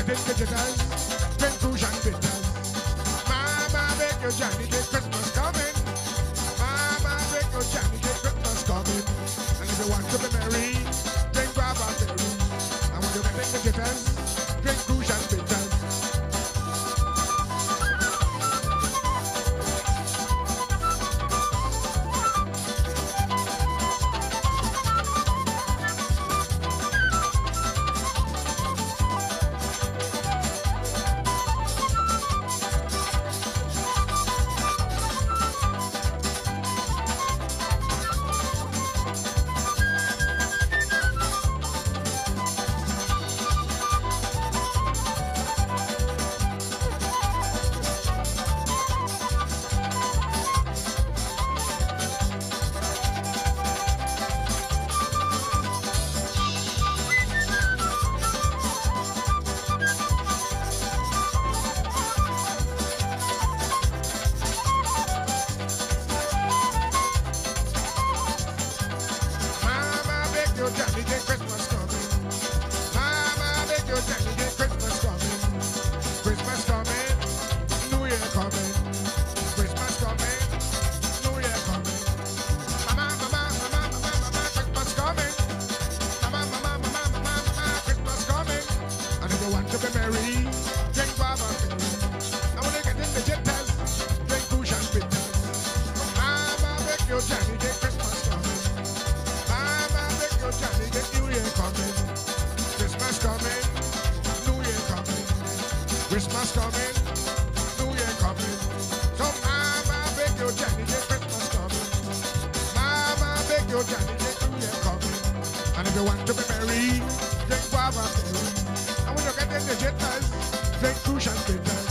getting digital. Drink cruise and bitters. Mama, make your Johnny get Christmas coming. Mama, make your Johnny get Christmas coming. And if you want to be merry, drink grab a berry. And when you getting digital, drink cruise and bitters. Johnny get Christmas coming. Mama, make your Johnny get Christmas coming. Christmas coming, New Year coming. Christmas coming, New Year coming. Mama, mama, mama, mama, mama, Christmas coming. Mama, mama, mama, mama, mama, Christmas coming. And if you want to be merry, drink Baba Berry. And when you get in the jitters, drink Kush and bitters. Mama, make your Johnny get Christmas coming. Johnny get New Year coming. Christmas coming, New Year coming. Christmas coming, New Year coming. So mama, beg your Johnny get Christmas coming. Mama, beg your Johnny get New Year coming. And if you want to be merry, drink Baba Berry. And when you get in the jitters, drink Kush and bitters.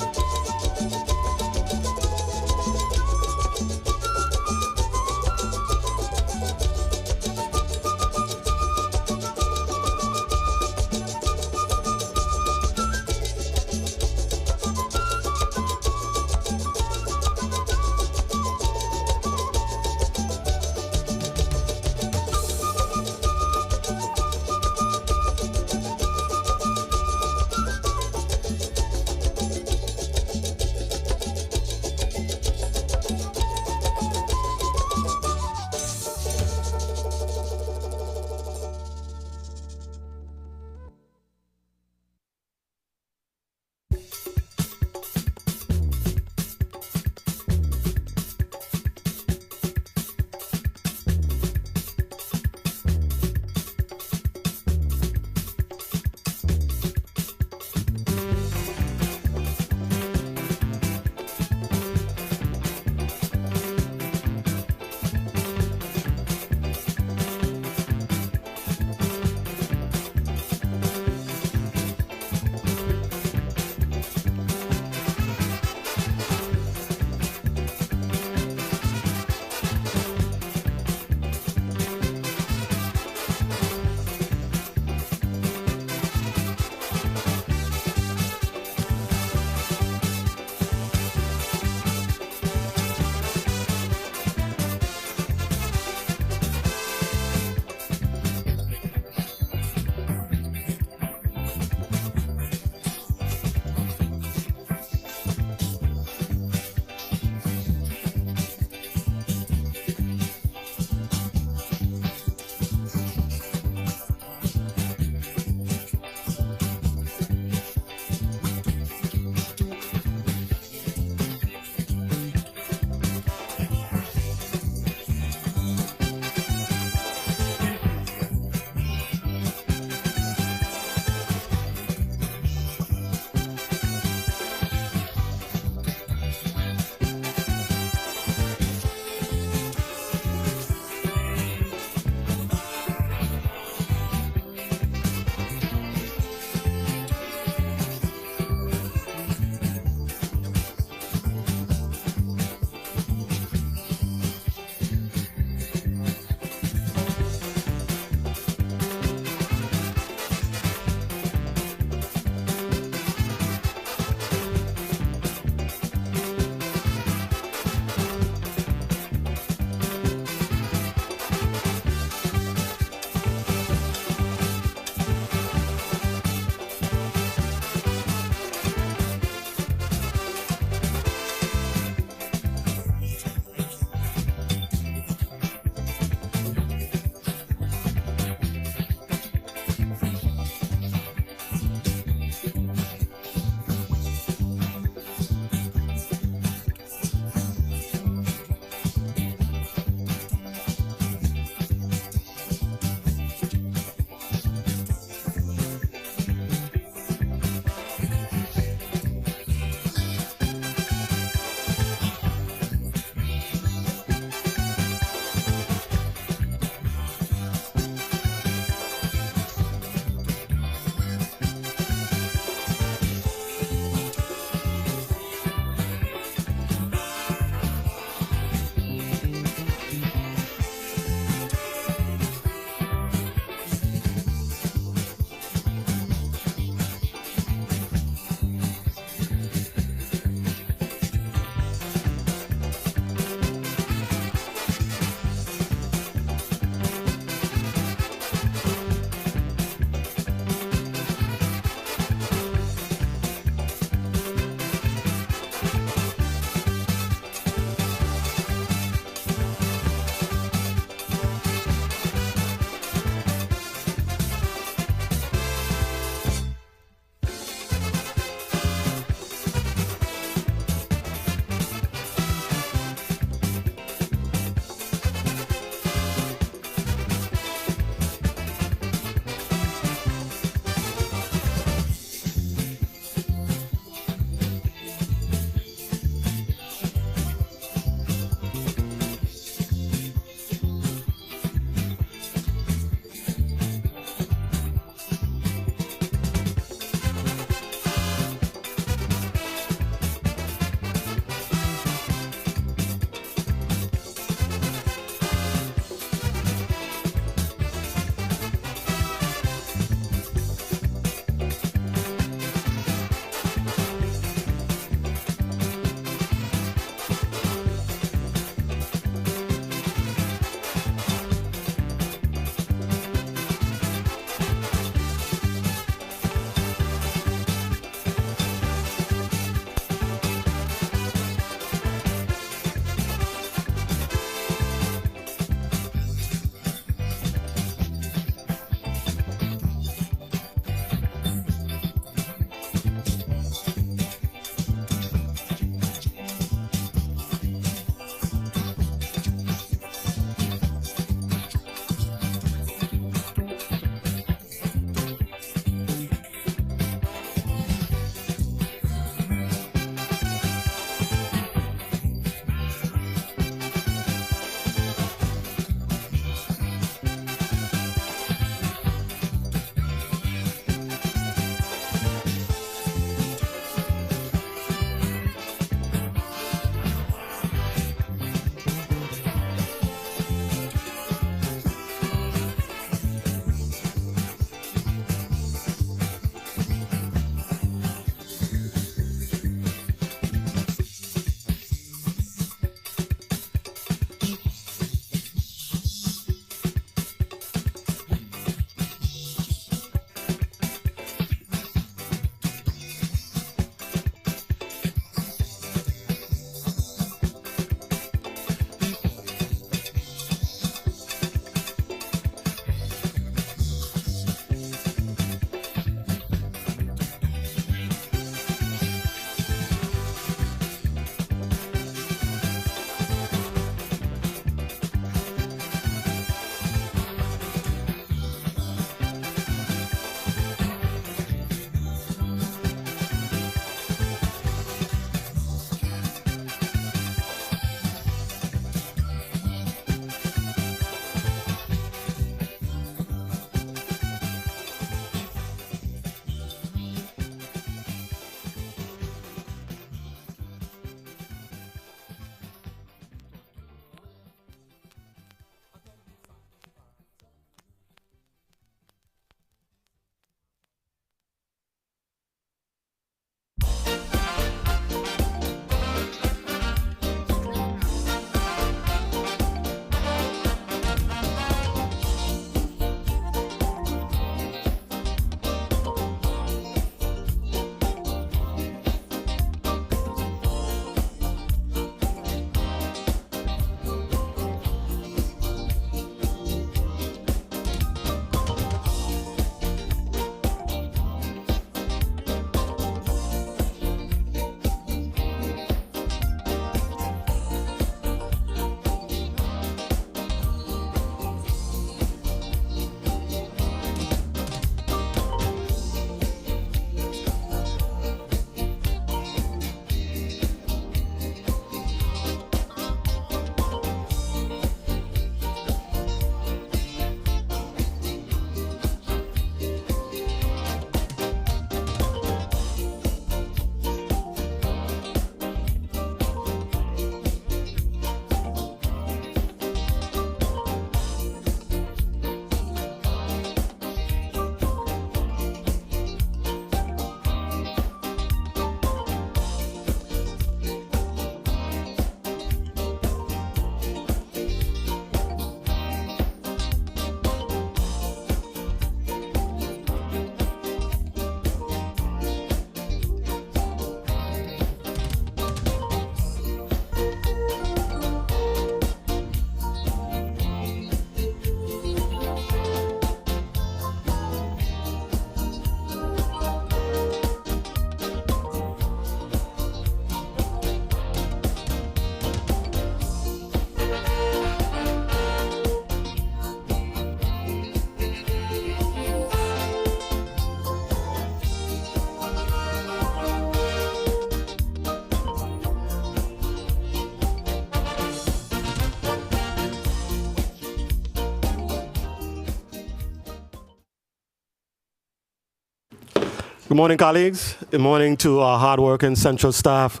Good morning, colleagues. Good morning to our hardworking central staff,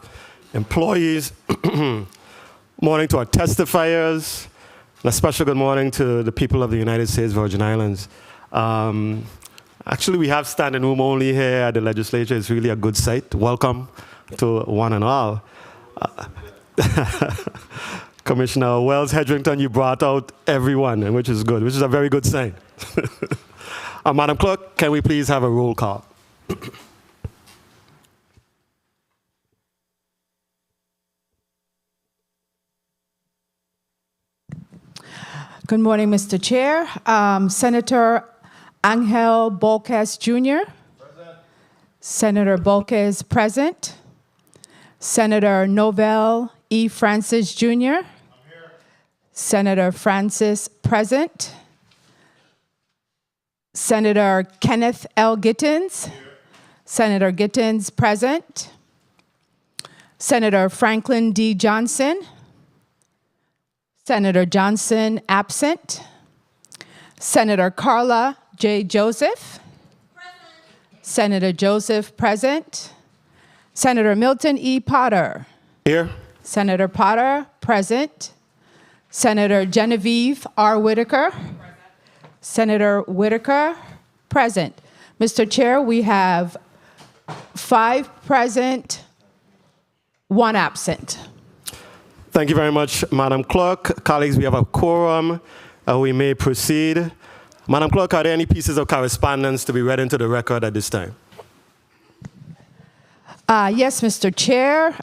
employees. Morning to our testifiers. And a special good morning to the people of the United States Virgin Islands. Actually, we have standing room only here at the legislature. It's really a good sight. Welcome to one and all. Commissioner Wells Hedrington, you brought out everyone, which is good, which is a very good sign. Madam Clerk, can we please have a roll call? Good morning, Mr. Chair. Senator Angel Bolquez Jr. Present. Senator Bolquez present. Senator Novell E. Francis Jr. I'm here. Senator Francis present. Senator Kenneth L. Gittins. Here. Senator Gittins present. Senator Franklin D. Johnson. Senator Johnson absent. Senator Carla J. Joseph. Present. Senator Joseph present. Senator Milton E. Potter. Here. Senator Potter present. Senator Genevieve R. Whitaker. Present. Senator Whitaker present. Mr. Chair, we have 5 present, 1 absent. Thank you very much, Madam Clerk. Colleagues, we have a quorum. We may proceed. Madam Clerk, are there any pieces of correspondence to be read into the record at this time? Yes, Mr. Chair.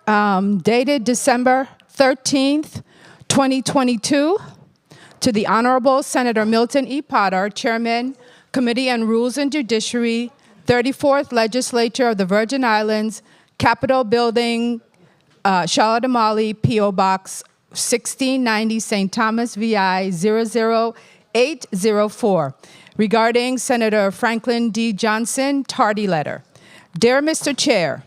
Dated December 13th, 2022, to the Honorable Senator Milton E. Potter, Chairman, Committee on Rules and Judiciary, 34th Legislature of the Virgin Islands, Capitol Building, Charlotte Amalie, P.O. Box 1690, St. Thomas, VI 00804, regarding Senator Franklin D. Johnson tardy letter. Dear Mr. Chair,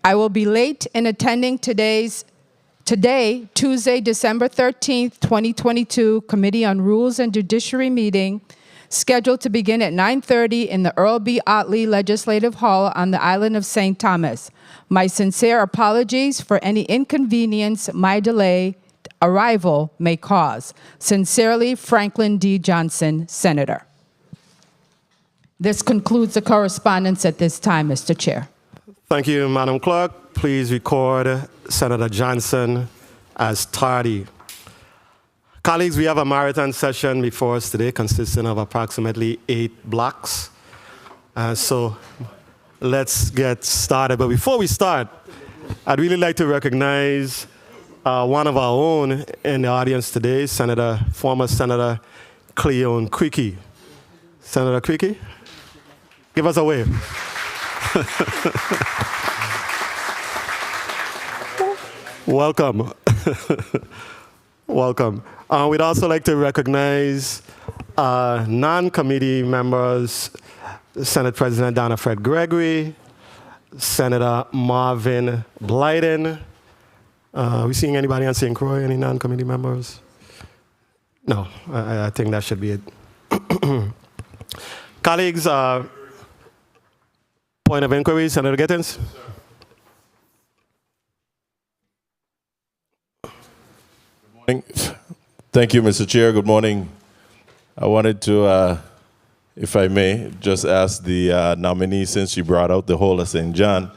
I will be late in attending today, Tuesday, December 13th, 2022, Committee on Rules and Judiciary meeting, scheduled to begin at 9:30 in the Earl B. Otley Legislative Hall on the island of St. Thomas. My sincere apologies for any inconvenience my delayed arrival may cause. Sincerely, Franklin D. Johnson, Senator. This concludes the correspondence at this time, Mr. Chair. Thank you, Madam Clerk. Please record Senator Johnson as tardy. Colleagues, we have a marathon session before us today consisting of approximately 8 blocks. So let's get started. But before we start, I'd really like to recognize one of our own in the audience today, former Senator Cleone Creaky. Senator Creaky, give us a wave. Welcome. Welcome. We'd also like to recognize non-committee members, Senate President Donna Fred Gregory, Senator Marvin Blyden. We seeing anybody on St. Croix, any non-committee members? No, I think that should be it. Colleagues, point of inquiry, Senator Gittins. Thank you, Mr. Chair. Good morning. I wanted to, if I may, just ask the nominee, since you brought out the whole of St. John,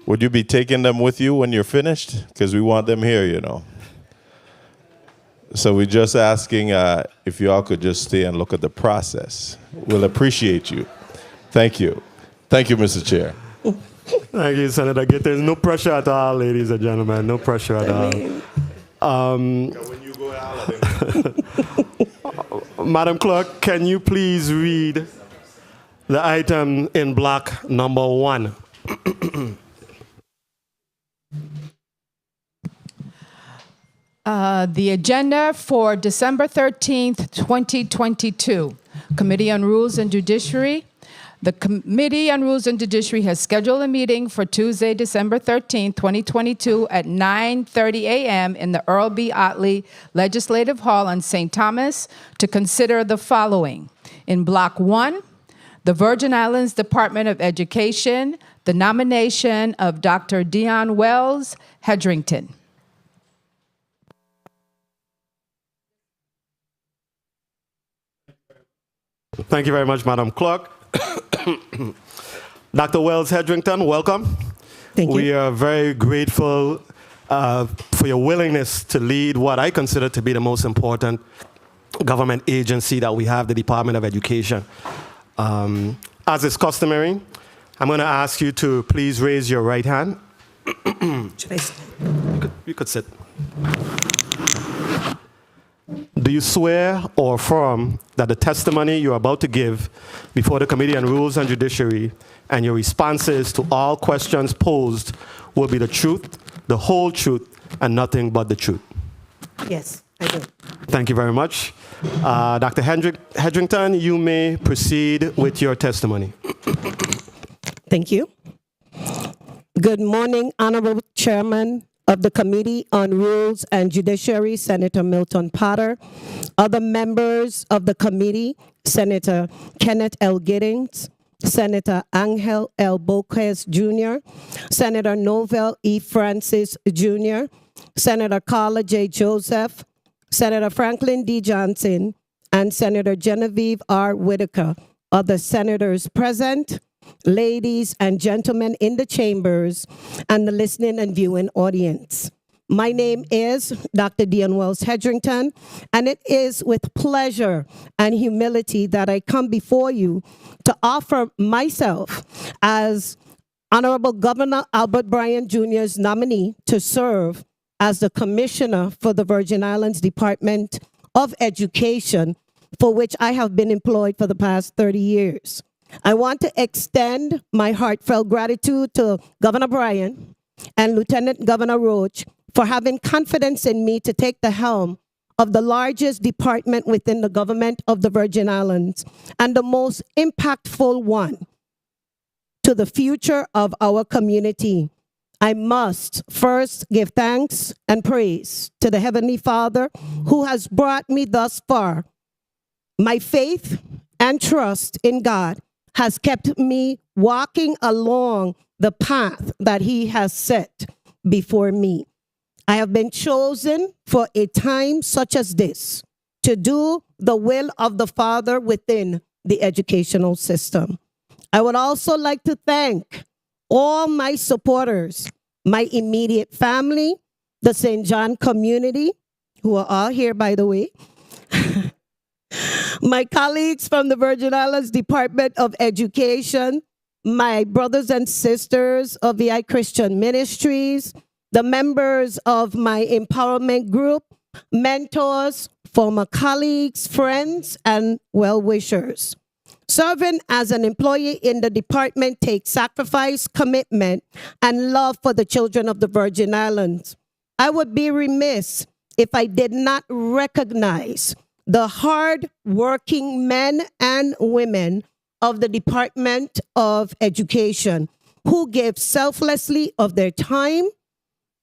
would you be taking them with you when you're finished? Because we want them here, you know. So we're just asking if you all could just stay and look at the process. We'll appreciate you. Thank you. Thank you, Mr. Chair. Thank you, Senator Gittins. No pressure at all, ladies and gentlemen. No pressure at all. When you go out, Madam Clerk, can you please read the item in block number 1? The agenda for December 13th, 2022, Committee on Rules and Judiciary. The Committee on Rules and Judiciary has scheduled a meeting for Tuesday, December 13th, 2022 at 9:30 a.m. in the Earl B. Otley Legislative Hall on St. Thomas to consider the following. In Block 1, the Virgin Islands Department of Education, the nomination of Dr. Dion Wells Hedrington. Thank you very much, Madam Clerk. Dr. Wells Hedrington, welcome. Thank you. We are very grateful for your willingness to lead what I consider to be the most important government agency that we have, the Department of Education. As is customary, I'm going to ask you to please raise your right hand. Should I sit? You could sit. Do you swear or affirm that the testimony you're about to give before the Committee on Rules and Judiciary and your responses to all questions posed will be the truth, the whole truth, and nothing but the truth? Yes, I do. Thank you very much. Dr. Hedrington, you may proceed with your testimony. Thank you. Good morning, Honorable Chairman of the Committee on Rules and Judiciary, Senator Milton Potter, other members of the committee, Senator Kenneth L. Giddings, Senator Angel L. Boquez Jr., Senator Novell E. Francis Jr., Senator Carla J. Joseph, Senator Franklin D. Johnson, and Senator Genevieve R. Whitaker, other senators present, ladies and gentlemen in the chambers, and the listening and viewing audience. My name is Dr. Dion Wells Hedrington, and it is with pleasure and humility that I come before you to offer myself as Honorable Governor Albert Bryan Jr.'s nominee to serve as the Commissioner for the Virgin Islands Department of Education, for which I have been employed for the past 30 years. I want to extend my heartfelt gratitude to Governor Bryan and Lieutenant Governor Roach for having confidence in me to take the helm of the largest department within the government of the Virgin Islands and the most impactful one to the future of our community. I must first give thanks and praise to the Heavenly Father who has brought me thus far. My faith and trust in God has kept me walking along the path that He has set before me. I have been chosen for a time such as this to do the will of the Father within the educational system. I would also like to thank all my supporters, my immediate family, the St. John community, who are all here, by the way, my colleagues from the Virgin Islands Department of Education, my brothers and sisters of VI Christian Ministries, the members of my empowerment group, mentors, former colleagues, friends, and well-wishers. Serving as an employee in the department takes sacrifice, commitment, and love for the children of the Virgin Islands. I would be remiss if I did not recognize the hard-working men and women of the Department of Education who give selflessly of their time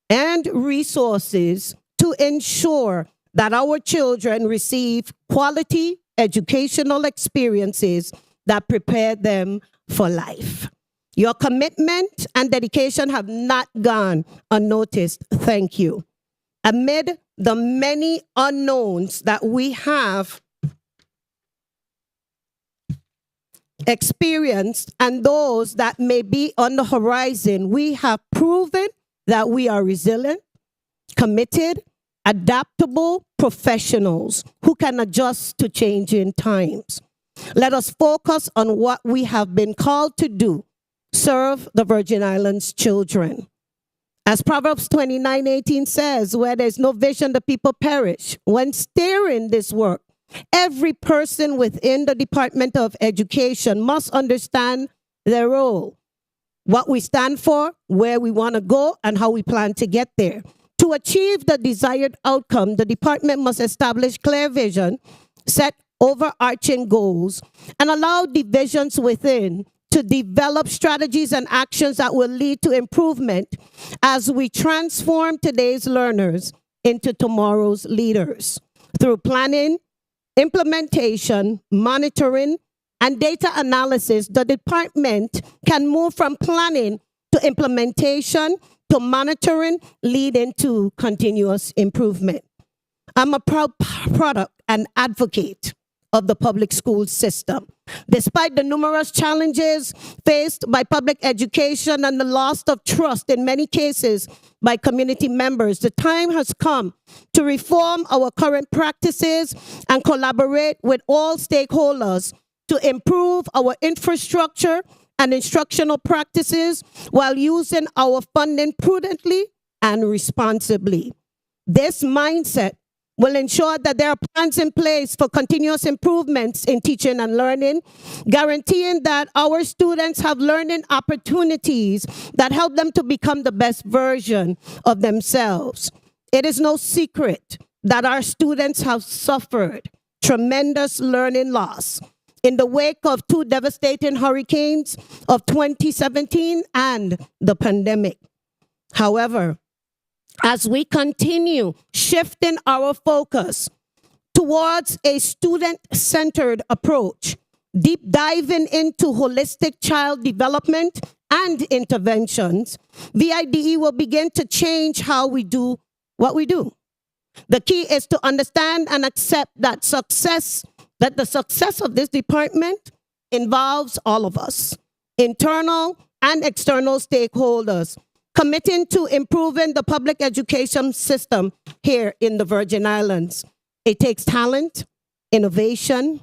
and resources to ensure that our children receive quality educational experiences that prepare them for life. Your commitment and dedication have not gone unnoticed. Thank you. Amid the many unknowns that we have experienced and those that may be on the horizon, we have proven that we are resilient, committed, adaptable professionals who can adjust to changing times. Let us focus on what we have been called to do: serve the Virgin Islands children. As Proverbs 29:18 says, where there's no vision, the people perish. When steering this work, every person within the Department of Education must understand their role, what we stand for, where we want to go, and how we plan to get there. To achieve the desired outcome, the department must establish clear vision, set overarching goals, and allow divisions within to develop strategies and actions that will lead to improvement as we transform today's learners into tomorrow's leaders. Through planning, implementation, monitoring, and data analysis, the department can move from planning to implementation to monitoring, leading to continuous improvement. I'm a proud product and advocate of the public school system. Despite the numerous challenges faced by public education and the loss of trust in many cases by community members, the time has come to reform our current practices and collaborate with all stakeholders to improve our infrastructure and instructional practices while using our funding prudently and responsibly. This mindset will ensure that there are plans in place for continuous improvements in teaching and learning, guaranteeing that our students have learning opportunities that help them to become the best version of themselves. It is no secret that our students have suffered tremendous learning loss in the wake of two devastating hurricanes of 2017 and the pandemic. However, as we continue shifting our focus towards a student-centered approach, deep diving into holistic child development and interventions, VIDE will begin to change how we do what we do. The key is to understand and accept that the success of this department involves all of us, internal and external stakeholders, committing to improving the public education system here in the Virgin Islands. It takes talent, innovation,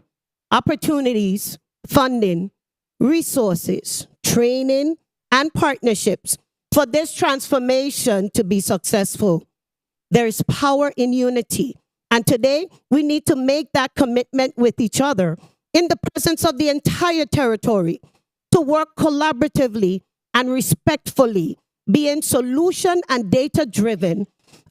opportunities, funding, resources, training, and partnerships for this transformation to be successful. There is power in unity, and today we need to make that commitment with each other in the presence of the entire territory to work collaboratively and respectfully, being solution and data-driven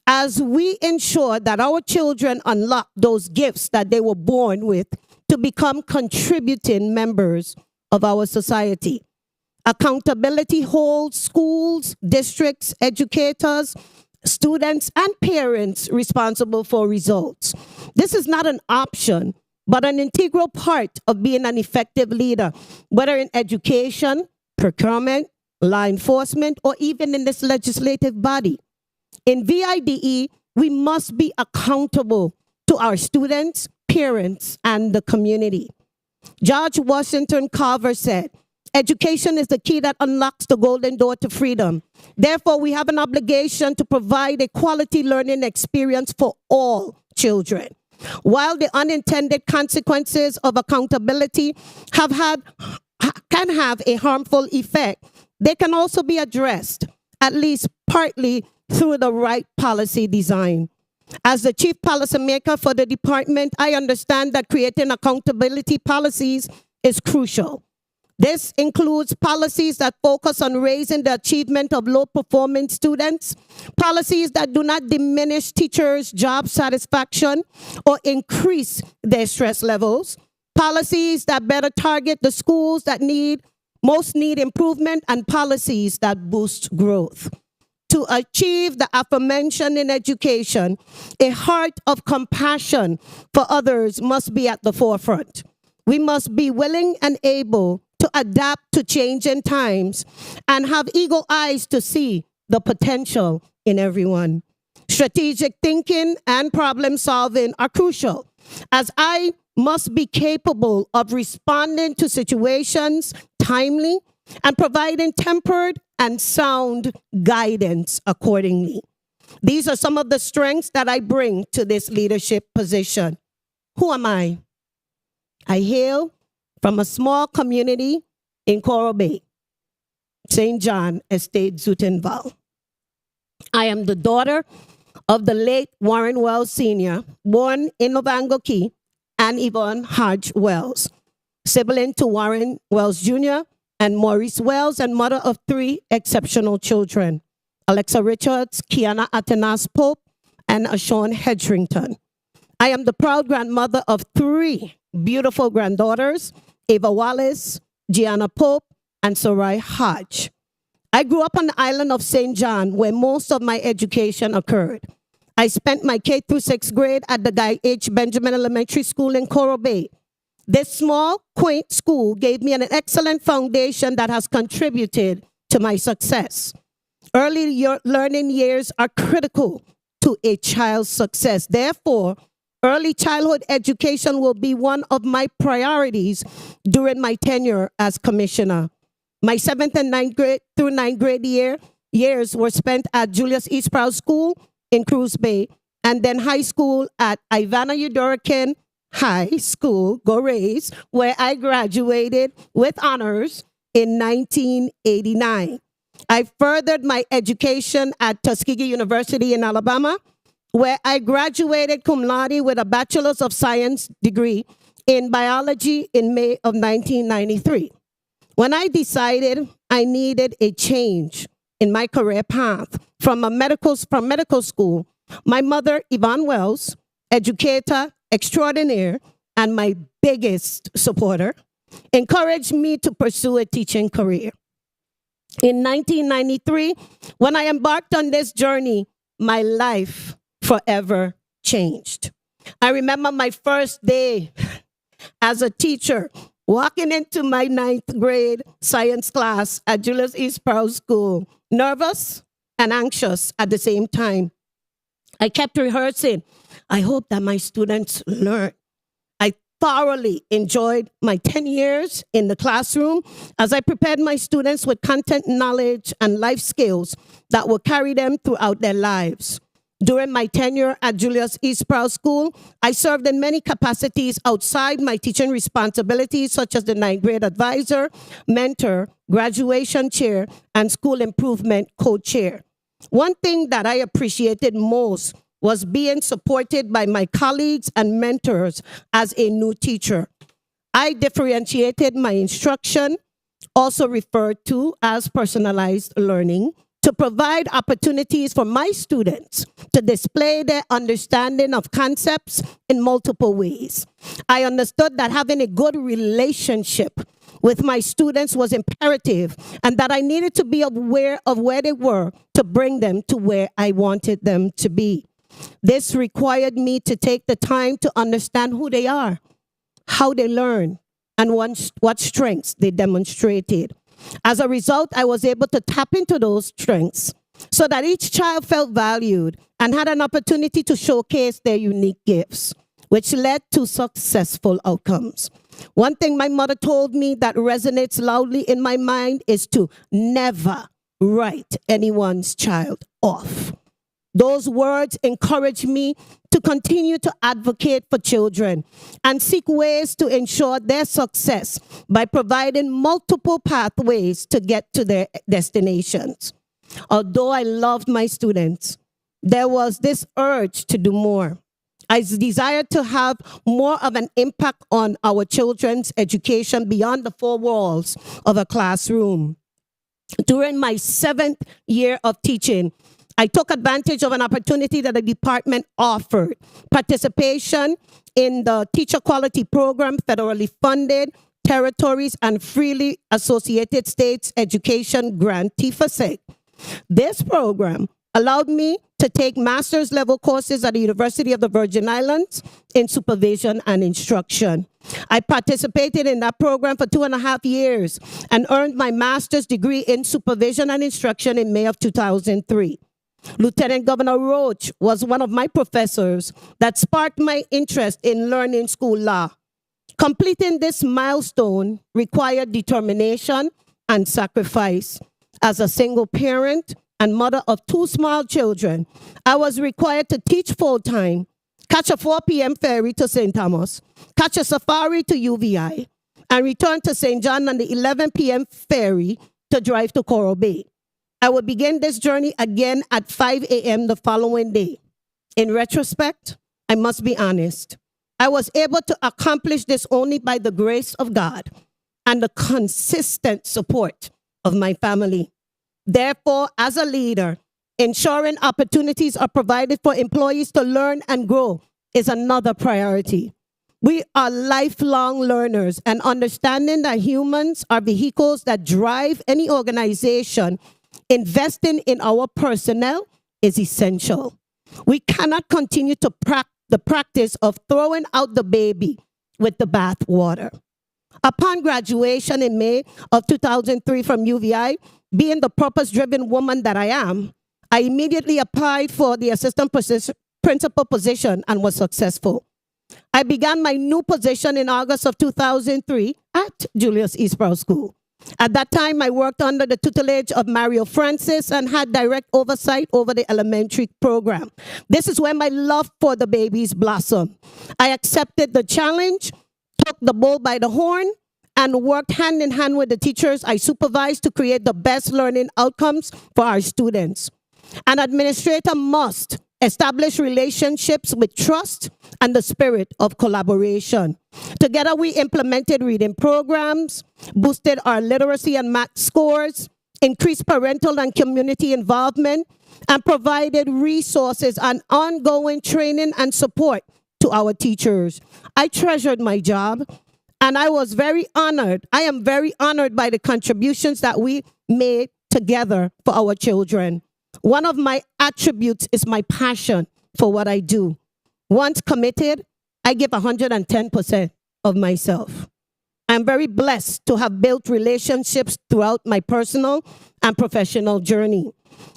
as we ensure that our children unlock those gifts that they were born with to become contributing members of our society. Accountability holds schools, districts, educators, students, and parents responsible for results. This is not an option, but an integral part of being an effective leader, whether in education, procurement, law enforcement, or even in this legislative body. In VIDE, we must be accountable to our students, parents, and the community. George Washington Carver said, "Education is the key that unlocks the golden door to freedom. Therefore, we have an obligation to provide a quality learning experience for all children." While the unintended consequences of accountability can have a harmful effect, they can also be addressed, at least partly, through the right policy design. As the chief policymaker for the department, I understand that creating accountability policies is crucial. This includes policies that focus on raising the achievement of low-performing students, policies that do not diminish teachers' job satisfaction or increase their stress levels, policies that better target the schools that most need improvement, and policies that boost growth. To achieve the aforementioned in education, a heart of compassion for others must be at the forefront. We must be willing and able to adapt to changing times and have eagle eyes to see the potential in everyone. Strategic thinking and problem solving are crucial, as I must be capable of responding to situations timely and providing tempered and sound guidance accordingly. These are some of the strengths that I bring to this leadership position. Who am I? I hail from a small community in Coral Bay, St. John Estate, Zootenval. I am the daughter of the late Warren Wells Sr., born in Novango Key, and Yvonne Hodge Wells, sibling to Warren Wells Jr. and Maurice Wells, and mother of 3 exceptional children, Alexa Richards, Kiana Atanas Pope, and Ashawn Hedrington. I am the proud grandmother of 3 beautiful granddaughters, Ava Wallace, Gianna Pope, and Sarai Hodge. I grew up on the island of St. John, where most of my education occurred. I spent my K through 6th grade at the Guy H. Benjamin Elementary School in Coral Bay. This small, quaint school gave me an excellent foundation that has contributed to my success. Early learning years are critical to a child's success. Therefore, early childhood education will be one of my priorities during my tenure as commissioner. My 7th and 9th grade through 9th grade years were spent at Julius E. Sprouse School in Cruz Bay, and then high school at Ivana Udorakin High School, Go Rays, where I graduated with honors in 1989. I furthered my education at Tuskegee University in Alabama, where I graduated cum laude with a Bachelor's of Science degree in biology in May of 1993. When I decided I needed a change in my career path from medical school, my mother, Yvonne Wells, educator extraordinaire and my biggest supporter, encouraged me to pursue a teaching career. In 1993, when I embarked on this journey, my life forever changed. I remember my first day as a teacher, walking into my 9th grade science class at Julius E. Sprouse School, nervous and anxious at the same time. I kept rehearsing. I hope that my students learn. I thoroughly enjoyed my 10 years in the classroom as I prepared my students with content knowledge and life skills that will carry them throughout their lives. During my tenure at Julius E. Sprouse School, I served in many capacities outside my teaching responsibilities, such as the 9th grade advisor, mentor, graduation chair, and school improvement co-chair. One thing that I appreciated most was being supported by my colleagues and mentors as a new teacher. I differentiated my instruction, also referred to as personalized learning, to provide opportunities for my students to display their understanding of concepts in multiple ways. I understood that having a good relationship with my students was imperative and that I needed to be aware of where they were to bring them to where I wanted them to be. This required me to take the time to understand who they are, how they learn, and what strengths they demonstrated. As a result, I was able to tap into those strengths so that each child felt valued and had an opportunity to showcase their unique gifts, which led to successful outcomes. One thing my mother told me that resonates loudly in my mind is to never write anyone's child off. Those words encourage me to continue to advocate for children and seek ways to ensure their success by providing multiple pathways to get to their destinations. Although I loved my students, there was this urge to do more. I desired to have more of an impact on our children's education beyond the four walls of a classroom. During my 7th year of teaching, I took advantage of an opportunity that the department offered. Participation in the Teacher Quality Program, federally funded, territories, and freely associated states education grant, TFASEG. This program allowed me to take master's level courses at the University of the Virgin Islands in supervision and instruction. I participated in that program for 2.5 years and earned my master's degree in supervision and instruction in May of 2003. Lieutenant Governor Roach was one of my professors that sparked my interest in learning school law. Completing this milestone required determination and sacrifice. As a single parent and mother of 2 small children, I was required to teach full-time, catch a 4 p.m. ferry to St. Thomas, catch a safari to UVI, and return to St. John on the 11 p.m. ferry to drive to Coral Bay. I would begin this journey again at 5 a.m. the following day. In retrospect, I must be honest. I was able to accomplish this only by the grace of God and the consistent support of my family. Therefore, as a leader, ensuring opportunities are provided for employees to learn and grow is another priority. We are lifelong learners, and understanding that humans are vehicles that drive any organization, investing in our personnel is essential. We cannot continue to the practice of throwing out the baby with the bath water. Upon graduation in May of 2003 from UVI, being the purpose-driven woman that I am, I immediately applied for the assistant principal position and was successful. I began my new position in August of 2003 at Julius E. Sprouse School. At that time, I worked under the tutelage of Mario Francis and had direct oversight over the elementary program. This is where my love for the babies blossomed. I accepted the challenge, took the bull by the horn, and worked hand in hand with the teachers I supervised to create the best learning outcomes for our students. An administrator must establish relationships with trust and the spirit of collaboration. Together, we implemented reading programs, boosted our literacy and math scores, increased parental and community involvement, and provided resources and ongoing training and support to our teachers. I treasured my job, and I was very honored. I am very honored by the contributions that we made together for our children. One of my attributes is my passion for what I do. Once committed, I give 110% of myself. I'm very blessed to have built relationships throughout my personal and professional journey.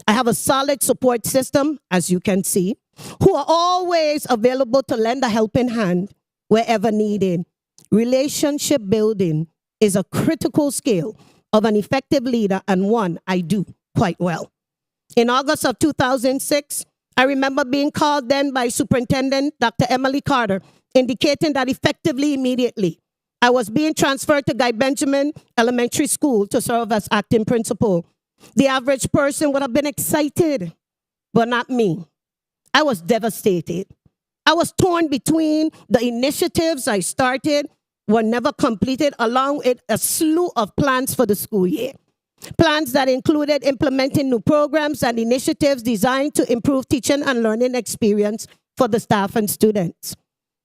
I have a solid support system, as you can see, who are always available to lend a helping hand wherever needed. Relationship building is a critical skill of an effective leader and one I do quite well. In August of 2006, I remember being called then by Superintendent Dr. Emily Carter, indicating that effectively immediately, I was being transferred to Guy Benjamin Elementary School to serve as acting principal. The average person would have been excited, but not me. I was devastated. I was torn between the initiatives I started were never completed, along with a slew of plans for the school year. Plans that included implementing new programs and initiatives designed to improve teaching and learning experience for the staff and students.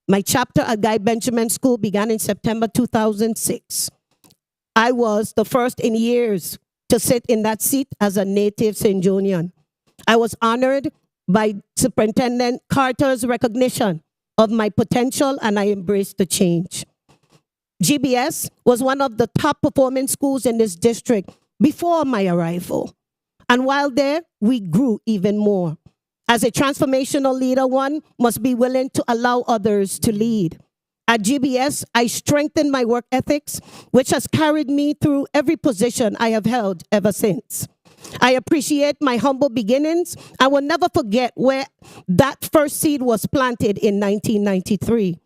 My chapter at Guy Benjamin School began in September 2006. I was the first in years to sit in that seat as a native St. Johnian. I was honored by Superintendent Carter's recognition of my potential, and I embraced the change. GBS was one of the top performing schools in this district before my arrival. And while there, we grew even more. As a transformational leader, one must be willing to allow others to lead. At GBS, I strengthened my work ethics, which has carried me through every position I have held ever since. I appreciate my humble beginnings. I will never forget where that first seed was planted in 1993.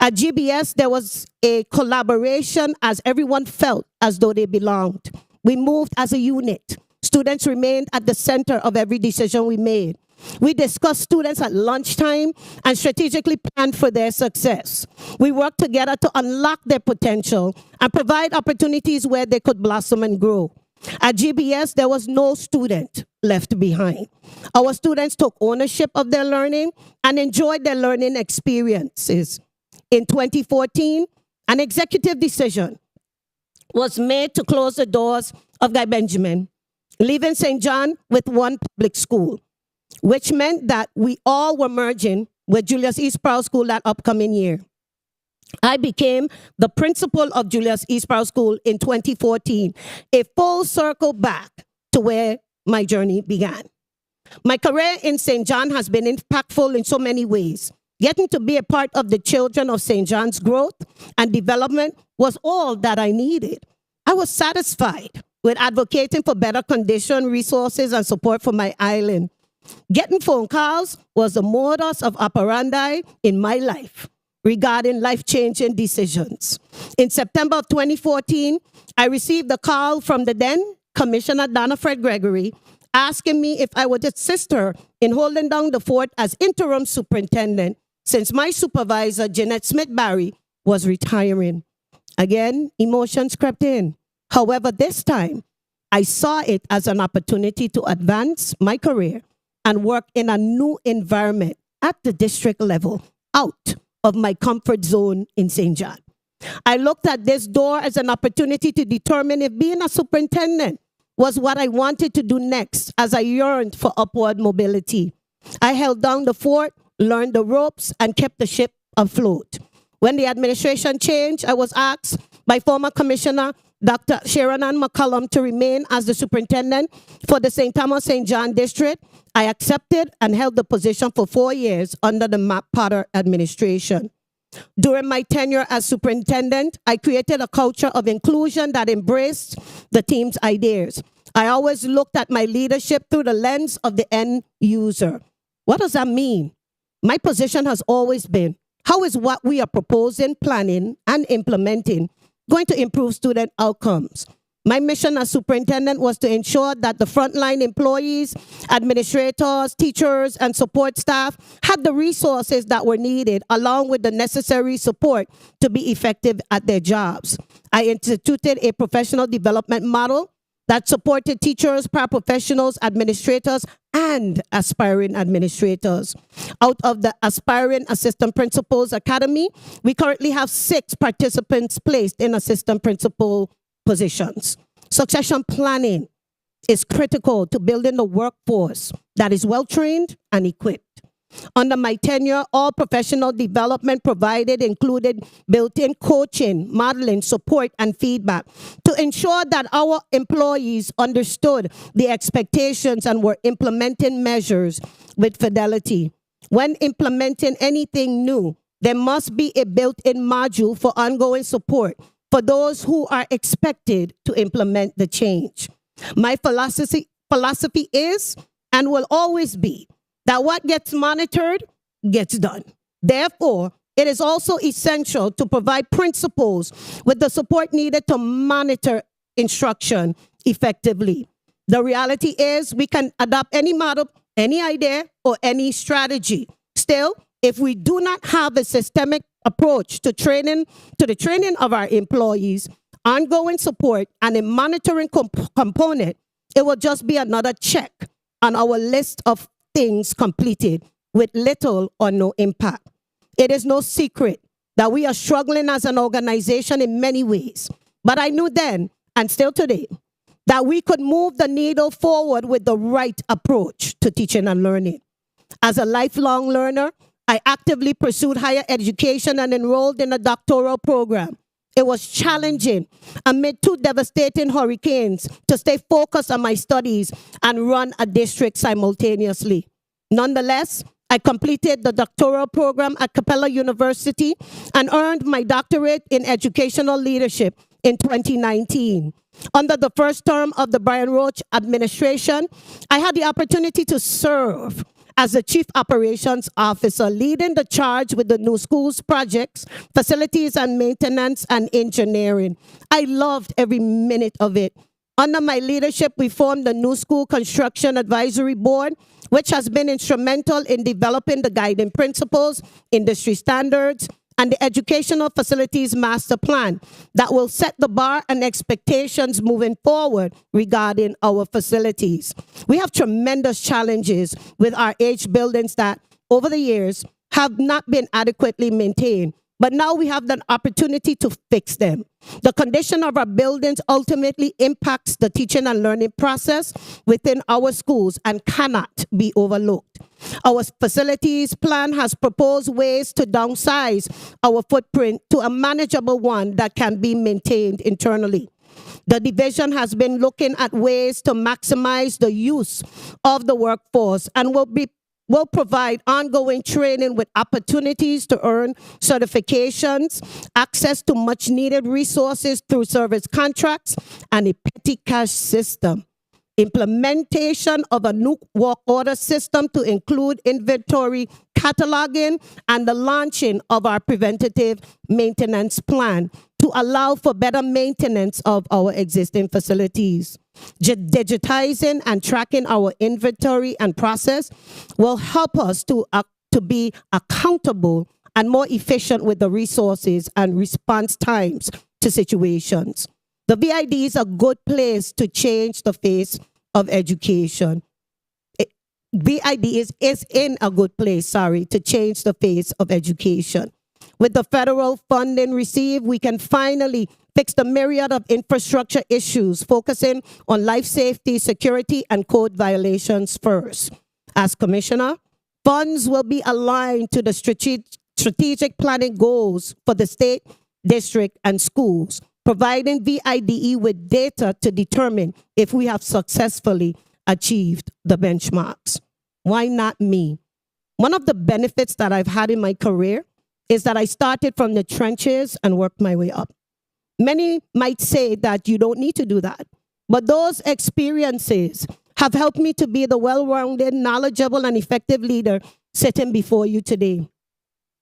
At GBS, there was a collaboration as everyone felt as though they belonged. We moved as a unit. Students remained at the center of every decision we made. We discussed students at lunchtime and strategically planned for their success. We worked together to unlock their potential and provide opportunities where they could blossom and grow. At GBS, there was no student left behind. Our students took ownership of their learning and enjoyed their learning experiences. In 2014, an executive decision was made to close the doors of Guy Benjamin, leaving St. John with one public school, which meant that we all were merging with Julius E. Sprouse School that upcoming year. I became the principal of Julius E. Sprouse School in 2014, a full circle back to where my journey began. My career in St. John has been impactful in so many ways. Getting to be a part of the children of St. John's growth and development was all that I needed. I was satisfied with advocating for better condition, resources, and support for my island. Getting phone calls was the modus of operandi in my life regarding life-changing decisions. In September of 2014, I received a call from the then Commissioner Donna Fred Gregory asking me if I would assist her in holding down the fort as interim superintendent since my supervisor, Jeanette Smith-Barry, was retiring. Again, emotions crept in. However, this time, I saw it as an opportunity to advance my career and work in a new environment at the district level, out of my comfort zone in St. John. I looked at this door as an opportunity to determine if being a superintendent was what I wanted to do next as I yearned for upward mobility. I held down the fort, learned the ropes, and kept the ship afloat. When the administration changed, I was asked by former Commissioner Dr. Sharon Ann McCollum to remain as the superintendent for the St. Thomas St. John District. I accepted and held the position for 4 years under the Matt Potter administration. During my tenure as superintendent, I created a culture of inclusion that embraced the team's ideas. I always looked at my leadership through the lens of the end user. What does that mean? My position has always been, how is what we are proposing, planning, and implementing going to improve student outcomes? My mission as superintendent was to ensure that the frontline employees, administrators, teachers, and support staff had the resources that were needed, along with the necessary support to be effective at their jobs. I instituted a professional development model that supported teachers, paraprofessionals, administrators, and aspiring administrators. Out of the Aspiring Assistant Principals Academy, we currently have 6 participants placed in assistant principal positions. Succession planning is critical to building the workforce that is well-trained and equipped. Under my tenure, all professional development provided included built-in coaching, modeling, support, and feedback to ensure that our employees understood the expectations and were implementing measures with fidelity. When implementing anything new, there must be a built-in module for ongoing support for those who are expected to implement the change. My philosophy is and will always be that what gets monitored gets done. Therefore, it is also essential to provide principals with the support needed to monitor instruction effectively. The reality is we can adopt any model, any idea, or any strategy. Still, if we do not have a systemic approach to the training of our employees, ongoing support, and a monitoring component, it will just be another check on our list of things completed with little or no impact. It is no secret that we are struggling as an organization in many ways, but I knew then, and still today, that we could move the needle forward with the right approach to teaching and learning. As a lifelong learner, I actively pursued higher education and enrolled in a doctoral program. It was challenging amid 2 devastating hurricanes to stay focused on my studies and run a district simultaneously. Nonetheless, I completed the doctoral program at Capella University and earned my doctorate in educational leadership in 2019. Under the first term of the Brian Roach administration, I had the opportunity to serve as the Chief Operations Officer, leading the charge with the new schools projects, facilities and maintenance, and engineering. I loved every minute of it. Under my leadership, we formed the New School Construction Advisory Board, which has been instrumental in developing the guiding principles, industry standards, and the Educational Facilities Master Plan that will set the bar and expectations moving forward regarding our facilities. We have tremendous challenges with our aged buildings that, over the years, have not been adequately maintained, but now we have the opportunity to fix them. The condition of our buildings ultimately impacts the teaching and learning process within our schools and cannot be overlooked. Our facilities plan has proposed ways to downsize our footprint to a manageable one that can be maintained internally. The division has been looking at ways to maximize the use of the workforce and will provide ongoing training with opportunities to earn certifications, access to much needed resources through service contracts, and a petty cash system. Implementation of a new work order system to include inventory cataloging and the launching of our preventative maintenance plan to allow for better maintenance of our existing facilities. Digitizing and tracking our inventory and process will help us to be accountable and more efficient with the resources and response times to situations. The VID is a good place to change the face of education. VID is in a good place, to change the face of education. With the federal funding received, we can finally fix the myriad of infrastructure issues, focusing on life safety, security, and code violations first. As Commissioner, funds will be aligned to the strategic planning goals for the state, district, and schools, providing VIDE with data to determine if we have successfully achieved the benchmarks. Why not me? One of the benefits that I've had in my career is that I started from the trenches and worked my way up. Many might say that you don't need to do that, but those experiences have helped me to be the well-rounded, knowledgeable, and effective leader sitting before you today.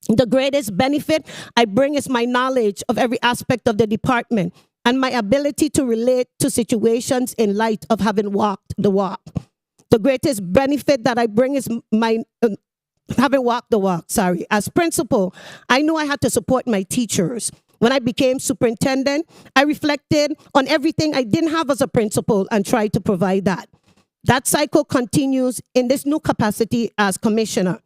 The greatest benefit I bring is my knowledge of every aspect of the department and my ability to relate to situations in light of having walked the walk. The greatest benefit that I bring is my having walked the walk, As principal, I knew I had to support my teachers. When I became superintendent, I reflected on everything I didn't have as a principal and tried to provide that. That cycle continues in this new capacity as commissioner.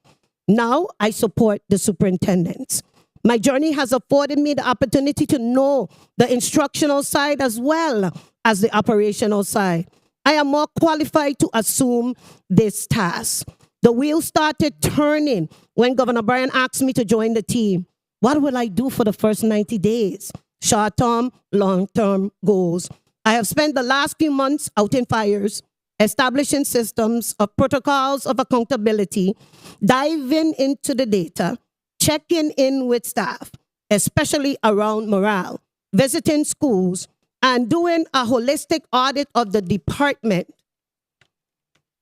Now I support the superintendents. My journey has afforded me the opportunity to know the instructional side as well as the operational side. I am more qualified to assume this task. The wheel started turning when Governor Bryan asked me to join the team. What will I do for the first 90 days? Short-term, long-term goals. I have spent the last few months out in fires, establishing systems of protocols of accountability, diving into the data, checking in with staff, especially around morale, visiting schools, and doing a holistic audit of the Department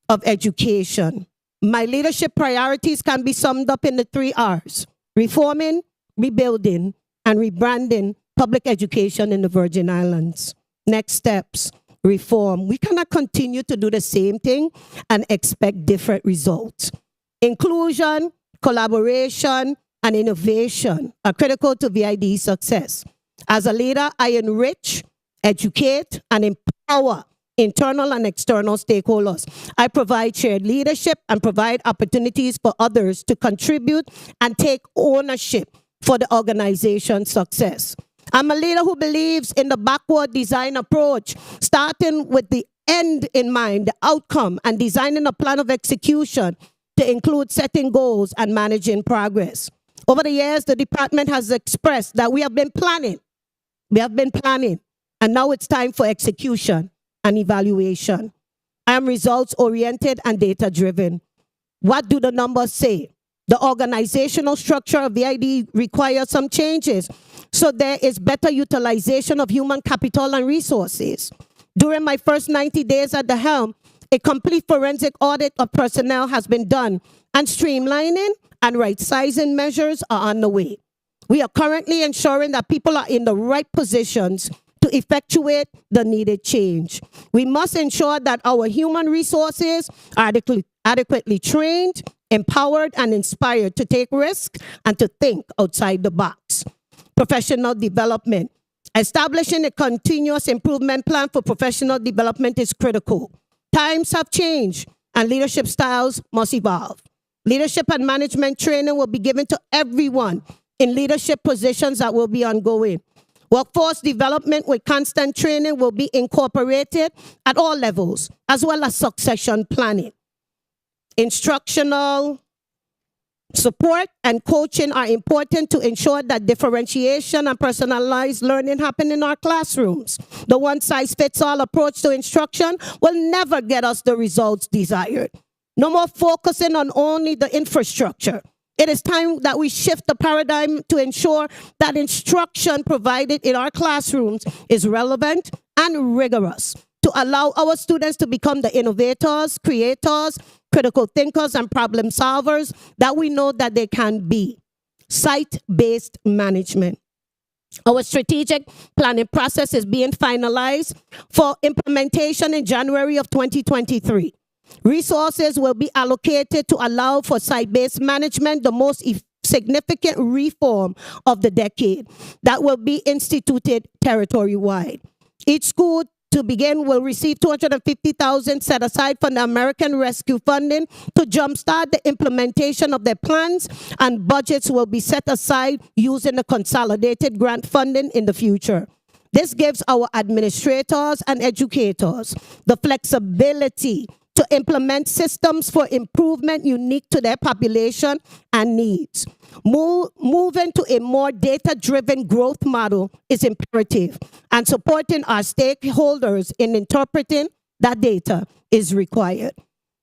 of Education. My leadership priorities can be summed up in the 3 R's: reforming, rebuilding, and rebranding public education in the Virgin Islands. Next steps: reform. We cannot continue to do the same thing and expect different results. Inclusion, collaboration, and innovation are critical to VID success. As a leader, I enrich, educate, and empower internal and external stakeholders. I provide shared leadership and provide opportunities for others to contribute and take ownership for the organization's success. I'm a leader who believes in the backward design approach, starting with the end in mind, the outcome, and designing a plan of execution to include setting goals and managing progress. Over the years, the department has expressed that we have been planning, and now it's time for execution and evaluation. I am results-oriented and data-driven. What do the numbers say? The organizational structure of VID requires some changes, so there is better utilization of human capital and resources. During my first 90 days at the helm, a complete forensic audit of personnel has been done, and streamlining and right-sizing measures are on the way. We are currently ensuring that people are in the right positions to effectuate the needed change. We must ensure that our human resources are adequately trained, empowered, and inspired to take risks and to think outside the box. Professional development. Establishing a continuous improvement plan for professional development is critical. Times have changed, and leadership styles must evolve. Leadership and management training will be given to everyone in leadership positions that will be ongoing. Workforce development with constant training will be incorporated at all levels, as well as succession planning. Instructional support and coaching are important to ensure that differentiation and personalized learning happen in our classrooms. The one-size-fits-all approach to instruction will never get us the results desired. No more focusing on only the infrastructure. It is time that we shift the paradigm to ensure that instruction provided in our classrooms is relevant and rigorous to allow our students to become the innovators, creators, critical thinkers, and problem solvers that we know that they can be. Site-based management. Our strategic planning process is being finalized for implementation in January of 2023. Resources will be allocated to allow for site-based management, the most significant reform of the decade that will be instituted territory-wide. Each school, to begin, will receive $250,000 set aside from the American Rescue Funding to jumpstart the implementation of their plans, and budgets will be set aside using the consolidated grant funding in the future. This gives our administrators and educators the flexibility to implement systems for improvement unique to their population and needs. Moving to a more data-driven growth model is imperative, and supporting our stakeholders in interpreting that data is required.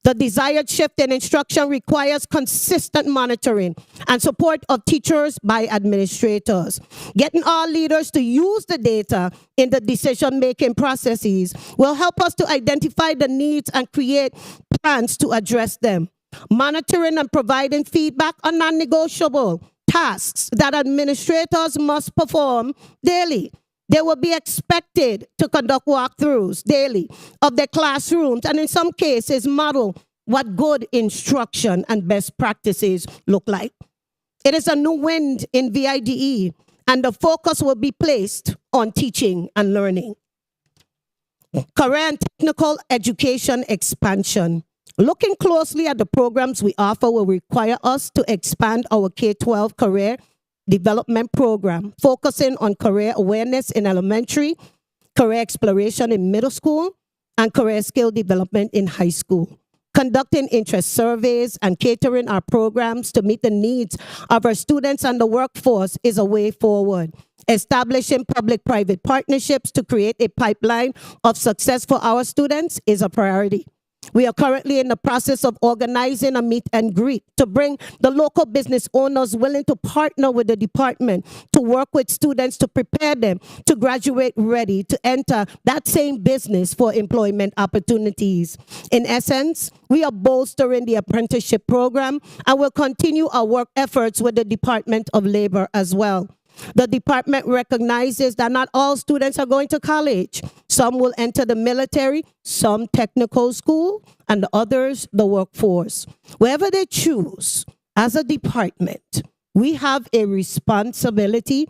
The desired shift in instruction requires consistent monitoring and support of teachers by administrators. Getting our leaders to use the data in the decision-making processes will help us to identify the needs and create plans to address them. Monitoring and providing feedback are non-negotiable tasks that administrators must perform daily. They will be expected to conduct walkthroughs daily of their classrooms and in some cases model what good instruction and best practices look like. It is a new wind in VIDE, and the focus will be placed on teaching and learning. Career and technical education expansion. Looking closely at the programs we offer will require us to expand our K-12 career development program, focusing on career awareness in elementary, career exploration in middle school, and career skill development in high school. Conducting interest surveys and catering our programs to meet the needs of our students and the workforce is a way forward. Establishing public-private partnerships to create a pipeline of success for our students is a priority. We are currently in the process of organizing a meet and greet to bring the local business owners willing to partner with the department to work with students to prepare them to graduate ready to enter that same business for employment opportunities. In essence, we are bolstering the apprenticeship program and will continue our work efforts with the Department of Labor as well. The department recognizes that not all students are going to college. Some will enter the military, some technical school, and the others the workforce. Wherever they choose, as a department, we have a responsibility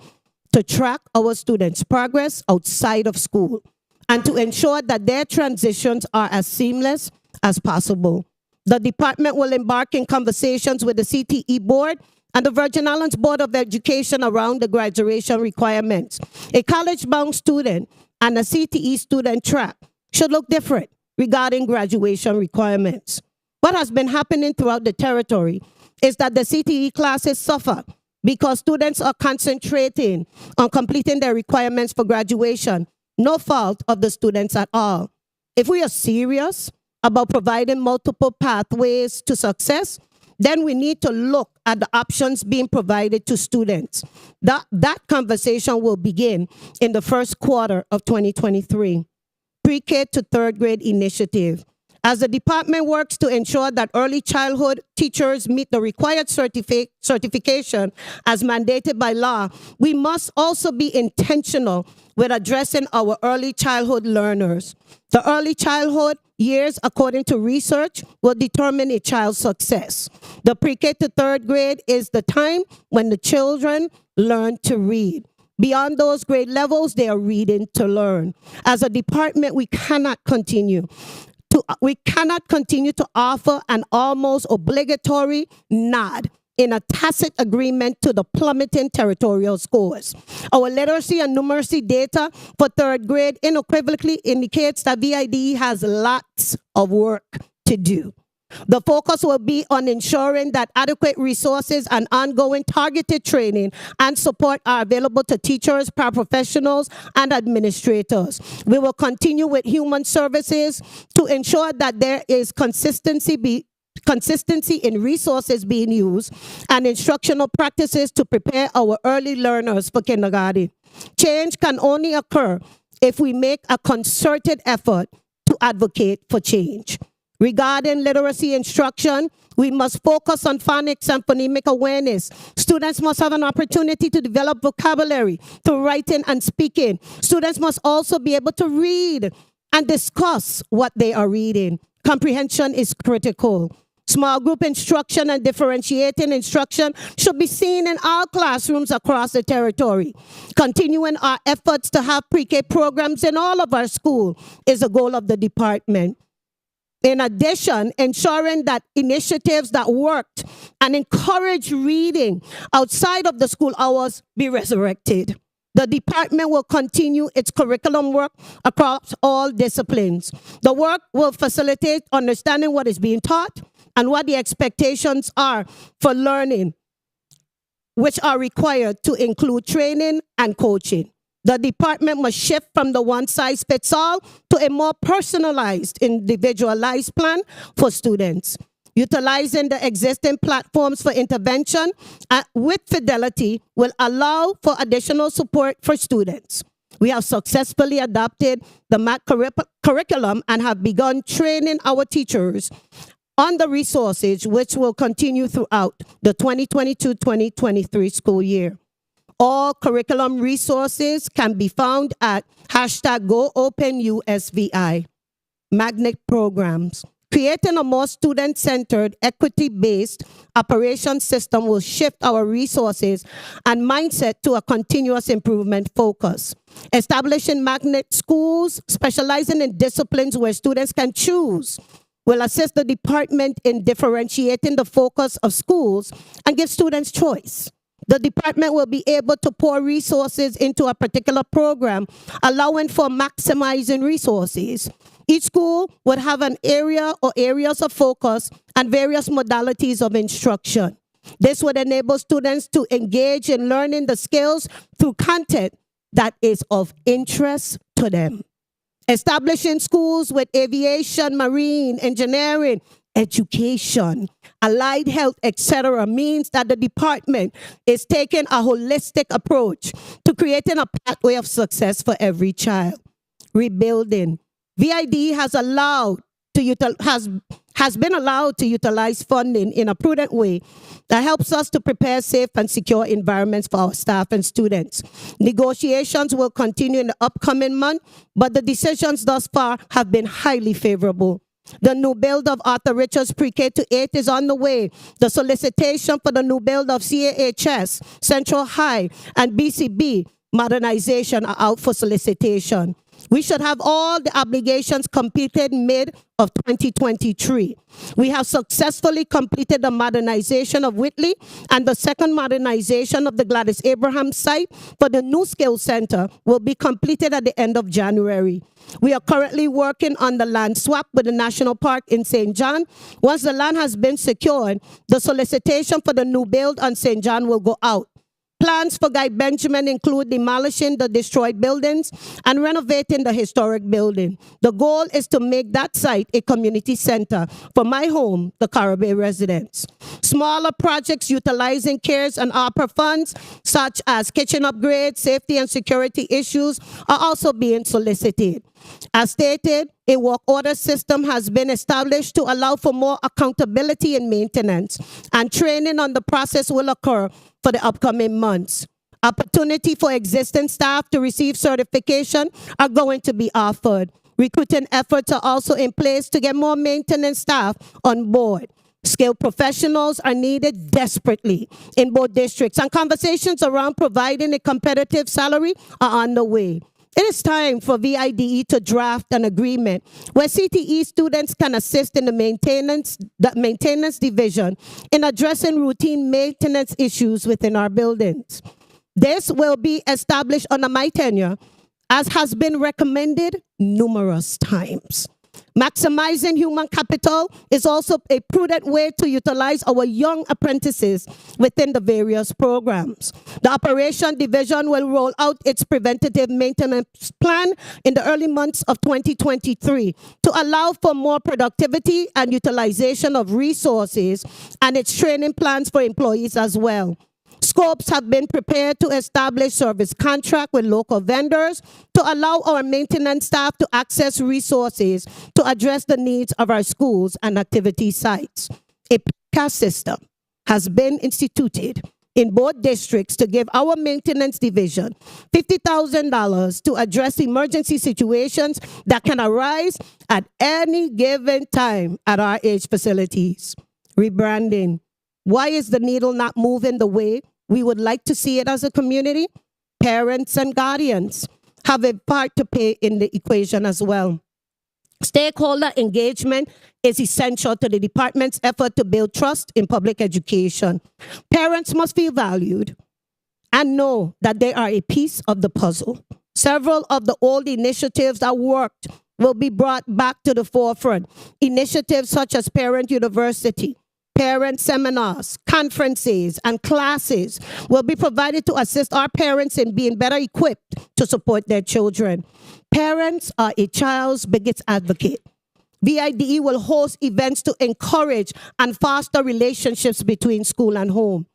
to track our students' progress outside of school and to ensure that their transitions are as seamless as possible. The department will embark in conversations with the CTE board and the Virgin Islands Board of Education around the graduation requirements. A college-bound student and a CTE student track should look different regarding graduation requirements. What has been happening throughout the territory is that the CTE classes suffer because students are concentrating on completing their requirements for graduation, no fault of the students at all. If we are serious about providing multiple pathways to success, then we need to look at the options being provided to students. That conversation will begin in the first quarter of 2023. Pre-K to third grade initiative. As the department works to ensure that early childhood teachers meet the required certification as mandated by law, we must also be intentional with addressing our early childhood learners. The early childhood years, according to research, will determine a child's success. The pre-K to third grade is the time when the children learn to read. Beyond those grade levels, they are reading to learn. As a department, we cannot continue to offer an almost obligatory nod in a tacit agreement to the plummeting territorial scores. Our literacy and numeracy data for third grade unequivocally indicates that VIDE has lots of work to do. The focus will be on ensuring that adequate resources and ongoing targeted training and support are available to teachers, paraprofessionals, and administrators. We will continue with human services to ensure that there is consistency in resources being used and instructional practices to prepare our early learners for kindergarten. Change can only occur if we make a concerted effort to advocate for change. Regarding literacy instruction, we must focus on phonics and phonemic awareness. Students must have an opportunity to develop vocabulary through writing and speaking. Students must also be able to read and discuss what they are reading. Comprehension is critical. Small group instruction and differentiating instruction should be seen in all classrooms across the territory. Continuing our efforts to have pre-K programs in all of our schools is a goal of the department. In addition, ensuring that initiatives that worked and encourage reading outside of the school hours be resurrected. The department will continue its curriculum work across all disciplines. The work will facilitate understanding what is being taught and what the expectations are for learning, which are required to include training and coaching. The department must shift from the one-size-fits-all to a more personalized, individualized plan for students. Utilizing the existing platforms for intervention with fidelity will allow for additional support for students. We have successfully adopted the MAC curriculum and have begun training our teachers on the resources which will continue throughout the 2022-2023 school year. All curriculum resources can be found at #GoOpenUSVI. Magnet programs. Creating a more student-centered, equity-based operation system will shift our resources and mindset to a continuous improvement focus. Establishing magnet schools specializing in disciplines where students can choose will assist the department in differentiating the focus of schools and give students choice. The department will be able to pour resources into a particular program, allowing for maximizing resources. Each school would have an area or areas of focus and various modalities of instruction. This would enable students to engage in learning the skills through content that is of interest to them. Establishing schools with aviation, marine, engineering, education, allied health, etc., means that the department is taking a holistic approach to creating a pathway of success for every child. Rebuilding. VID has been allowed to utilize funding in a prudent way that helps us to prepare safe and secure environments for our staff and students. Negotiations will continue in the upcoming month, but the decisions thus far have been highly favorable. The new build of Arthur Richards Pre-K to 8 is on the way. The solicitation for the new build of CAHS, Central High, and BCB modernization are out for solicitation. We should have all the obligations completed mid of 2023. We have successfully completed the modernization of Whitley and the second modernization of the Gladys Abraham site for the new skills center will be completed at the end of January. We are currently working on the land swap with the National Park in St. John. Once the land has been secured, the solicitation for the new build on St. John will go out. Plans for Guy Benjamin include demolishing the destroyed buildings and renovating the historic building. The goal is to make that site a community center for my home, the Caribbean residents. Smaller projects utilizing CARES and ARPA funds, such as kitchen upgrades, safety and security issues, are also being solicited. As stated, a work order system has been established to allow for more accountability in maintenance, and training on the process will occur for the upcoming months. Opportunity for existing staff to receive certification are going to be offered. Recruiting efforts are also in place to get more maintenance staff on board. Skilled professionals are needed desperately in both districts, and conversations around providing a competitive salary are on the way. It is time for VIDE to draft an agreement where CTE students can assist in the maintenance division in addressing routine maintenance issues within our buildings. This will be established under my tenure, as has been recommended numerous times. Maximizing human capital is also a prudent way to utilize our young apprentices within the various programs. The operation division will roll out its preventative maintenance plan in the early months of 2023 to allow for more productivity and utilization of resources, and its training plans for employees as well. Scopes have been prepared to establish service contract with local vendors to allow our maintenance staff to access resources to address the needs of our schools and activity sites. A PCAS system has been instituted in both districts to give our maintenance division $50,000 to address emergency situations that can arise at any given time at our age facilities. Rebranding. Why is the needle not moving the way we would like to see it as a community? Parents and guardians have a part to play in the equation as well. Stakeholder engagement is essential to the department's effort to build trust in public education. Parents must feel valued and know that they are a piece of the puzzle. Several of the old initiatives that worked will be brought back to the forefront. Initiatives such as Parent University, parent seminars, conferences, and classes will be provided to assist our parents in being better equipped to support their children. Parents are a child's biggest advocate. VIDE will host events to encourage and foster relationships between school and home.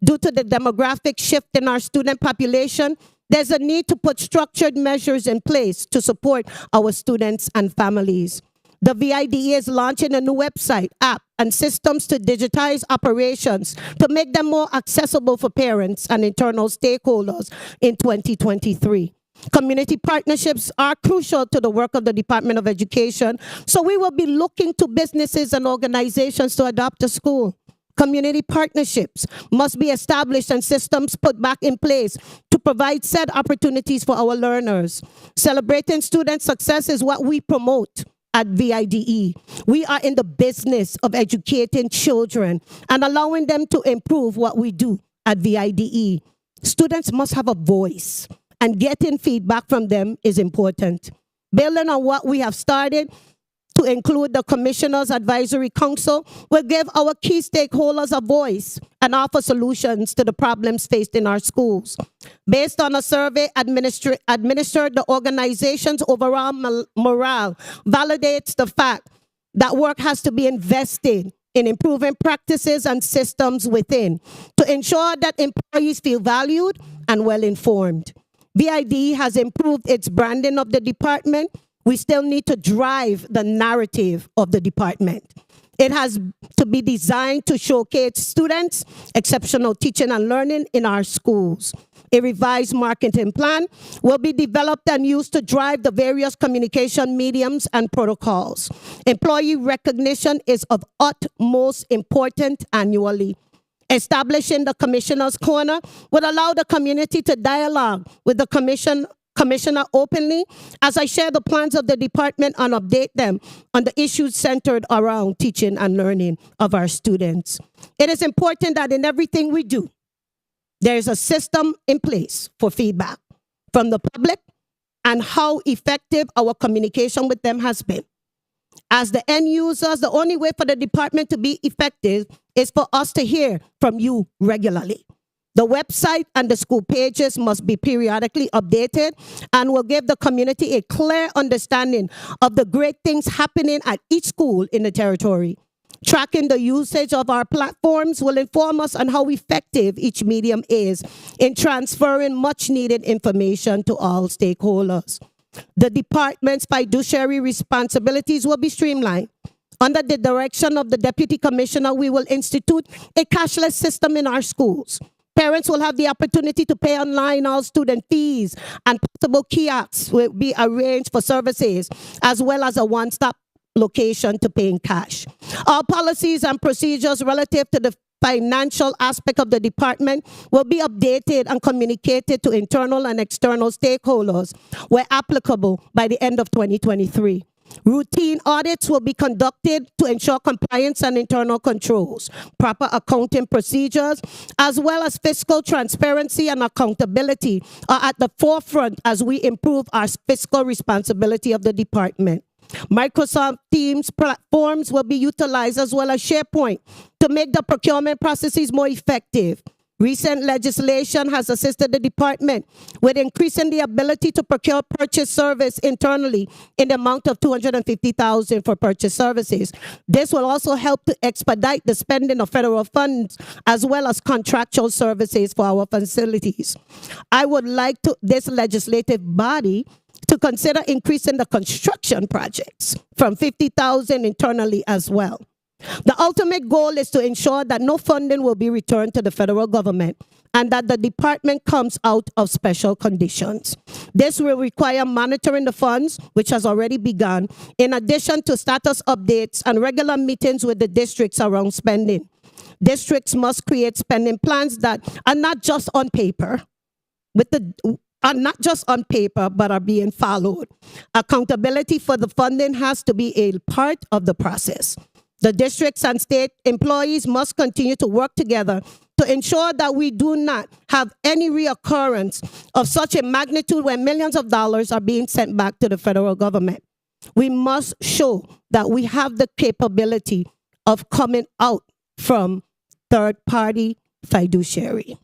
Due to the demographic shift in our student population, there's a need to put structured measures in place to support our students and families. The VIDE is launching a new website, app, and systems to digitize operations to make them more accessible for parents and internal stakeholders in 2023. Community partnerships are crucial to the work of the Department of Education, so we will be looking to businesses and organizations to adopt a school. Community partnerships must be established and systems put back in place to provide said opportunities for our learners. Celebrating student success is what we promote at VIDE. We are in the business of educating children and allowing them to improve what we do at VIDE. Students must have a voice, and getting feedback from them is important. Building on what we have started, to include the Commissioner's Advisory Council, will give our key stakeholders a voice and offer solutions to the problems faced in our schools. Based on a survey administered, the organization's overall morale validates the fact that work has to be invested in improving practices and systems within to ensure that employees feel valued and well-informed. VIDE has improved its branding of the department. We still need to drive the narrative of the department. It has to be designed to showcase students' exceptional teaching and learning in our schools. A revised marketing plan will be developed and used to drive the various communication mediums and protocols. Employee recognition is of utmost importance annually. Establishing the Commissioner's Corner would allow the community to dialogue with the Commissioner openly as I share the plans of the department and update them on the issues centered around teaching and learning of our students. It is important that in everything we do, there is a system in place for feedback from the public and how effective our communication with them has been. As the end users, the only way for the department to be effective is for us to hear from you regularly. The website and the school pages must be periodically updated and will give the community a clear understanding of the great things happening at each school in the territory. Tracking the usage of our platforms will inform us on how effective each medium is in transferring much needed information to all stakeholders. The department's fiduciary responsibilities will be streamlined. Under the direction of the Deputy Commissioner, we will institute a cashless system in our schools. Parents will have the opportunity to pay online all student fees, and portable kiosks will be arranged for services, as well as a one-stop location to pay in cash. All policies and procedures relative to the financial aspect of the department will be updated and communicated to internal and external stakeholders where applicable by the end of 2023. Routine audits will be conducted to ensure compliance and internal controls. Proper accounting procedures, as well as fiscal transparency and accountability, are at the forefront as we improve our fiscal responsibility of the department. Microsoft Teams platforms will be utilized, as well as SharePoint, to make the procurement processes more effective. Recent legislation has assisted the department with increasing the ability to procure purchase service internally in the amount of $250,000 for purchase services. This will also help to expedite the spending of federal funds, as well as contractual services for our facilities. I would like this legislative body to consider increasing the construction projects from $50,000 internally as well. The ultimate goal is to ensure that no funding will be returned to the federal government and that the department comes out of special conditions. This will require monitoring the funds, which has already begun, in addition to status updates and regular meetings with the districts around spending. Districts must create spending plans that are not just on paper, but are being followed. Accountability for the funding has to be a part of the process. The districts and state employees must continue to work together to ensure that we do not have any reoccurrence of such a magnitude when millions of dollars are being sent back to the federal government. We must show that we have the capability of coming out from third-party fiduciary.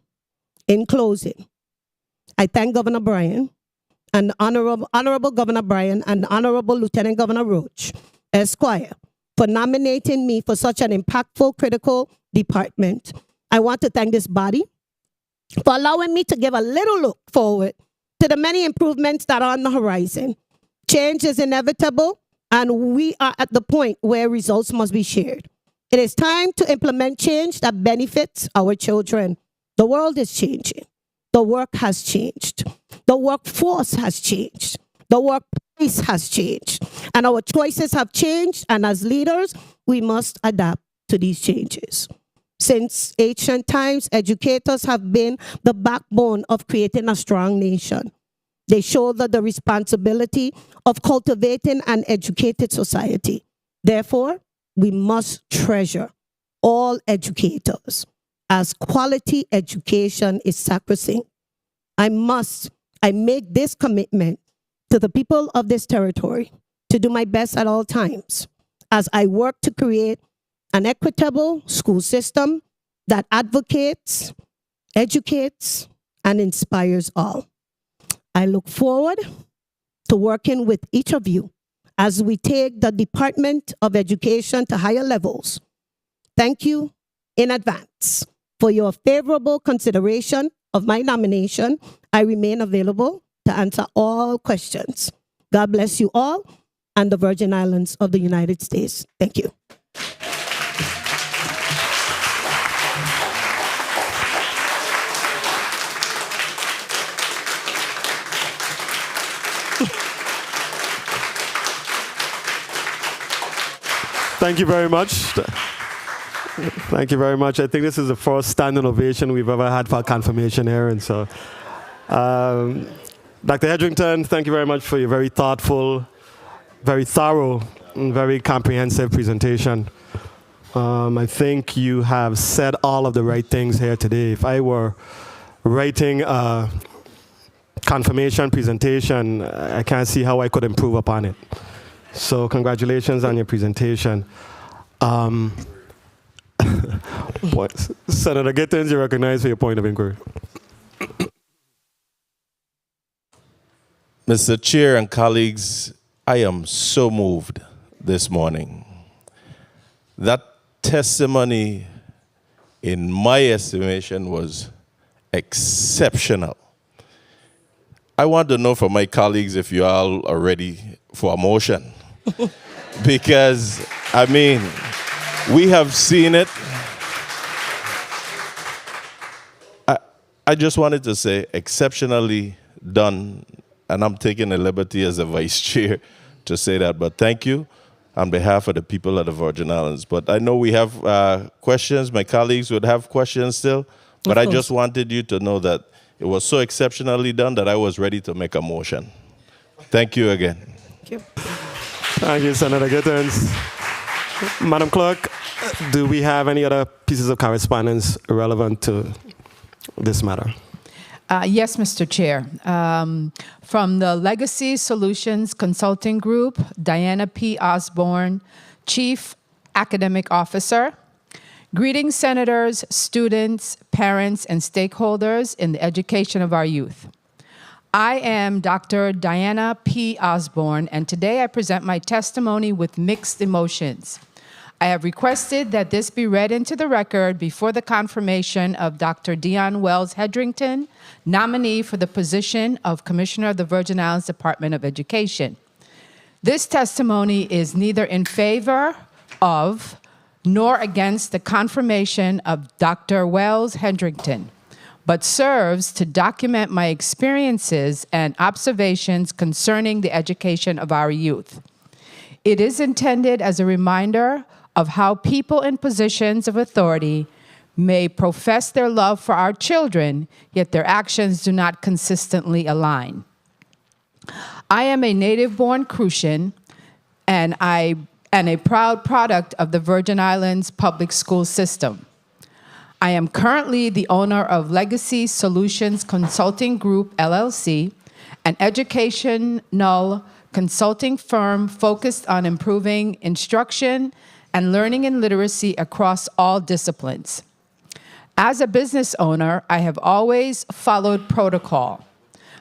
In closing, I thank Governor Bryan and Honorable Governor Bryan and Honorable Lieutenant Governor Roach, Esquire, for nominating me for such an impactful, critical department. I want to thank this body for allowing me to give a little look forward to the many improvements that are on the horizon. Change is inevitable, and we are at the point where results must be shared. It is time to implement change that benefits our children. The world is changing. The work has changed. The workforce has changed. The workplace has changed. And our choices have changed, and as leaders, we must adapt to these changes. Since ancient times, educators have been the backbone of creating a strong nation. They shoulder the responsibility of cultivating an educated society. Therefore, we must treasure all educators, as quality education is sacrosanct. I make this commitment to the people of this territory to do my best at all times as I work to create an equitable school system that advocates, educates, and inspires all. I look forward to working with each of you as we take the Department of Education to higher levels. Thank you in advance for your favorable consideration of my nomination. I remain available to answer all questions. God bless you all and the Virgin Islands of the United States. Thank you. Thank you very much. Thank you very much. I think this is the first standing ovation we've ever had for a confirmation hearing. So, Dr. Hedrington, thank you very much for your very thoughtful, very thorough, and very comprehensive presentation. I think you have said all of the right things here today. If I were writing a confirmation presentation, I can't see how I could improve upon it. So congratulations on your presentation. Senator Gittins, you're recognized for your point of inquiry. Mr. Chair and colleagues, I am so moved this morning. That testimony, in my estimation, was exceptional. I want to know from my colleagues if you all are ready for a motion. Because, I mean, we have seen it. I just wanted to say exceptionally done, and I'm taking a liberty as a vice chair to say that, but thank you on behalf of the people of the Virgin Islands. But I know we have questions. My colleagues would have questions still, but I just wanted you to know that it was so exceptionally done that I was ready to make a motion. Thank you again. Thank you. Thank you, Senator Gittins. Madam Clerk, do we have any other pieces of correspondence relevant to this matter? Yes, Mr. Chair. From the Legacy Solutions Consulting Group, Diana P. Osborne, Chief Academic Officer. Greetings, senators, students, parents, and stakeholders in the education of our youth. I am Dr. Diana P. Osborne, and today I present my testimony with mixed emotions. I have requested that this be read into the record before the confirmation of Dr. Dion Wells Hedrington, nominee for the position of Commissioner of the Virgin Islands Department of Education. This testimony is neither in favor of nor against the confirmation of Dr. Wells Hedrington, but serves to document my experiences and observations concerning the education of our youth. It is intended as a reminder of how people in positions of authority may profess their love for our children, yet their actions do not consistently align. I am a native-born Crucian, and I and a proud product of the Virgin Islands public school system. I am currently the owner of Legacy Solutions Consulting Group, LLC, an educational consulting firm focused on improving instruction and learning and literacy across all disciplines. As a business owner, I have always followed protocol.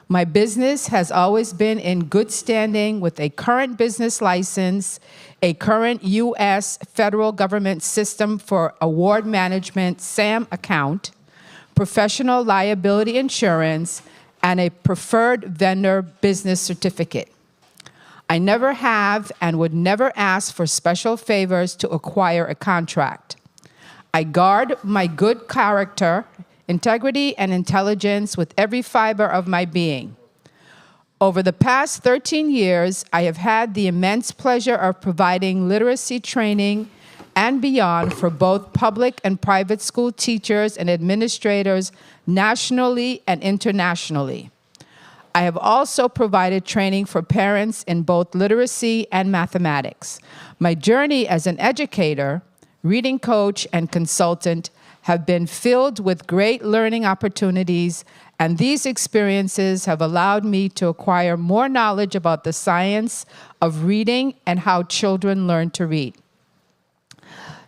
My business has always been in good standing with a current business license, a current U.S. federal government system for award management, SAM account, professional liability insurance, and a preferred vendor business certificate. I never have and would never ask for special favors to acquire a contract. I guard my good character, integrity, and intelligence with every fiber of my being. Over the past 13 years, I have had the immense pleasure of providing literacy training and beyond for both public and private school teachers and administrators nationally and internationally. I have also provided training for parents in both literacy and mathematics. My journey as an educator, reading coach, and consultant have been filled with great learning opportunities, and these experiences have allowed me to acquire more knowledge about the science of reading and how children learn to read.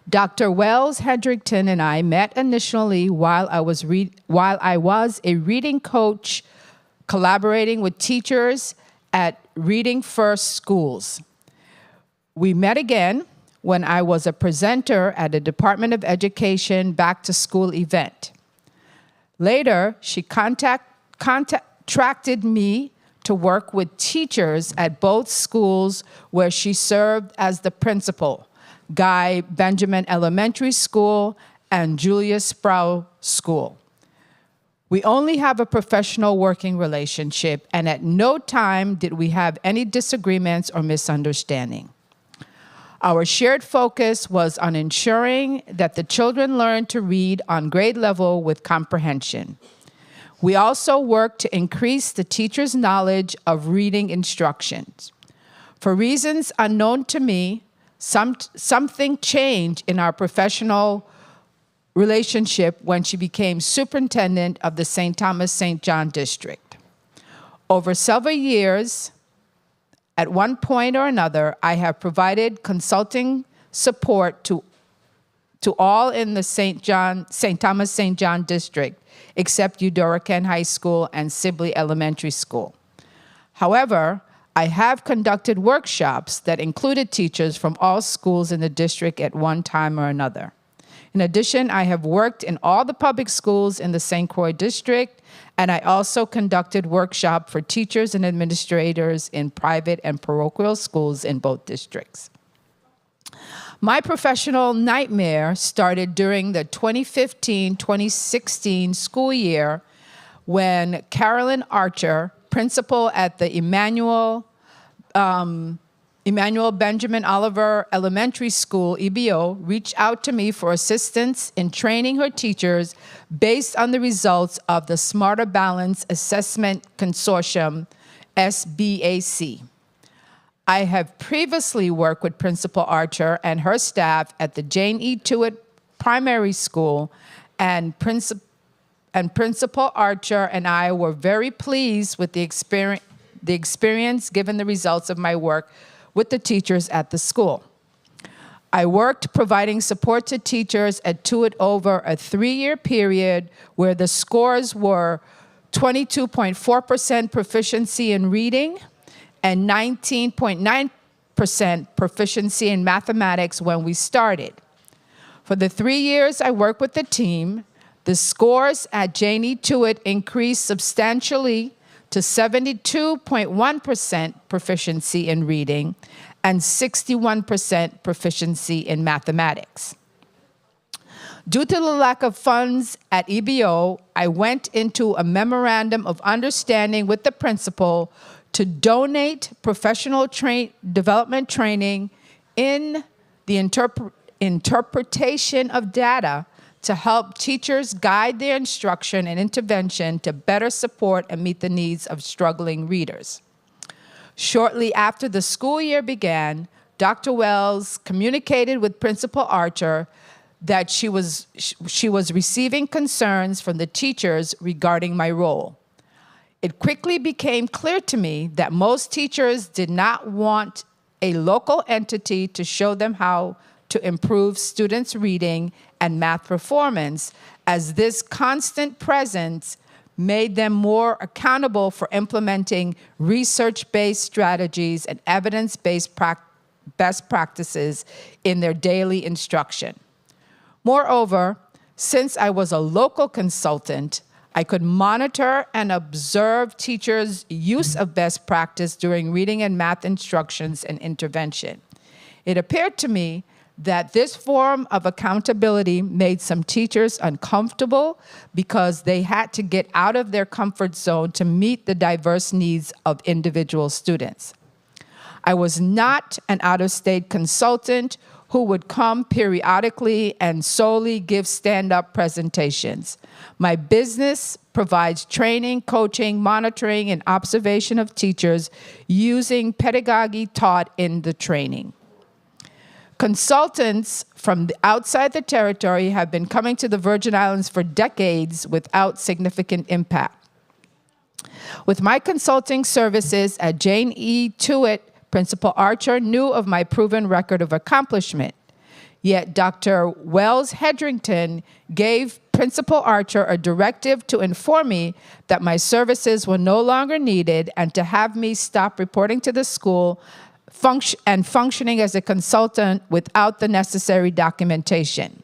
Dr. Wells Hedrington and I met initially while I was a reading coach collaborating with teachers at Reading First schools. We met again when I was a presenter at a Department of Education back-to-school event. Later, she contracted me to work with teachers at both schools where she served as the principal, Guy Benjamin Elementary School and Julius Sproul School. We only have a professional working relationship, and at no time did we have any disagreements or misunderstanding. Our shared focus was on ensuring that the children learned to read on grade level with comprehension. We also worked to increase the teacher's knowledge of reading instructions. For reasons unknown to me, something changed in our professional relationship when she became superintendent of the St. Thomas St. John District. Over several years, at one point or another, I have provided consulting support to all in the St. Thomas St. John District, except Eudora Kent High School and Sibley Elementary School. However, I have conducted workshops that included teachers from all schools in the district at one time or another. In addition, I have worked in all the public schools in the St. Croix district, and I also conducted workshops for teachers and administrators in private and parochial schools in both districts. My professional nightmare started during the 2015-2016 school year when Carolyn Archer, principal at the Emmanuel Benjamin Oliver Elementary School, EBO, reached out to me for assistance in training her teachers based on the results of the Smarter Balance Assessment Consortium, SBAC. I have previously worked with Principal Archer and her staff at the Jane E. Tuitt Primary School, and Principal Archer and I were very pleased with the experience given the results of my work with the teachers at the school. I worked providing support to teachers at Tuitt over a 3-year period where the scores were 22.4% proficiency in reading and 19.9% proficiency in mathematics when we started. For the 3 years I worked with the team, the scores at Jane E. Tuitt increased substantially to 72.1% proficiency in reading and 61% proficiency in mathematics. Due to the lack of funds at EBO, I went into a memorandum of understanding with the principal to donate professional development training in the interpretation of data to help teachers guide their instruction and intervention to better support and meet the needs of struggling readers. Shortly after the school year began, Dr. Wells communicated with Principal Archer that she was receiving concerns from the teachers regarding my role. It quickly became clear to me that most teachers did not want a local entity to show them how to improve students' reading and math performance, as this constant presence made them more accountable for implementing research-based strategies and evidence-based best practices in their daily instruction. Moreover, since I was a local consultant, I could monitor and observe teachers' use of best practice during reading and math instructions and intervention. It appeared to me that this form of accountability made some teachers uncomfortable because they had to get out of their comfort zone to meet the diverse needs of individual students. I was not an out-of-state consultant who would come periodically and solely give stand-up presentations. My business provides training, coaching, monitoring, and observation of teachers using pedagogy taught in the training. Consultants from outside the territory have been coming to the Virgin Islands for decades without significant impact. With my consulting services at Jane E. Tuitt, Principal Archer knew of my proven record of accomplishment. Yet Dr. Wells Hedrington gave Principal Archer a directive to inform me that my services were no longer needed and to have me stop reporting to the school and functioning as a consultant without the necessary documentation.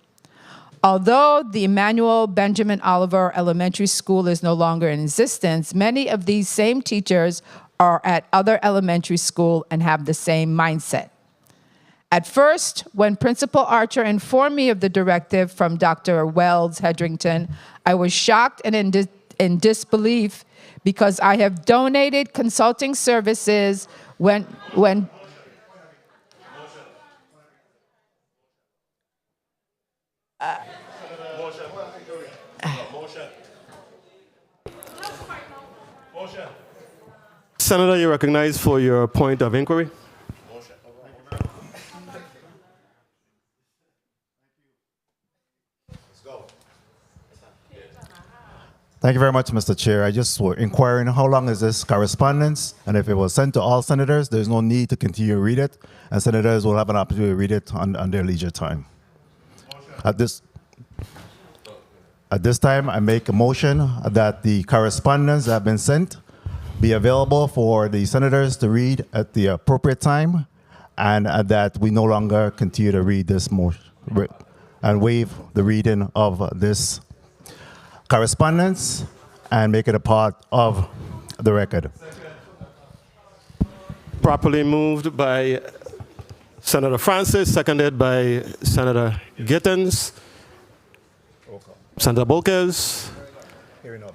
Although the Emmanuel Benjamin Oliver Elementary School is no longer in existence, many of these same teachers are at other elementary schools and have the same mindset. At first, when Principal Archer informed me of the directive from Dr. Wells Hedrington, I was shocked and in disbelief because I have donated consulting services when Senator, you're recognized for your point of inquiry. Thank you very much, Mr. Chair. I just were inquiring how long is this correspondence, and if it was sent to all senators, there's no need to continue to read it, and senators will have an opportunity to read it on their leisure time. At this time, I make a motion that the correspondence that have been sent be available for the senators to read at the appropriate time, and that we no longer continue to read this motion and waive the reading of this correspondence and make it a part of the record. Properly moved by Senator Francis, seconded by Senator Gittins. Senator Bolkers.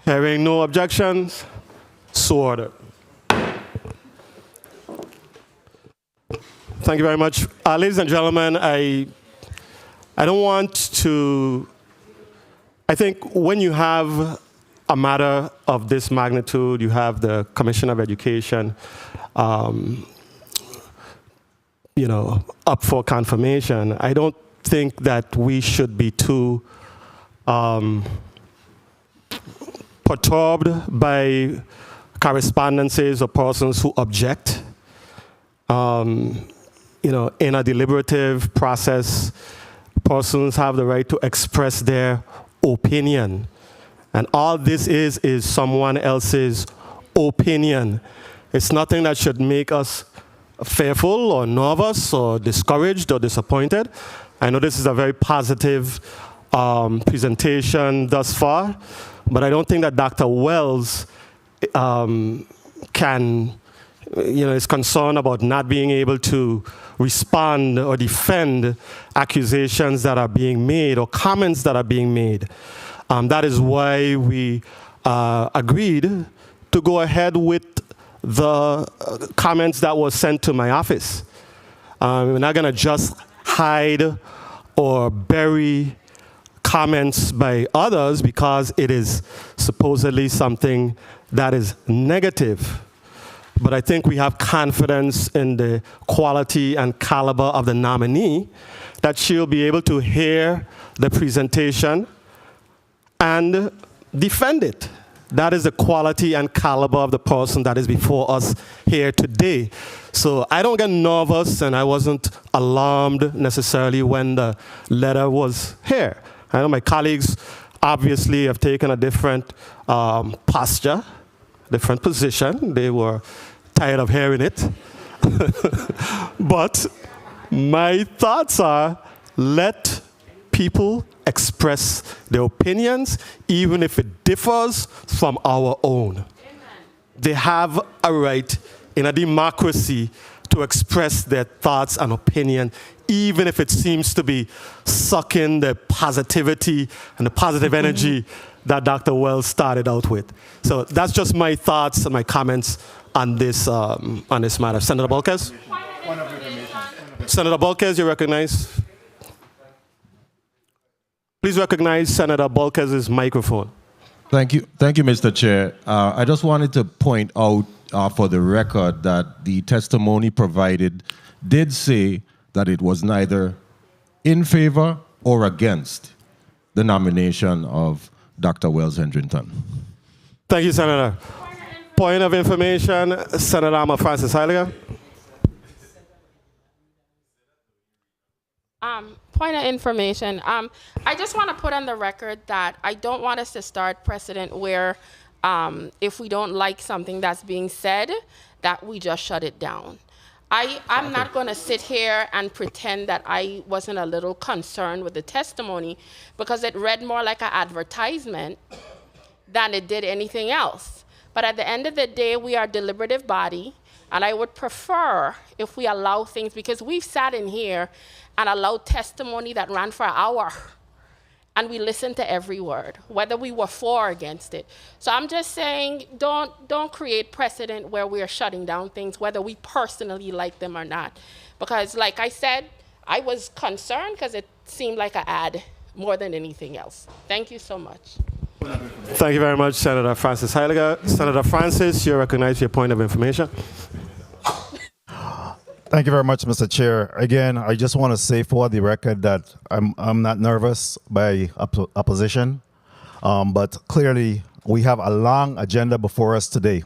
Hearing no objections, so ordered. Thank you very much. Ladies and gentlemen, I don't want to, I think when you have a matter of this magnitude, you have the Commissioner of Education, up for confirmation. I don't think that we should be too perturbed by correspondences or persons who object. In a deliberative process, persons have the right to express their opinion. And all this is someone else's opinion. It's nothing that should make us fearful or nervous or discouraged or disappointed. I know this is a very positive presentation thus far, but I don't think that Dr. Wells is concerned about not being able to respond or defend accusations that are being made or comments that are being made. That is why we agreed to go ahead with the comments that were sent to my office. We're not going to just hide or bury comments by others because it is supposedly something that is negative. but I think we have confidence in the quality and caliber of the nominee that she'll be able to hear the presentation and defend it. That is the quality and caliber of the person that is before us here today. So I don't get nervous, and I wasn't alarmed necessarily when the letter was here. I know my colleagues obviously have taken a different posture, different position. They were tired of hearing it. But my thoughts are, let people express their opinions, even if it differs from our own. Amen. They have a right in a democracy to express their thoughts and opinion, even if it seems to be sucking the positivity and the positive energy that Dr. Wells started out with. So that's just my thoughts and my comments on this matter. Senator Bolkes? Senator Bolkes, you recognize? Please recognize Senator Bolkes' microphone. Thank you, Mr. Chair. I just wanted to point out for the record that the testimony provided did say that it was neither in favor or against the nomination of Dr. Wells Hendrington. Thank you, Senator. Point of information, Senator Alma Francis Heiliger. Point of information. I just want to put on the record that I don't want us to start precedent where if we don't like something that's being said, that we just shut it down. I'm not going to sit here and pretend that I wasn't a little concerned with the testimony, because it read more like an advertisement than it did anything else. But at the end of the day, we are a deliberative body, and I would prefer if we allow things, because we've sat in here and allowed testimony that ran for an hour, and we listened to every word, whether we were for or against it. So I'm just saying, don't create precedent where we are shutting down things, whether we personally like them or not. Because like I said, I was concerned because it seemed like an ad more than anything else. Thank you so much. Thank you very much, Senator Francis Heiliger. Senator Francis, you're recognized for your point of information. Thank you very much, Mr. Chair. Again, I just want to say for the record that I'm not nervous by opposition, but clearly we have a long agenda before us today.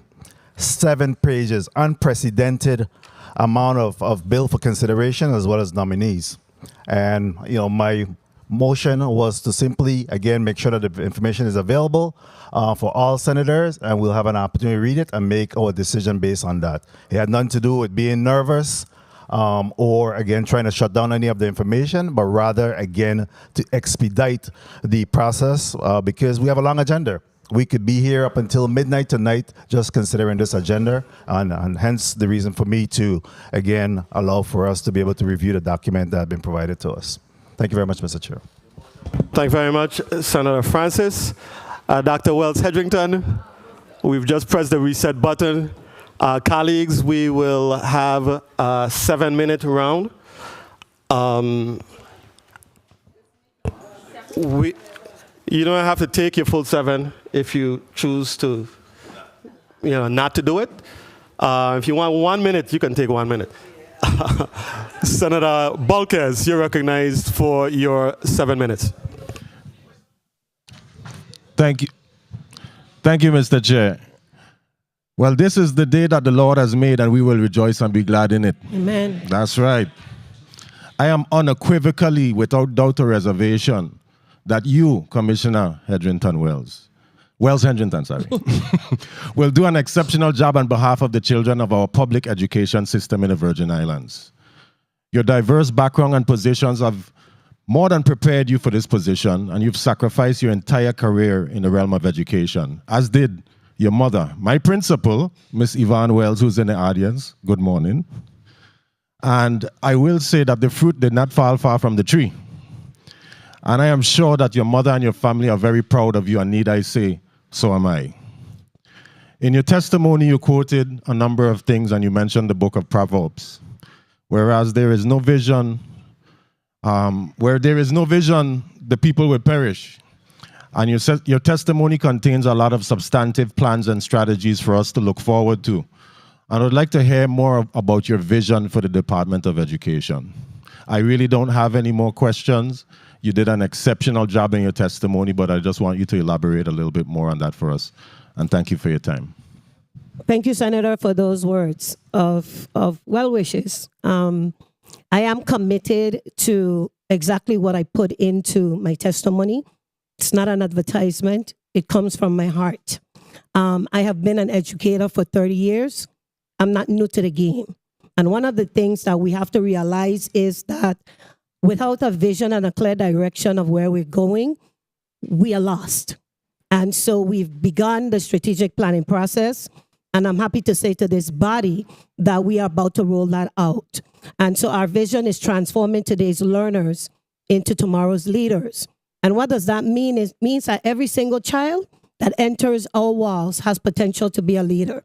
7 pages, unprecedented amount of bill for consideration as well as nominees. And my motion was to simply, again, make sure that the information is available for all senators, and we'll have an opportunity to read it and make our decision based on that. It had nothing to do with being nervous or, again, trying to shut down any of the information, but rather, again, to expedite the process because we have a long agenda. We could be here up until midnight tonight just considering this agenda, and hence the reason for me to, again, allow for us to be able to review the document that has been provided to us. Thank you very much, Mr. Chair. Thank you very much, Senator Francis. Dr. Wells Hendrington, we've just pressed the reset button. Colleagues, we will have a 7-minute round. You don't have to take your full 7 if you choose to, not to do it. If you want 1 minute, you can take 1 minute. Senator Bolkes, you're recognized for your 7 minutes. Thank you. Thank you, Mr. Chair. Well, this is the day that the Lord has made, and we will rejoice and be glad in it. Amen. That's right. I am unequivocally, without doubt or reservation, that you, Commissioner Wells Hendrington, will do an exceptional job on behalf of the children of our public education system in the Virgin Islands. Your diverse background and positions have more than prepared you for this position, and you've sacrificed your entire career in the realm of education, as did your mother, my principal, Miss Yvonne Wells, who's in the audience. Good morning. And I will say that the fruit did not fall far from the tree. And I am sure that your mother and your family are very proud of you, and need I say, so am I. In your testimony, you quoted a number of things, and you mentioned the book of Proverbs. Whereas there is no vision, where there is no vision, the people will perish. And your testimony contains a lot of substantive plans and strategies for us to look forward to And I'd like to hear more about your vision for the Department of Education. I really don't have any more questions. You did an exceptional job in your testimony, but I just want you to elaborate a little bit more on that for us. And thank you for your time. Thank you, Senator, for those words of well wishes. I am committed to exactly what I put into my testimony. It's not an advertisement. It comes from my heart. I have been an educator for 30 years. I'm not new to the game. And one of the things that we have to realize is that without a vision and a clear direction of where we're going, we are lost. And so we've begun the strategic planning process. And I'm happy to say to this body that we are about to roll that out. And so our vision is transforming today's learners into tomorrow's leaders. And what does that mean? It means that every single child that enters our walls has potential to be a leader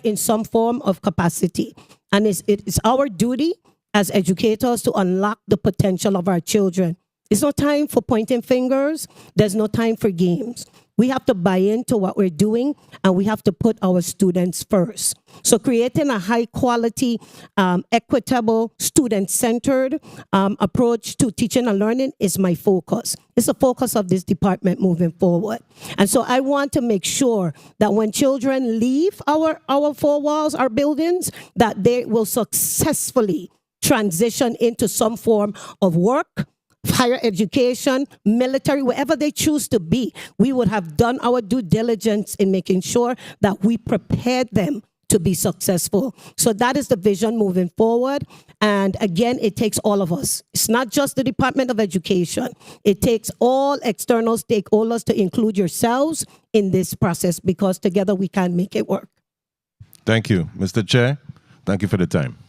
in some form of capacity. And it's our duty as educators to unlock the potential of our children. It's no time for pointing fingers. There's no time for games. We have to buy into what we're doing, and we have to put our students first. So creating a high-quality, equitable, student-centered approach to teaching and learning is my focus. It's the focus of this department moving forward. And so I want to make sure that when children leave our four walls, our buildings, that they will successfully transition into some form of work, higher education, military, wherever they choose to be. We would have done our due diligence in making sure that we prepared them to be successful. So that is the vision moving forward. And again, it takes all of us. It's not just the Department of Education. It takes all external stakeholders to include yourselves in this process, because together we can make it work. Thank you. Mr. Chair, thank you for the time.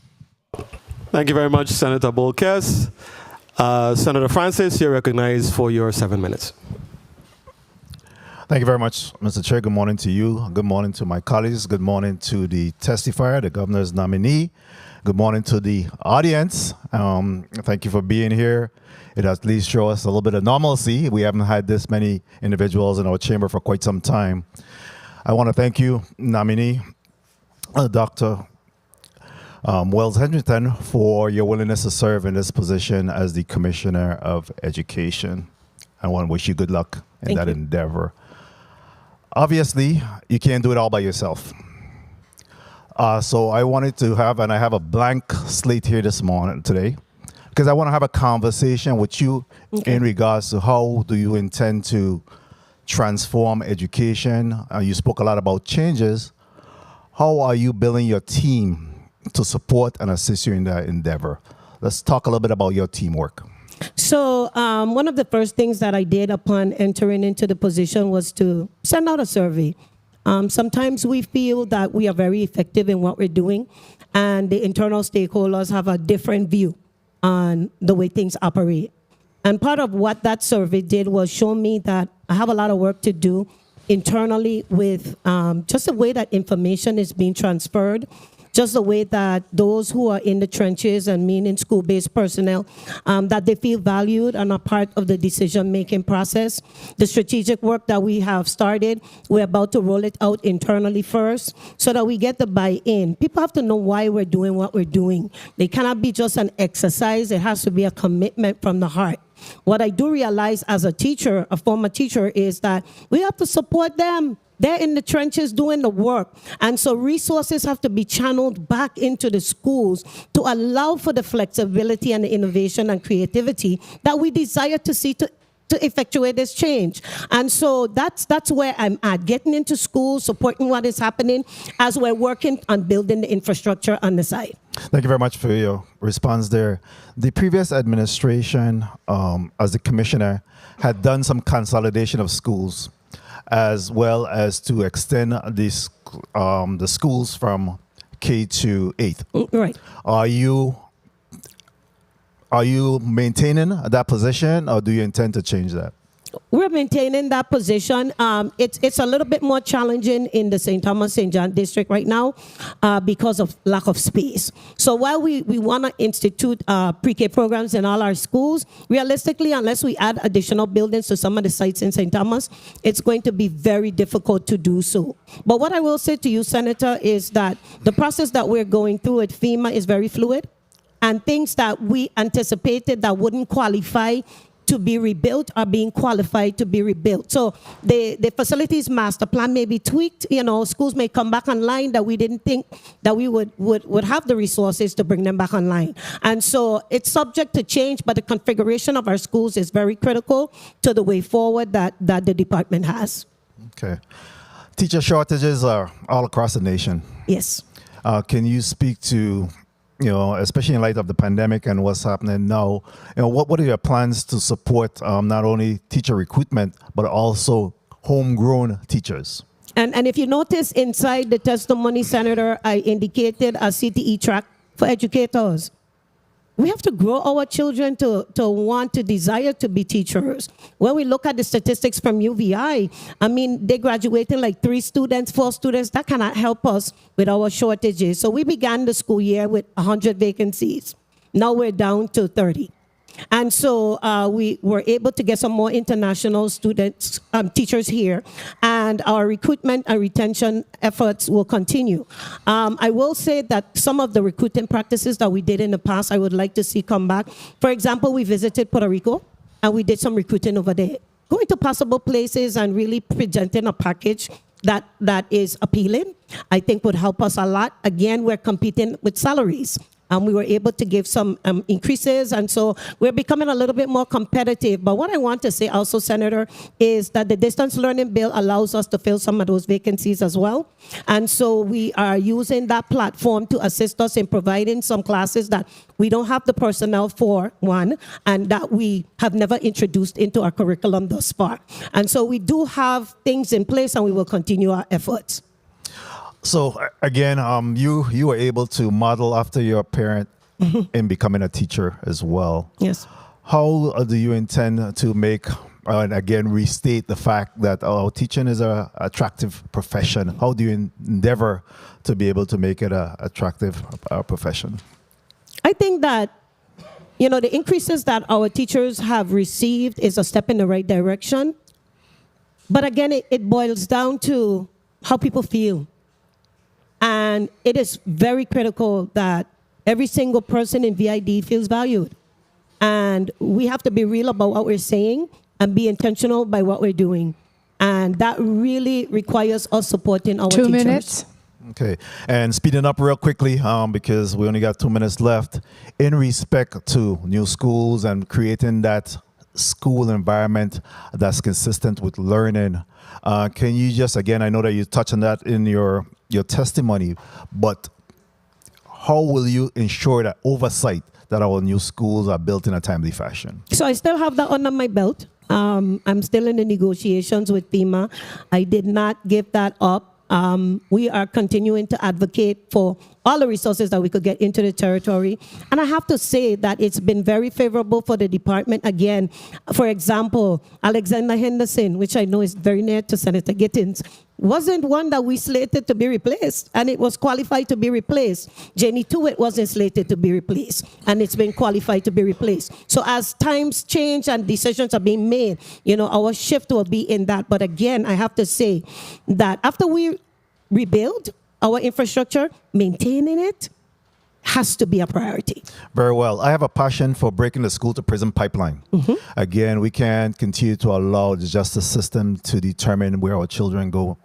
Thank you very much, Senator Bolkes. Senator Francis, you're recognized for your 7 minutes. Thank you very much, Mr. Chair. Good morning to you. Good morning to my colleagues. Good morning to the testifier, the governor's nominee. Good morning to the audience. Thank you for being here. It at least shows us a little bit of normalcy. We haven't had this many individuals in our chamber for quite some time. I want to thank you, nominee, Dr. Wells Hedrington, for your willingness to serve in this position as the Commissioner of Education. I want to wish you good luck in that endeavor. Obviously, you can't do it all by yourself. So I wanted to have, and I have a blank slate here today, because I want to have a conversation with you in regards to how do you intend to transform education. You spoke a lot about changes. How are you building your team to support and assist you in that endeavor? Let's talk a little bit about your teamwork. So one of the first things that I did upon entering into the position was to send out a survey. Sometimes we feel that we are very effective in what we're doing, and the internal stakeholders have a different view on the way things operate. And part of what that survey did was show me that I have a lot of work to do internally with just the way that information is being transferred, just the way that those who are in the trenches and meaning school-based personnel, that they feel valued and are part of the decision-making process. The strategic work that we have started, we're about to roll it out internally first so that we get the buy-in. People have to know why we're doing what we're doing. They cannot be just an exercise. It has to be a commitment from the heart. What I do realize as a teacher, a former teacher, is that we have to support them. They're in the trenches doing the work. And so resources have to be channeled back into the schools to allow for the flexibility and the innovation and creativity that we desire to see to effectuate this change. And so that's where I'm at, getting into schools, supporting what is happening as we're working on building the infrastructure on the side. Thank you very much for your response there. The previous administration, as the commissioner, had done some consolidation of schools, as well as to extend the schools from K to 8. Right. Are you maintaining that position, or do you intend to change that? We're maintaining that position. It's a little bit more challenging in the St. Thomas, St. John district right now because of lack of space. So while we want to institute pre-K programs in all our schools, realistically, unless we add additional buildings to some of the sites in St. Thomas, it's going to be very difficult to do so. But what I will say to you, Senator, is that the process that we're going through at FEMA is very fluid, and things that we anticipated that wouldn't qualify to be rebuilt are being qualified to be rebuilt. So the facilities master plan may be tweaked. You know, schools may come back online that we didn't think that we would have the resources to bring them back online. And so it's subject to change, but the configuration of our schools is very critical to the way forward that the department has. Okay. Teacher shortages are all across the nation. Yes. Can you speak to, especially in light of the pandemic and what's happening now, what are your plans to support not only teacher recruitment, but also homegrown teachers? And if you notice inside the testimony, Senator, I indicated a CTE track for educators. We have to grow our children to want to desire to be teachers. When we look at the statistics from UVI, I mean, they graduating like 3 students, 4 students. That cannot help us with our shortages. So we began the school year with 100 vacancies. Now we're down to 30. And so we were able to get some more international students, teachers here, and our recruitment and retention efforts will continue. I will say that some of the recruiting practices that we did in the past, I would like to see come back. For example, we visited Puerto Rico, and we did some recruiting over there. Going to possible places and really presenting a package that is appealing, I think would help us a lot. Again, we're competing with salaries. We were able to give some increases, and so we're becoming a little bit more competitive. But what I want to say also, Senator, is that the distance learning bill allows us to fill some of those vacancies as well. And so we are using that platform to assist us in providing some classes that we don't have the personnel for, one, and that we have never introduced into our curriculum thus far. And so we do have things in place, and we will continue our efforts. So again, you were able to model after your parent in becoming a teacher as well. Yes. How do you intend to make, and again, restate the fact that teaching is an attractive profession? How do you endeavor to be able to make it an attractive profession? I think that, the increases that our teachers have received is a step in the right direction. But again, it boils down to how people feel. And it is very critical that every single person in VID feels valued. And we have to be real about what we're saying and be intentional by what we're doing. And that really requires us supporting our 2 teachers. minutes. Okay, and speeding up real quickly because we only got 2 minutes left. In respect to new schools and creating that school environment that's consistent with learning, can you just, again, I know that you touched on that in your testimony, but how will you ensure that oversight that our new schools are built in a timely fashion? So I still have that under my belt. I'm still in the negotiations with FEMA. I did not give that up. We are continuing to advocate for all the resources that we could get into the territory. And I have to say that it's been very favorable for the department. Again, for example, Alexander Henderson, which I know is very near to Senator Gittins, wasn't one that we slated to be replaced, and it was qualified to be replaced. Jenny Tuitt wasn't slated to be replaced, and it's been qualified to be replaced. So as times change and decisions are being made, our shift will be in that. But again, I have to say that after we rebuild our infrastructure, maintaining it has to be a priority. Very well. I have a passion for breaking the school to prison pipeline. Again, we can't continue to allow the justice system to determine where our children go.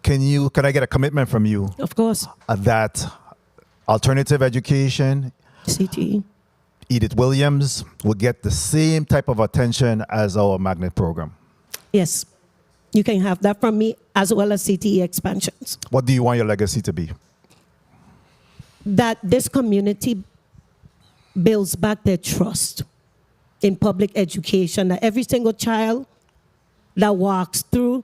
Can I get a commitment from you? Of course. That alternative education, CTE, Edith Williams, will get the same type of attention as our magnet program? Yes. You can have that from me, as well as CTE expansions. What do you want your legacy to be? That this community builds back their trust in public education, that every single child that walks through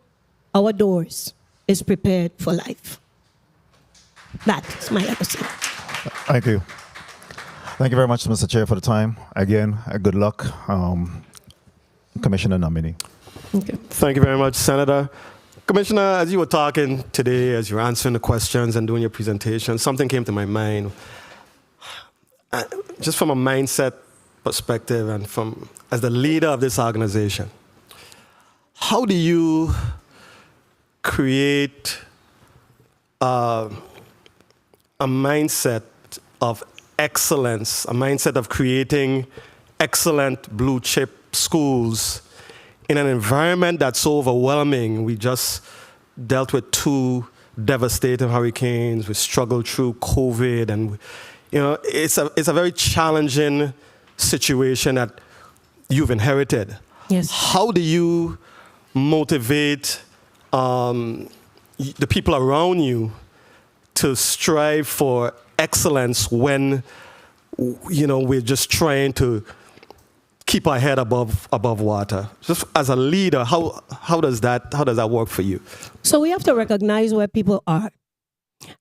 our doors is prepared for life. That's my legacy. Thank you. Thank you very much, Mr. Chair, for the time. Again, good luck. commissioner nominee. Thank you very much, Senator. Commissioner, as you were talking today, as you were answering the questions and doing your presentation, something came to my mind. Just from a mindset perspective and from as the leader of this organization, how do you create a mindset of excellence, a mindset of creating excellent blue chip schools in an environment that's so overwhelming? We just dealt with 2 devastating hurricanes. We struggled through COVID, and it's a very challenging situation that you've inherited. Yes. How do you motivate the people around you to strive for excellence when we're just trying to keep our head above water? Just as a leader, how does that work for you? So we have to recognize where people are.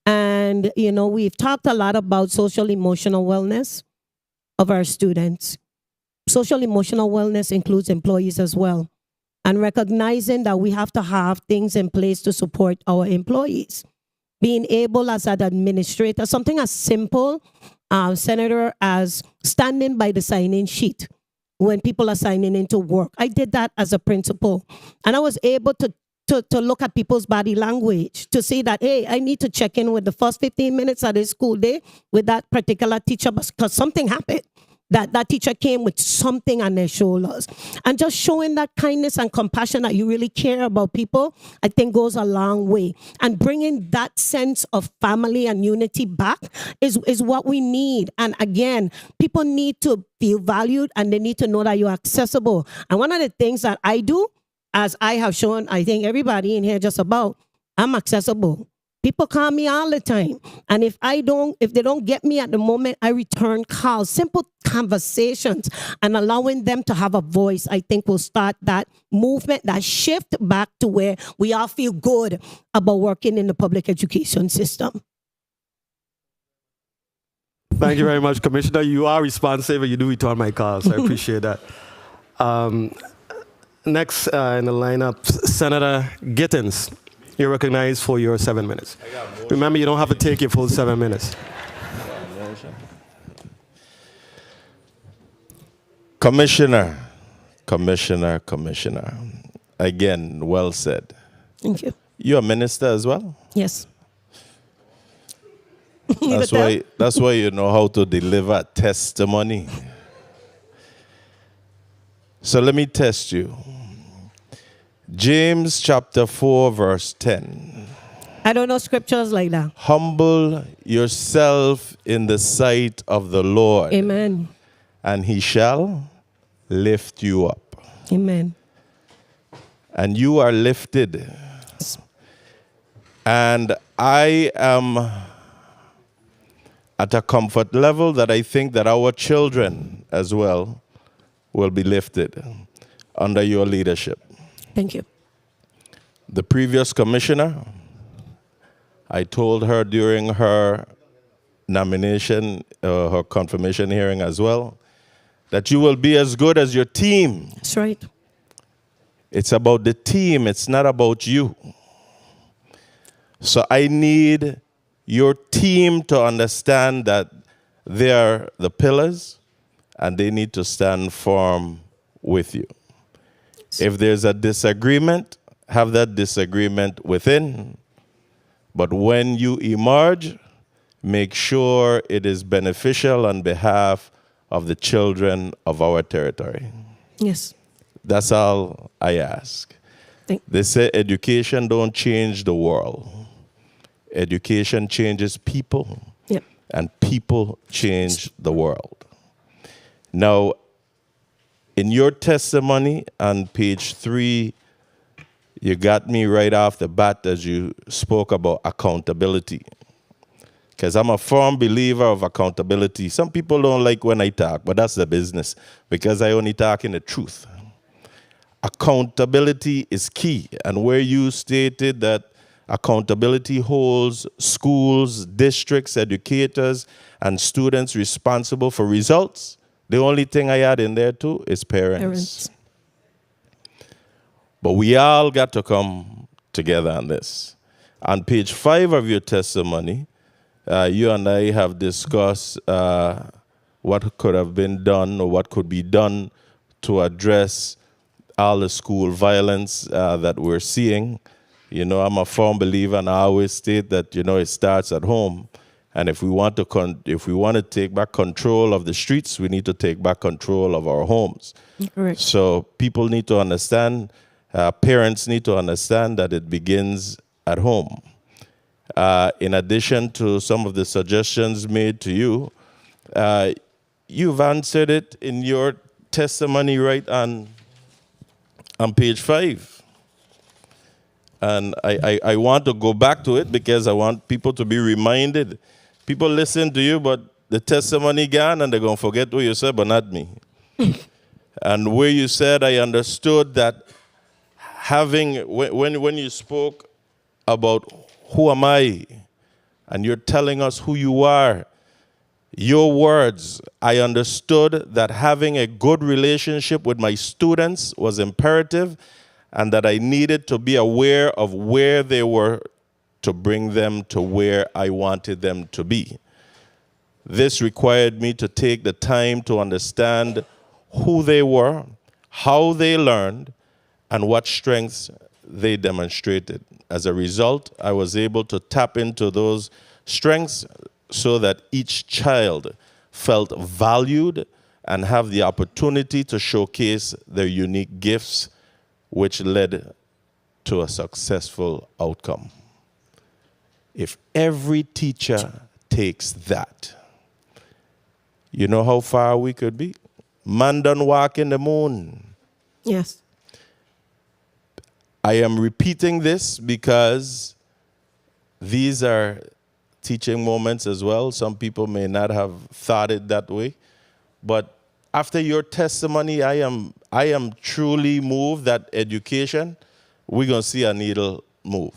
And, we've talked a lot about social emotional wellness of our students. Social emotional wellness includes employees as well. And recognizing that we have to have things in place to support our employees. Being able as an administrator, something as simple, Senator, as standing by the sign-in sheet when people are signing into work. I did that as a principal. And I was able to look at people's body language, to say that, hey, I need to check in with the first 15 minutes of the school day with that particular teacher because something happened. That teacher came with something on their shoulders. And just showing that kindness and compassion that you really care about people, I think goes a long way. And bringing that sense of family and unity back is what we need. And again, people need to feel valued and they need to know that you're accessible. And one of the things that I do, as I have shown, I think everybody in here just about, I'm accessible. People call me all the time. And if they don't get me at the moment, I return calls. Simple conversations and allowing them to have a voice, I think will start that movement, that shift back to where we all feel good about working in the public education system. Thank you very much, Commissioner. You are responsive and you do return my calls. I appreciate that. Next in the lineup, Senator Gittens. You're recognized for your 7 minutes. Remember, you don't have to take your full 7 minutes. Commissioner. Again, well said. Thank you. You're a minister as well? Yes. That's why you know how to deliver testimony. So let me test you. James chapter 4, verse 10. I don't know scriptures like that. Humble yourself in the sight of the Lord. Amen. And he shall lift you up. Amen. And you are lifted. And I am at a comfort level that I think that our children as well will be lifted under your leadership. Thank you. The previous commissioner, I told her during her nomination, her confirmation hearing as well, that you will be as good as your team. That's right. It's about the team. It's not about you. So I need your team to understand that they are the pillars and they need to stand firm with you. If there's a disagreement, have that disagreement within. But when you emerge, make sure it is beneficial on behalf of the children of our territory. Yes. That's all I ask. They say education don't change the world. Education changes people. Yep. And people change the world. Now, in your testimony on page 3, you got me right off the bat as you spoke about accountability. Because I'm a firm believer of accountability. Some people don't like when I talk, but that's the business, because I only talk in the truth. Accountability is key. And where you stated that accountability holds schools, districts, educators, and students responsible for results, the only thing I add in there too is parents. But we all got to come together on this. On page 5 of your testimony, you and I have discussed what could have been done or what could be done to address all the school violence that we're seeing. You know, I'm a firm believer, and I always state that, you know, it starts at home. And if we want to take back control of the streets, we need to take back control of our homes. Correct. So people need to understand, parents need to understand that it begins at home. In addition to some of the suggestions made to you, you've answered it in your testimony right on page 5. And I want to go back to it because I want people to be reminded. People listen to you, but the testimony gone, and they're going to forget what you said, but not me. And where you said, I understood that when you spoke about who am I, and you're telling us who you are, your words, I understood that having a good relationship with my students was imperative, and that I needed to be aware of where they were to bring them to where I wanted them to be. This required me to take the time to understand who they were, how they learned, and what strengths they demonstrated. As a result, I was able to tap into those strengths so that each child felt valued and have the opportunity to showcase their unique gifts, which led to a successful outcome. If every teacher takes that, you know how far we could be? Man don't walk in the moon. Yes. I am repeating this because these are teaching moments as well. Some people may not have thought it that way. But after your testimony, I am truly moved that education, we're going to see a needle move.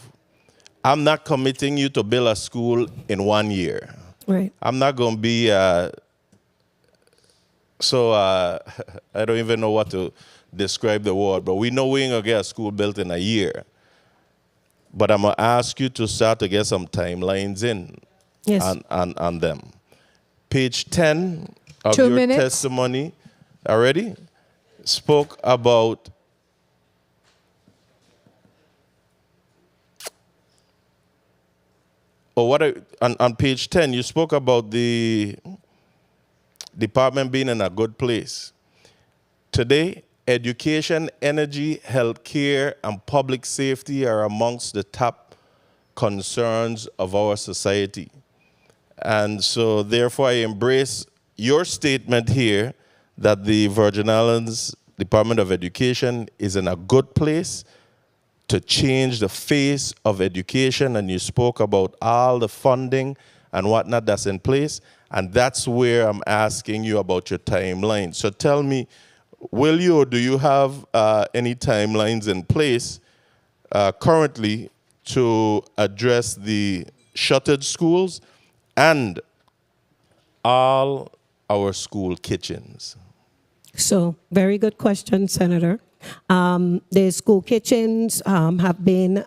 I'm not committing you to build a school in 1 year. Right. I'm not going to be, I don't even know what to describe the word, but we know we ain't going to get a school built in a year. But I'm going to ask you to start to get some timelines in on them. Page 10 of 2 your minutes. testimony already spoke about on page 10, you spoke about the department being in a good place. Today, education, energy, healthcare, and public safety are amongst the top concerns of our society. And so, therefore, I embrace your statement here that the Virgin Islands Department of Education is in a good place to change the face of education, and you spoke about all the funding and whatnot that's in place, and that's where I'm asking you about your timeline. So tell me, will you or do you have any timelines in place currently to address the shuttered schools and all our school kitchens? So, very good question, Senator. The school kitchens have been,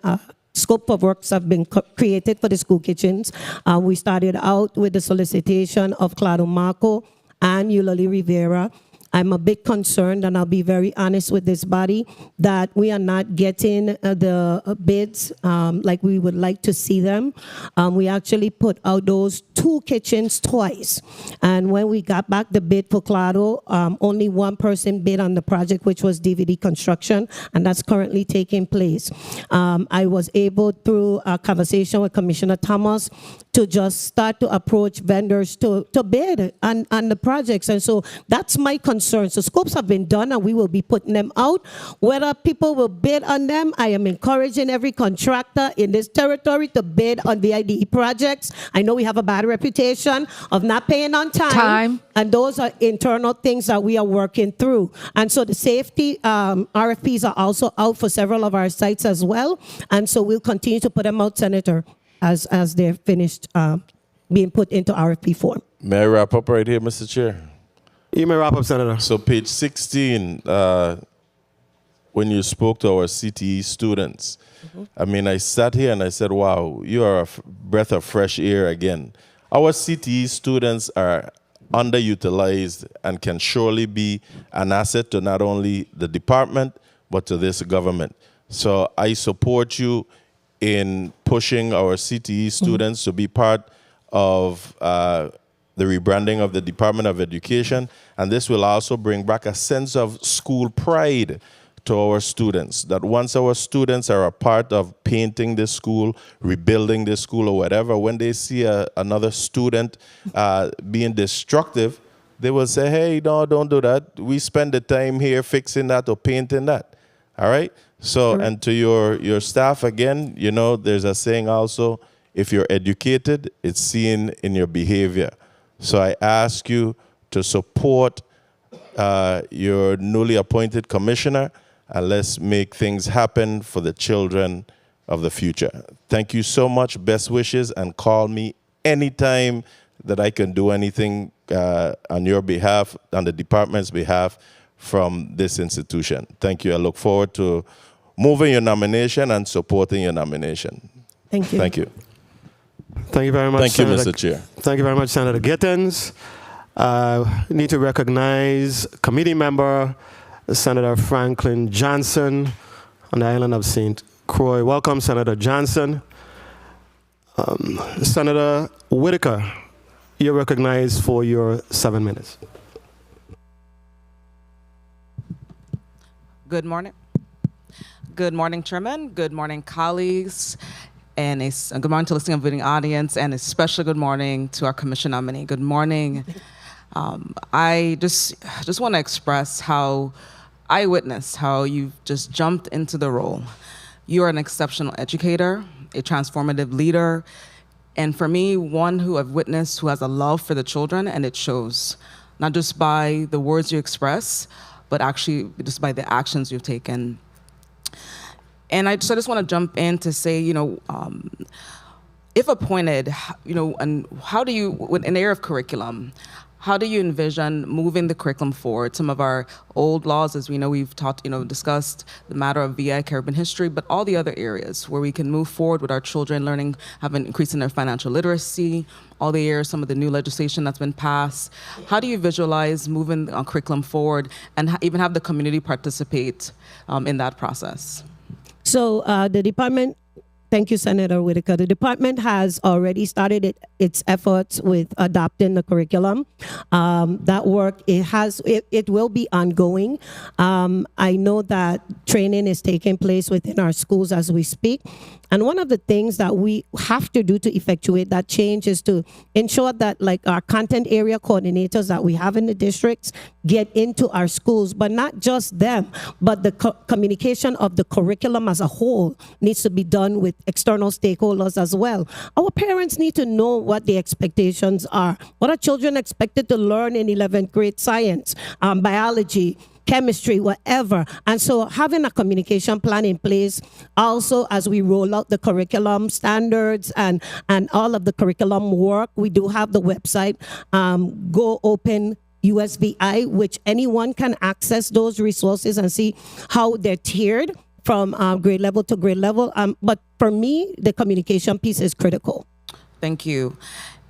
scope of works have been created for the school kitchens. We started out with the solicitation of Claudio Marco and Eulalie Rivera. I'm a bit concerned, and I'll be very honest with this body, that we are not getting the bids like we would like to see them. We actually put out those 2 kitchens twice. And when we got back the bid for Claro, only one person bid on the project, which was DVD Construction, and that's currently taking place. I was able, through a conversation with Commissioner Thomas, to just start to approach vendors to bid on the projects. And so that's my concern. So scopes have been done, and we will be putting them out. Whether people will bid on them, I am encouraging every contractor in this territory to bid on VIDE projects. I know we have a bad reputation of not paying on time. And those are internal things that we are working through. And so the safety RFPs are also out for several of our sites as well. And so we'll continue to put them out, Senator, as they're finished being put into RFP form. May I wrap up right here, Mr. Chair? You may wrap up, Senator. So page 16, when you spoke to our CTE students. I mean, I sat here and I said, wow, you are a breath of fresh air again. Our CTE students are underutilized and can surely be an asset to not only the department, but to this government. So I support you in pushing our CTE students to be part of the rebranding of the Department of Education, and this will also bring back a sense of school pride to our students, that once our students are a part of painting this school, rebuilding this school or whatever, when they see another student being destructive, they will say, hey, no, don't do that. We spend the time here fixing that or painting that. All right? So, and to your staff, again, you know, there's a saying also, if you're educated, it's seen in your behavior. So I ask you to support your newly appointed commissioner, and let's make things happen for the children of the future. Thank you so much. Best wishes, and call me anytime that I can do anything on your behalf, on the department's behalf, from this institution. Thank you. I look forward to moving your nomination and supporting your nomination. Thank you. Thank you. Thank you very much, Thank you, Senator. Mr. Chair. Thank you very much, Senator Gittins. Need to recognize committee member Senator Franklin Johnson on the island of St. Croix. Welcome, Senator Johnson. Senator Whitaker, you're recognized for your 7 minutes. Good morning. Good morning, Chairman. Good morning, colleagues. And good morning to the listening and viewing audience, and especially good morning to our commission nominee. Good morning. I just want to express how I witnessed how you've just jumped into the role. You are an exceptional educator, a transformative leader, and for me, one who I've witnessed who has a love for the children, and it shows, not just by the words you express, but actually just by the actions you've taken. And I just want to jump in to say, you know, if appointed, you know, and how do you, in the area of curriculum, how do you envision moving the curriculum forward? Some of our old laws, as we know, we've discussed the matter of VI, Caribbean history, but all the other areas where we can move forward with our children learning, have an increase in their financial literacy, all the areas, some of the new legislation that's been passed. How do you visualize moving the curriculum forward and even have the community participate in that process? So the department, thank you, Senator Whitaker. The department has already started its efforts with adopting the curriculum. That work, it will be ongoing. I know that training is taking place within our schools as we speak. And one of the things that we have to do to effectuate that change is to ensure that, like, our content area coordinators that we have in the districts get into our schools, but not just them, but the communication of the curriculum as a whole needs to be done with external stakeholders as well. Our parents need to know what the expectations are. What are children expected to learn in 11th grade science, biology, chemistry, whatever. And so having a communication plan in place, also as we roll out the curriculum standards and all of the curriculum work, we do have the website, Go Open USVI, which anyone can access those resources and see how they're tiered from grade level to grade level. But for me, the communication piece is critical. Thank you.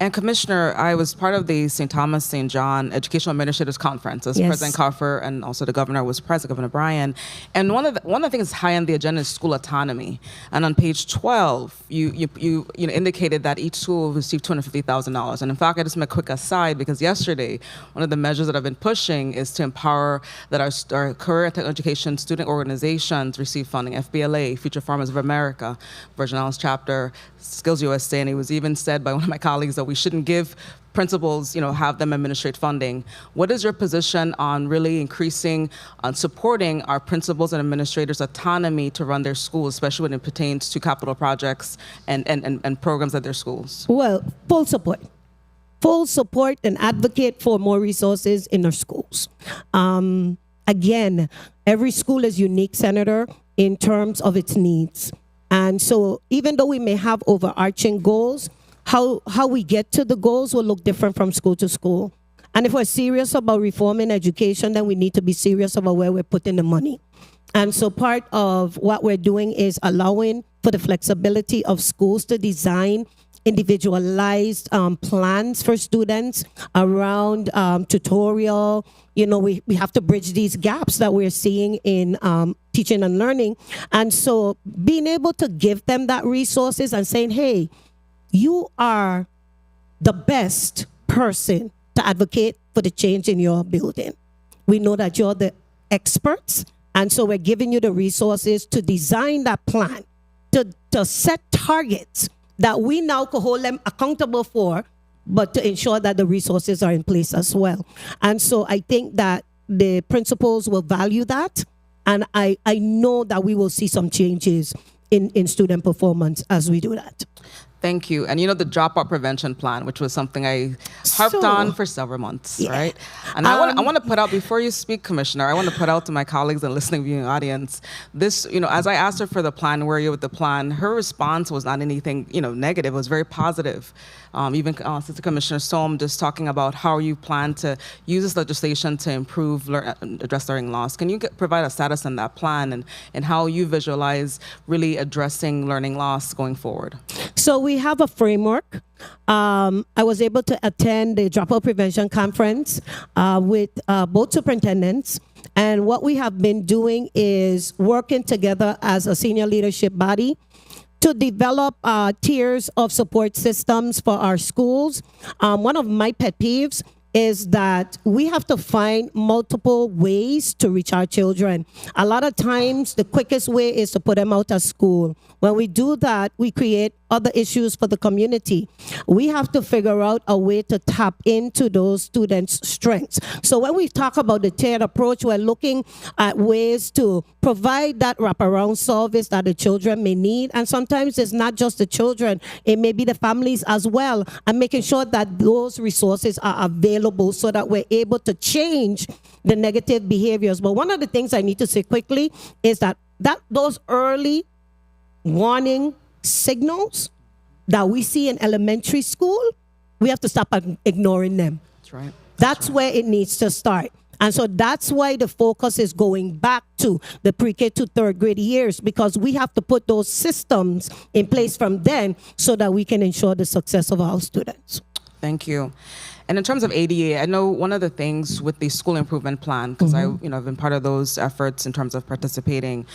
And Commissioner, I was part of the St. Thomas St. John Educational Administrators Conference as President Coffer, and also the governor was present, Governor Bryan. And one of the things high on the agenda is school autonomy. And on page 12, you indicated that each school will receive $250,000. And in fact, I just make a quick aside because yesterday, one of the measures that I've been pushing is to empower that our career and technical education student organizations receive funding. FBLA, Future Farmers of America, Virgin Islands Chapter, Skills USA, and it was even said by one of my colleagues that we shouldn't give principals, have them administrate funding. What is your position on really increasing, on supporting our principals and administrators' autonomy to run their schools, especially when it pertains to capital projects and programs at their schools? Well, full support. Full support and advocate for more resources in our schools. Again, every school is unique, Senator, in terms of its needs. And so even though we may have overarching goals, how we get to the goals will look different from school to school. And if we're serious about reforming education, then we need to be serious about where we're putting the money. And so part of what we're doing is allowing for the flexibility of schools to design individualized plans for students around tutorial. You know, we have to bridge these gaps that we're seeing in teaching and learning. And so being able to give them that resources and saying, hey, you are the best person to advocate for the change in your building. We know that you're the experts, and so we're giving you the resources to design that plan, to set targets that we now can hold them accountable for, but to ensure that the resources are in place as well. And so I think that the principals will value that, and I know that we will see some changes in student performance as we do that. Thank you. And you know, the dropout prevention plan, which was something I harped on for several months, Yeah. right? And I want to put out, before you speak, Commissioner, I want to put out to my colleagues and listening viewing audience, this, you know, as I asked her for the plan, where are you with the plan, her response was not anything, you know, negative. It was very positive. Even Assistant Commissioner Sohm just talking about how you plan to use this legislation to improve, address learning loss. Can you provide a status on that plan and how you visualize really addressing learning loss going forward? So we have a framework. I was able to attend the Dropout Prevention Conference with both superintendents. And what we have been doing is working together as a senior leadership body to develop tiers of support systems for our schools. One of my pet peeves is that we have to find multiple ways to reach our children. A lot of times, the quickest way is to put them out of school. When we do that, we create other issues for the community. We have to figure out a way to tap into those students' strengths. So when we talk about the tiered approach, we're looking at ways to provide that wraparound service that the children may need. And sometimes it's not just the children, it may be the families as well, and making sure that those resources are available so that we're able to change the negative behaviors. But one of the things I need to say quickly is that those early warning signals that we see in elementary school, we have to stop ignoring them. That's right. That's where it needs to start. And so that's why the focus is going back to the pre-K to third grade years, because we have to put those systems in place from then so that we can ensure the success of our students. Thank you. And in terms of ADA, I know one of the things with the school improvement plan, because I've been part of those efforts in terms of participating,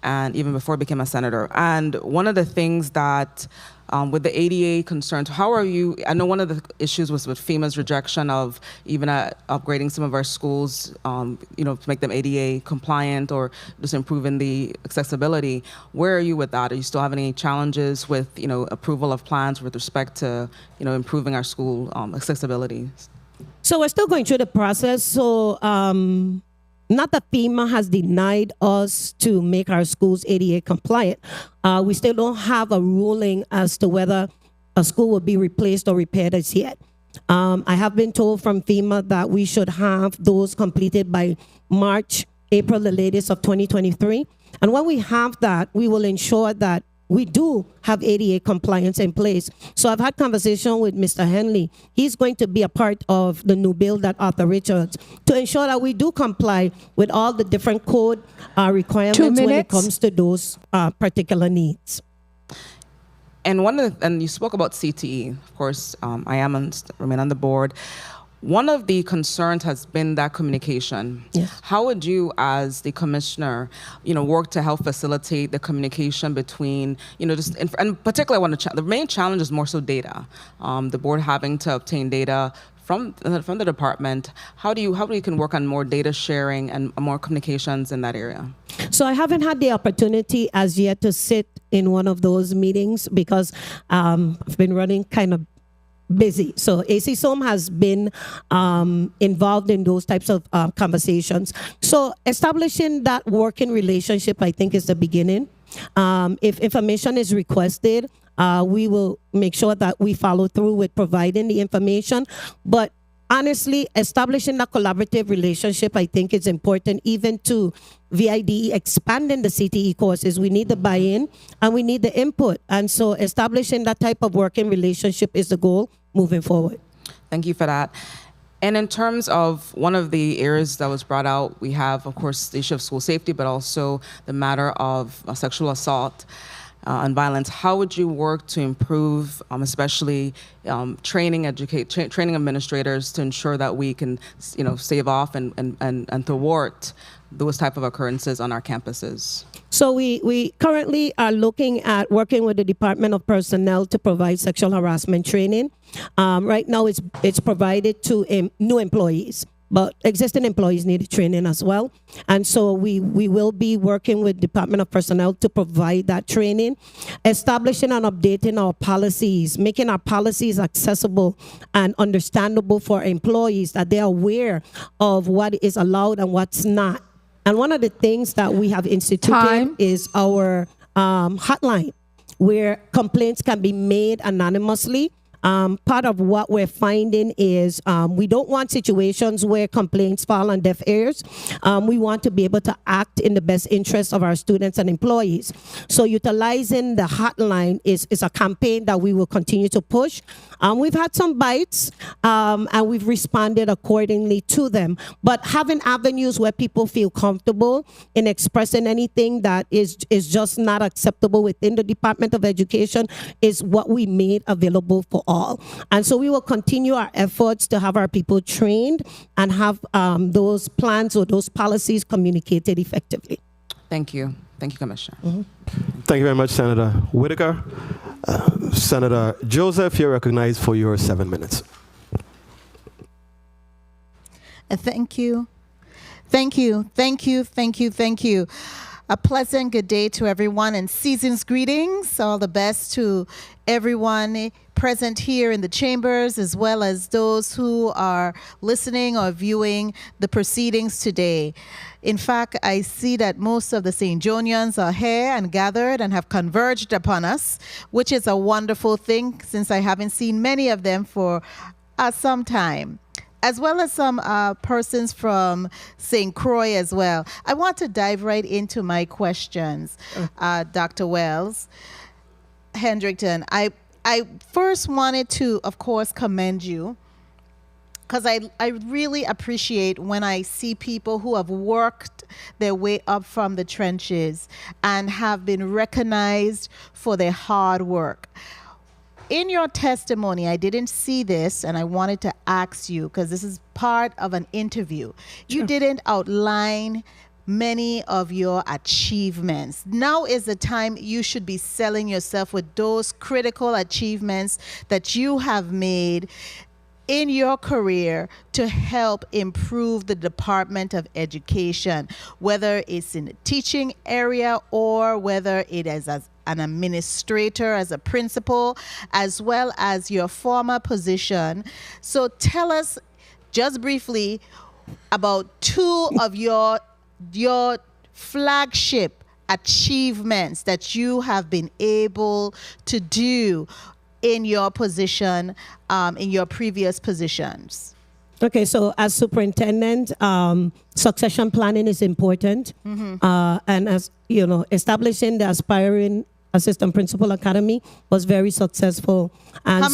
and even before I became a senator. And one of the things that, with the ADA concerns, how are you, I know one of the issues was with FEMA's rejection of even upgrading some of our schools, to make them ADA compliant or just improving the accessibility. Where are you with that? Are you still having any challenges with, approval of plans with respect to, improving our school accessibility? So we're still going through the process. So, not that FEMA has denied us to make our schools ADA compliant. We still don't have a ruling as to whether a school will be replaced or repaired as yet. I have been told from FEMA that we should have those completed by March, April, the latest of 2023. And when we have that, we will ensure that we do have ADA compliance in place. So I've had conversation with Mr. Henley. He's going to be a part of the new bill that Arthur Richards to ensure that we do comply with all the different code requirements when it comes to those particular needs. And and you spoke about CTE. Of course, I remain on the board. One of the concerns has been that communication. Yes. How would you, as the commissioner, work to help facilitate the communication between, and particularly the main challenge is more so data. The board having to obtain data from the department. How do you can work on more data sharing and more communications in that area? So I haven't had the opportunity as yet to sit in one of those meetings because I've been running kind of busy. So AC Sohm has been involved in those types of conversations. So establishing that working relationship, I think, is the beginning. If information is requested, we will make sure that we follow through with providing the information. But honestly, establishing that collaborative relationship, I think, is important, even to VIDE expanding the CTE courses. We need the buy-in and we need the input. And so establishing that type of working relationship is the goal moving forward. Thank you for that. And in terms of one of the areas that was brought out, we have, of course, the issue of school safety, but also the matter of sexual assault and violence. How would you work to improve, especially training administrators to ensure that we can, stave off and thwart those type of occurrences on our campuses? So we currently are looking at working with the Department of Personnel to provide sexual harassment training. Right now, it's provided to new employees, but existing employees need training as well. And so we will be working with Department of Personnel to provide that training, establishing and updating our policies, making our policies accessible and understandable for employees, that they are aware of what is allowed and what's not. And one of the things that we have instituted is our hotline, where complaints can be made anonymously. Part of what we're finding is we don't want situations where complaints fall on deaf ears. We want to be able to act in the best interest of our students and employees. So utilizing the hotline is a campaign that we will continue to push. We've had some bites and we've responded accordingly to them. But having avenues where people feel comfortable in expressing anything that is just not acceptable within the Department of Education is what we made available for all. And so we will continue our efforts to have our people trained and have those plans or those policies communicated effectively. Thank you. Thank you, Commissioner. Thank you very much, Senator Whitaker. Senator Joseph, you're recognized for your 7 minutes. Thank you. Thank you. Thank you. Thank you. Thank you. A pleasant good day to everyone and season's greetings. All the best to everyone present here in the chambers, as well as those who are listening or viewing the proceedings today. In fact, I see that most of the St. Jonians are here and gathered and have converged upon us, which is a wonderful thing since I haven't seen many of them for some time, as well as some persons from St. Croix as well. I want to dive right into my questions, Dr. Wells. Hendrickton, I first wanted to, of course, commend you, because I really appreciate when I see people who have worked their way up from the trenches and have been recognized for their hard work. In your testimony, I didn't see this, and I wanted to ask you, because this is part of an interview. Sure. You didn't outline many of your achievements. Now is the time you should be selling yourself with those critical achievements that you have made in your career to help improve the Department of Education, whether it's in the teaching area or whether it is as an administrator, as a principal, as well as your former position. So tell us just briefly about two of your flagship achievements that you have been able to do in your position, in your previous positions. Okay, so as superintendent, succession planning is important. And as you know, establishing the Aspiring Assistant Principal Academy was very successful. And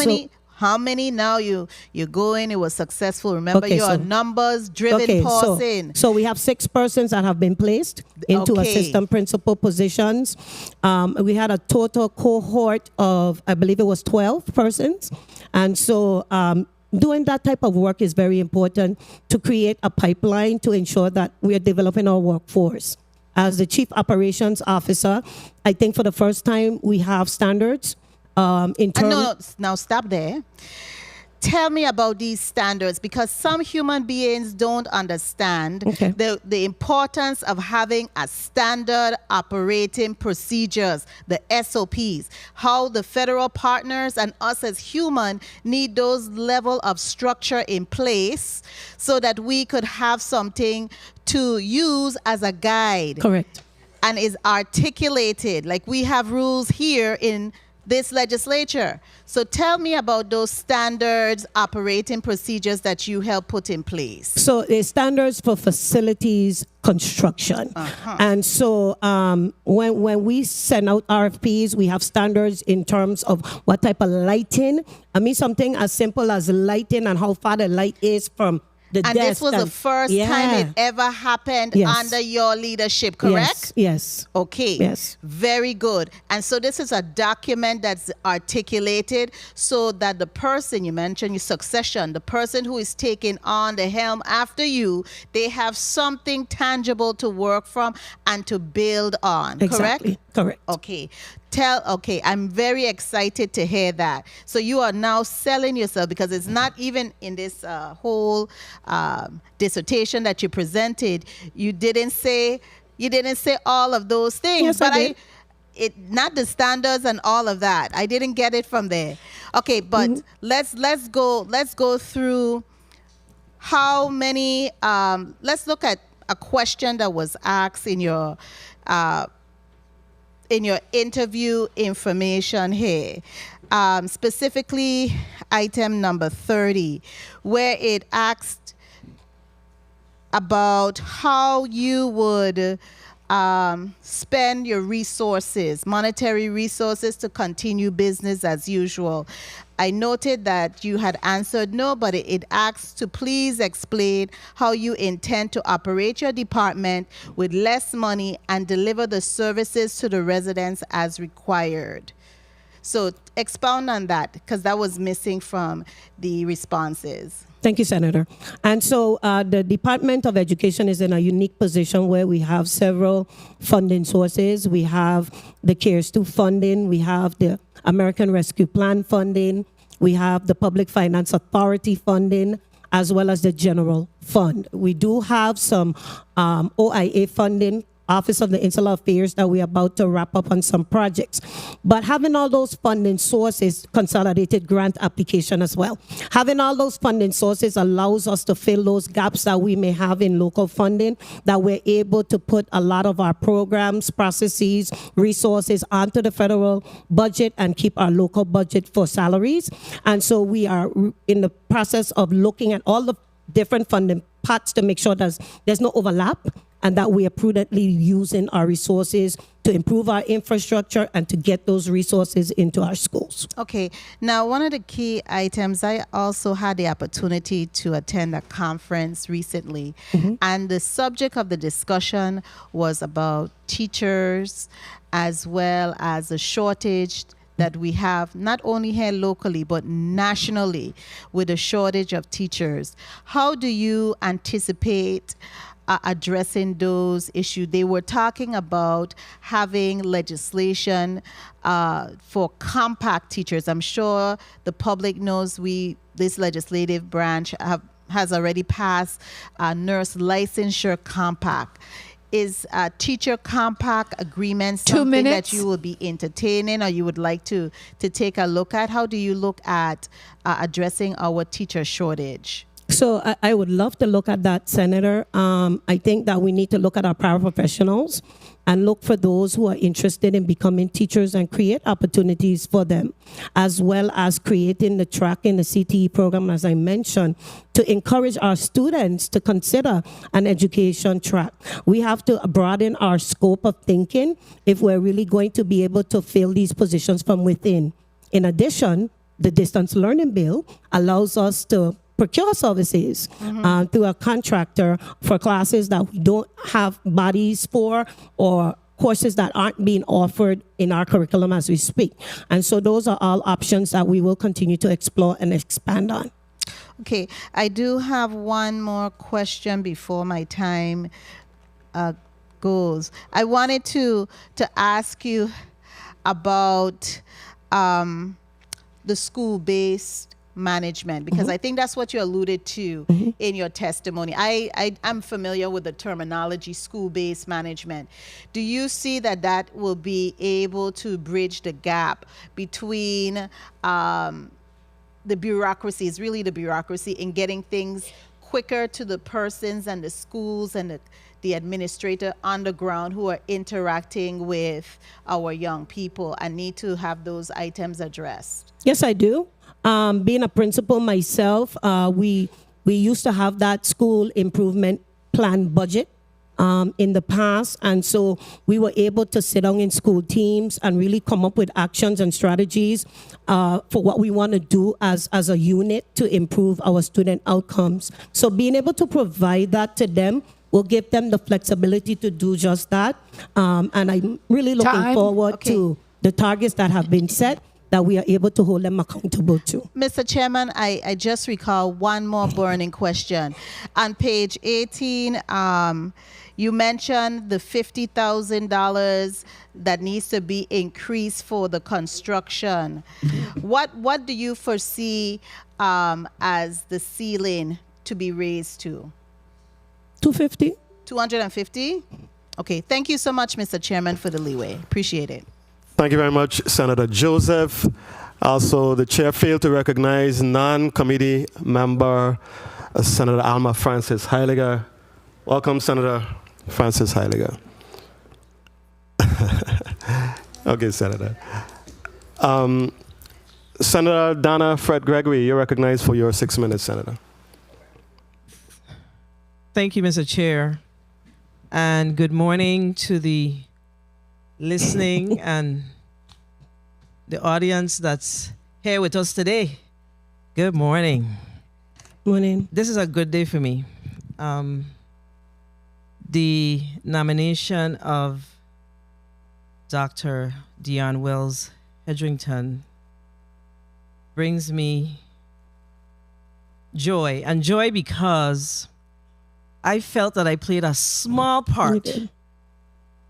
how many now you go in, it was successful? Remember, okay, you're a numbers-driven person. So we have 6 persons that have been placed into assistant principal positions. We had a total cohort of, I believe it was 12 persons. And so doing that type of work is very important to create a pipeline to ensure that we are developing our workforce. As the Chief Operations Officer, I think for the first time we have standards. No, now stop there. Tell me about these standards, because some human beings don't understand the importance of having a standard operating procedures, the SOPs, how the federal partners and us as human need those level of structure in place so that we could have something to use as a guide. Correct. And is articulated. Like we have rules here in this legislature. So tell me about those standards, operating procedures that you helped put in place. So there's standards for facilities construction. And so when we send out RFPs, we have standards in terms of what type of lighting. I mean, something as simple as lighting and how far the light is from the And desk. this was the first time it ever happened under your leadership, correct? Yes. Okay. Yes. Very good. And so this is a document that's articulated so that the person, you mentioned your succession, the person who is taking on the helm after you, they have something tangible to work from and to build on, Exactly. Correct. Okay. Okay, I'm very excited to hear that. So you are now selling yourself, because it's not even in this whole dissertation that you presented. You didn't say all of those things. Yes, but I did. Not the standards and all of that. I didn't get it from there. Okay, but let's go through how many. Let's look at a question that was asked in your interview information here, specifically item number 30, where it asked about how you would spend your resources, monetary resources, to continue business as usual. I noted that you had answered no, but it asks to please explain how you intend to operate your department with less money and deliver the services to the residents as required. So expound on that, because that was missing from the responses. Thank you, Senator. And so the Department of Education is in a unique position where we have several funding sources. We have the CARES 2 funding. We have the American Rescue Plan funding. We have the Public Finance Authority funding, as well as the general fund. We do have some OIA funding, Office of the Insular Affairs, that we're about to wrap up on some projects. But having all those funding sources, consolidated grant application as well. Having all those funding sources allows us to fill those gaps that we may have in local funding, that we're able to put a lot of our programs, processes, resources onto the federal budget and keep our local budget for salaries. And so we are in the process of looking at all the different funding pots to make sure that there's no overlap, and that we are prudently using our resources to improve our infrastructure and to get those resources into our schools. Okay. Now, one of the key items, I also had the opportunity to attend a conference recently, and the subject of the discussion was about teachers, as well as the shortage that we have not only here locally but nationally with a shortage of teachers. How do you anticipate addressing those issues? They were talking about having legislation for compact teachers. I'm sure the public knows this legislative branch has already passed a nurse licensure compact. Is a teacher compact agreement something that you will be entertaining, or you would like to take a look at? How do you look at addressing our teacher shortage? So I would love to look at that, Senator. I think that we need to look at our paraprofessionals and look for those who are interested in becoming teachers and create opportunities for them, as well as creating the track in the CTE program, as I mentioned, to encourage our students to consider an education track. We have to broaden our scope of thinking if we're really going to be able to fill these positions from within. In addition, the distance learning bill allows us to procure services through a contractor for classes that we don't have bodies for, or courses that aren't being offered in our curriculum as we speak. And so those are all options that we will continue to explore and expand on. Okay, I do have one more question before my time goes. I wanted to ask you about the school-based management, because I think that's what you alluded to in your testimony. I'm familiar with the terminology school-based management. Do you see that will be able to bridge the gap between the bureaucracy, is really the bureaucracy, in getting things quicker to the persons and the schools and the administrator on the ground who are interacting with our young people and need to have those items addressed? Yes, I do. Being a principal myself, we used to have that school improvement plan budget in the past, and so we were able to sit down in school teams and really come up with actions and strategies for what we want to do as a unit to improve our student outcomes. So being able to provide that to them will give them the flexibility to do just that. And I'm really looking Time. forward to the targets that have been set, that we are able to hold them accountable to. Mr. Chairman, I just recall one more burning question. On page 18, you mentioned the $50,000 that needs to be increased for the construction. What do you foresee as the ceiling to be raised to? 250. 250? Okay, thank you so much, Mr. Chairman, for the leeway. Appreciate it. Thank you very much, Senator Joseph. Also, the chair failed to recognize non-committee member, Senator Alma Francis Heiliger. Welcome, Senator Francis Heiliger. Okay, Senator. Senator Donna Fred Gregory, you're recognized for your 6 minutes, Senator. Thank you, Mr. Chair. And good morning to the listening and the audience that's here with us today. Good morning. Morning. This is a good day for me. The nomination of Dr. Dion Wells Hedrington brings me joy, and joy because I felt that I played a small part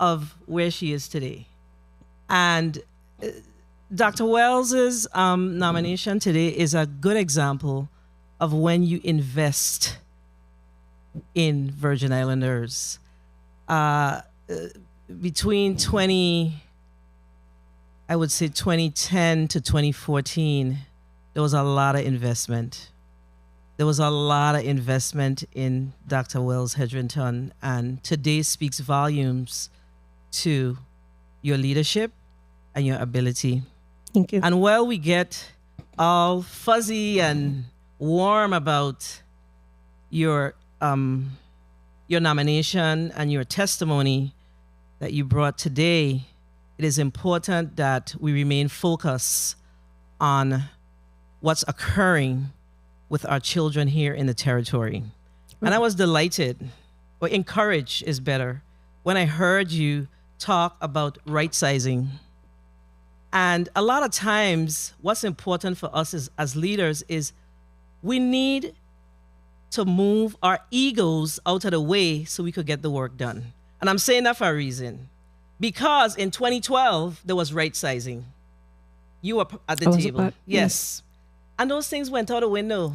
of where she is today. And Dr. Wells's nomination today is a good example of when you invest in Virgin Islanders. Between 2010 to 2014, there was a lot of investment. There was a lot of investment in Dr. Wells Hedrington, and today speaks volumes to your leadership and your ability. Thank you. And while we get all fuzzy and warm about your nomination and your testimony that you brought today, it is important that we remain focused on what's occurring with our children here in the territory. And I was delighted, or encouraged is better, when I heard you talk about right-sizing. And a lot of times, what's important for us as leaders is we need to move our egos out of the way so we could get the work done. And I'm saying that for a reason. Because in 2012, there was right-sizing. You were at the table. Yes. And those things went out the window.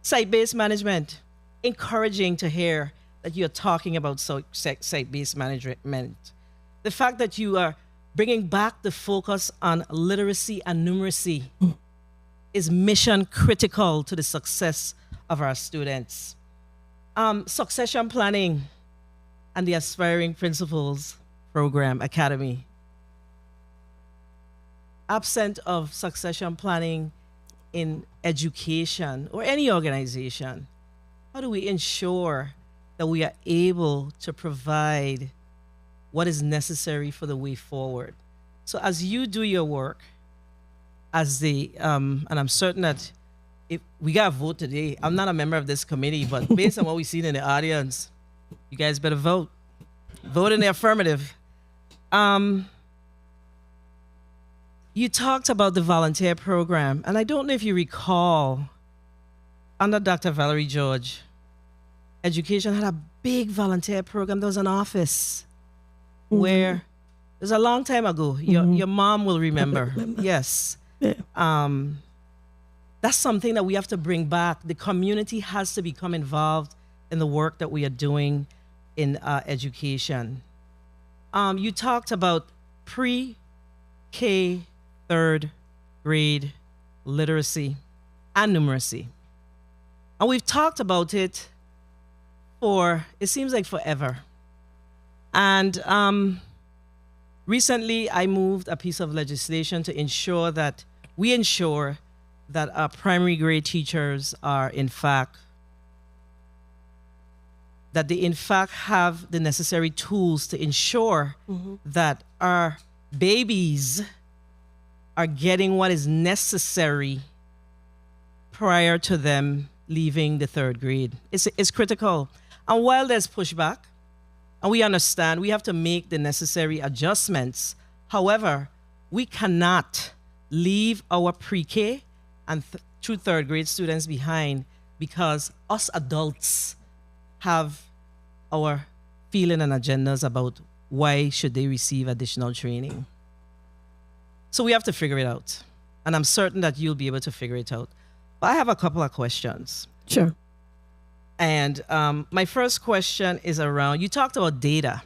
Site-based management, encouraging to hear that you're talking about site-based management. The fact that you are bringing back the focus on literacy and numeracy is mission critical to the success of our students. Succession planning and the Aspiring Principals Program Academy. Absent of succession planning in education or any organization, how do we ensure that we are able to provide what is necessary for the way forward? So as you do your work, as the, and I'm certain that if we got a vote today, I'm not a member of this committee, but based on what we've seen in the audience, you guys better vote. Vote in the affirmative. You talked about the volunteer program, and I don't know if you recall, under Dr. Valerie George, education had a big volunteer program. There was an office where, it was a long time ago, your mom will remember. Yes. Yeah. That's something that we have to bring back. The community has to become involved in the work that we are doing in education. You talked about pre-K, third grade literacy and numeracy. And we've talked about it for, it seems like forever. And recently, I moved a piece of legislation to ensure that our primary grade teachers are in fact have the necessary tools to ensure that our babies are getting what is necessary prior to them leaving the third grade. It's critical. And while there's pushback, and we understand we have to make the necessary adjustments, however, we cannot leave our pre-K and through third grade students behind because us adults have our feeling and agendas about why should they receive additional training. So we have to figure it out. And I'm certain that you'll be able to figure it out. But I have a couple of questions. Sure. And my first question is around, you talked about data.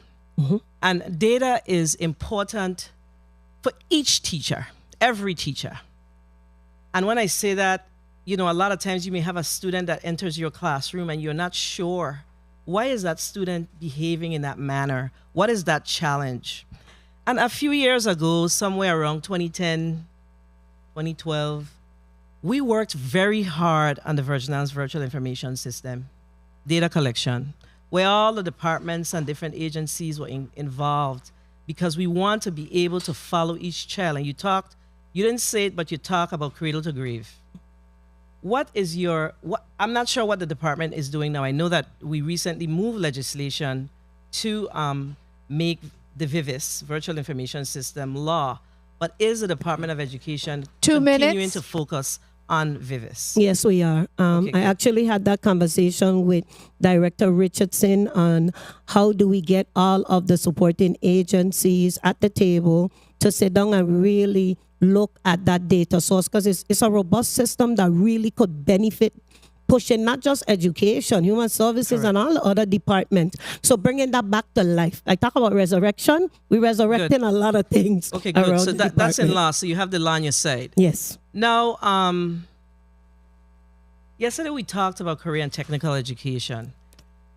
And data is important for each teacher, every teacher. And when I say that, you know, a lot of times you may have a student that enters your classroom and you're not sure, why is that student behaving in that manner? What is that challenge? And a few years ago, somewhere around 2010, 2012, we worked very hard on the Virgin Islands Virtual Information System, data collection, where all the departments and different agencies were involved because we want to be able to follow each child. And you didn't say it, but you talk about cradle to grave. I'm not sure what the department is doing now. I know that we recently moved legislation to make the VIVIS, Virtual Information System, law. But is the Department of Education continuing to focus on VIVIS? Yes, we are. I actually had that conversation with Director Richardson on how do we get all of the supporting agencies at the table to sit down and really look at that data source, because it's a robust system that really could benefit pushing not just education, human services, and all the other departments. So bringing that back to life. I talk about resurrection. We're resurrecting a lot of things. Okay, good. So that's in law. So you have the law on your side. Yes. Now, yesterday we talked about career and technical education.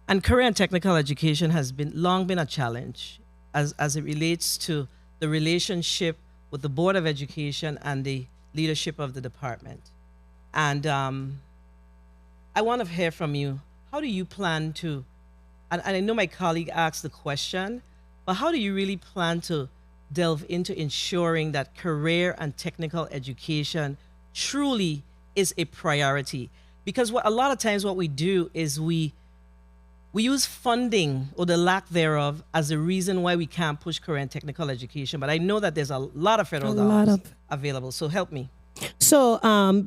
And career and technical education has long been a challenge as it relates to the relationship with the Board of Education and the leadership of the department. And I want to hear from you. How do you plan to, and I know my colleague asked the question, but how do you really plan to delve into ensuring that career and technical education truly is a priority? Because a lot of times what we do is we use funding or the lack thereof as the reason why we can't push career and technical education. But I know that there's a lot of federal dollars available. So help me. So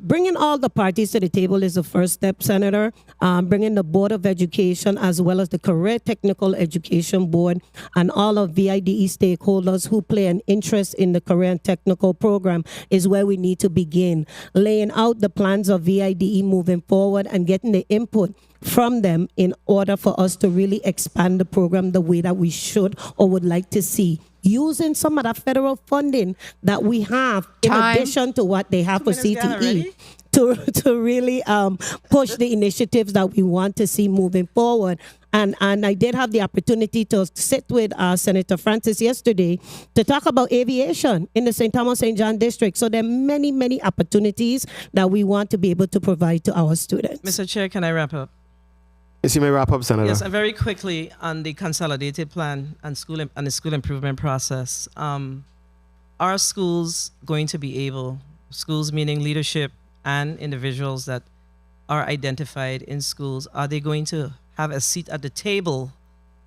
bringing all the parties to the table is the first step, Senator. Bringing the Board of Education as well as the Career Technical Education Board and all of VIDE stakeholders who play an interest in the career and technical program is where we need to begin. Laying out the plans of VIDE moving forward and getting the input from them in order for us to really expand the program the way that we should or would like to see, using some of that federal funding that we have in addition to what they have for CTE to really push the initiatives that we want to see moving forward. And I did have the opportunity to sit with Senator Francis yesterday to talk about aviation in the St. Thomas St. John district. So there are many, many opportunities that we want to be able to provide to our students. Mr. Chair, can I wrap up? Yes, you may wrap up, Senator. Yes, and very quickly on the consolidated plan and the school improvement process. Are schools going to be able, schools meaning leadership and individuals that are identified in schools, are they going to have a seat at the table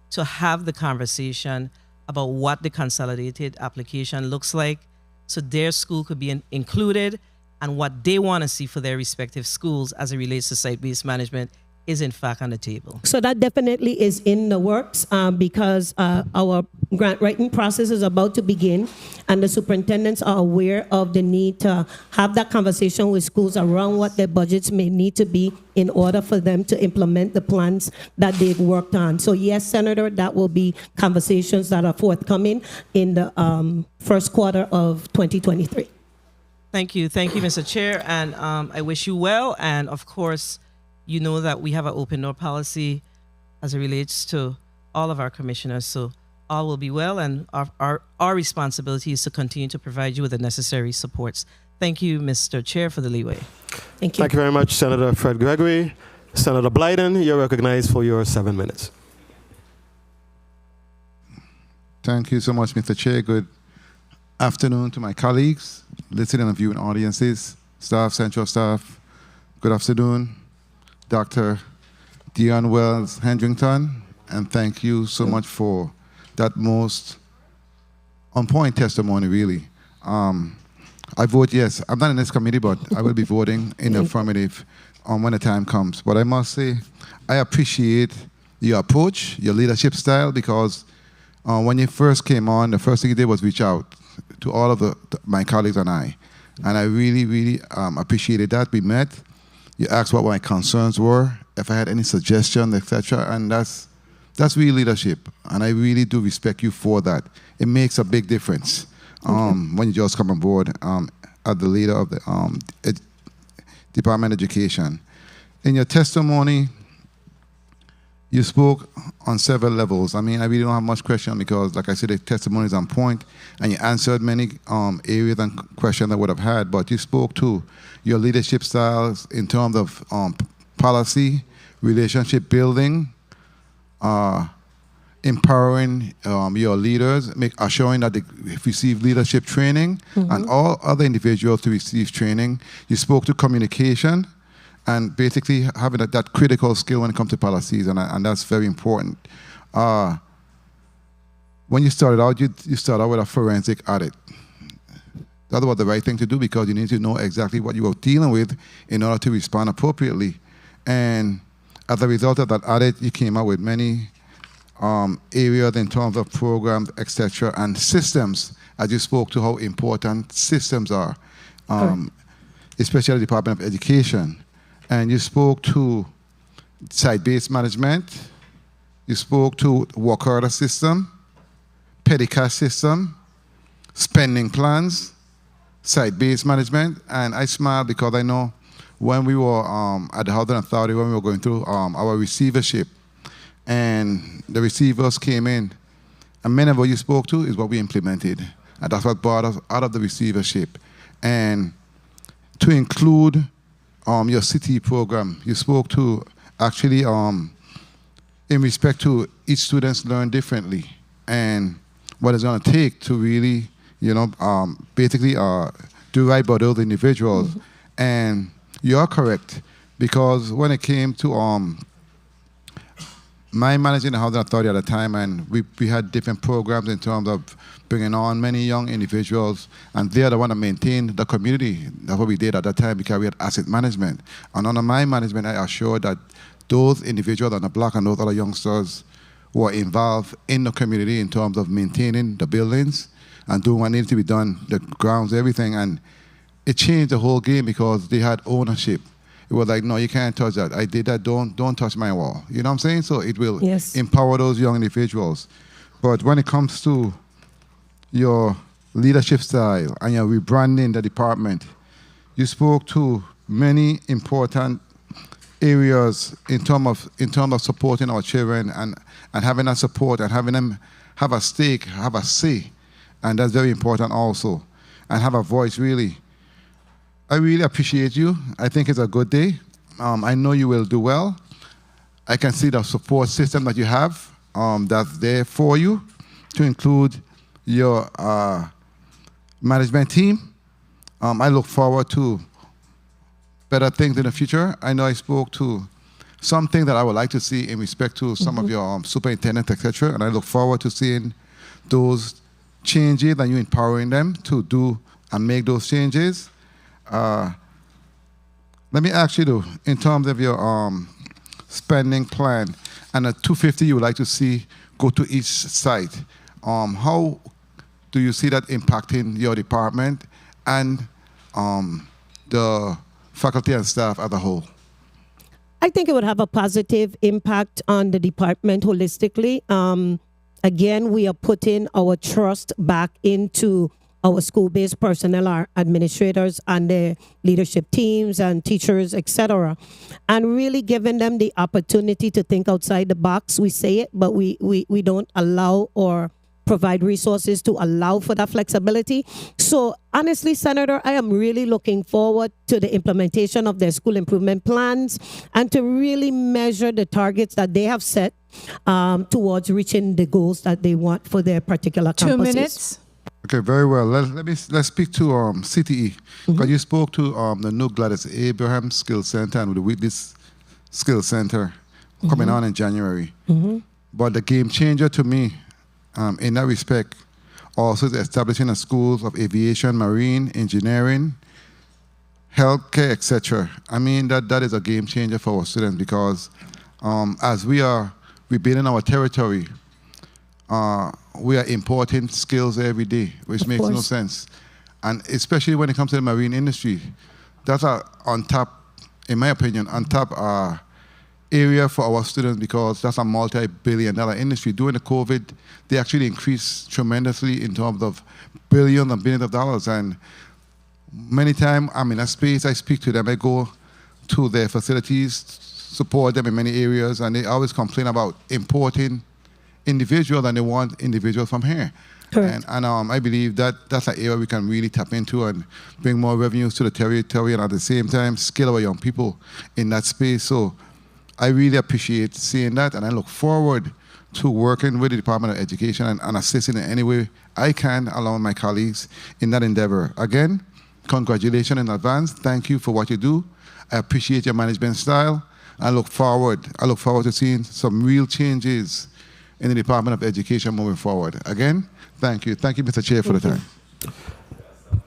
to have the conversation about what the consolidated application looks like so their school could be included and what they want to see for their respective schools as it relates to site-based management is in fact on the table? So that definitely is in the works because our grant writing process is about to begin, and the superintendents are aware of the need to have that conversation with schools around what their budgets may need to be in order for them to implement the plans that they've worked on. So yes, Senator, that will be conversations that are forthcoming in the first quarter of 2023. Thank you, Mr. Chair, and I wish you well, and of course, you know that we have an open door policy as it relates to all of our commissioners. So all will be well, and our responsibility is to continue to provide you with the necessary supports. Thank you, Mr. Chair, for the leeway. Thank you. Thank you very much, Senator Fred Gregory. Senator Blyden, you're recognized for your 7 minutes. Thank you so much, Mr. Chair. Good afternoon to my colleagues, listening and viewing audiences, staff, central staff. Good afternoon, Dr. Dion Wells Hendrington, and thank you so much for that most on-point testimony, really. I vote yes. I'm not in this committee, but I will be voting in the affirmative when the time comes. But I must say, I appreciate your approach, your leadership style, because when you first came on, the first thing you did was reach out to all of my colleagues and I. And I really, really appreciated that. We met. You asked what my concerns were, if I had any suggestions, etc. And that's real leadership. And I really do respect you for that. It makes a big difference when you just come on board as the leader of the Department of Education. In your testimony, you spoke on several levels. I mean, I really don't have much question because, like I said, the testimony is on point, and you answered many areas and questions I would have had, but you spoke to your leadership styles in terms of policy, relationship building, empowering your leaders, assuring that they receive leadership training, and all other individuals to receive training. You spoke to communication, and basically having that critical skill when it comes to policies, and that's very important. When you started out, you started out with a forensic audit. That was the right thing to do because you need to know exactly what you were dealing with in order to respond appropriately. And as a result of that audit, you came out with many areas in terms of programs, etc., and systems, as you spoke to how important systems are, especially the Department of Education. And you spoke to site-based management, you spoke to work order system, petty cash system, spending plans, site-based management, and I smile because I know when we were at the Housing Authority, when we were going through our receivership, and the receivers came in, and many of what you spoke to is what we implemented, and that's what brought us out of the receivership. And to include your city program, you spoke to actually in respect to each student's learn differently, and what it's going to take to really, basically do right by those individuals. And you're correct, because when it came to my managing the Housing Authority at the time, and we had different programs in terms of bringing on many young individuals, and they're the one that maintained the community. That's what we did at that time because we had asset management. And under my management, I assured that those individuals on the block and those other youngsters were involved in the community in terms of maintaining the buildings and doing what needed to be done, the grounds, everything. And it changed the whole game because they had ownership. It was like, no, you can't touch that. I did that, don't touch my wall. You know what I'm saying? So it will empower those young individuals. But when it comes to your leadership style and your rebranding the department, you spoke to many important areas in terms of supporting our children and having that support and having them have a stake, have a say. And that's very important also. And have a voice, really. I really appreciate you. I think it's a good day. I know you will do well. I can see the support system that you have that's there for you, to include your management team. I look forward to better things in the future. I know I spoke to something that I would like to see in respect to some of your superintendents, etc., and I look forward to seeing those changes and you empowering them to do and make those changes. Let me ask you, though, in terms of your spending plan and the $250 you would like to see go to each site, how do you see that impacting your department and the faculty and staff as a whole? I think it would have a positive impact on the department holistically. Again, we are putting our trust back into our school-based personnel, our administrators and their leadership teams and teachers, etc., and really giving them the opportunity to think outside the box. We say it, but we don't allow or provide resources to allow for that flexibility. So honestly, Senator, I am really looking forward to the implementation of their school improvement plans and to really measure the targets that they have set towards reaching the goals that they want for their particular campuses. 2 minutes. Okay, very well. Let's speak to CTE, because you spoke to the new Gladys Abraham Skill Center and the Wheatley's Skill Center coming on in January. But the game changer to me, in that respect, also is establishing a schools of aviation, marine, engineering, healthcare, etc. I mean, that is a game changer for our students, because as we've been in our territory, we are importing skills every day, which makes no sense. And especially when it comes to the marine industry, that's on top, in my opinion, on top area for our students, because that's a multi-billion-dollar industry. During the COVID, they actually increased tremendously in terms of billions and billions of dollars. And many times I'm in a space, I speak to them, I go to their facilities, support them in many areas, and they always complain about importing individuals, and they want individuals from here. Correct. And I believe that's an area we can really tap into and bring more revenues to the territory, and at the same time skill our young people in that space. So I really appreciate seeing that, and I look forward to working with the Department of Education and assisting in any way I can, along with my colleagues, in that endeavor. Again, congratulations in advance. Thank you for what you do. I appreciate your management style. I look forward to seeing some real changes in the Department of Education moving forward. Again, thank you. Thank you, Mr. Chair, for the time.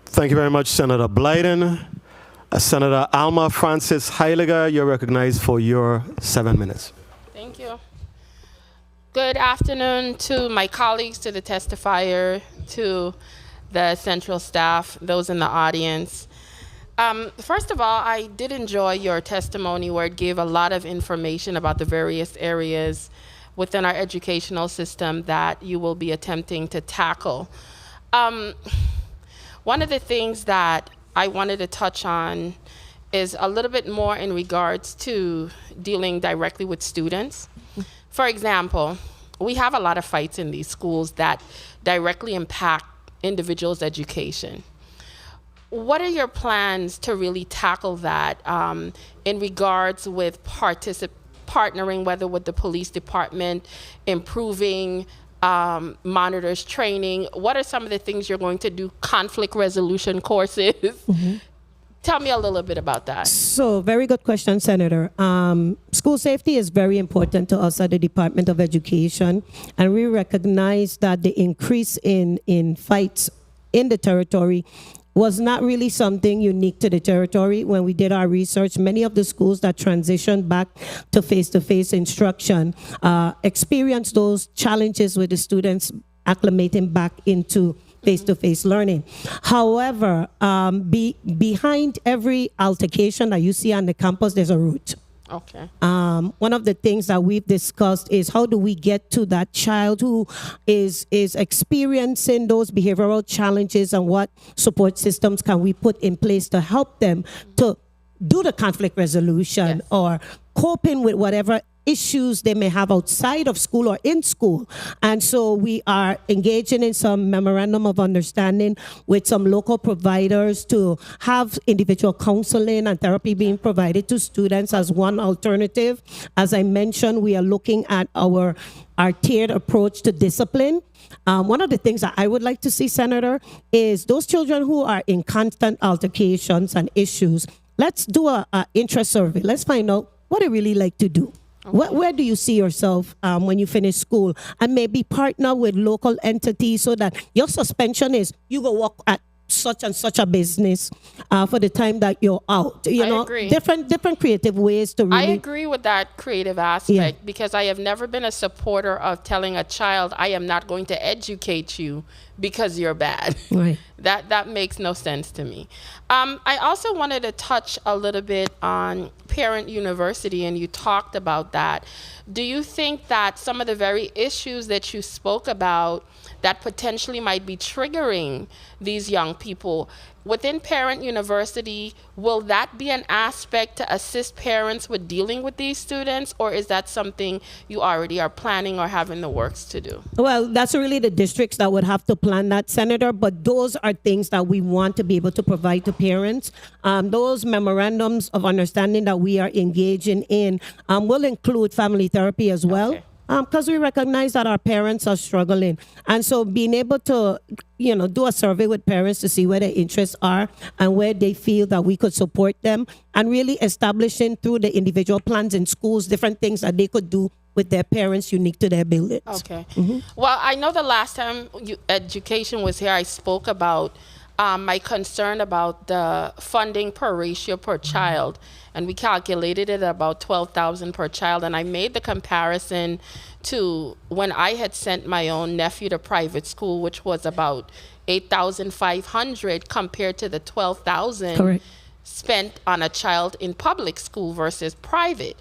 Thank you very much, Senator Blyden. Senator Alma Francis Heiliger, you're recognized for your 7 minutes. Thank you. Good afternoon to my colleagues, to the testifier, to the central staff, those in the audience. First of all, I did enjoy your testimony where it gave a lot of information about the various areas within our educational system that you will be attempting to tackle. One of the things that I wanted to touch on is a little bit more in regards to dealing directly with students. For example, we have a lot of fights in these schools that directly impact individuals' education. What are your plans to really tackle that in regards with partnering, whether with the police department, improving monitors training? What are some of the things you're going to do? Conflict resolution courses? Tell me a little bit about that. So, very good question, Senator. School safety is very important to us at the Department of Education, and we recognize that the increase in fights in the territory was not really something unique to the territory. When we did our research, many of the schools that transitioned back to face-to-face instruction experienced those challenges with the students acclimating back into face-to-face learning. However, behind every altercation that you see on the campus, there's a root. Okay. One of the things that we've discussed is how do we get to that child who is experiencing those behavioral challenges, and what support systems can we put in place to help them to do the conflict resolution or coping with whatever issues they may have outside of school or in school. And so we are engaging in some memorandum of understanding with some local providers to have individual counseling and therapy being provided to students as one alternative. As I mentioned, we are looking at our tiered approach to discipline. One of the things that I would like to see, Senator, is those children who are in constant altercations and issues, let's do an interest survey. Let's find out what they really like to do. Where do you see yourself when you finish school? And maybe partner with local entities so that your suspension is you go work at such and such a business for the time that you're out. You know, agree. different creative ways to really. I agree with that creative aspect because I have never been a supporter of telling a child, I am not going to educate you because you're bad. Right. That makes no sense to me. I also wanted to touch a little bit on Parent University and you talked about that. Do you think that some of the very issues that you spoke about that potentially might be triggering these young people within Parent University, will that be an aspect to assist parents with dealing with these students, or is that something you already are planning or have in the works to do? Well, that's really the districts that would have to plan that, Senator, but those are things that we want to be able to provide to parents. Those memorandums of understanding that we are engaging in will include family therapy as well. Okay. Because we recognize that our parents are struggling. And so being able to, do a survey with parents to see where their interests are and where they feel that we could support them, and really establishing through the individual plans in schools, different things that they could do with their parents unique to their buildings. Okay. Well, I know the last time education was here, I spoke about my concern about the funding per ratio per child, and we calculated it at about $12,000 per child, and I made the comparison to when I had sent my own nephew to private school, which was about $8,500 compared to the $12,000 spent on a child in public school versus private.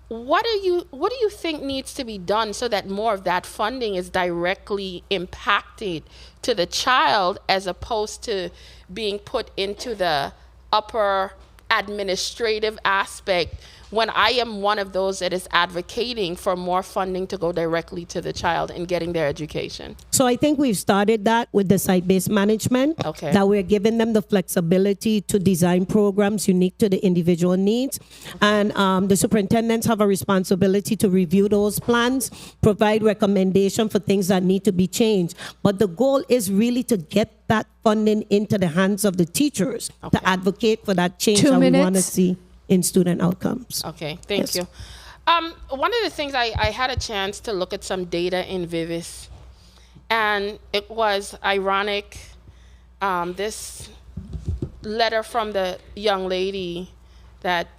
What do you think needs to be done so that more of that funding is directly impacted to the child as opposed to being put into the upper administrative aspect, when I am one of those that is advocating for more funding to go directly to the child in getting their education? So I think we've started that with the site-based management, that we're giving them the flexibility to design programs unique to the individual needs. And the superintendents have a responsibility to review those plans, provide recommendation for things that need to be changed. But the goal is really to get that funding into the hands of the teachers to advocate for that change that we want to see in student outcomes. Okay, thank you. One of the things I had a chance to look at some data in Vivis, and it was ironic. This letter from the young lady that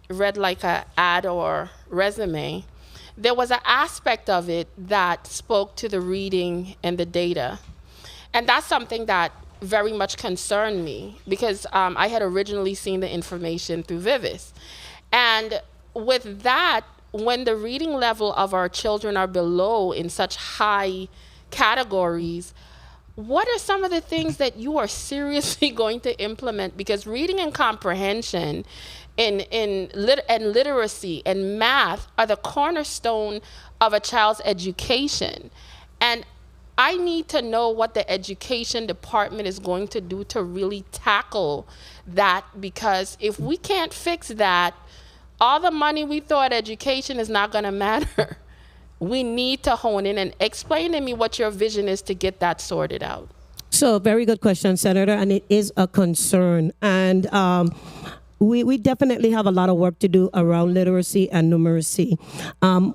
read like an ad or resume, there was an aspect of it that spoke to the reading and the data. And that's something that very much concerned me because I had originally seen the information through Vivis. And with that, when the reading level of our children are below in such high categories, what are some of the things that you are seriously going to implement? Because reading and comprehension and literacy and math are the cornerstone of a child's education. And I need to know what the education department is going to do to really tackle that, because if we can't fix that, all the money we throw at education is not going to matter. We need to hone in and explain to me what your vision is to get that sorted out. So very good question, Senator, and it is a concern. And we definitely have a lot of work to do around literacy and numeracy.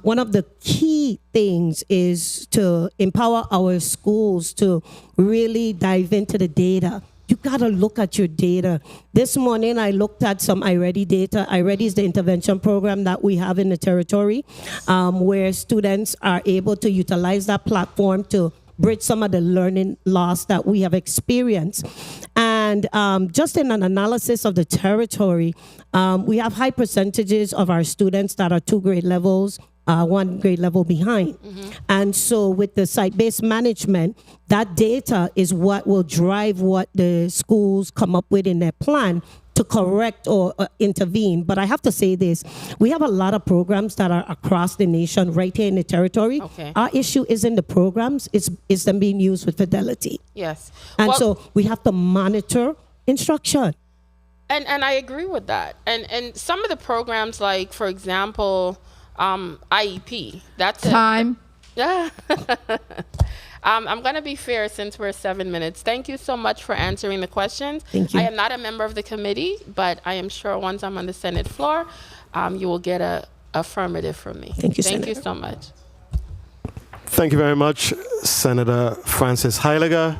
One of the key things is to empower our schools to really dive into the data. You gotta look at your data. This morning I looked at some iReady data. iReady is the intervention program that we have in the territory, where students are able to utilize that platform to bridge some of the learning loss that we have experienced. And just in an analysis of the territory, we have high percentages of our students that are 2 grade levels, 1 grade level behind. And so with the site-based management, that data is what will drive what the schools come up with in their plan to correct or intervene. But I have to say this, we have a lot of programs that are across the nation, right here in the territory. Our issue isn't the programs, it's them being used with fidelity. Yes. And so we have to monitor instruction. And I agree with that. And some of the programs, like, for example, IEP, that's time. I'm going to be fair since we're 7 minutes. Thank you so much for answering the questions. Thank you. I am not a member of the committee, but I am sure once I'm on the Senate floor, you will get a affirmative from me. Thank you, Thank Senator. you so much. Thank you very much, Senator Francis Heiliger.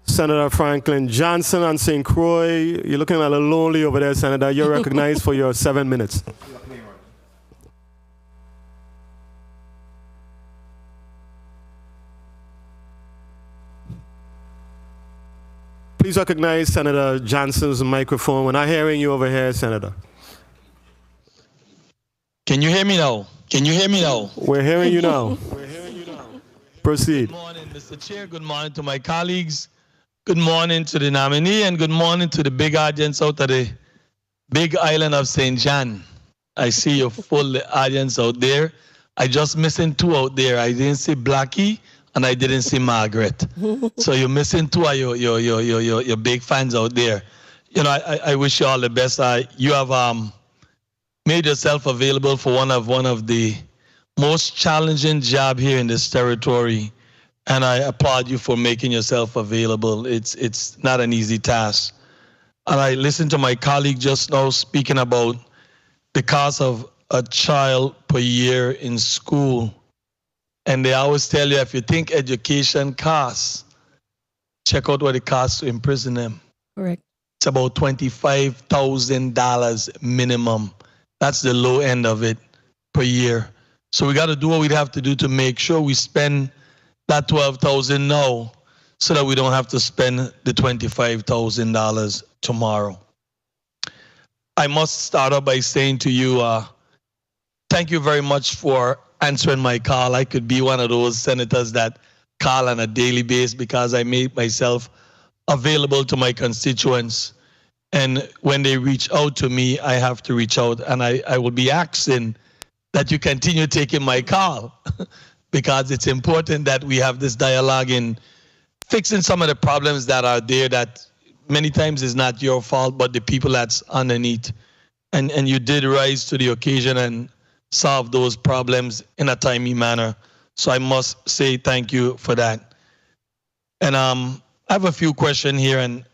Senator Franklin Johnson on St. Croix. You're looking a little lonely over there, Senator. You're recognized for your 7 minutes. please recognize Senator Johnson's microphone. We're not hearing you over here, Senator. Can you hear me now? Can you hear me now? We're hearing you now. Proceed. Good morning, Mr. Chair. Good morning to my colleagues. Good morning to the nominee, and good morning to the big audience out of the big island of St. John. I see your full audience out there. I just missing two out there. I didn't see Blackie and I didn't see Margaret. So you're missing two of your big fans out there. You know, I wish you all the best. You have made yourself available for one of the most challenging job here in this territory, and I applaud you for making yourself available. It's not an easy task. And I listened to my colleague just now speaking about the cost of a child per year in school. And they always tell you, if you think education costs, check out what it costs to imprison them. Correct. It's about $25,000 minimum. That's the low end of it per year. So we got to do what we have to do to make sure we spend that $12,000 now, so that we don't have to spend the $25,000 tomorrow. I must start off by saying to you, thank you very much for answering my call. I could be one of those senators that call on a daily basis because I made myself available to my constituents. And when they reach out to me, I have to reach out, and I will be asking that you continue taking my call because it's important that we have this dialogue in fixing some of the problems that are there that many times is not your fault, but the people that's underneath. And you did rise to the occasion and solve those problems in a timely manner. So I must say thank you for that. And I have a few questions here,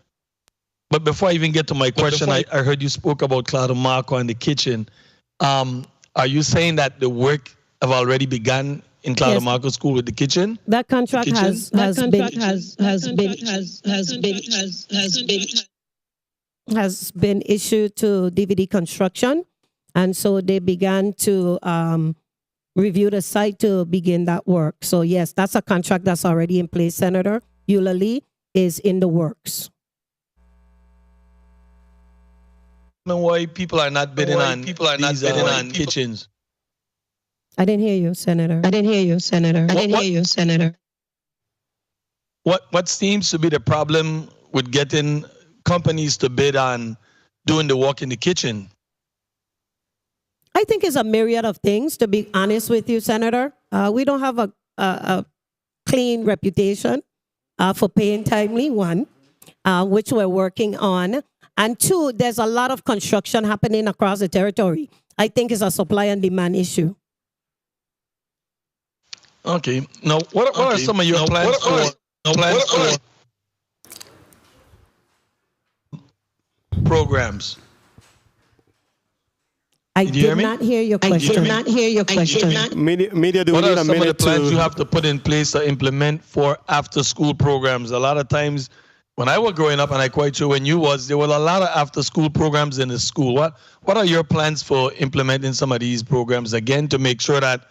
but before I even get to my question, I heard you spoke about Claudio Marco and the kitchen. Are you saying that the work have already begun in Claudio Marco School with the kitchen? That contract has been issued to DVD Construction, and so they began to review the site to begin that work. So yes, that's a contract that's already in place. Senator Eulalie is in the works. Why people are not bidding on kitchens? I didn't hear you, Senator. What seems to be the problem with getting companies to bid on doing the work in the kitchen? I think it's a myriad of things, to be honest with you, Senator. We don't have a clean reputation for paying timely, one, which we're working on. And two, there's a lot of construction happening across the territory. I think it's a supply and demand issue. Okay. Now, what are some of your plans for programs? I did not hear your question. Media, do we What need are a some of the minute plans you to... have to put in place to implement for after-school programs? A lot of times, when I was growing up, and I'm quite sure when you was, there were a lot of after-school programs in the school. What are your plans for implementing some of these programs, again, to make sure that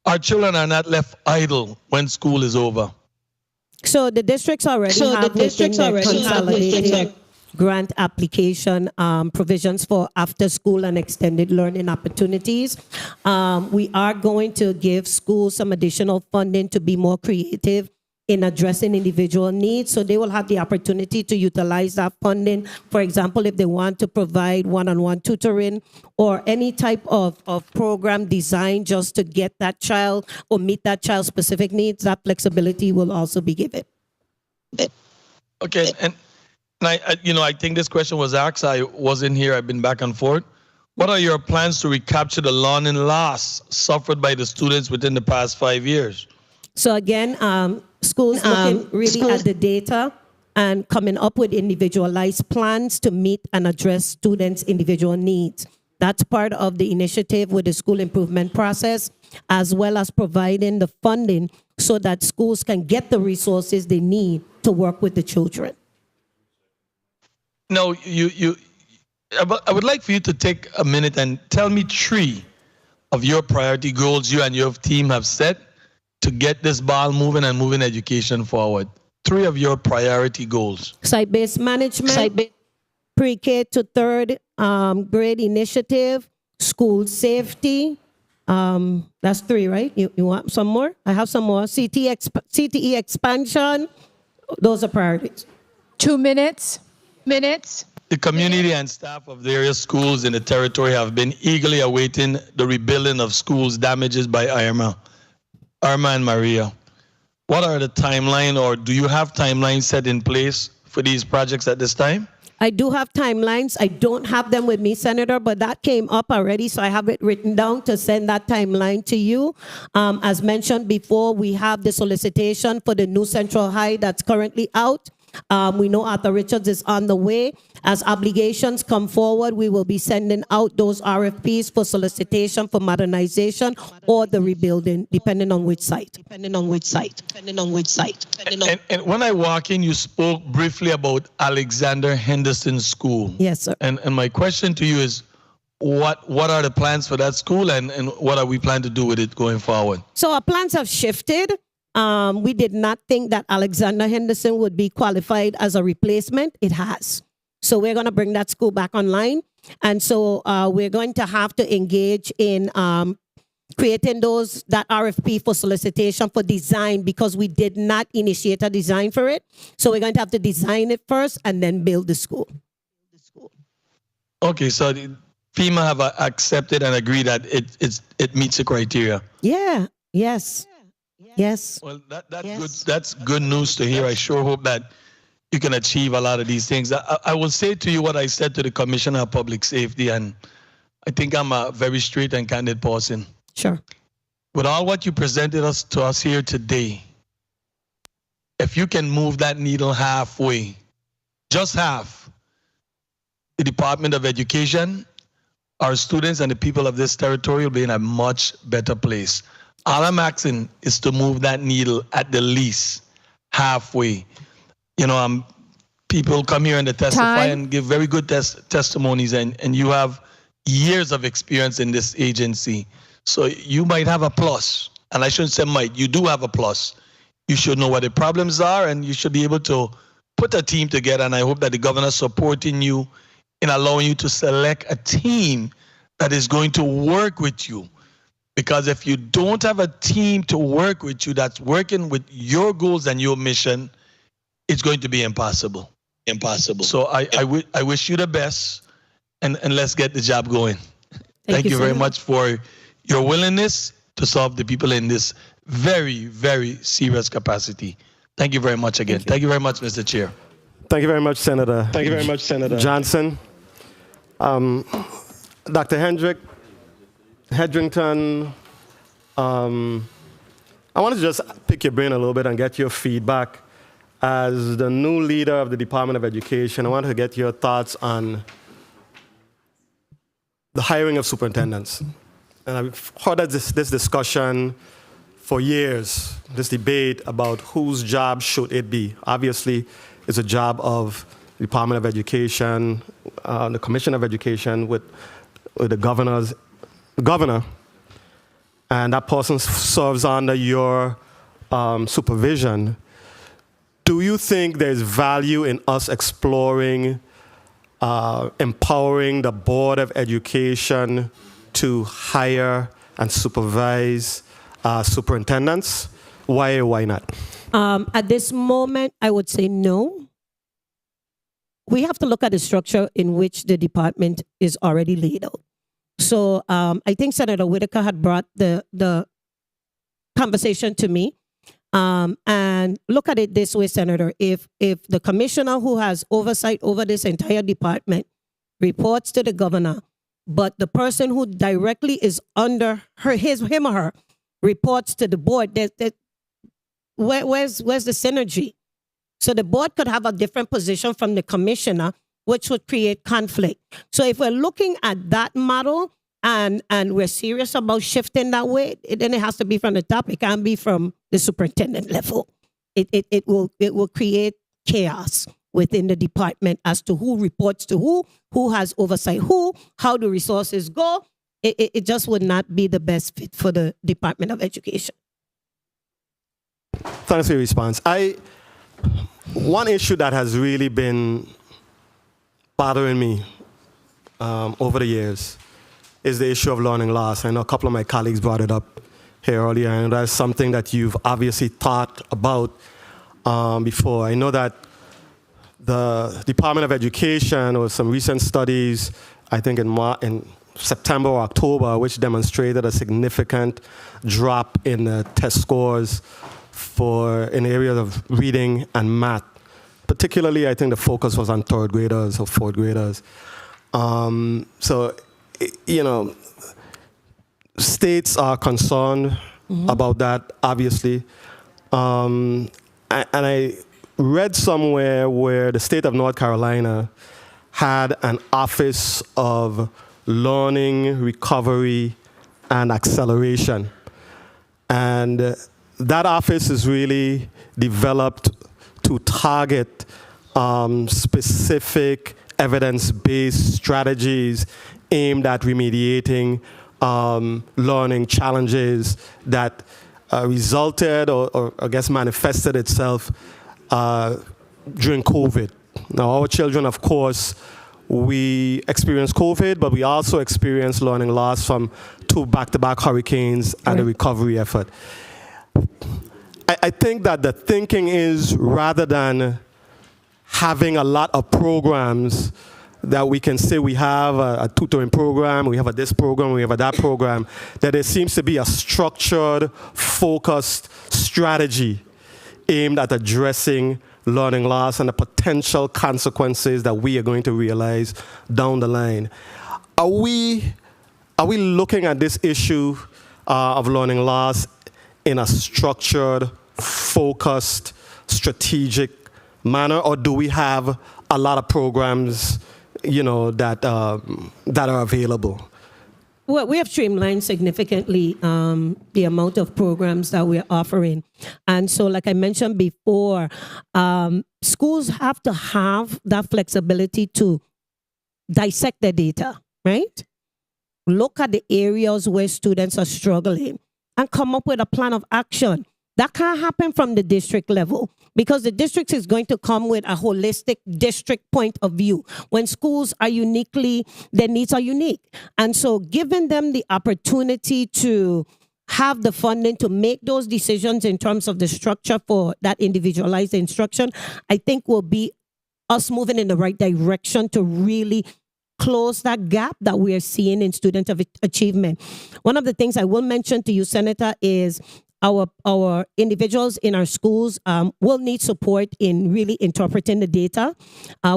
our children are not left idle when school is over? So the districts already have consolidated grant application provisions for after-school and extended learning opportunities. We are going to give schools some additional funding to be more creative in addressing individual needs. So they will have the opportunity to utilize that funding. For example, if they want to provide one-on-one tutoring or any type of program designed just to get that child or meet that child's specific needs, that flexibility will also be given. Okay, and I think this question was asked. I wasn't here. I've been back and forth. What are your plans to recapture the learning loss suffered by the students within the past 5 years? So again, schools looking really at the data and coming up with individualized plans to meet and address students' individual needs. That's part of the initiative with the school improvement process, as well as providing the funding so that schools can get the resources they need to work with the children. No, I would like for you to take a minute and tell me 3 of your priority goals you and your team have set to get this ball moving and moving education forward. three of your priority goals? Site-based management, pre-K to third grade initiative, school safety. That's three, right? You want some more? I have some more. CTE expansion. Those are priorities. 2 minutes. The community and staff of various schools in the territory have been eagerly awaiting the rebuilding of schools damaged by Irma and Maria. What are the timeline, or do you have timelines set in place for these projects at this time? I do have timelines. I don't have them with me, Senator, but that came up already, so I have it written down to send that timeline to you. As mentioned before, we have the solicitation for the new Central High that's currently out. We know Arthur Richards is on the way. As obligations come forward, we will be sending out those RFPs for solicitation for modernization or the rebuilding, depending on which site. And when I walk in, you spoke briefly about Alexander Henderson School. Yes, sir. And my question to you is, what are the plans for that school, and what are we planning to do with it going forward? So our plans have shifted. We did not think that Alexander Henderson would be qualified as a replacement. It has. So we're going to bring that school back online. And so we're going to have to engage in creating that RFP for solicitation for design, because we did not initiate a design for it. So we're going to have to design it first and then build the school. Okay, so FEMA have accepted and agreed that it meets the criteria. Yeah, yes. Yes. Well, that's good. That's good news to hear. I sure hope that you can achieve a lot of these things. I will say to you what I said to the Commissioner of Public Safety, and I think I'm a very straight and candid person. Sure. With all what you presented to us here today, if you can move that needle halfway, just half, the Department of Education, our students, and the people of this territory will be in a much better place. All I'm asking is to move that needle at the least halfway. You know, people come here and they testify and give very good testimonies, and you have years of experience in this agency. So you might have a plus, and I shouldn't say might, you do have a plus. You should know what the problems are, and you should be able to put a team together, and I hope that the governor is supporting you in allowing you to select a team that is going to work with you. Because if you don't have a team to work with you that's working with your goals and your mission, it's going to be impossible. So I wish you the best, and let's get the job going. Thank you very much for your willingness to serve the people in this very, very serious capacity. Thank you very much again. Thank you very much, Mr. Chair. Thank you very much, Senator. Thank you very much, Senator Johnson. Dr. Hedrington, I want to just pick your brain a little bit and get your feedback. As the new leader of the Department of Education, I want to get your thoughts on the hiring of superintendents. And I've heard this discussion for years, this debate about whose job should it be. Obviously, it's a job of the Department of Education, the Commission of Education with the governor, and that person serves under your supervision. Do you think there's value in us exploring empowering the Board of Education to hire and supervise superintendents? Why or why not? At this moment, I would say no. We have to look at the structure in which the department is already laid out. So I think Senator Whitaker had brought the conversation to me. And look at it this way, Senator. If the commissioner who has oversight over this entire department reports to the governor, but the person who directly is under him or her reports to the board, where's the synergy? So the board could have a different position from the commissioner, which would create conflict. So if we're looking at that model and we're serious about shifting that way, then it has to be from the top. It can't be from the superintendent level. It will create chaos within the department as to who reports to who has oversight how do resources go. It just would not be the best fit for the Department of Education. Thanks for your response. One issue that has really been bothering me over the years is the issue of learning loss. I know a couple of my colleagues brought it up here earlier, and that's something that you've obviously thought about before. I know that the Department of Education, or some recent studies, I think in September or October, which demonstrated a significant drop in the test scores in the areas of reading and math. Particularly, I think the focus was on third graders or fourth graders. So, states are concerned about that, obviously. And I read somewhere where the state of North Carolina had an Office of Learning, Recovery, and Acceleration. And that office is really developed to target specific evidence-based strategies aimed at remediating learning challenges that resulted or I guess manifested itself during COVID. Now, our children, of course, we experienced COVID, but we also experienced learning loss from 2 back-to-back hurricanes and the recovery effort. I think that the thinking is, rather than having a lot of programs that we can say we have a tutoring program, we have a this program, we have a that program, that there seems to be a structured, focused strategy aimed at addressing learning loss and the potential consequences that we are going to realize down the line. Are we looking at this issue of learning loss in a structured, focused, strategic manner, or do we have a lot of programs, that are available? Well, we have streamlined significantly the amount of programs that we're offering. And so, like I mentioned before, schools have to have that flexibility to dissect the data, right? Look at the areas where students are struggling and come up with a plan of action. That can't happen from the district level because the district is going to come with a holistic district point of view. When schools are their needs are unique. And so giving them the opportunity to have the funding to make those decisions in terms of the structure for that individualized instruction, I think will be us moving in the right direction to really close that gap that we are seeing in student achievement. One of the things I will mention to you, Senator, is our individuals in our schools will need support in really interpreting the data.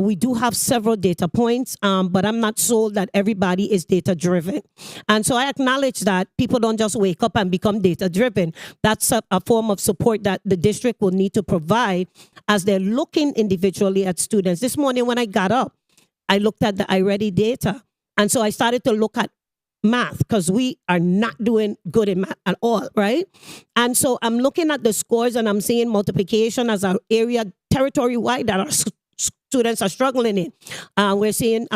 We do have several data points, but I'm not sold that everybody is data-driven. And so I acknowledge that people don't just wake up and become data-driven. That's a form of support that the district will need to provide as they're looking individually at students. This morning when I got up, I looked at the iReady data. And so I started to look at math because we are not doing good in math at all, right? And so I'm looking at the scores and I'm seeing multiplication as an area territory-wide that our students are struggling in. We're seeing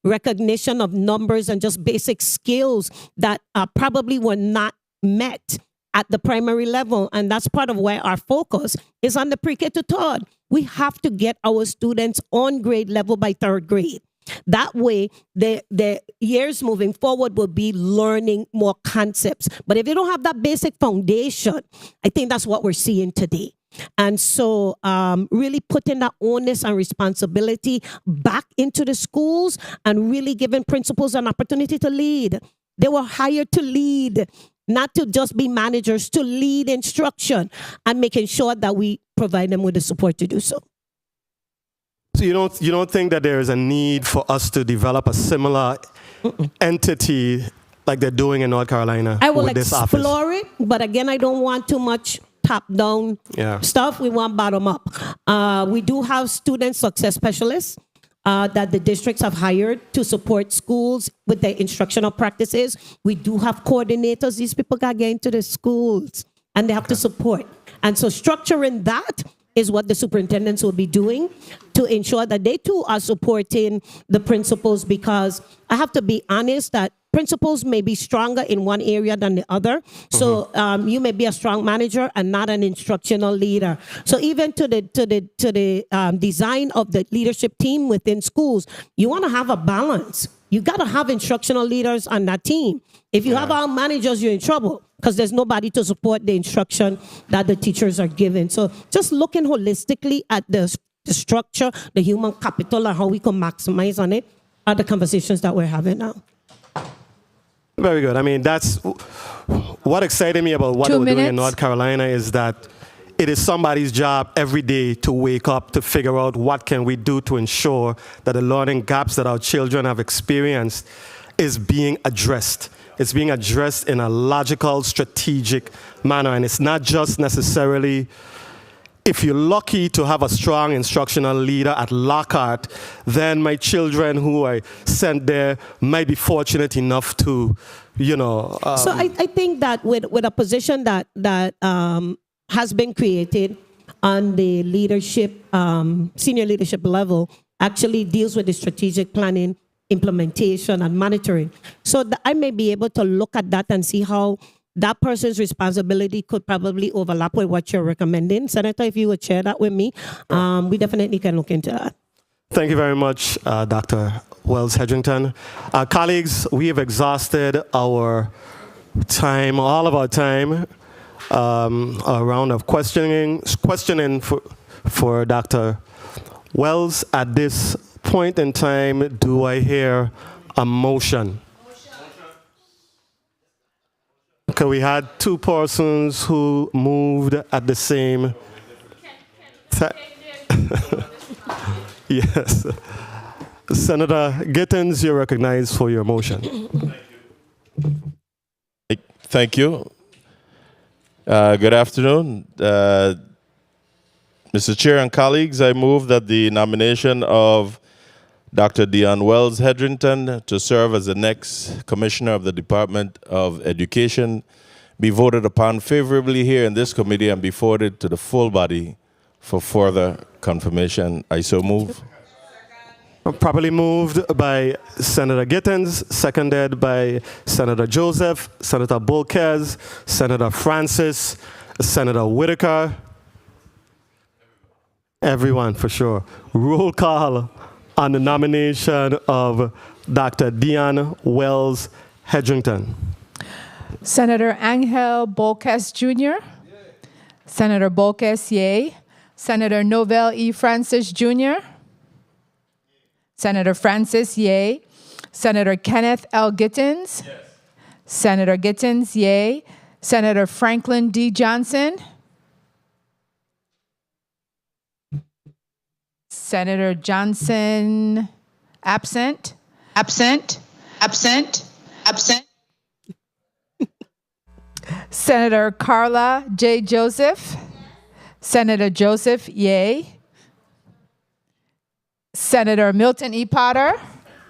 recognition of numbers and just basic skills that probably were not met at the primary level. And that's part of why our focus is on the pre-K to third. We have to get our students on grade level by third grade. That way, the years moving forward will be learning more concepts. But if they don't have that basic foundation, I think that's what we're seeing today. And so really putting that onus and responsibility back into the schools and really giving principals an opportunity to lead. They were hired to lead, not to just be managers, to lead instruction and making sure that we provide them with the support to do so. So you don't think that there is a need for us to develop a similar entity like they're doing in North Carolina with this office? I will explore it, but again, I don't want too much top-down stuff. We want bottom-up. We do have student success specialists that the districts have hired to support schools with their instructional practices. We do have coordinators. These people got to get into the schools, and they have to support. And so structuring that is what the superintendents will be doing to ensure that they too are supporting the principals, because I have to be honest that principals may be stronger in one area than the other. So you may be a strong manager and not an instructional leader. So even to the design of the leadership team within schools, you want to have a balance. You got to have instructional leaders on that team. If you have all managers, you're in trouble because there's nobody to support the instruction that the teachers are given. So just looking holistically at the structure, the human capital, and how we can maximize on it are the conversations that we're having now. Very good. I mean, that's what excited me about what we're doing in North Carolina is that it is somebody's job every day to wake up to figure out what can we do to ensure that the learning gaps that our children have experienced is being addressed. It's being addressed in a logical, strategic manner. And it's not just necessarily, if you're lucky to have a strong instructional leader at Lockhart, then my children who I sent there might be fortunate enough to, you know. So I think that with a position that has been created on the leadership, senior leadership level, actually deals with the strategic planning, implementation, and monitoring. So I may be able to look at that and see how that person's responsibility could probably overlap with what you're recommending. Senator, if you would share that with me, we definitely can look into that. Thank you very much, Dr. Wells Hedrington. Colleagues, we have exhausted our time, all of our time, a round of questioning for Dr. Wells. At this point in time, do I hear a motion? Okay, we had two persons who moved at the same time. Yes. Senator Gittens, you're recognized for your motion. Thank you. Good afternoon. Mr. Chair and colleagues, I move that the nomination of Dr. Dion Wells Hedrington to serve as the next Commissioner of the Department of Education be voted upon favorably here in this committee and be forwarded to the full body for further confirmation. I so move. Properly moved by Senator Gittens, seconded by Senator Joseph, Senator Bolkes, Senator Francis, Senator Whitaker. Everyone, for sure. Roll call on the nomination of Dr. Dion Wells Hedrington. Senator Angel Bolkes Jr. Senator Bolkes, yay. Senator Novell E. Francis Jr. Senator Francis, yay. Senator Kenneth L. Gittens. Yes. Senator Gittens, yay. Senator Franklin D. Johnson. Senator Johnson, absent. Absent. Absent. Absent. Senator Carla J. Joseph. Senator Joseph, yay. Senator Milton E. Potter.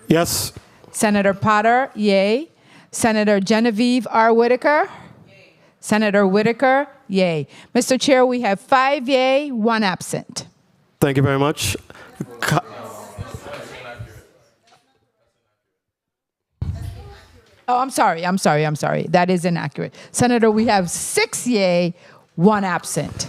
Yes. Senator Potter, yay. Senator Genevieve R. Whitaker. Yay. Senator Whitaker, yay. Mr. Chair, we have 5 yay, 1 absent. Thank you very much. Oh, I'm sorry. That is inaccurate. Senator, we have 6 yay, 1 absent.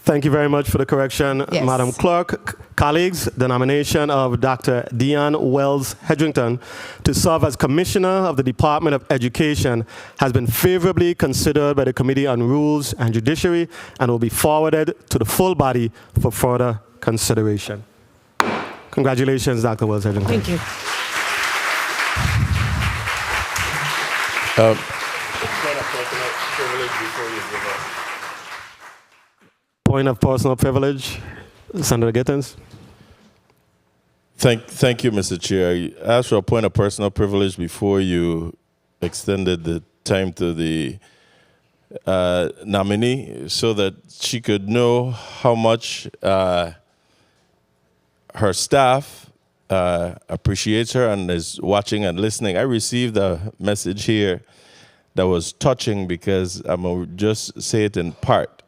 Thank you very much for the correction, Yes. Madam Clerk. Colleagues, the nomination of Dr. Dion Wells Hedrington to serve as Commissioner of the Department of Education has been favorably considered by the Committee on Rules and Judiciary and will be forwarded to the full body for further consideration. Congratulations, Dr. Wells Hedrington. Thank you. Point of personal privilege, Senator Gittens. Thank you, Mr. Chair. I asked for a point of personal privilege before you extended the time to the nominee so that she could know how much her staff appreciates her and is watching and listening. I received a message here that was touching because I'm going to just say it in part.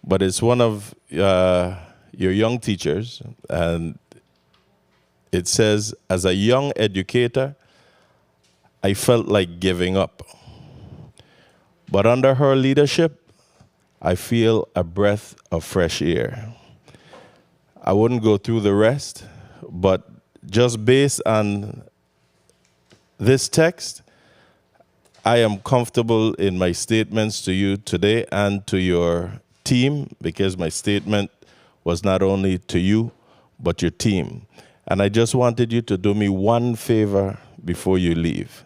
But it's one of your young teachers, and it says, as a young educator, I felt like giving up. But under her leadership, I feel a breath of fresh air. I wouldn't go through the rest, but just based on this text, I am comfortable in my statements to you today and to your team, because my statement was not only to you, but your team. And I just wanted you to do me one favor before you leave.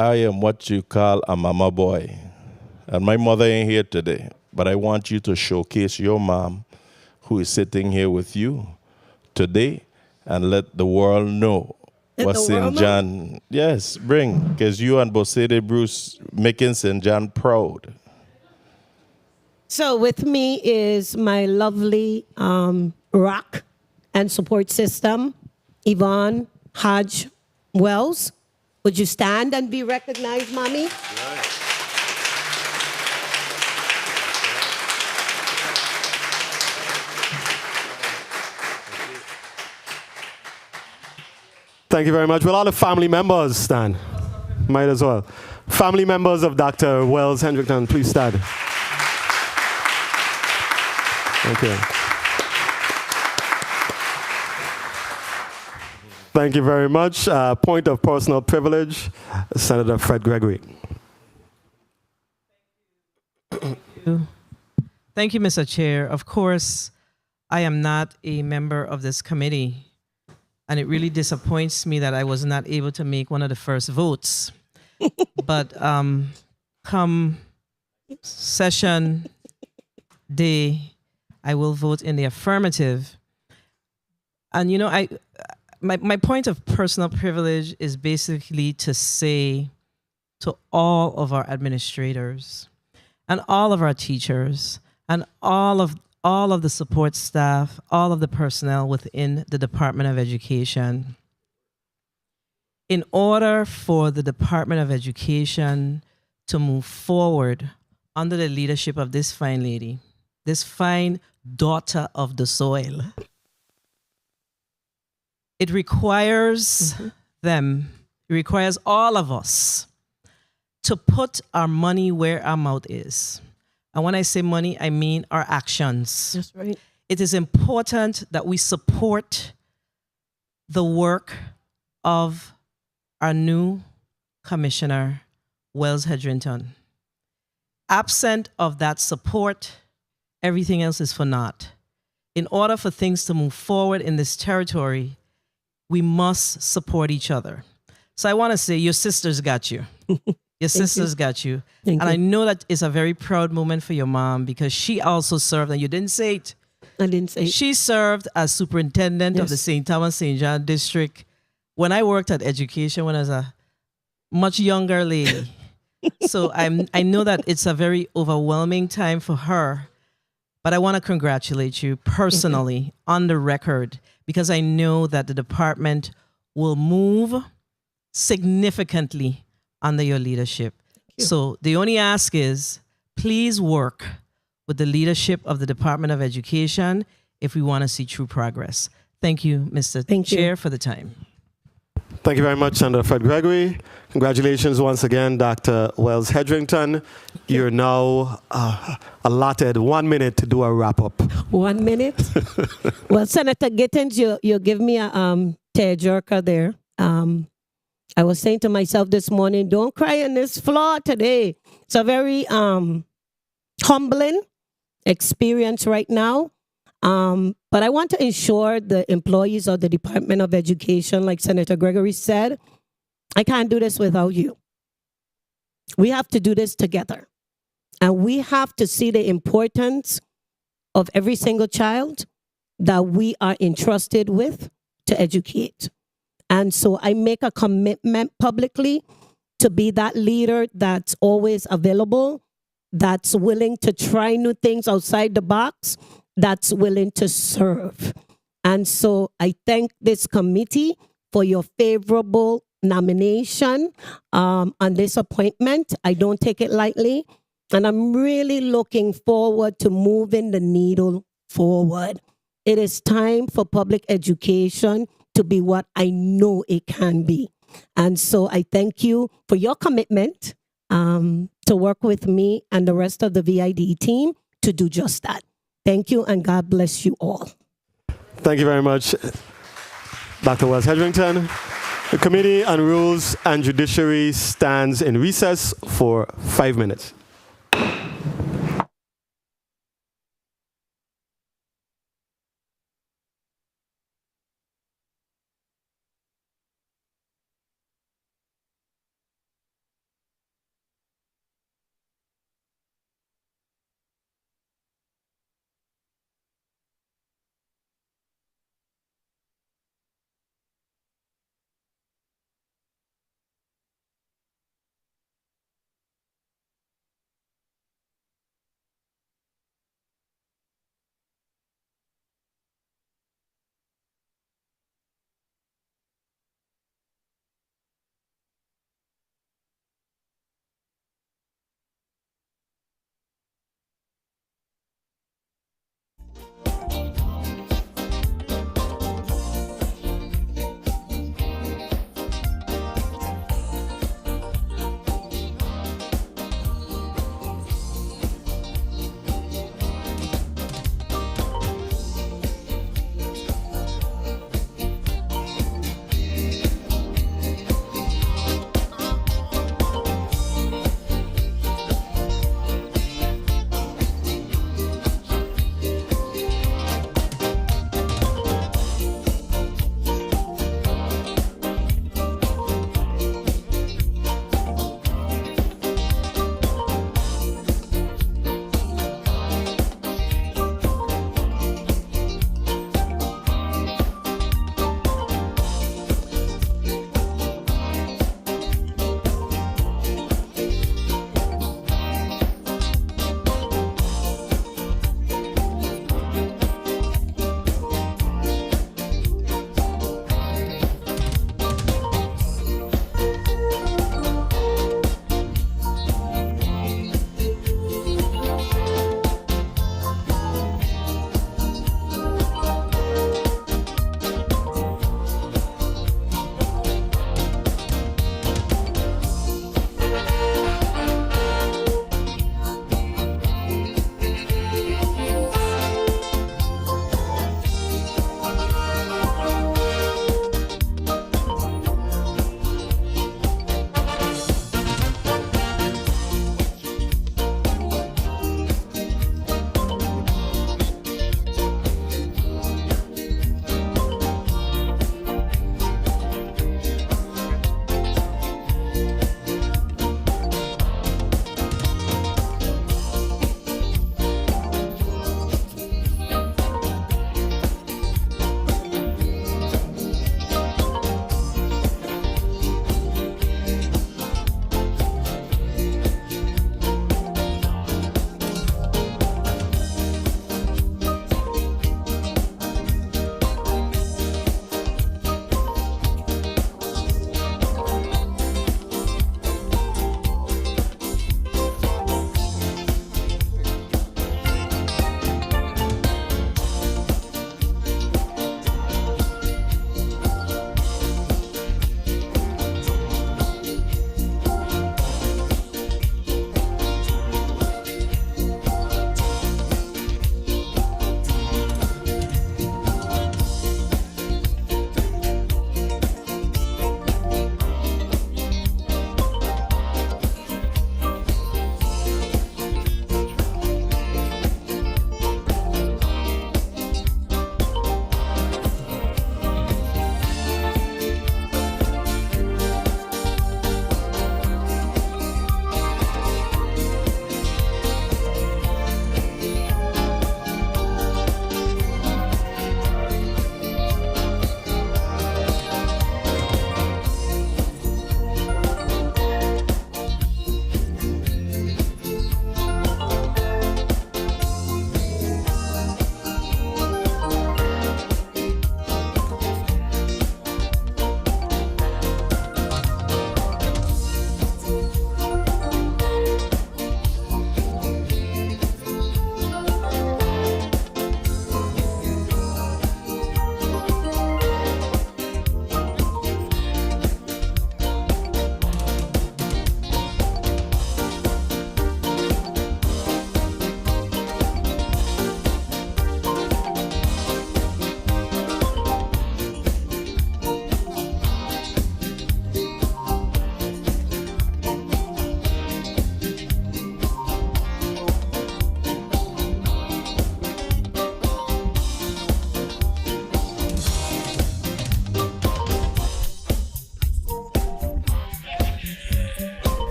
I am what you call a mama boy. And my mother ain't here today, but I want you to showcase your mom, who is sitting here with you today, and let the world know what St. John, yes, bring, because you and Bosede Bruce making St. John proud. So with me is my lovely rock and support system, Yvonne Hodge Wells. Would you stand and be recognized, Mommy? Right. Thank you very much. Will all the family members stand? Might as well. Family members of Dr. Wells Hendrickton, please stand. Thank you. Thank you very much. Point of personal privilege, Senator Fred Gregory. Thank you, Mr. Chair. Of course, I am not a member of this committee, and it really disappoints me that I was not able to make one of the first votes. But come session day, I will vote in the affirmative. And you know, my point of personal privilege is basically to say to all of our administrators and all of our teachers and all of the support staff, all of the personnel within the Department of Education. In order for the Department of Education to move forward under the leadership of this fine lady, this fine daughter of the soil, it requires them, it requires all of us to put our money where our mouth is. And when I say money, I mean our actions. That's right. It is important that we support the work of our new commissioner, Wells Hendrickton. Absent of that support, everything else is for naught. In order for things to move forward in this territory, we must support each other. So I want to say your sisters got you. Your sisters got you. And I know that it's a very proud moment for your mom, because she also served, and you didn't say it. I didn't say it. She served as superintendent of the St. Thomas St. John district when I worked at education when I was a much younger lady. So I know that it's a very overwhelming time for her, but I want to congratulate you personally on the record, because I know that the department will move significantly under your leadership. So the only ask is, please work with the leadership of the Department of Education if we want to see true progress. Thank you, Mr. Chair, for the time. Thank you very much, Senator Fred Gregory. Congratulations once again, Dr. Wells Hendrickton. You're now allotted 1 minute to do a wrap-up. 1 minute? Well, Senator Gittins, you give me a tearjerker there. I was saying to myself this morning, don't cry on this floor today. It's a very humbling experience right now. But I want to ensure the employees of the Department of Education, like Senator Gregory said, I can't do this without you. We have to do this together. And we have to see the importance of every single child that we are entrusted with to educate. And so I make a commitment publicly to be that leader that's always available, that's willing to try new things outside the box, that's willing to serve. And so I thank this committee for your favorable nomination on this appointment. I don't take it lightly. And I'm really looking forward to moving the needle forward. It is time for public education to be what I know it can be. And so I thank you for your commitment to work with me and the rest of the VID team to do just that. Thank you, and God bless you all. Thank you very much, Dr. Wells Hedrington. The Committee on Rules and Judiciary stands in recess for 5 minutes.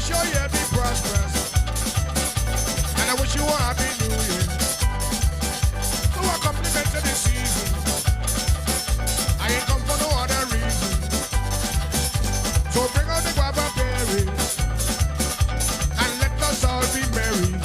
wish your year be prosperous. And I wish you a happy new year. So a compliment to the season. I ain't come for no other reason. So bring out the guava berries and let us all be merry.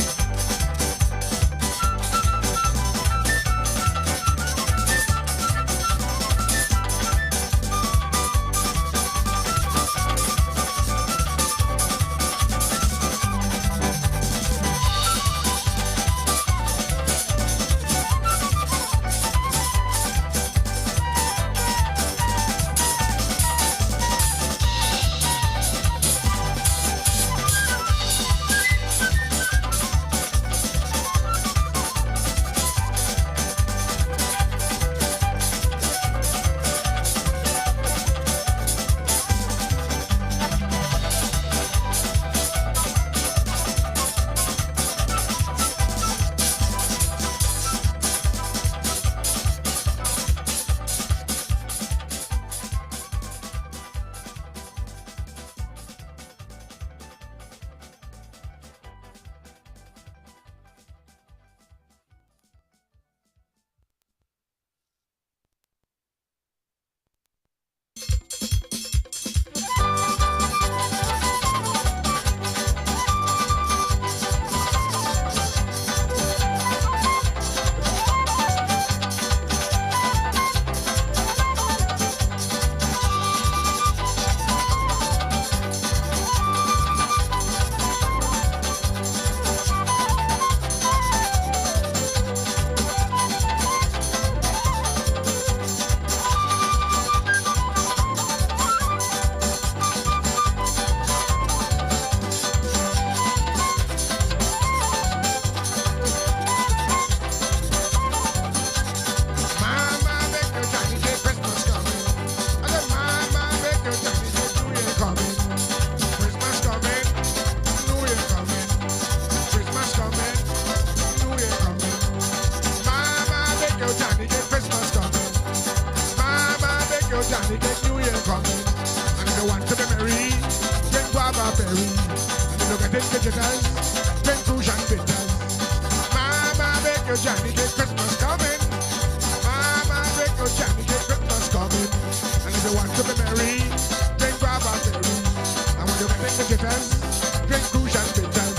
Johnny, get New Year coming. And if you want to be merry, drink guava berry. And if you get in visitors, drink rouge and bitters. Mama, make your Johnny, get Christmas coming. Mama, make your Johnny, get Christmas coming. And if you want to be merry, drink guava berry. And when you get in visitors, drink rouge and bitters.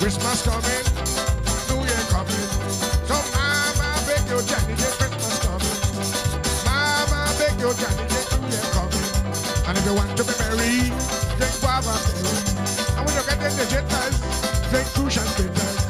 Christmas coming, New Year coming. So Mama, beg your Johnny, get Christmas coming. Mama, beg your Johnny, get New Year coming. And if you want to be merry, drink guava berry. And when you get in the jitters, drink rouge and bitters.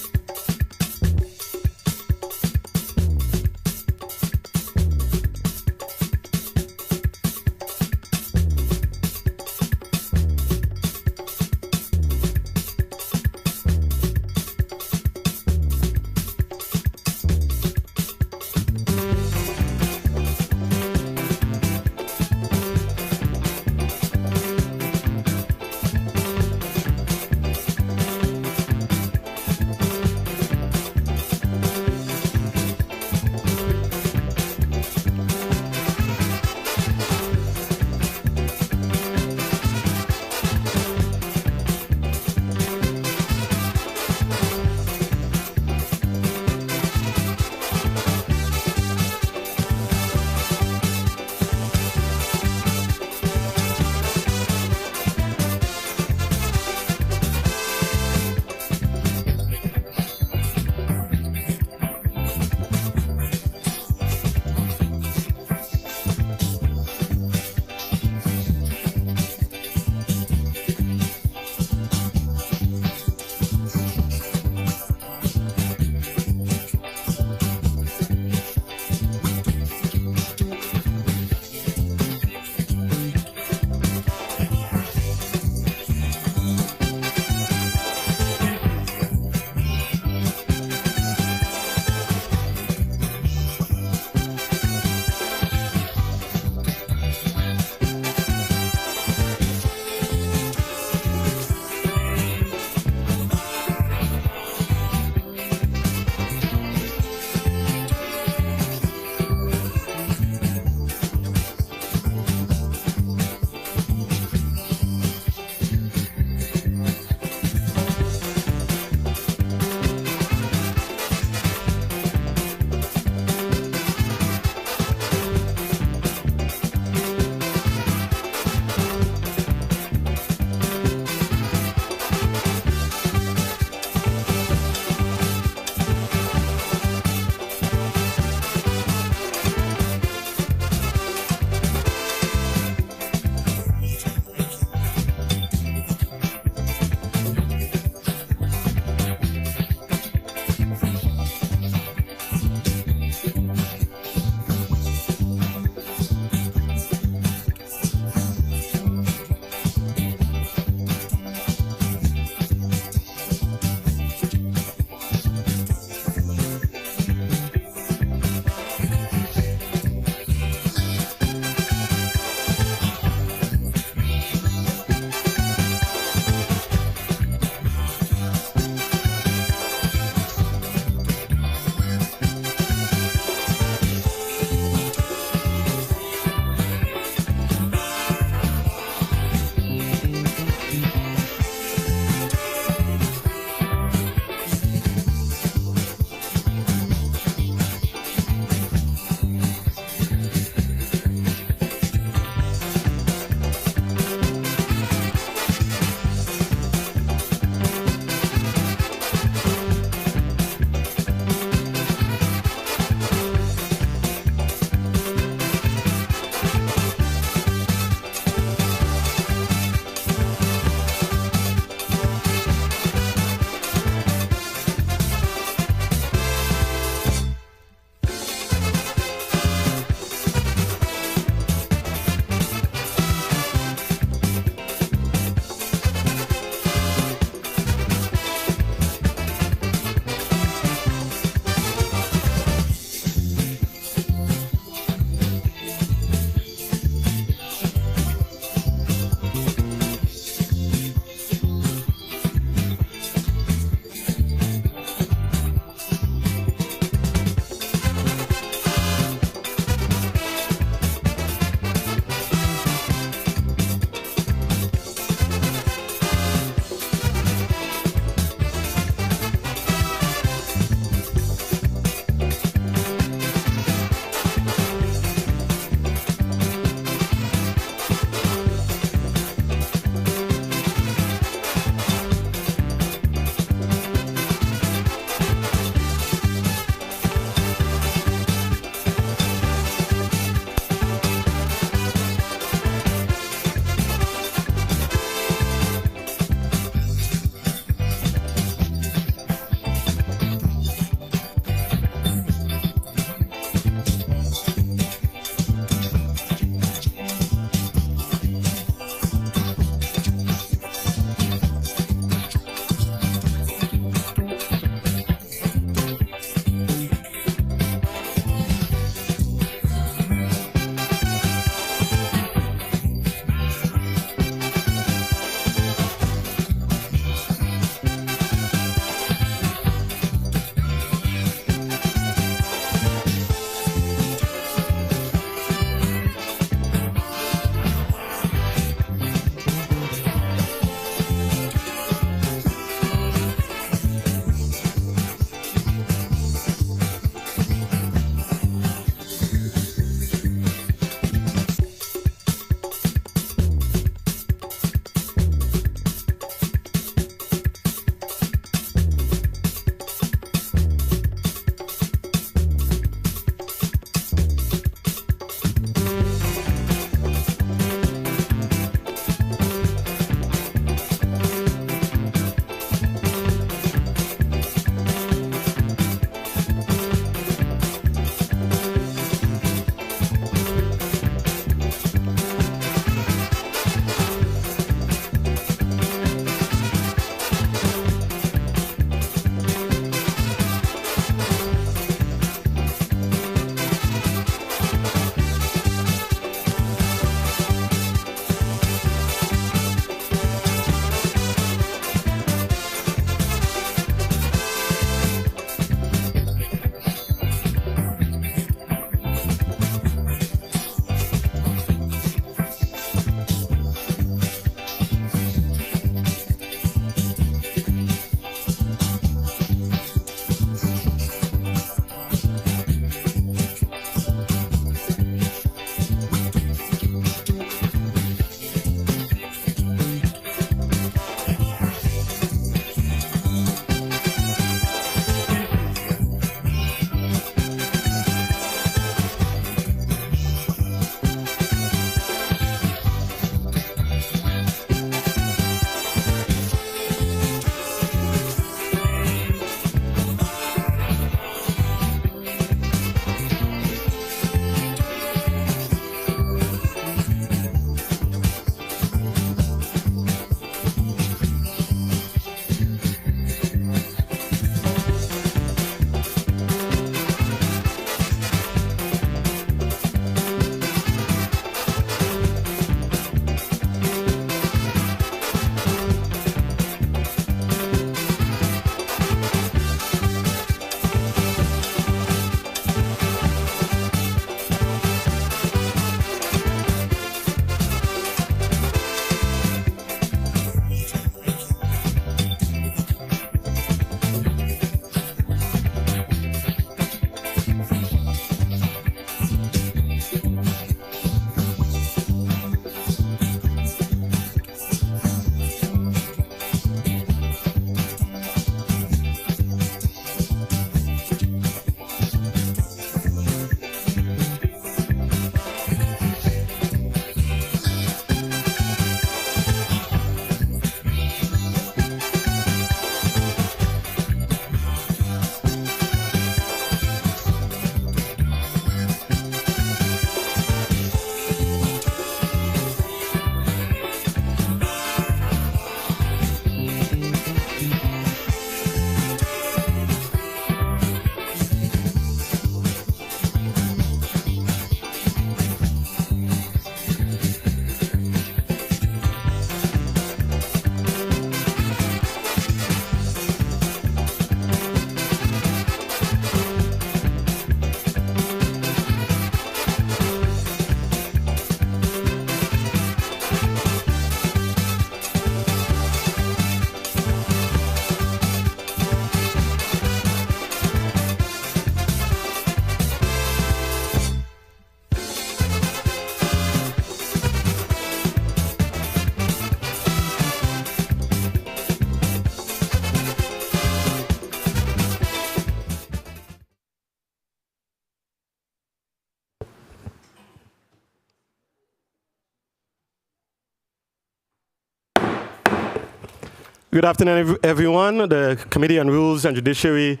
Good afternoon, everyone. The Committee on Rules and Judiciary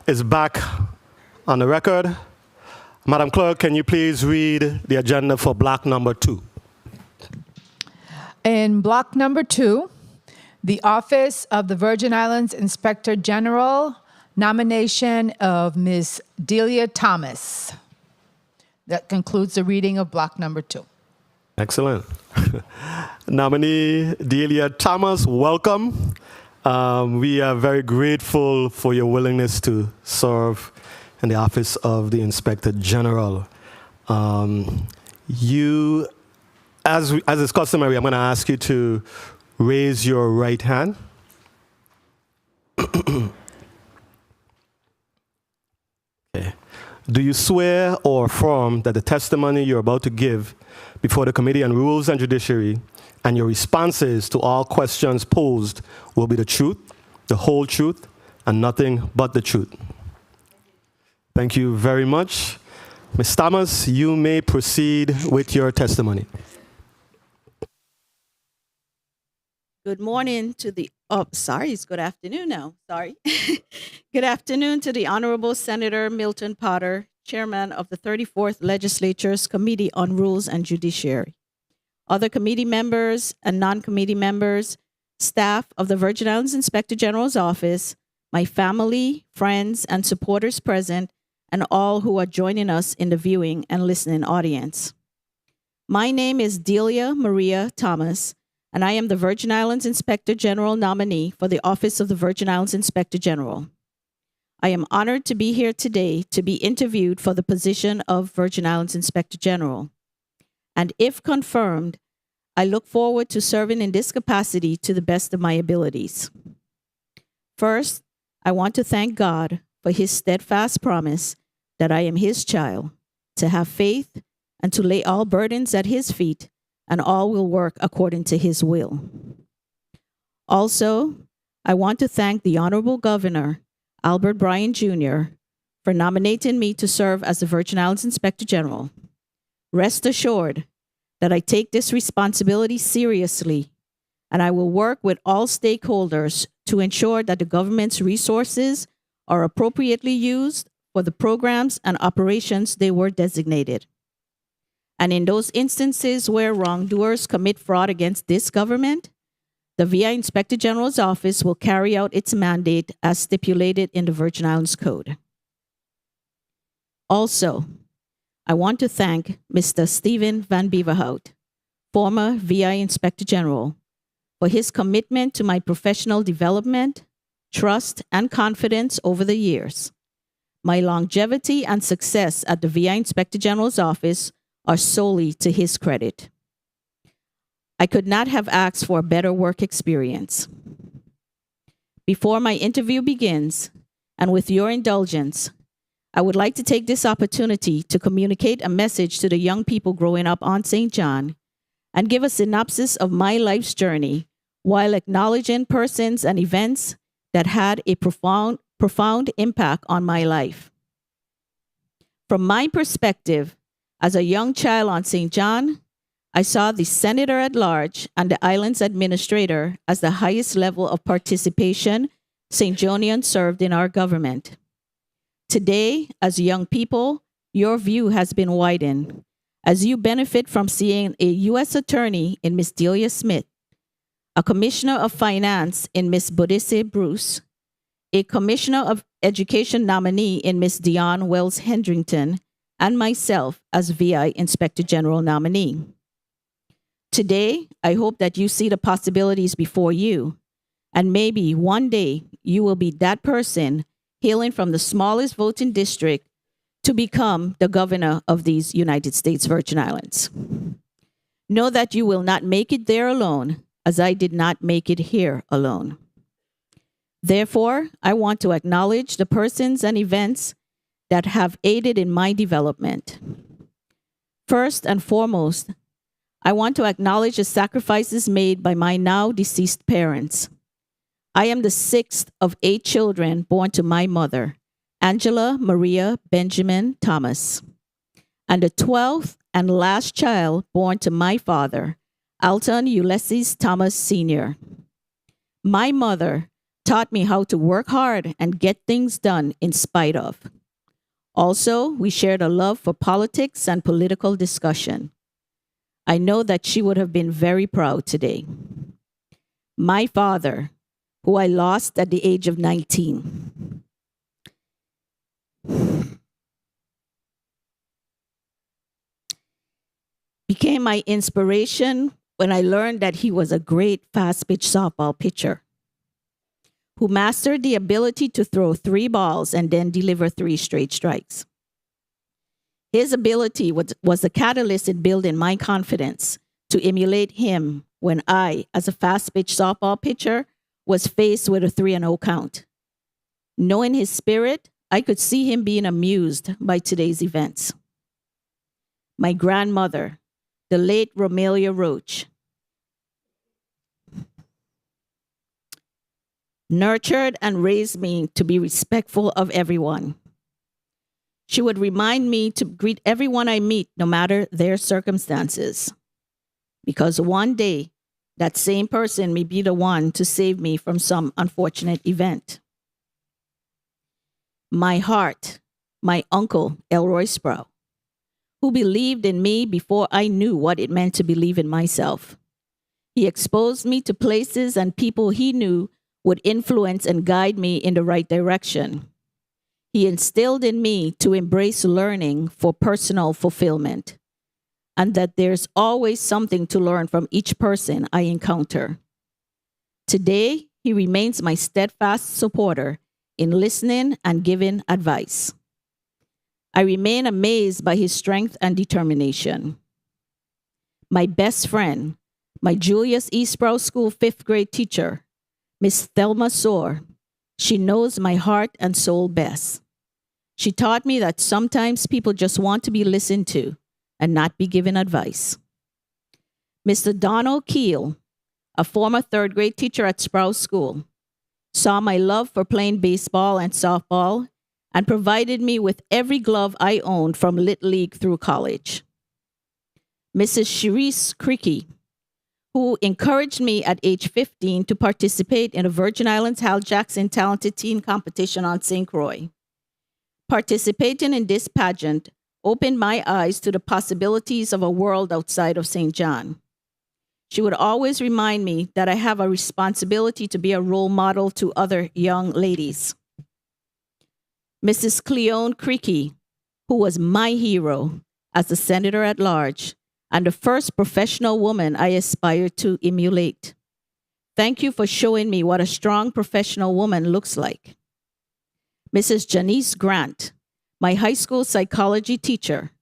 is back on the record. Madam Clerk, can you please read the agenda for block number 2? In block number 2, the Office of the Virgin Islands Inspector General, nomination of Ms. Delia Thomas. That concludes the reading of block number 2. Excellent. Nominee Delia Thomas, welcome. We are very grateful for your willingness to serve in the Office of the Inspector General. You, as is customary, I'm going to ask you to raise your right hand. Okay. Do you swear or affirm that the testimony you're about to give before the Committee on Rules and Judiciary and your responses to all questions posed will be the truth, the whole truth, and nothing but the truth? Thank you very much. Ms. Thomas, you may proceed with your testimony. Good morning to the, it's good afternoon now, sorry. Good afternoon to the Honorable Senator Milton Potter, Chairman of the 34th Legislature's Committee on Rules and Judiciary, other committee members and non-committee members, staff of the Virgin Islands Inspector General's Office, my family, friends, and supporters present, and all who are joining us in the viewing and listening audience. My name is Delia Maria Thomas, and I am the Virgin Islands Inspector General nominee for the Office of the Virgin Islands Inspector General. I am honored to be here today to be interviewed for the position of Virgin Islands Inspector General. And if confirmed, I look forward to serving in this capacity to the best of my abilities. First, I want to thank God for his steadfast promise that I am his child, to have faith and to lay all burdens at his feet, and all will work according to his will. Also, I want to thank the Honorable Governor, Albert Bryan Jr., for nominating me to serve as the Virgin Islands Inspector General. Rest assured that I take this responsibility seriously, and I will work with all stakeholders to ensure that the government's resources are appropriately used for the programs and operations they were designated. And in those instances where wrongdoers commit fraud against this government, the VI Inspector General's Office will carry out its mandate as stipulated in the Virgin Islands Code. Also, I want to thank Mr. Stephen Van Beverhout, former VI Inspector General, for his commitment to my professional development, trust, and confidence over the years. My longevity and success at the VI Inspector General's Office are solely to his credit. I could not have asked for a better work experience. Before my interview begins, and with your indulgence, I would like to take this opportunity to communicate a message to the young people growing up on St. John and give a synopsis of my life's journey while acknowledging persons and events that had a profound impact on my life. From my perspective, as a young child on St. John, I saw the Senator at Large and the island's administrator as the highest level of participation St. Johnians served in our government. Today, as young people, your view has been widened as you benefit from seeing a U.S. attorney in Ms. Delia Smith, a commissioner of finance in Ms. Bodise Bruce, a commissioner of education nominee in Ms. Dion Wells Hendrington, and myself as VI Inspector General nominee. Today, I hope that you see the possibilities before you, and maybe one day you will be that person hailing from the smallest voting district to become the governor of these United States Virgin Islands. Know that you will not make it there alone, as I did not make it here alone. Therefore, I want to acknowledge the persons and events that have aided in my development. First and foremost, I want to acknowledge the sacrifices made by my now deceased parents. I am the 6th of 8 children born to my mother, Angela Maria Benjamin Thomas, and the 12th and last child born to my father, Alton Ulysses Thomas Sr. My mother taught me how to work hard and get things done in spite of. Also, we shared a love for politics and political discussion. I know that she would have been very proud today. My father, who I lost at the age of 19. Became my inspiration when I learned that he was a great fast-pitch softball pitcher who mastered the ability to throw 3 balls and then deliver 3 straight strikes. His ability was the catalyst in building my confidence to emulate him when I, as a fast-pitch softball pitcher, was faced with a 3-0 count. Knowing his spirit, I could see him being amused by today's events. My grandmother, the late Romelia Roach, nurtured and raised me to be respectful of everyone. She would remind me to greet everyone I meet, no matter their circumstances, because one day that same person may be the one to save me from some unfortunate event. My heart, my uncle, Elroy Sproul, who believed in me before I knew what it meant to believe in myself. He exposed me to places and people he knew would influence and guide me in the right direction. He instilled in me to embrace learning for personal fulfillment, and that there's always something to learn from each person I encounter. Today, he remains my steadfast supporter in listening and giving advice. I remain amazed by his strength and determination. My best friend, my Julius E. Sproul School 5th grade teacher, Miss Thelma Soar, she knows my heart and soul best. She taught me that sometimes people just want to be listened to and not be given advice. Mr. Donald Keel, a former 3rd grade teacher at Sproul School, saw my love for playing baseball and softball and provided me with every glove I owned from Little League through college. Mrs. Sharice Creaky, who encouraged me at age 15 to participate in a Virgin Islands Hal Jackson Talented Teen Competition on St. Croix. Participating in this pageant opened my eyes to the possibilities of a world outside of St. John. She would always remind me that I have a responsibility to be a role model to other young ladies. Mrs. Cleone Creaky, who was my hero as a senator at large and the first professional woman I aspired to emulate. Thank you for showing me what a strong professional woman looks like. Mrs. Janice Grant, my high school psychology teacher,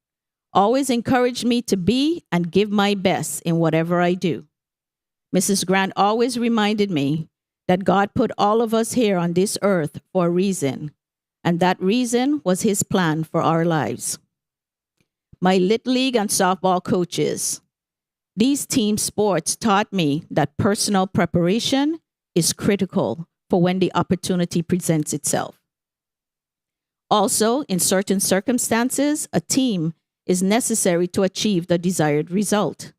always encouraged me to be and give my best in whatever I do. Mrs. Grant always reminded me that God put all of us here on this earth for a reason, and that reason was his plan for our lives. My Little League and softball coaches, these team sports taught me that personal preparation is critical for when the opportunity presents itself. Also, in certain circumstances, a team is necessary to achieve the desired result.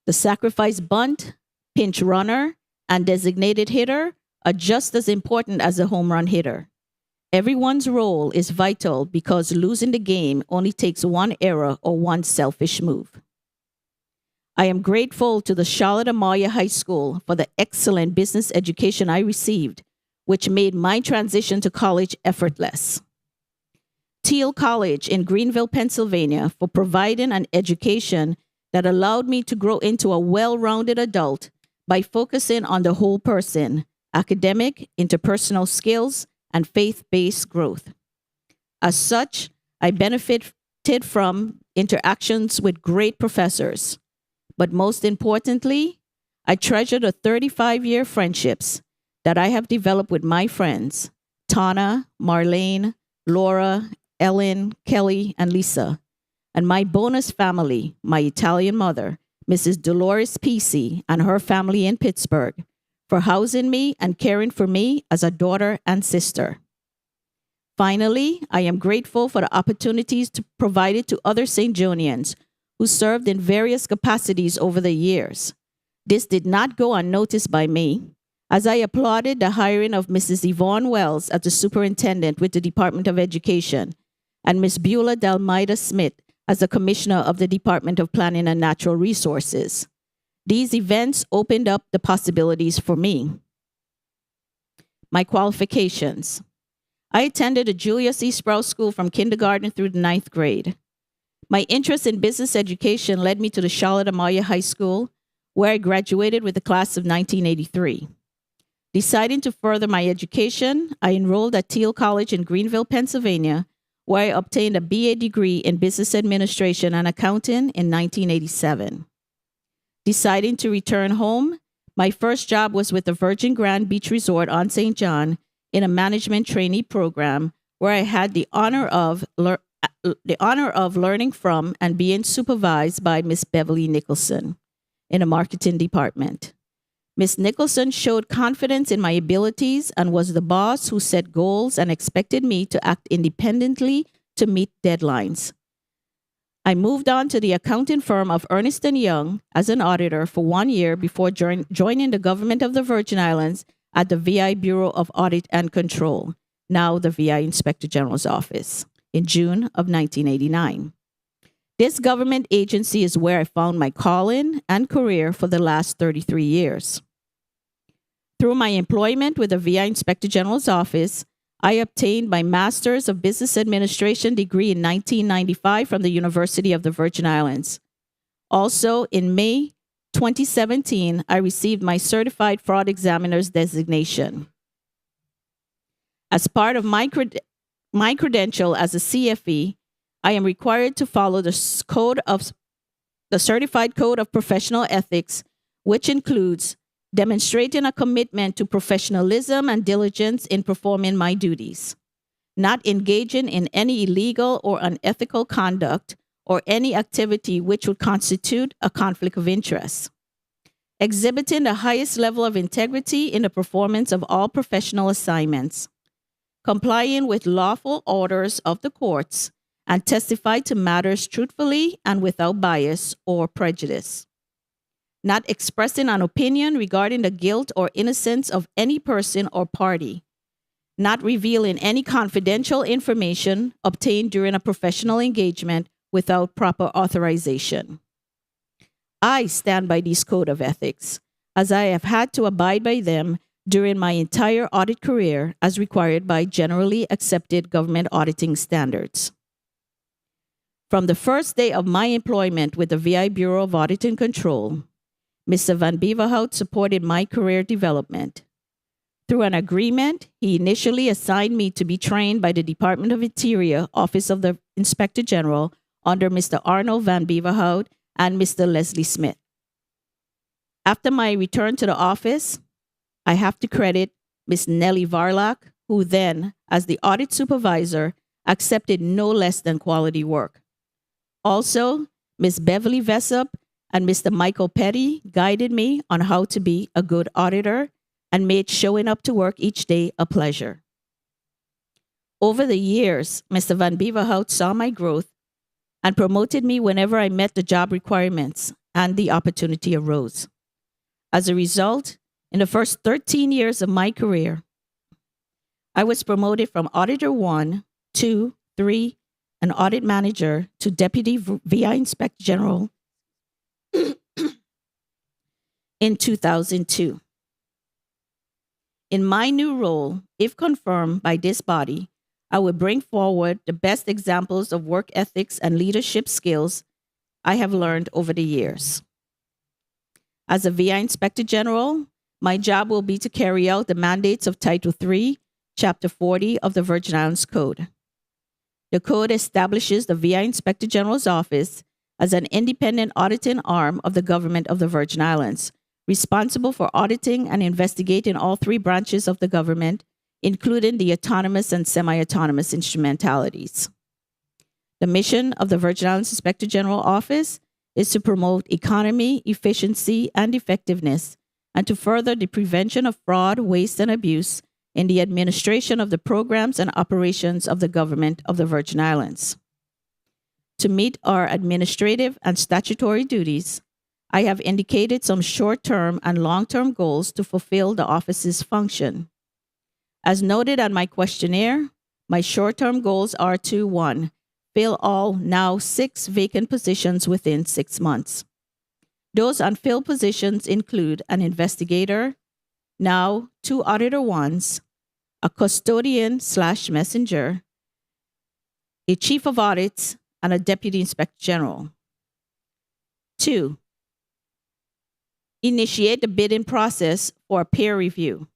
The sacrifice bunt, pinch runner, and designated hitter are just as important as the home run hitter. Everyone's role is vital because losing the game only takes one error or one selfish move. I am grateful to the Charlotte Amalia High School for the excellent business education I received, which made my transition to college effortless. Thiel College in Greenville, Pennsylvania, for providing an education that allowed me to grow into a well-rounded adult by focusing on the whole person, academic, interpersonal skills, and faith-based growth. As such, I benefited from interactions with great professors. But most importantly, I treasure the 35-year friendships that I have developed with my friends, Tana, Marlene, Laura, Ellen, Kelly, and Lisa, and my bonus family, my Italian mother, Mrs. Dolores Pesci, and her family in Pittsburgh, for housing me and caring for me as a daughter and sister. Finally, I am grateful for the opportunities provided to other St. Johnians who served in various capacities over the years. This did not go unnoticed by me. as I applauded the hiring of Mrs. Yvonne Wells as the superintendent with the Department of Education and Ms. Beulah Dalmaida Smith as the commissioner of the Department of Planning and Natural Resources. These events opened up the possibilities for me. My qualifications. I attended the Julius E. Sprouse School from kindergarten through the 9th grade. My interest in business education led me to the Charlotte Amalia High School, where I graduated with the class of 1983. Deciding to further my education, I enrolled at Thiel College in Greenville, Pennsylvania, where I obtained a BA degree in business administration and accounting in 1987. Deciding to return home, my first job was with the Virgin Grand Beach Resort on St. John in a management trainee program where I had the honor of learning from and being supervised by Miss Beverly Nicholson in a marketing department. Miss Nicholson showed confidence in my abilities and was the boss who set goals and expected me to act independently to meet deadlines. I moved on to the accounting firm of Ernst & Young as an auditor for 1 year before joining the government of the Virgin Islands at the VI Bureau of Audit and Control, now the VI Inspector General's Office, in June of 1989. This government agency is where I found my calling and career for the last 33 years. Through my employment with the VI Inspector General's Office, I obtained my Master's of Business Administration degree in 1995 from the University of the Virgin Islands. Also, in May 2017, I received my Certified Fraud Examiner's designation. As part of my credential as a CFE, I am required to follow the Certified Code of Professional Ethics, which includes demonstrating a commitment to professionalism and diligence in performing my duties, not engaging in any illegal or unethical conduct or any activity which would constitute a conflict of interest, exhibiting the highest level of integrity in the performance of all professional assignments, complying with lawful orders of the courts, and testify to matters truthfully and without bias or prejudice, not expressing an opinion regarding the guilt or innocence of any person or party, not revealing any confidential information obtained during a professional engagement without proper authorization. I stand by these code of ethics, as I have had to abide by them during my entire audit career as required by generally accepted government auditing standards. From the first day of my employment with the VI Bureau of Audit and Control, Mr. Van Beverhout supported my career development. Through an agreement, he initially assigned me to be trained by the Department of Interior, Office of the Inspector General, under Mr. Arnold Van Beverhout and Mr. Leslie Smith. After my return to the office, I have to credit Ms. Nellie Varlock, who then, as the audit supervisor, accepted no less than quality work. Also, Ms. Beverly Vessup and Mr. Michael Petty guided me on how to be a good auditor and made showing up to work each day a pleasure. Over the years, Mr. Van Beverhout saw my growth and promoted me whenever I met the job requirements and the opportunity arose. As a result, in the first 13 years of my career, I was promoted from Auditor 1, 2, 3, and Audit Manager to Deputy VI Inspector General in 2002. In my new role, if confirmed by this body, I will bring forward the best examples of work ethics and leadership skills I have learned over the years. As a VI Inspector General, my job will be to carry out the mandates of Title III, Chapter 40 of the Virgin Islands Code. The code establishes the VI Inspector General's Office as an independent auditing arm of the government of the Virgin Islands, responsible for auditing and investigating all three branches of the government, including the autonomous and semi-autonomous instrumentalities. The mission of the Virgin Islands Inspector General Office is to promote economy, efficiency, and effectiveness, and to further the prevention of fraud, waste, and abuse in the administration of the programs and operations of the government of the Virgin Islands. To meet our administrative and statutory duties, I have indicated some short-term and long-term goals to fulfill the office's function. As noted on my questionnaire, my short-term goals are to 1, fill all now 6 vacant positions within 6 months. Those unfilled positions include an investigator, now 2 auditor 1s, a custodian/messenger, a chief of audits, and a deputy inspector general. 2, initiate the bidding process for a peer review.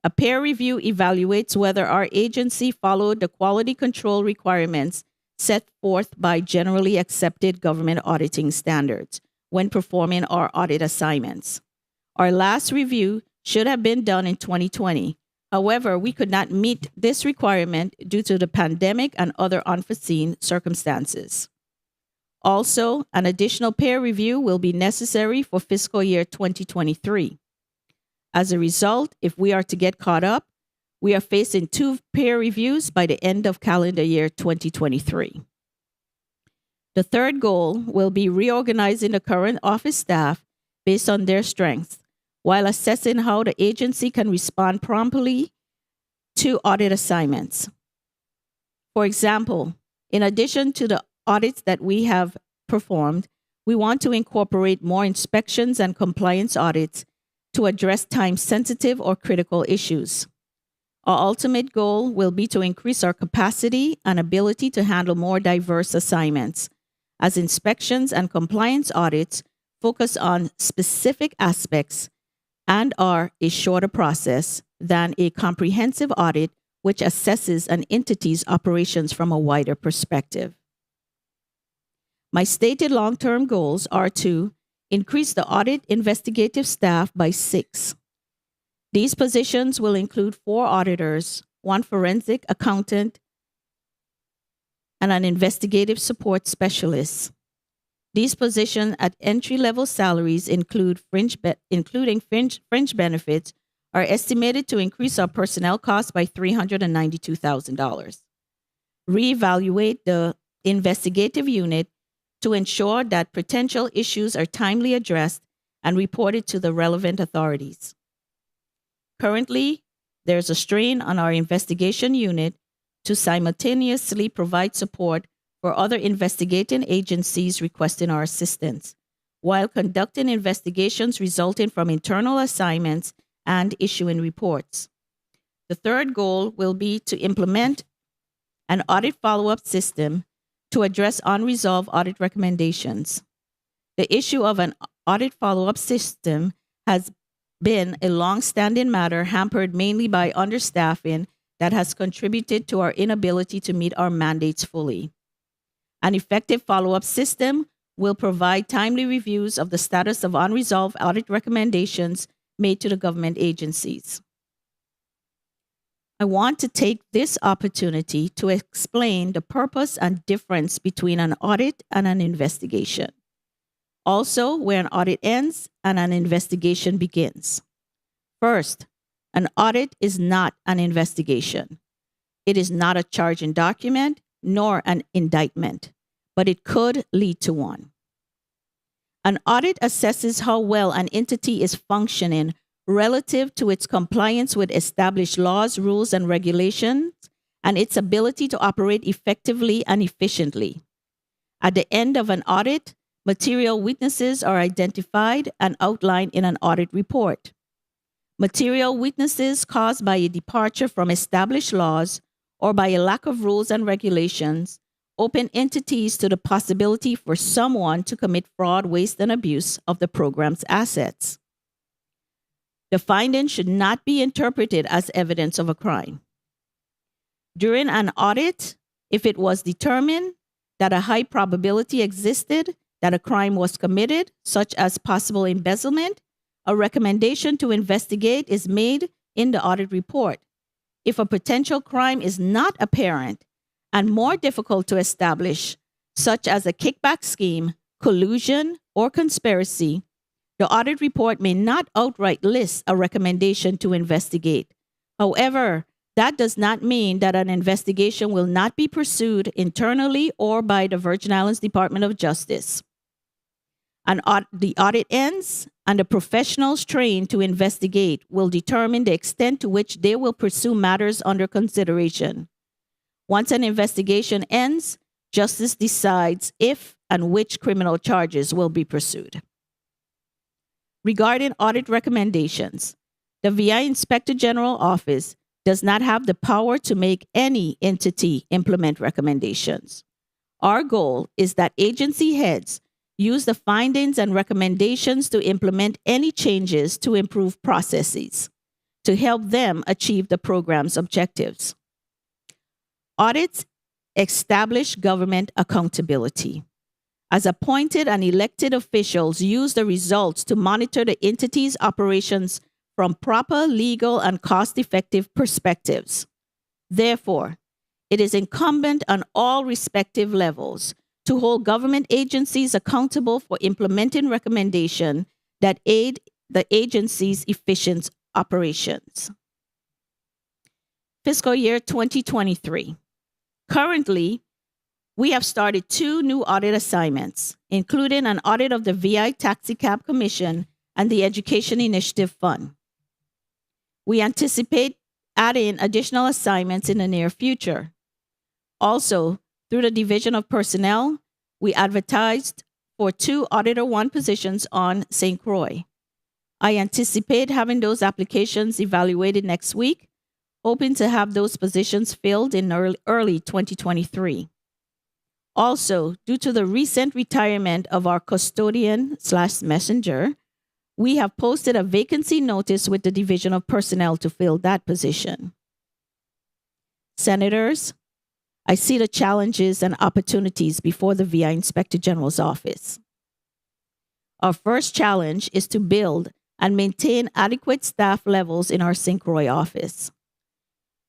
A peer review evaluates whether our agency followed the quality control requirements set forth by generally accepted government auditing standards when performing our audit assignments. Our last review should have been done in 2020. However, we could not meet this requirement due to the pandemic and other unforeseen circumstances. Also, an additional peer review will be necessary for fiscal year 2023. As a result, if we are to get caught up, we are facing 2 peer reviews by the end of calendar year 2023. The third goal will be reorganizing the current office staff based on their strengths, while assessing how the agency can respond promptly to audit assignments. For example, in addition to the audits that we have performed, we want to incorporate more inspections and compliance audits to address time-sensitive or critical issues. Our ultimate goal will be to increase our capacity and ability to handle more diverse assignments, as inspections and compliance audits focus on specific aspects and are a shorter process than a comprehensive audit which assesses an entity's operations from a wider perspective. My stated long-term goals are to increase the audit investigative staff by 6. These positions will include 4 auditors, 1 forensic accountant, and an investigative support specialist. These positions at entry-level salaries including fringe benefits are estimated to increase our personnel costs by $392,000. Reevaluate the investigative unit to ensure that potential issues are timely addressed and reported to the relevant authorities. Currently, there's a strain on our investigation unit to simultaneously provide support for other investigating agencies requesting our assistance, while conducting investigations resulting from internal assignments and issuing reports. The third goal will be to implement an audit follow-up system to address unresolved audit recommendations. The issue of an audit follow-up system has been a long-standing matter hampered mainly by understaffing that has contributed to our inability to meet our mandates fully. An effective follow-up system will provide timely reviews of the status of unresolved audit recommendations made to the government agencies. I want to take this opportunity to explain the purpose and difference between an audit and an investigation. Also, where an audit ends and an investigation begins. First, an audit is not an investigation. It is not a charging document nor an indictment, but it could lead to one. An audit assesses how well an entity is functioning relative to its compliance with established laws, rules, and regulations, and its ability to operate effectively and efficiently. At the end of an audit, material weaknesses are identified and outlined in an audit report. Material weaknesses caused by a departure from established laws or by a lack of rules and regulations open entities to the possibility for someone to commit fraud, waste, and abuse of the program's assets. The findings should not be interpreted as evidence of a crime. During an audit, if it was determined that a high probability existed that a crime was committed, such as possible embezzlement, a recommendation to investigate is made in the audit report. If a potential crime is not apparent and more difficult to establish, such as a kickback scheme, collusion, or conspiracy, the audit report may not outright list a recommendation to investigate. However, that does not mean that an investigation will not be pursued internally or by the Virgin Islands Department of Justice. the audit ends and the professionals trained to investigate will determine the extent to which they will pursue matters under consideration. Once an investigation ends, justice decides if and which criminal charges will be pursued. Regarding audit recommendations, the VI Inspector General Office does not have the power to make any entity implement recommendations. Our goal is that agency heads use the findings and recommendations to implement any changes to improve processes to help them achieve the program's objectives. Audits establish government accountability. As appointed and elected officials use the results to monitor the entity's operations from proper legal and cost-effective perspectives. Therefore, it is incumbent on all respective levels to hold government agencies accountable for implementing recommendations that aid the agency's efficient operations. Fiscal year 2023. Currently, we have started 2 new audit assignments, including an audit of the VI Taxicab Commission and the Education Initiative Fund. We anticipate adding additional assignments in the near future. Also, through the Division of Personnel, we advertised for 2 Auditor 1 positions on St. Croix. I anticipate having those applications evaluated next week, hoping to have those positions filled in early 2023. Also, due to the recent retirement of our custodian/messenger, we have posted a vacancy notice with the Division of Personnel to fill that position. Senators, I see the challenges and opportunities before the VI Inspector General's office. Our first challenge is to build and maintain adequate staff levels in our St. Croix office.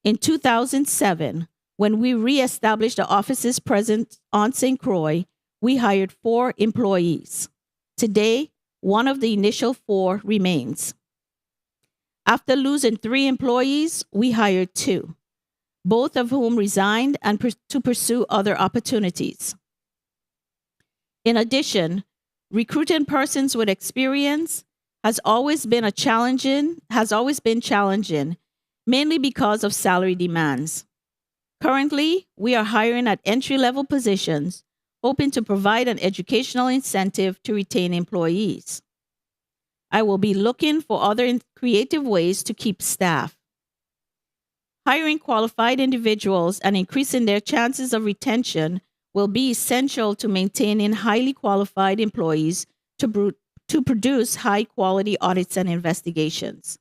In 2007, when we reestablished the offices present on St. Croix, we hired 4 employees. Today, one of the initial 4 remains. After losing 3 employees, we hired 2, both of whom resigned and to pursue other opportunities. In addition, recruiting persons with experience has always been challenging, mainly because of salary demands. Currently, we are hiring at entry-level positions, hoping to provide an educational incentive to retain employees. I will be looking for other creative ways to keep staff. Hiring qualified individuals and increasing their chances of retention will be essential to maintaining highly qualified employees to produce high-quality audits and investigations.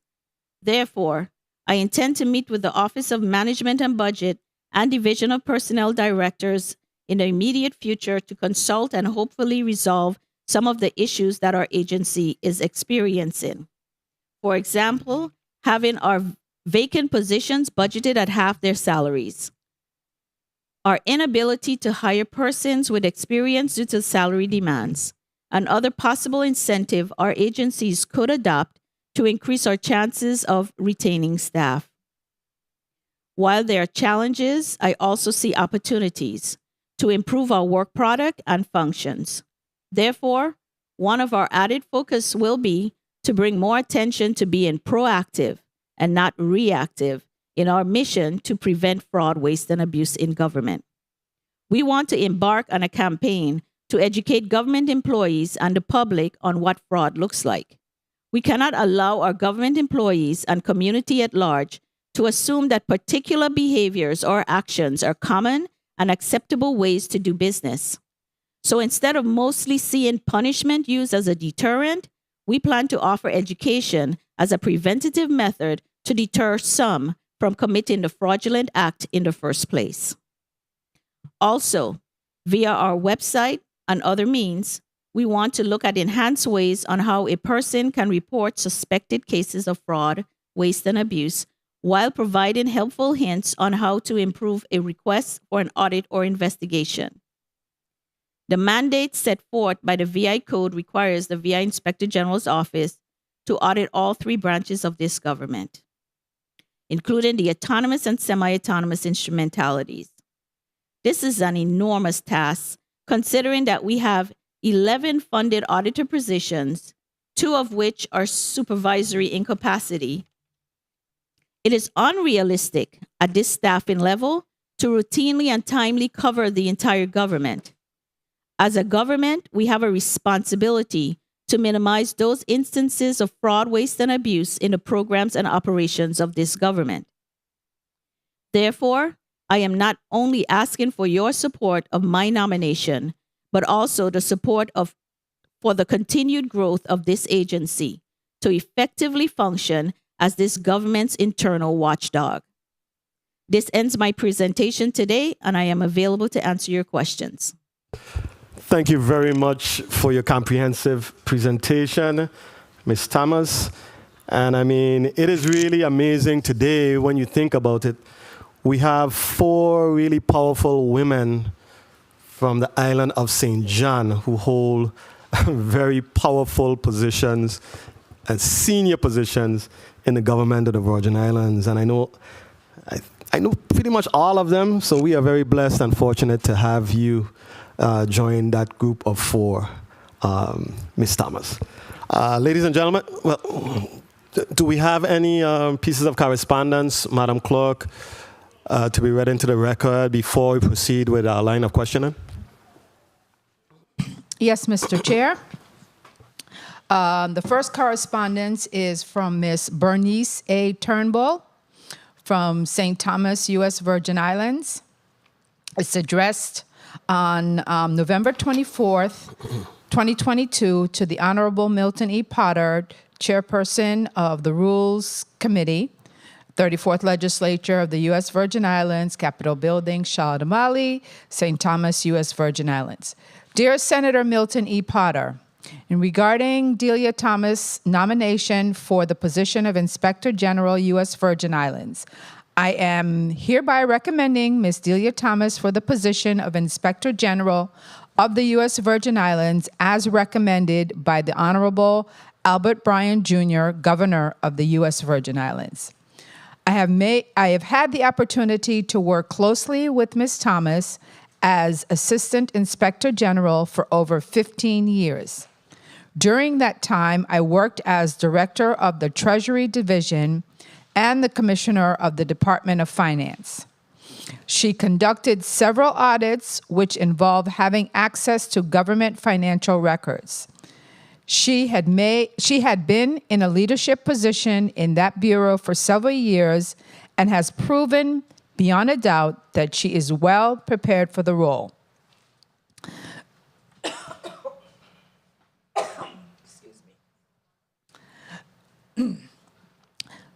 Therefore, I intend to meet with the Office of Management and Budget and Division of Personnel directors in the immediate future to consult and hopefully resolve some of the issues that our agency is experiencing. For example, having our vacant positions budgeted at half their salaries. Our inability to hire persons with experience due to salary demands, and other possible incentive our agencies could adopt to increase our chances of retaining staff. While there are challenges, I also see opportunities to improve our work product and functions. Therefore, one of our added focus will be to bring more attention to being proactive and not reactive in our mission to prevent fraud, waste, and abuse in government. We want to embark on a campaign to educate government employees and the public on what fraud looks like. We cannot allow our government employees and community at large to assume that particular behaviors or actions are common and acceptable ways to do business. So instead of mostly seeing punishment used as a deterrent, we plan to offer education as a preventative method to deter some from committing the fraudulent act in the first place. Also, via our website and other means, we want to look at enhanced ways on how a person can report suspected cases of fraud, waste, and abuse, while providing helpful hints on how to improve a request for an audit or investigation. The mandate set forth by the VI Code requires the VI Inspector General's office to audit all 3 branches of this government, including the autonomous and semi-autonomous instrumentalities. This is an enormous task, considering that we have 11 funded auditor positions, 2 of which are supervisory in capacity. It is unrealistic at this staffing level to routinely and timely cover the entire government. As a government, we have a responsibility to minimize those instances of fraud, waste, and abuse in the programs and operations of this government. Therefore, I am not only asking for your support of my nomination, but also the support for the continued growth of this agency to effectively function as this government's internal watchdog. This ends my presentation today, and I am available to answer your questions. Thank you very much for your comprehensive presentation, Ms. Thomas. And I mean, it is really amazing today when you think about it. We have 4 really powerful women from the island of St. John who hold very powerful positions and senior positions in the government of the Virgin Islands. And I know pretty much all of them, so we are very blessed and fortunate to have you join that group of 4, Ms. Thomas. Ladies and gentlemen, well, do we have any pieces of correspondence, Madam Clerk, to be read into the record before we proceed with our line of questioning? Yes, Mr. Chair. The first correspondence is from Ms. Bernice A. Turnbull from St. Thomas, U.S. Virgin Islands. It's addressed on November 24th, 2022, to the Honorable Milton E. Potter, Chairperson of the Rules Committee, 34th Legislature of the U.S. Virgin Islands, Capitol Building, Shaladamali, St. Thomas, U.S. Virgin Islands. Dear Senator Milton E. Potter, in regarding Delia Thomas' nomination for the position of Inspector General, U.S. Virgin Islands, I am hereby recommending Ms. Delia Thomas for the position of Inspector General of the U.S. Virgin Islands as recommended by the Honorable Albert Bryan Jr., Governor of the U.S. Virgin Islands. I have had the opportunity to work closely with Ms. Thomas as Assistant Inspector General for over 15 years. During that time, I worked as Director of the Treasury Division and the Commissioner of the Department of Finance. She conducted several audits which involved having access to government financial records. She had been in a leadership position in that bureau for several years and has proven beyond a doubt that she is well prepared for the role.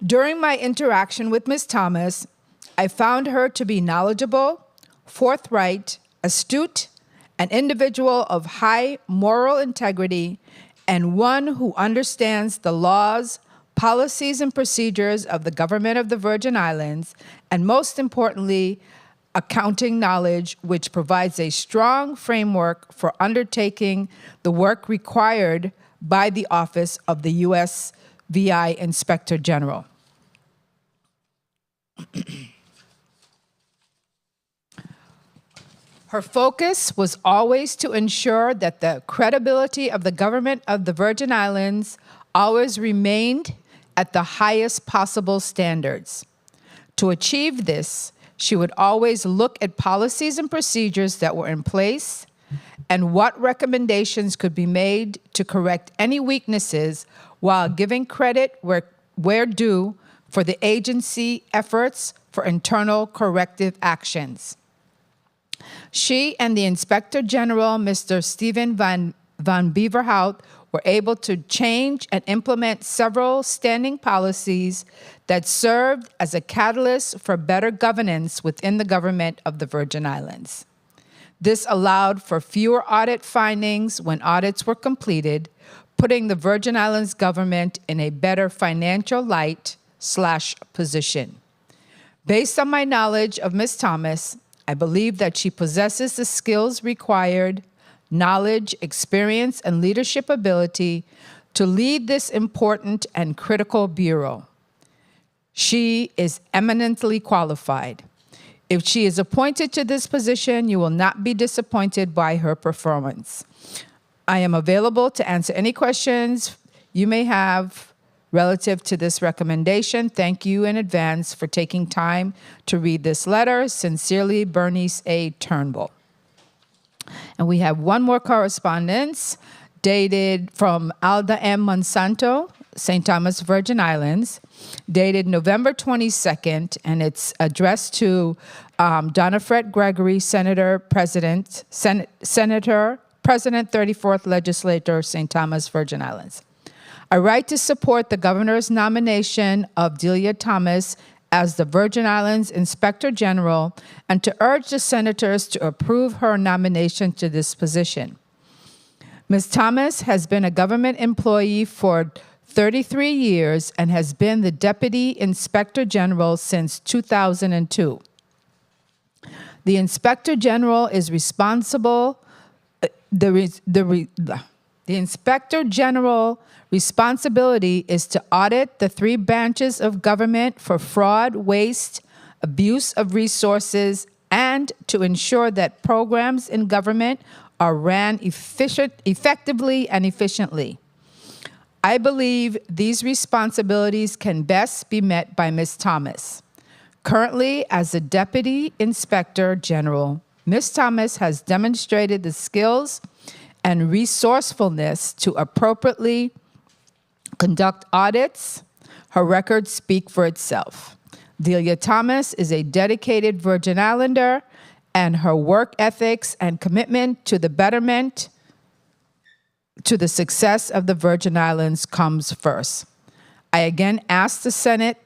During my interaction with Ms. Thomas, I found her to be knowledgeable, forthright, astute, an individual of high moral integrity, and one who understands the laws, policies, and procedures of the government of the Virgin Islands, and most importantly, accounting knowledge, which provides a strong framework for undertaking the work required by the Office of the U.S. VI Inspector General. Her focus was always to ensure that the credibility of the government of the Virgin Islands always remained at the highest possible standards. To achieve this, she would always look at policies and procedures that were in place and what recommendations could be made to correct any weaknesses while giving credit where due for the agency efforts for internal corrective actions. She and the Inspector General, Mr. Steven van Beverhout, were able to change and implement several standing policies that served as a catalyst for better governance within the government of the Virgin Islands. This allowed for fewer audit findings when audits were completed, putting the Virgin Islands government in a better financial light/position. Based on my knowledge of Ms. Thomas, I believe that she possesses the skills required, knowledge, experience, and leadership ability to lead this important and critical bureau. She is eminently qualified. If she is appointed to this position, you will not be disappointed by her performance. I am available to answer any questions you may have relative to this recommendation. Thank you in advance for taking time to read this letter. Sincerely, Bernice A. Turnbull. And we have one more correspondence dated from Alda M. Monsanto, St. Thomas, Virgin Islands, dated November 22nd, and it's addressed to Donna Fred Gregory, Senator, President, 34th Legislature, St. Thomas, Virgin Islands. I write to support the governor's nomination of Delia Thomas as the Virgin Islands Inspector General and to urge the senators to approve her nomination to this position. Ms. Thomas has been a government employee for 33 years and has been the Deputy Inspector General since 2002. The Inspector General is responsible. The Inspector General responsibility is to audit the 3 branches of government for fraud, waste, abuse of resources, and to ensure that programs in government are ran effectively and efficiently. I believe these responsibilities can best be met by Ms. Thomas. Currently, as a Deputy Inspector General, Ms. Thomas has demonstrated the skills and resourcefulness to appropriately conduct audits. Her records speak for itself. Delia Thomas is a dedicated Virgin Islander, and her work ethics and commitment to the betterment to the success of the Virgin Islands comes first. I again ask the Senate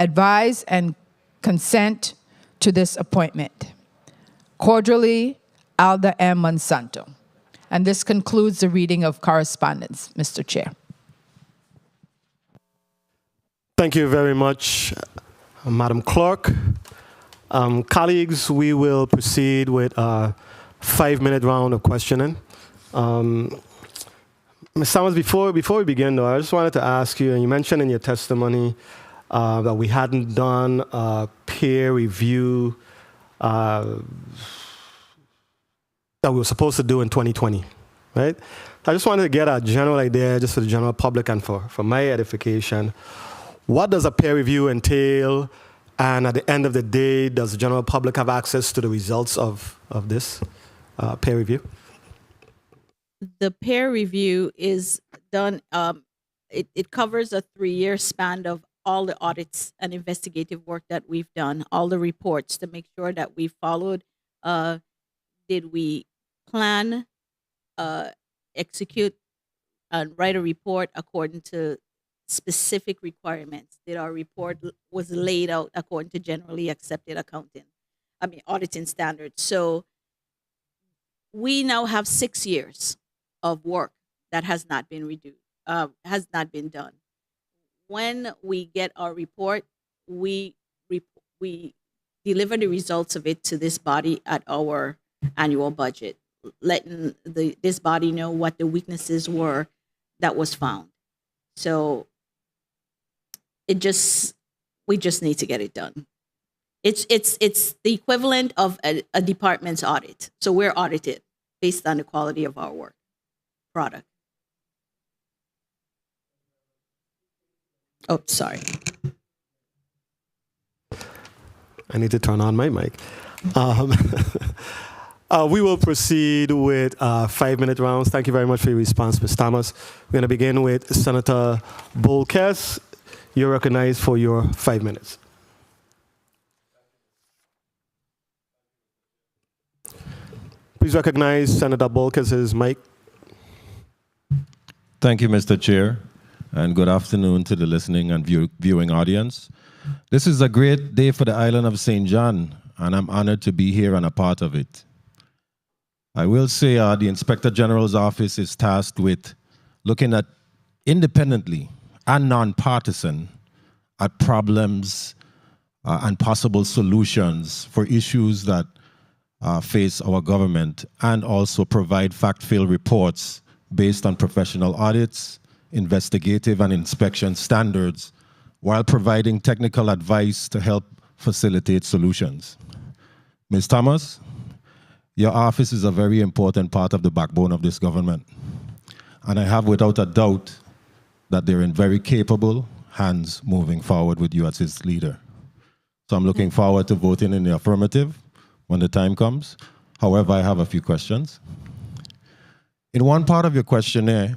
advise and consent to this appointment. Cordially, Alda M. Monsanto. And this concludes the reading of correspondence, Mr. Chair. Thank you very much, Madam Clerk. Colleagues, we will proceed with a 5-minute round of questioning. Ms. Thomas, before we begin, though, I just wanted to ask you, and you mentioned in your testimony that we hadn't done a peer review that we were supposed to do in 2020, right? I just wanted to get a general idea, just for the general public and for my edification. What does a peer review entail? And at the end of the day, does the general public have access to the results of this peer review? The peer review is done, it covers a 3-year span of all the audits and investigative work that we've done, all the reports to make sure that we followed, did we plan, execute, and write a report according to specific requirements? Did our report was laid out according to generally accepted auditing standards? So we now have 6 years of work that has not been has not been done. When we get our report, we deliver the results of it to this body at our annual budget, letting this body know what the weaknesses were that was found. So we just need to get it done. It's the equivalent of a department's audit. So we're audited based on the quality of our work product. Oh, sorry. I need to turn on my mic. We will proceed with 5-minute rounds. Thank you very much for your response, Ms. Thomas. We're going to begin with Senator Bolkes. You're recognized for your 5 minutes. Please recognize Senator Bolkes' mic. Thank you, Mr. Chair, and good afternoon to the listening and viewing audience. This is a great day for the island of St. John, and I'm honored to be here and a part of it. I will say the Inspector General's office is tasked with looking at independently and non-partisan at problems and possible solutions for issues that face our government, and also provide fact-filled reports based on professional audits, investigative and inspection standards, while providing technical advice to help facilitate solutions. Ms. Thomas, Your office is a very important part of the backbone of this government. And I have without a doubt that they're in very capable hands moving forward with you as its leader. So I'm looking forward to voting in the affirmative when the time comes. However, I have a few questions. In one part of your questionnaire,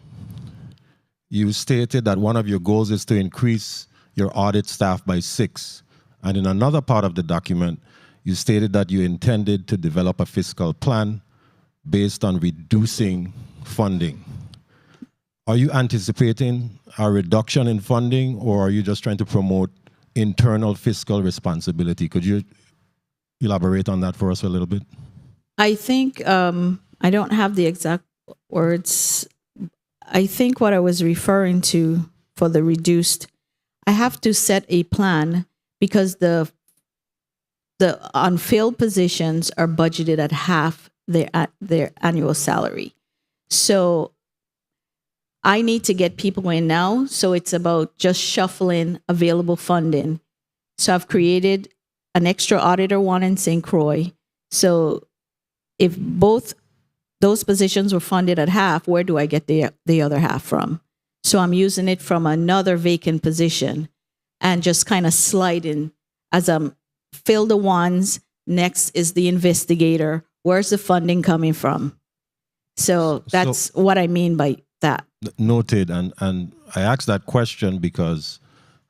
you stated that one of your goals is to increase your audit staff by 6. And in another part of the document, you stated that you intended to develop a fiscal plan based on reducing funding. Are you anticipating a reduction in funding, or are you just trying to promote internal fiscal responsibility? Could you elaborate on that for us a little bit? I think, I don't have the exact words. I think what I was referring to for the reduced, I have to set a plan because the unfilled positions are budgeted at half their annual salary. So I need to get people in now. So it's about just shuffling available funding. So I've created an extra auditor one in St. Croix. So if both those positions were funded at half, where do I get the other half from? So I'm using it from another vacant position and just kind of sliding as I'm fill the ones. Next is the investigator. Where's the funding coming from? So that's what I mean by that. Noted. And I asked that question because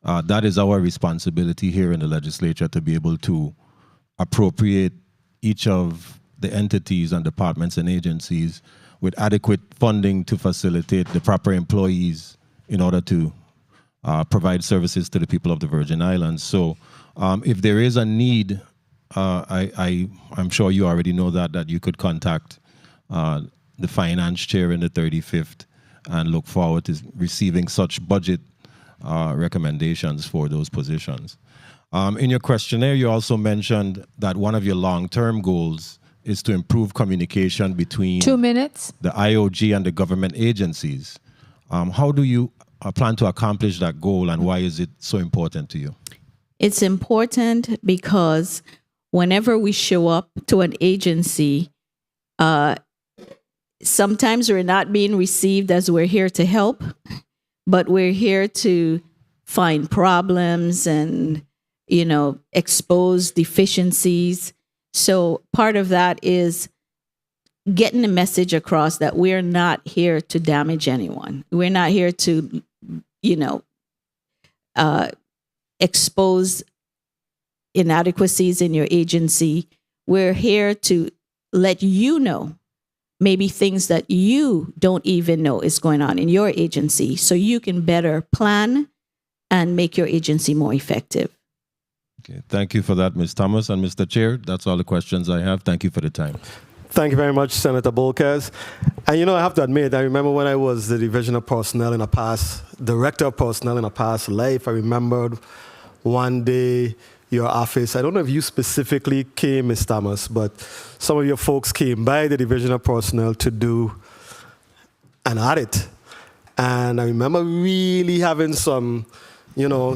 that is our responsibility here in the legislature, to be able to appropriate each of the entities and departments and agencies with adequate funding to facilitate the proper employees in order to provide services to the people of the Virgin Islands. So if there is a need, I'm sure you already know that you could contact the finance chair in the 35th and look forward to receiving such budget recommendations for those positions. In your questionnaire, you also mentioned that one of your long-term goals is to improve communication between 2 minutes. the IOG and the government agencies. How do you plan to accomplish that goal, and why is it so important to you? It's important because whenever we show up to an agency, sometimes we're not being received as we're here to help, but we're here to find problems and, expose deficiencies. So part of that is getting the message across that we're not here to damage anyone. We're not here to, expose inadequacies in your agency. We're here to let you know maybe things that you don't even know is going on in your agency, so you can better plan and make your agency more effective. Okay, thank you for that, Ms. Thomas. And Mr. Chair, that's all the questions I have. Thank you for the time. Thank you very much, Senator Bolkers. And I have to admit, I remember when I was the division of personnel in a past, director of personnel in a past life, I remembered one day your office, I don't know if you specifically came, Ms. Thomas, but some of your folks came by the division of personnel to do an audit. And I remember really having some,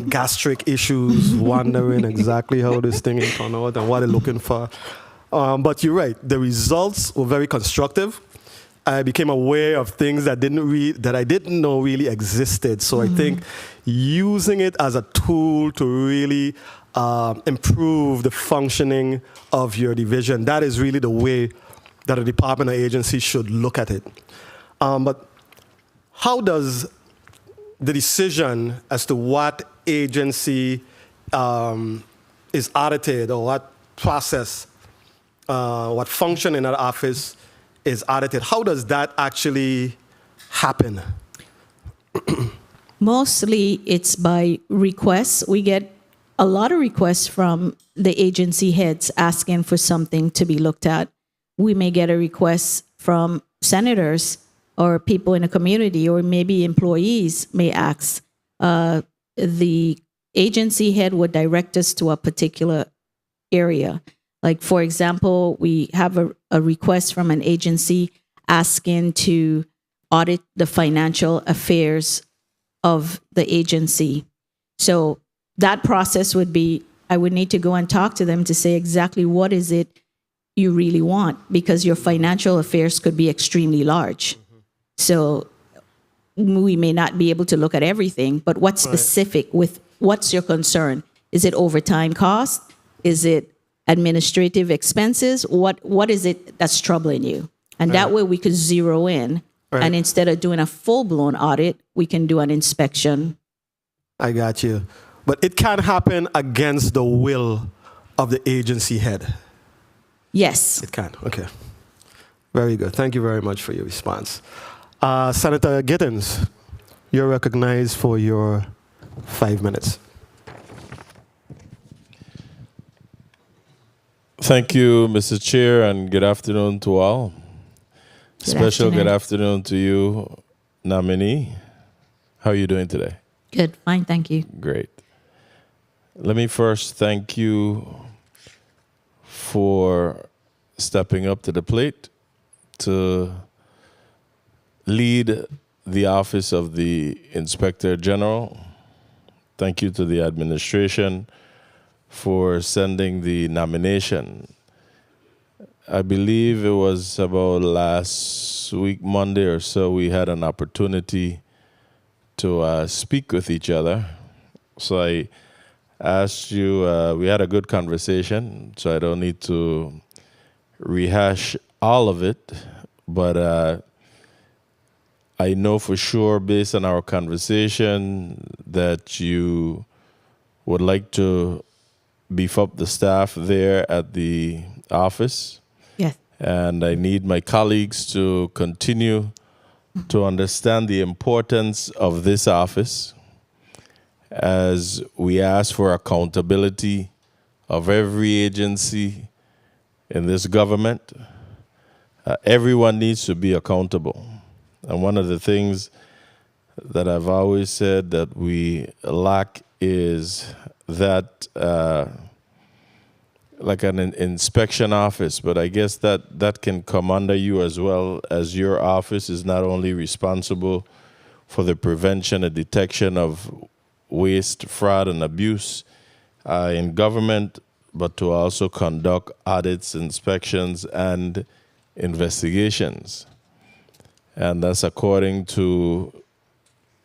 gastric issues, wondering exactly how this thing is turned out and what they're looking for. But you're right, the results were very constructive. I became aware of things that I didn't know really existed. So I think using it as a tool to really improve the functioning of your division, that is really the way that a department or agency should look at it. But how does the decision as to what agency is audited, or what process, what function in that office is audited, how does that actually happen? Mostly it's by requests. We get a lot of requests from the agency heads asking for something to be looked at. We may get a request from senators or people in the community, or maybe employees may ask. The agency head would direct us to a particular area. Like, for example, we have a request from an agency asking to audit the financial affairs of the agency. So that process would be, I would need to go and talk to them to say exactly what is it you really want, because your financial affairs could be extremely large. So we may not be able to look at everything, but what's specific with what's your concern? Is it overtime cost? Is it administrative expenses? What is it that's troubling you? And that way we could zero in. Right. And instead of doing a full-blown audit, we can do an inspection. I got you. But it can happen against the will of the agency head. Yes. It can. Okay. Very good. Thank you very much for your response. Senator Gittens, you're recognized for your 5 minutes. Thank you, Mr. Chair, and good afternoon to all. Good afternoon to you, nominee. How are you doing today? Good. Fine. Thank you. Great. Let me first thank you for stepping up to the plate to lead the office of the Inspector General. Thank you to the administration for sending the nomination. I believe it was about last week, Monday or so, we had an opportunity to speak with each other. So I asked you, we had a good conversation, so I don't need to rehash all of it, but I know for sure, based on our conversation, that you would like to beef up the staff there at the office. Yes. And I need my colleagues to continue to understand the importance of this office as we ask for accountability of every agency in this government. Everyone needs to be accountable. And one of the things that I've always said that we lack is that like an inspection office, but I guess that can come under you as well, as your office is not only responsible for the prevention and detection of waste, fraud, and abuse in government, but to also conduct audits, inspections, and investigations. And that's according to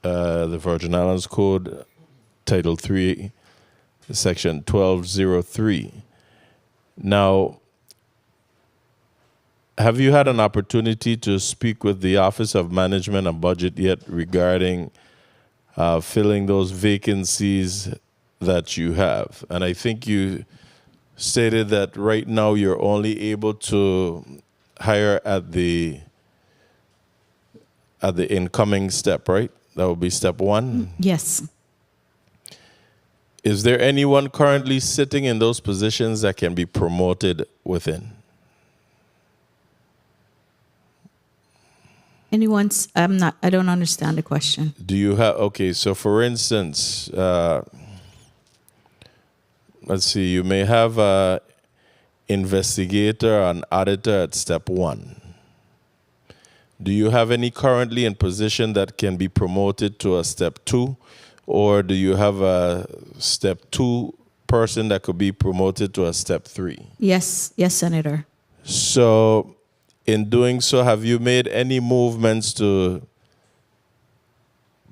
the Virgin Islands Code, Title 3, Section 1203. Now, have you had an opportunity to speak with the Office of Management and Budget yet regarding filling those vacancies that you have? And I think you stated that right now you're only able to hire at the incoming step, right? That would be step one? Yes. Is there anyone currently sitting in those positions that can be promoted within? Anyone's, I don't understand the question. Do you have, okay, so for instance, let's see, you may have an investigator, an auditor at step one. Do you have any currently in position that can be promoted to a step two? Or do you have a step two person that could be promoted to a step three? Yes, Senator. So in doing so, have you made any movements to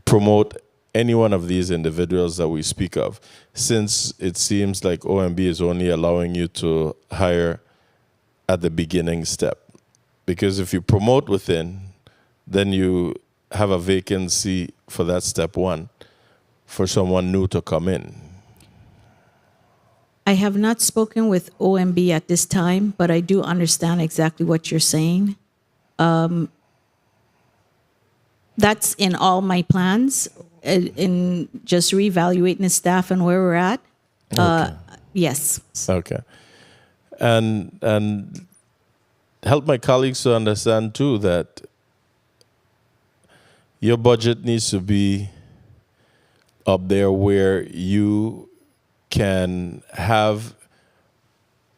promote any one of these individuals that we speak of, since it seems like OMB is only allowing you to hire at the beginning step? Because if you promote within, then you have a vacancy for that step one for someone new to come in. I have not spoken with OMB at this time, but I do understand exactly what you're saying. That's in all my plans, in just reevaluating the staff and where we're at. Okay. Yes. Okay. And help my colleagues to understand too that your budget needs to be up there where you can have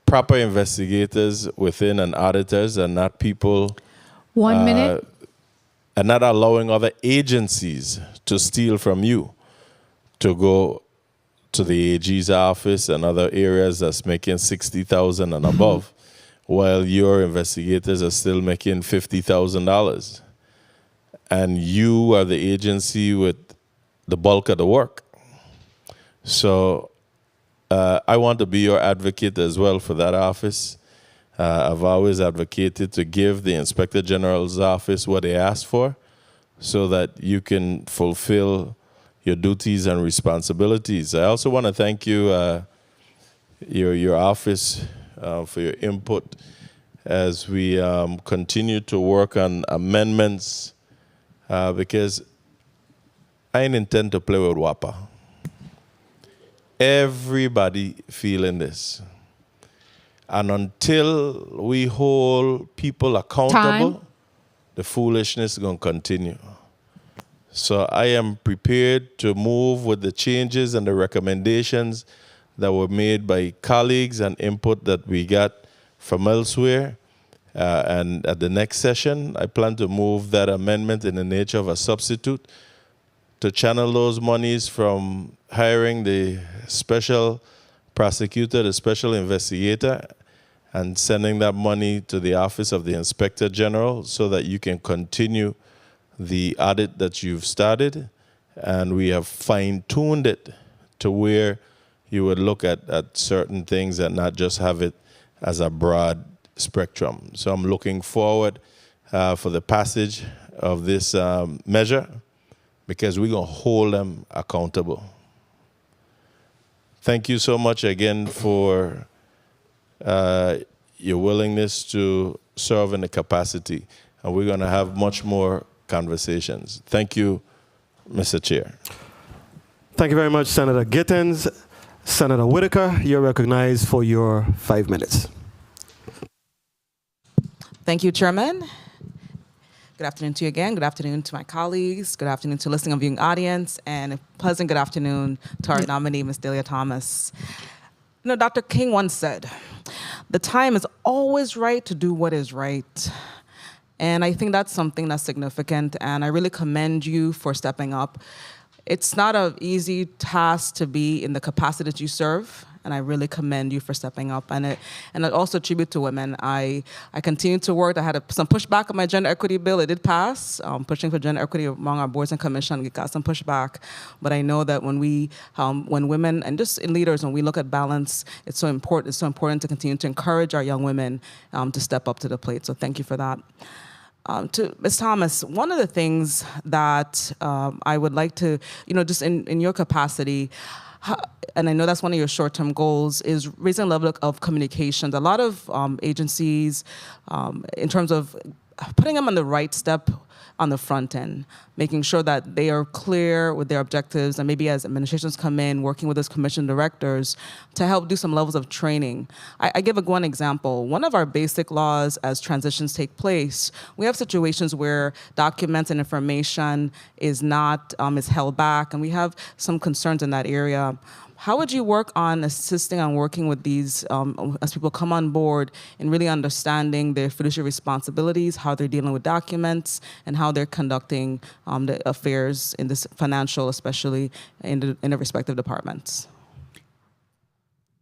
proper investigators within and auditors, and not people 1 minute. And not allowing other agencies to steal from you to go to the AG's office and other areas that's making $60,000 and above, while your investigators are still making $50,000. And you are the agency with the bulk of the work. So I want to be your advocate as well for that office. I've always advocated to give the Inspector General's office what they ask for so that you can fulfill your duties and responsibilities. I also want to thank you, your office, for your input as we continue to work on amendments because I ain't intend to play with WAPA. Everybody feeling this. And until we hold people accountable, the foolishness is going to continue. So I am prepared to move with the changes and the recommendations that were made by colleagues and input that we got from elsewhere. And at the next session, I plan to move that amendment in the nature of a substitute to channel those monies from hiring the special prosecutor, the special investigator, and sending that money to the Office of the Inspector General so that you can continue the audit that you've started. And we have fine-tuned it to where you would look at certain things and not just have it as a broad spectrum. So I'm looking forward for the passage of this measure because we're going to hold them accountable. Thank you so much again for your willingness to serve in the capacity. And we're going to have much more conversations. Thank you, Mr. Chair. Thank you very much, Senator Gittens. Senator Whitaker, you're recognized for your 5 minutes. Thank you, Chairman. Good afternoon to you again. Good afternoon to my colleagues. Good afternoon to listening and viewing audience. And a pleasant good afternoon to our nominee, Ms. Delia Thomas. You know, Dr. King once said, the time is always right to do what is right. And I think that's something that's significant. And I really commend you for stepping up. It's not an easy task to be in the capacity that you serve. And I really commend you for stepping up. And also tribute to women. I continue to work. I had some pushback on my gender equity bill. It did pass. Pushing for gender equity among our boards and commission. We got some pushback. But I know that when women and just in leaders, when we look at balance, it's so important. It's so important to continue to encourage our young women to step up to the plate. So thank you for that. To Ms. Thomas, one of the things that I would like to, just in your capacity, and I know that's one of your short-term goals, is raising the level of communications. A lot of agencies, in terms of putting them on the right step on the front end, making sure that they are clear with their objectives, and maybe as administrations come in, working with those commission directors to help do some levels of training. I give one example. One of our basic laws as transitions take place, we have situations where documents and information is not, is held back, and we have some concerns in that area. How would you work on assisting and working with these, as people come on board, in really understanding their fiduciary responsibilities, how they're dealing with documents, and how they're conducting the affairs in this financial, especially in the respective departments?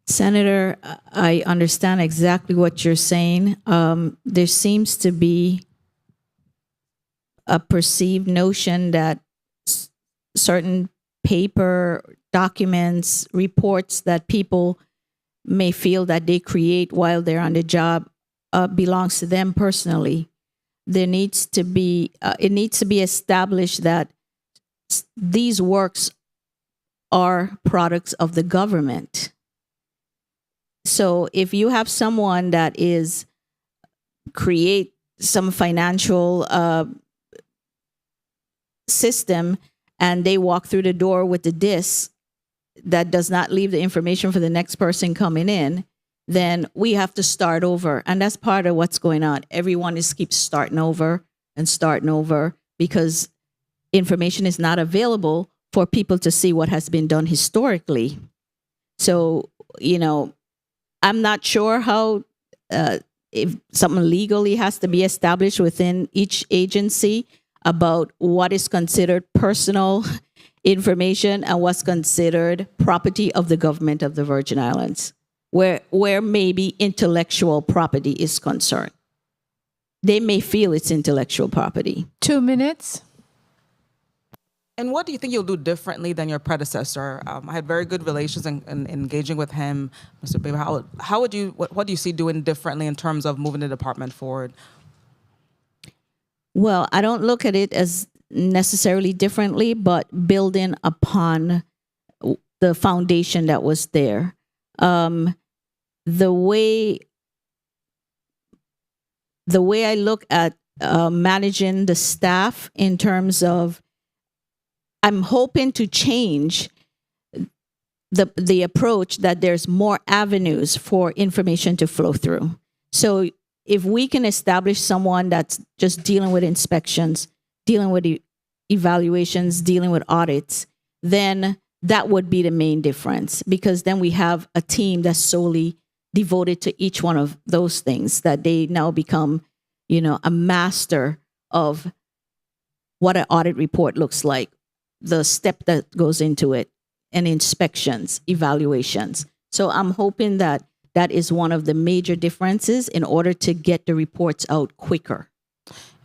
Senator, I understand exactly what you're saying. There seems to be a perceived notion that certain paper documents, reports that people may feel that they create while they're on the job belongs to them personally. There needs to be, it needs to be established that these works are products of the government. So if you have someone that is create some financial system and they walk through the door with the disc that does not leave the information for the next person coming in, then we have to start over. And that's part of what's going on. Everyone keeps starting over because information is not available for people to see what has been done historically. So, I'm not sure how, if something legally has to be established within each agency about what is considered personal information and what's considered property of the government of the Virgin Islands. where maybe intellectual property is concerned. They may feel it's intellectual property. 2 minutes. And what do you think you'll do differently than your predecessor? I had very good relations and engaging with him, Mr. Baber. What do you see doing differently in terms of moving the department forward? Well, I don't look at it as necessarily differently, but building upon the foundation that was there. The way I look at managing the staff in terms of, I'm hoping to change the approach that there's more avenues for information to flow through. So if we can establish someone that's just dealing with inspections, dealing with evaluations, dealing with audits, then that would be the main difference, because then we have a team that's solely devoted to each one of those things, that they now become, a master of what an audit report looks like, the step that goes into it, and inspections, evaluations. So I'm hoping that that is one of the major differences in order to get the reports out quicker.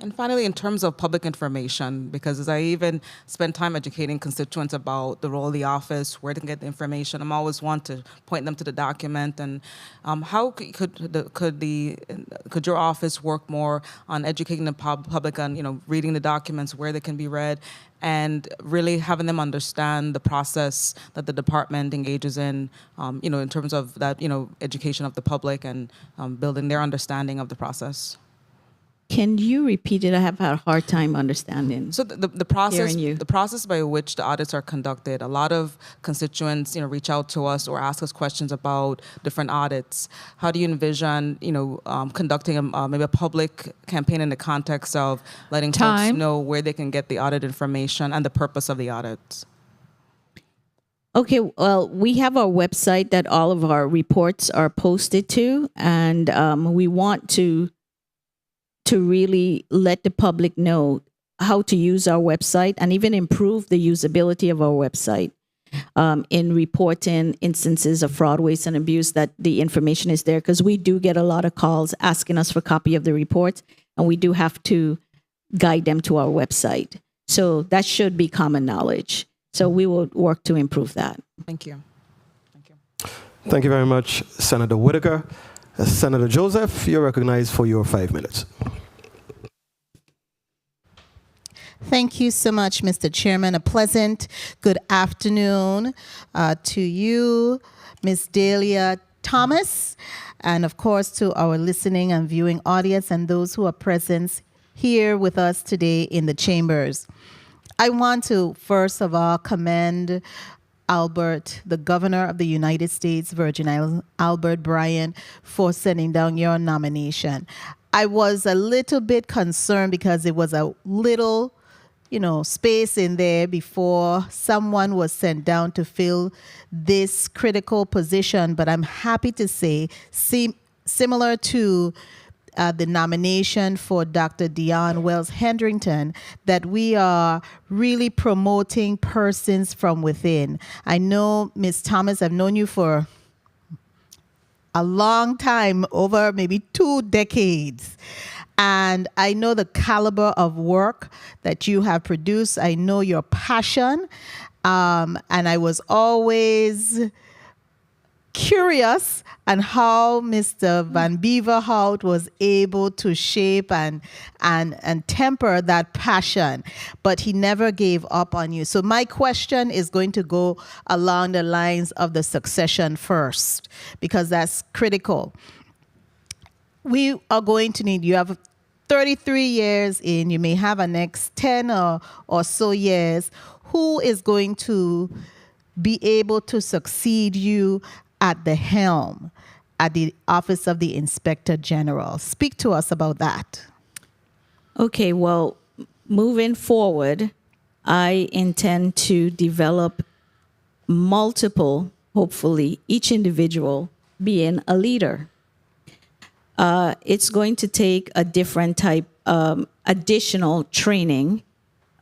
And finally, in terms of public information, because as I even spend time educating constituents about the role of the office, where to get the information, I'm always want to point them to the document. And how could your office work more on educating the public on reading the documents, where they can be read, and really having them understand the process that the department engages in, in terms of that education of the public and building their understanding of the process. Can you repeat it? I have had a hard time understanding. So the process by which the audits are conducted, a lot of constituents, reach out to us or ask us questions about different audits. How do you envision, conducting maybe a public campaign in the context of letting folks know where they can get the audit information and the purpose of the audits? Okay, well, we have our website that all of our reports are posted to, and we want to really let the public know how to use our website and even improve the usability of our website in reporting instances of fraud, waste, and abuse, that the information is there, because we do get a lot of calls asking us for a copy of the reports, and we do have to guide them to our website. So that should be common knowledge. So we will work to improve that. Thank you. Thank you very much, Senator Whitaker. Senator Joseph, you're recognized for your 5 minutes. Thank you so much, Mr. Chairman. A pleasant good afternoon to you, Ms. Delia Thomas, and of course to our listening and viewing audience and those who are present here with us today in the chambers. I want to first of all commend Albert, the Governor of the United States Virgin Islands, Albert Bryan, for sending down your nomination. I was a little bit concerned because it was a little, space in there before someone was sent down to fill this critical position. But I'm happy to say, similar to the nomination for Dr. Dion Wells Hendrington, that we are really promoting persons from within. I know, Ms. Thomas, I've known you for a long time, over maybe 2 decades. And I know the caliber of work that you have produced. I know your passion. And I was always curious on how Mr. Van Beverhout was able to shape and temper that passion, but he never gave up on you. So my question is going to go along the lines of the succession first, because that's critical. We are going to need, you have 33 years in, you may have a next 10 or so years. Who is going to be able to succeed you at the helm at the Office of the Inspector General? Speak to us about that. Okay, well, moving forward, I intend to develop multiple, hopefully, each individual being a leader. It's going to take a different type, additional training,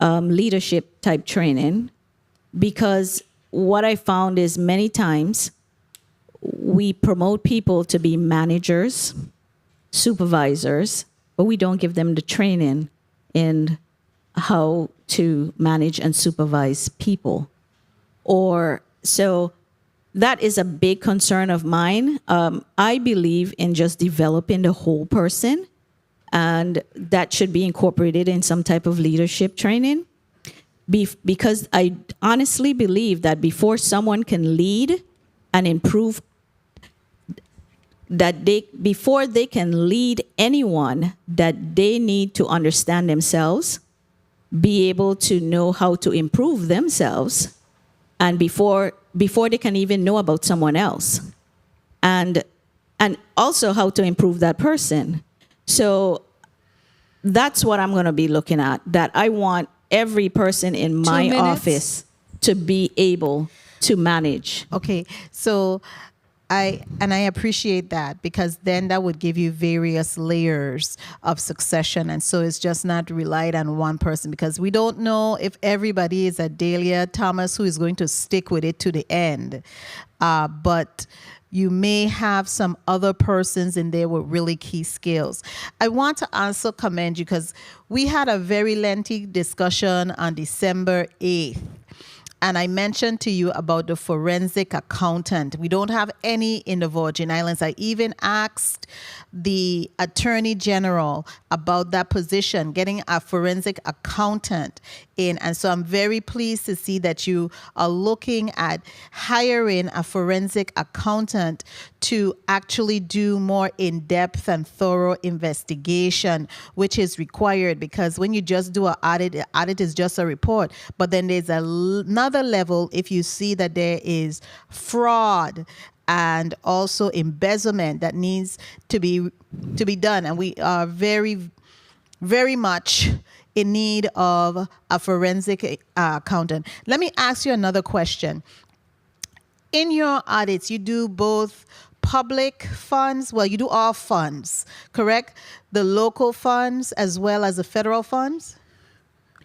leadership type training, because what I found is many times we promote people to be managers, supervisors, but we don't give them the training in how to manage and supervise people. Or so that is a big concern of mine. I believe in just developing the whole person, and that should be incorporated in some type of leadership training. Because I honestly believe that before someone can lead and improve, before they can lead anyone, that they need to understand themselves, be able to know how to improve themselves, and before they can even know about someone else, and also how to improve that person. So that's what I'm going to be looking at, that I want every person in my office to be able to manage. Okay, so I appreciate that, because then that would give you various layers of succession, and so it's just not relied on one person, because we don't know if everybody is a Dahlia Thomas who is going to stick with it to the end. But you may have some other persons in there with really key skills. I want to also commend you, because we had a very lengthy discussion on December 8th. And I mentioned to you about the forensic accountant. We don't have any in the Virgin Islands. I even asked the Attorney General about that position, getting a forensic accountant in. And so I'm very pleased to see that you are looking at hiring a forensic accountant to actually do more in-depth and thorough investigation, which is required, because when you just do an audit, the audit is just a report. But then there's another level if you see that there is fraud and also embezzlement that needs to be done. And we are very, very much in need of a forensic accountant. Let me ask you another question. In your audits, you do both public funds, well, you do all funds, correct? The local funds as well as the federal funds?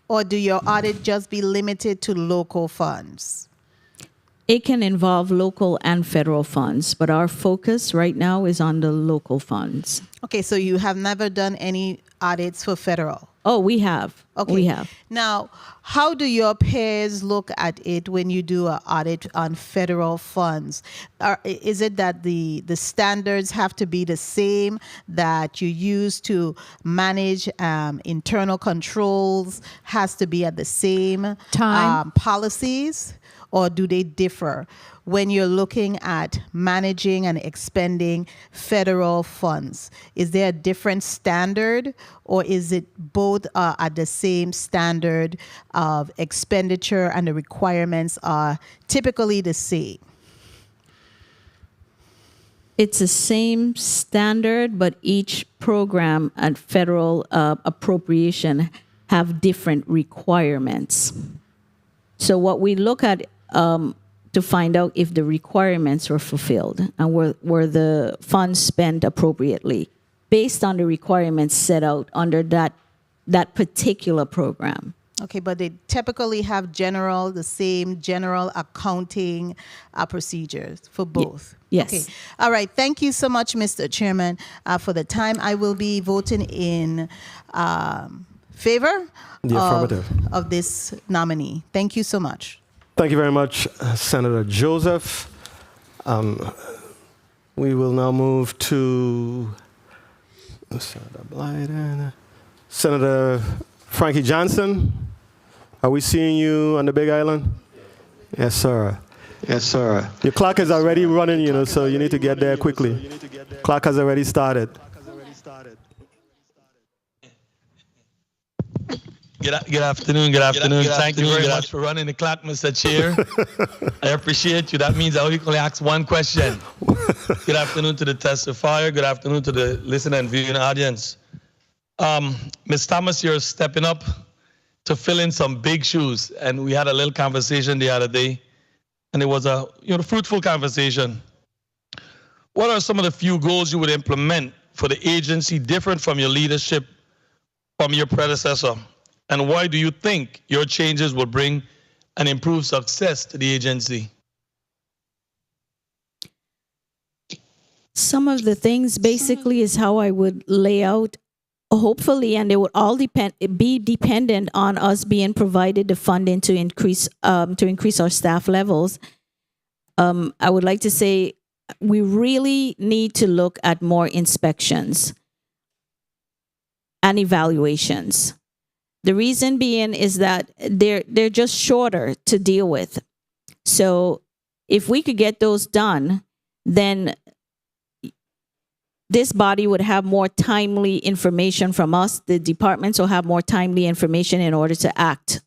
Or do your audit just be limited to local funds? It can involve local and federal funds, but our focus right now is on the local funds. Okay, so you have never done any audits for federal? Oh, we have. Okay. We have. Now, how do your peers look at it when you do an audit on federal funds? Is it that the standards have to be the same that you use to manage internal controls, has to be at the same time policies? Or do they differ when you're looking at managing and expending federal funds? Is there a different standard, or is it both at the same standard of expenditure and the requirements are typically the same? It's the same standard, but each program and federal appropriation have different requirements. So what we look at to find out if the requirements were fulfilled and were the funds spent appropriately based on the requirements set out under that particular program. Okay, but they typically have the same general accounting procedures for both. Yes. Okay. All right. Thank you so much, Mr. Chairman, for the time. I will be voting in favor of this nominee. Thank you so much. Thank you very much, Senator Joseph. We will now move to Senator Frankie Johnson. Are we seeing you on the Big Island? Yes, sir. Yes, sir. Your clock is already running, so you need to get there quickly. Clock has already started. Good afternoon. Thank you very much for running the clock, Mr. Chair. I appreciate you. That means I only can ask one question. Good afternoon to the testifier. Good afternoon to the listening and viewing audience. Ms. Thomas, you're stepping up to fill in some big shoes. And we had a little conversation the other day, and it was a fruitful conversation. What are some of the few goals you would implement for the agency different from your leadership from your predecessor? And why do you think your changes will bring an improved success to the agency? Some of the things basically is how I would lay out, hopefully, and it would all be dependent on us being provided the funding to increase our staff levels. I would like to say we really need to look at more inspections and evaluations. The reason being is that they're just shorter to deal with. So if we could get those done, then this body would have more timely information from us. The departments will have more timely information in order to act.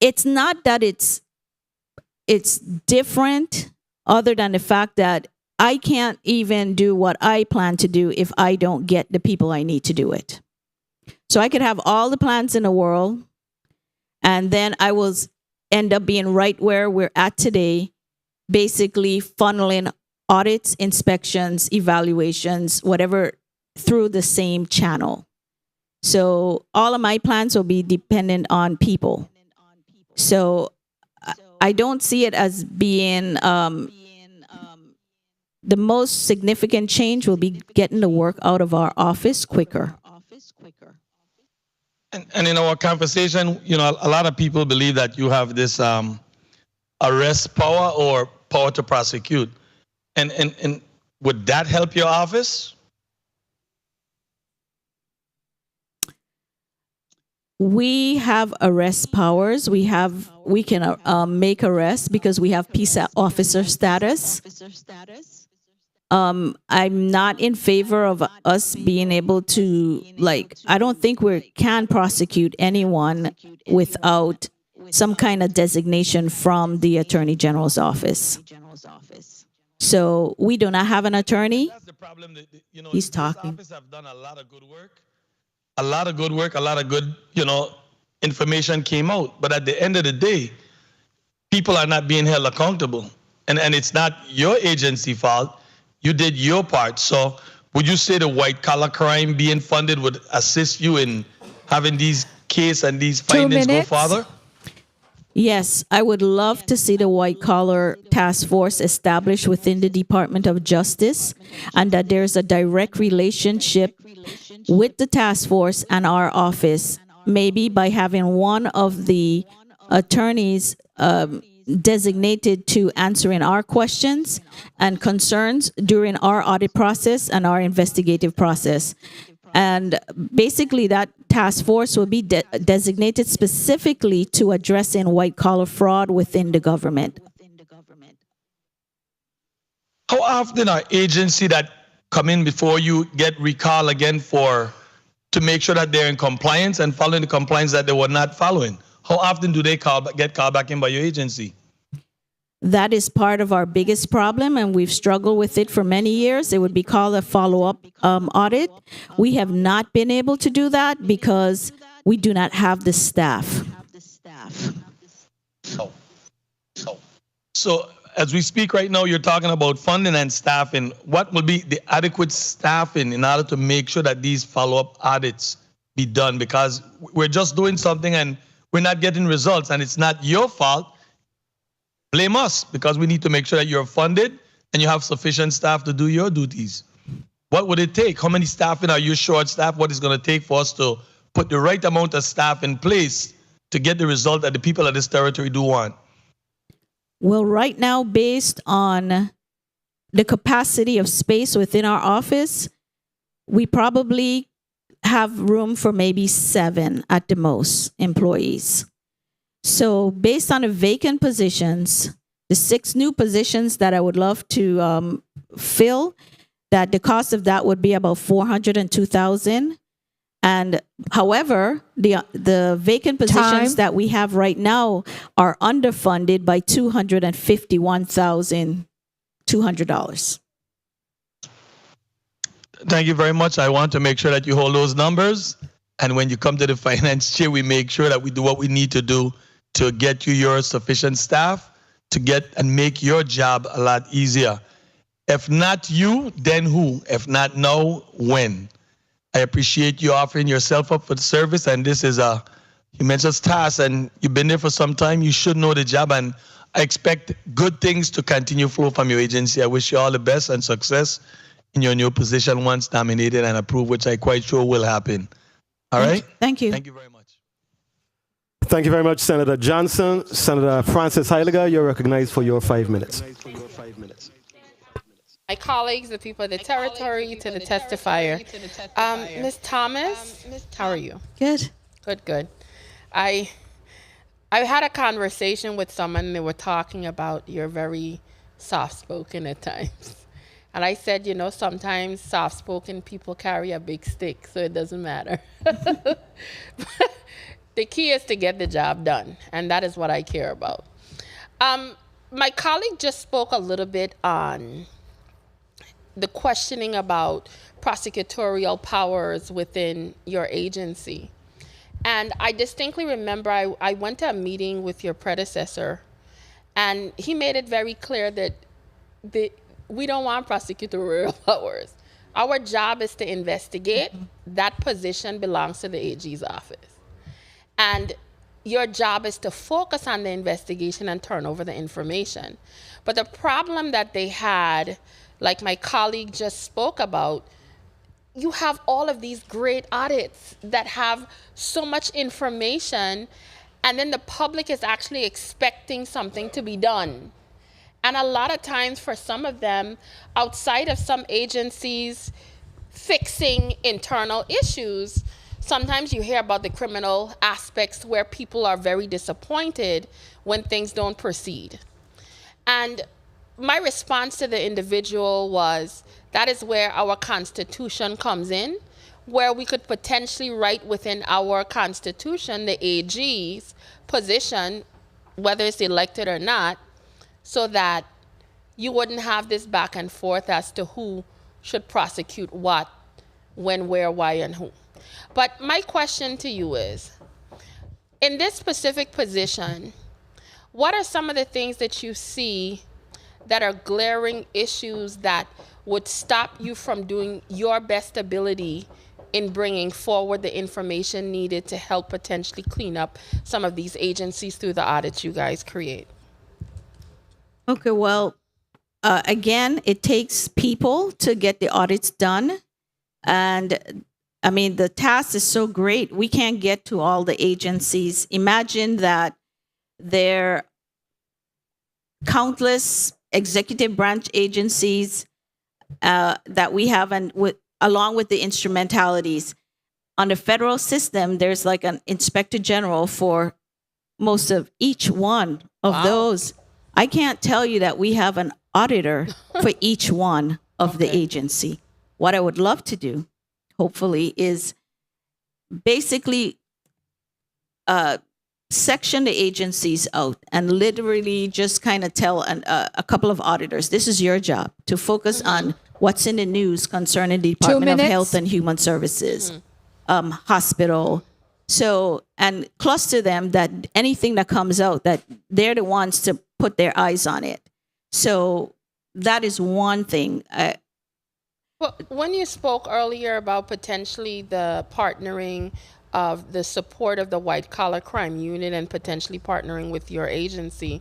It's not that it's different, other than the fact that I can't even do what I plan to do if I don't get the people I need to do it. So I could have all the plans in the world, and then I will end up being right where we're at today, basically funneling audits, inspections, evaluations, whatever, through the same channel. So all of my plans will be dependent on people. So I don't see it as being the most significant change will be getting the work out of our office quicker. And in our conversation, you know, a lot of people believe that you have this arrest power or power to prosecute. And would that help your office? We have arrest powers. We can make arrests because we have peace officer status. I'm not in favor of us being able to, I don't think we can prosecute anyone without some kind of designation from the Attorney General's office. So we do not have an attorney. That's the problem. He's talking. Office have done a lot of good work. A lot of good, information came out. But at the end of the day, people are not being held accountable. And it's not your agency fault. You did your part. So would you say the white collar crime being funded would assist you in having these cases and these findings go further? Yes, I would love to see the white collar task force established within the Department of Justice, and that there's a direct relationship with the task force and our office, maybe by having one of the attorneys designated to answering our questions and concerns during our audit process and our investigative process. And basically that task force will be designated specifically to addressing white-collar fraud within the government. How often are agencies that come in before you get recalled again to make sure that they're in compliance and following the compliance that they were not following? How often do they get called back in by your agency? That is part of our biggest problem, and we've struggled with it for many years. It would be called a follow-up audit. We have not been able to do that because we do not have the staff. So as we speak right now, you're talking about funding and staffing. What will be the adequate staffing in order to make sure that these follow-up audits be done? Because we're just doing something and we're not getting results, and it's not your fault. Blame us, because we need to make sure that you're funded and you have sufficient staff to do your duties. What would it take? How many staffing are you short staff? What is going to take for us to put the right amount of staff in place to get the result that the people of this territory do want? Well, right now, based on the capacity of space within our office, we probably have room for maybe 7 at the most employees. So based on the vacant positions, the 6 new positions that I would love to fill, that the cost of that would be about $402,000. And however, the vacant positions that we have right now are underfunded by $251,200. Thank you very much. I want to make sure that you hold those numbers. And when you come to the finance chair, we make sure that we do what we need to do to get you your sufficient staff to get and make your job a lot easier. If not you, then who? If not now, when? I appreciate you offering yourself up for the service, and this is a humongous task, and you've been there for some time. You should know the job, and I expect good things to continue flow from your agency. I wish you all the best and success in your new position once nominated and approved, which I'm quite sure will happen. All right? Thank you. Thank you very much. Thank you very much, Senator Johnson. Senator Francis Heiliger, you're recognized for your 5 minutes. My colleagues, the people of the territory, to the testifier. Ms. Thomas, how are you? Good. Good. I had a conversation with someone, and they were talking about you're very soft-spoken at times. And I said, you know, sometimes soft-spoken people carry a big stick, so it doesn't matter. The key is to get the job done, and that is what I care about. My colleague just spoke a little bit on the questioning about prosecutorial powers within your agency. And I distinctly remember I went to a meeting with your predecessor, and he made it very clear that we don't want prosecutorial powers. Our job is to investigate. That position belongs to the AG's office. And your job is to focus on the investigation and turn over the information. But the problem that they had, like my colleague just spoke about, you have all of these great audits that have so much information, and then the public is actually expecting something to be done. And a lot of times for some of them, outside of some agencies fixing internal issues, sometimes you hear about the criminal aspects where people are very disappointed when things don't proceed. And my response to the individual was, that is where our Constitution comes in, where we could potentially write within our Constitution the AG's position, whether it's elected or not, so that you wouldn't have this back and forth as to who should prosecute what, when, where, why, and who. But my question to you is, in this specific position, what are some of the things that you see that are glaring issues that would stop you from doing your best ability in bringing forward the information needed to help potentially clean up some of these agencies through the audits you guys create? Okay, well, again, it takes people to get the audits done. And I mean, the task is so great. We can't get to all the agencies. Imagine that there are countless executive branch agencies that we have, and along with the instrumentalities. On the federal system, there's like an inspector general for most of each one of those. I can't tell you that we have an auditor for each one of the agency. What I would love to do, hopefully, is basically section the agencies out and literally just kind of tell a couple of auditors, this is your job to focus on what's in the news concerning the Department of Health and Human Services, hospital. So, and cluster them that anything that comes out, that they're the ones to put their eyes on it. So that is one thing. Well, when you spoke earlier about potentially the partnering of the support of the white collar crime unit and potentially partnering with your agency,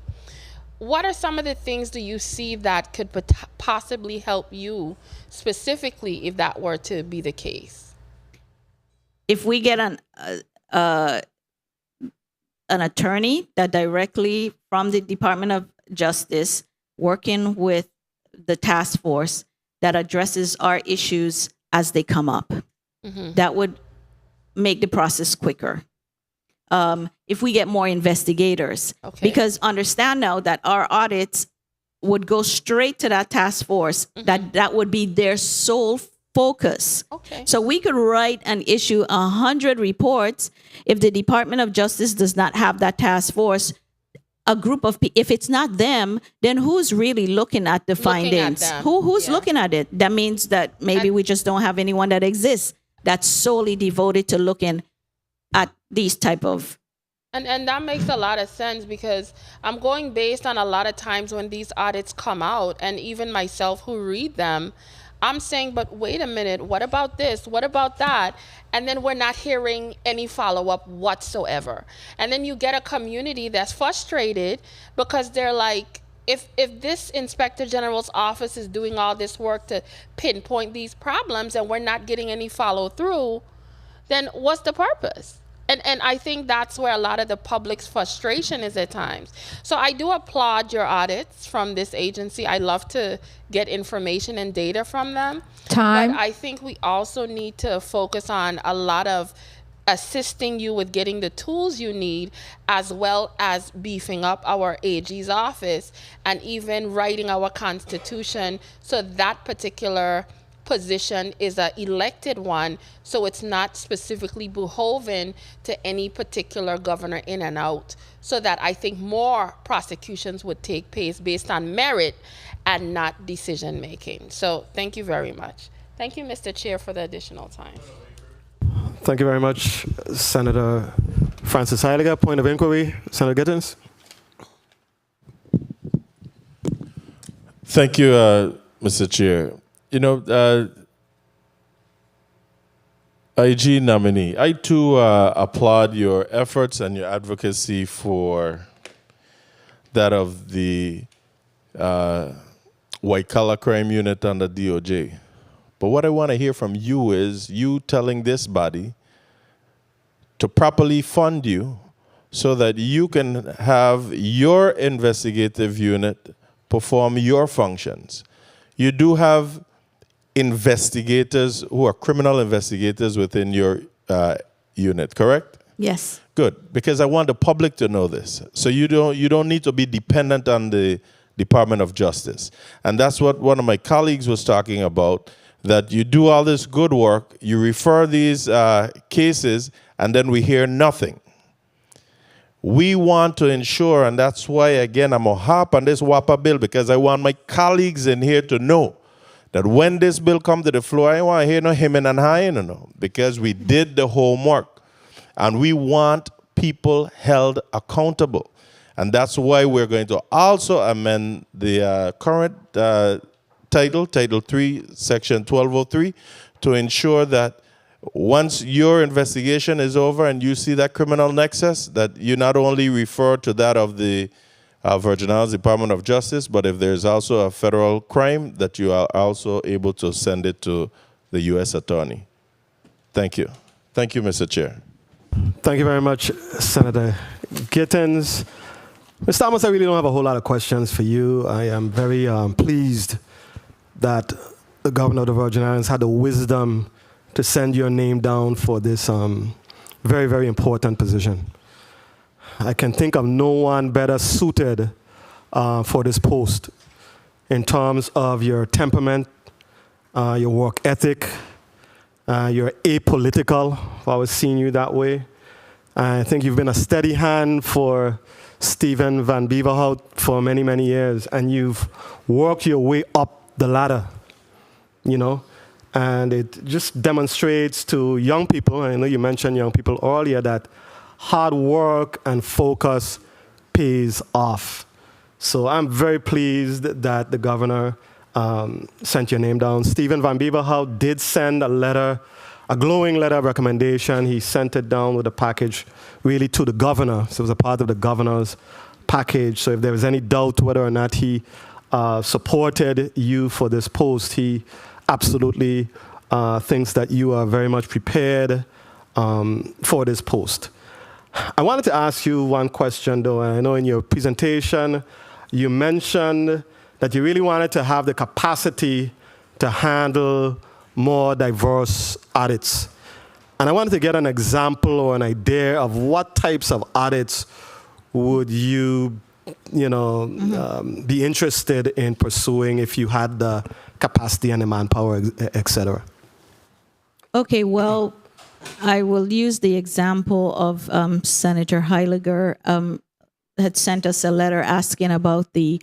what are some of the things do you see that could possibly help you specifically if that were to be the case? If we get an attorney that directly from the Department of Justice working with the task force that addresses our issues as they come up, that would make the process quicker. If we get more investigators, because understand now that our audits would go straight to that task force, that would be their sole focus. So we could write and issue 100 reports. If the Department of Justice does not have that task force, a group of people, if it's not them, then who's really looking at the findings? Who's looking at it? That means that maybe we just don't have anyone that exists that's solely devoted to looking at these type of. And that makes a lot of sense, because I'm going based on a lot of times when these audits come out, and even myself who read them, I'm saying, but wait a minute, what about this? What about that? And then we're not hearing any follow-up whatsoever. And then you get a community that's frustrated because they're like, if this Inspector General's office is doing all this work to pinpoint these problems and we're not getting any follow-through, then what's the purpose? And I think that's where a lot of the public's frustration is at times. So I do applaud your audits from this agency. I love to get information and data from them. Time. But I think we also need to focus on a lot of assisting you with getting the tools you need, as well as beefing up our AG's office and even writing our constitution so that particular position is an elected one, so it's not specifically beholden to any particular governor in and out, so that I think more prosecutions would take place based on merit and not decision making. So thank you very much. Thank you, Mr. Chair, for the additional time. Thank you very much, Senator Francis Heiliger. Point of inquiry, Senator Gittins. Thank you, Mr. Chair. You know, IG nominee, I too applaud your efforts and your advocacy for that of the white-collar crime unit under DOJ. But what I want to hear from you is you telling this body to properly fund you so that you can have your investigative unit perform your functions. You do have investigators who are criminal investigators within your unit, correct? Yes. Good, because I want the public to know this. So you don't need to be dependent on the Department of Justice. And that's what one of my colleagues was talking about, that you do all this good work, you refer these cases, and then we hear nothing. We want to ensure, and that's why, again, I'm going to harp on this WAPA bill, because I want my colleagues in here to know that when this bill comes to the floor, I don't want to hear no hemming and hawing, no, because we did the homework. And we want people held accountable. And that's why we're going to also amend the current Title 3, Section 1203, to ensure that once your investigation is over and you see that criminal nexus, that you not only refer to that of the Virgin Islands Department of Justice, but if there's also a federal crime, that you are also able to send it to the U.S. Attorney. Thank you. Thank you, Mr. Chair. Thank you very much, Senator Gittins. Mr. Thomas, I really don't have a whole lot of questions for you. I am very pleased that the governor of the Virgin Islands had the wisdom to send your name down for this very, very important position. I can think of no one better suited for this post in terms of your temperament, your work ethic, you're apolitical, if I was seeing you that way. I think you've been a steady hand for Steven Van Beverhout for many, many years, and you've worked your way up the ladder, you know, and it just demonstrates to young people, I know you mentioned young people earlier, that hard work and focus pays off. So I'm very pleased that the governor sent your name down. Steven Van Beverhout did send a letter, a glowing letter of recommendation. He sent it down with a package really to the governor. So it was a part of the governor's package. So if there was any doubt whether or not he supported you for this post, he absolutely thinks that you are very much prepared for this post. I wanted to ask you one question, though. I know in your presentation, you mentioned that you really wanted to have the capacity to handle more diverse audits. And I wanted to get an example or an idea of what types of audits would you be interested in pursuing if you had the capacity and the manpower, et cetera? Okay, well, I will use the example of Senator Heiliger had sent us a letter asking about the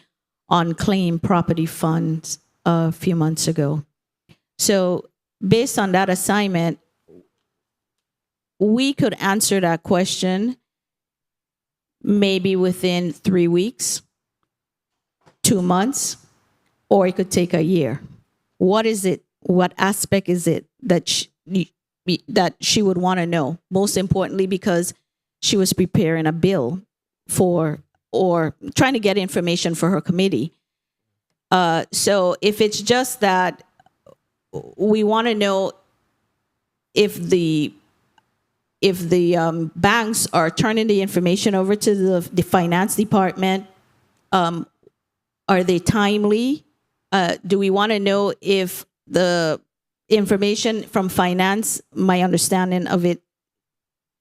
unclaimed property funds a few months ago. So based on that assignment, we could answer that question maybe within 3 weeks, 2 months, or it could take a year. What is it what aspect is it that she would want to know? Most importantly, because she was preparing a bill or trying to get information for her committee. So if it's just that we want to know if the banks are turning the information over to the finance department, are they timely? Do we want to know if the information from finance, my understanding of it,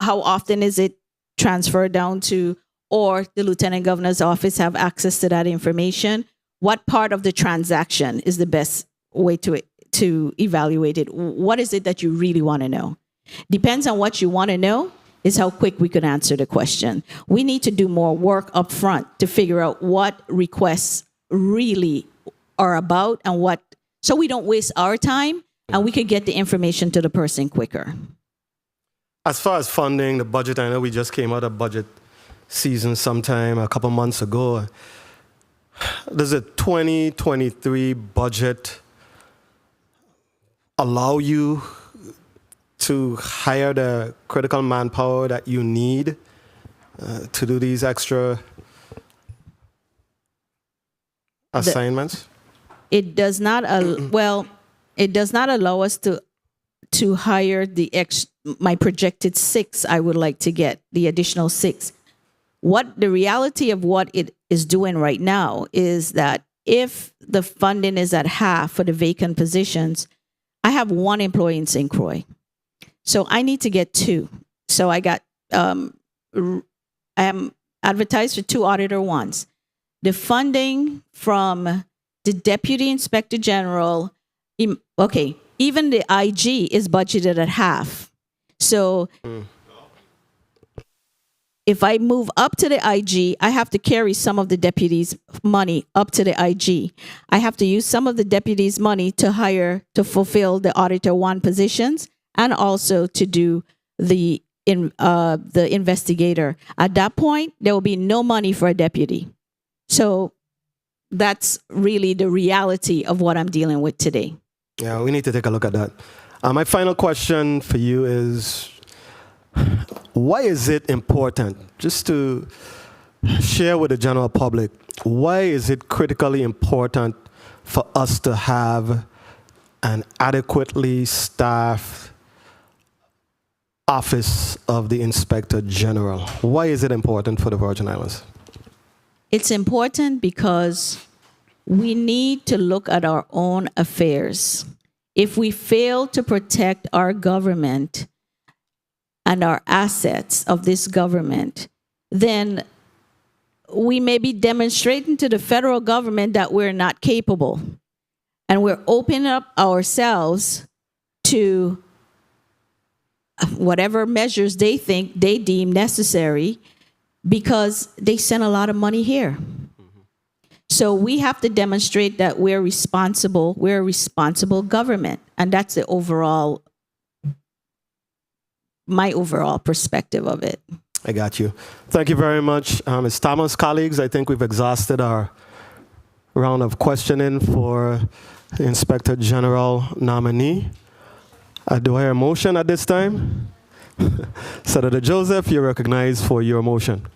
how often is it transferred down to, or the lieutenant governor's office have access to that information? What part of the transaction is the best way to evaluate it? What is it that you really want to know? Depends on what you want to know is how quick we could answer the question. We need to do more work up front to figure out what requests really are about and what, so we don't waste our time and we could get the information to the person quicker. As far as funding, the budget, I know we just came out of budget season sometime a couple months ago. Does the 2023 budget allow you to hire the critical manpower that you need to do these extra assignments? It does not, it does not allow us to hire my projected 6 I would like to get, the additional 6. What the reality of what it is doing right now is that if the funding is at half for the vacant positions, I have 1 employee in St. Croix. So I need to get 2. So I got, I am advertised for 2 auditor 1s. The funding from the Deputy Inspector General, okay, even the IG is budgeted at half. So if I move up to the IG, I have to carry some of the deputies' money up to the IG. I have to use some of the deputies' money to hire, to fulfill the Auditor 1 positions and also to do the investigator. At that point, there will be no money for a deputy. So that's really the reality of what I'm dealing with today. Yeah, we need to take a look at that. My final question for you is, why is it important, just to share with the general public, why is it critically important for us to have an adequately staffed office of the Inspector General? Why is it important for the Virgin Islands? It's important because we need to look at our own affairs. If we fail to protect our government and our assets of this government, then we may be demonstrating to the federal government that we're not capable. And we're opening up ourselves to whatever measures they deem necessary, because they send a lot of money here. So we have to demonstrate that we're a responsible government. And that's the my overall perspective of it. I got you. Thank you very much, Ms. Thomas. Colleagues, I think we've exhausted our round of questioning for the Inspector General nominee. Do I hear a motion at this time? Senator Joseph, you're recognized for your motion.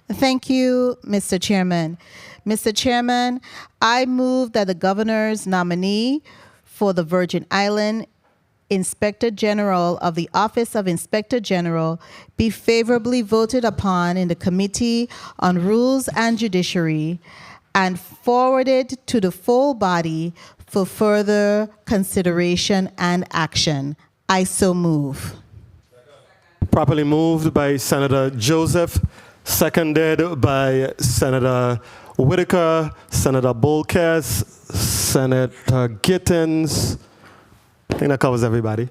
Thank you, Mr. Chairman. Mr. Chairman, I move that the governor's nominee for the Virgin Island Inspector General of the Office of Inspector General be favorably voted upon in the Committee on Rules and Judiciary and forwarded to the full body for further consideration and action. I so move. Properly moved by Senator Joseph, seconded by Senator Whitaker, Senator Bolkes, Senator Gittins. I think that covers everybody.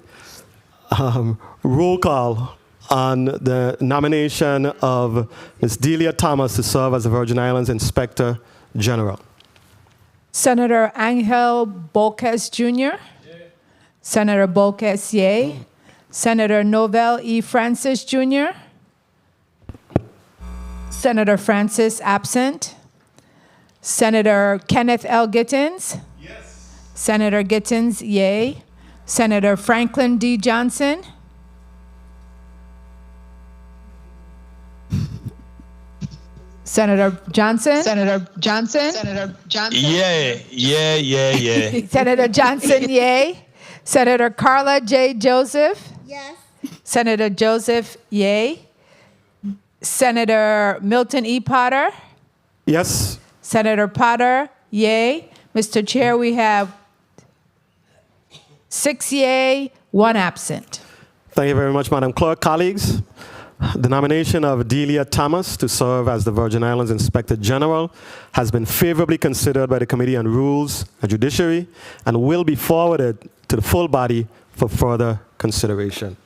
Roll call on the nomination of Ms. Delia Thomas to serve as the Virgin Islands Inspector General. Senator Angel Bolkes Jr. Senator Bolkes, yea. Senator Novell E. Francis Jr. Senator Francis, absent. Senator Kenneth L. Gittins. Yes. Senator Gittens, yay. Senator Franklin D. Johnson. Senator Johnson. Senator Johnson. Senator Johnson. Yeah. Senator Johnson, yay. Senator Carla J. Joseph. Yes. Senator Joseph, yay. Senator Milton E. Potter. Yes. Senator Potter, yay. Mr. Chair, we have 6 yay, 1 absent. Thank you very much, Madam Clerk. Colleagues, the nomination of Delia Thomas to serve as the Virgin Islands Inspector General has been favorably considered by the Committee on Rules and Judiciary and will be forwarded to the full body for further consideration.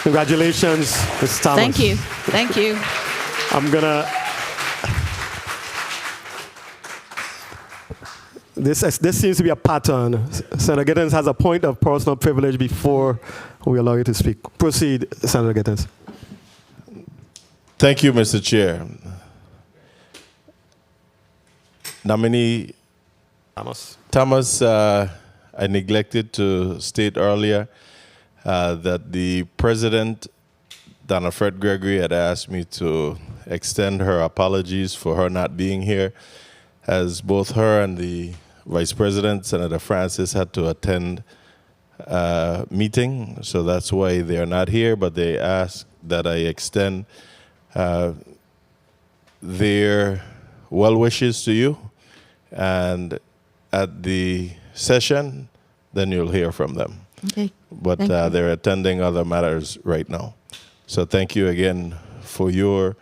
Congratulations, Ms. Thomas. Thank you. Thank you. I'm gonna. This seems to be a pattern. Senator Gittens has a point of personal privilege before we allow you to speak. Proceed, Senator Gittens. Thank you, Mr. Chair. Nominee Thomas, I neglected to state earlier that the President, Donna Fred Gregory, had asked me to extend her apologies for her not being here, as both her and the Vice President, Senator Francis, had to attend a meeting, so that's why they are not here, but they asked that I extend their well wishes to you, and at the session, then you'll hear from them. Okay. But Thank you. they're attending other matters right now. So thank you again for your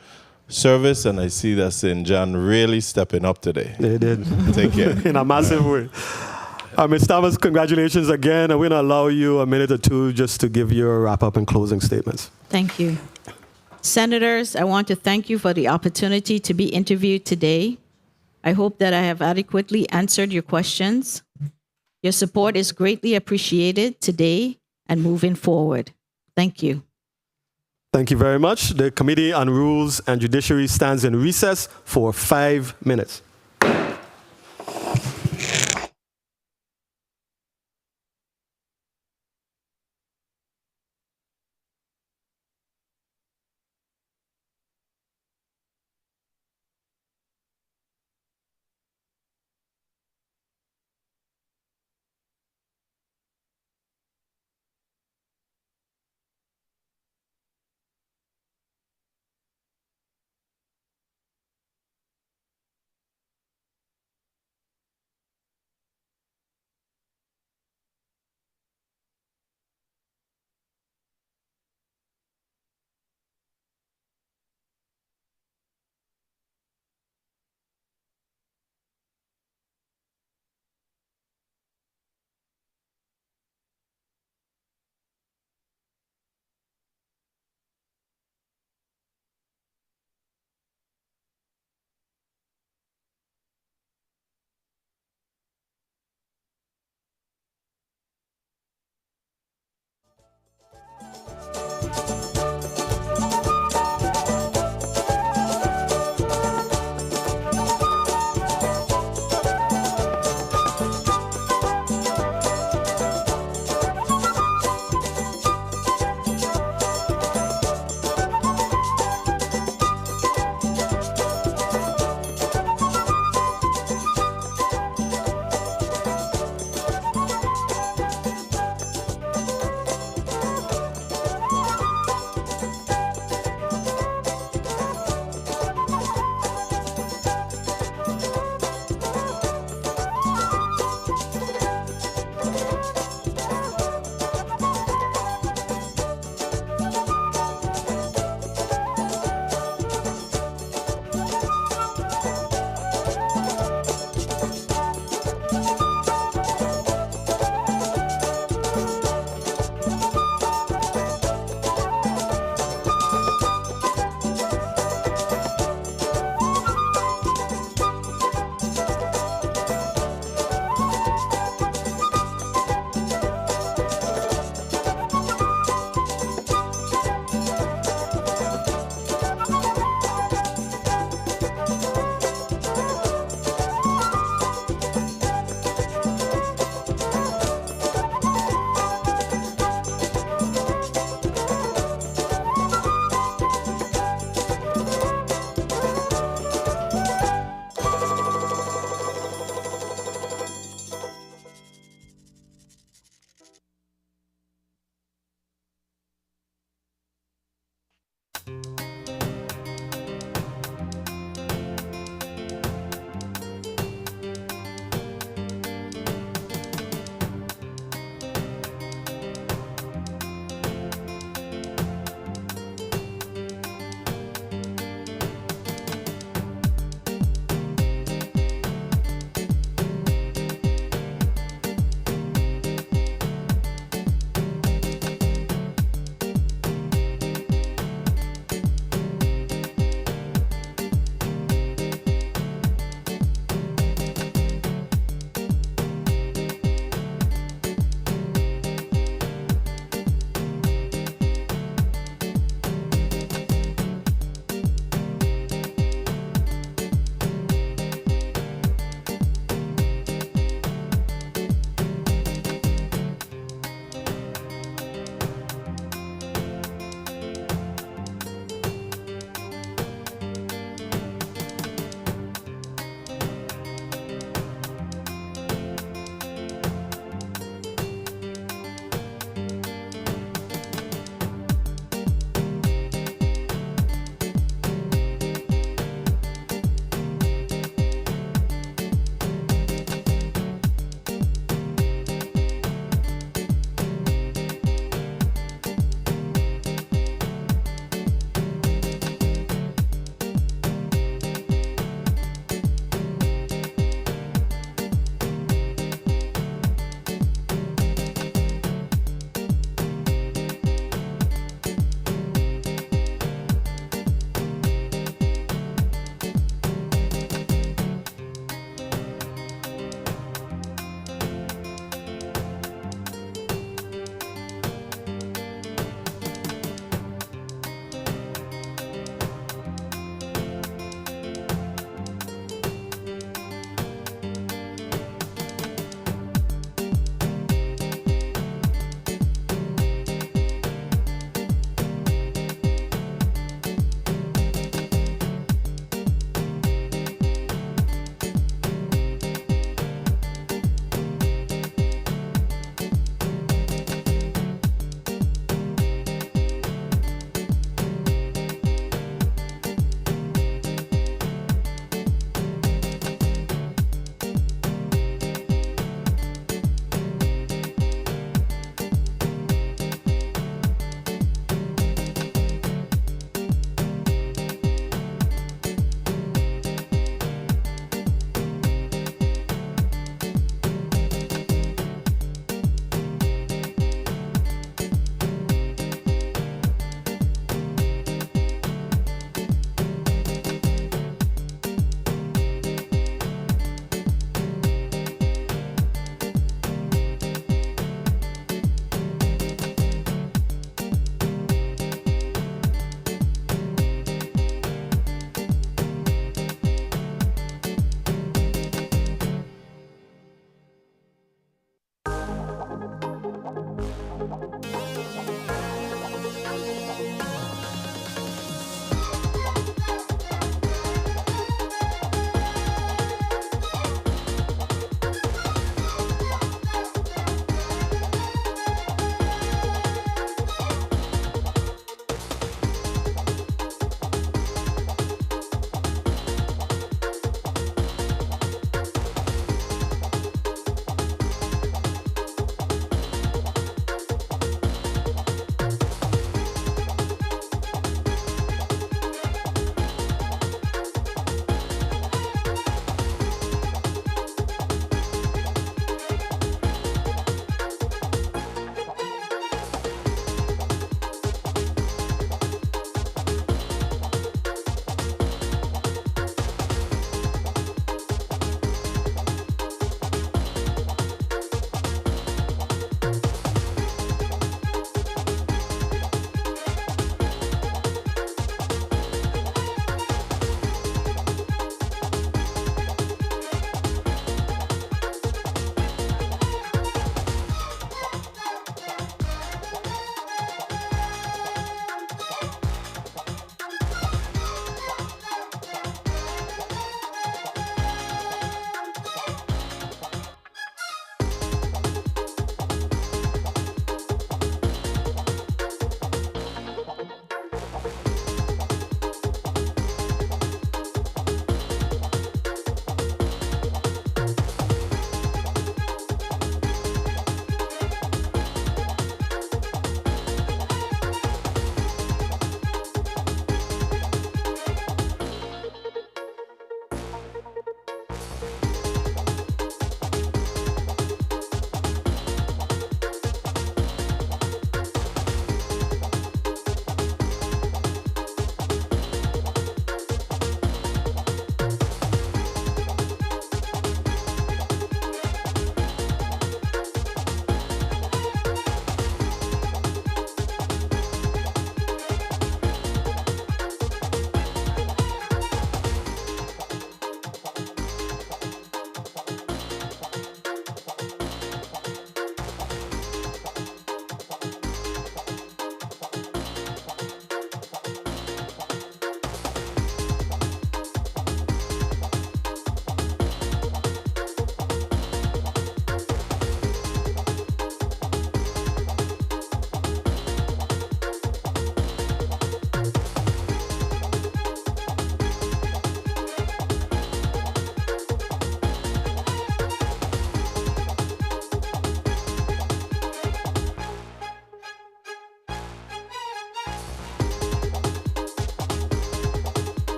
service, and I see that St. John really stepping up today. They did. Take care. In a massive way. Ms. Thomas, congratulations again. And we're going to allow you a minute or two just to give your wrap-up and closing statements. Thank you. Senators, I want to thank you for the opportunity to be interviewed today. I hope that I have adequately answered your questions. Your support is greatly appreciated today and moving forward. Thank you. Thank you very much. The Committee on Rules and Judiciary stands in recess for 5 minutes.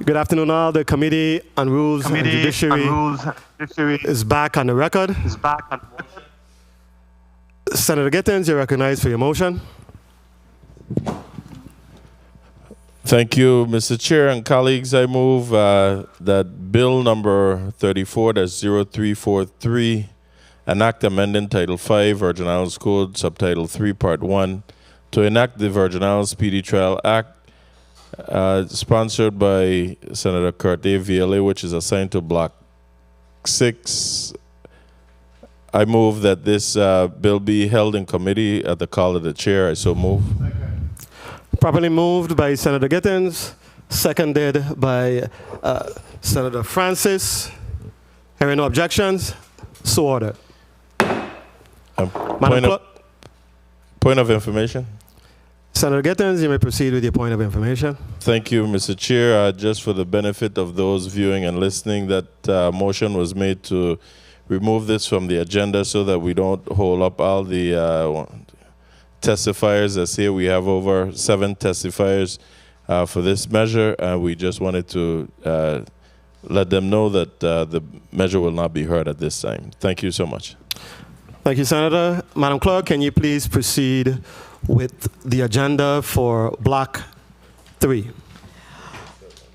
Good afternoon, all. The Committee on Rules and Judiciary is back on the record. Senator Gittins, you're recognized for your motion. Thank you, Mr. Chair and colleagues. I move that Bill number 34-0343, an act amending Title 5, Virgin Islands Code, Subtitle 3, Part 1, to enact the Virgin Islands Speedy Trial Act, sponsored by Senator Kurt A. VLA, which is assigned to Block 6. I move that this bill be held in committee at the call of the chair. I so move. Properly moved by Senator Gittins, seconded by Senator Francis. Hearing no objections, so ordered. Point of information. Senator Gittins, you may proceed with your point of information. Thank you, Mr. Chair. Just for the benefit of those viewing and listening, that motion was made to remove this from the agenda so that we don't hold up all the testifiers. As here we have over 7 testifiers for this measure. We just wanted to let them know that the measure will not be heard at this time. Thank you so much. Thank you, Senator. Madam Clerk, can you please proceed with the agenda for Block 3?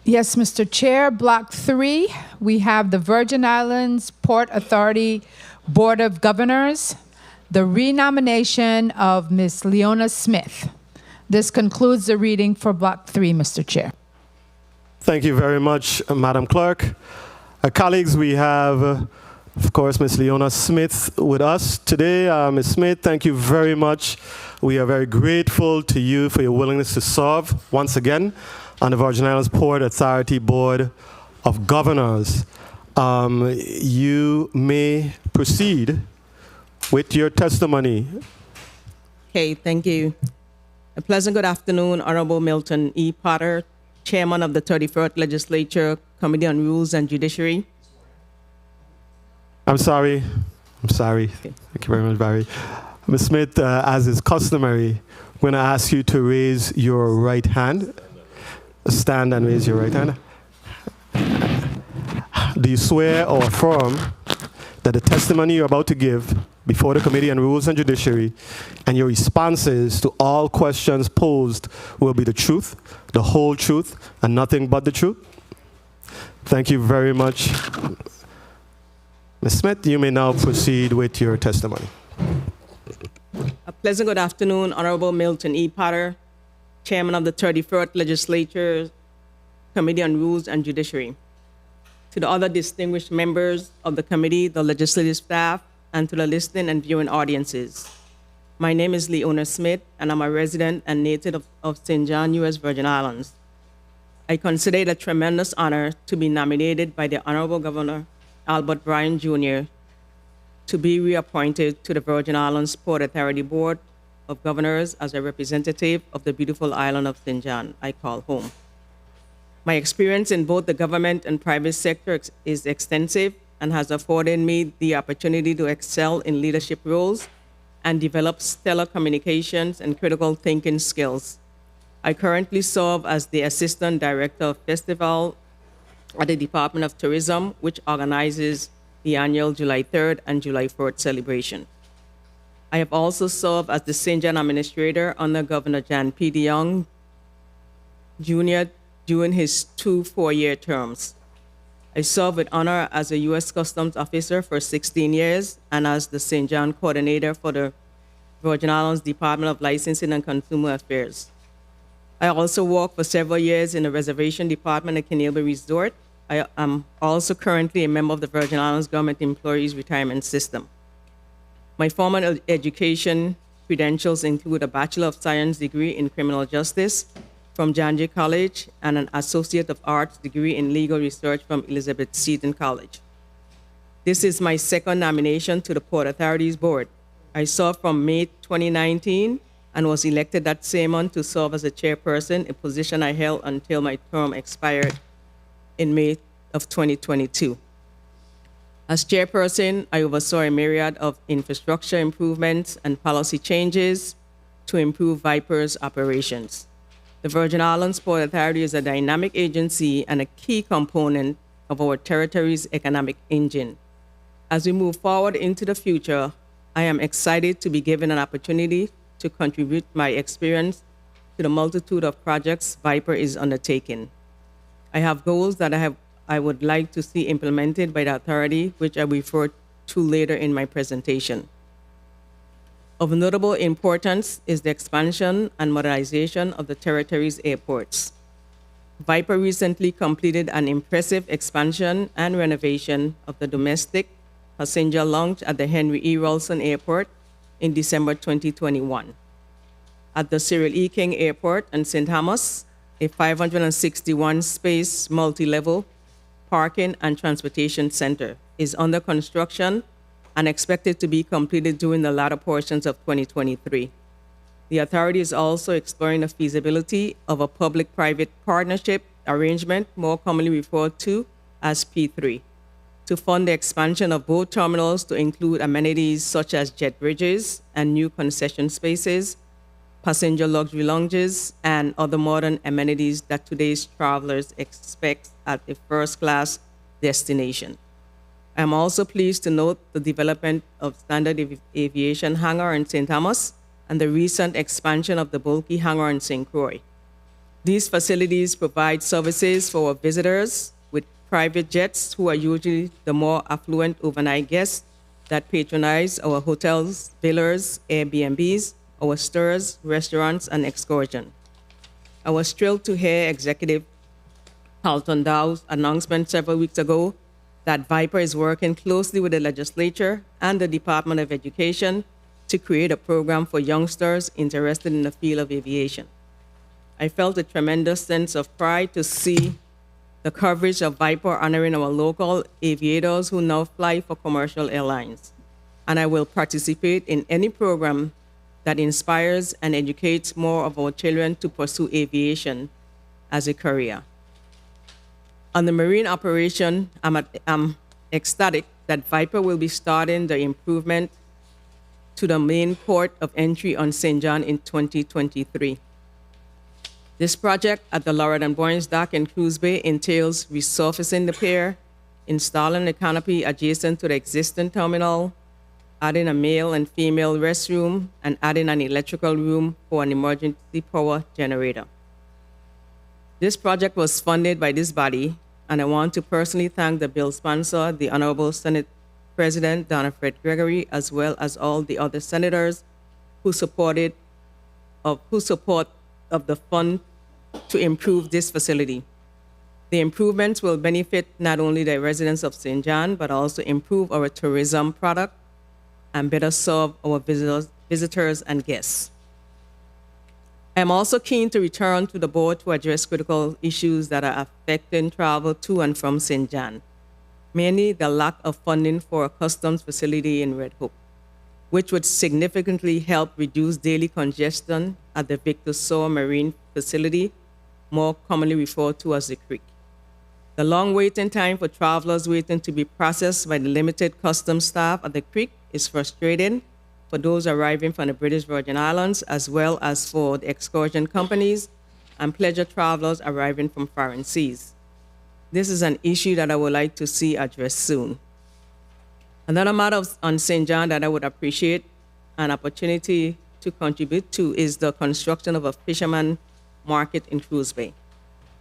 Yes, Mr. Chair. Block 3, we have the Virgin Islands Port Authority Board of Governors, the renomination of Ms. Leona Smith. This concludes the reading for Block 3, Mr. Chair. Thank you very much, Madam Clerk. Colleagues, we have, of course, Ms. Leona Smith with us today. Ms. Smith, thank you very much. We are very grateful to you for your willingness to serve once again on the Virgin Islands Port Authority Board of Governors. You may proceed with your testimony. Okay, thank you. A pleasant good afternoon, Honorable Milton E. Potter, Chairman of the 31st Legislature, Committee on Rules and Judiciary. I'm sorry. Okay. Thank you very much, Barry. Ms. Smith, as is customary, I'm going to ask you to raise your right hand. Stand and raise your right hand. Do you swear or affirm that the testimony you're about to give before the Committee on Rules and Judiciary and your responses to all questions posed will be the truth, the whole truth, and nothing but the truth? Thank you very much. Ms. Smith, you may now proceed with your testimony. A pleasant good afternoon, Honorable Milton E. Potter, Chairman of the 31st Legislature, Committee on Rules and Judiciary. To the other distinguished members of the committee, the legislative staff, and to the listening and viewing audiences. My name is Leona Smith, and I'm a resident and native of St. John, U.S. Virgin Islands. I consider it a tremendous honor to be nominated by the Honorable Governor Albert Bryan Jr. to be reappointed to the Virgin Islands Port Authority Board of Governors as a representative of the beautiful island of St. John, I call home. My experience in both the government and private sector is extensive and has afforded me the opportunity to excel in leadership roles and develop stellar communications and critical thinking skills. I currently serve as the Assistant Director of Festival at the Department of Tourism, which organizes the annual July 3rd and July 4th celebration. I have also served as the St. John Administrator under Governor John P. DeYoung Jr. during his 2 4-year terms. I served with honor as a U.S. Customs Officer for 16 years and as the St. John Coordinator for the Virgin Islands Department of Licensing and Consumer Affairs. I also worked for several years in the Reservation Department at Canilby Resort. I am also currently a member of the Virgin Islands Government Employees Retirement System. My formal education credentials include a Bachelor of Science degree in Criminal Justice from John Jay College and an Associate of Arts degree in Legal Research from Elizabeth Seton College. This is my second nomination to the Port Authorities Board. I served from May 2019 and was elected that same month to serve as a chairperson, a position I held until my term expired in May of 2022. As chairperson, I oversaw a myriad of infrastructure improvements and policy changes to improve Viper's operations. The Virgin Islands Port Authority is a dynamic agency and a key component of our territory's economic engine. As we move forward into the future, I am excited to be given an opportunity to contribute my experience to the multitude of projects Viper is undertaking. I have goals that I would like to see implemented by the authority, which I will refer to later in my presentation. Of notable importance is the expansion and modernization of the territory's airports. Viper recently completed an impressive expansion and renovation of the domestic passenger lounge at the Henry E. Rawlinson Airport in December 2021. At the Cyril E. King Airport in St. Thomas, a 561-space multi-level parking and transportation center is under construction and expected to be completed during the latter portions of 2023. The authority is also exploring the feasibility of a public-private partnership arrangement, more commonly referred to as P3, to fund the expansion of both terminals to include amenities such as jet bridges and new concession spaces, passenger luxury lounges, and other modern amenities that today's travelers expect at a first-class destination. I am also pleased to note the development of Standard Aviation Hangar in St. Thomas and the recent expansion of the bulky hangar in St. Croix. These facilities provide services for our visitors with private jets, who are usually the more affluent overnight guests that patronize our hotels, villas, Airbnbs, our stores, restaurants, and excursions. I was thrilled to hear Executive Carlton Dow's announcement several weeks ago that Viper is working closely with the legislature and the Department of Education to create a program for youngsters interested in the field of aviation. I felt a tremendous sense of pride to see the coverage of Viper honoring our local aviators who now fly for commercial airlines. And I will participate in any program that inspires and educates more of our children to pursue aviation as a career. On the marine operation, I'm ecstatic that Viper will be starting the improvement to the main port of entry on St. John in 2023. This project at the Laurel and Boynes Dock in Cruise Bay entails resurfacing the pier, installing a canopy adjacent to the existing terminal, adding a male and female restroom, and adding an electrical room for an emergency power generator. This project was funded by this body, and I want to personally thank the bill sponsor, the Honorable Senate President Donna Fred Gregory, as well as all the other senators who support of the fund to improve this facility. The improvements will benefit not only the residents of St. John, but also improve our tourism product and better serve our visitors and guests. I am also keen to return to the board to address critical issues that are affecting travel to and from St. John, mainly the lack of funding for a customs facility in Red Hook, which would significantly help reduce daily congestion at the Victor Soar Marine Facility, more commonly referred to as the Creek. The long waiting time for travelers waiting to be processed by the limited customs staff at the Creek is frustrating for those arriving from the British Virgin Islands, as well as for the excursion companies and pleasure travelers arriving from foreign seas. This is an issue that I would like to see addressed soon. Another matter on St. John that I would appreciate an opportunity to contribute to is the construction of a fisherman market in Cruise Bay.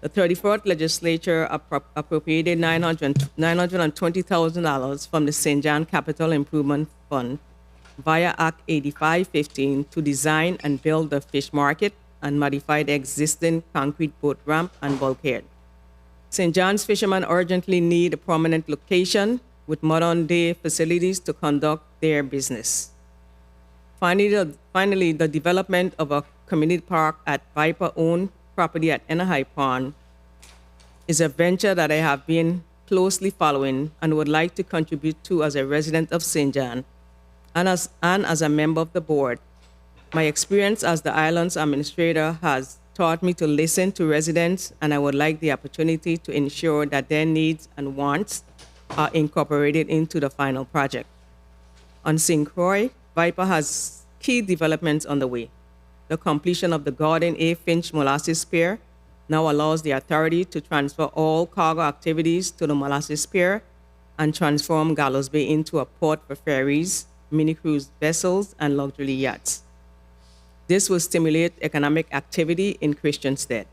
The 34th legislature appropriated $920,000 from the St. John Capital Improvement Fund via Act 8515 to design and build the fish market and modify the existing concrete boat ramp and bulkhead. St. John's fishermen urgently need a permanent location with modern-day facilities to conduct their business. Finally, the development of a community park at Viper-owned property at Enahai Pond is a venture that I have been closely following and would like to contribute to as a resident of St. John and as a member of the board. My experience as the island's administrator has taught me to listen to residents, and I would like the opportunity to ensure that their needs and wants are incorporated into the final project. On St. Croix, Viper has key developments on the way. the completion of the Gordon A. Finch Molasses Pier now allows the authority to transfer all cargo activities to the Molasses Pier and transform Gallows Bay into a port for ferries, mini cruise vessels, and luxury yachts. This will stimulate economic activity in Christiansted.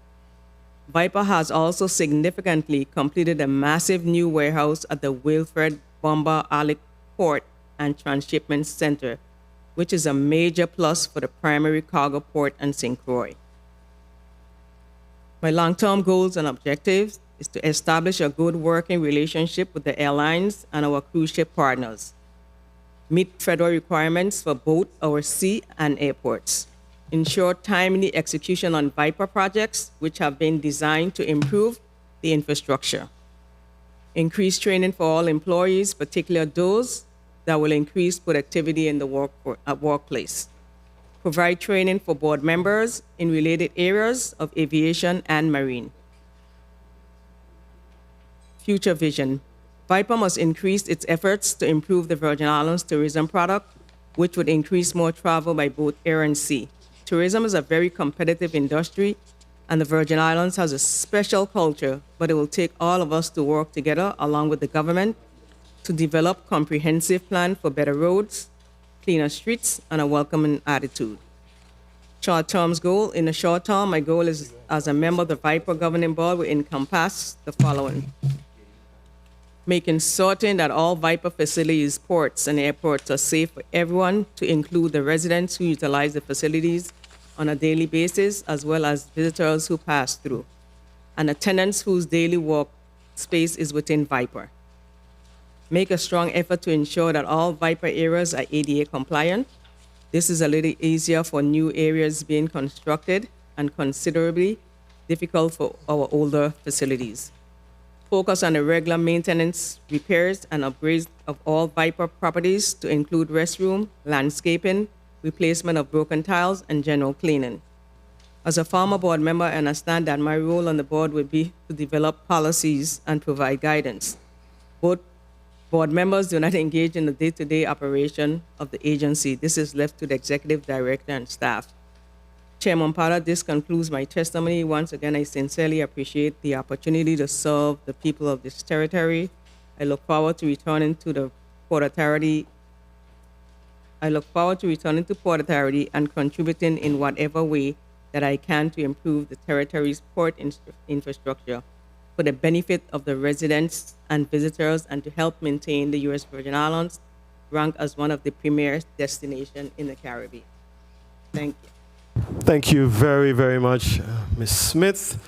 Viper has also significantly completed a massive new warehouse at the Wilfred Bomber Alec Port and Transshipment Center, which is a major plus for the primary cargo port and St. Croix. My long-term goals and objectives is to establish a good working relationship with the airlines and our cruise ship partners, meet federal requirements for both our sea and airports, ensure timely execution on Viper projects, which have been designed to improve the infrastructure, increase training for all employees, particularly those that will increase productivity in the workplace, provide training for board members in related areas of aviation and marine. Future vision. Viper must increase its efforts to improve the Virgin Islands tourism product, which would increase more travel by both air and sea. Tourism is a very competitive industry, and the Virgin Islands has a special culture, but it will take all of us to work together along with the government to develop a comprehensive plan for better roads, cleaner streets, and a welcoming attitude. Short-term goal. In the short term, my goal is, as a member of the Viper Governing Board, will encompass the following: making certain that all Viper facilities, ports, and airports are safe for everyone, to include the residents who utilize the facilities on a daily basis, as well as visitors who pass through, and attendants whose daily work space is within Viper. Make a strong effort to ensure that all Viper areas are ADA compliant. This is a little easier for new areas being constructed and considerably difficult for our older facilities. Focus on the regular maintenance, repairs, and upgrades of all Viper properties to include restroom, landscaping, replacement of broken tiles, and general cleaning. As a former board member, I understand that my role on the board would be to develop policies and provide guidance. Both board members do not engage in the day-to-day operation of the agency. This is left to the executive director and staff. Chairman Potter, this concludes my testimony. Once again, I sincerely appreciate the opportunity to serve the people of this territory. I look forward to returning to the Port Authority. Port Authority and contributing in whatever way that I can to improve the territory's port infrastructure for the benefit of the residents and visitors, and to help maintain the U.S. Virgin Islands rank as one of the premier destinations in the Caribbean. Thank you. Thank you very, very much, Ms. Smith.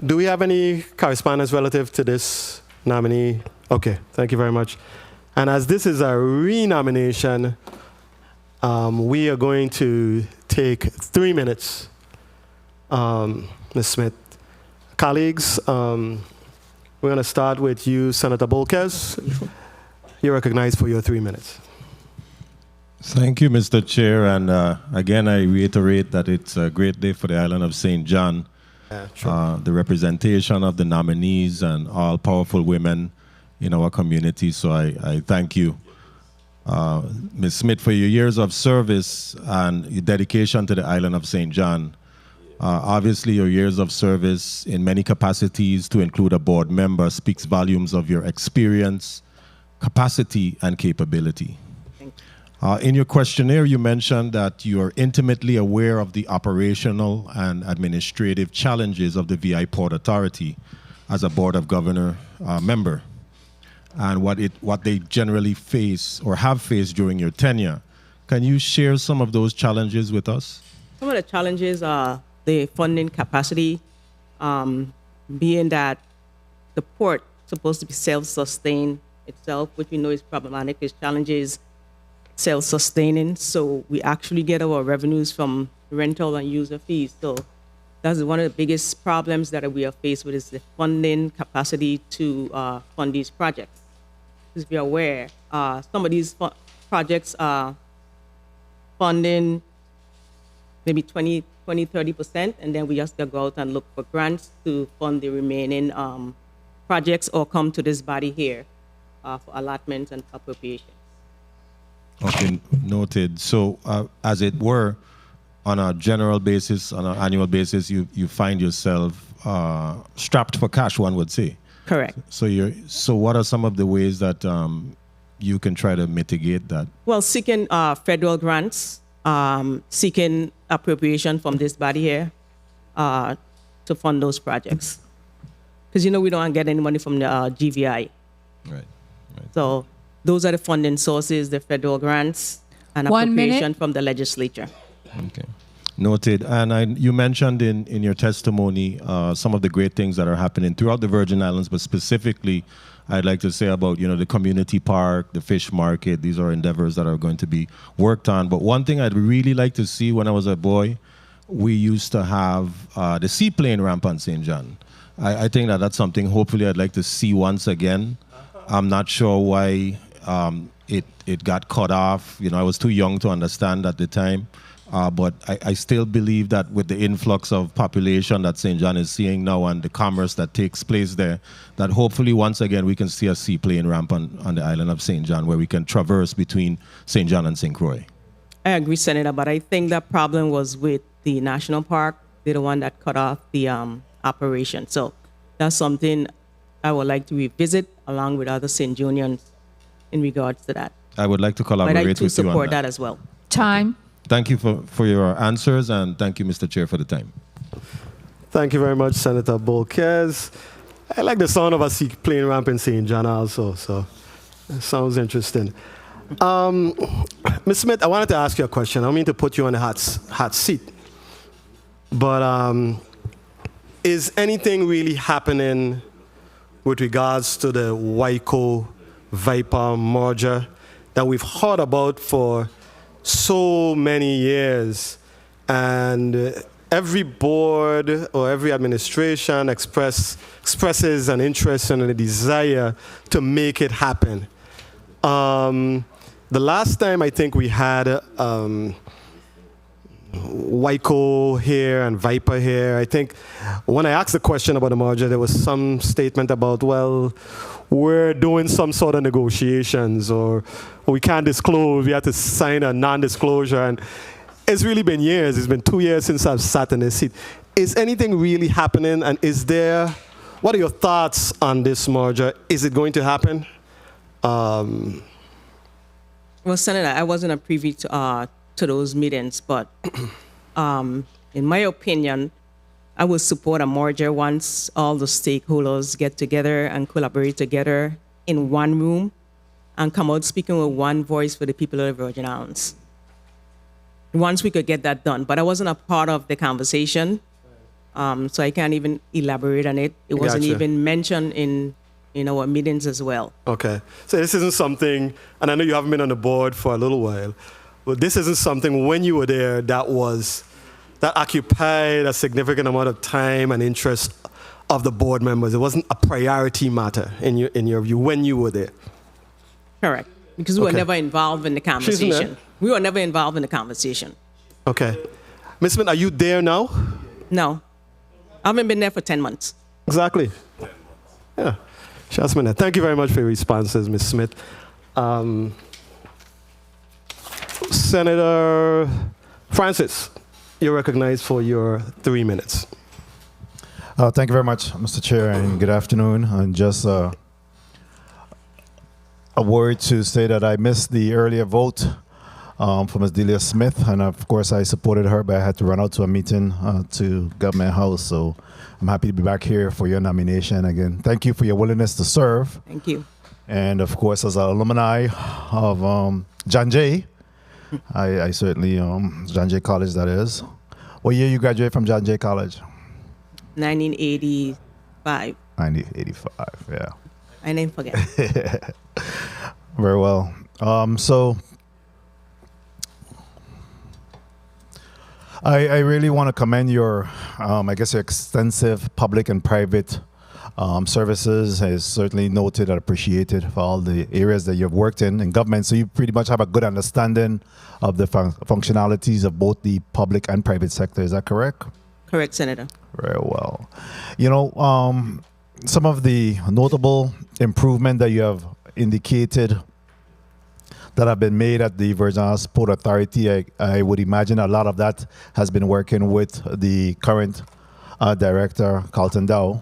Do we have any correspondence relative to this nominee? Okay, thank you very much. And as this is a renomination, we are going to take 3 minutes, Ms. Smith. Colleagues, we're going to start with you, Senator Bolkes. You're recognized for your 3 minutes. Thank you, Mr. Chair. And again, I reiterate that it's a great day for the island of St. John. The representation of the nominees and all powerful women in our community. So I thank you, Ms. Smith, for your years of service and your dedication to the island of St. John. Obviously, your years of service in many capacities, to include a board member, speaks volumes of your experience, capacity, and capability. In your questionnaire, you mentioned that you are intimately aware of the operational and administrative challenges of the VI Port Authority as a Board of Governor member, and what they generally face or have faced during your tenure. Can you share some of those challenges with us? Some of the challenges are the funding capacity, being that the port is supposed to be self-sustained itself, which we know is problematic. Its challenges self-sustaining, so we actually get our revenues from rental and user fees. So that's one of the biggest problems that we are faced with, is the funding capacity to fund these projects. As we are aware, some of these projects are funding maybe 20-30%, and then we just go out and look for grants to fund the remaining projects, or come to this body here for allotments and appropriations. Okay, noted. So, as it were, on a general basis, on an annual basis, you find yourself strapped for cash, one would say. Correct. So what are some of the ways that you can try to mitigate that? Well, seeking federal grants, seeking appropriation from this body here to fund those projects. Because, we don't get any money from the GVI. Right. So those are the funding sources, the federal grants and 1 appropriation minute. from the legislature. Okay. Noted. And you mentioned in your testimony some of the great things that are happening throughout the Virgin Islands, but specifically, I'd like to say about, the community park, the fish market. These are endeavors that are going to be worked on. But one thing I'd really like to see when I was a boy, we used to have the seaplane ramp on St. John. I think that's something hopefully I'd like to see once again. I'm not sure why it got cut off. I was too young to understand at the time. But I still believe that with the influx of population that St. John is seeing now and the commerce that takes place there, that hopefully once again we can see a seaplane ramp on the island of St. John where we can traverse between St. John and St. Croix. I agree, Senator, but I think the problem was with the national park. They're the one that cut off the operation. So that's something I would like to revisit along with other St. Junians in regards to that. I would like to collaborate But I with too you on support that as well. Time. Thank you for your answers, and thank you, Mr. Chair, for the time. Thank you very much, Senator Bolquez. I like the sound of a seaplane ramp in St. John also, so it sounds interesting. Ms. Smith, I wanted to ask you a question. I don't mean to put you on the hot seat, but is anything really happening with regards to the Wyco Viper merger that we've heard about for so many years, and every board or every administration expresses an interest and a desire to make it happen? The last time I think we had Wyco here and Viper here, I think when I asked the question about the merger, there was some statement about, well, we're doing some sort of negotiations, or we can't disclose, we have to sign a non-disclosure. And it's really been years. It's been 2 years since I've sat in this seat. Is anything really happening? And what are your thoughts on this merger? Is it going to happen? Well, Senator, I wasn't a privy to those meetings, but in my opinion, I would support a merger once all the stakeholders get together and collaborate together in one room and come out speaking with one voice for the people of the Virgin Islands. Once we could get that done. But I wasn't a part of the conversation, so I can't even elaborate on it. It wasn't Gotcha. even mentioned in our meetings as well. Okay. So this isn't something, and I know you haven't been on the board for a little while, but this isn't something when you were there that occupied a significant amount of time and interest of the board members. It wasn't a priority matter in your view when you were there. Correct. Because we were Okay. never involved in the conversation. We were never involved in the conversation. Okay. Ms. Smith, are you there now? No. I haven't been there for 10 months. Exactly. Yeah. Jasmine, thank you very much for your responses, Ms. Smith. Senator Francis, you're recognized for your 3 minutes. Thank you very much, Mr. Chair, and good afternoon. And just a word to say that I missed the earlier vote for Ms. Delia Smith, and of course I supported her, but I had to run out to a meeting to Government House, so I'm happy to be back here for your nomination again. Thank you for your willingness to serve. Thank you. And of course, as an alumni of John Jay, I certainly, John Jay College that is. What year you graduated from John Jay College? 1985. 1985, yeah. I didn't forget. Very well. So I really want to commend your, your extensive public and private services. Is certainly noted and appreciated for all the areas that you've worked in government. So you pretty much have a good understanding of the functionalities of both the public and private sector. Is that correct? Correct, Senator. Very well. Some of the notable improvement that you have indicated that have been made at the Virgin Islands Port Authority, I would imagine a lot of that has been working with the current director, Carlton Dow.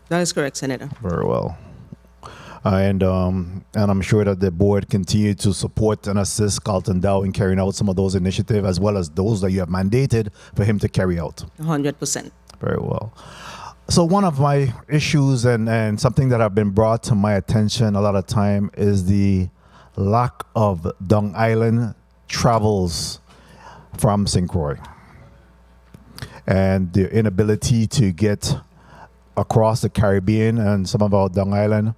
That is correct, Senator. Very well. And I'm sure that the board continue to support and assist Carlton Dow in carrying out some of those initiatives, as well as those that you have mandated for him to carry out. 100%. Very well. So one of my issues and something that have been brought to my attention a lot of time is the lack of Dung Island travels from St. Croix and the inability to get across the Caribbean and some of our Dung Island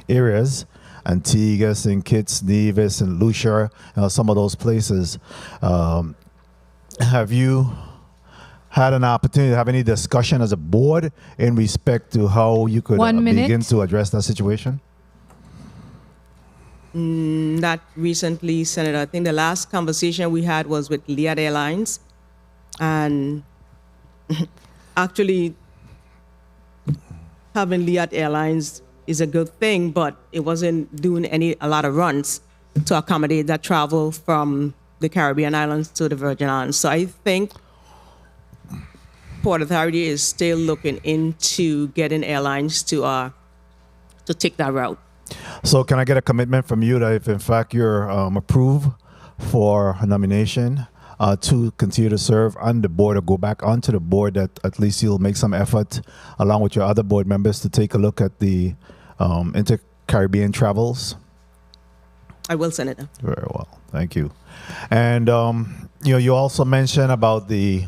areas, Antigua, St. Kitts, Nevis, and Lucia, some of those places. Have you had an opportunity to have any discussion as a board in respect to how you could begin to address that situation? Not recently, Senator. I think the last conversation we had was with Liat Airlines. And actually, having Liat Airlines is a good thing, but it wasn't doing a lot of runs to accommodate that travel from the Caribbean islands to the Virgin Islands. So I think Port Authority is still looking into getting airlines to take that route. So can I get a commitment from you that if in fact you're approved for a nomination to continue to serve on the board or go back onto the board, that at least you'll make some effort along with your other board members to take a look at the inter-Caribbean travels? I will, Senator. Very well. Thank you. And you also mentioned about the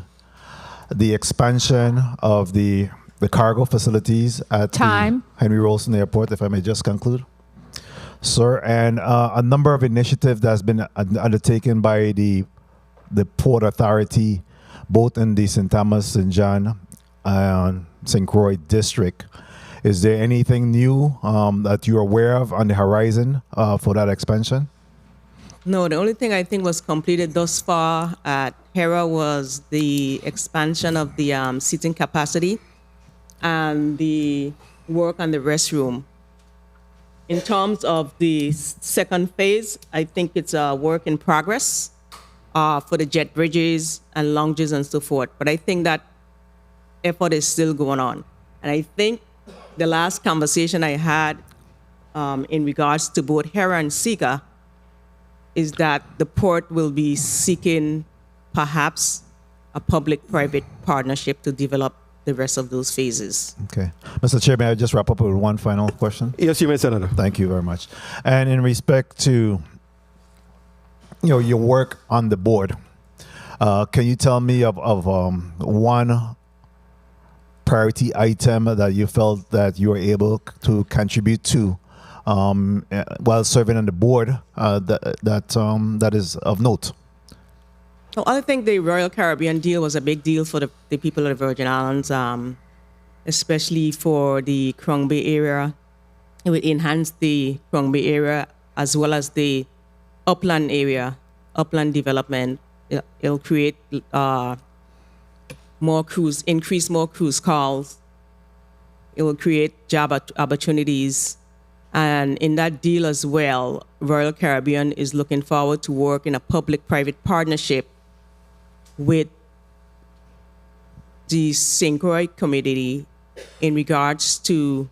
expansion of the cargo facilities at the Henry Rolleston Airport, if I may just conclude. Sir, and a number of initiatives that's been undertaken by the Port Authority, both in the St. Thomas, St. John, and St. Croix district. Is there anything new that you're aware of on the horizon for that expansion? No, the only thing I think was completed thus far at Hera was the expansion of the seating capacity and the work on the restroom. In terms of the second phase, I think it's a work in progress for the jet bridges and lounges and so forth. But I think that effort is still going on. And I think the last conversation I had in regards to both Hera and Sika is that the port will be seeking perhaps a public-private partnership to develop the rest of those phases. Okay. Mr. Chair, may I just wrap up with one final question? Yes, you may, Senator. Thank you very much. And in respect to your work on the board, can you tell me of one priority item that you felt that you were able to contribute to while serving on the board that is of note? So I think the Royal Caribbean deal was a big deal for the people of the Virgin Islands, especially for the Crown Bay area. It would enhance the Crown Bay area as well as the upland area, upland development. It'll create increase more cruise calls. It will create job opportunities. And in that deal as well, Royal Caribbean is looking forward to work in a public-private partnership with the St. Croix community in regards to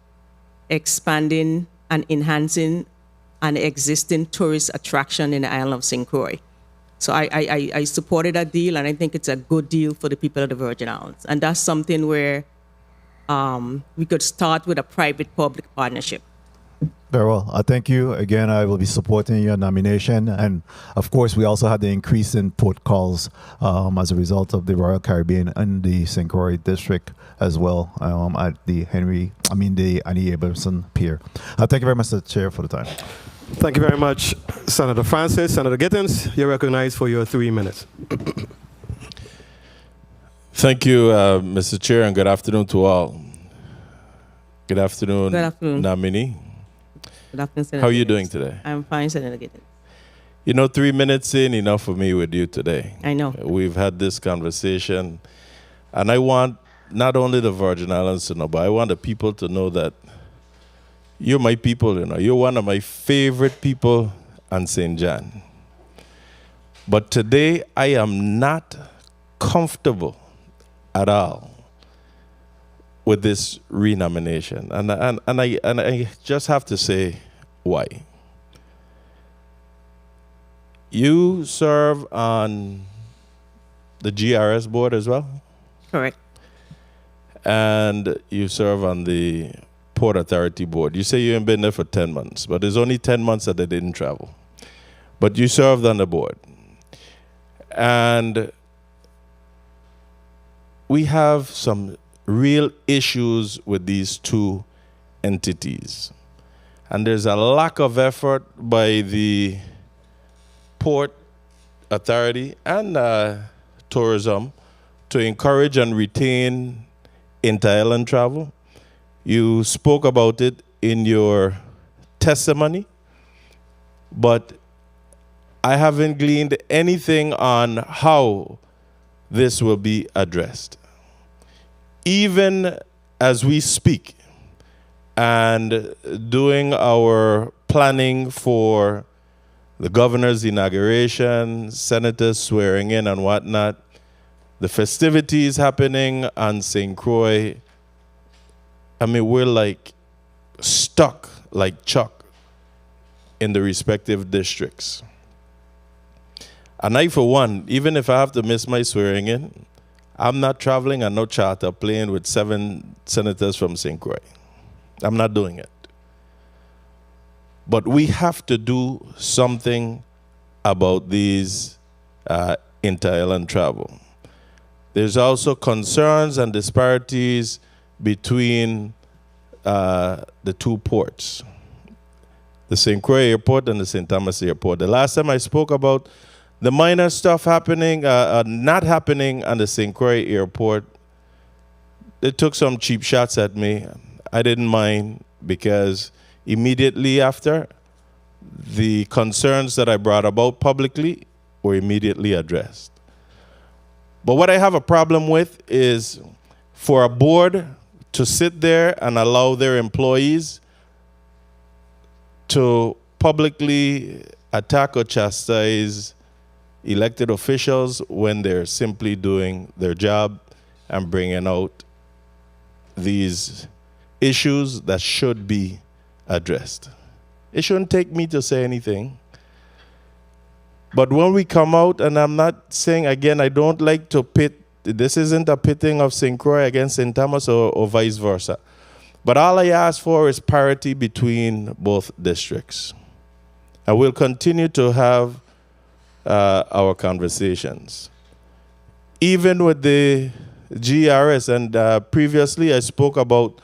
expanding and enhancing an existing tourist attraction in the island of St. Croix. So I supported that deal, and I think it's a good deal for the people of the Virgin Islands. And that's something where we could start with a private-public partnership. Very well. Thank you. Again, I will be supporting your nomination. And of course, we also had the increase in port calls as a result of the Royal Caribbean and the St. Croix district as well at the Annie Abramson Pier. Thank you very much, Mr. Chair, for the time. Thank you very much, Senator Francis. Senator Gittins, you're recognized for your 3 minutes. Thank you, Mr. Chair, and good afternoon to all. Good afternoon, nominee. Good afternoon, Senator. How are you doing today? I'm fine, Senator Gittins. You know, 3 minutes in, enough for me with you today. I know. We've had this conversation, and I want not only the Virgin Islands to know, but I want the people to know that you're my people, you know. You're one of my favorite people and St. John. But today, I am not comfortable at all with this renomination. And I just have to say why. You serve on the GRS board as well? Correct. And you serve on the Port Authority board. You say you haven't been there for 10 months, but it's only 10 months that they didn't travel. But you served on the board. And we have some real issues with these two entities. And there's a lack of effort by the Port Authority and tourism to encourage and retain inter-island travel. You spoke about it in your testimony, but I haven't gleaned anything on how this will be addressed. Even as we speak and doing our planning for the governor's inauguration, senators swearing in and whatnot, the festivities happening on St. Croix, I mean, we're like stuck like Chuck in the respective districts. And I, for one, even if I have to miss my swearing in, I'm not traveling on no charter plane with 7 senators from St. Croix. I'm not doing it. But we have to do something about these inter-island travel. There's also concerns and disparities between the two ports, the St. Croix Airport and the St. Thomas Airport. The last time I spoke about the minor stuff happening, not happening on the St. Croix Airport, they took some cheap shots at me. I didn't mind because immediately after, the concerns that I brought about publicly were immediately addressed. But what I have a problem with is for a board to sit there and allow their employees to publicly attack or chastise elected officials when they're simply doing their job and bringing out these issues that should be addressed. It shouldn't take me to say anything. But when we come out, and I'm not saying, again, I don't like to pit, this isn't a pitting of St. Croix against St. Thomas or vice versa. But all I ask for is parity between both districts. And we'll continue to have our conversations. Even with the GRS, and previously I spoke about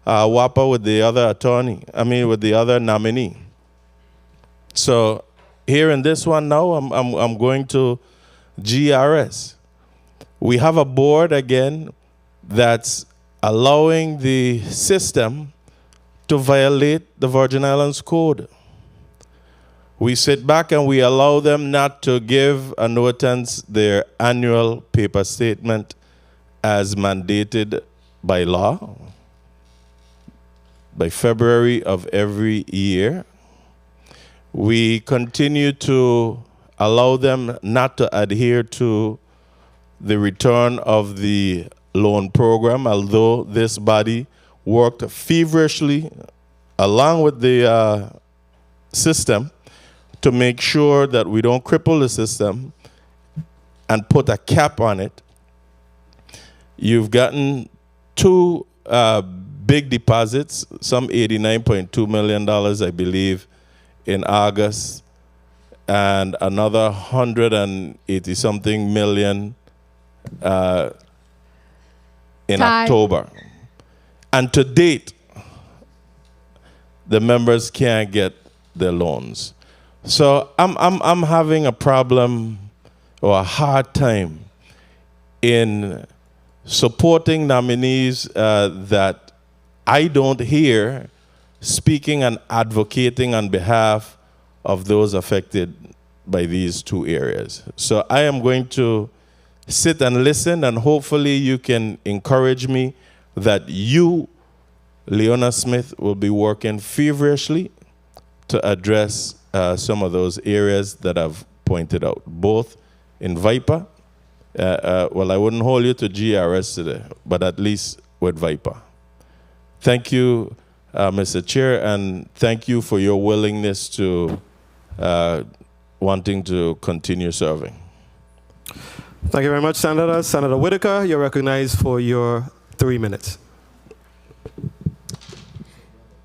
WAPA with the other attorney, with the other nominee. So here in this one now, I'm going to GRS. We have a board again that's allowing the system to violate the Virgin Islands Code. We sit back and we allow them not to give annuitants their annual paper statement as mandated by law by February of every year. We continue to allow them not to adhere to the return of the loan program, although this body worked feverishly along with the system to make sure that we don't cripple the system and put a cap on it. You've gotten 2 big deposits, some $89.2 million, I believe, in August, and another 180-something million in October. And to date, the members can't get their loans. So I'm having a problem or a hard time in supporting nominees that I don't hear speaking and advocating on behalf of those affected by these 2 areas. So I am going to sit and listen, and hopefully you can encourage me that you, Leona Smith, will be working feverishly to address some of those areas that I've pointed out, both in Viper. Well, I wouldn't hold you to GRS today, but at least with Viper. Thank you, Mr. Chair, and thank you for your willingness to wanting to continue serving. Thank you very much, Senator. Senator Whitaker, you're recognized for your 3 minutes.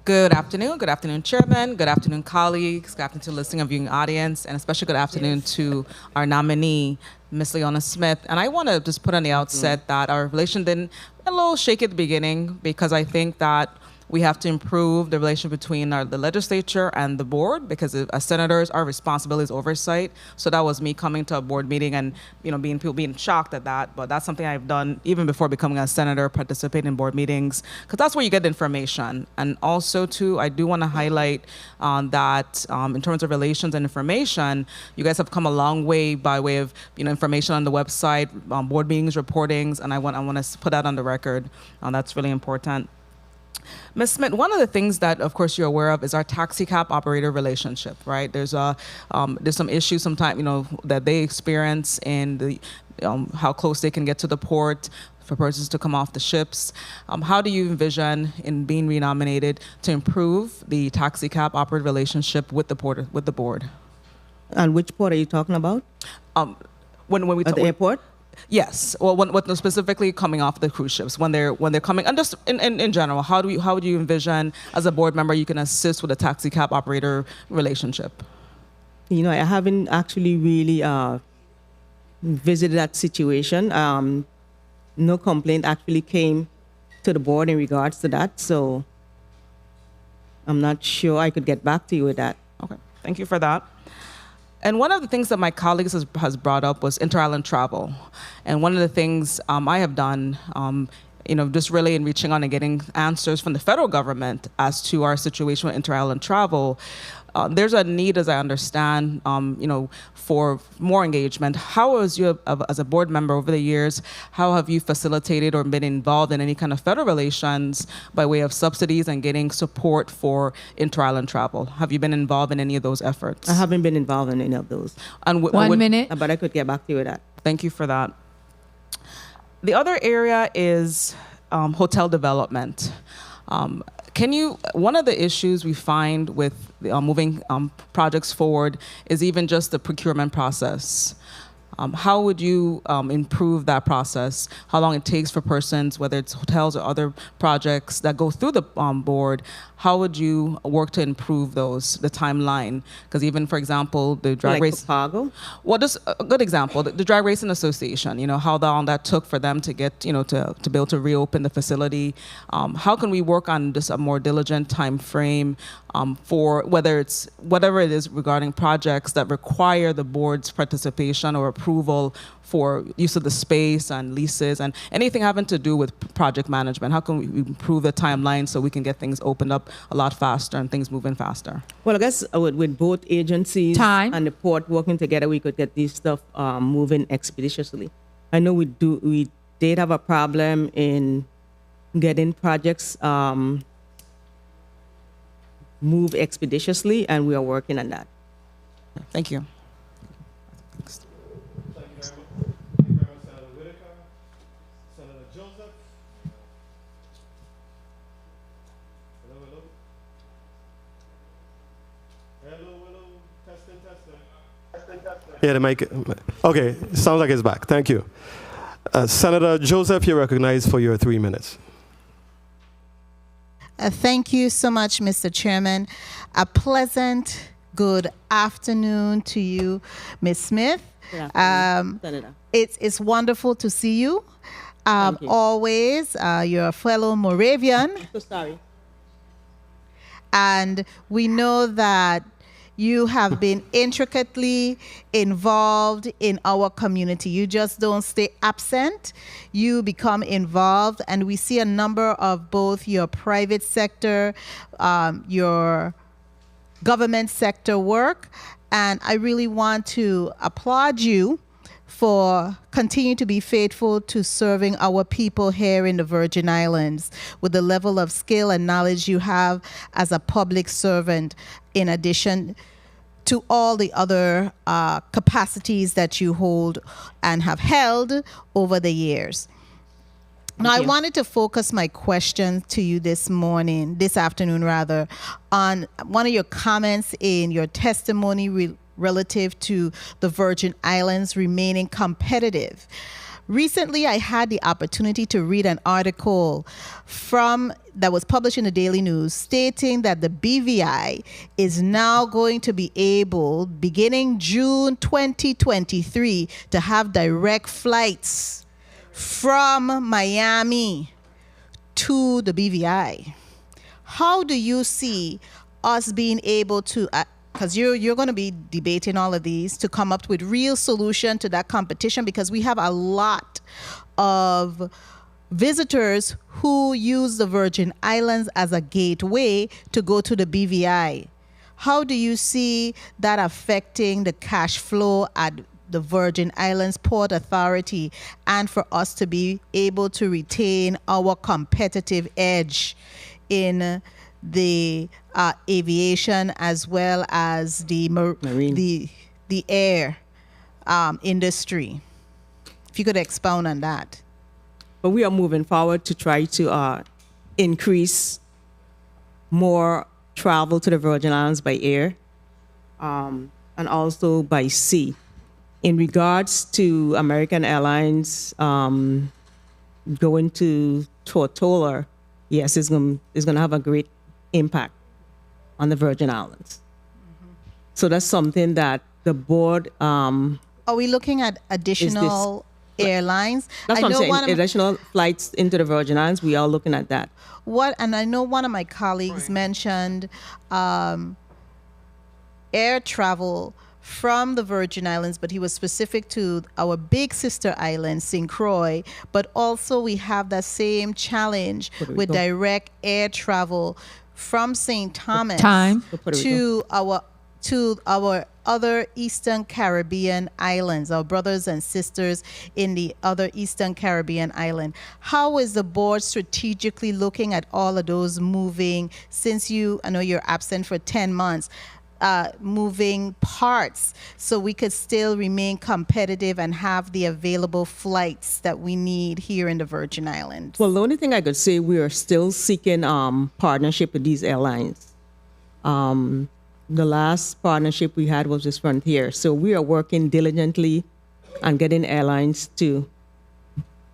Good afternoon, Chairman. Good afternoon, colleagues. Good afternoon to the listening and viewing audience, and especially good afternoon to our nominee, Ms. Leona Smith. And I want to just put on the outset that our relation been a little shaky at the beginning, because I think that we have to improve the relation between the legislature and the board, because as senators, our responsibility is oversight. So that was me coming to a board meeting and people being shocked at that. But that's something I've done even before becoming a senator, participate in board meetings, because that's where you get information. And also too, I do want to highlight that in terms of relations and information, you guys have come a long way by way of information on the website, board meetings, reportings, and I want to put that on the record. That's really important. Ms. Smith, one of the things that, of course, you're aware of is our taxi cab operator relationship, right? There's some issues sometimes, that they experience in the how close they can get to the port for persons to come off the ships. How do you envision in being renominated to improve the taxi cab operator relationship with the board? And which port are you talking about? When we At the airport? Yes. Well, when specifically coming off the cruise ships, when they're coming, and just in general, how would you envision as a board member you can assist with a taxi cab operator relationship? I haven't actually really visited that situation. No complaint actually came to the board in regards to that, so I'm not sure I could get back to you with that. Okay. Thank you for that. And one of the things that my colleagues has brought up was inter-island travel. And one of the things I have done, just really in reaching on and getting answers from the federal government as to our situation with inter-island travel, there's a need, as I understand, for more engagement. How has you, as a board member over the years, how have you facilitated or been involved in any kind of federal relations by way of subsidies and getting support for inter-island travel? Have you been involved in any of those efforts? I haven't been involved in any of those. And 1 minute. But I could get back to you with that. Thank you for that. The other area is hotel development. One of the issues we find with moving projects forward is even just the procurement process. How would you improve that process? How long it takes for persons, whether it's hotels or other projects that go through the board, how would you work to improve those, the timeline? Because even, for example, the drag race. Chicago? Well, just a good example, the Drag Racing Association, how long that took for them to get, to be able to reopen the facility. How can we work on just a more diligent time frame for whatever it is regarding projects that require the board's participation or approval for use of the space and leases and anything having to do with project management? How can we improve the timeline so we can get things opened up a lot faster and things moving faster? Well, I guess with both agencies and the port working together, we could get this stuff moving expeditiously. I know we did have a problem in getting projects move expeditiously, and we are working on that. Thank you. Yeah, the mic. Okay, sounds like it's back. Thank you. Senator Joseph, you're recognized for your 3 minutes. Thank you so much, Mr. Chairman. A pleasant good afternoon to you, Ms. Smith. Good afternoon, Senator. It's wonderful to see you. Thank you. Always, you're a fellow Moravian. I'm so sorry. And we know that you have been intricately involved in our community. You just don't stay absent. You become involved, and we see a number of both your private sector, your government sector work, and I really want to applaud you for continue to be faithful to serving our people here in the Virgin Islands with the level of skill and knowledge you have as a public servant, in addition to all the other capacities that you hold and have held over the years. Now, I wanted to focus my question to you this afternoon, on one of your comments in your testimony relative to the Virgin Islands remaining competitive. Recently, I had the opportunity to read an article that was published in the Daily News stating that the BVI is now going to be able, beginning June 2023, to have direct flights from Miami to the BVI. How do you see us being able to, because you're going to be debating all of these, to come up with real solution to that competition, because we have a lot of visitors who use the Virgin Islands as a gateway to go to the BVI. How do you see that affecting the cash flow at the Virgin Islands Port Authority, and for us to be able to retain our competitive edge in the aviation as well as the marine, the air industry? If you could expound on that. But we are moving forward to try to increase more travel to the Virgin Islands by air and also by sea. In regards to American Airlines going to Tortola, yes, it's going to have a great impact on the Virgin Islands. So that's something that the board... Are we looking at additional airlines? That's what I'm saying. Additional flights into the Virgin Islands, we are looking at that. And I know one of my colleagues mentioned air travel from the Virgin Islands, but he was specific to our big sister island, St. Croix. But also we have that same challenge with direct air travel from St. Thomas to our other Eastern Caribbean islands, our brothers and sisters in the other Eastern Caribbean island. How is the board strategically looking at all of those moving, since I know you're absent for 10 months, moving parts, so we could still remain competitive and have the available flights that we need here in the Virgin Islands? Well, the only thing I could say, we are still seeking partnership with these airlines. The last partnership we had was with Frontier. So we are working diligently on getting airlines to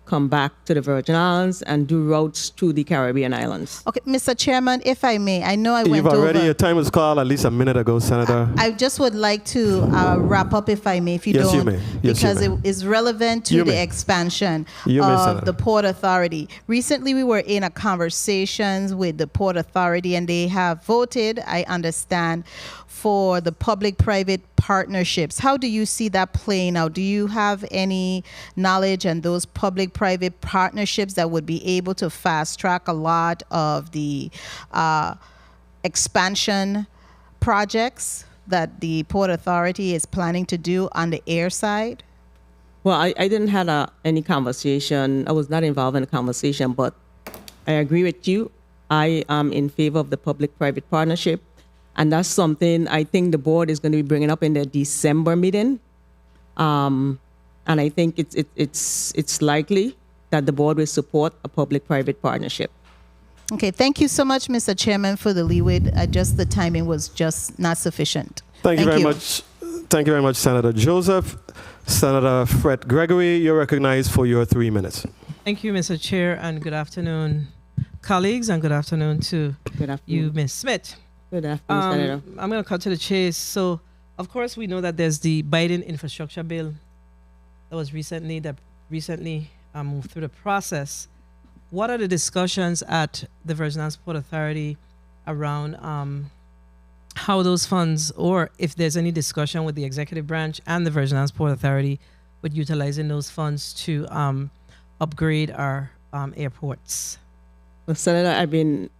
come back to the Virgin Islands and do routes to the Caribbean islands. Okay, Mr. Chairman, if I may, I know I went over. Your time was called at least a minute ago, Senator. I just would like to wrap up, if I may, if you Yes, don't. you may. Yes, because you may. it is relevant to the expansion of the Port Authority. Recently, we were in a conversations with the Port Authority, and they have voted, I understand, for the public-private partnerships. How do you see that playing out? Do you have any knowledge on those public-private partnerships that would be able to fast-track a lot of the expansion projects that the Port Authority is planning to do on the air side? Well, I didn't have any conversation. I was not involved in the conversation, but I agree with you. I am in favor of the public-private partnership. And that's something I think the board is going to be bringing up in their December meeting. And I think it's likely that the board will support a public-private partnership. Okay, thank you so much, Mr. Chairman, for the leeway. The timing was just not sufficient. Thank you very much. Thank you very much, Senator Joseph. Senator Fred Gregory, you're recognized for your 3 minutes. Thank you, Mr. Chair, and good afternoon, colleagues, and good afternoon to you, Ms. Smith. Good afternoon, Senator. I'm going to cut to the chase. So, of course, we know that there's the Biden infrastructure bill that was recently moved through the process. What are the discussions at the Virgin Islands Port Authority around how those funds, or if there's any discussion with the executive branch and the Virgin Islands Port Authority with utilizing those funds to upgrade our airports? Well, Senator, I've been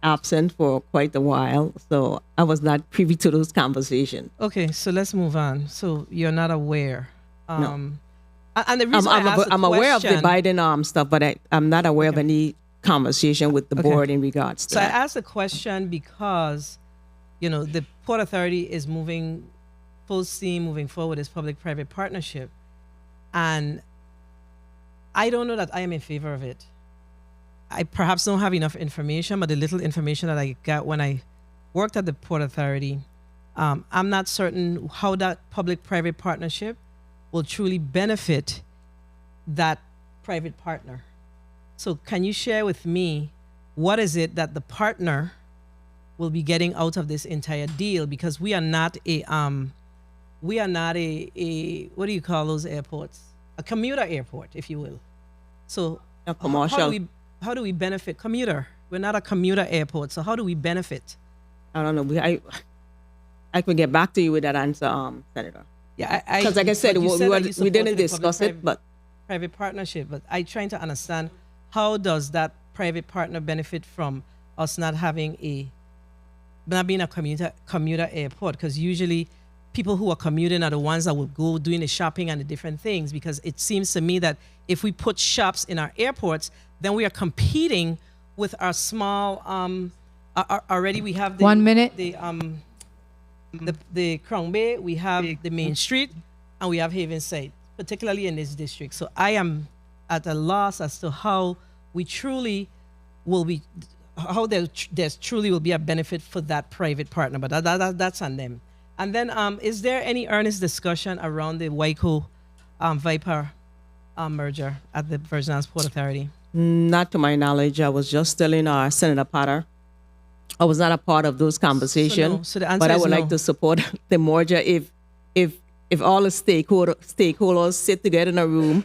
absent for quite a while, so I was not privy to those conversations. Okay, so let's move on. So you're not aware. No. And the reason I asked the I'm aware of the question- Biden stuff, but I'm not aware of any conversation with the board in regards to So that. I asked the question because, you know, the Port Authority is moving full steam, moving forward as public-private partnership. And I don't know that I am in favor of it. I perhaps don't have enough information, but the little information that I got when I worked at the Port Authority, I'm not certain how that public-private partnership will truly benefit that private partner. So can you share with me what is it that the partner will be getting out of this entire deal? Because we are not a what do you call those airports? A commuter airport, if you will. So a commercial. How do we benefit commuter? We're not a commuter airport, so how do we benefit? I don't know. I could get back to you with that answer, Senator. Yeah, because like I said, but you said that you we didn't supported the discuss it, but private partnership. But I'm trying to understand, how does that private partner benefit from us not being a commuter airport? Because usually people who are commuting are the ones that will go doing the shopping and the different things. Because it seems to me that if we put shops in our airports, then we are competing with our small. Already we have the 1 minute. The Crown Bay, we have the Main Street, and we have Havenside, particularly in this district. So I am at a loss as to how we truly will be, how there's truly will be a benefit for that private partner, but that's on them. And then, is there any earnest discussion around the Waco Viper merger at the Virgin Islands Port Authority? not to my knowledge. I was just telling Senator Potter I was not a part of those conversations, So the answer but I is would no. like to support the merger if all the stakeholders sit together in a room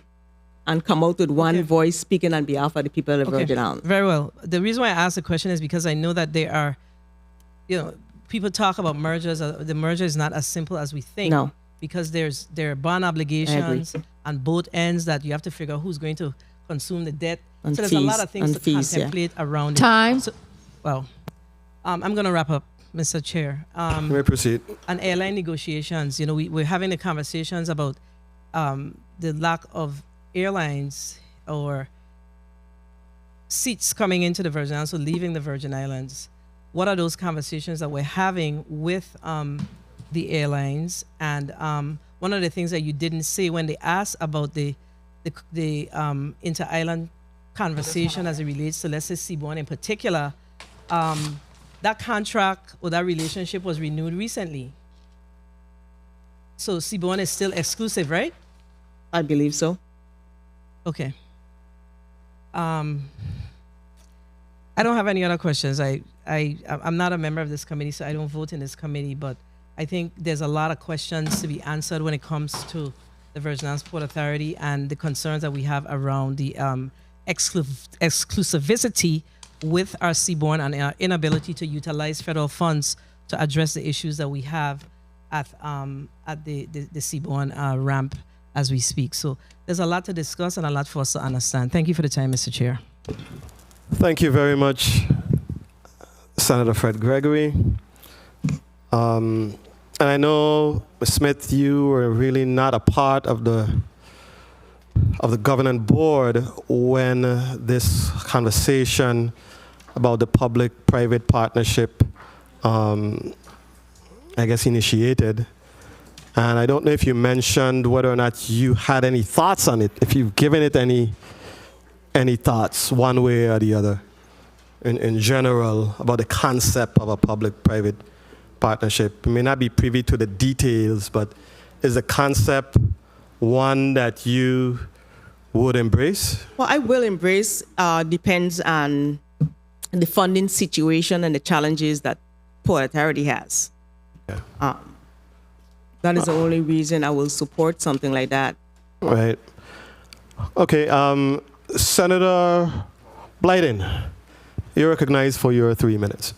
and come out with one voice speaking on behalf of the people of the Virgin Islands. Very well. The reason why I asked the question is because I know that there are, people talk about mergers. The merger is not as simple as we think. No. Because there are bond obligations on both ends that you have to figure out who's going to consume the debt. And so there's a lot fees, of things and to fees, contemplate around Time. it. So, well, I'm going to wrap up, Mr. Chair. You may proceed. On airline negotiations, we're having the conversations about the lack of airlines or seats coming into the Virgin Islands, so leaving the Virgin Islands. What are those conversations that we're having with the airlines? And one of the things that you didn't say when they asked about the inter-island conversation as it relates to, let's say, Seabourn in particular, that contract or that relationship was renewed recently. So Seabourn is still exclusive, right? I believe so. Okay. I don't have any other questions. I'm not a member of this committee, so I don't vote in this committee, but I think there's a lot of questions to be answered when it comes to the Virgin Islands Port Authority and the concerns that we have around the exclusivity with our Seabourn and our inability to utilize federal funds to address the issues that we have at the Seabourn ramp as we speak. So there's a lot to discuss and a lot for us to understand. Thank you for the time, Mr. Chair. Thank you very much, Senator Fred Gregory. And I know, Ms. Smith, you were really not a part of the governing board when this conversation about the public-private partnership, I guess, initiated. And I don't know if you mentioned whether or not you had any thoughts on it, if you've given it any thoughts one way or the other in general about the concept of a public-private partnership. You may not be privy to the details, but is the concept one that you would embrace? Well, I will embrace. Depends on the funding situation and the challenges that Port Authority has. Yeah. That is the only reason I will support something like that. Right. Okay. Senator Blyden, you're recognized for your 3 minutes.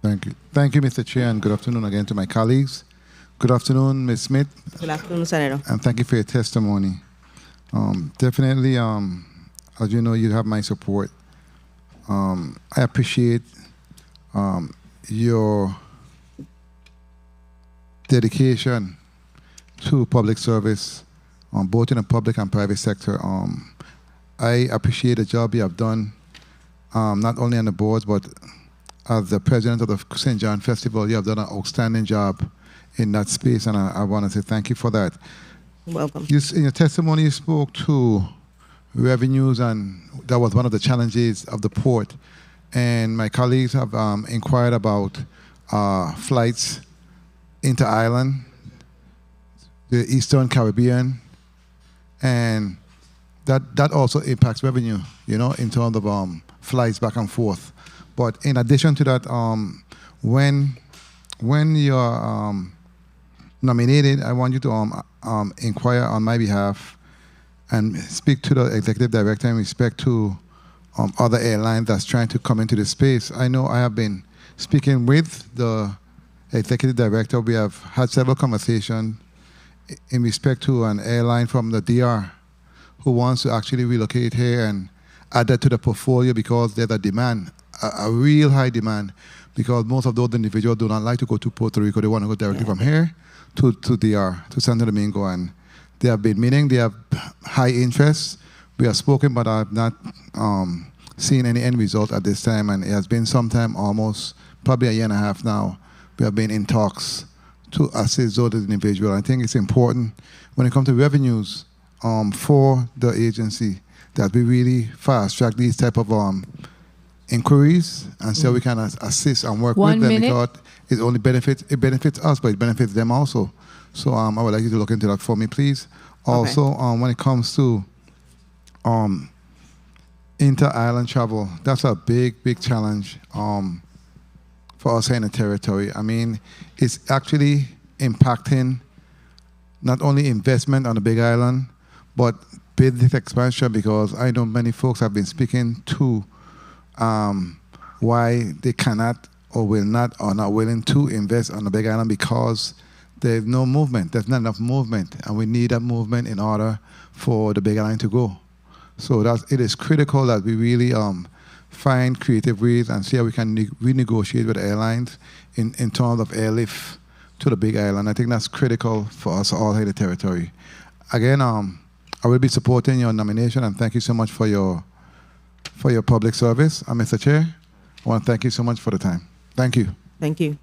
Thank you. Thank you, Mr. Chair, and good afternoon again to my colleagues. Good afternoon, Ms. Smith. Good afternoon, Senator. And thank you for your testimony. Definitely, as you know, you have my support. I appreciate your dedication to public service both in the public and private sector. I appreciate the job you have done, not only on the boards, but as the president of the St. John Festival. You have done an outstanding job in that space, and I want to say thank you for that. Welcome. In your testimony, you spoke to revenues, and that was one of the challenges of the port. And my colleagues have inquired about flights into Ireland, the Eastern Caribbean, and that also impacts revenue, in terms of flights back and forth. But in addition to that, when you're nominated, I want you to inquire on my behalf and speak to the executive director in respect to other airlines that's trying to come into the space. I know I have been speaking with the executive director. We have had several conversations in respect to an airline from the DR who wants to actually relocate here and add that to the portfolio because there's a demand, a real high demand, because most of those individuals do not like to go to Puerto Rico. They want to go directly from here to DR, to Santo Domingo. And they have been meeting, they have high interest. We have spoken, but I have not seen any end result at this time. And it has been some time, almost probably a year and a half now. We have been in talks to assist those individuals. I think it's important when it comes to revenues for the agency that we really fast track these type of inquiries and so we can assist and work with them because it benefits us, but it benefits them also. So I would like you to look into that for me, please. Also, when it comes to inter-island travel, that's a big challenge for us here in the territory. I mean, it's actually impacting not only investment on the Big Island, but business expansion, because I know many folks have been speaking to why they cannot or will not or not willing to invest on the Big Island because there's no movement. There's not enough movement, and we need that movement in order for the Big Island to go. So it is critical that we really find creative ways and see how we can renegotiate with airlines in terms of airlift to the Big Island. I think that's critical for us all here in the territory. Again, I will be supporting your nomination, and thank you so much for your public service. Mr. Chair, I want to thank you so much for the time. Thank you. Thank you.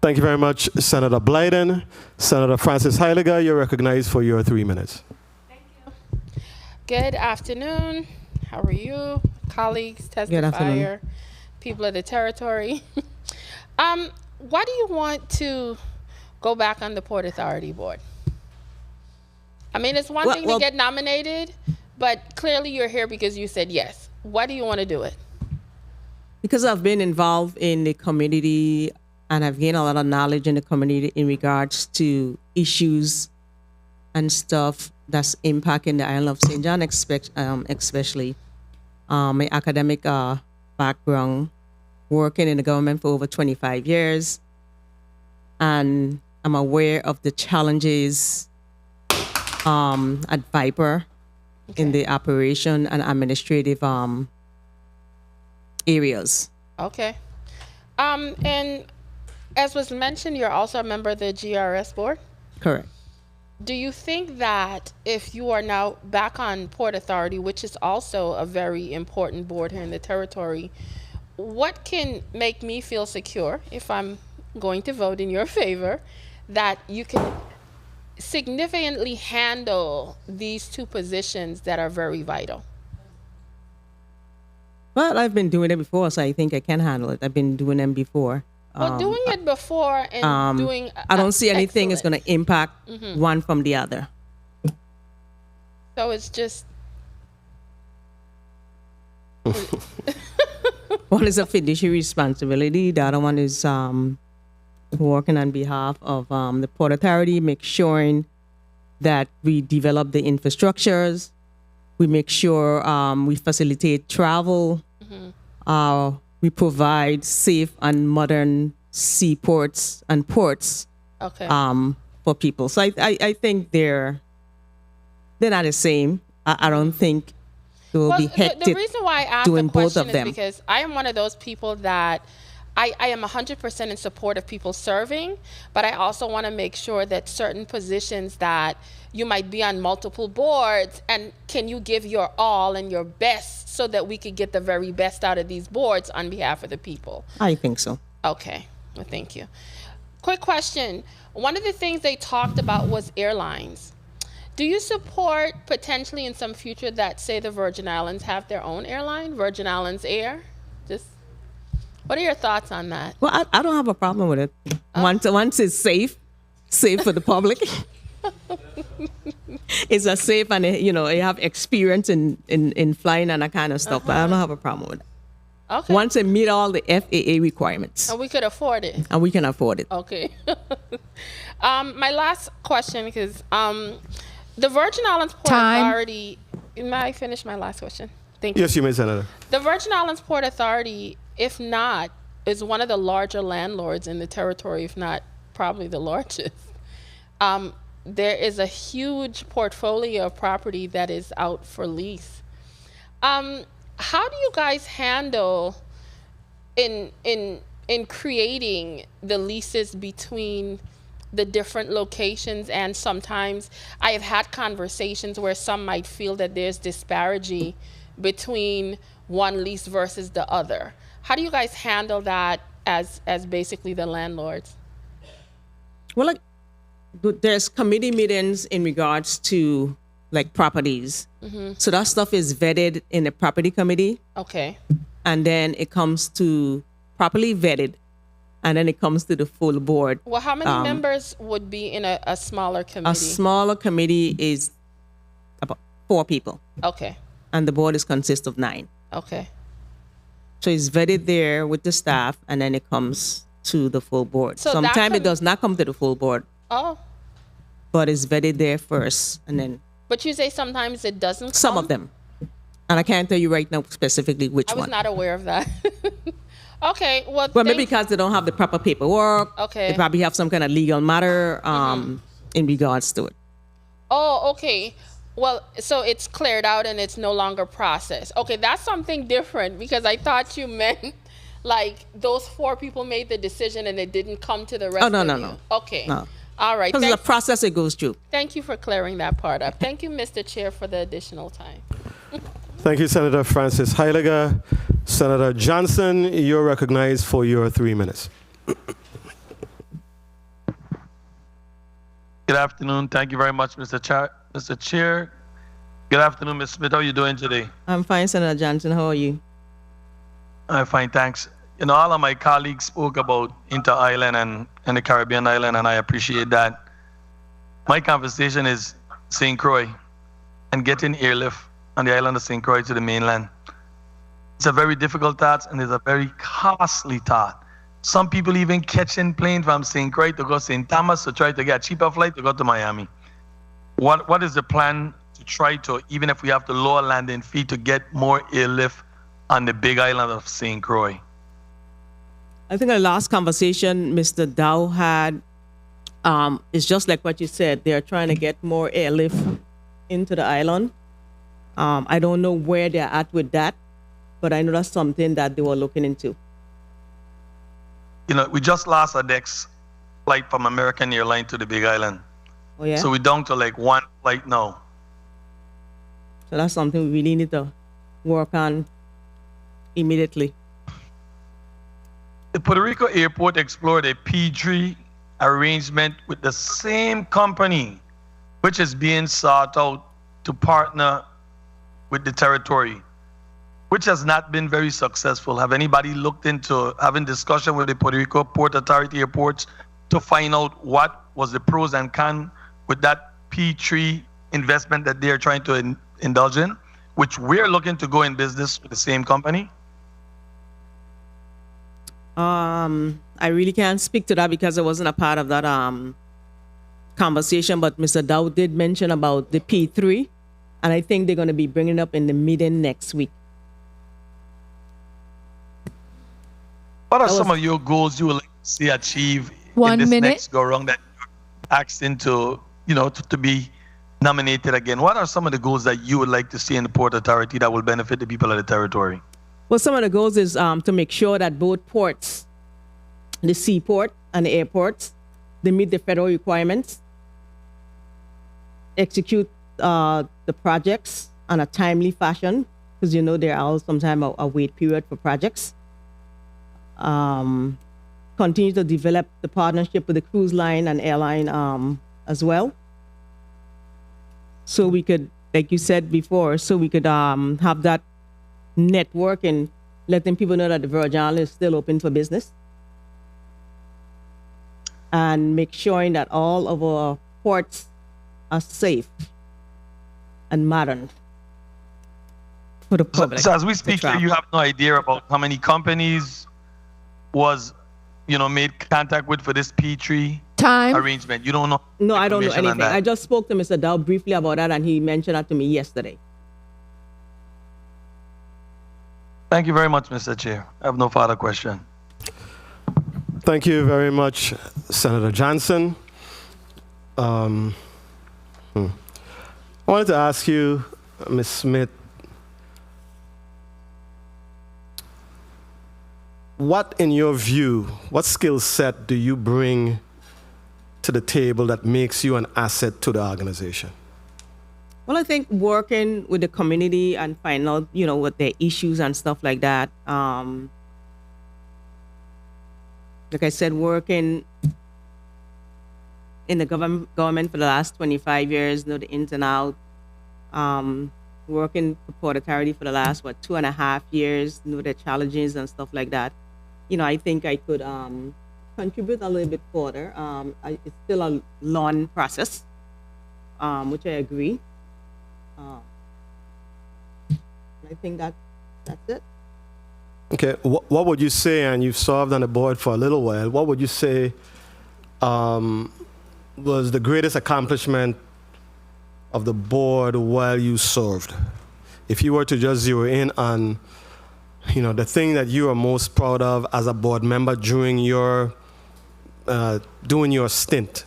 Thank you very much, Senator Blyden. Senator Francis Heiliger, you're recognized for your 3 minutes. Thank you. Good afternoon. How are you, colleagues, testifier, people of the territory? Why do you want to go back on the Port Authority Board? I mean, it's one thing to get nominated, but clearly you're here because you said yes. Why do you want to do it? Because I've been involved in the community and I've gained a lot of knowledge in the community in regards to issues and stuff that's impacting the island of St. John, especially my academic background, working in the government for over 25 years. And I'm aware of the challenges at Viper in the operation and administrative areas. Okay. And as was mentioned, you're also a member of the GRS board? Correct. Do you think that if you are now back on Port Authority, which is also a very important board here in the territory, what can make me feel secure if I'm going to vote in your favor that you can significantly handle these two positions that are very vital? Well, I've been doing it before, so I think I can handle it. I've been doing them before. Well, doing it before and doing I don't see anything is going to impact Mm-hmm. one from the other. So it's just one is a fiduciary responsibility. The other one is working on behalf of the Port Authority, make sure that we develop the infrastructures, we make sure we facilitate travel, we provide safe and modern seaports and ports for people. So I think they're not the same. I don't think it will be hectic the reason why I asked doing the question both of them. is because I am one of those people that I am 100% in support of people serving, but I also want to make sure that certain positions that you might be on multiple boards, and can you give your all and your best so that we could get the very best out of these boards on behalf of the people? I think so. Okay, well, thank you. Quick question. One of the things they talked about was airlines. Do you support potentially in some future that, say, the Virgin Islands have their own airline, Virgin Islands Air? What are your thoughts on that? Well, I don't have a problem with it. Once it's safe for the public. It's a safe, and you have experience in flying and that kind of stuff. But I don't have a problem with it. Okay. Once it meet all the FAA requirements. And we could afford it. And we can afford it. Okay. My last question, because the Virgin Islands Port Authority. May I finish my last question? Thank you. Yes, you may, Senator. The Virgin Islands Port Authority, if not, is one of the larger landlords in the territory, if not probably the largest. There is a huge portfolio of property that is out for lease. How do you guys handle in creating the leases between the different locations? And sometimes I have had conversations where some might feel that there's disparity between one lease versus the other. How do you guys handle that as basically the landlords? Well, there's committee meetings in regards to properties. Mm-hmm. So that stuff is vetted in the property committee. Okay. And then it comes to properly vetted, and then it comes to the full board. Well, how many members would be in a smaller committee? A smaller committee is about 4 people. Okay. And the board consists of 9. Okay. So it's vetted there with the staff, and then it comes to the full board. So sometimes it does not come to the full board. Oh. But it's vetted there first, and then. But you say sometimes it doesn't come? Some of them. And I can't tell you right now specifically which one. I was not aware of that. Okay, well, maybe because they don't have the proper paperwork. Okay. They probably have some kind of legal matter in regards to it. Oh, okay. Well, so it's cleared out and it's no longer processed. Okay, that's something different, because I thought you meant those 4 people made the decision and it didn't come to the rest of you. No. Okay. No. All right. Because the process it goes through. Thank you for clearing that part up. Thank you, Mr. Chair, for the additional time. Thank you, Senator Francis Heiliger. Senator Johnson, you're recognized for your 3 minutes. Good afternoon. Thank you very much, Mr. Chair. Good afternoon, Ms. Smith. How are you doing today? I'm fine, Senator Johnson. How are you? I'm fine, thanks. All of my colleagues spoke about inter-island and the Caribbean island, and I appreciate that. My conversation is St. Croix and getting airlift on the island of St. Croix to the mainland. It's a very difficult task, and it's a very costly task. Some people even catching plane from St. Croix to go to St. Thomas to try to get a cheaper flight to go to Miami. What is the plan to try to, even if we have to lower landing fee, to get more airlift on the big island of St. Croix? I think the last conversation Mr. Dow had is just like what you said. They're trying to get more airlift into the island. I don't know where they're at with that, but I know that's something that they were looking into. We just lost a next flight from American Airlines to the Big Island. Oh, yeah? So we're down to 1 flight now. So that's something we really need to work on immediately. The Puerto Rico airport explored a P3 arrangement with the same company, which is being sought out to partner with the territory, which has not been very successful. Have anybody looked into having discussion with the Puerto Rico Port Authority airports to find out what was the pros and cons with that P3 investment that they're trying to indulge in, which we're looking to go in business with the same company? I really can't speak to that because I wasn't a part of that conversation, but Mr. Dow did mention about the P3, and I think they're going to be bringing it up in the meeting next week. What are some of your goals you would like to see achieved in this next go-around that you're asking to be nominated again? What are some of the goals that you would like to see in the Port Authority that will benefit the people of the territory? Well, some of the goals is to make sure that both ports the seaport and the airports. They meet the federal requirements, execute the projects on a timely fashion, because you know there are sometimes a wait period for projects. Continue to develop the partnership with the cruise line and airline as well. So we could, like you said before, so we could have that network and letting people know that the Virgin Islands is still open for business. And make sure that all of our ports are safe and modern for the public. So as we speak here, you have no idea about how many companies was, made contact with for this P3 arrangement. You don't know? No, I don't know information on anything. that? I just spoke to Mr. Dow briefly about that, and he mentioned that to me yesterday. Thank you very much, Mr. Chair. I have no further question. Thank you very much, Senator Johnson. I wanted to ask you, Ms. Smith, what, in your view, what skill set do you bring to the table that makes you an asset to the organization? Well, I think working with the community and finding out, what their issues and stuff like that. Like I said, working in the government for the last 25 years, know the ins and outs. Working for Port Authority for the last, 2.5 years, know the challenges and stuff like that. I think I could contribute a little bit further. It's still a long process, which I agree. I think that's it. Okay, what would you say, and you've served on the board for a little while, what would you say was the greatest accomplishment of the board while you served? If you were to just zero in on, the thing that you are most proud of as a board member during your doing your stint.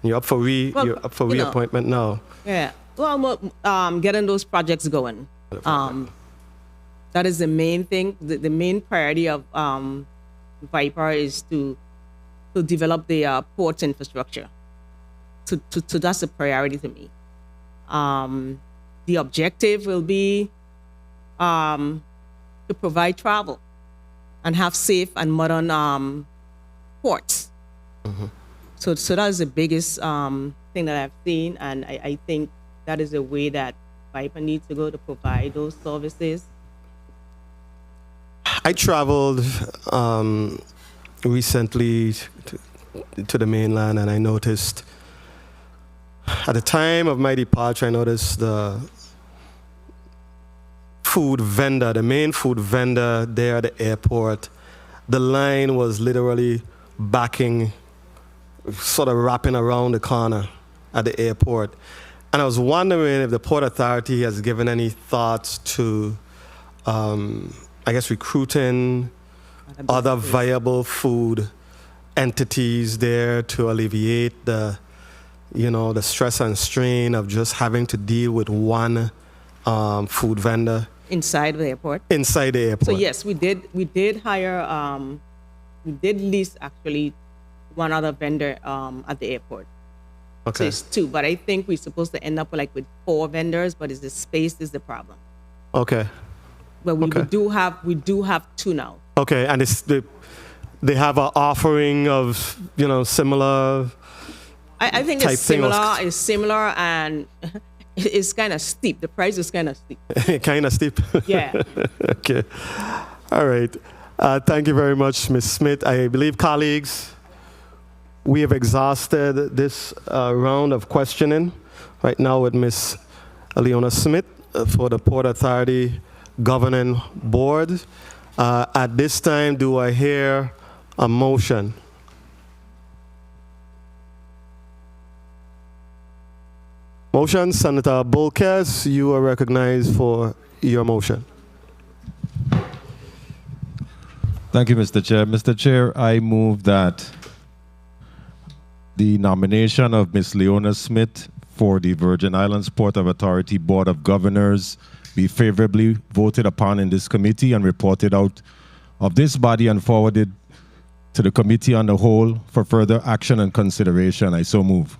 You're up for reappointment now. Yeah. Well, getting those projects going. That is the main thing. The main priority of Viper is to develop the ports infrastructure. So that's a priority to me. The objective will be to provide travel and have safe and modern ports. Mm-hmm. So that is the biggest thing that I've seen, and I think that is the way that Viper needs to go to provide those services. I traveled recently to the mainland, and I noticed at the time of my departure, I noticed the main food vendor there at the airport. The line was literally backing, sort of wrapping around the corner at the airport. And I was wondering if the Port Authority has given any thoughts to recruiting other viable food entities there to alleviate the stress and strain of just having to deal with one food vendor inside the airport. Inside the airport. So yes, we did hire. We did lease actually one other vendor at the airport. Okay. So it's 2, but I think we're supposed to end up with 4 vendors, but the space is the problem. Okay. But we do have 2 now. Okay, and they have an offering of similar. I think it's similar. It's similar, and it's kind of steep. The price is kind of steep. Kind of steep. Yeah. Okay. All right. Thank you very much, Ms. Smith. I believe, colleagues, we have exhausted this round of questioning right now with Ms. Leona Smith for the Port Authority Governing Board. At this time, do I hear a motion? Motion, Senator Bolkes, you are recognized for your motion. Thank you, Mr. Chair. Mr. Chair, I move that the nomination of Ms. Leona Smith for the Virgin Islands Port Authority Board of Governors be favorably voted upon in this committee and reported out of this body and forwarded to the Committee on the Whole for further action and consideration. I so move.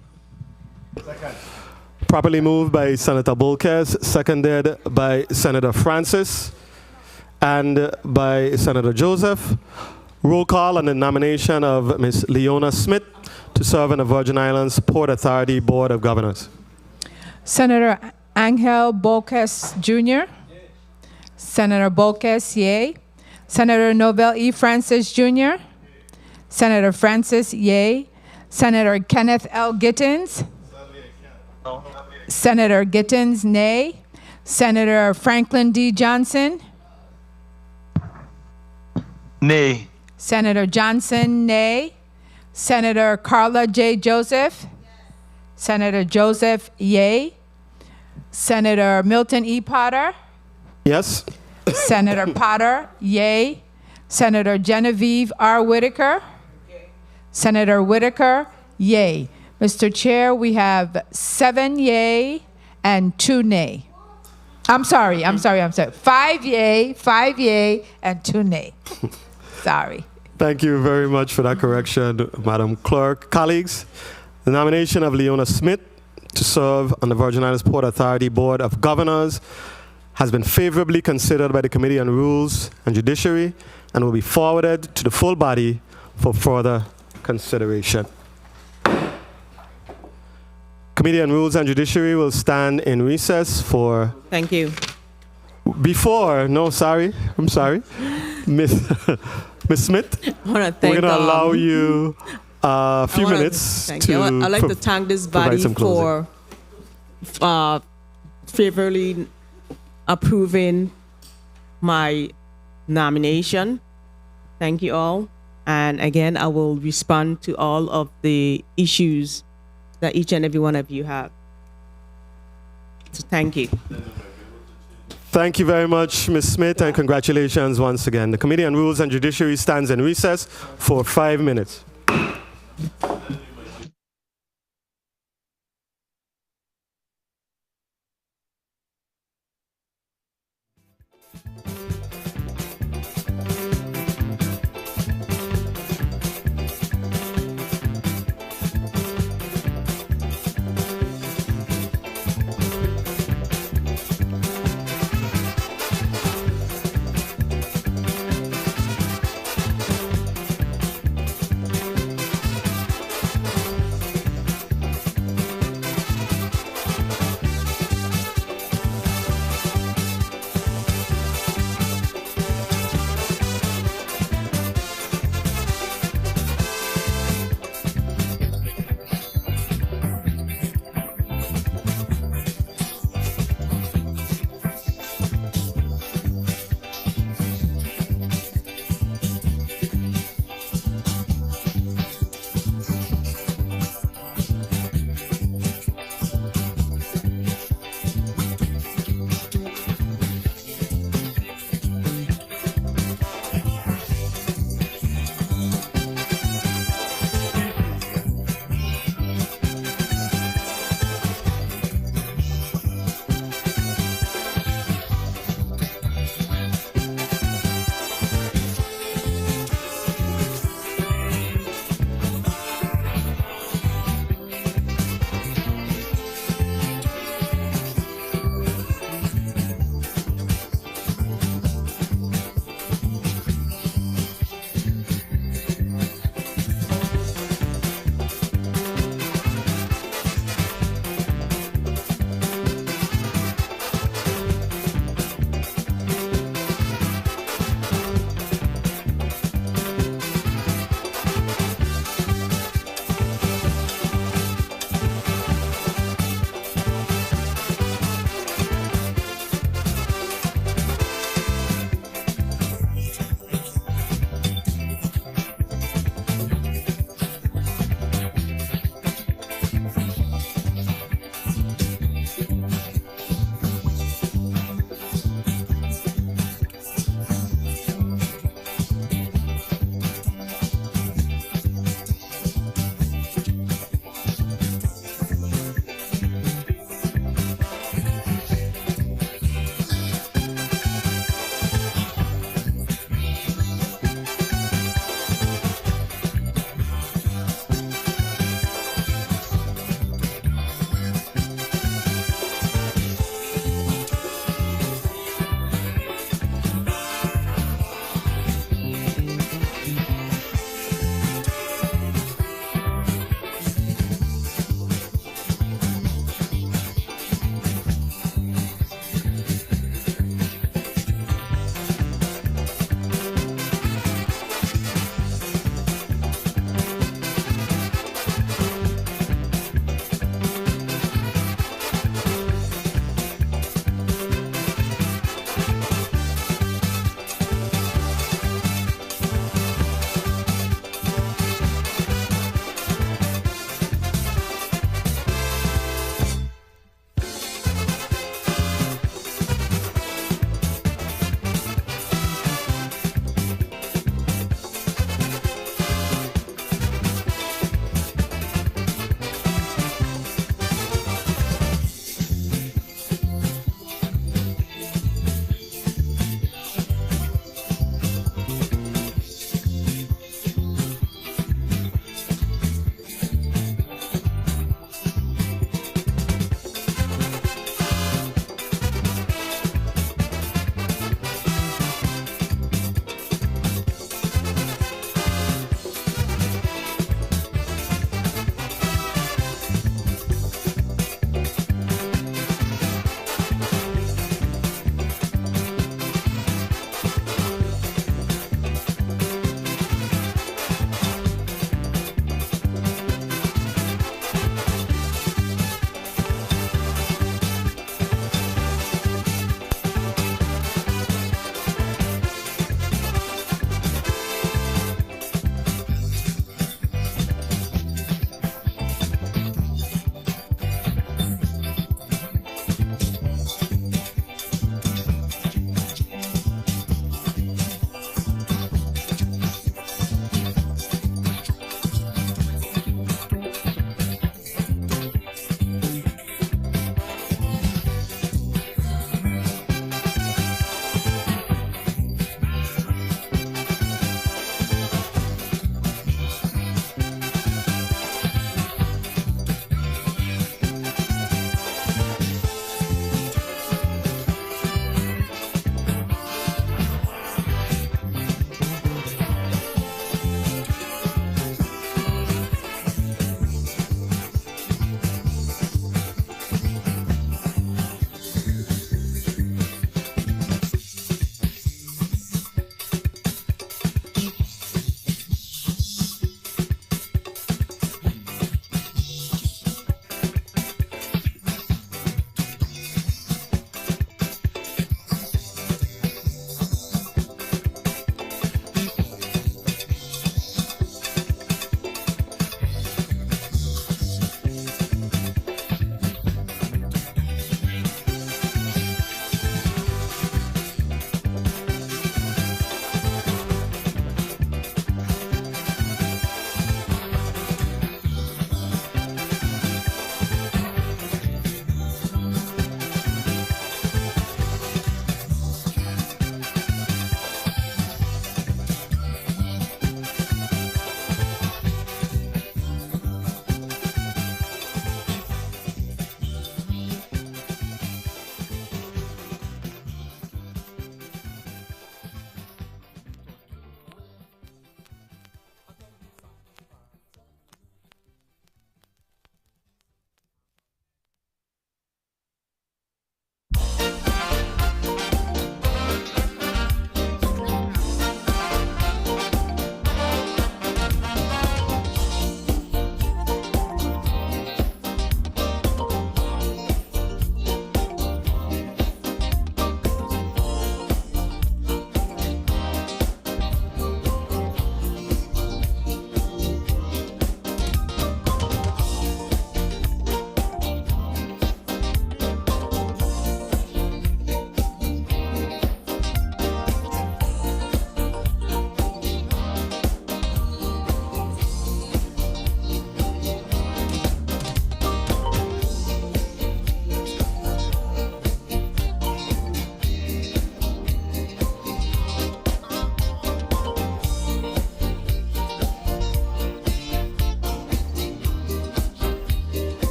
Properly moved by Senator Bolkes, seconded by Senator Francis and by Senator Joseph. Roll call on the nomination of Ms. Leona Smith to serve on the Virgin Islands Port Authority Board of Governors. Senator Angel Bolkes Jr. Senator Bolkes, yay. Senator Nobel E. Francis Jr. Senator Francis, yay. Senator Kenneth L. Gittins. Senator Gittins, nay. Senator Franklin D. Johnson. Nay. Senator Johnson, nay. Senator Carla J. Joseph. Senator Joseph, yay. Senator Milton E. Potter. Yes. Senator Potter, yay. Senator Genevieve R. Whitaker. Senator Whitaker, yay. Mr. Chair, we have 7 yay and 2 nay. I'm sorry. 5 yay, and 2 nay. Sorry. Thank you very much for that correction, Madam Clerk. Colleagues, the nomination of Leona Smith to serve on the Virgin Islands Port Authority Board of Governors has been favorably considered by the Committee on Rules and Judiciary and will be forwarded to the full body for further consideration. Committee on Rules and Judiciary will stand in recess for... Thank you. I'm sorry. Miss Smith, I want to thank, we're going to allow you a few minutes thank to you. I'd like to thank this body for favorably approving my nomination. Thank you all. And again, I will respond to all of the issues that each and every one of you have. So thank you. Thank you very much, Ms. Smith, and congratulations once again. The Committee on Rules and Judiciary stands in recess for 5 minutes.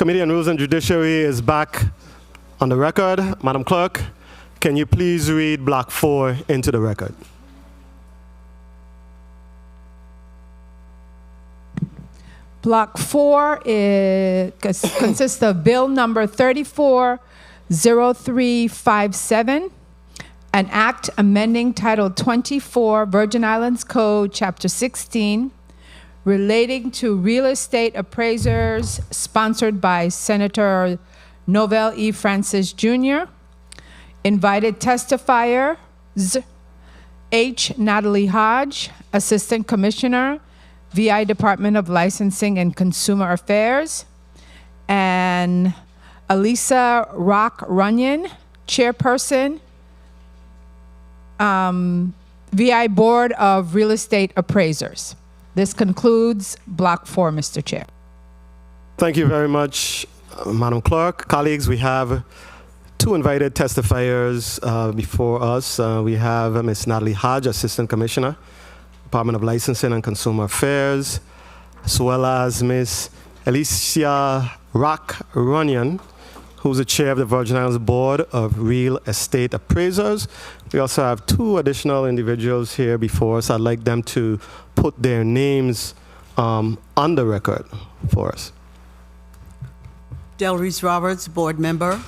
Committee on Rules and Judiciary is back on the record. Madam Clerk, can you please read Block 4 into the record? Block 4 consists of Bill number 340357, an act amending Title 24 Virgin Islands Code, Chapter 16, relating to real estate appraisers, sponsored by Senator Novell E. Francis Jr. Invited testifiers, H. Natalie Hodge, Assistant Commissioner, VI Department of Licensing and Consumer Affairs, and Elisa Rock Runyon, Chairperson, VI Board of Real Estate Appraisers. This concludes Block 4, Mr. Chair. Thank you very much, Madam Clerk. Colleagues, we have two invited testifiers before us. We have Ms. Natalie Hodge, Assistant Commissioner, Department of Licensing and Consumer Affairs, as well as Ms. Alicia Rock Runyon, who's the chair of the Virgin Islands Board of Real Estate Appraisers. We also have two additional individuals here before us. I'd like them to put their names on the record for us. Delreese Roberts, board member.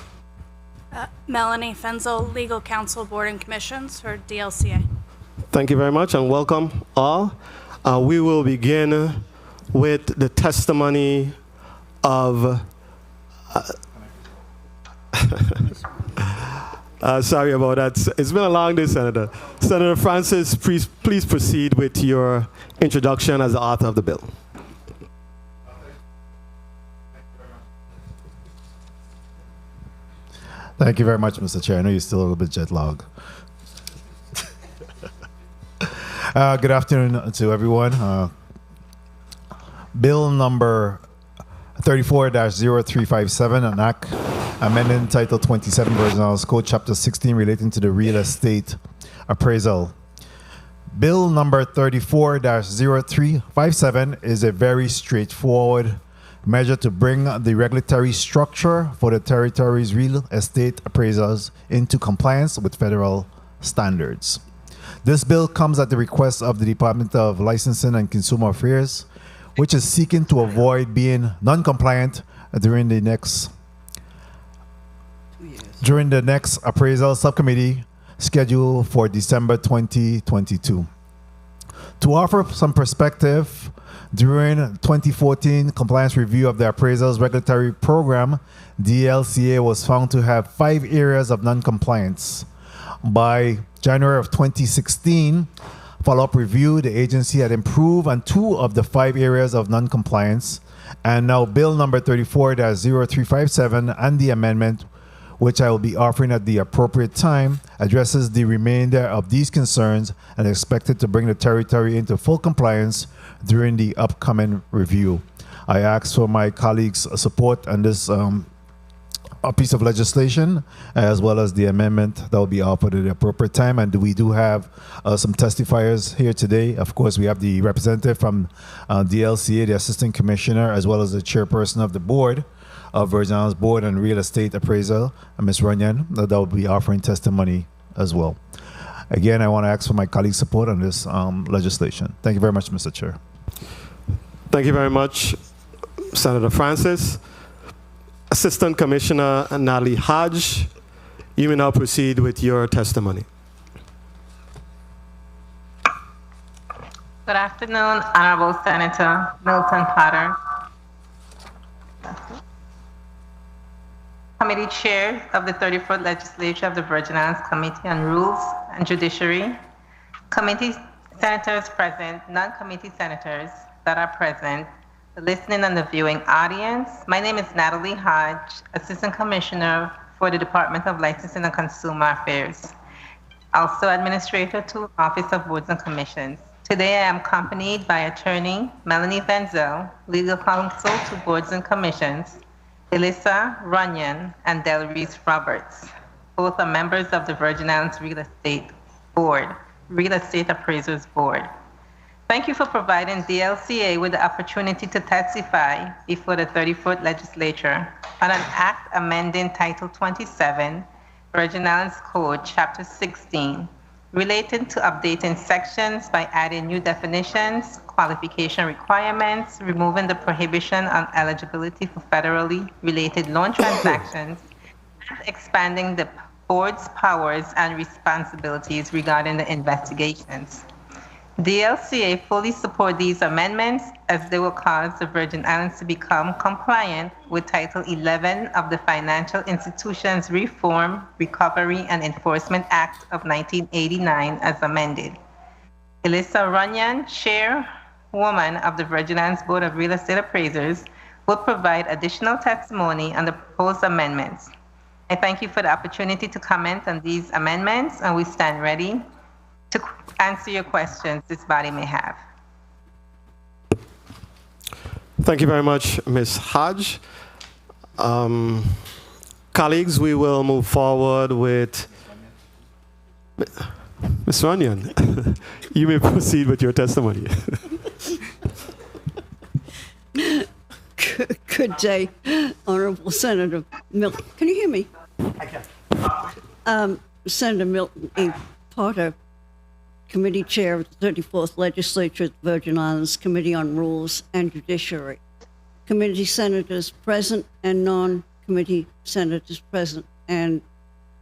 Melanie Fenzel, Legal Counsel, Board and Commissions for DLCA. Thank you very much and welcome all. We will begin with the testimony of sorry about that. It's been a long day, Senator. Senator Francis, please proceed with your introduction as the author of the bill. Thank you very much, Mr. Chair. I know you're still a little bit jet lagged. Good afternoon to everyone. Bill number 34-0357, an act amending Title 27 Virgin Islands Code, Chapter 16, relating to the real estate appraisal. Bill number 34-0357 is a very straightforward measure to bring the regulatory structure for the territory's real estate appraisals into compliance with federal standards. This bill comes at the request of the Department of Licensing and Consumer Affairs, which is seeking to avoid being non-compliant during the next appraisal subcommittee scheduled for December 2022. To offer some perspective, during 2014 compliance review of the appraisals regulatory program, DLCA was found to have 5 areas of non-compliance. By January of 2016, follow-up review, the agency had improved on 2 of the 5 areas of non-compliance, and now Bill number 34-0357 and the amendment, which I will be offering at the appropriate time, addresses the remainder of these concerns and is expected to bring the territory into full compliance during the upcoming review. I ask for my colleagues' support on this a piece of legislation, as well as the amendment that will be offered at the appropriate time. And we do have some testifiers here today. Of course, we have the representative from DLCA, the Assistant Commissioner, as well as the Chairperson of the Board of Virgin Islands Board and Real Estate Appraisal, Ms. Runyon, that will be offering testimony as well. Again, I want to ask for my colleagues' support on this legislation. Thank you very much, Mr. Chair. Thank you very much, Senator Francis. Assistant Commissioner Natalie Hodge, you may now proceed with your testimony. Good afternoon, Honorable Senator Milton Potter, Committee Chair of the 34th Legislature of the Virgin Islands Committee on Rules and Judiciary, Committee Senators present, non-committee senators that are present, the listening and the viewing audience. My name is Natalie Hodge, Assistant Commissioner for the Department of Licensing and Consumer Affairs, also Administrator to Office of Boards and Commissions. Today I am accompanied by Attorney Melanie Fenzel, Legal Counsel to Boards and Commissions, Elisa Runyon, and Delreese Roberts. Both are members of the Virgin Islands Real Estate Board, Real Estate Appraisers Board. Thank you for providing DLCA with the opportunity to testify before the 34th Legislature on an act amending Title 27, Virgin Islands Code, Chapter 16, relating to updating sections by adding new definitions, qualification requirements, removing the prohibition on eligibility for federally related loan transactions, and expanding the board's powers and responsibilities regarding the investigations. DLCA fully support these amendments as they will cause the Virgin Islands to become compliant with Title 11 of the Financial Institutions Reform, Recovery, and Enforcement Act of 1989 as amended. Elissa Runyon, Chairwoman of the Virgin Islands Board of Real Estate Appraisers, will provide additional testimony on the proposed amendments. I thank you for the opportunity to comment on these amendments, and we stand ready to answer your questions this body may have. Thank you very much, Ms. Hodge. Colleagues, we will move forward with Ms. Runyon. You may proceed with your testimony. Good day, Honorable Senator Milton. Can you hear me? I can. Senator Milton E. Potter, Committee Chair of the 34th Legislature of the Virgin Islands Committee on Rules and Judiciary. Committee senators present and non-committee senators present and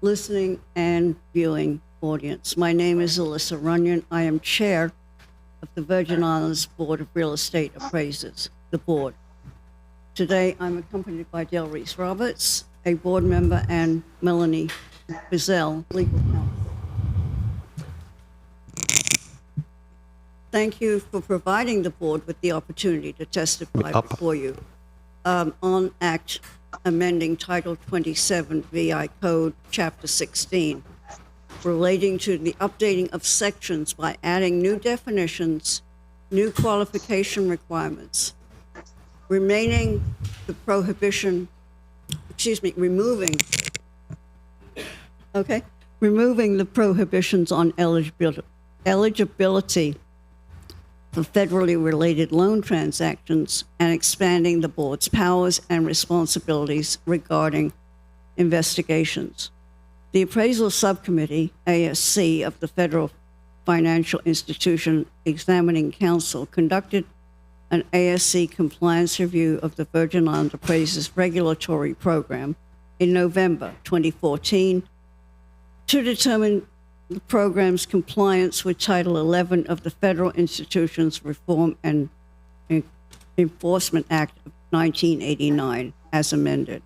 listening and viewing audience. My name is Elissa Runyon. I am Chair of the Virgin Islands Board of Real Estate Appraisers, the board. Today, I'm accompanied by Del Reese Roberts, a board member, and Melanie Bizzell, legal counsel. Thank you for providing the board with the opportunity to testify before you on Act amending Title 27 VI Code, Chapter 16, relating to the updating of sections by adding new definitions, new qualification requirements, removing the prohibitions on eligibility for federally related loan transactions, and expanding the board's powers and responsibilities regarding investigations. The Appraisal Subcommittee, ASC, of the Federal Financial Institution Examining Council conducted an ASC compliance review of the Virgin Islands Appraisers Regulatory Program in November 2014 to determine the program's compliance with Title 11 of the Federal Institutions Reform and Enforcement Act of 1989, as amended.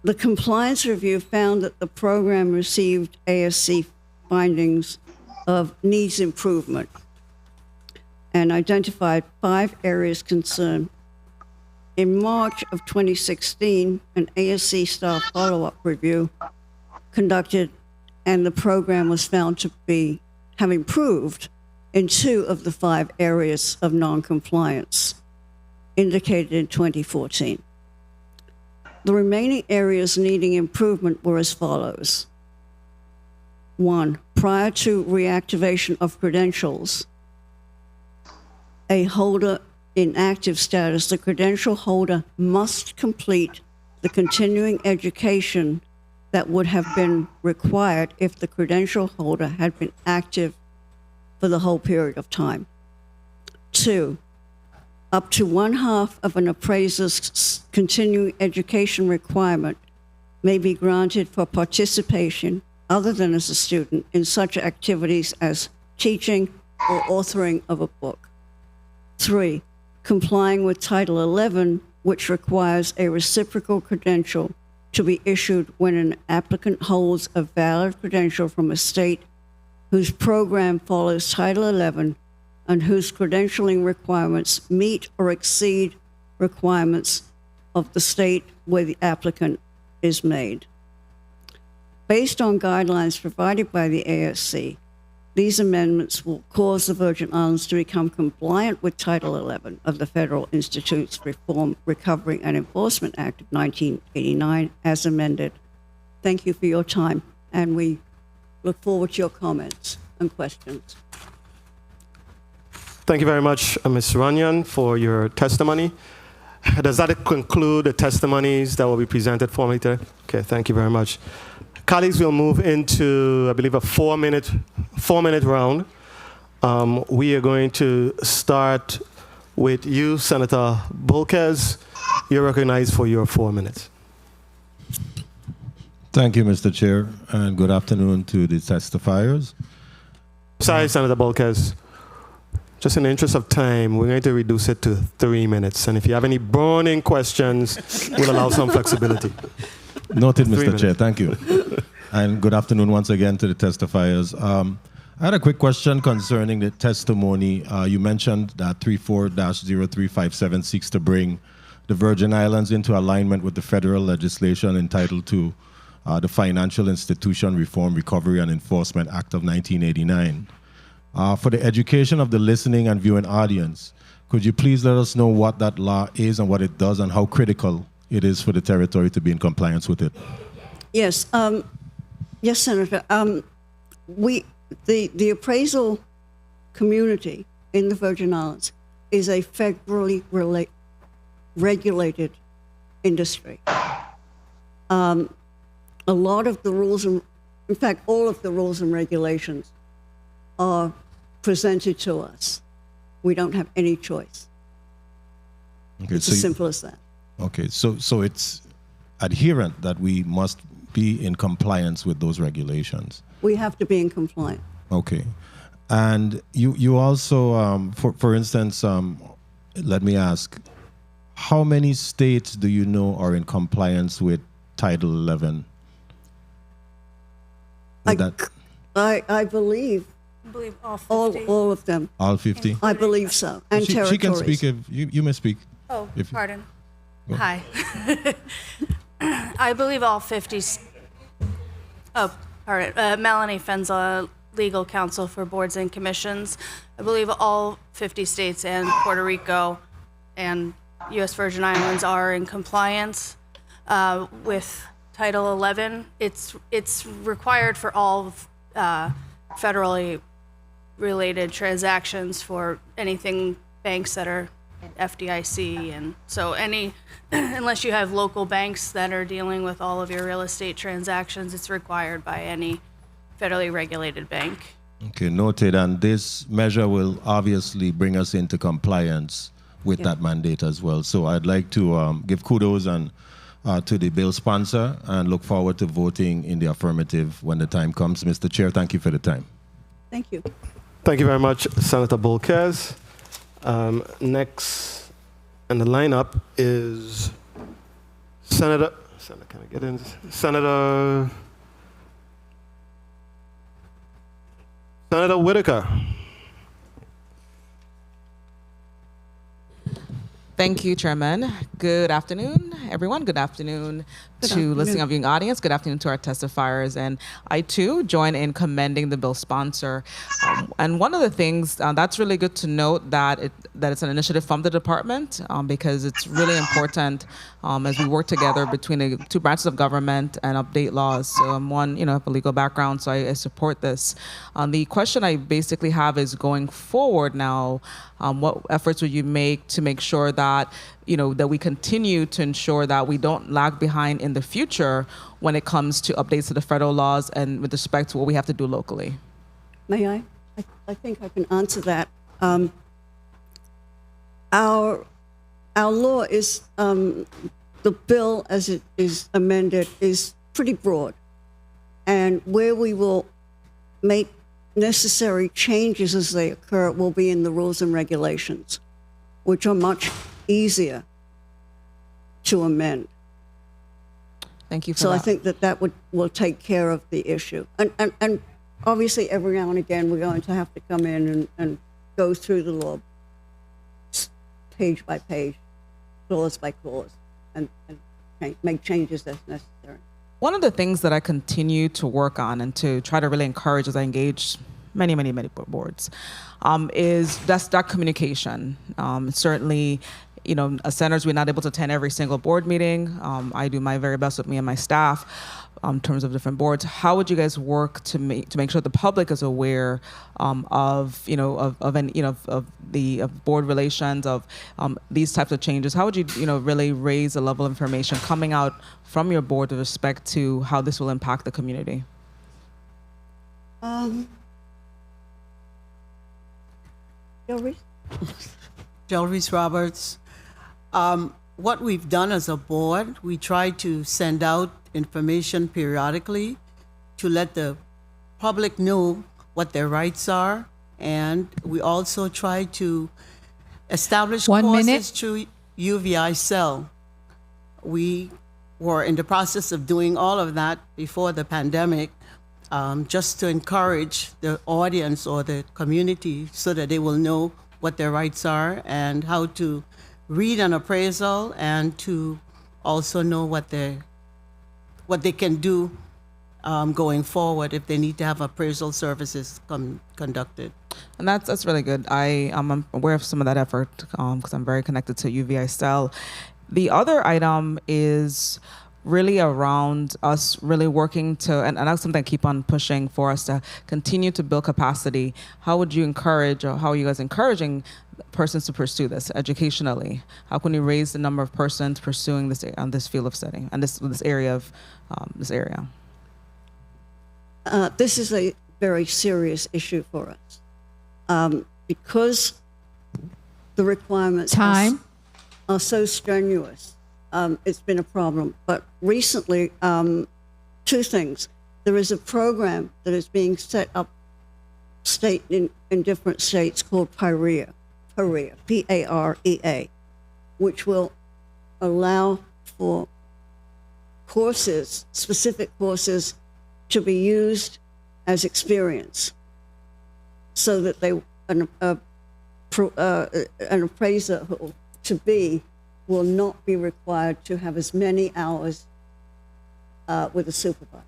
The compliance review found that the program received ASC findings of needs improvement and identified 5 areas concerned. In March of 2016, an ASC staff follow-up review conducted, and the program was found to have improved in 2 of the 5 areas of non-compliance indicated in 2014. The remaining areas needing improvement were as follows. 1, prior to reactivation of credentials, a holder in active status, the credential holder must complete the continuing education that would have been required if the credential holder had been active for the whole period of time. 2, up to 1/2 of an appraiser's continuing education requirement may be granted for participation other than as a student in such activities as teaching or authoring of a book. 3, complying with Title 11, which requires a reciprocal credential to be issued when an applicant holds a valid credential from a state whose program follows Title 11 and whose credentialing requirements meet or exceed requirements of the state where the applicant is made. Based on guidelines provided by the ASC, these amendments will cause the Virgin Islands to become compliant with Title 11 of the Federal Institutes Reform, Recovery, and Enforcement Act of 1989 as amended. Thank you for your time, and we look forward to your comments and questions. Thank you very much, Ms. Runyon, for your testimony. Does that conclude the testimonies that will be presented formally today? Okay, thank you very much. Colleagues, we'll move into, I believe, a four-minute round. We are going to start with you, Senator Bolkes. You're recognized for your 4 minutes. Thank you, Mr. Chair, and good afternoon to the testifiers. Sorry, Senator Bolkes. Just in the interest of time, we're going to reduce it to 3 minutes. And if you have any burning questions, we'll allow some flexibility. Noted, Mr. Chair. Thank you. And good afternoon once again to the testifiers. I had a quick question concerning the testimony. You mentioned that 34-0357 seeks to bring the Virgin Islands into alignment with the federal legislation entitled to the Financial Institution Reform, Recovery and Enforcement Act of 1989. For the education of the listening and viewing audience, could you please let us know what that law is and what it does and how critical it is for the territory to be in compliance with it? Yes, yes, Senator. The appraisal community in the Virgin Islands is a federally regulated industry. A lot of the rules, in fact, all of the rules and regulations are presented to us. We don't have any choice. Okay, it's as simple as that. Okay, so it's adherent that we must be in compliance with those regulations. We have to be in compliance. Okay. And you also, for instance, let me ask, how many states do you know are in compliance with Title 11? I believe all 50. All of them. All 50? I believe so. And territories. She can speak if you may speak. Oh, if pardon. Go. Hi. I believe all 50. Oh, all right. Melanie Fenza, legal counsel for boards and commissions. I believe all 50 states and Puerto Rico and U.S. Virgin Islands are in compliance with Title 11. It's required for all federally related transactions for anything banks that are FDIC, and so unless you have local banks that are dealing with all of your real estate transactions, it's required by any federally regulated bank. Okay, noted. And this measure will obviously bring us into compliance with that mandate as well. So I'd like to give kudos and to the bill sponsor and look forward to voting in the affirmative when the time comes. Mr. Chair, thank you for the time. Thank you. Thank you very much, Senator Bolkes. Next in the lineup is Senator Whitaker. Thank you, Chairman. Good afternoon, everyone. Good afternoon to listening and viewing audience. Good afternoon to our testifiers. And I, too, join in commending the bill sponsor. And one of the things that's really good to note that it's an initiative from the department because it's really important as we work together between the two branches of government and update laws. So I'm one, have a legal background, so I support this. The question I basically have is going forward now, what efforts would you make to make sure that that we continue to ensure that we don't lag behind in the future when it comes to updates to the federal laws and with respect to what we have to do locally? May I? I think I can answer that. Our law is, the bill as it is amended is pretty broad. And where we will make necessary changes as they occur will be in the rules and regulations, which are much easier to amend. Thank you for that. So I think that will take care of the issue. And obviously every now and again we're going to have to come in and go through the law page by page, clause by clause, and make changes as necessary. One of the things that I continue to work on and to try to really encourage as I engage many boards is that communication. Certainly as senators, we're not able to attend every single board meeting. I do my very best with me and my staff in terms of different boards. How would you guys work to make sure the public is aware of board relations, of these types of changes? How would you really raise the level of information coming out from your board with respect to how this will impact the community? Jelvis Roberts. What we've done as a board, we try to send out information periodically to let the public know what their rights are, and we also try to establish courses through UVI Cell. We were in the process of doing all of that before the pandemic, just to encourage the audience or the community so that they will know what their rights are and how to read an appraisal, and to also know what they can do going forward if they need to have appraisal services conducted. And that's really good. I'm aware of some of that effort because I'm very connected to UVI Cell. The other item is really around us really working to, and that's something I keep on pushing for us to continue to build capacity. How would you encourage, or how are you guys encouraging persons to pursue this educationally? How can we raise the number of persons pursuing this field of study and this area of this area? This is a very serious issue for us because the requirements are so strenuous. It's been a problem. But recently, two things. There is a program that is being set up in different states called PAREA, P-A-R-E-A, which will allow for courses, specific courses, to be used as experience, so that an appraiser to be will not be required to have as many hours with a supervisor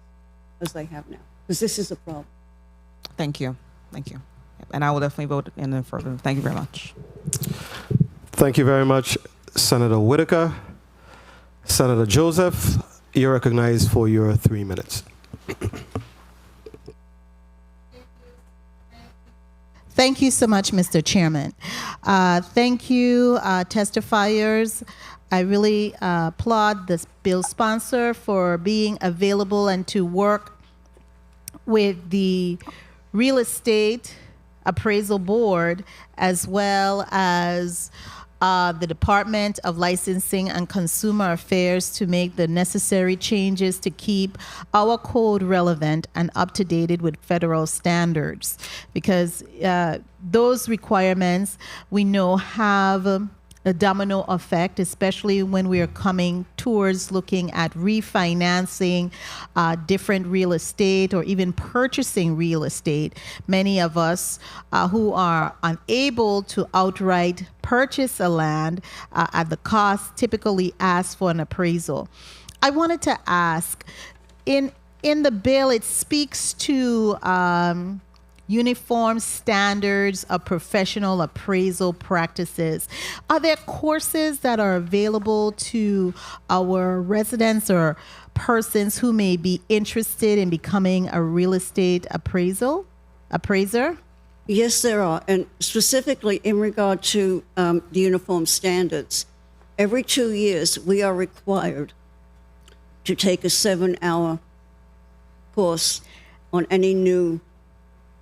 as they have now, because this is a problem. Thank you. And I will definitely vote in the affirmative. Thank you very much. Thank you very much, Senator Whitaker. Senator Joseph, you're recognized for your 3 minutes. Thank you so much, Mr. Chairman. Thank you, testifiers. I really applaud this bill sponsor for being available and to work with the Real Estate Appraisal Board, as well as the Department of Licensing and Consumer Affairs, to make the necessary changes to keep our code relevant and up to date with federal standards, because those requirements we know have a domino effect, especially when we are coming towards looking at refinancing different real estate or even purchasing real estate. Many of us who are unable to outright purchase a land at the cost typically ask for an appraisal. I wanted to ask, in the bill, it speaks to uniform standards of professional appraisal practices. Are there courses that are available to our residents or persons who may be interested in becoming a real estate appraiser? Yes, there are. And specifically in regard to the uniform standards, every 2 years we are required to take a 7-hour course on any new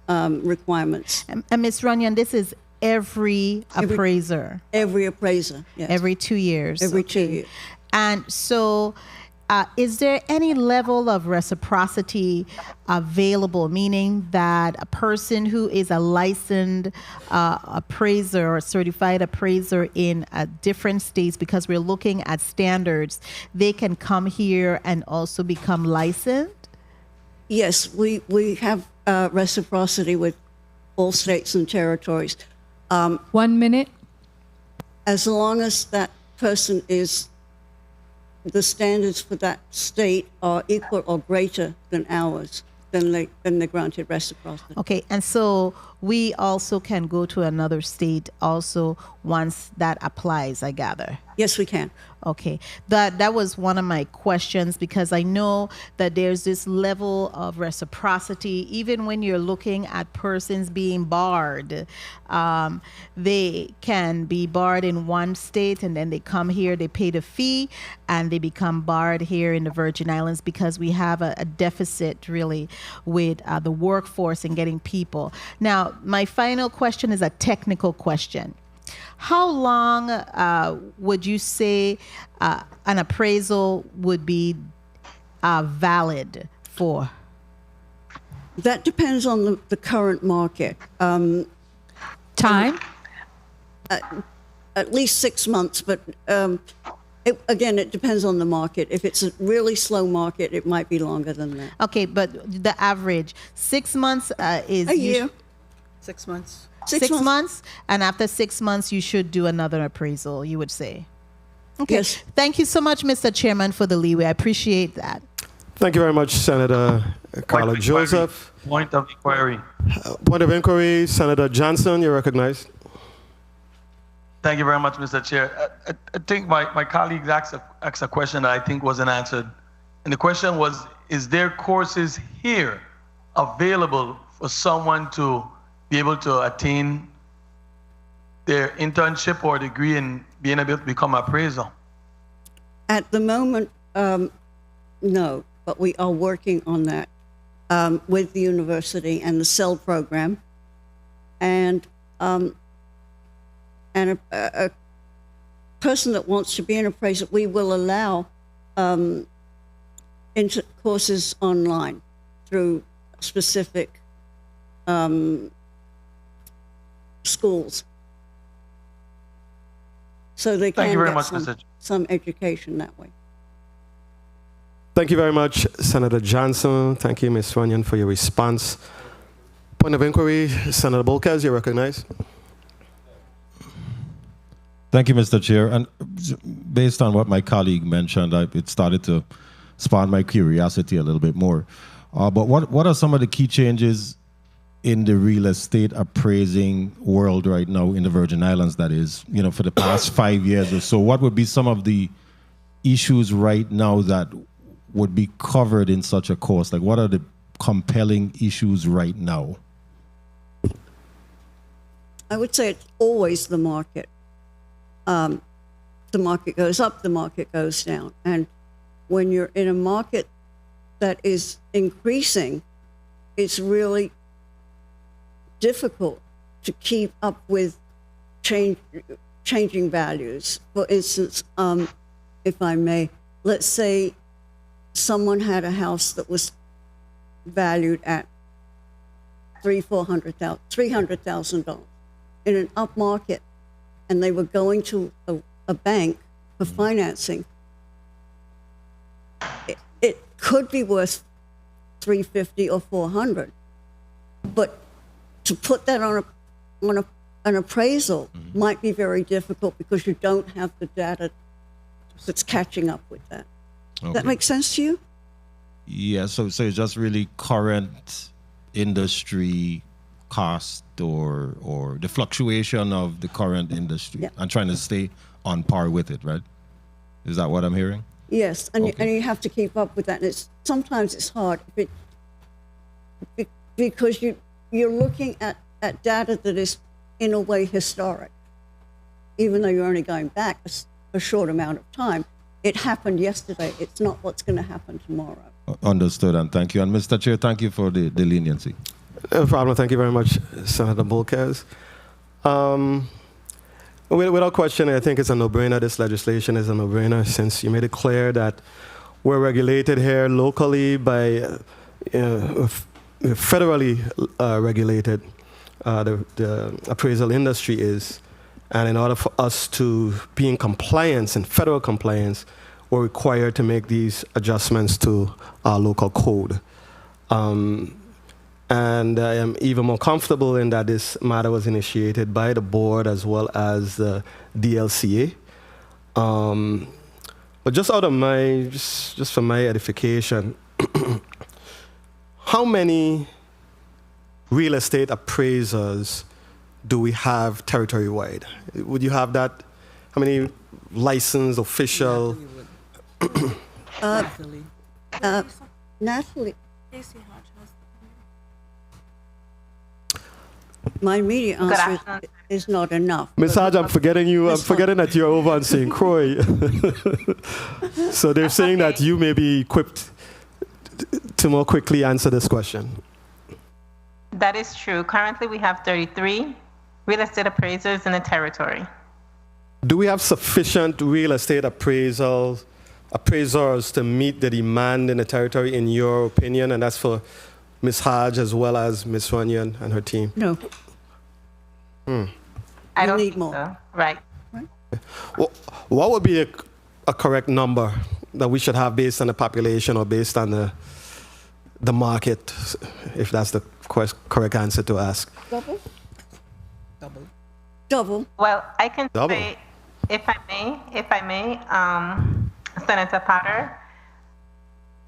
requirements. And Ms. Runyon, this is every appraiser? Every appraiser, yes. Every 2 years? Every 2 years. And so is there any level of reciprocity available, meaning that a person who is a licensed appraiser or certified appraiser in different states, because we're looking at standards, they can come here and also become licensed? Yes, we have reciprocity with all states and territories. 1 minute. As long as that person is, the standards for that state are equal or greater than ours. then they're granted reciprocity. Okay, and so we also can go to another state also once that applies, I gather. Yes, we can. Okay, that was one of my questions, because I know that there's this level of reciprocity even when you're looking at persons being barred. They can be barred in one state and then they come here, they pay the fee, and they become barred here in the Virgin Islands because we have a deficit really with the workforce and getting people. Now, my final question is a technical question. How long would you say an appraisal would be valid for? That depends on the current market. Time? At least 6 months, but again, it depends on the market. If it's a really slow market, it might be longer than that. Okay, but the average, 6 months is... A year. 6 months. 6 months, and after 6 months, you should do another appraisal, you would say. Okay. Yes. Thank you so much, Mr. Chairman, for the leeway. I appreciate that. Thank you very much, Senator Carla Joseph. Point of inquiry. Point of inquiry, Senator Johnson, you're recognized. Thank you very much, Mr. Chair. I think my colleague asked a question that I think wasn't answered. And the question was, is there courses here available for someone to be able to attain their internship or degree and being able to become an appraiser? At the moment, no, but we are working on that with the university and the CEL program. And a person that wants to be an appraiser, we will allow courses online through specific schools. So they can get some education that way. Thank you very much, Senator Johnson. Thank you, Ms. Runyon, for your response. Point of inquiry, Senator Bolkes, you're recognized. Thank you, Mr. Chair. And based on what my colleague mentioned, it started to spawn my curiosity a little bit more. But what are some of the key changes in the real estate appraising world right now in the Virgin Islands, that is, for the past 5 years or so? What would be some of the issues right now that would be covered in such a course? Like, what are the compelling issues right now? I would say it's always the market. The market goes up, the market goes down. And when you're in a market that is increasing, it's really difficult to keep up with changing values. For instance, if I may, let's say someone had a house that was valued at $300,000 in an up market, and they were going to a bank for financing. It could be worth $350,000 or $400,000, but to put that on an appraisal might be very difficult because you don't have the data that's catching up with that. Okay. That makes sense to you? Yeah, so it's just really current industry cost or the fluctuation of the current industry and trying to stay on par with it, right? Is that what I'm hearing? Yes, and you have to keep up with that. And sometimes it's hard because you're looking at data that is in a way historic, even though you're only going back a short amount of time. It happened yesterday. It's not what's going to happen tomorrow. Understood, and thank you. And Mr. Chair, thank you for the leniency. No problem. Thank you very much, Senator Bolkes. Without question, I think it's a no-brainer. This legislation is a no-brainer since you made it clear that we're regulated here locally by federally regulated. The appraisal industry is. And in order for us to be in compliance, in federal compliance, we're required to make these adjustments to our local code. And I am even more comfortable in that this matter was initiated by the board as well as the DLCA. But just out of just for my edification, how many real estate appraisers do we have territory-wide? Would you have that? How many licensed, official? Natalie. My immediate answer is not enough. Ms. Hodge, I'm forgetting you. I'm forgetting that you're over on St. Croix. So they're saying that you may be equipped to more quickly answer this question. That is true. Currently, we have 33 real estate appraisers in the territory. Do we have sufficient real estate appraisers to meet the demand in the territory, in your opinion? And that's for Ms. Hodge as well as Ms. Runyon and her team. No. I don't need more. So. Right. What would be a correct number that we should have based on the population or based on the market, if that's the correct answer to ask? Double? Double. Well, I can say, if I may, Senator Potter.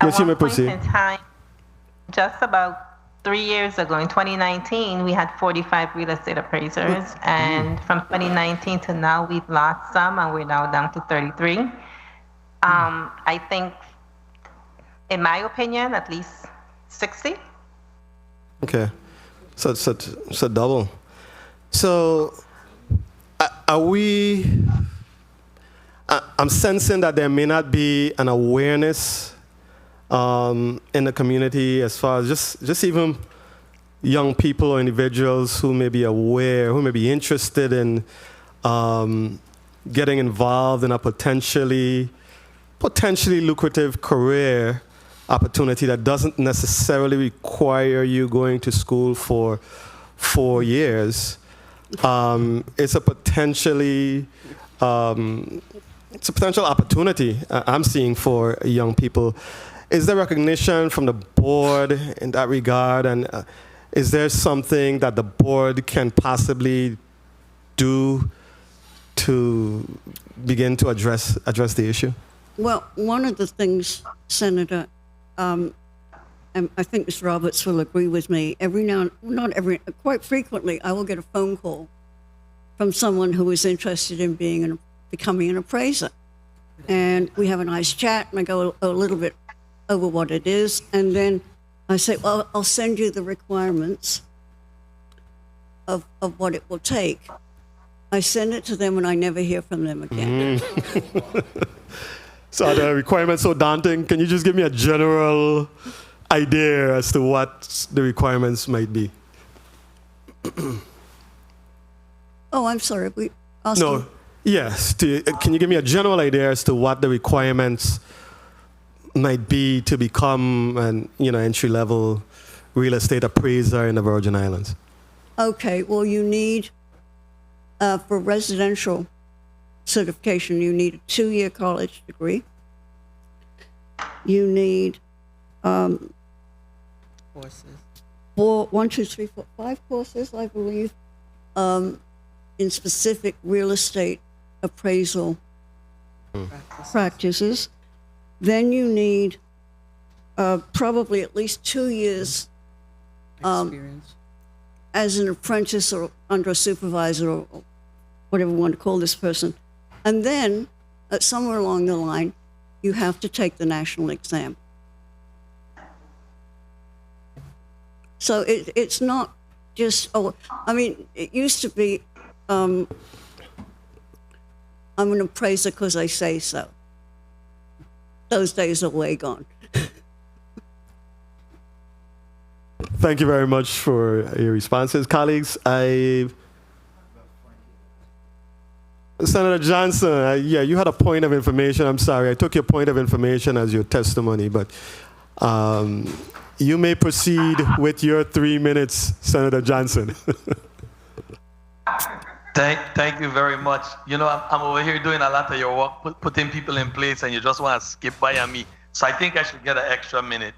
Yes, you may proceed. At one point in time, just about 3 years ago, in 2019, we had 45 real estate appraisers, and from 2019 to now, we've lost some, and we're now down to 33. I think, in my opinion, at least 60. Okay, so double. So, are we? I'm sensing that there may not be an awareness in the community as far as just even young people or individuals who may be aware, who may be interested in getting involved in a potentially lucrative career opportunity that doesn't necessarily require you going to school for 4 years. It's a potential opportunity I'm seeing for young people. Is there recognition from the board in that regard? And is there something that the board can possibly do to begin to address the issue? Well, one of the things, Senator, and I think Ms. Roberts will agree with me, quite frequently, I will get a phone call from someone who is interested in becoming an appraiser. And we have a nice chat, and I go a little bit over what it is, and then I say, well, I'll send you the requirements of what it will take. I send it to them, and I never hear from them again. So are the requirements so daunting? Can you just give me a general idea as to what the requirements might be? Oh, I'm sorry. Yes. Can you give me a general idea as to what the requirements might be to become an entry-level real estate appraiser in the Virgin Islands? Okay. Well, you need for residential certification, you need a 2-year college degree. You need Courses. 5 courses, I believe, in specific real estate appraisal practices. Then you need probably at least 2 years Experience. as an apprentice or under a supervisor or whatever you want to call this person. And then, somewhere along the line, you have to take the national exam. So it's not just, it used to be, I'm an appraiser because I say so. Those days are way gone. Thank you very much for your responses. Colleagues, Senator Johnson, you had a point of information. I'm sorry, I took your point of information as your testimony, but you may proceed with your 3 minutes, Senator Johnson. Thank you very much. I'm over here doing a lot of your work, putting people in place, and you just want to skip by on me. So I think I should get an extra minute.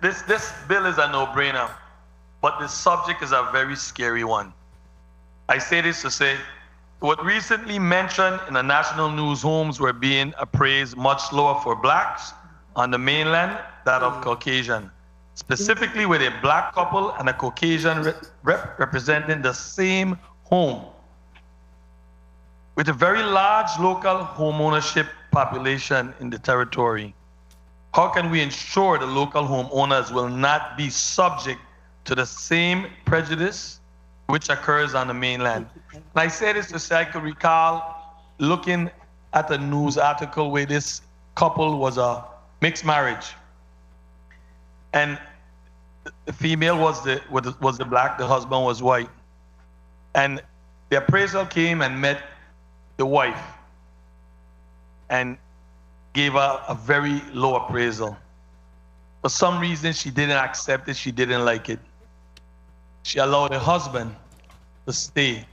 This bill is a no-brainer, but the subject is a very scary one. I say this to say, what recently mentioned in the national news, homes were being appraised much lower for blacks, on the mainland, that of Caucasian, specifically with a black couple and a Caucasian representing the same home. With a very large local home ownership population in the territory, how can we ensure the local homeowners will not be subject to the same prejudice which occurs on the mainland? And I say this to say I could recall looking at a news article where this couple was a mixed marriage, and the female was the black, the husband was white, and the appraisal came and met the wife and gave her a very low appraisal. For some reason, she didn't accept it. She didn't like it. She allowed the husband to stay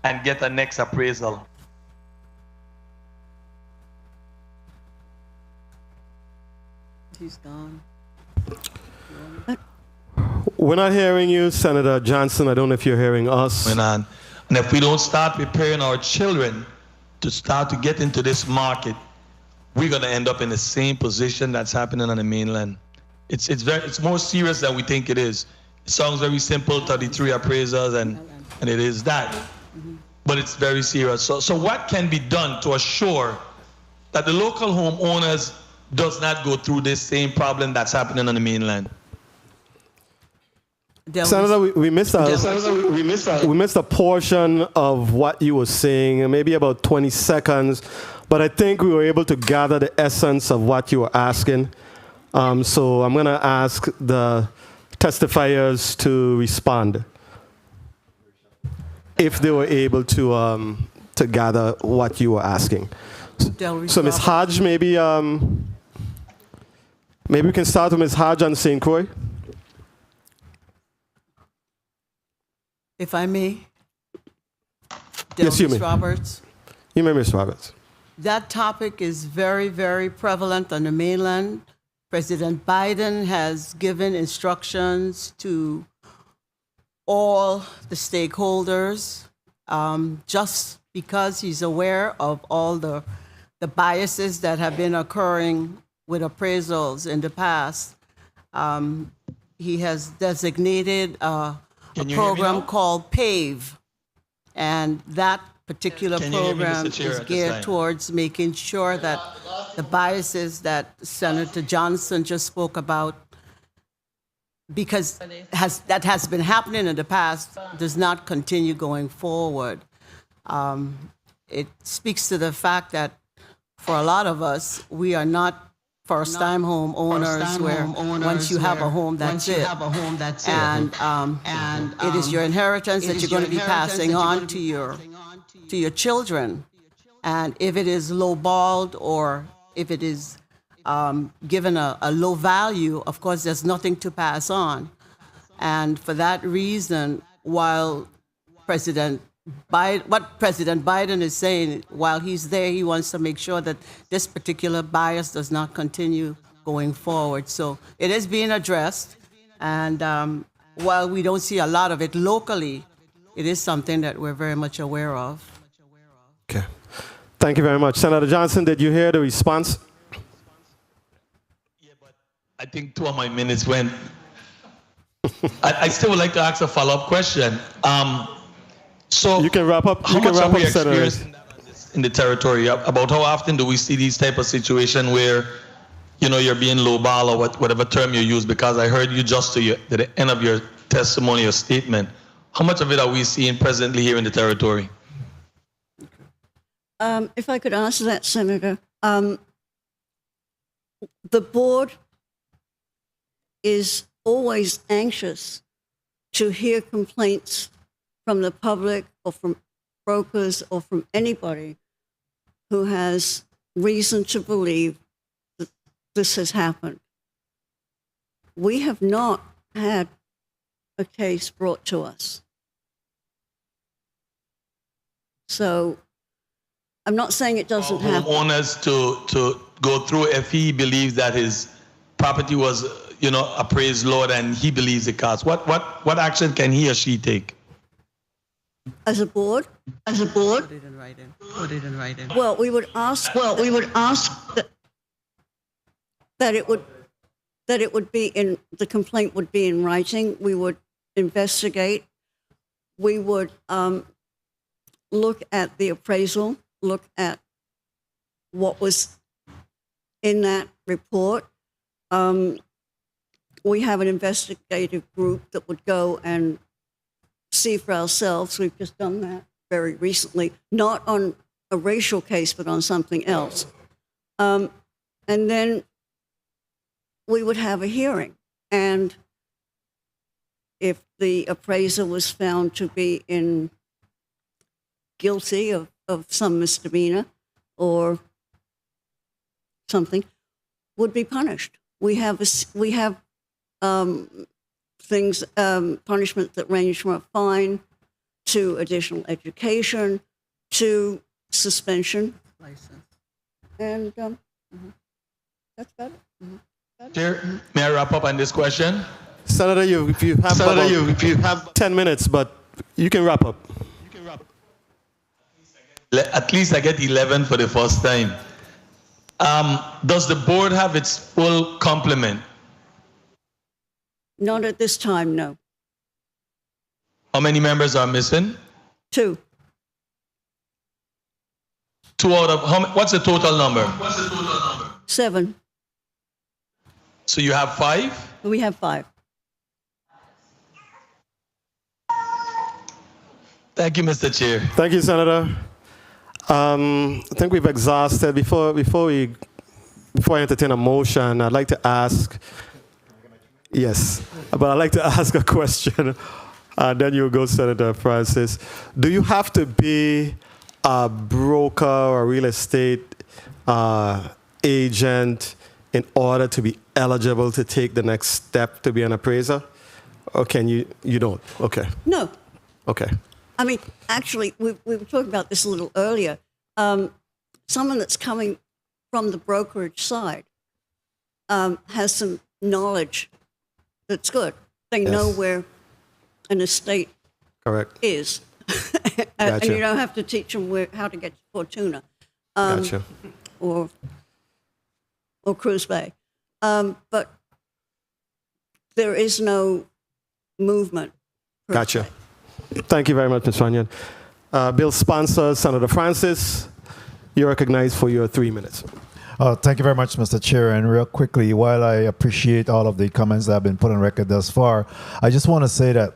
and get a next appraisal. He's gone. We're not hearing you, Senator Johnson. I don't know if you're hearing us. And if we don't start preparing our children to start to get into this market, we're going to end up in the same position that's happening on the mainland. It's more serious than we think it is. It sounds very simple, 33 appraisals, and it is that. But it's very serious. So what can be done to assure that the local homeowners does not go through this same problem that's happening on the mainland? Senator, we missed a portion of what you were saying, maybe about 20 seconds, but I think we were able to gather the essence of what you were asking. So I'm going to ask the testifiers to respond if they were able to gather what you were asking. So Ms. Hodge, maybe we can start with Ms. Hodge on St. Croix. If I may. Yes, you may. Roberts. You may, Ms. Roberts. That topic is very, very prevalent on the mainland. President Biden has given instructions to all the stakeholders, just because he's aware of all the biases that have been occurring with appraisals in the past. He has designated a program called PAVE, and that particular program is geared towards making sure that the biases that Senator Johnson just spoke about, because that has been happening in the past, does not continue going forward. It speaks to the fact that for a lot of us, we are not first-time home owners where once you have a home, that's it. And it is your inheritance that you're going to be passing on to your children. And if it is low-balled or if it is given a low value, of course, there's nothing to pass on. And for that reason, while what President Biden is saying, while he's there, he wants to make sure that this particular bias does not continue going forward. So it is being addressed. And while we don't see a lot of it locally, it is something that we're very much aware of. Okay. Thank you very much. Senator Johnson, did you hear the response? Yeah, but I think 2 of my minutes went. I still would like to ask a follow-up question. So you can wrap up. How much have we experienced in the territory? About how often do we see these type of situation where, you're being lowball or whatever term you use? Because I heard you just to the end of your testimony or statement. How much of it are we seeing presently here in the territory? If I could answer that, Senator, the board is always anxious to hear complaints from the public or from brokers or from anybody who has reason to believe that this has happened. We have not had a case brought to us. So I'm not saying it doesn't happen. Homeowners to go through if he believes that his property was, appraised lower than he believes it costs. What action can he or she take? As a board? Put it in writing. Well, we would ask. Well, we would ask that that it would be in, the complaint would be in writing. We would investigate. We would look at the appraisal, look at what was in that report. We have an investigative group that would go and see for ourselves. We've just done that very recently, not on a racial case, but on something else. And then we would have a hearing. And if the appraiser was found to be guilty of some misdemeanor or something, would be punished. We have things, punishment that range from a fine to additional education to suspension. License. And that's about it. Chair, may I wrap up on this question? Senator, if you have 10 minutes, but you can wrap up. At least I get 11 for the first time. Does the board have its full complement? Not at this time, no. How many members are missing? 2. 2 out of, what's the total number? 7. So you have 5? We have 5. Thank you, Mr. Chair. Thank you, Senator. I think we've exhausted. Before I entertain a motion, I'd like to ask. Yes, but I'd like to ask a question. Then you go, Senator Francis. Do you have to be a broker or real estate agent in order to be eligible to take the next step to be an appraiser? Or can you don't? Okay. No. Okay. I mean, actually, we were talking about this a little earlier. Someone that's coming from the brokerage side has some knowledge that's good. They know where an estate is. And you don't have to teach them how to get to Fortuna or Cruz Bay. But there is no movement. Gotcha. Thank you very much, Ms. Runyon. Bill's sponsor, Senator Francis, you're recognized for your 3 minutes. Thank you very much, Mr. Chair. And real quickly, while I appreciate all of the comments that have been put on record thus far, I just want to say that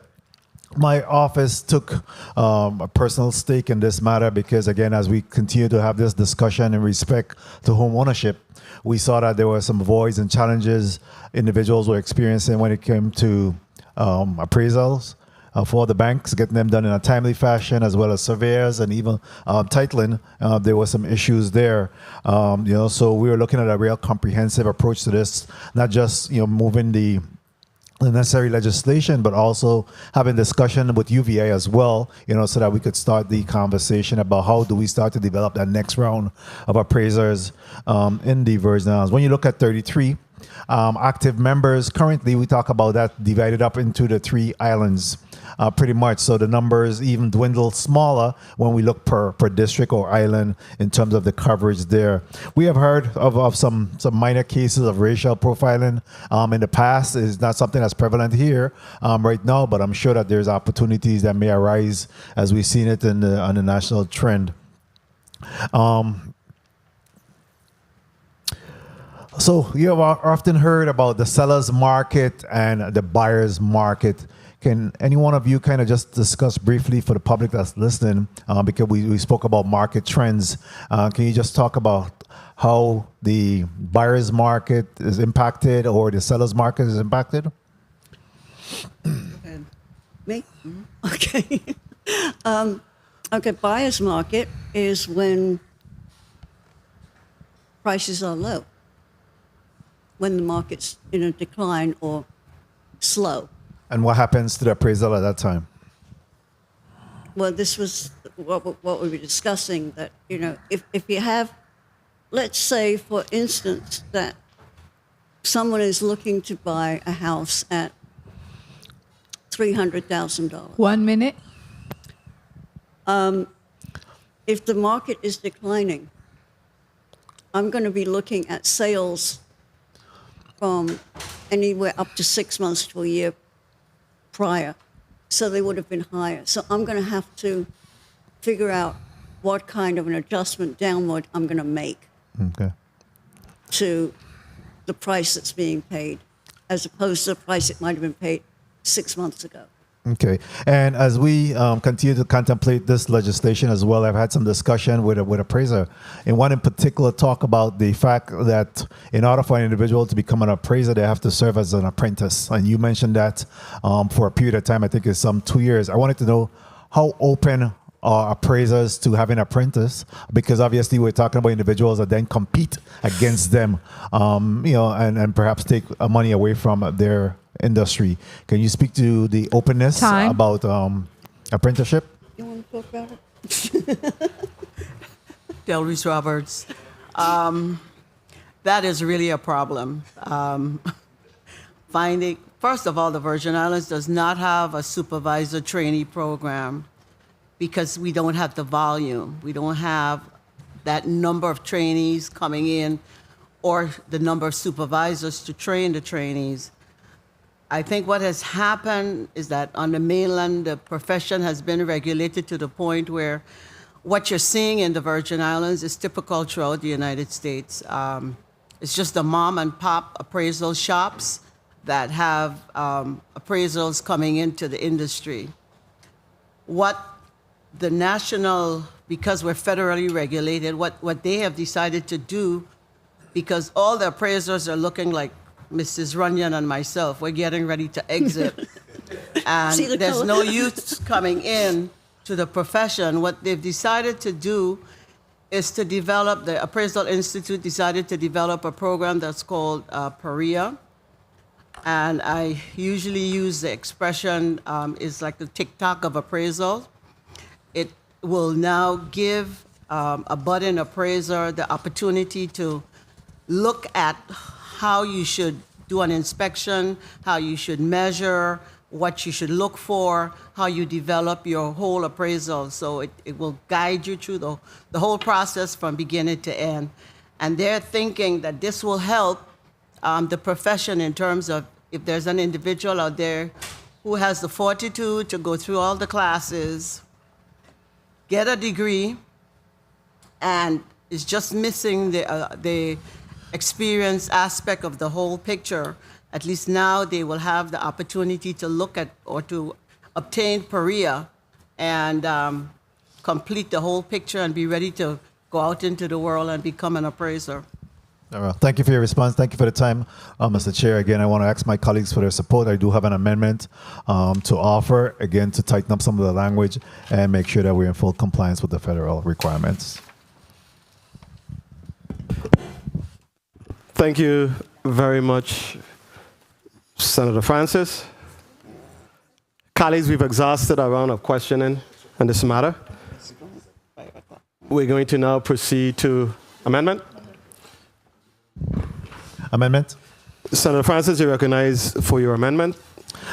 my office took a personal stake in this matter because, again, as we continue to have this discussion in respect to home ownership, we saw that there were some voids and challenges individuals were experiencing when it came to appraisals for the banks, getting them done in a timely fashion, as well as surveyors and even titling. There were some issues there, so we were looking at a real comprehensive approach to this, not just moving the necessary legislation, but also having discussion with UVA as well, so that we could start the conversation about how do we start to develop that next round of appraisers in the Virgin Islands. When you look at 33 active members, currently we talk about that divided up into the 3 islands. Pretty much. So the numbers even dwindle smaller when we look per district or island in terms of the coverage there. We have heard of some minor cases of racial profiling in the past. It's not something that's prevalent here right now, but I'm sure that there's opportunities that may arise as we've seen it on the national trend. So you have often heard about the seller's market and the buyer's market. Can any one of you kind of just discuss briefly for the public that's listening, because we spoke about market trends. Can you just talk about how the buyer's market is impacted or the seller's market is impacted? Me? Okay. Okay, buyer's market is when prices are low, when the market's in a decline or slow. And what happens to the appraisal at that time? Well, this was what we were discussing, that, if you have, let's say, for instance, that someone is looking to buy a house at $300,000. 1 minute. If the market is declining, I'm going to be looking at sales from anywhere up to 6 months to a year prior. So they would have been higher. So I'm going to have to figure out what kind of an adjustment downward I'm going to make Okay. to the price that's being paid, as opposed to the price it might have been paid 6 months ago. Okay. And as we continue to contemplate this legislation as well, I've had some discussion with appraiser, and one in particular talk about the fact that in order for an individual to become an appraiser, they have to serve as an apprentice. And you mentioned that for a period of time, I think it's some 2 years. I wanted to know how open are appraisers to having an apprentice, because obviously we're talking about individuals that then compete against them, and perhaps take money away from their industry. Can you speak to the openness about apprenticeship? You want to talk about it? Del Reese Roberts. That is really a problem. First of all, the Virgin Islands does not have a supervisor trainee program because we don't have the volume. We don't have that number of trainees coming in or the number of supervisors to train the trainees. I think what has happened is that on the mainland, the profession has been regulated to the point where what you're seeing in the Virgin Islands is typical throughout the United States. It's just the mom and pop appraisal shops that have appraisals coming into the industry. What the national, because we're federally regulated, what they have decided to do, because all the appraisers are looking like Mrs. Runyon and myself, we're getting ready to exit. And there's no youth coming in to the profession. What they've decided to do is to develop, the Appraisal Institute decided to develop a program that's called PARIA. And I usually use the expression, it's like the TikTok of appraisal. It will now give a budding appraiser the opportunity to look at how you should do an inspection, how you should measure, what you should look for, how you develop your whole appraisal. So it will guide you through the whole process from beginning to end. And they're thinking that this will help the profession in terms of if there's an individual out there who has the fortitude to go through all the classes, get a degree, and is just missing the experience aspect of the whole picture. At least now they will have the opportunity to look at or to obtain PARIA and complete the whole picture and be ready to go out into the world and become an appraiser. Thank you for your response. Thank you for the time, Mr. Chair. Again, I want to ask my colleagues for their support. I do have an amendment to offer, again, to tighten up some of the language and make sure that we're in full compliance with the federal requirements. Thank you very much, Senator Francis. Colleagues, we've exhausted our round of questioning on this matter. We're going to now proceed to amendment. Amendment. Senator Francis, you're recognized for your amendment.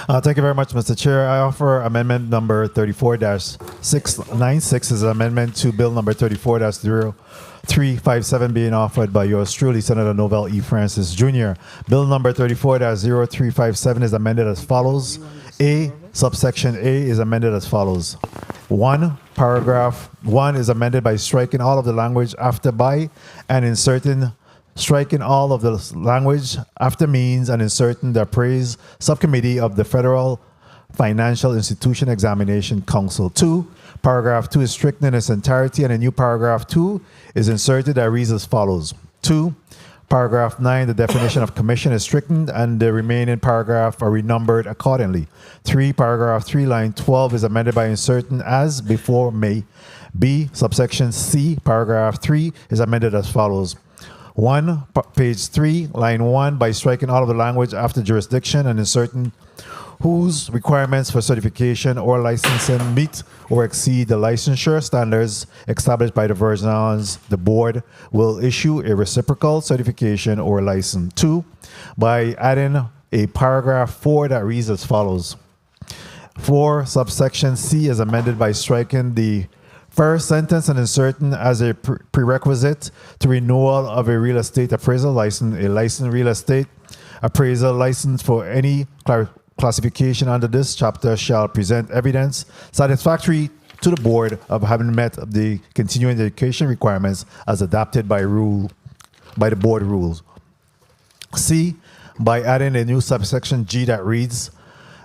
Thank you very much, Mr. Chair. I offer amendment number 34-696 as an amendment to bill number 34-0357 being offered by yours truly, Senator Novell E. Francis Jr. Bill number 34-0357 is amended as follows. A, subsection A is amended as follows. 1, paragraph 1 is amended by striking all of the language after by and striking all of the language after means and inserting the appraised subcommittee of the Federal Financial Institution Examination Council. 2, paragraph 2 is stricken in its entirety and a new paragraph 2 is inserted that reads as follows. 2, paragraph 9, the definition of commission is stricken and the remaining paragraph are renumbered accordingly. 3, paragraph 3, line 12 is amended by inserting as before may. B, subsection C, paragraph 3 is amended as follows. 1, page 3, line 1, by striking all of the language after jurisdiction and inserting whose requirements for certification or licensing meet or exceed the licensure standards established by the Virgin Islands, the board will issue a reciprocal certification or license. 2, by adding a paragraph 4 that reads as follows. 4, subsection C is amended by striking the first sentence and inserting as a prerequisite to renewal of a real estate appraisal license, a licensed real estate appraiser licensed for any classification under this chapter shall present evidence satisfactory to the board of having met the continuing education requirements as adopted by the board rules. C, by adding a new subsection G that reads,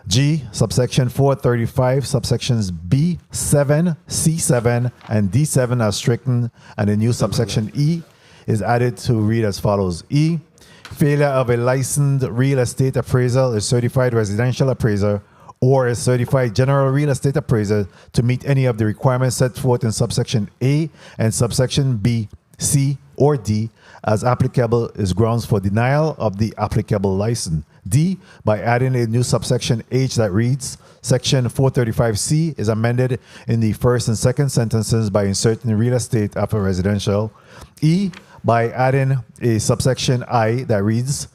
G, subsection 435, subsections B, 7, C7, and D7 are stricken, and a new subsection E is added to read as follows. E, failure of a licensed real estate appraiser, a certified residential appraiser, or a certified general real estate appraiser to meet any of the requirements set forth in subsection A and subsection B, C, or D as applicable is grounds for denial of the applicable license. D, by adding a new subsection H that reads, Section 435C is amended in the first and second sentences by inserting real estate after residential. E, by adding a subsection I that reads,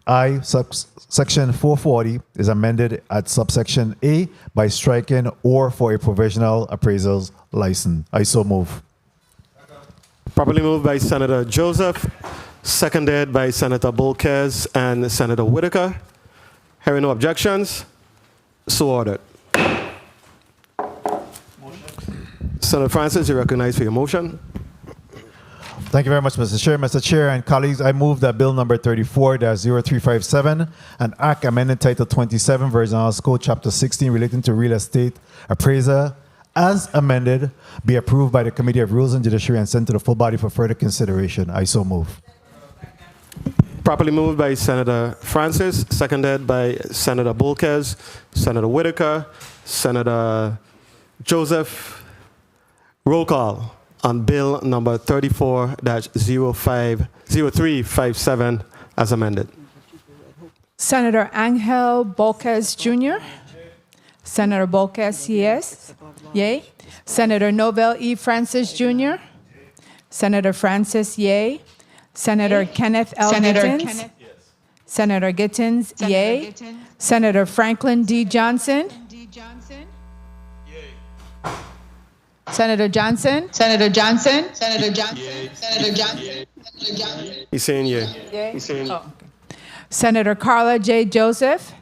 I, Section 440 is amended at subsection A by striking or for a provisional appraiser's license. I so move. Properly moved by Senator Joseph, seconded by Senator Bolkes and Senator Whitaker. Hearing no objections, so ordered. Senator Francis, you're recognized for your motion. Thank you very much, Mr. Chair. Mr. Chair and colleagues, I move that Bill number 34-0357, an act amending Title 27, Virgin Islands Code, Chapter 16, relating to real estate appraiser, as amended, be approved by the Committee of Rules and Judiciary and sent to the full body for further consideration. I so move. Properly moved by Senator Francis, seconded by Senator Bolkes, Senator Whitaker, Senator Joseph. Roll call on Bill number 34-0357 as amended. Senator Angel Bolkes Jr. Senator Bolkes, yes. Yay. Senator Nobel E. Francis Jr. Senator Francis, yay. Senator Kenneth L. Gittins. Senator Gittins, yay. Senator Franklin D. Johnson. Senator Johnson. Senator Johnson. Senator Johnson. Senator Johnson. Senator Johnson. He's saying yay. He's saying yay. Senator Carla J. Joseph.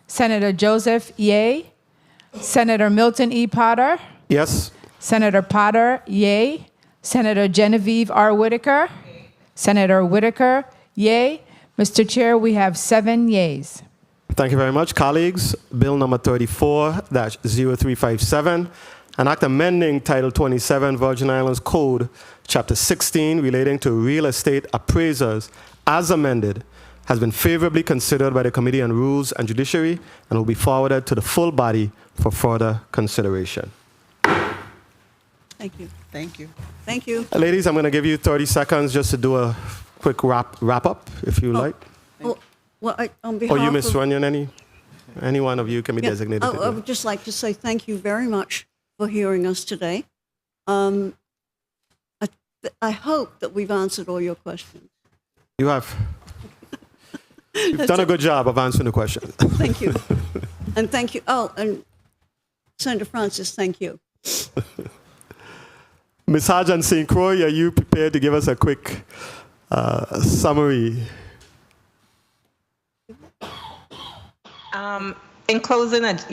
Senator Joseph, yay. Senator Milton E. Potter. Yes. Senator Potter, yay. Senator Genevieve R. Whitaker. Senator Whitaker, yay. Mr. Chair, we have 7 yays. Thank you very much, colleagues. Bill number 34-0357, an act amending Title 27, Virgin Islands Code, Chapter 16, relating to real estate appraisers, as amended, has been favorably considered by the Committee on Rules and Judiciary and will be forwarded to the full body for further consideration. Thank you. Thank you. Thank you. Ladies, I'm going to give you 30 seconds just to do a quick wrap up, if you like. Well, on behalf Or you, Ms. of, Runyon, any one of you can be designated. I would just like to say thank you very much for hearing us today. I hope that we've answered all your questions. You have. You've done a good job of answering the question. Thank you. And thank you. Oh, and Senator Francis, thank you. Ms. Hajan St. Croix, are you prepared to give us a quick summary? In closing, as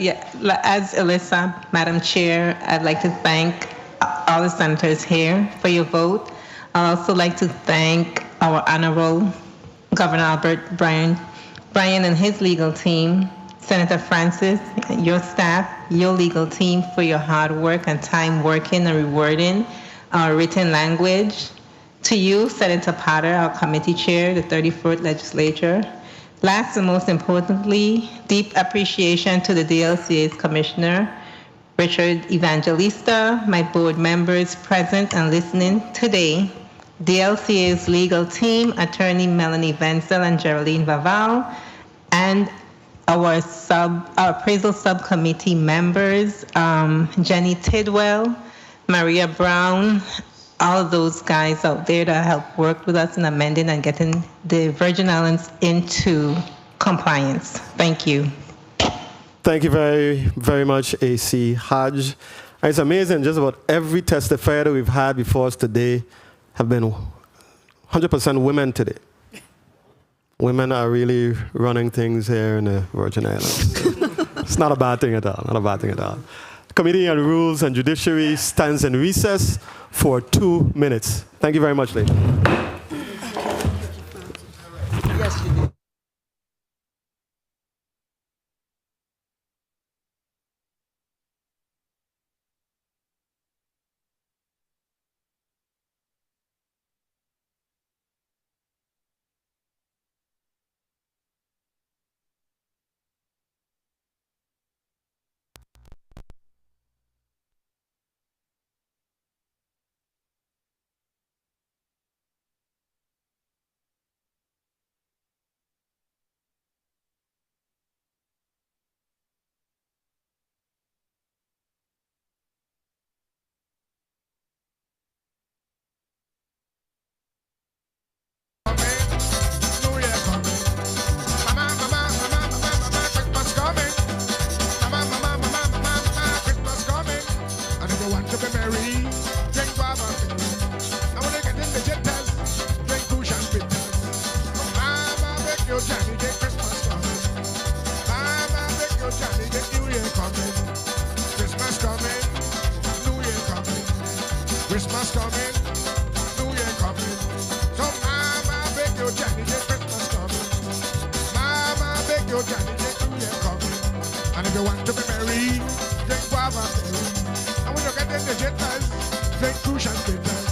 Alyssa, Madam Chair, I'd like to thank all the senators here for your vote. I'd also like to thank our Honorable Governor Albert Bryan and his legal team, Senator Francis, your staff, your legal team for your hard work and time working and rewarding our written language. To you, Senator Potter, our committee chair, the 34th Legislature. Last and most importantly, deep appreciation to the DLCA's Commissioner, Richard Evangelista, my board members present and listening today, DLCA's legal team, Attorney Melanie Wenzel and Geraldine Vaval, and our appraisal subcommittee members, Jenny Tidwell, Maria Brown, all of those guys out there that helped work with us in amending and getting the Virgin Islands into compliance. Thank you. Thank you very, very much, A.C. Hodge. It's amazing, just about every testifier that we've had before us today have been 100% women today. Women are really running things here in the Virgin Islands. It's not a bad thing at all, not a bad thing at all. Committee on Rules and Judiciary stands in recess for 2 minutes. Thank you very much, ladies. Yes, you did. Christmas coming, New Year coming. So mama beg you, Johnny, get Christmas coming. Mama beg you, Johnny, get New Year coming. And if you want to be merry, drink guava berry. And when you get in the jitters, drink crucian bitters.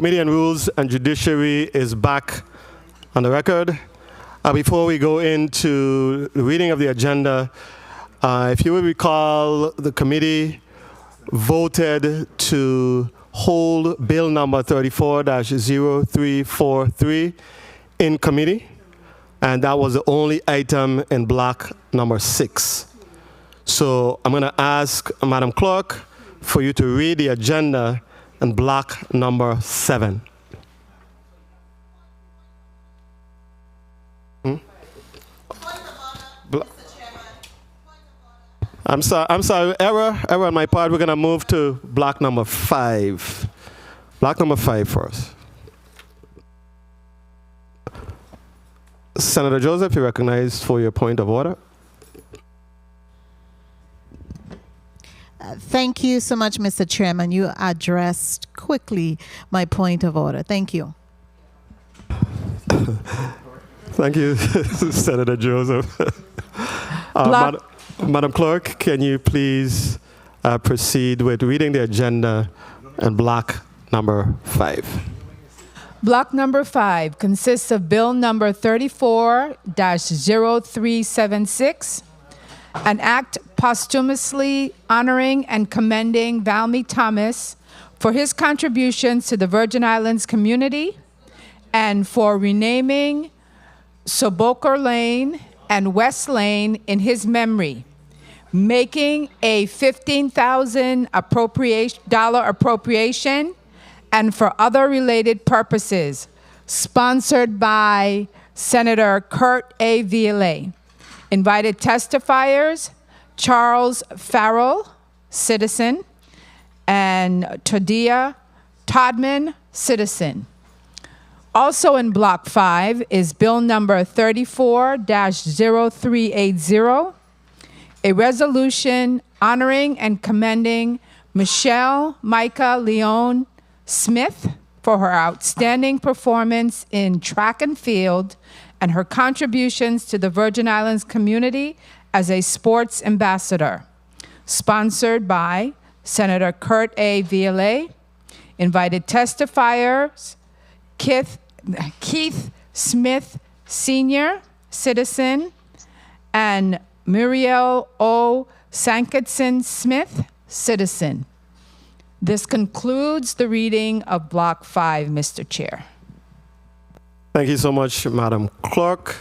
Committee on Rules and Judiciary is back on the record. Before we go into the reading of the agenda, if you will recall, the committee voted to hold Bill number 34-0343 in committee, and that was the only item in block number 6. So I'm going to ask Madam Clerk for you to read the agenda in block number 7. I'm sorry, error on my part. We're going to move to block number 5. Block number 5 first. Senator Joseph, you're recognized for your point of order. Thank you so much, Mr. Chairman. You addressed quickly my point of order. Thank you. Thank you, Senator Joseph. Madam Clerk, can you please proceed with reading the agenda in block number 5? Block number 5 consists of Bill number 34-0376, an act posthumously honoring and commending Valmy Thomas for his contributions to the Virgin Islands community and for renaming Soboker Lane and West Lane in his memory, making a $15,000 appropriation and for other related purposes, sponsored by Senator Kurt A. Violet. Invited testifiers, Charles Farrell, citizen, and Tadia Todman, citizen. Also in Block 5 is Bill number 34-0380, a resolution honoring and commending Michelle Micah Leon Smith for her outstanding performance in track and field and her contributions to the Virgin Islands community as a sports ambassador, sponsored by Senator Kurt A. Violet. Invited testifiers, Keith Smith Sr., citizen, and Muriel O. Sanketson Smith, citizen. This concludes the reading of Block 5, Mr. Chair. Thank you so much, Madam Clerk.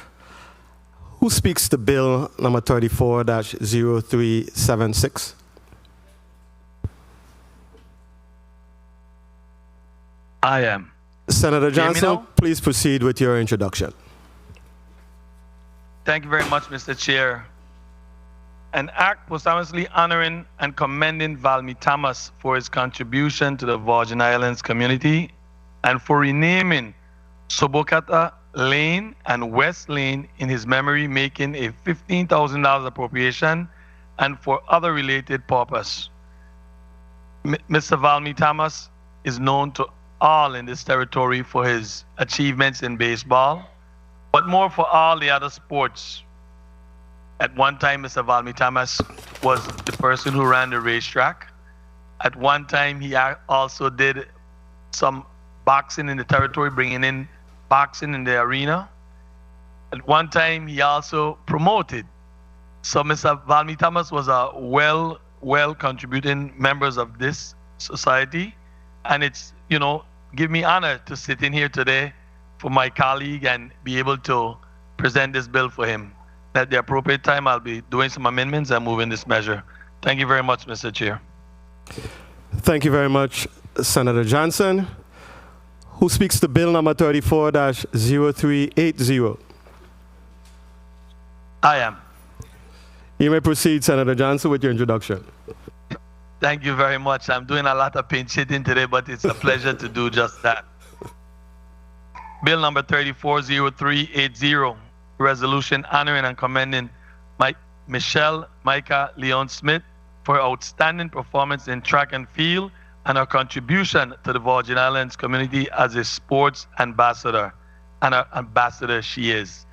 Who speaks to Bill number 34-0376? I am. Senator Johnson, please proceed with your introduction. Thank you very much, Mr. Chair. An act posthumously honoring and commending Valmy Thomas for his contribution to the Virgin Islands community and for renaming Sobokata Lane and West Lane in his memory, making a $15,000 appropriation and for other related purpose. Mr. Valmy Thomas is known to all in this territory for his achievements in baseball, but more for all the other sports. At one time, Mr. Valmy Thomas was the person who ran the racetrack. At one time, he also did some boxing in the territory, bringing in boxing in the arena. At one time, he also promoted. So Mr. Valmy Thomas was a well contributing members of this society. And it's, give me honor to sit in here today for my colleague and be able to present this bill for him. At the appropriate time, I'll be doing some amendments and moving this measure. Thank you very much, Mr. Chair. Thank you very much, Senator Johnson. Who speaks to Bill number 34-0380? I am. You may proceed, Senator Johnson, with your introduction. Thank you very much. I'm doing a lot of pinch hitting today, but it's a pleasure to do just that. Bill number 34-0380, resolution honoring and commending Michelle Micah Leon Smith for her outstanding performance in track and field and her contribution to the Virgin Islands community as a sports ambassador, and an ambassador she is.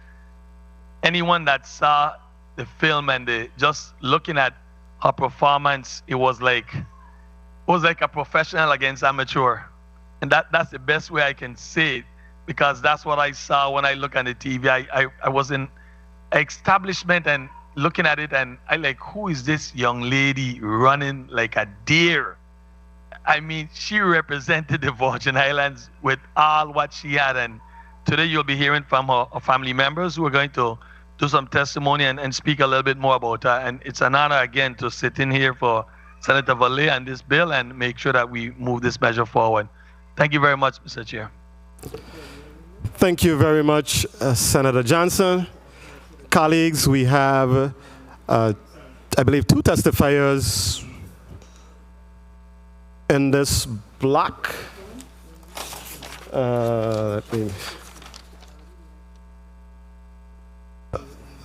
Anyone that saw the film and just looking at her performance, it was like a professional against amateur. And that's the best way I can say it, because that's what I saw when I look on the TV. I was in establishment and looking at it, and I like, who is this young lady running like a deer? I mean, she represented the Virgin Islands with all what she had. And today you'll be hearing from her family members who are going to do some testimony and speak a little bit more about her. And it's an honor again to sit in here for Senator Valle and this bill and make sure that we move this measure forward. Thank you very much, Mr. Chair. Thank you very much, Senator Johnson. Colleagues, we have, I believe, 2 testifiers in this block. I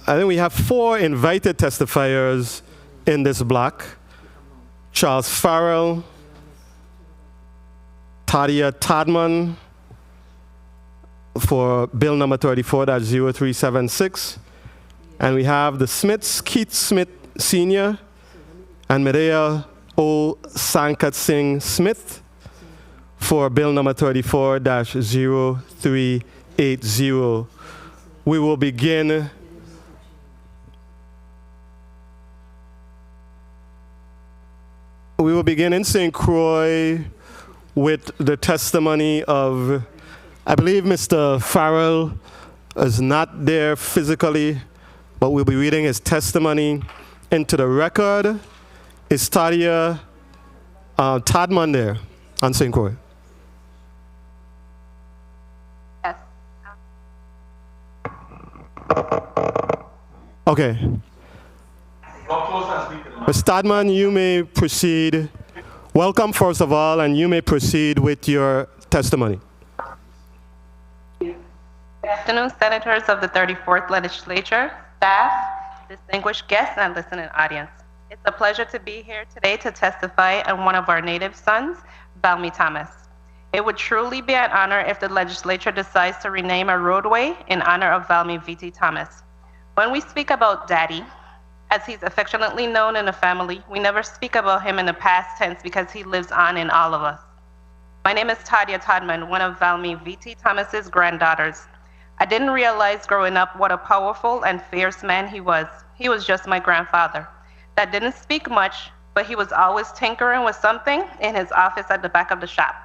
think we have 4 invited testifiers in this block. Charles Farrell, Tadia Todman for Bill number 34-0376. And we have the Smiths, Keith Smith Sr. and Medea O. Sankat Singh Smith for Bill number 34-0380. We will begin in St. Croix with the testimony of, I believe Mr. Farrell is not there physically, but we'll be reading his testimony into the record. Is Tadia Todman there on St. Croix? Yes. Okay. Ms. Todman, you may proceed. Welcome, first of all, and you may proceed with your testimony. Good afternoon, Senators of the 34th Legislature, staff, distinguished guests, and listening audience. It's a pleasure to be here today to testify on one of our native sons, Valmy Thomas. It would truly be an honor if the legislature decides to rename a roadway in honor of Valmy V.T. Thomas. When we speak about Daddy, as he's affectionately known in the family, we never speak about him in the past tense because he lives on in all of us. My name is Tadia Todman, one of Valmy V.T. Thomas's granddaughters. I didn't realize growing up what a powerful and fierce man he was. He was just my grandfather that didn't speak much, but he was always tinkering with something in his office at the back of the shop.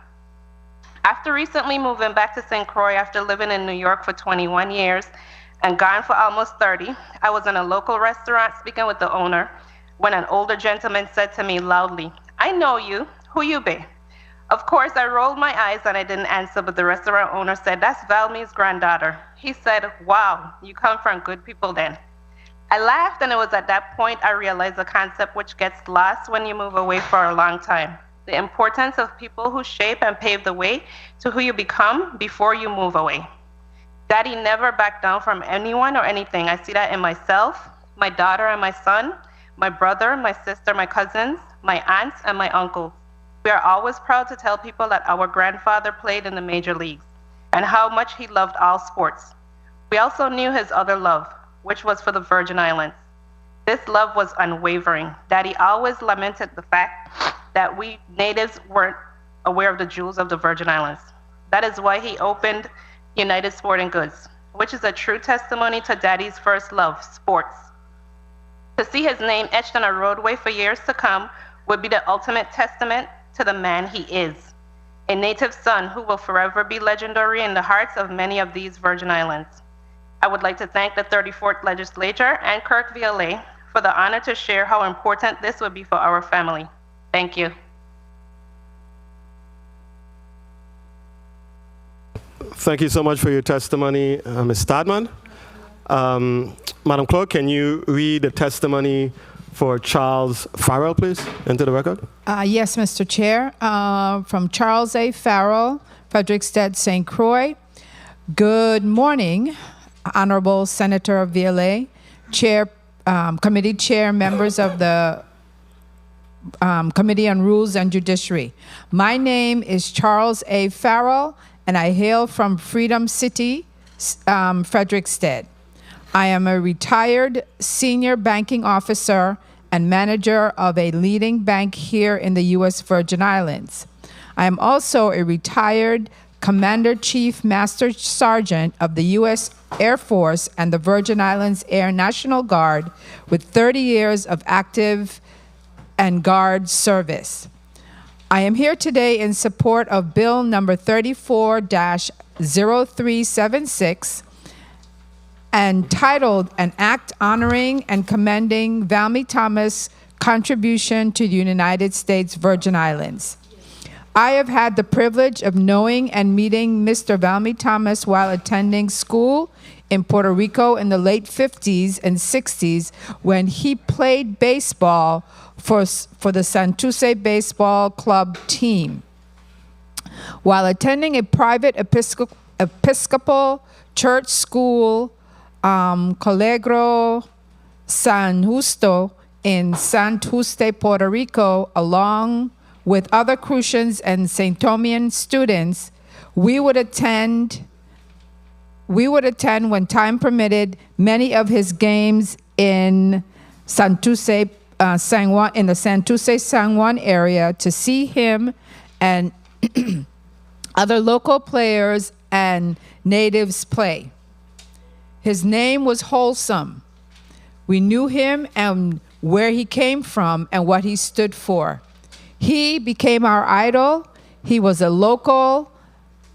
After recently moving back to St. Croix after living in New York for 21 years and gone for almost 30, I was in a local restaurant speaking with the owner when an older gentleman said to me loudly, "I know you, who you be?" Of course, I rolled my eyes and I didn't answer, but the restaurant owner said, "That's Valmy's granddaughter." He said, "Wow, you come from good people then." I laughed, and it was at that point I realized a concept which gets lost when you move away for a long time. The importance of people who shape and pave the way to who you become before you move away. Daddy never backed down from anyone or anything. I see that in myself, my daughter and my son, my brother, my sister, my cousins, my aunts, and my uncles. We are always proud to tell people that our grandfather played in the major leagues and how much he loved all sports. We also knew his other love, which was for the Virgin Islands. This love was unwavering. Daddy always lamented the fact that we natives weren't aware of the jewels of the Virgin Islands. That is why he opened United Sporting Goods, which is a true testimony to Daddy's first love, sports. To see his name etched on a roadway for years to come would be the ultimate testament to the man he is, a native son who will forever be legendary in the hearts of many of these Virgin Islands. I would like to thank the 34th Legislature and Kirk Valle for the honor to share how important this would be for our family. Thank you. Thank you so much for your testimony, Ms. Todman. Madam Clerk, can you read the testimony for Charles Farrell, please, into the record? Yes, Mr. Chair. From Charles A. Farrell, Frederickstead, St. Croix. Good morning, Honorable Senator Valle, Chair, Committee Chair, members of the Committee on Rules and Judiciary. My name is Charles A. Farrell, and I hail from Freedom City, Frederickstead. I am a retired senior banking officer and manager of a leading bank here in the U.S. Virgin Islands. I am also a retired Commander-Chief Master Sergeant of the U.S. Air Force and the Virgin Islands Air National Guard with 30 years of active and Guard service. I am here today in support of Bill number 34-0376, entitled An Act Honoring and Commending Valmy Thomas' Contribution to the United States Virgin Islands. I have had the privilege of knowing and meeting Mr. Valmy Thomas while attending school in Puerto Rico in the late 50s and 60s when he played baseball for the Santurce Baseball Club team. While attending a private Episcopal church school, Colegio San Justo in San Juste, Puerto Rico, along with other Crucians and St. Thomian students, we would attend when time permitted many of his games in Santurce, San Juan, in the Santurce San Juan area to see him and other local players and natives play. His name was Wholesome. We knew him and where he came from and what he stood for. He became our idol. He was a local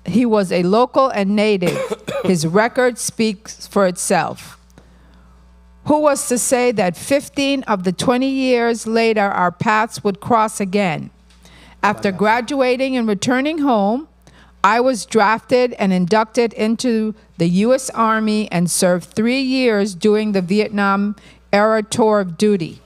and native. His record speaks for itself. Who was to say that 15 of the 20 years later our paths would cross again? After graduating and returning home, I was drafted and inducted into the U.S. Army and served 3 years during the Vietnam era tour of duty.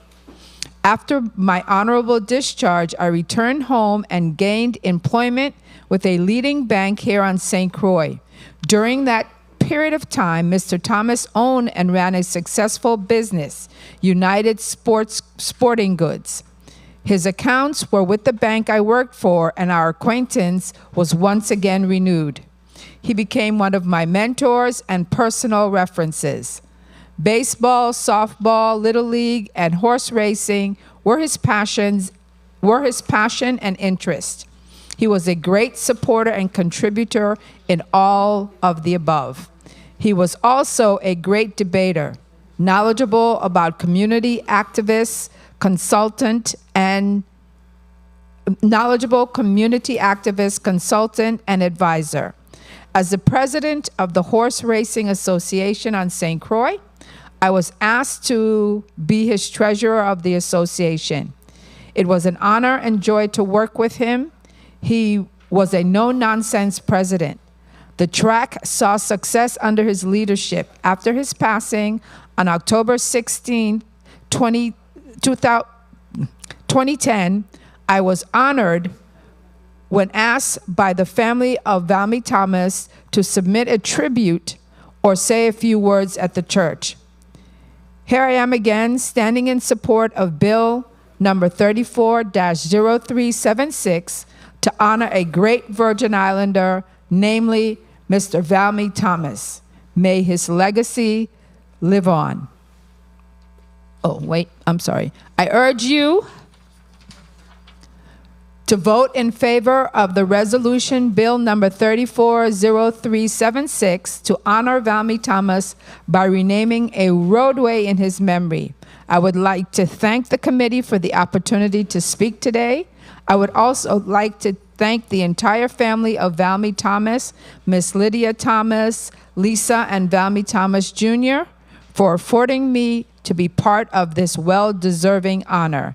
After my honorable discharge, I returned home and gained employment with a leading bank here on St. Croix. During that period of time, Mr. Thomas owned and ran a successful business, United Sporting Goods. His accounts were with the bank I worked for, and our acquaintance was once again renewed. He became one of my mentors and personal references. Baseball, softball, Little League, and horse racing were his passion and interest. He was a great supporter and contributor in all of the above. He was also a great debater, knowledgeable about community activists, consultant, and advisor. As the president of the Horse Racing Association on St. Croix, I was asked to be his treasurer of the association. It was an honor and joy to work with him. He was a no-nonsense president. The track saw success under his leadership. After his passing on October 16, 2010, I was honored when asked by the family of Valmy Thomas to submit a tribute or say a few words at the church. Here I am again, standing in support of Bill number 34-0376 to honor a great Virgin Islander, namely Mr. Valmy Thomas. May his legacy live on. Oh, wait, I'm sorry. I urge you to vote in favor of the resolution Bill number 34-0376 to honor Valmy Thomas by renaming a roadway in his memory. I would like to thank the committee for the opportunity to speak today. I would also like to thank the entire family of Valmy Thomas, Miss Lydia Thomas, Lisa, and Valmy Thomas Jr. for affording me to be part of this well-deserving honor.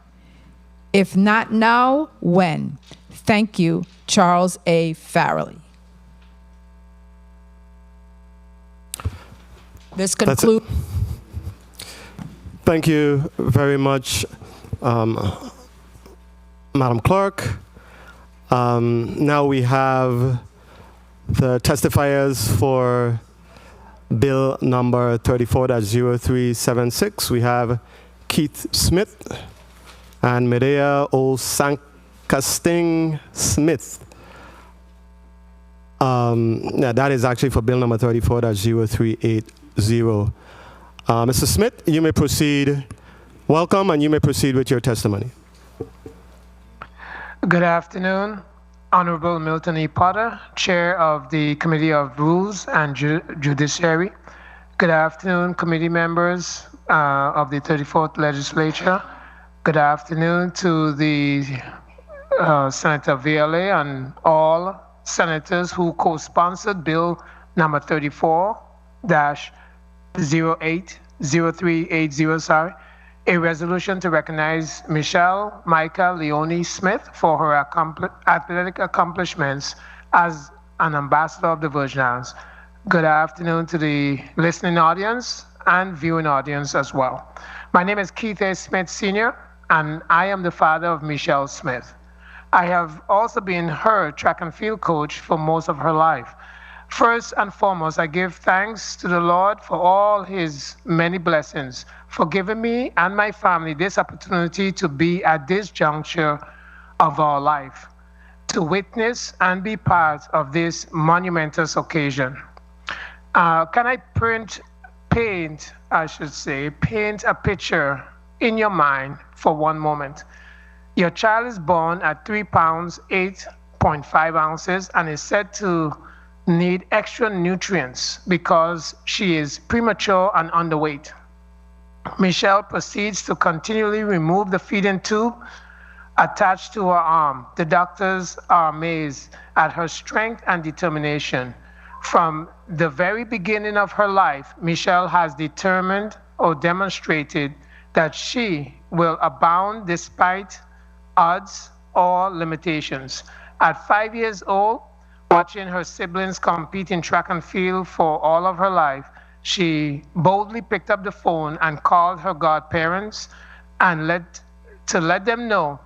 If not now, when? Thank you, Charles A. Farrelly. This concludes. Thank you very much, Madam Clerk. Now we have the testifiers for Bill number 34-0376. We have Keith Smith and Medea Osankasting Smith. That is actually for Bill number 34-0380. Mr. Smith, you may proceed. Welcome, and you may proceed with your testimony. Good afternoon. Honorable Milton E. Potter, Chair of the Committee of Rules and Judiciary. Good afternoon, committee members of the 34th Legislature. Good afternoon to the Senator VLA and all senators who co-sponsored Bill number 34-0380, a resolution to recognize Michelle Micah Leone Smith for her athletic accomplishments as an ambassador of the Virgin Islands. Good afternoon to the listening audience and viewing audience as well. My name is Keith A. Smith Sr., and I am the father of Michelle Smith. I have also been her track and field coach for most of her life. First and foremost, I give thanks to the Lord for all his many blessings, for giving me and my family this opportunity to be at this juncture of our life, to witness and be part of this monumentous occasion. Can I paint a picture in your mind for one moment? Your child is born at 3 pounds, 8.5 ounces, and is said to need extra nutrients because she is premature and underweight. Michelle proceeds to continually remove the feeding tube attached to her arm. The doctors are amazed at her strength and determination. From the very beginning of her life, Michelle has determined or demonstrated that she will abound despite odds or limitations. At 5 years old, watching her siblings compete in track and field for all of her life, she boldly picked up the phone and called her godparents and let them know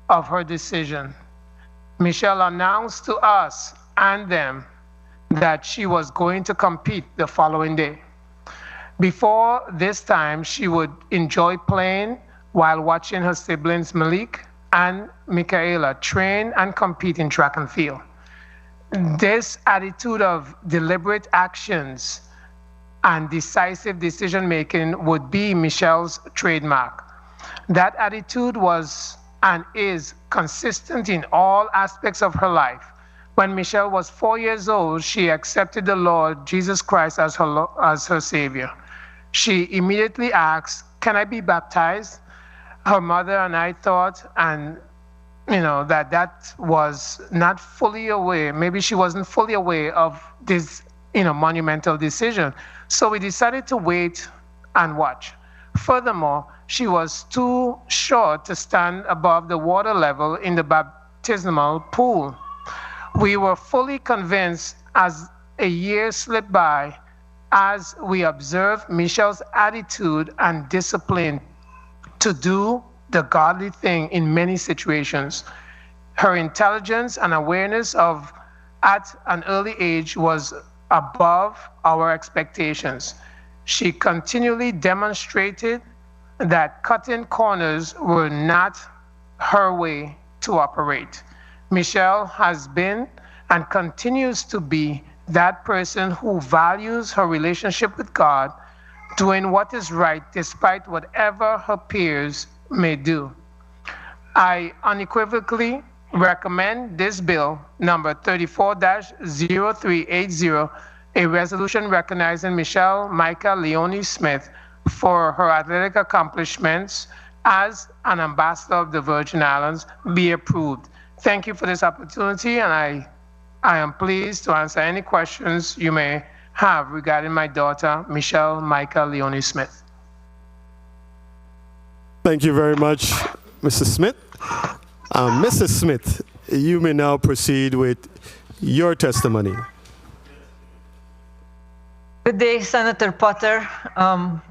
of her decision. Michelle announced to us and them that she was going to compete the following day. Before this time, she would enjoy playing while watching her siblings Malik and Michaela train and compete in track and field. This attitude of deliberate actions and decisive decision-making would be Michelle's trademark. That attitude was and is consistent in all aspects of her life. When Michelle was 4 years old, she accepted the Lord Jesus Christ as her Savior. She immediately asked, "Can I be baptized?" Her mother and I thought, and that was not fully aware. Maybe she wasn't fully aware of this, monumental decision. So we decided to wait and watch. Furthermore, she was too short to stand above the water level in the baptismal pool. We were fully convinced as a year slipped by, as we observed Michelle's attitude and discipline to do the godly thing in many situations. Her intelligence and awareness at an early age was above our expectations. She continually demonstrated that cutting corners were not her way to operate. Michelle has been and continues to be that person who values her relationship with God, doing what is right despite whatever her peers may do. I unequivocally recommend this bill, number 34-0380, a resolution recognizing Michelle Micah Leone Smith for her athletic accomplishments as an ambassador of the Virgin Islands, be approved. Thank you for this opportunity, and I am pleased to answer any questions you may have regarding my daughter, Michelle Micah Leone Smith. Thank you very much, Mr. Smith. Mrs. Smith, you may now proceed with your testimony. Good day, Senator Potter,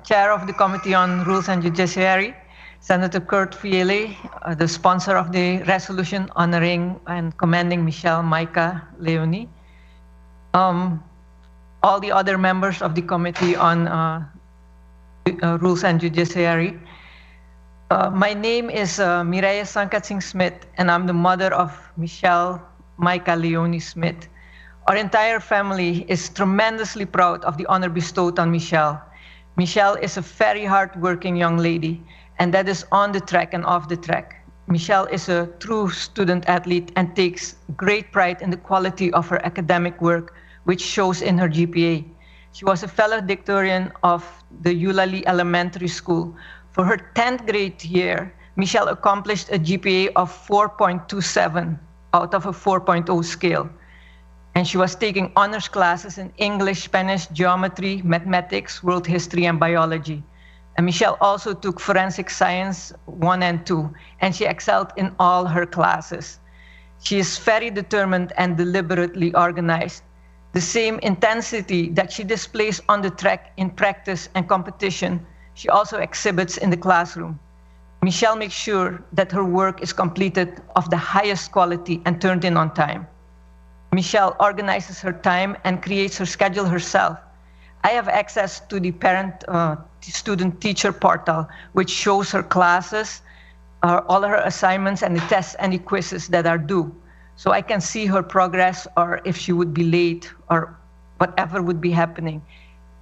Chair of the Committee on Rules and Judiciary, Senator Kurt Fiele, the sponsor of the resolution honoring and commending Michelle Micah Leone, all the other members of the Committee on Rules and Judiciary. My name is Mireya Sankatsing Smith, and I'm the mother of Michelle Micah Leone Smith. Our entire family is tremendously proud of the honor bestowed on Michelle. Michelle is a very hardworking young lady, and that is on the track and off the track. Michelle is a true student athlete and takes great pride in the quality of her academic work, which shows in her GPA. She was a valedictorian of the Eulalie Elementary School. For her 10th grade year, Michelle accomplished a GPA of 4.27 out of a 4.0 scale. And she was taking honors classes in English, Spanish, geometry, mathematics, world history, and biology. And Michelle also took forensic science 1 and 2, and she excelled in all her classes. She is very determined and deliberately organized. The same intensity that she displays on the track in practice and competition, she also exhibits in the classroom. Michelle makes sure that her work is completed of the highest quality and turned in on time. Michelle organizes her time and creates her schedule herself. I have access to the parent-student-teacher portal, which shows her classes, all her assignments, and the tests and the quizzes that are due. So I can see her progress, or if she would be late, or whatever would be happening.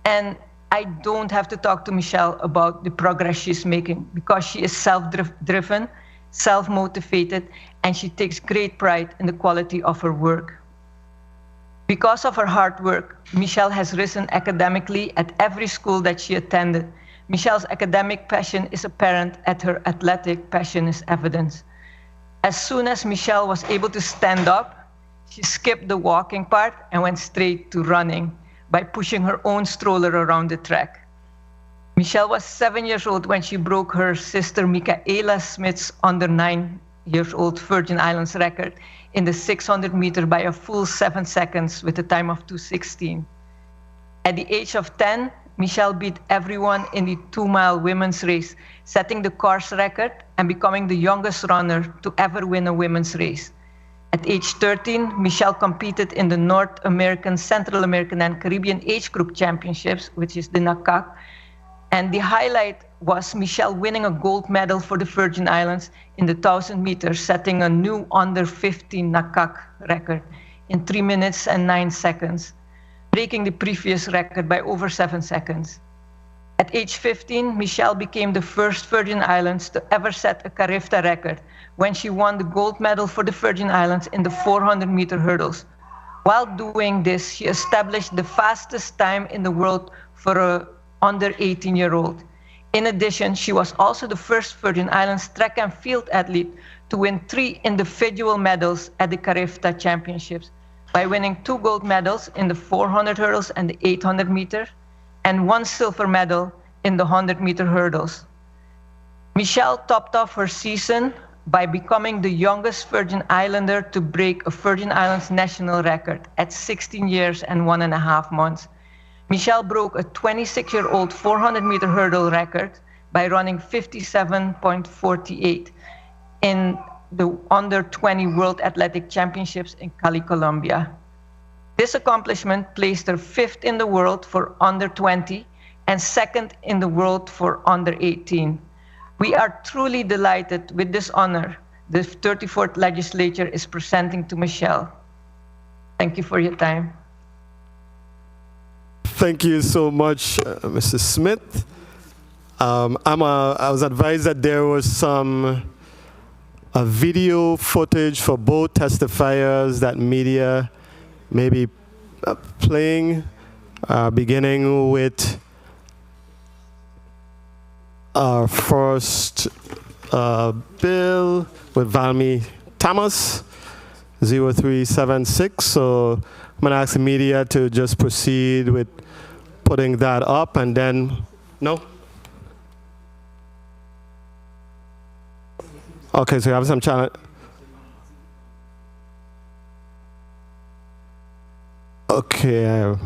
And I don't have to talk to Michelle about the progress she's making, because she is self-driven, self-motivated, and she takes great pride in the quality of her work. Because of her hard work, Michelle has risen academically at every school that she attended. Michelle's academic passion is apparent, and her athletic passion is evident. As soon as Michelle was able to stand up, she skipped the walking part and went straight to running by pushing her own stroller around the track. Michelle was 7 years old when she broke her sister Michaela Smith's under 9-year-old Virgin Islands record in the 600 meter by a full 7 seconds with a time of 2:16. At the age of 10, Michelle beat everyone in the 2-mile women's race, setting the course record and becoming the youngest runner to ever win a women's race. At age 13, Michelle competed in the North American, Central American, and Caribbean Age Group Championships, which is the NACAC. And the highlight was Michelle winning a gold medal for the Virgin Islands in the 1,000 meters, setting a new under 15 NACAC record in 3 minutes and 9 seconds, breaking the previous record by over 7 seconds. At age 15, Michelle became the first Virgin Islands to ever set a Carifta record when she won the gold medal for the Virgin Islands in the 400-meter hurdles. While doing this, she established the fastest time in the world for a under 18-year-old. In addition, she was also the first Virgin Islands track and field athlete to win 3 individual medals at the Carifta Championships by winning 2 gold medals in the 400 hurdles and the 800 meter, and 1 silver medal in the 100-meter hurdles. Michelle topped off her season by becoming the youngest Virgin Islander to break a Virgin Islands national record at 16 years and 1.5 months. Michelle broke a 26-year-old 400-meter hurdle record by running 57.48 in the Under 20 World Athletic Championships in Cali, Colombia. This accomplishment placed her 5th in the world for under 20 and 2nd in the world for under 18. We are truly delighted with this honor the 34th legislature is presenting to Michelle. Thank you for your time. Thank you so much, Mrs. Smith. I was advised that there was some video footage for both testifiers that media may be playing, beginning with our first bill with Valmy Thomas, 0376. So I'm going to ask the media to just proceed with putting that up, and then, no? Okay, so you have some challenge. Okay.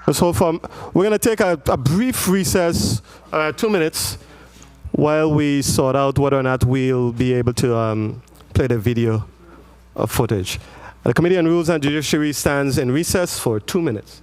Let's hold for, we're going to take a brief recess, 2 minutes, while we sort out whether or not we'll be able to play the video footage. The Committee on Rules and Judiciary stands in recess for 2 minutes.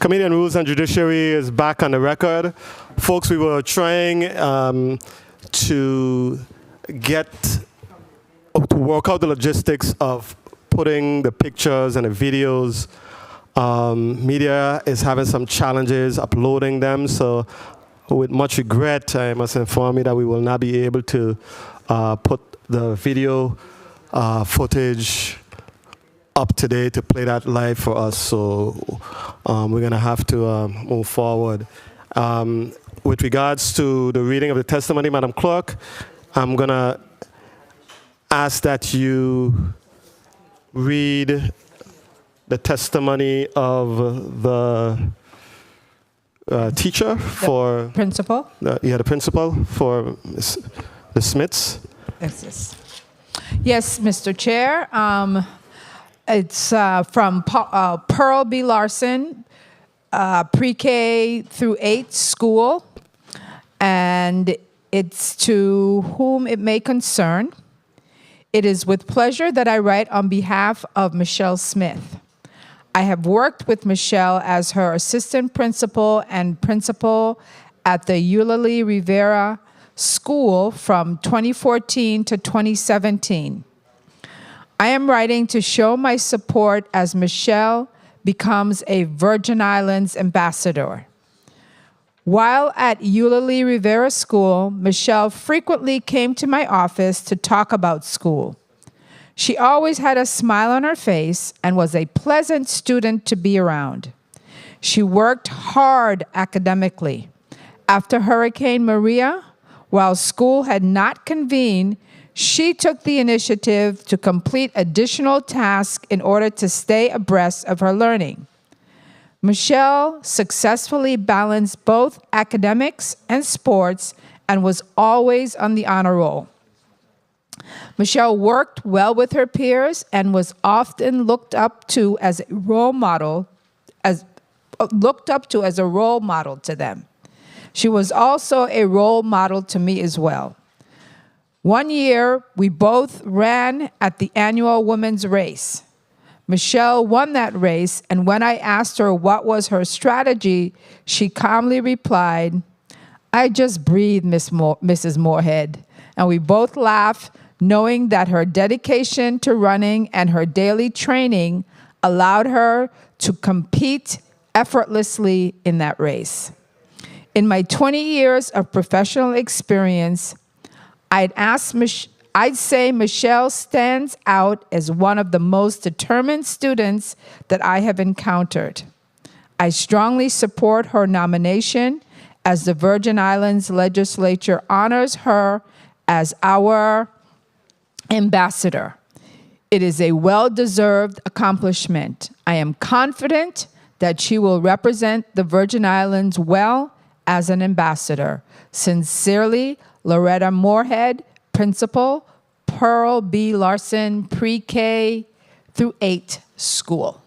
Committee on Rules and Judiciary is back on the record. Folks, we were trying to work out the logistics of putting the pictures and the videos. Media is having some challenges uploading them, so with much regret, I must inform you that we will not be able to put the video footage up today to play that live for us, so we're going to have to move forward. With regards to the reading of the testimony, Madam Clerk, I'm going to ask that you read the testimony of the teacher for... Principal? The principal for the Smiths. Yes, Mr. Chair. It's from Pearl B. Larson, pre-K through 8 school, and it's to whom it may concern. It is with pleasure that I write on behalf of Michelle Smith. I have worked with Michelle as her assistant principal and principal at the Eulalie Rivera School from 2014 to 2017. I am writing to show my support as Michelle becomes a Virgin Islands ambassador. While at Eulalie Rivera School, Michelle frequently came to my office to talk about school. She always had a smile on her face and was a pleasant student to be around. She worked hard academically. After Hurricane Maria, while school had not convened, she took the initiative to complete additional tasks in order to stay abreast of her learning. Michelle successfully balanced both academics and sports and was always on the honor roll. Michelle worked well with her peers and was often looked up to as a role model to them. She was also a role model to me as well. One year, we both ran at the annual women's race. Michelle won that race, and when I asked her what was her strategy, she calmly replied, "I just breathe, Mrs. Moorhead." And we both laughed, knowing that her dedication to running and her daily training allowed her to compete effortlessly in that race. In my 20 years of professional experience, I'd say Michelle stands out as one of the most determined students that I have encountered. I strongly support her nomination as the Virgin Islands Legislature honors her as our ambassador. It is a well-deserved accomplishment. I am confident that she will represent the Virgin Islands well as an ambassador. Sincerely, Loretta Moorhead, Principal, Pearl B. Larson, Pre-K through 8 School.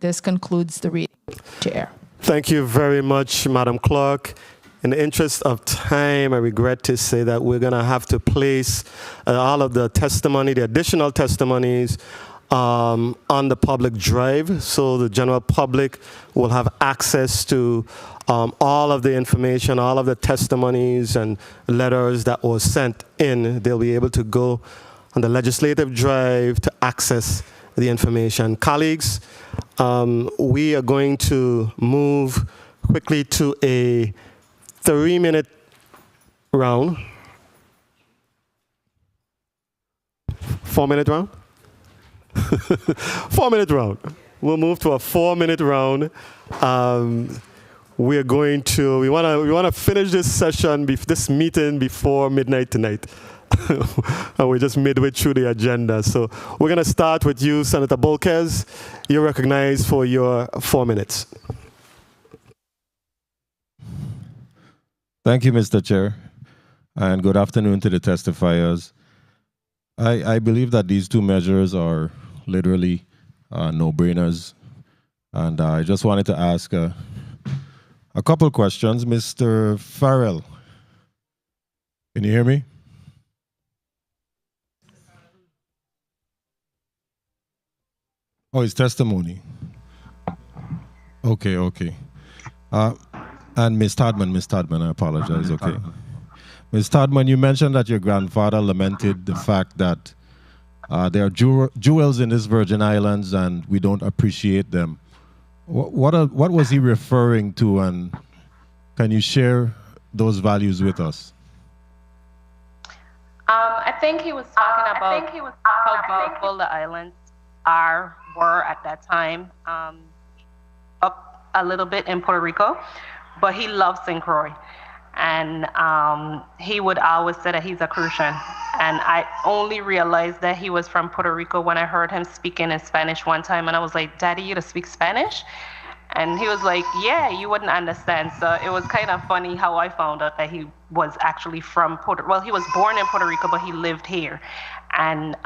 This concludes the reading, Chair. Thank you very much, Madam Clerk. In the interest of time, I regret to say that we're going to have to place all of the testimony, the additional testimonies, on the public drive, so the general public will have access to all of the information, all of the testimonies and letters that were sent in. They'll be able to go on the legislative drive to access the information. Colleagues, we are going to move quickly to a 3-minute round. 4-minute round? 4-minute round. We'll move to a 4-minute round. We want to finish this session, this meeting before midnight tonight. And we're just midway through the agenda. So we're going to start with you, Senator Bolkes. You're recognized for your 4 minutes. Thank you, Mr. Chair, and good afternoon to the testifiers. I believe that these two measures are literally no-brainers, and I just wanted to ask a couple questions. Mr. Farrell, can you hear me? Oh, his testimony. Okay, okay. And Ms. Tadman, I apologize, okay. Ms. Tadman, you mentioned that your grandfather lamented the fact that there are jewels in these Virgin Islands and we don't appreciate them. What was he referring to, and can you share those values with us? I think he was talking about how beautiful the islands were at that time, up a little bit in Puerto Rico, but he loved St. Croix. And he would always say that he's a Crucian. And I only realized that he was from Puerto Rico when I heard him speaking in Spanish one time. And I was like, Daddy, you don't speak Spanish? And he was like, yeah, you wouldn't understand. So it was kind of funny how I found out that he was actually from he was born in Puerto Rico, but he lived here. And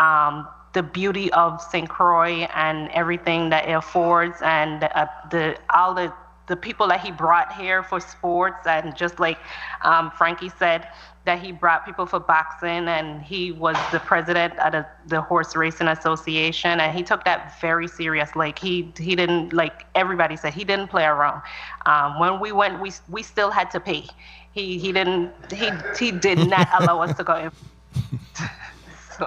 the beauty of St. Croix and everything that it affords, and all the people that he brought here for sports, and just like Frankie said, that he brought people for boxing, and he was the president of the Horse Racing Association, and he took that very serious. Like he didn't, like everybody said, he didn't play around. When we went, we still had to pay. He did not allow us to go in. So.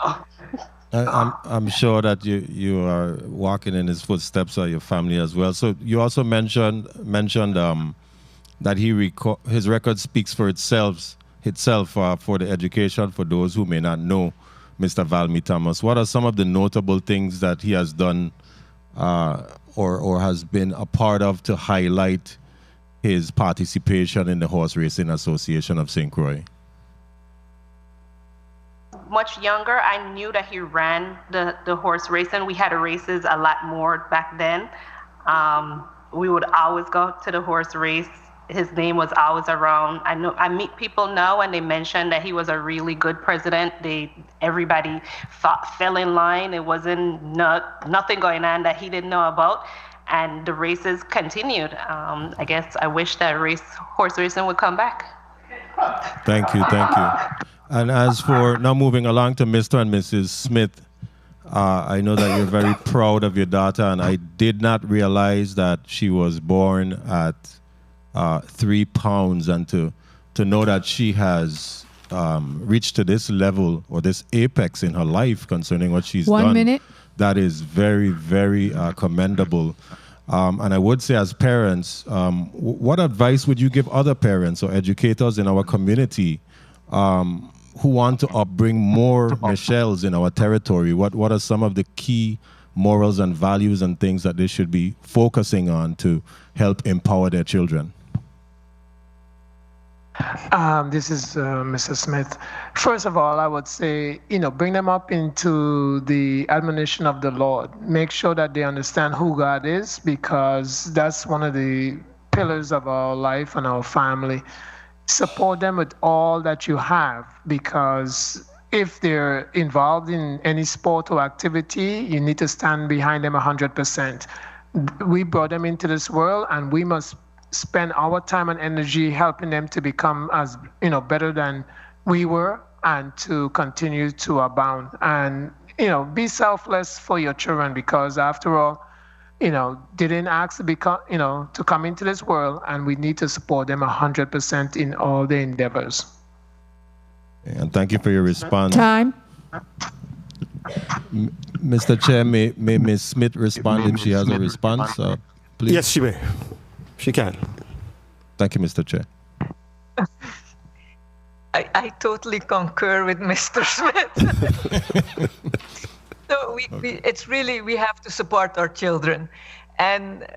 I'm sure that you are walking in his footsteps, or your family as well. So you also mentioned that his record speaks for itself for the education for those who may not know Mr. Valmy Thomas. What are some of the notable things that he has done or has been a part of to highlight his participation in the Horse Racing Association of St. Croix? Much younger, I knew that he ran the horse racing. We had races a lot more back then. We would always go to the horse race. His name was always around. I meet people now and they mention that he was a really good president. Everybody fell in line. It wasn't nothing going on that he didn't know about. And the races continued. I guess I wish that horse racing would come back. Thank you. And as for now, moving along to Mr. and Mrs. Smith, I know that you're very proud of your daughter, and I did not realize that she was born at 3 pounds, and to know that she has reached to this level or this apex in her life concerning what she's done. 1 minute. That is very, very commendable. And I would say, as parents, what advice would you give other parents or educators in our community who want to upbring more Michelles in our territory? What are some of the key morals and values and things that they should be focusing on to help empower their children? This is Mrs. Smith. First of all, I would say, bring them up into the admonition of the Lord. Make sure that they understand who God is, because that's one of the pillars of our life and our family. Support them with all that you have, because if they're involved in any sport or activity, you need to stand behind them 100%. We brought them into this world, and we must spend our time and energy helping them to become as better than we were, and to continue to abound. And be selfless for your children, because after all, they didn't ask to become, to come into this world, and we need to support them 100% in all their endeavors. And thank you for your response. Time. Mr. Chair, may Ms. Smith respond if she has a response, please? Yes, she may. She can. Thank you, Mr. Chair. I totally concur with Mr. Smith. So we have to support our children. And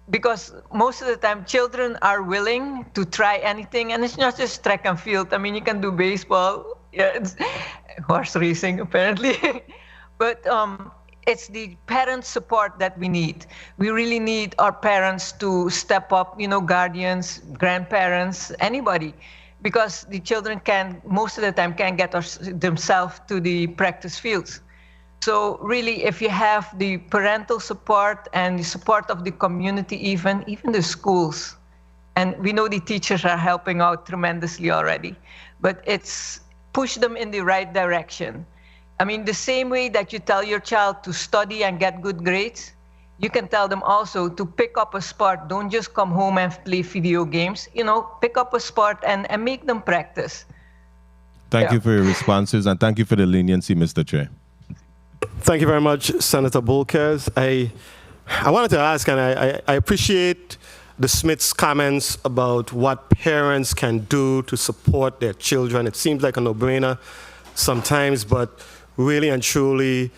because most of the time children are willing to try anything, and it's not just track and field. I mean, you can do baseball, it's horse racing apparently, but it's the parent support that we need. We really need our parents to step up, guardians, grandparents, anybody, because the children most of the time can't get themselves to the practice fields. So really, if you have the parental support and the support of the community, even the schools, and we know the teachers are helping out tremendously already, but it's push them in the right direction. I mean, the same way that you tell your child to study and get good grades, you can tell them also to pick up a sport. Don't just come home and play video games. You know, pick up a sport and make them practice. Thank you for your responses, and thank you for the leniency, Mr. Chair. Thank you very much, Senator Bolkers. I wanted to ask, and I appreciate the Smiths' comments about what parents can do to support their children. It seems like a no-brainer sometimes, but really and truly,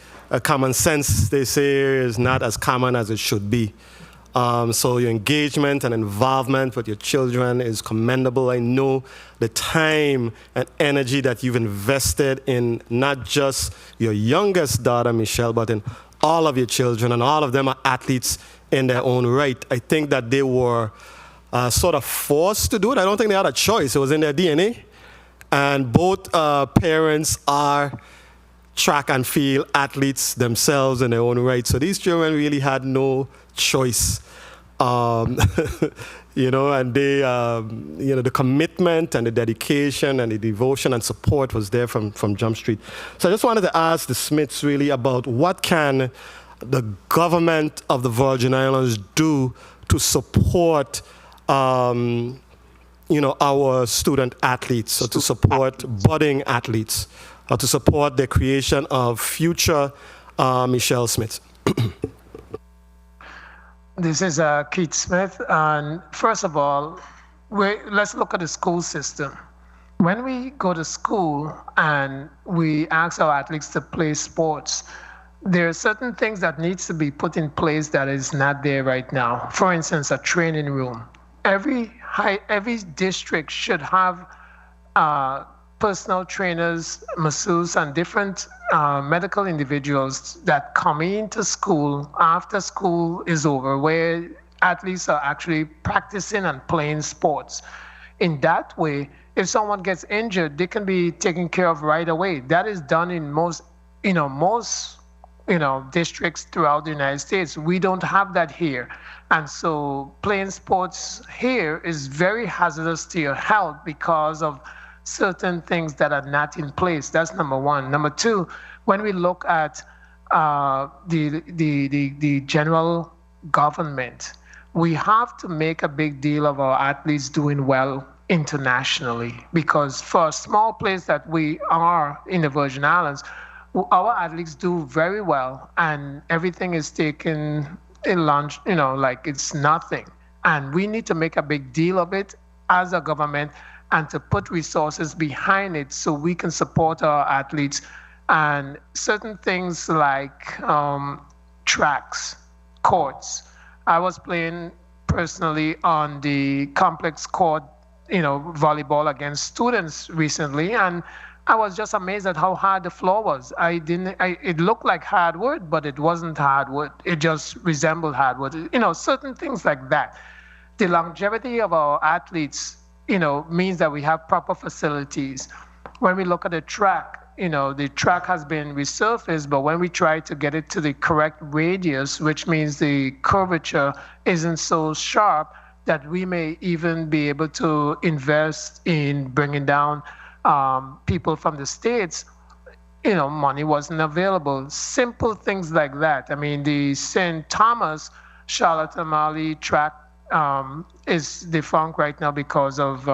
common sense, they say, is not as common as it should be. So your engagement and involvement with your children is commendable. I know the time and energy that you've invested in not just your youngest daughter, Michelle, but in all of your children, and all of them are athletes in their own right. I think that they were sort of forced to do it. I don't think they had a choice. It was in their DNA. And both parents are track and field athletes themselves in their own right. So these children really had no choice. You know, and they, you know, the commitment and the dedication and the devotion and support was there from Jump Street. So I just wanted to ask the Smiths really about what can the government of the Virgin Islands do to support, you know, our student athletes, or to support budding athletes, or to support the creation of future Michelle Smith. This is Keith Smith, and first of all, let's look at the school system. When we go to school and we ask our athletes to play sports, there are certain things that needs to be put in place that is not there right now. For instance, a training room. Every district should have personal trainers, masseurs, and different medical individuals that come into school after school is over, where athletes are actually practicing and playing sports. In that way, if someone gets injured, they can be taken care of right away. That is done in most districts throughout the United States. We don't have that here. And so playing sports here is very hazardous to your health because of certain things that are not in place. That's number one. Number two, when we look at the general government, we have to make a big deal of our athletes doing well internationally, because for a small place that we are in the Virgin Islands, our athletes do very well, and everything is taken in lunch, like it's nothing. And we need to make a big deal of it as a government, and to put resources behind it so we can support our athletes. And certain things like tracks, courts. I was playing personally on the complex court, volleyball against students recently, and I was just amazed at how hard the floor was. It looked like hardwood, but it wasn't hardwood. It just resembled hardwood. Certain things like that. The longevity of our athletes, means that we have proper facilities. When we look at the track, the track has been resurfaced, but when we try to get it to the correct radius, which means the curvature isn't so sharp, that we may even be able to invest in bringing down people from the States, money wasn't available. Simple things like that. I mean, the St. Thomas Charlotte Amalie track is defunct right now because of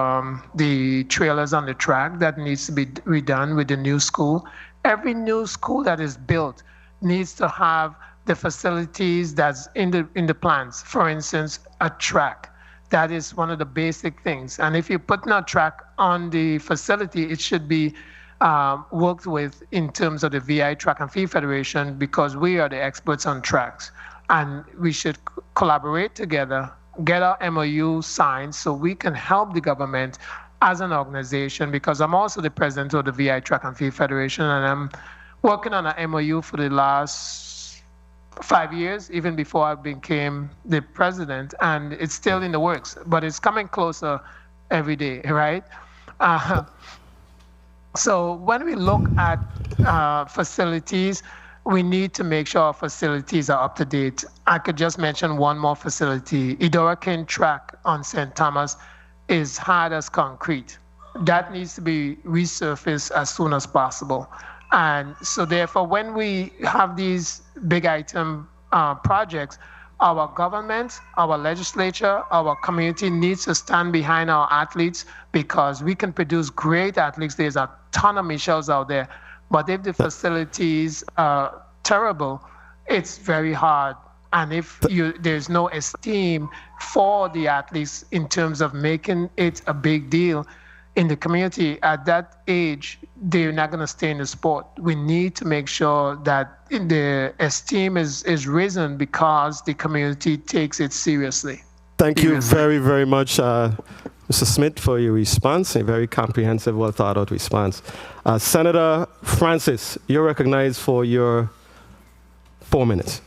the trailers on the track that needs to be redone with the new school. Every new school that is built needs to have the facilities that's in the plans. For instance, a track. That is one of the basic things. And if you put a track on the facility, it should be worked with in terms of the VI Track and Field Federation, because we are the experts on tracks. And we should collaborate together, get our MOU signed so we can help the government as an organization, because I'm also the president of the VI Track and Field Federation, and I'm working on an MOU for the last 5 years, even before I became the president, and it's still in the works, but it's coming closer every day, right? So when we look at facilities, we need to make sure our facilities are up to date. I could just mention one more facility. Idora King track on St. Thomas is hard as concrete. That needs to be resurfaced as soon as possible. And so therefore, when we have these big item projects, Our government, our legislature, our community needs to stand behind our athletes because we can produce great athletes. There's a ton of Michelles out there. But if the facilities are terrible, it's very hard. And if there's no esteem for the athletes in terms of making it a big deal in the community, at that age, they're not going to stay in the sport. We need to make sure that the esteem is risen because the community takes it seriously. Thank you very, very much, Mr. Smith, for your response, a very comprehensive, well thought out response. Senator Francis, you're recognized for your 4 minutes.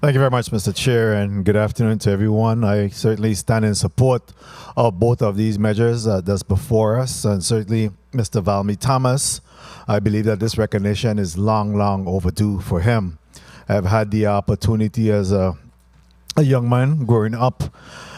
Thank you very much, Mr. Chair, and good afternoon to everyone. I certainly stand in support of both of these measures that's before us, and certainly Mr. Valmy Thomas. I believe that this recognition is long, long overdue for him. I've had the opportunity as a young man growing up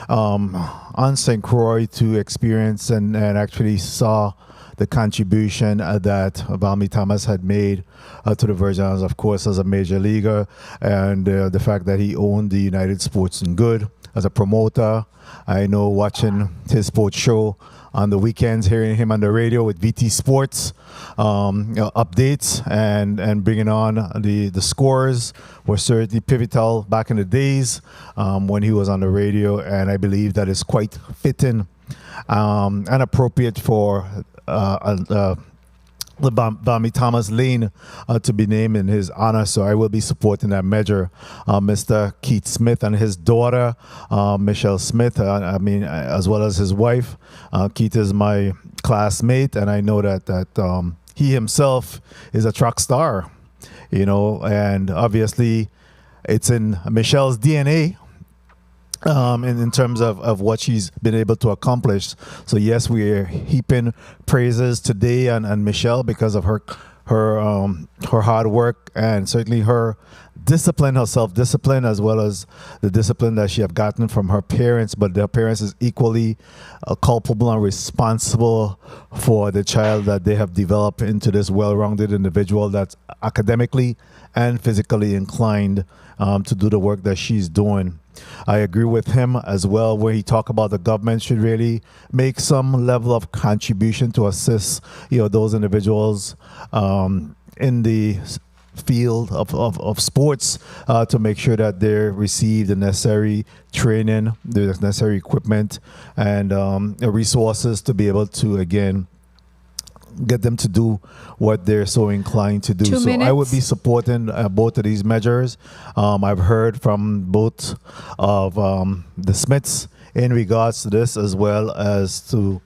on St. Croix to experience and actually saw the contribution that Valmy Thomas had made to the Virgin Islands, of course, as a major leaguer, and the fact that he owned the United Sports and Good as a promoter. I know watching his sports show on the weekends, hearing him on the radio with VT Sports updates and bringing on the scores were certainly pivotal back in the days when he was on the radio, and I believe that is quite fitting and appropriate for the Valmy Thomas Lane to be named in his honor, so I will be supporting that measure. Mr. Keith Smith and his daughter, Michelle Smith, as well as his wife. Keith is my classmate, and I know that he himself is a track star, and obviously it's in Michelle's DNA. In terms of what she's been able to accomplish. So yes, we are heaping praises today on Michelle because of her hard work and certainly her discipline, her self-discipline, as well as the discipline that she have gotten from her parents. But their parents is equally culpable and responsible for the child that they have developed into this well-rounded individual that's academically and physically inclined to do the work that she's doing. I agree with him as well where he talked about the government should really make some level of contribution to assist those individuals in the field of sports to make sure that they receive the necessary training, the necessary equipment, and resources to be able to, again, get them to do what they're so inclined to do. 2 so minutes. I would be supporting both of these measures. I've heard from both of the Smiths in regards to this, as well as to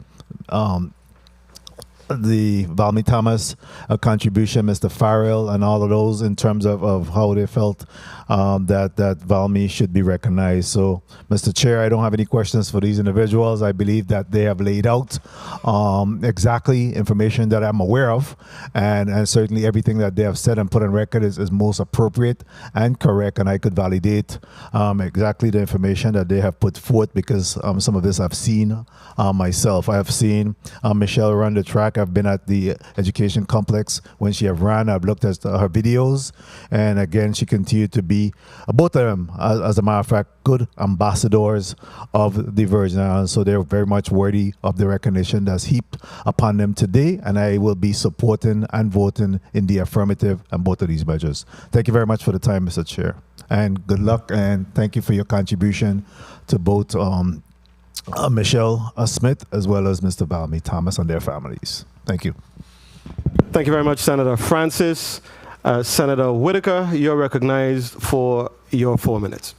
the Valmy Thomas contribution, Mr. Farrell, and all of those in terms of how they felt that Valmy should be recognized. So, Mr. Chair, I don't have any questions for these individuals. I believe that they have laid out exactly information that I'm aware of, and certainly everything that they have said and put on record is most appropriate and correct, and I could validate exactly the information that they have put forth because some of this I've seen myself. I have seen Michelle run the track. I've been at the education complex when she have ran. I've looked at her videos, and again, she continued to be, both of them, as a matter of fact, good ambassadors of the Virgin Islands. So they're very much worthy of the recognition that's heaped upon them today, and I will be supporting and voting in the affirmative on both of these measures. Thank you very much for the time, Mr. Chair, and good luck, and thank you for your contribution to both Michelle Smith as well as Mr. Valmy Thomas and their families. Thank you. Thank you very much, Senator Francis. Senator Whitaker, you're recognized for your 4 minutes.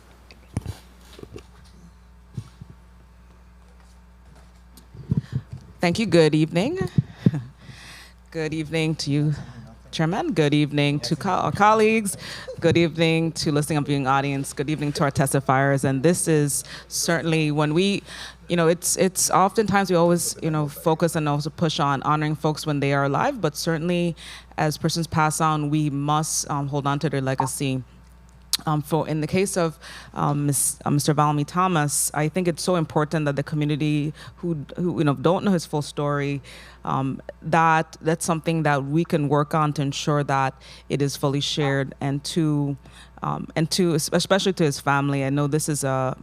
Thank you. Good evening. Good evening to you, Chairman. Good evening to our colleagues. Good evening to listening and viewing audience. Good evening to our testifiers. And this is certainly when we, it's oftentimes we always, focus and also push on honoring folks when they are alive, but certainly as persons pass on, we must hold on to their legacy. in the case of Mr. Valmy Thomas, I think it's so important that the community who don't know his full story, that's something that we can work on to ensure that it is fully shared, and especially to his family. I know this is a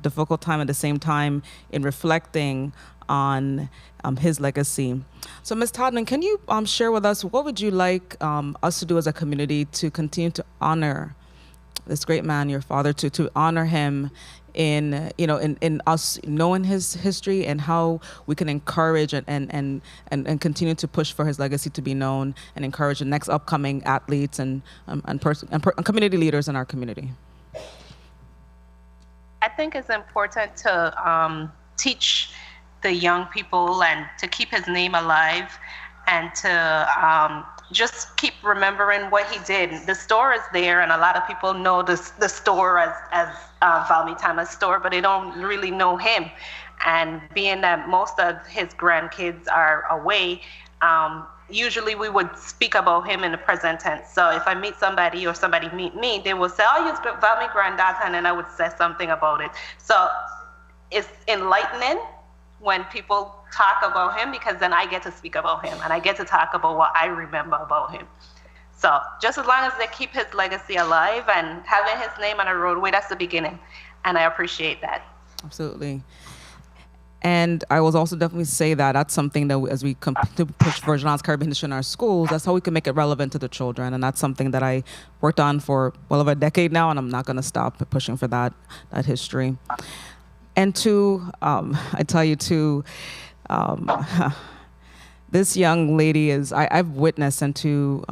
difficult time, at the same time in reflecting on his legacy. So Ms. Todman, can you share with us, what would you like us to do as a community to continue to honor this great man, your father, to honor him in us knowing his history, and how we can encourage and continue to push for his legacy to be known, and encourage the next upcoming athletes and community leaders in our community? I think it's important to teach the young people and to keep his name alive, and to just keep remembering what he did. The store is there, and a lot of people know the store as Valmy Thomas store, but they don't really know him. And being that most of his grandkids are away, usually we would speak about him in the present tense. So if I meet somebody or somebody meet me, they will say, "Oh, you're Valmy granddaughter," and then I would say something about it. So it's enlightening when people talk about him, because then I get to speak about him, and I get to talk about what I remember about him. So just as long as they keep his legacy alive and having his name on a roadway, that's the beginning. And I appreciate that. Absolutely. And I will also definitely say that that's something that as we continue to push Virgin Islands Caribbean history in our schools, that's how we can make it relevant to the children. And that's something that I worked on for well over a decade now, and I'm not going to stop pushing for that history. And I tell you too, this young lady is, I've witnessed, and to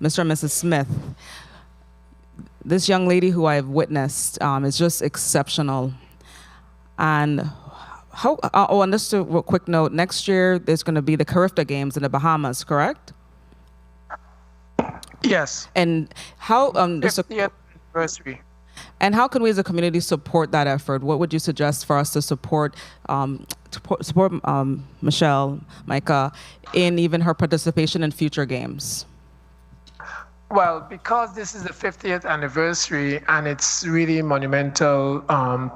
Mr. and Mrs. Smith, this young lady who I've witnessed is just exceptional. And and just a quick note, next year there's going to be the Carifta Games in the Bahamas, correct? Yes. And how, 50th anniversary. And how can we as a community support that effort? What would you suggest for us to support Michelle, Micah, in even her participation in future games? Well, because this is the 50th anniversary, and it's really monumental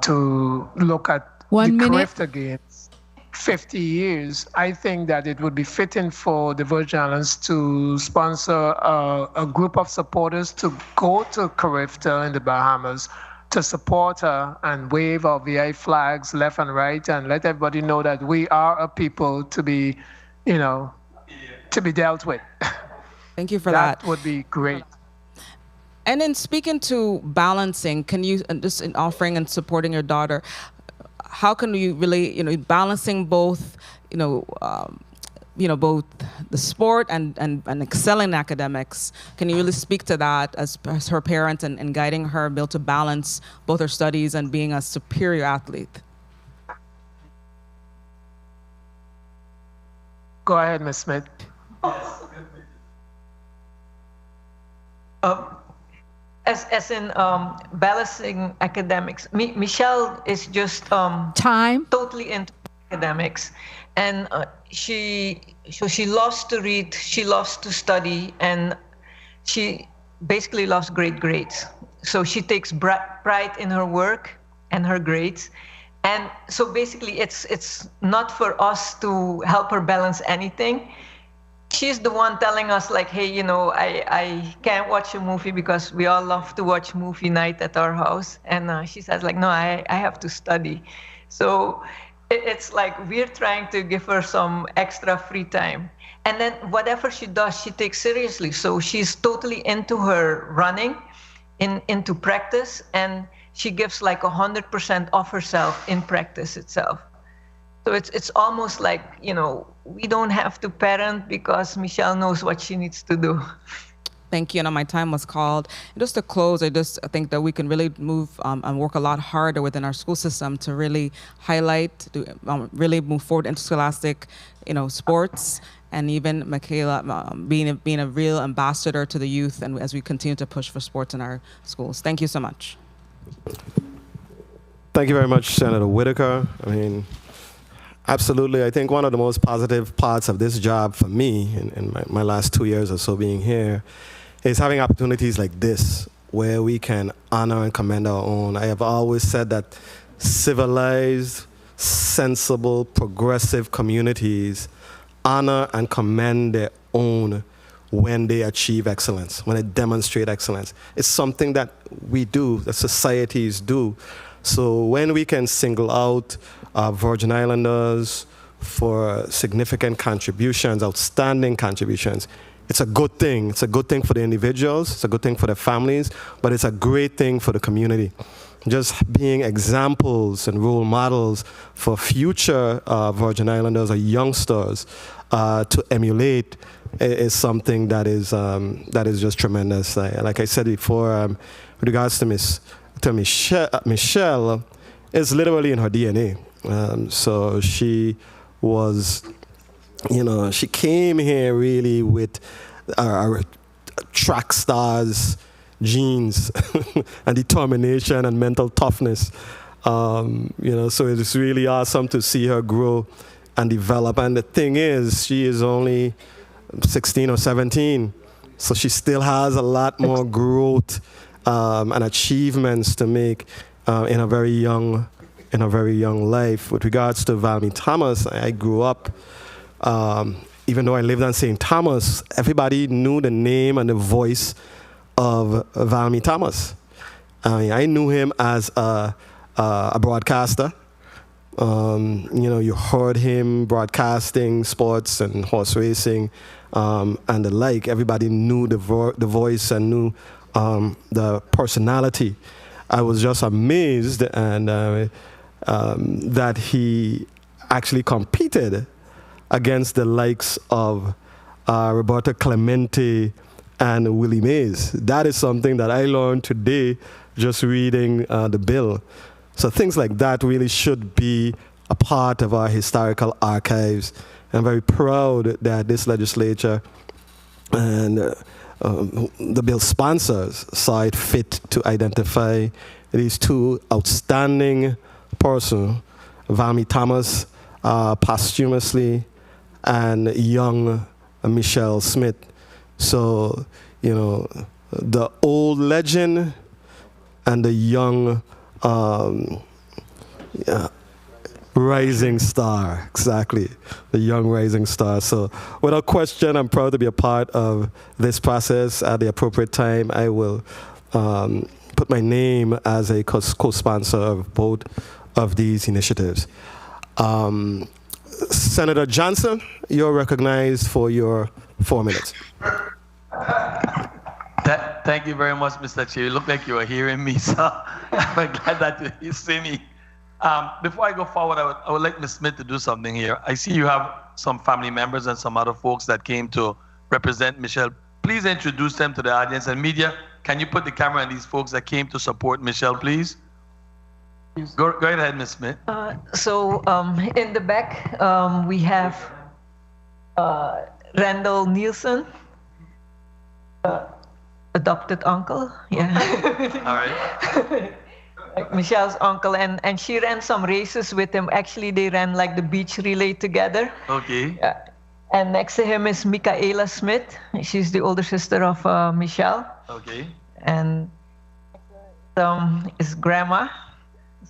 to look at the Carifta Games, 50 years, I think that it would be fitting for the Virgin Islands to sponsor a group of supporters to go to Carifta in the Bahamas to support her and wave our VI flags left and right, and let everybody know that we are a people to be, to be dealt with. Thank you for that. That would be great. And in speaking to balancing, can you, just in offering and supporting your daughter, how can you really, balancing both, both the sport and excelling in academics? Can you really speak to that as her parent and guiding her, be able to balance both her studies and being a superior athlete? Go ahead, Ms. Smith. As in balancing academics, Michelle is just totally into academics, and she loves to read, she loves to study, and she basically loves great grades. So she takes pride in her work and her grades, and so basically it's not for us to help her balance anything. She's the one telling us, like, hey, I can't watch a movie because we all love to watch movie night at our house. And she says, like, no, I have to study. So it's like we're trying to give her some extra free time. And then whatever she does, she takes seriously. So she's totally into her running, into practice, and she gives like 100% of herself in practice itself. So it's almost like, we don't have to parent because Michelle knows what she needs to do. Thank you. My time was called. And just to close, I think that we can really move and work a lot harder within our school system to really highlight, to really move forward interscholastic, sports, and even Michaela being a real ambassador to the youth, and as we continue to push for sports in our schools. Thank you so much. Thank you very much, Senator Whitaker. Absolutely. I think one of the most positive parts of this job for me in my last 2 years or so being here is having opportunities like this where we can honor and commend our own. I have always said that civilized, sensible, progressive communities honor and commend their own when they achieve excellence, when they demonstrate excellence. It's something that we do, that societies do. So when we can single out Virgin Islanders for significant contributions, outstanding contributions, it's a good thing. It's a good thing for the individuals, it's a good thing for their families, but it's a great thing for the community. Just being examples and role models for future Virgin Islanders or youngsters to emulate is something that is just tremendous. Like I said before, with regards to Michelle, it's literally in her DNA. So she was, she came here really with our track stars genes and determination and mental toughness. So it's really awesome to see her grow and develop. And the thing is, she is only 16 or 17, so she still has a lot more growth and achievements to make in a very young life. With regards to Valmy Thomas, I grew up, even though I lived on St. Thomas, everybody knew the name and the voice of Valmy Thomas. I knew him as a broadcaster. You heard him broadcasting sports and horse racing and the like. Everybody knew the voice and knew the personality. I was just amazed and that he actually competed against the likes of Roberto Clemente and Willie Mays. That is something that I learned today just reading the bill. So things like that really should be a part of our historical archives. I'm very proud that this legislature and the bill sponsors saw it fit to identify these two outstanding persons, Valmy Thomas posthumously and young Michelle Smith. So, the old legend and the young rising star, exactly, the young rising star. So without question, I'm proud to be a part of this process. At the appropriate time, I will put my name as a co-sponsor of both of these initiatives. Senator Johnson, you're recognized for your 4 minutes. Thank you very much, Mr. Chair. You look like you are hearing me, so I'm glad that you see me. Before I go forward, I would like Ms. Smith to do something here. I see you have some family members and some other folks that came to represent Michelle. Please introduce them to the audience and media. Can you put the camera on these folks that came to support Michelle, please? Go ahead, Ms. Smith. In the back, we have Randall Nielsen, adopted uncle. Yeah. All right. Like Michelle's uncle, and she ran some races with him. Actually, they ran like the beach relay together. Okay. And next to him is Michaela Smith. She's the older sister of Michelle. Okay. And is grandma.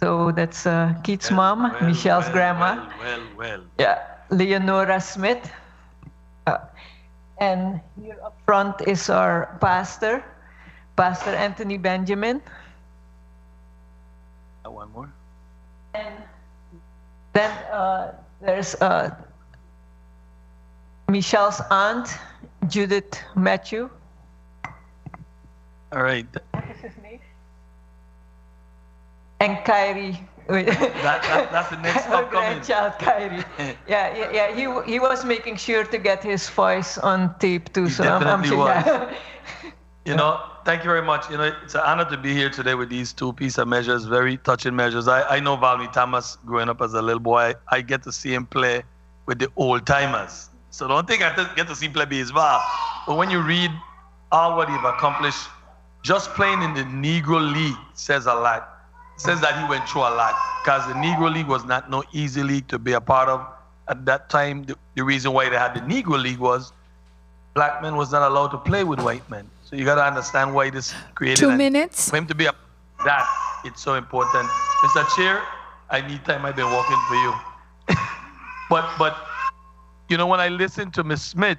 So that's Keith's mom, Michelle's grandma. Well. Yeah, Leonora Smith. And here up front is our pastor, Pastor Anthony Benjamin. One more. And then there's Michelle's aunt, Judith Matthew. All right. What is his name? And Kyrie. That's the next upcoming. Grandchild, Kyrie. Yeah. He was making sure to get his voice on tape too. So I'm sure. Was. Thank you very much. It's an honor to be here today with these two piece of measures, very touching measures. I know Valmy Thomas growing up as a little boy. I get to see him play with the old timers. So don't think I get to see him play baseball. But when you read all what he's accomplished, just playing in the Negro League says a lot. It says that he went through a lot because the Negro League was not no easy league to be a part of. At that time, the reason why they had the Negro League was black men was not allowed to play with white men. So you got to understand why this created. 2 and minutes. For him to be that, it's so important. Mr. Chair, I need time. I've been working for you. but you know, when I listened to Ms. Smith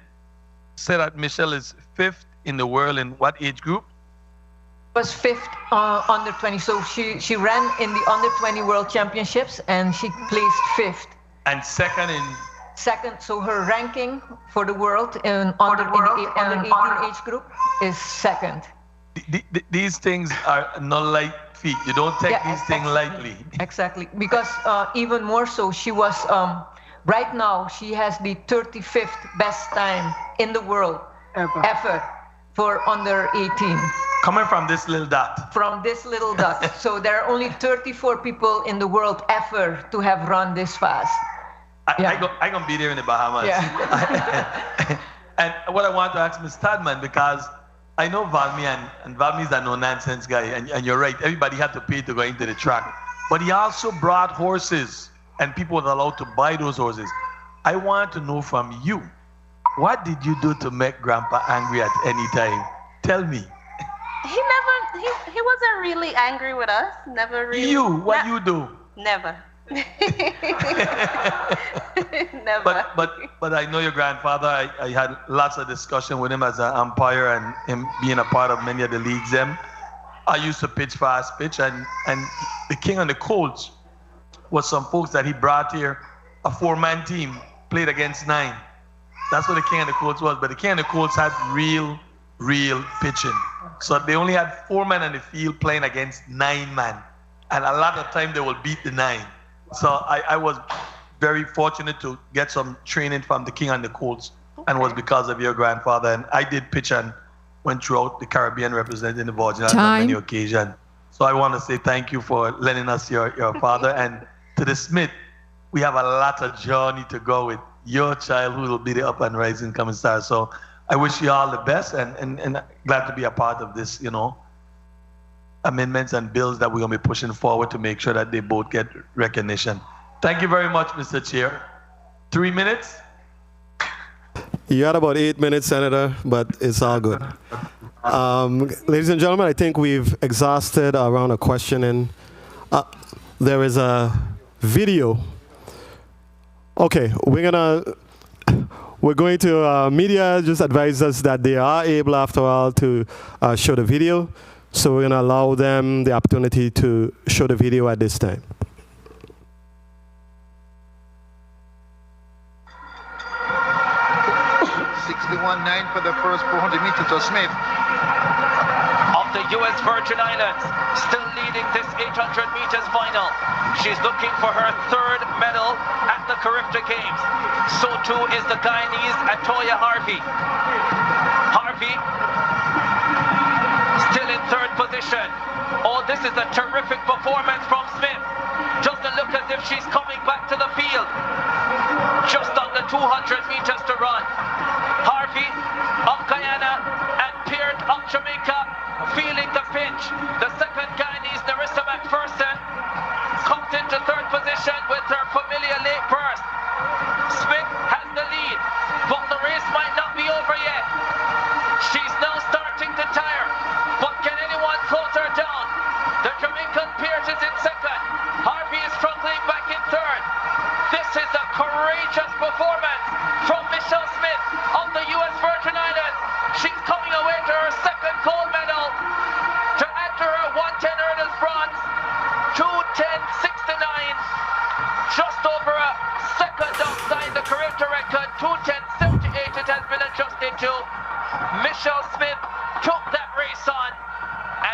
say that Michelle is 5th in the world in what age group? Was 5th under 20. So she ran in the under 20 World Championships and she placed 5th. And second in? Second, so her ranking for the world in under 18 age group is 2nd. These things are not light feat. You don't take these things lightly. Exactly, because even more so, she was, right now, she has the 35th best time in the world ever for under 18. Coming from this little dot. From this little dot. So there are only 34 people in the world ever to have run this fast. I gonna be there in the Bahamas. Yeah. And what I want to ask Ms. Tadman, because I know Valmy, and Valmy's a no-nonsense guy, and you're right, everybody had to pay to go into the track. But he also brought horses, and people were allowed to buy those horses. I want to know from you, what did you do to make Grandpa angry at any time? Tell me. He wasn't really angry with us. Never really. You, what you do? Never. Never. But I know your grandfather. I had lots of discussion with him as an umpire and him being a part of many of the leagues. I used to pitch fast pitch, and the king and the Colts was some folks that he brought here, a 4-man team, played against 9. That's what the king and the Colts was. But the king and the Colts had real pitching. So they only had 4 men on the field playing against 9 men. And a lot of time they will beat the 9. So I was very fortunate to get some training from the king and the Colts, and it was because of your grandfather. And I did pitch and went throughout the Caribbean representing the Virgin Islands on many occasions. So I want to say thank you for lending us your father. And to the Smith, we have a lot of journey to go with your child, who will be the up and rising coming star. So I wish you all the best, and glad to be a part of this, amendments and bills that we're going to be pushing forward to make sure that they both get recognition. Thank you very much, Mr. Chair. 3 minutes? You had about 8 minutes, Senator, but it's all good. Ladies and gentlemen, I think we've exhausted our round of questioning. There is a video. Okay, we're going to, media just advised us that they are able, after all, to show the video. So we're going to allow them the opportunity to show the video at this time. 61.9 for the first 400 meters to Smith. Of the U.S. Virgin Islands, still leading this 800 meters final. She's looking for her 3rd medal at the Caribbean Games. So too is the Guyanese Atoya Harvey. Harvey still in 3rd position. Oh, this is a terrific performance from Smith. Doesn't look as if she's coming back to the field. Just under 200 meters to run. Harvey of Guyana and Peart of Jamaica feeling the pinch. The second Guyanese, Narissa McPherson, comes into 3rd position with her familiar late burst. Smith has the lead, but the race might not be over yet. She's now starting to tire, but can anyone close her down? The Jamaican Peart is in 2nd. Harvey is struggling back in 3rd. This is a courageous performance from Michelle Smith of the U.S. Virgin Islands. She's coming away to her 2nd gold medal to add to her 110 hurdles bronze, 2:10.69, just over a second outside the Caribbean record, 2:10.78 it has been adjusted to. Michelle Smith took that race on,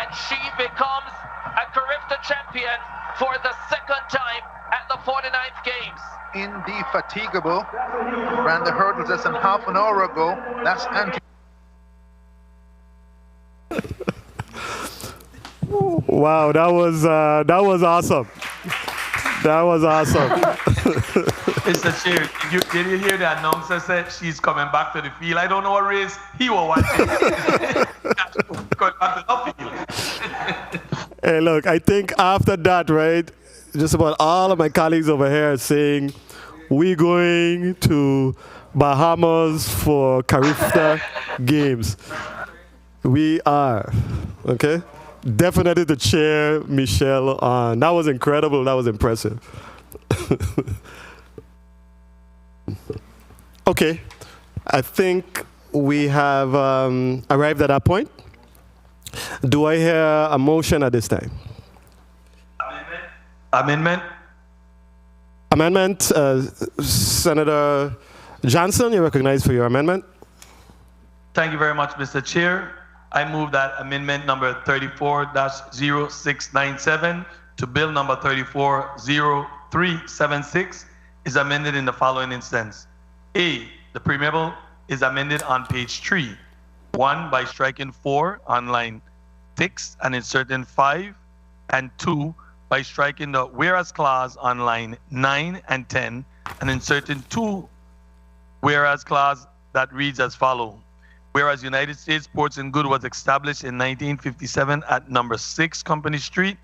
and she becomes a Caribbean champion for the 2nd time at the 49th Games. Indefatigable. Ran the hurdles less than half an hour ago. That's anti. Wow, that was awesome. That was awesome. Mr. Chair, did you hear the announcer said she's coming back to the field? I don't know what race he was watching. Going back to the field. Hey, look, I think after that, right, just about all of my colleagues over here are saying, we're going to Bahamas for Carifta Games. We are. Okay? Definitely the chair, Michelle. That was incredible. That was impressive. Okay. I think we have arrived at that point. Do I hear a motion at this time? Amendment. Amendment. Senator Johnson, you're recognized for your amendment. Thank you very much, Mr. Chair. I move that amendment number 34-0697 to bill number 34-0376 is amended in the following instance. A, the preamble is amended on page 3. 1, by striking 4 on line 6 and inserting 5, and 2, by striking the whereas clause on line 9 and 10 and inserting 2 whereas clause that reads as follows. Whereas United States Sports and Good was established in 1957 at number 6 Company Street,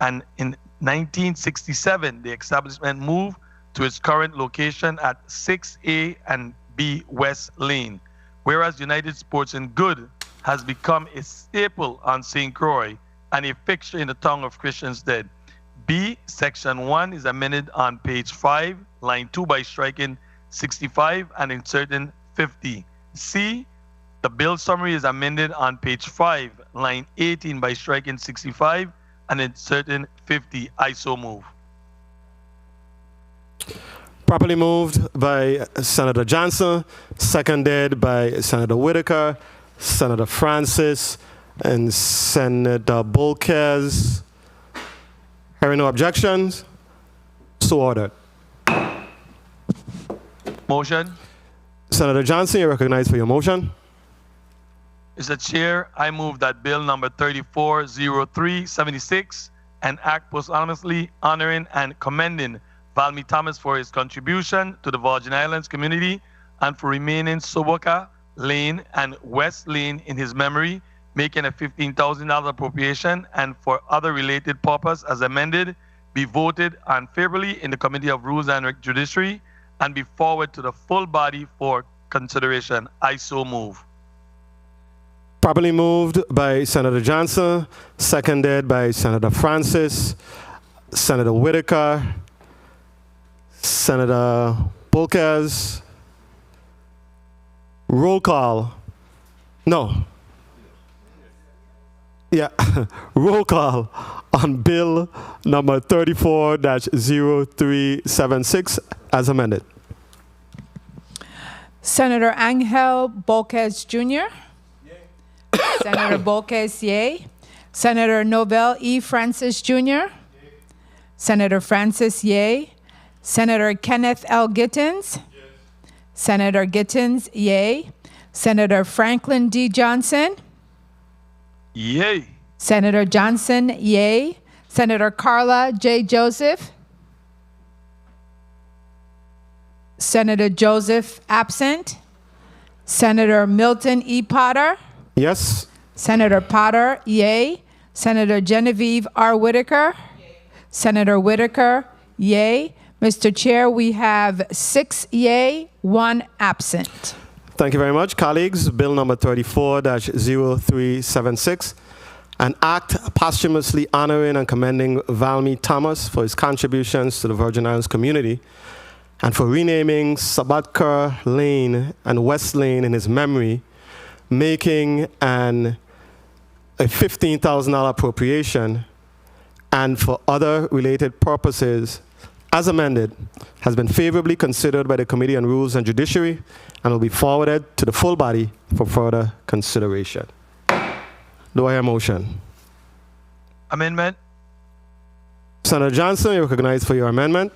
and in 1967 the establishment moved to its current location at 6A and B West Lane. Whereas United Sports and Good has become a staple on St. Croix and a fixture in the tongue of Christians dead. B, section 1 is amended on page 5, line 2 by striking 65 and inserting 50. C, the bill summary is amended on page 5, line 18 by striking 65 and inserting 50. I so move. Properly moved by Senator Johnson, seconded by Senator Whitaker, Senator Francis, and Senator Bolkes. Hearing no objections, so ordered. Motion. Senator Johnson, you're recognized for your motion. Mr. Chair, I move that bill number 34-0376, an act posthumously honoring and commending Valmy Thomas for his contribution to the Virgin Islands community and for remaining Soboka Lane and West Lane in his memory, making a $15,000 appropriation and for other related purpose as amended, be voted unfavorably in the Committee of Rules and Judiciary and be forwarded to the full body for consideration. I so move. Properly moved by Senator Johnson, seconded by Senator Francis, Senator Whitaker, Senator Bolkes. Roll call. No. Yeah, roll call on bill number 34-0376 as amended. Senator Angel Bolkes Jr. Senator Bolkes, yay. Senator Nobel E. Francis Jr. Senator Francis, yay. Senator Kenneth L. Gittins. Senator Gittins, yay. Senator Franklin D. Johnson. Yay. Senator Johnson, yay. Senator Carla J. Joseph. Senator Joseph, absent. Senator Milton E. Potter. Yes. Senator Potter, yay. Senator Genevieve R. Whitaker. Yay. Senator Whitaker, yay. Mr. Chair, we have 6 yay, 1 absent. Thank you very much, colleagues. Bill number 34-0376, an act posthumously honoring and commending Valmy Thomas for his contributions to the Virgin Islands community and for renaming Sabatkar Lane and West Lane in his memory, making a $15,000 appropriation and for other related purposes as amended, has been favorably considered by the Committee on Rules and Judiciary and will be forwarded to the full body for further consideration. Do I hear a motion? Amendment. Senator Johnson, you're recognized for your amendment.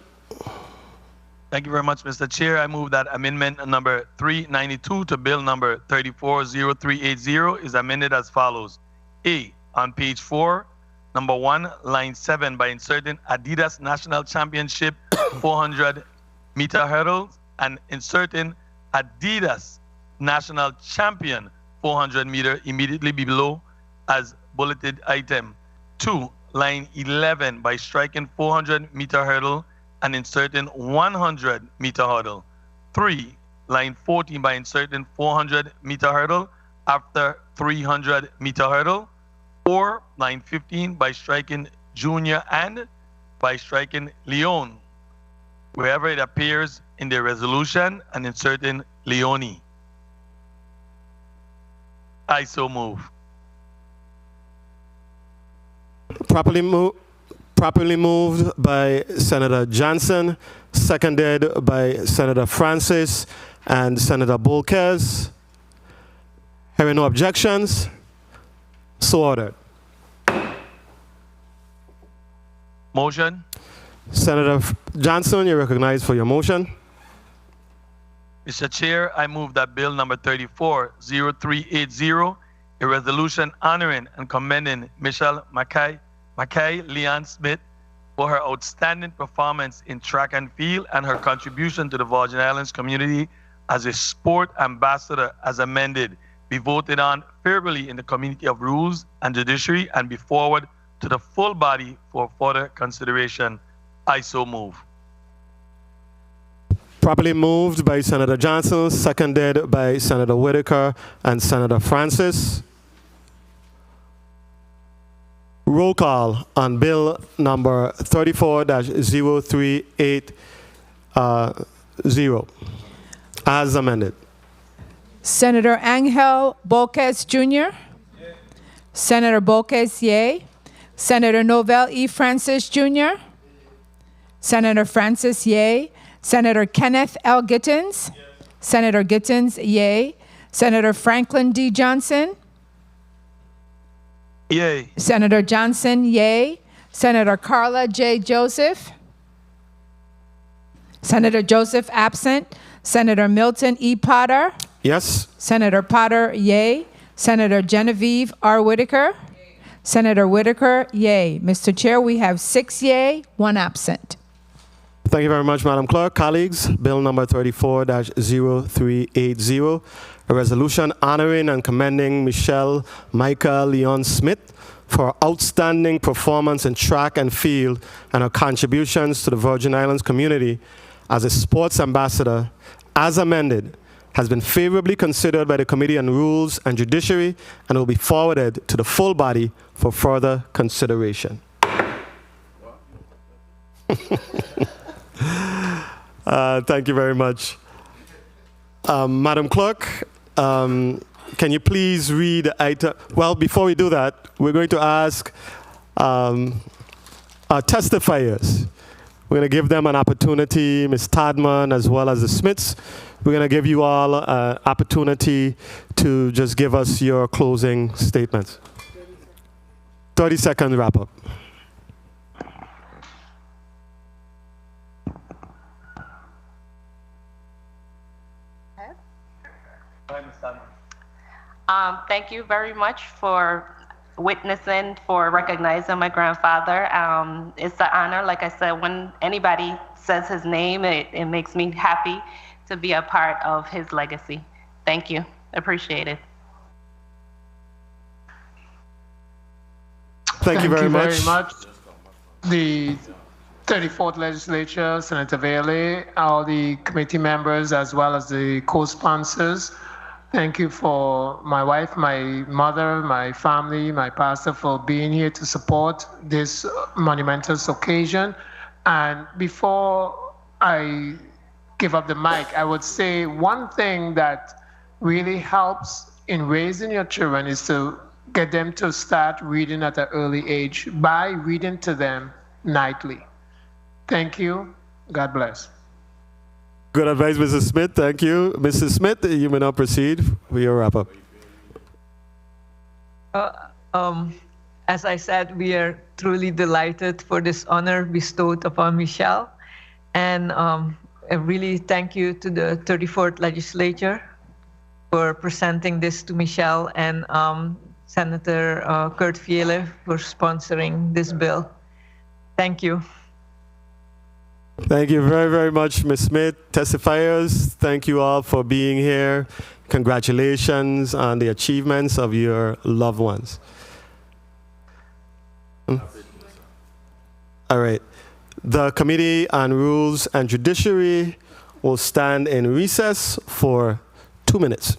Thank you very much, Mr. Chair. I move that amendment number 392 to bill number 34-0380 is amended as follows. A, on page 4, number 1, line 7, by inserting Adidas National Championship 400-meter hurdles and inserting Adidas National Champion 400-meter immediately below as bulleted item. 2, line 11, by striking 400-meter hurdle and inserting 100-meter hurdle. 3, line 14, by inserting 400-meter hurdle after 300-meter hurdle, or 9:15 by striking Junior and by striking Leon, wherever it appears in the resolution, and inserting Leone. I so move. Properly moved by Senator Johnson, seconded by Senator Francis and Senator Bolkes. Hearing no objections, so ordered. Motion. Senator Johnson, you're recognized for your motion. Mr. Chair, I move that Bill number 340380, a resolution honoring and commending Michelle Mackay Leon Smith for her outstanding performance in track and field and her contribution to the Virgin Islands community as a sport ambassador as amended, be voted on favorably in the Committee of Rules and Judiciary and be forwarded to the full body for further consideration. I so move. Properly moved by Senator Johnson, seconded by Senator Whitaker and Senator Francis. Roll call on bill number 34-0380 as amended. Senator Angel Bolkes Jr. Senator Bolkes, yay. Senator Novell E. Francis Jr. Senator Francis, yay. Senator Kenneth L. Gittins. Senator Gittins, yay. Senator Franklin D. Johnson. Yay. Senator Johnson, yay. Senator Carla J. Joseph. Senator Joseph, absent. Senator Milton E. Potter. Yes. Senator Potter, yay. Senator Genevieve R. Whitaker. Senator Whitaker, yay. Mr. Chair, we have 6 yay, 1 absent. Thank you very much, Madam Clerk. Colleagues, bill number 34-0380, a resolution honoring and commending Michelle Micah Leon Smith for outstanding performance in track and field and her contributions to the Virgin Islands community as a sports ambassador, as amended, has been favorably considered by the Committee on Rules and Judiciary and will be forwarded to the full body for further consideration. Thank you very much. Madam Clerk, can you please read the item? Well, before we do that, we're going to ask our testifiers. We're going to give them an opportunity, Ms. Tadman as well as the Smiths. We're going to give you all an opportunity to just give us your closing statements. 30-second wrap-up. Thank you very much for witnessing, for recognizing my grandfather. It's an honor. Like I said, when anybody says his name, it makes me happy to be a part of his legacy. Thank you. Appreciate it. Thank you very much. The 34th Legislature, Senator Bailey, all the committee members, as well as the co-sponsors. Thank you for my wife, my mother, my family, my pastor for being here to support this monumentous occasion. And before I give up the mic, I would say one thing that really helps in raising your children is to get them to start reading at an early age by reading to them nightly. Thank you. God bless. Good advice, Mrs. Smith. Thank you. Mrs. Smith, you may now proceed with your wrap-up. As I said, we are truly delighted for this honor bestowed upon Michelle. And I really thank you to the 34th Legislature for presenting this to Michelle and Senator Kurt Fiele for sponsoring this bill. Thank you. Thank you very, very much, Ms. Smith. Testifiers, thank you all for being here. Congratulations on the achievements of your loved ones. All right. The Committee on Rules and Judiciary will stand in recess for 2 minutes.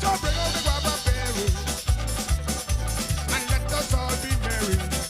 So bring out the guava berry and let us all be merry.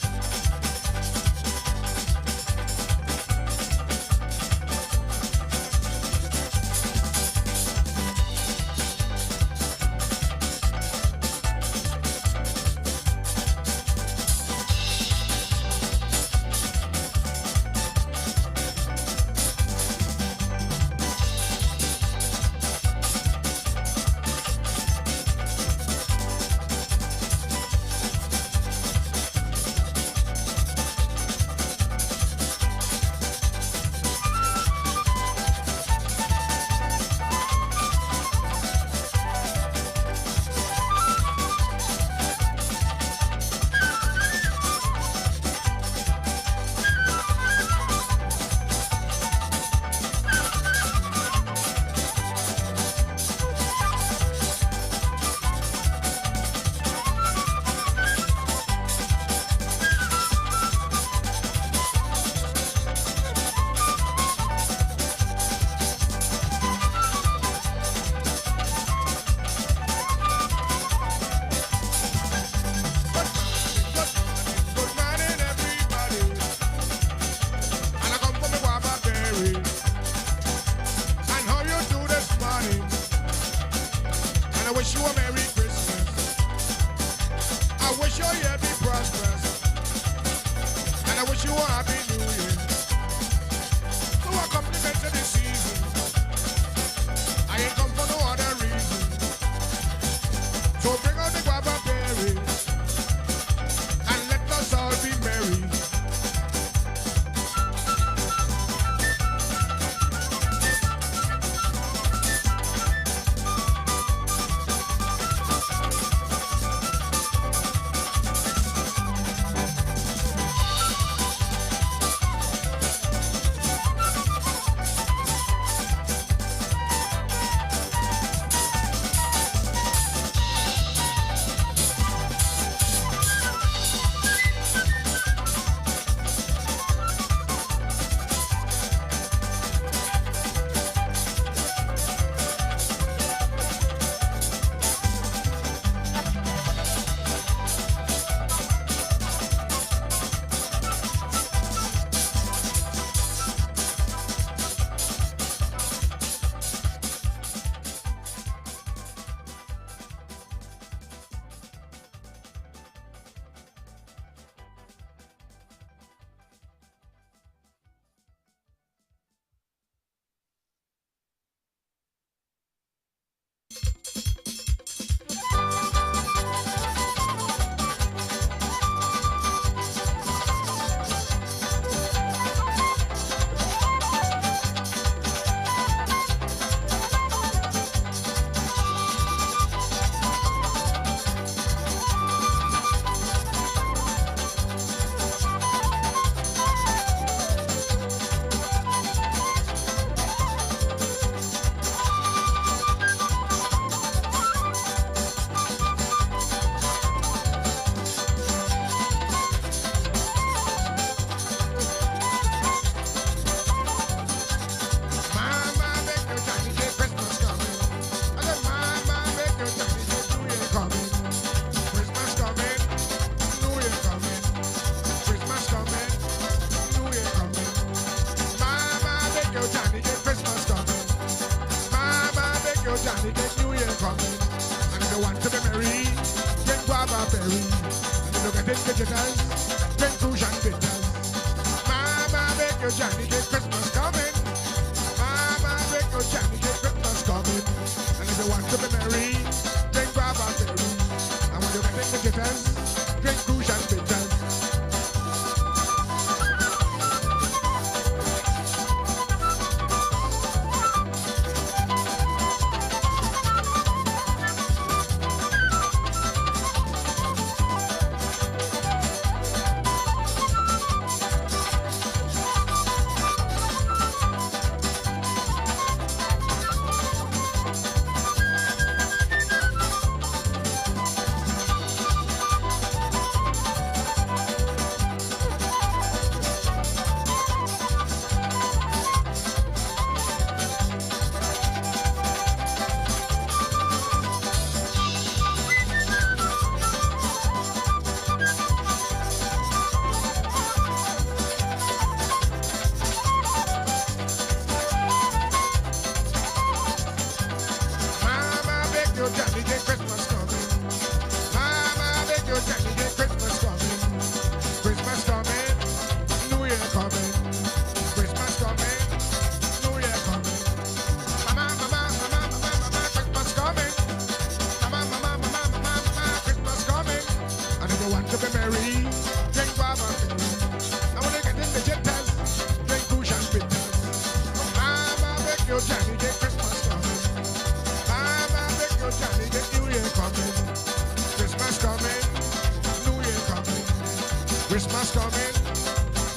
Christmas coming,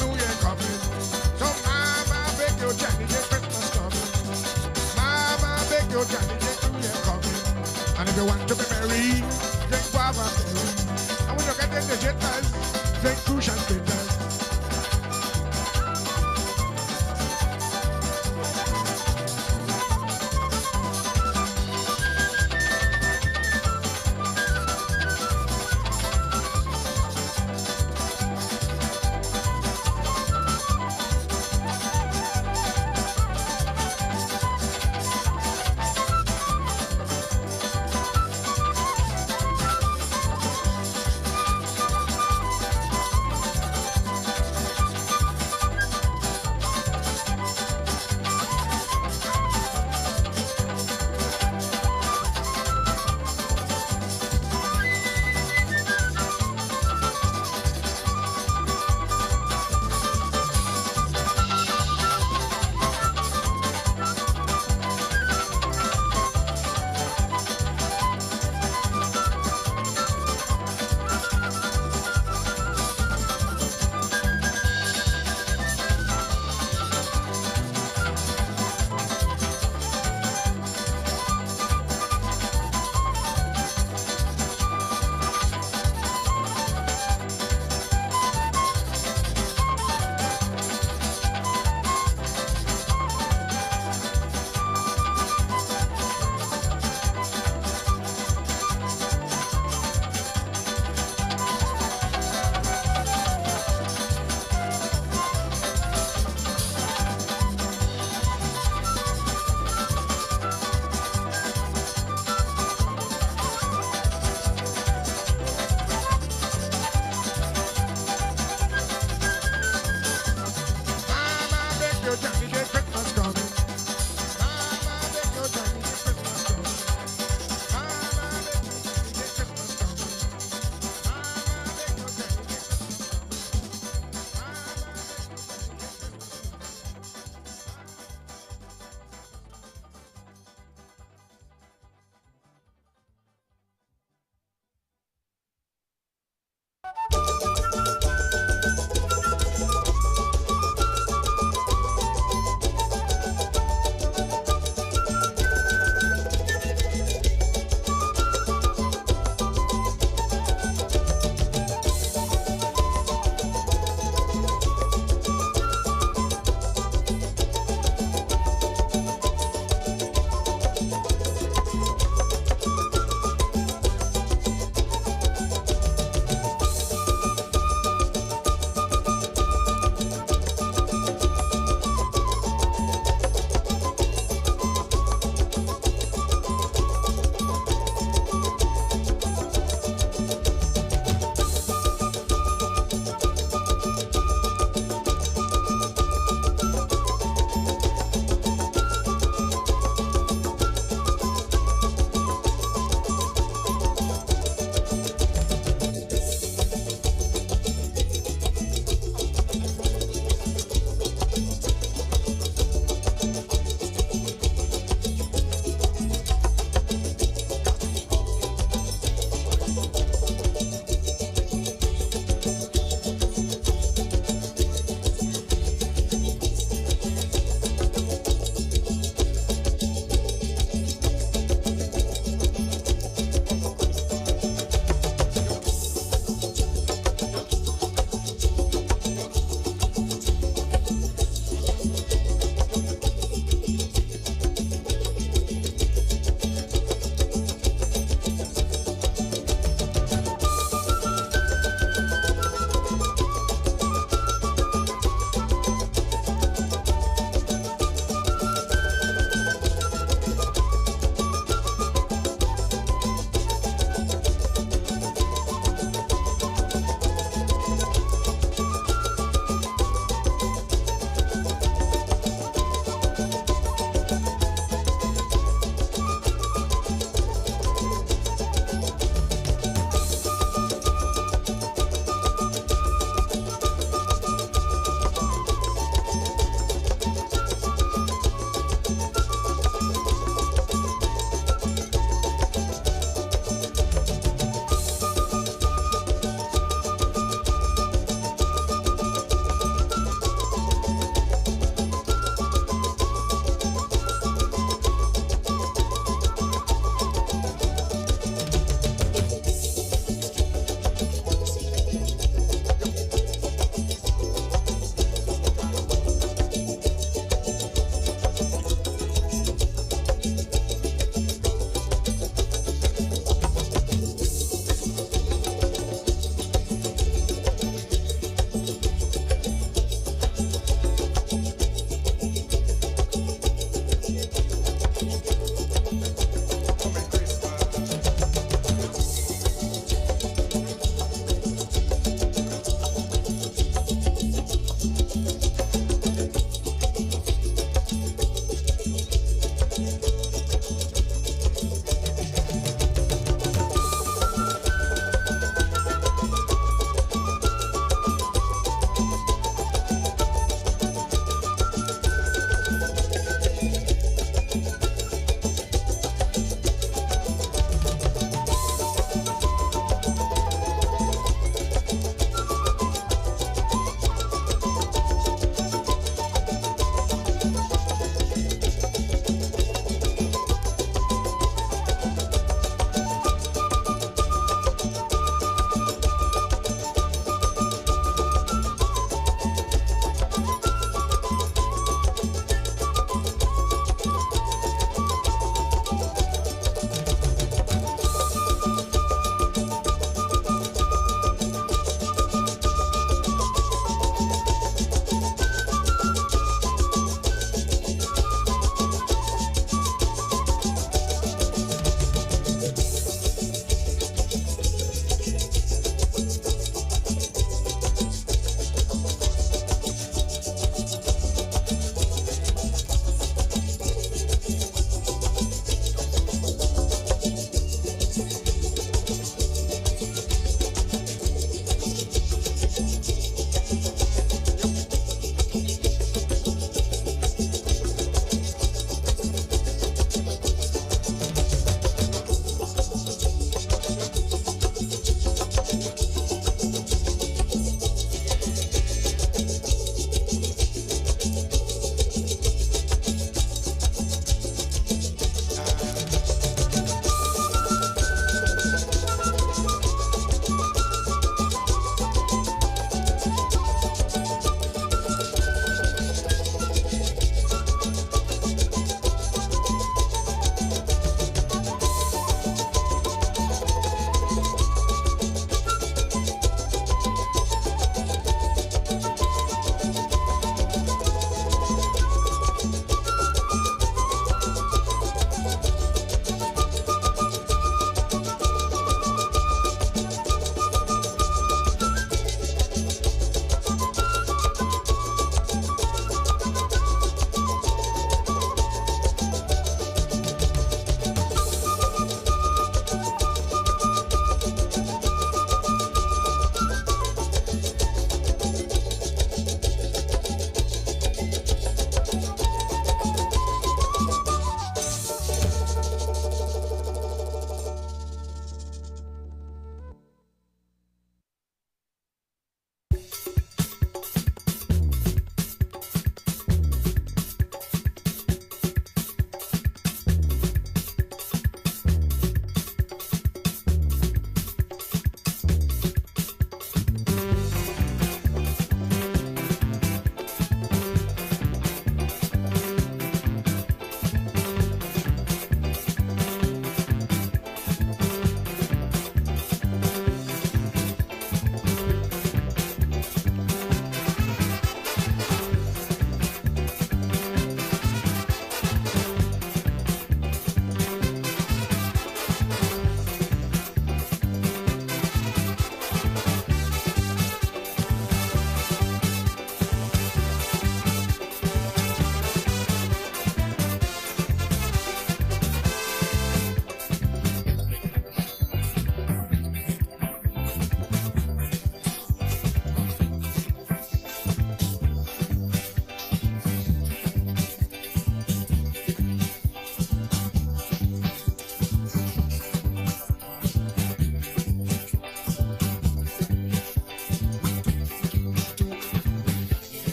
New Year coming. So mama, beg your Johnny, get Christmas coming. Mama, beg your Johnny, get New Year coming. And if you want to be merry, drink guava berry. And when you get in the jitters, drink crucial bitters.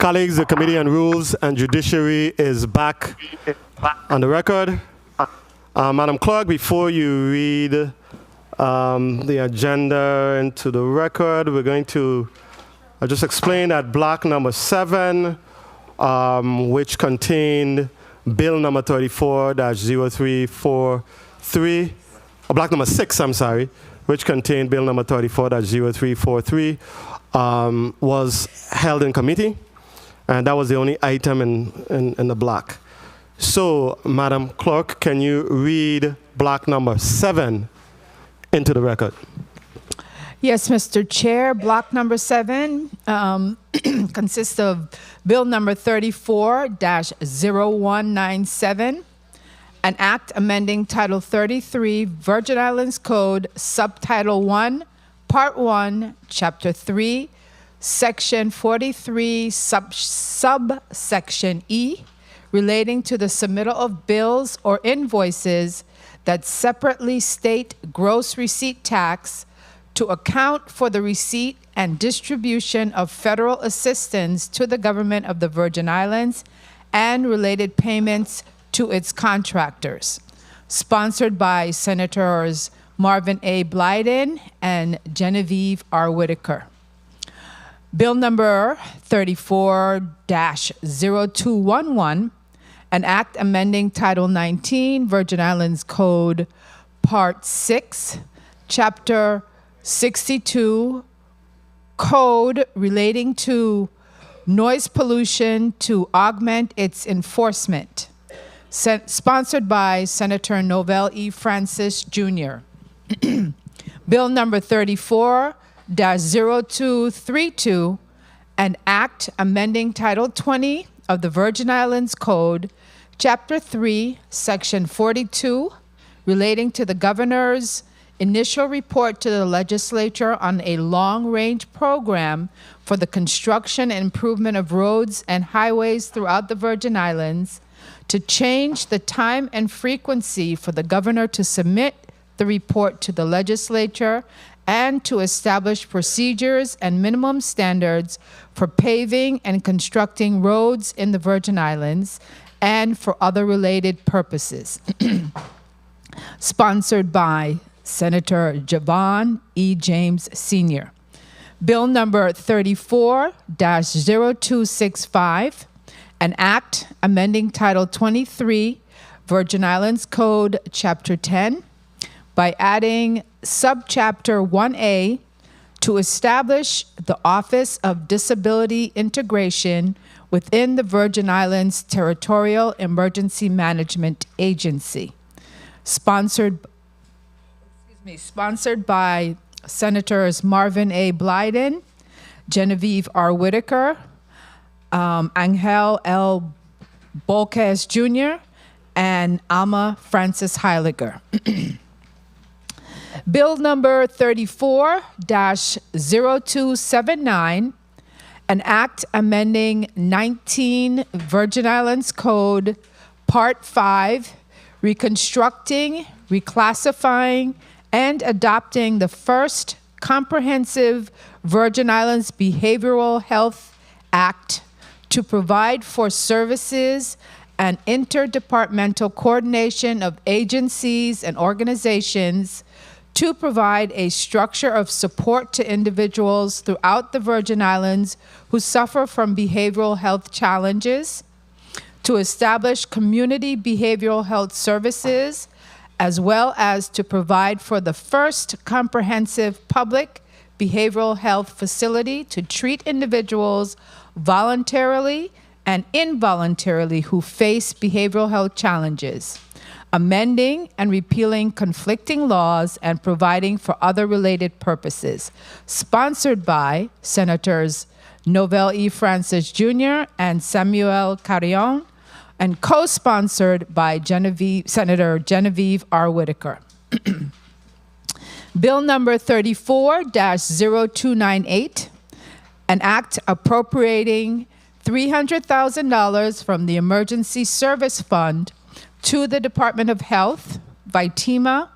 Colleagues, the Committee on Rules and Judiciary is back on the record. Madam Clerk, before you read the agenda into the record, we're going to just explain that block number 7, which contained Bill number 34-0343, or block number 6, I'm sorry, which contained Bill number 34-0343, was held in committee, and that was the only item in the block. So, Madam Clerk, can you read block number 7 into the record? Yes, Mr. Chair. Block number 7 consists of Bill number 34-0197, an act amending Title 33, Virgin Islands Code, Subtitle 1, Part 1, Chapter 3, Section 43, subsection E, relating to the submittal of bills or invoices that separately state gross receipt tax to account for the receipt and distribution of federal assistance to the government of the Virgin Islands and related payments to its contractors. Sponsored by Senators Marvin A. Blyden and Genevieve R. Whitaker. Bill number 34-0211, an act amending Title 19, Virgin Islands Code, Part 6, Chapter 62, Code relating to noise pollution to augment its enforcement. Sponsored by Senator Novell E. Francis, Jr. Bill number 34-0232, an act amending Title 20 of the Virgin Islands Code, Chapter 3, Section 42, relating to the governor's initial report to the legislature on a long-range program for the construction and improvement of roads and highways throughout the Virgin Islands, to change the time and frequency for the governor to submit the report to the legislature, and to establish procedures and minimum standards for paving and constructing roads in the Virgin Islands and for other related purposes. Sponsored by Senator Javon E. James, Sr. Bill number 34-0265, an act amending Title 23, Virgin Islands Code, Chapter 10, by adding Subchapter 1A to establish the Office of Disability Integration within the Virgin Islands Territorial Emergency Management Agency. Sponsored by Senators Marvin A. Blyden, Genevieve R. Whitaker, Angel L. Bolquez Jr., and Alma Francis Heiliger. Bill number 34-0279, an act amending 19 Virgin Islands Code, Part 5, reconstructing, reclassifying, and adopting the first comprehensive Virgin Islands Behavioral Health Act to provide for services and interdepartmental coordination of agencies and organizations to provide a structure of support to individuals throughout the Virgin Islands who suffer from behavioral health challenges, to establish community behavioral health services, as well as to provide for the first comprehensive public behavioral health facility to treat individuals voluntarily and involuntarily who face behavioral health challenges, amending and repealing conflicting laws, and providing for other related purposes. Sponsored by Senators Novell E. Francis Jr. and Samuel Carrion, and co-sponsored by Senator Genevieve R. Whitaker. Bill number 34-0298, an act appropriating $300,000 from the Emergency Service Fund to the Department of Health, VITEMA,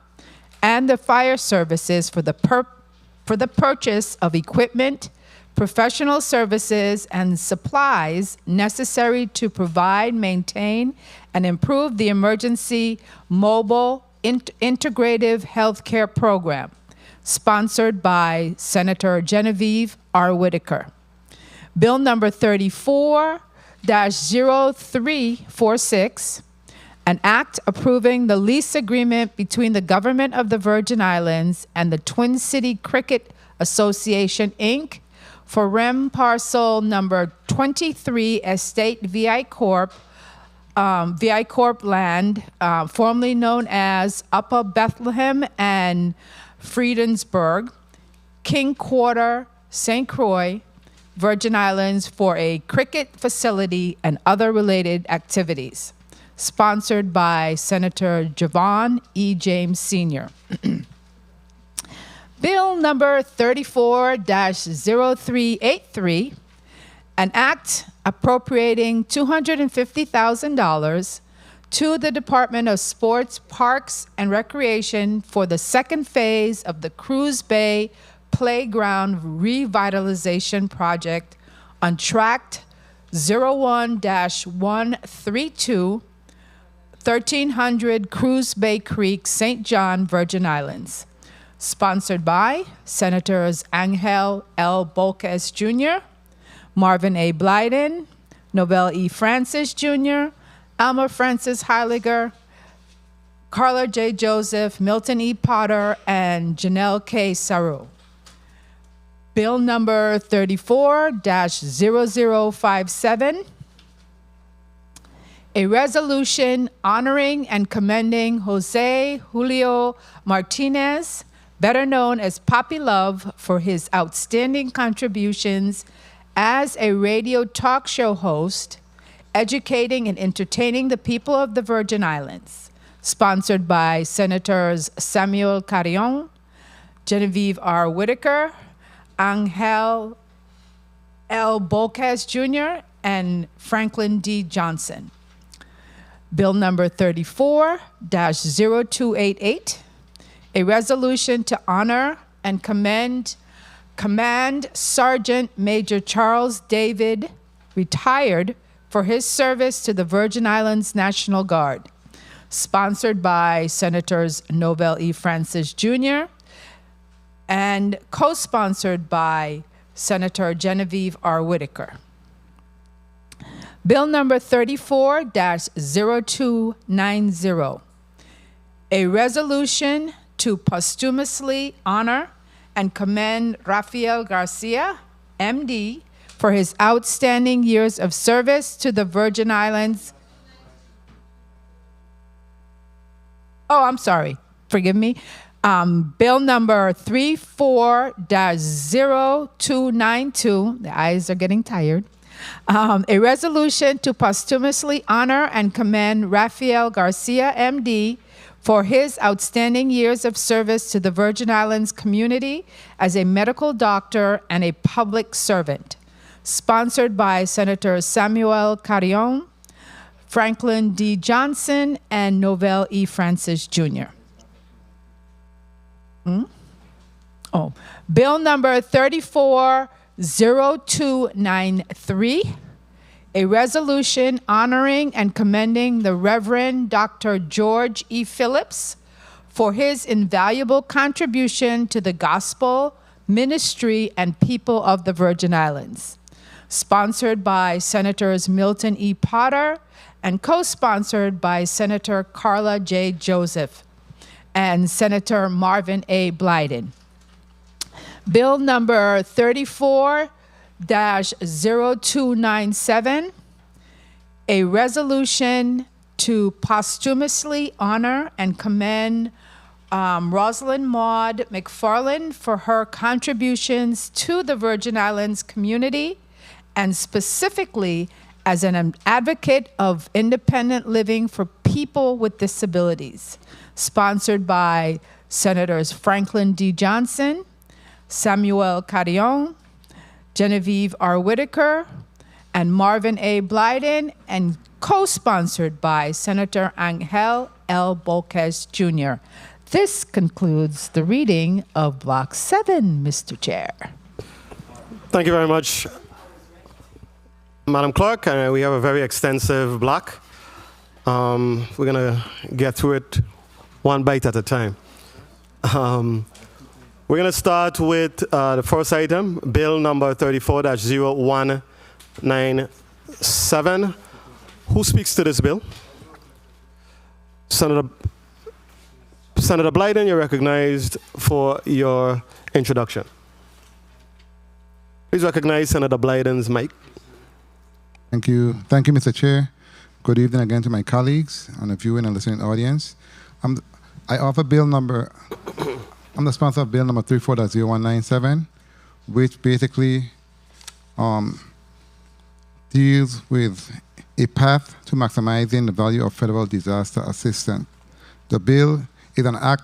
and the fire services for the purchase of equipment, professional services, and supplies necessary to provide, maintain, and improve the emergency mobile integrative healthcare program, sponsored by Senator Genevieve R. Whitaker. Bill number 34-0346, an act approving the lease agreement between the Government of the Virgin Islands and the Twin City Cricket Association, Inc., for REM parcel number 23 Estate VI Corp. VI Corp land, formerly known as Upper Bethlehem and Friedensburg, King Quarter, St. Croix, Virgin Islands, for a cricket facility and other related activities, sponsored by Senator Javon E. James Sr. Bill number 34-0383, an act appropriating $250,000 to the Department of Sports, Parks, and Recreation for the second phase of the Cruz Bay Playground Revitalization Project on Tract 01-132, 1300 Cruz Bay Creek, St. John, Virgin Islands, sponsored by Senators Angel L. Bolquez Jr., Marvin A. Blyden, Nobel E. Francis Jr., Alma Francis Heiliger, Carla J. Joseph, Milton E. Potter, and Janelle K. Saru. Bill number 34-0057, a resolution honoring and commending Jose Julio Martinez, better known as Papi Love, for his outstanding contributions as a radio talk show host, educating and entertaining the people of the Virgin Islands, sponsored by Senators Samuel Carrion, Genevieve R. Whitaker, Angel L. Bolquez Jr., and Franklin D. Johnson. Bill number 34-0288, a resolution to honor and commend Command Sergeant Major Charles David, retired, for his service to the Virgin Islands National Guard, sponsored by Senators Nobel E. Francis Jr. and co-sponsored by Senator Genevieve R. Whitaker. Bill number 34-0290, a resolution to posthumously honor and commend Rafael Garcia, MD, for his outstanding years of service to the Virgin Islands. Oh, I'm sorry. Forgive me. Bill number 34-0292. The eyes are getting tired. A resolution to posthumously honor and commend Rafael Garcia, MD, for his outstanding years of service to the Virgin Islands community as a medical doctor and a public servant, sponsored by Senator Samuel Carrion, Franklin D. Johnson, and Nobel E. Francis Jr. Bill number 34-0293, a resolution honoring and commending the Reverend Dr. George E. Phillips for his invaluable contribution to the gospel, ministry, and people of the Virgin Islands, sponsored by Senators Milton E. Potter and co-sponsored by Senator Carla J. Joseph and Senator Marvin A. Blyden. Bill number 34-0297, a resolution to posthumously honor and commend Rosalind Maud McFarland for her contributions to the Virgin Islands community, and specifically as an advocate of independent living for people with disabilities, sponsored by Senators Franklin D. Johnson, Samuel Carrion, Genevieve R. Whitaker, and Marvin A. Blyden, and co-sponsored by Senator Angel L. Bolquez Jr. This concludes the reading of Block 7, Mr. Chair. Thank you very much, Madam Clerk. We have a very extensive block. We're going to get through it one bite at a time. We're going to start with the first item, Bill number 34-0197. Who speaks to this bill? Senator Blyden, you're recognized for your introduction. Please recognize Senator Blyden's mic. Thank you. Thank you, Mr. Chair. Good evening again to my colleagues and the viewing and listening audience. I offer bill number, I'm the sponsor of bill number 34-0197, which basically deals with a path to maximizing the value of federal disaster assistance. The bill is an act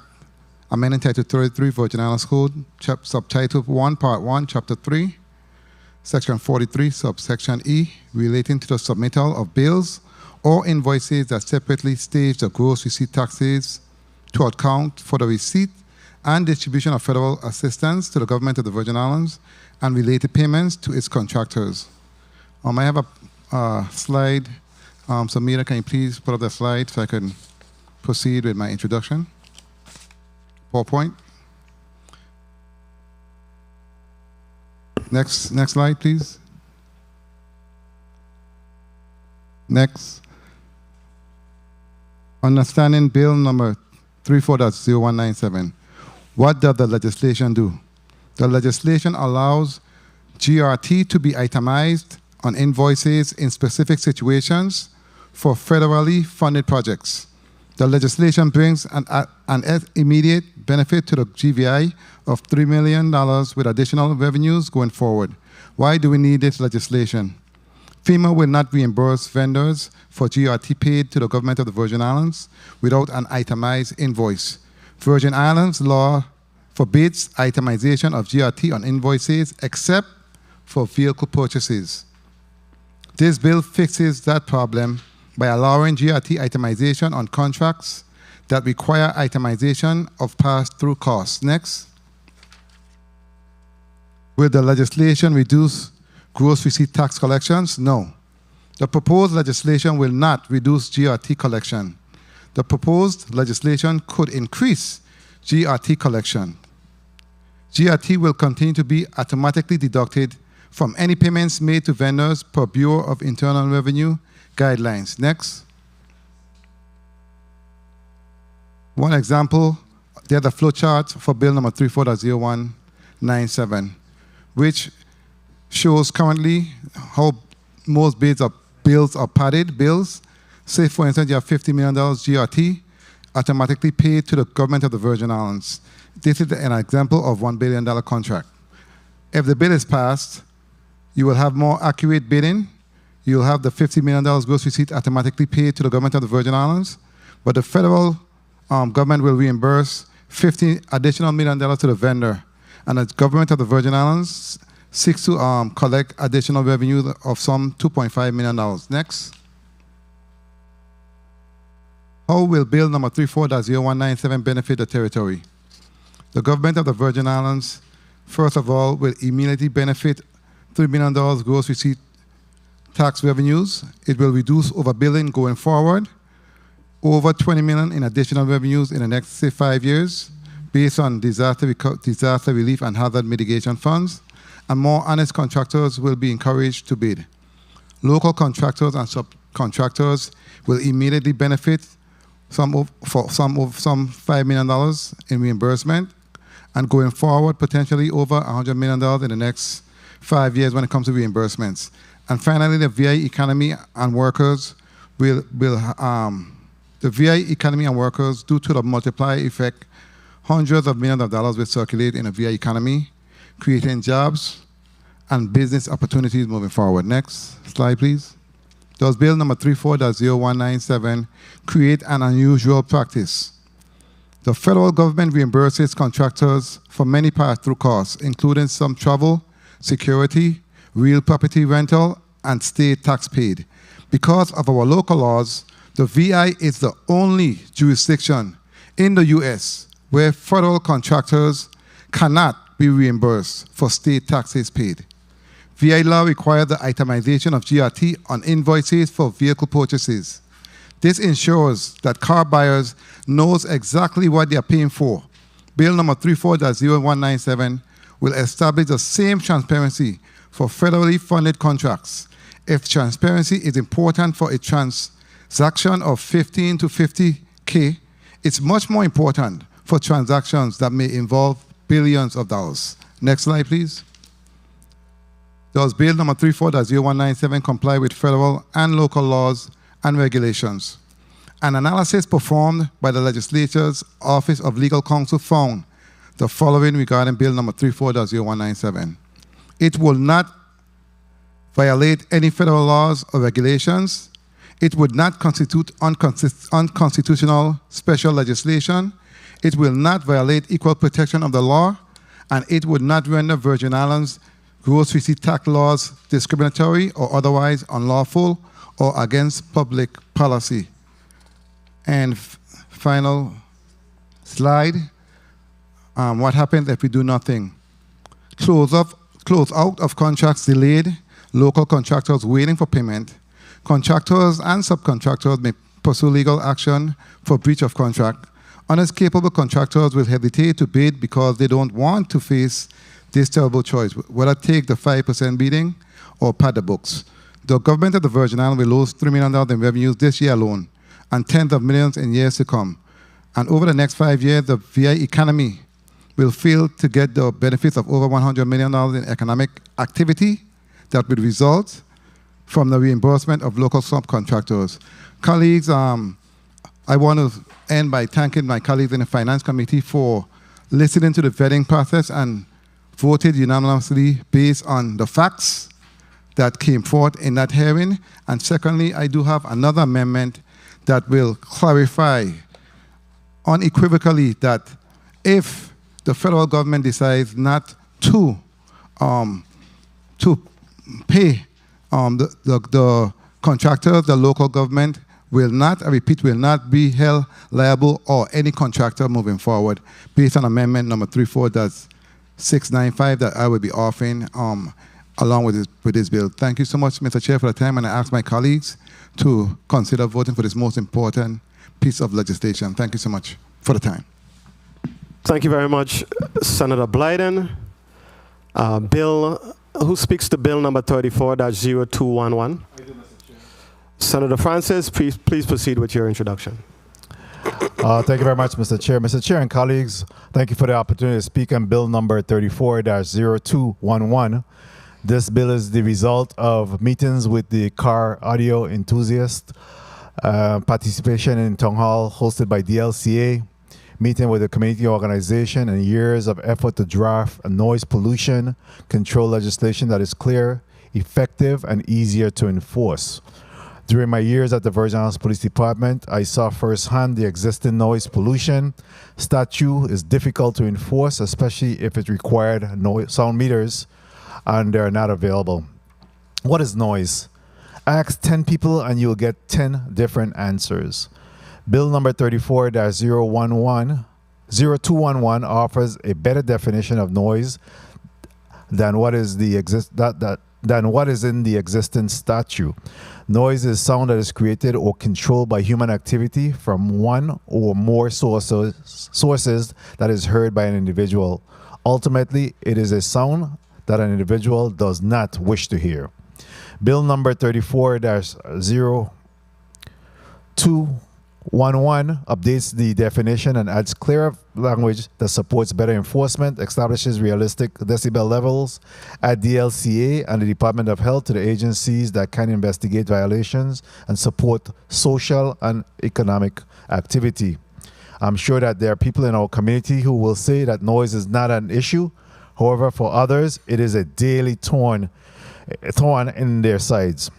amending Title 33 Virgin Islands Code, Subtitle 1, Part 1, Chapter 3, Section 43, Subsection E, relating to the submittal of bills or invoices that separately stage the gross receipt taxes to account for the receipt and distribution of federal assistance to the government of the Virgin Islands and related payments to its contractors. I have a slide. So Mira, can you please put up the slide so I can proceed with my introduction? PowerPoint. Next slide, please. Next. Understanding bill number 34-0197. What does the legislation do? The legislation allows GRT to be itemized on invoices in specific situations for federally funded projects. The legislation brings an immediate benefit to the GVI of $3 million with additional revenues going forward. Why do we need this legislation? FEMA will not reimburse vendors for GRT paid to the government of the Virgin Islands without an itemized invoice. Virgin Islands law forbids itemization of GRT on invoices except for vehicle purchases. This bill fixes that problem by allowing GRT itemization on contracts that require itemization of pass-through costs. Next. Will the legislation reduce gross receipt tax collections? No. The proposed legislation will not reduce GRT collection. The proposed legislation could increase GRT collection. GRT will continue to be automatically deducted from any payments made to vendors per Bureau of Internal Revenue guidelines. Next. One example, there's a flow chart for bill number 34-0197, which shows currently how most bills are padded bills. Say, for instance, you have $50 million GRT automatically paid to the government of the Virgin Islands. This is an example of $1 billion contract. If the bill is passed, you will have more accurate bidding. You'll have the $50 million gross receipt automatically paid to the government of the Virgin Islands, but the federal government will reimburse $50 additional million to the vendor, and the government of the Virgin Islands seeks to collect additional revenue of some $2.5 million. Next. How will bill number 34-0197 benefit the territory? The government of the Virgin Islands, first of all, will immediately benefit $3 million gross receipt tax revenues. It will reduce overbilling going forward, over $20 million in additional revenues in the next, say, 5 years, based on disaster relief and hazard mitigation funds, and more honest contractors will be encouraged to bid. Local contractors and subcontractors will immediately benefit some $5 million in reimbursement, and going forward, potentially over $100 million in the next 5 years when it comes to reimbursements. And finally, the VA economy and workers due to the multiplier effect, hundreds of millions of dollars will circulate in the VA economy, creating jobs and business opportunities moving forward. Next slide, please. Does bill number 34-0197 create an unusual practice? The federal government reimburses contractors for many pass-through costs, including some travel, security, real property rental, and state tax paid. Because of our local laws, the VI is the only jurisdiction in the U.S. where federal contractors cannot be reimbursed for state taxes paid. VI law requires the itemization of GRT on invoices for vehicle purchases. This ensures that car buyers knows exactly what they are paying for. Bill number 34-0197 will establish the same transparency for federally funded contracts. If transparency is important for a transaction of 15 to 50K, it's much more important for transactions that may involve billions of dollars. Next slide, please. Does Bill number 34-0197 comply with federal and local laws and regulations? An analysis performed by the Legislature's Office of Legal Counsel found the following regarding Bill number 34-0197. It will not violate any federal laws or regulations. It would not constitute unconstitutional special legislation. It will not violate equal protection of the law, and it would not render Virgin Islands gross receipt tax laws discriminatory or otherwise unlawful or against public policy. And final slide. What happens if we do nothing? Close out of contracts delayed, local contractors waiting for payment. Contractors and subcontractors may pursue legal action for breach of contract. Honest, capable contractors will hesitate to bid because they don't want to face this terrible choice, whether take the 5% bidding or pad the books. The government of the Virgin Islands will lose $3 million in revenues this year alone and tens of millions in years to come. And over the next 5 years, the VI economy will fail to get the benefits of over $100 million in economic activity that will result from the reimbursement of local subcontractors. Colleagues, I want to end by thanking my colleagues in the Finance Committee for listening to the vetting process and voted unanimously based on the facts that came forth in that hearing. And secondly, I do have another amendment that will clarify unequivocally that if the federal government decides not to pay the contractors, the local government will not, I repeat, will not be held liable or any contractor moving forward based on amendment number 34-695 that I will be offering along with this bill. Thank you so much, Mr. Chair, for the time, and I ask my colleagues to consider voting for this most important piece of legislation. Thank you so much for the time. Thank you very much, Senator Blyden. Who speaks to bill number 34-0211? Senator Francis, please proceed with your introduction. Thank you very much, Mr. Chair. Mr. Chair and colleagues, thank you for the opportunity to speak on bill number 34-0211. This bill is the result of meetings with the car audio enthusiasts, participation in town hall hosted by DLCA, meeting with the community organization, and years of effort to draft a noise pollution control legislation that is clear, effective, and easier to enforce. During my years at the Virgin Islands Police Department, I saw firsthand the existing noise pollution statute is difficult to enforce, especially if it required sound meters and they're not available. What is noise? Ask 10 people and you'll get 10 different answers. Bill number 34-0211 offers a better definition of noise than what is in the existing statute. Noise is sound that is created or controlled by human activity from one or more sources that is heard by an individual. Ultimately, it is a sound that an individual does not wish to hear. Bill number 34-0211 updates the definition and adds clearer language that supports better enforcement, establishes realistic decibel levels at DLCA and the Department of Health to the agencies that can investigate violations and support social and economic activity. I'm sure that there are people in our community who will say that noise is not an issue. However, for others, it is a daily thorn in their sides.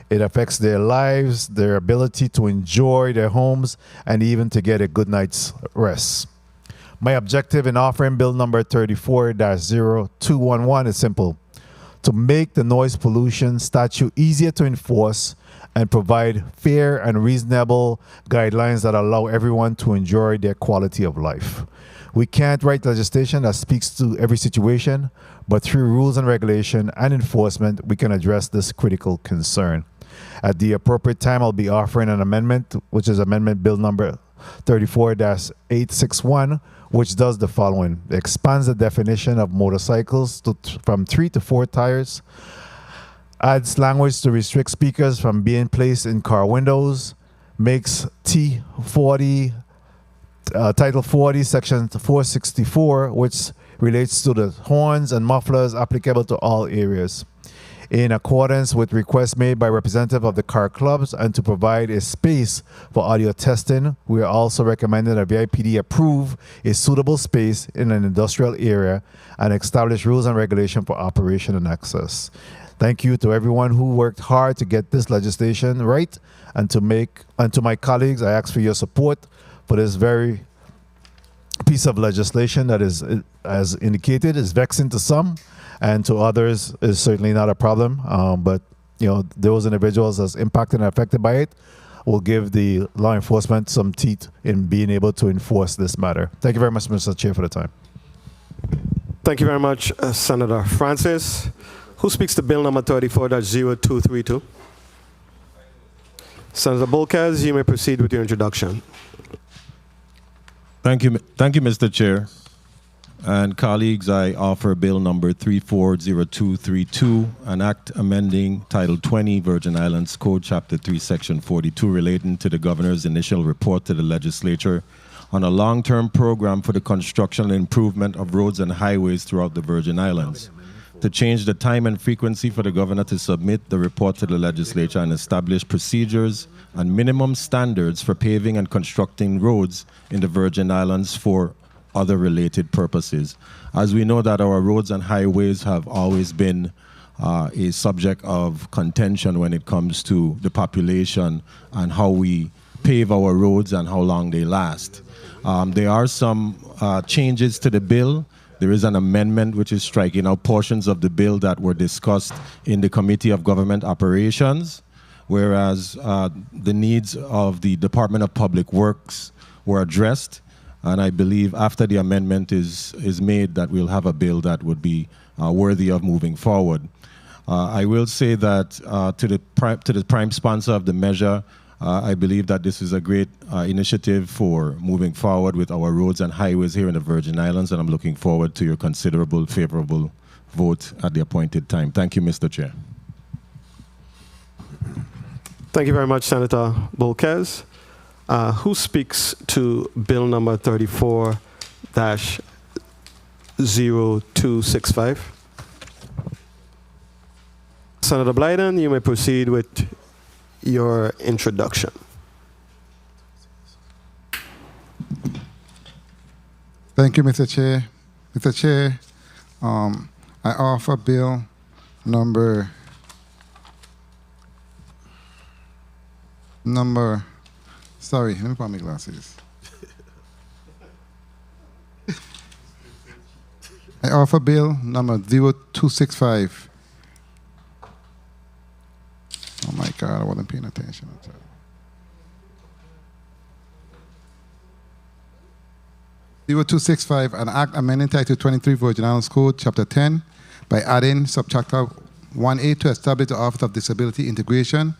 It affects their lives, their ability to enjoy their homes, and even to get a good night's rest. My objective in offering bill number 34-0211 is simple: to make the noise pollution statute easier to enforce and provide fair and reasonable guidelines that allow everyone to enjoy their quality of life. We can't write legislation that speaks to every situation, but through rules and regulation and enforcement, we can address this critical concern. At the appropriate time, I'll be offering an amendment, which is Amendment Bill number 34-861, which does the following. It expands the definition of motorcycles from 3 to 4 tires, adds language to restrict speakers from being placed in car windows, makes T40, Title 40, Section 464, which relates to the horns and mufflers applicable to all areas. In accordance with requests made by representatives of the car clubs and to provide a space for audio testing, we are also recommending that VIPD approve a suitable space in an industrial area and establish rules and regulation for operation and access. Thank you to everyone who worked hard to get this legislation right, and to my colleagues, I ask for your support for this very piece of legislation that is, as indicated, is vexing to some, and to others is certainly not a problem. But those individuals that's impacted and affected by it will give the law enforcement some teeth in being able to enforce this matter. Thank you very much, Mr. Chair, for the time. Thank you very much, Senator Francis. Who speaks to Bill number 34-0232? Senator Bolkes, you may proceed with your introduction. Thank you, Mr. Chair. And colleagues, I offer Bill number 340232, an act amending Title 20, Virgin Islands Code, Chapter 3, Section 42, relating to the governor's initial report to the legislature on a long-term program for the construction and improvement of roads and highways throughout the Virgin Islands, to change the time and frequency for the governor to submit the report to the legislature and establish procedures and minimum standards for paving and constructing roads in the Virgin Islands for other related purposes. As we know that our roads and highways have always been a subject of contention when it comes to the population and how we pave our roads and how long they last. There are some changes to the bill. There is an amendment which is striking out portions of the bill that were discussed in the Committee of Government Operations, whereas the needs of the Department of Public Works were addressed. And I believe after the amendment is made that we'll have a bill that would be worthy of moving forward. I will say that to the prime sponsor of the measure, I believe that this is a great initiative for moving forward with our roads and highways here in the Virgin Islands, and I'm looking forward to your considerable favorable vote at the appointed time. Thank you, Mr. Chair. Thank you very much, Senator Bolkes. Who speaks to Bill number 34-0265? Senator Blyden, you may proceed with your introduction. Thank you, Mr. Chair. Mr. Chair, I offer Bill number sorry, let me put on my glasses. I offer Bill number 0265. Oh my God, I wasn't paying attention. 0265, an act amending Title 23 Virgin Islands Code, Chapter 10, by adding Subchapter 1A to establish the Office of Disability Integration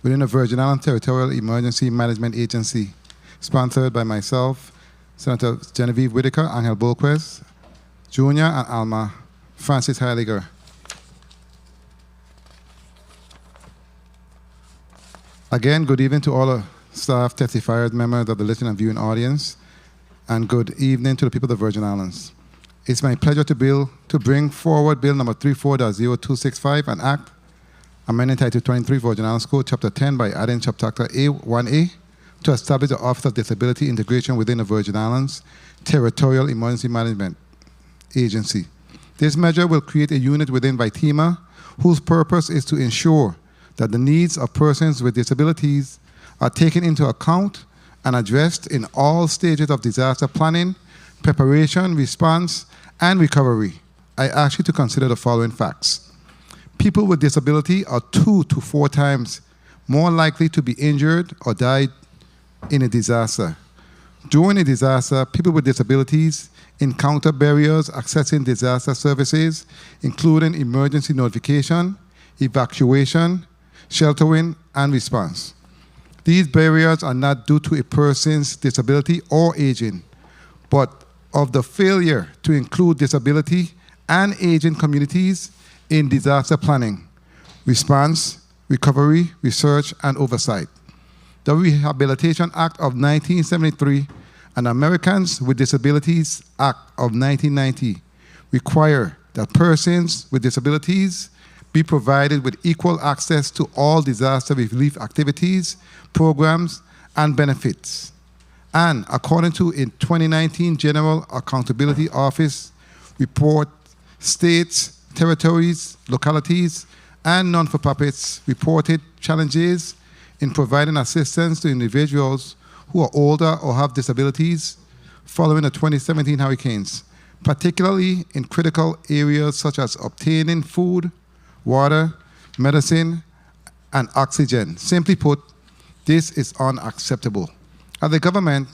within the Virgin Islands Territorial Emergency Management Agency, sponsored by myself, Senator Genevieve Whitaker, Angel Bolkes Jr., and Alma Francis Heidegger. Again, good evening to all the staff, testifiers, members of the listening and viewing audience, and good evening to the people of the Virgin Islands. It's my pleasure to bring forward Bill number 34-0265, an act amending Title 23 Virgin Islands Code, Chapter 10, by adding Subchapter 1A to establish the Office of Disability Integration within the Virgin Islands Territorial Emergency Management Agency. This measure will create a unit within VITEMA whose purpose is to ensure that the needs of persons with disabilities are taken into account and addressed in all stages of disaster planning, preparation, response, and recovery. I ask you to consider the following facts. People with disability are 2 to 4 times more likely to be injured or die in a disaster. During a disaster, people with disabilities encounter barriers accessing disaster services, including emergency notification, evacuation, sheltering, and response. These barriers are not due to a person's disability or aging, but of the failure to include disability and aging communities in disaster planning, response, recovery, research, and oversight. The Rehabilitation Act of 1973 and Americans with Disabilities Act of 1990 require that persons with disabilities be provided with equal access to all disaster relief activities, programs, and benefits. And according to a 2019 General Accountability Office report, states, territories, localities, and non-for-profits reported challenges in providing assistance to individuals who are older or have disabilities following the 2017 hurricanes, particularly in critical areas such as obtaining food, water, medicine, and oxygen. Simply put, this is unacceptable. As a government,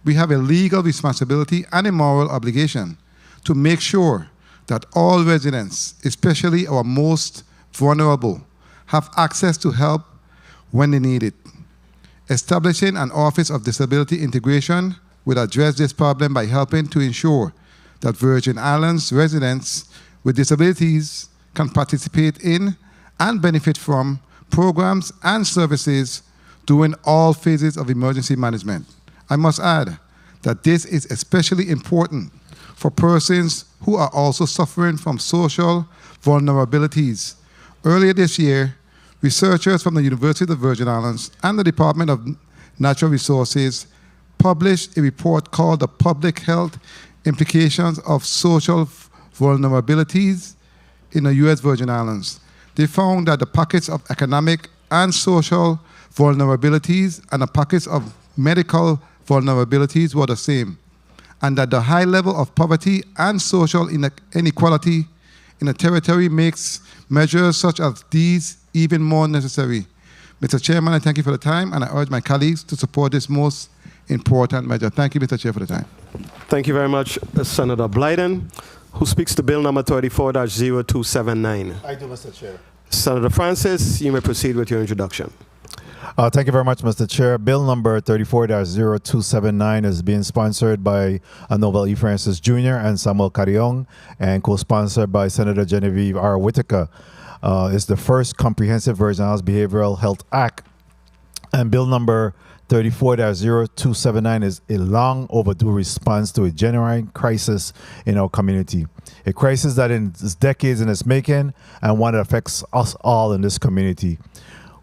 we have a legal responsibility and a moral obligation to make sure that all residents, especially our most vulnerable, have access to help when they need it. Establishing an Office of Disability Integration will address this problem by helping to ensure that Virgin Islands residents with disabilities can participate in and benefit from programs and services during all phases of emergency management. I must add that this is especially important for persons who are also suffering from social vulnerabilities. Earlier this year, researchers from the University of the Virgin Islands and the Department of Natural Resources published a report called The Public Health Implications of Social Vulnerabilities in the U.S. Virgin Islands. They found that the pockets of economic and social vulnerabilities and the pockets of medical vulnerabilities were the same, and that the high level of poverty and social inequality in the territory makes measures such as these even more necessary. Mr. Chairman, I thank you for the time, and I urge my colleagues to support this most important measure. Thank you, Mr. Chair, for the time. Thank you very much, Senator Blyden. Who speaks to Bill number 34-0279? I do, Mr. Chair. Senator Francis, you may proceed with your introduction. Thank you very much, Mr. Chair. Bill number 34-0279 is being sponsored by Novel E. Francis Jr. and Samuel Carrion, and co-sponsored by Senator Genevieve R. Whitaker. It's the first comprehensive Virgin Islands Behavioral Health Act. And Bill number 34-0279 is a long overdue response to a genuine crisis in our community. A crisis that is decades in its making and one that affects us all in this community.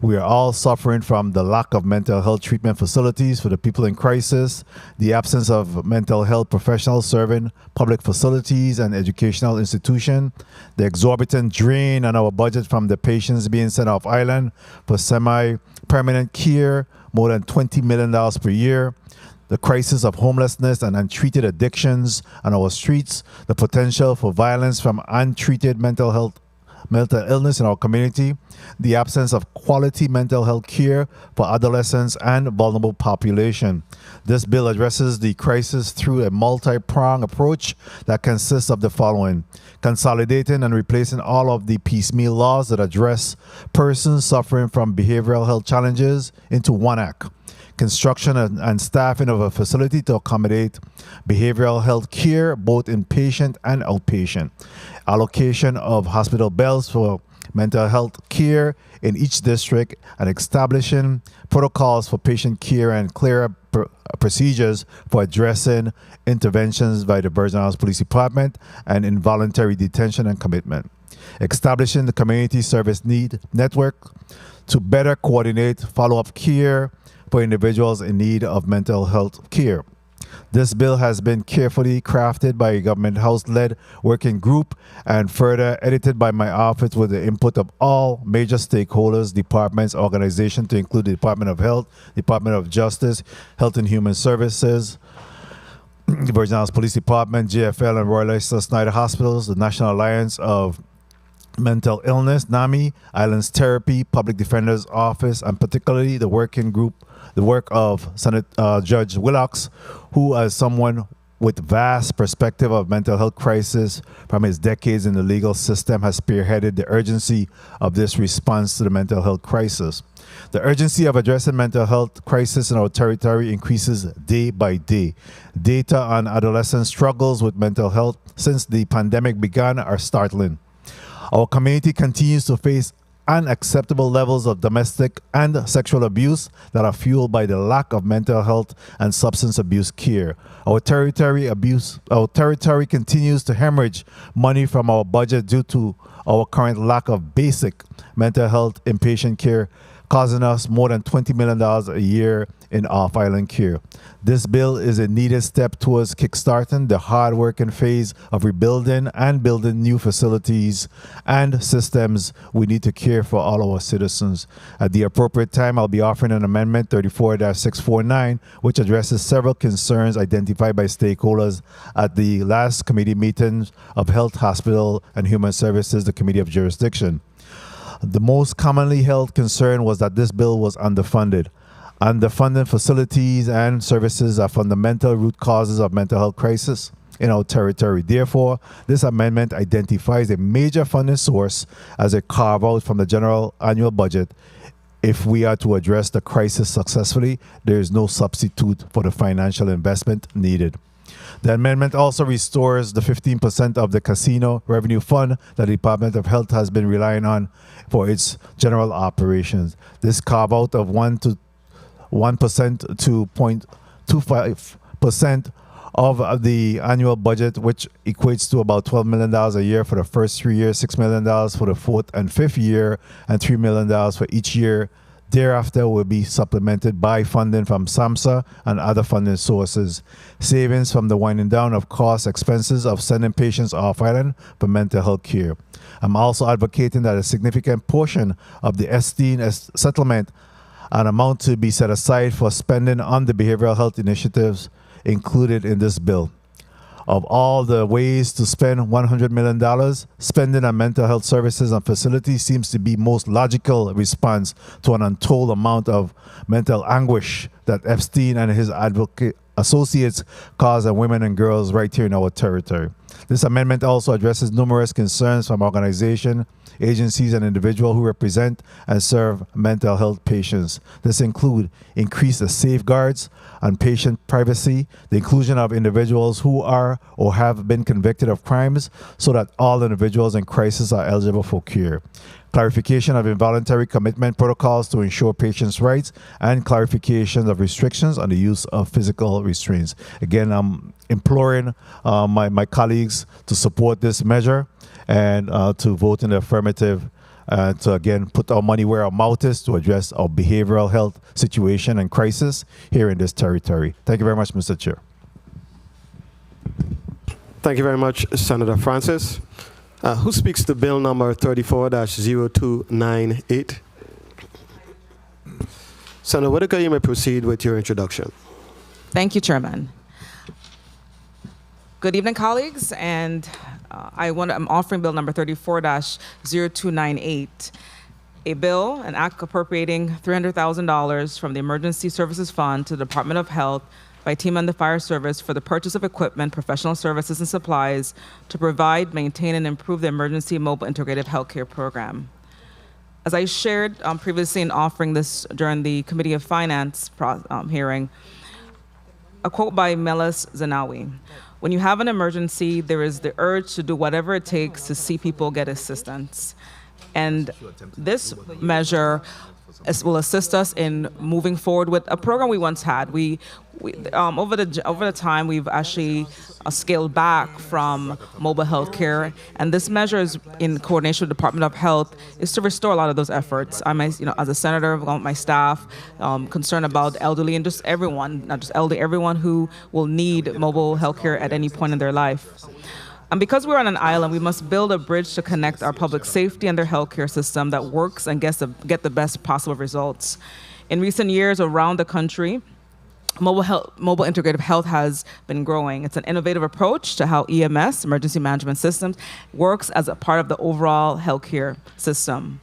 We are all suffering from the lack of mental health treatment facilities for the people in crisis, the absence of mental health professionals serving public facilities and educational institutions, the exorbitant drain on our budget from the patients being sent off island for semi-permanent care, more than $20 million per year, the crisis of homelessness and untreated addictions on our streets, the potential for violence from untreated mental illness in our community, the absence of quality mental health care for adolescents and vulnerable population. This bill addresses the crisis through a multi-pronged approach that consists of the following: consolidating and replacing all of the piecemeal laws that address persons suffering from behavioral health challenges into one act. Construction and staffing of a facility to accommodate behavioral health care, both inpatient and outpatient. Allocation of hospital beds for mental health care in each district, and establishing protocols for patient care and clear procedures for addressing interventions by the Virgin Islands Police Department and involuntary detention and commitment. Establishing the community service need network to better coordinate follow-up care for individuals in need of mental health care. This bill has been carefully crafted by a Government House-led working group and further edited by my office with the input of all major stakeholders, departments, organizations, to include the Department of Health, Department of Justice, Health and Human Services, the Virgin Islands Police Department, JFL and Royal Leicester Snyder Hospitals, the National Alliance of Mental Illness, NAMI, Islands Therapy, Public Defender's Office, and particularly the working group, the work of Senate Judge Willocks, who, as someone with vast perspective of mental health crisis from his decades in the legal system, has spearheaded the urgency of this response to the mental health crisis. The urgency of addressing mental health crisis in our territory increases day by day. Data on adolescent struggles with mental health since the pandemic began are startling. Our community continues to face unacceptable levels of domestic and sexual abuse that are fueled by the lack of mental health and substance abuse care. Our territory continues to hemorrhage money from our budget due to our current lack of basic mental health inpatient care, causing us more than $20 million a year in off-island care. This bill is a needed step towards kickstarting the hard-working phase of rebuilding and building new facilities and systems we need to care for all our citizens. At the appropriate time, I'll be offering an amendment 34-649, which addresses several concerns identified by stakeholders at the last committee meetings of Health, Hospital, and Human Services, the Committee of Jurisdiction. The most commonly held concern was that this bill was underfunded. Underfunding facilities and services are fundamental root causes of mental health crisis in our territory. Therefore, this amendment identifies a major funding source as a carve-out from the general annual budget. If we are to address the crisis successfully, there is no substitute for the financial investment needed. The amendment also restores the 15% of the casino revenue fund that the Department of Health has been relying on for its general operations. This carve-out of 1% to 0.25% of the annual budget, which equates to about $12 million a year for the first 3 years, $6 million for the fourth and fifth year, and $3 million for each year thereafter, will be supplemented by funding from SAMHSA and other funding sources. Savings from the winding down of cost expenses of sending patients off-island for mental health care. I'm also advocating that a significant portion of the Epstein settlement, an amount to be set aside for spending on the behavioral health initiatives included in this bill. Of all the ways to spend $100 million, spending on mental health services and facilities seems to be most logical response to an untold amount of mental anguish that Epstein and his associates cause on women and girls right here in our territory. This amendment also addresses numerous concerns from organizations, agencies, and individuals who represent and serve mental health patients. This includes increased safeguards on patient privacy, the inclusion of individuals who are or have been convicted of crimes so that all individuals in crisis are eligible for care, clarification of involuntary commitment protocols to ensure patients' rights, and clarification of restrictions on the use of physical restraints. Again, I'm imploring my colleagues to support this measure and to vote in the affirmative to again put our money where our mouth is to address our behavioral health situation and crisis here in this territory. Thank you very much, Mr. Chair. Thank you very much, Senator Francis. Who speaks to bill number 34-0298? Senator Whitaker, you may proceed with your introduction. Thank you, Chairman. Good evening, colleagues, and I'm offering bill number 34-0298, a bill, an act appropriating $300,000 from the Emergency Services Fund to the Department of Health by Team and the Fire Service for the purchase of equipment, professional services, and supplies to provide, maintain, and improve the Emergency Mobile Integrative Healthcare Program. As I shared previously in offering this during the Committee of Finance hearing, a quote by Melis Zenawi: "When you have an emergency, there is the urge to do whatever it takes to see people get assistance." And this measure will assist us in moving forward with a program we once had. Over the time, we've actually scaled back from mobile health care, and this measure is in coordination with the Department of Health, is to restore a lot of those efforts. I'm, as a senator, my staff, concerned about elderly and just everyone, not just elderly, everyone who will need mobile health care at any point in their life. And because we're on an island, we must build a bridge to connect our public safety and their healthcare system that works and get the best possible results. In recent years around the country, Mobile integrative health has been growing. It's an innovative approach to how EMS, emergency management systems, works as a part of the overall healthcare system.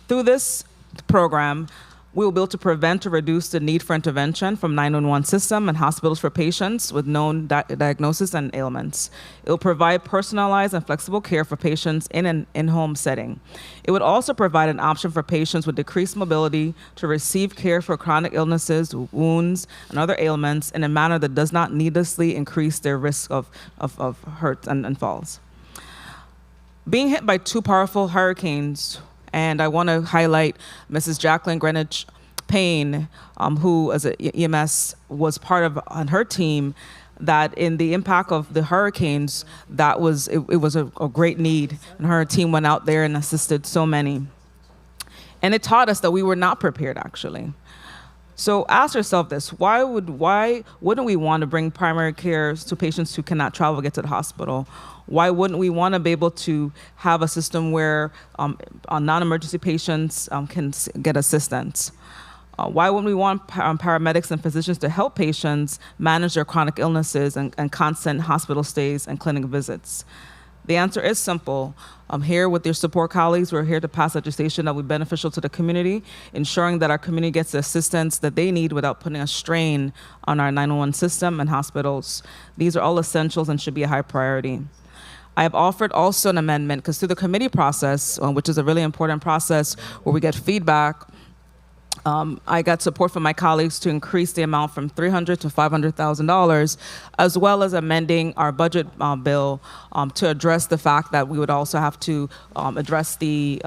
Through this program, we will be able to prevent or reduce the need for intervention from 911 system and hospitals for patients with known diagnosis and ailments. It will provide personalized and flexible care for patients in an in-home setting. It would also provide an option for patients with decreased mobility to receive care for chronic illnesses, wounds, and other ailments in a manner that does not needlessly increase their risk of hurt and falls. Being hit by two powerful hurricanes, and I want to highlight Mrs. Jacqueline Greenwich Payne, who as a EMS was part of on her team, that in the impact of the hurricanes, it was a great need. And her team went out there and assisted so many. And it taught us that we were not prepared, actually. So ask yourself this, why wouldn't we want to bring primary care to patients who cannot travel, get to the hospital? Why wouldn't we want to be able to have a system where non-emergency patients can get assistance? Why wouldn't we want paramedics and physicians to help patients manage their chronic illnesses and constant hospital stays and clinic visits? The answer is simple. Here with your support colleagues, we're here to pass legislation that will be beneficial to the community, ensuring that our community gets the assistance that they need without putting a strain on our 911 system and hospitals. These are all essentials and should be a high priority. I have offered also an amendment, because through the committee process, which is a really important process where we get feedback, I got support from my colleagues to increase the amount from $300,000 to $500,000, as well as amending our budget bill to address the fact that we would also have to address the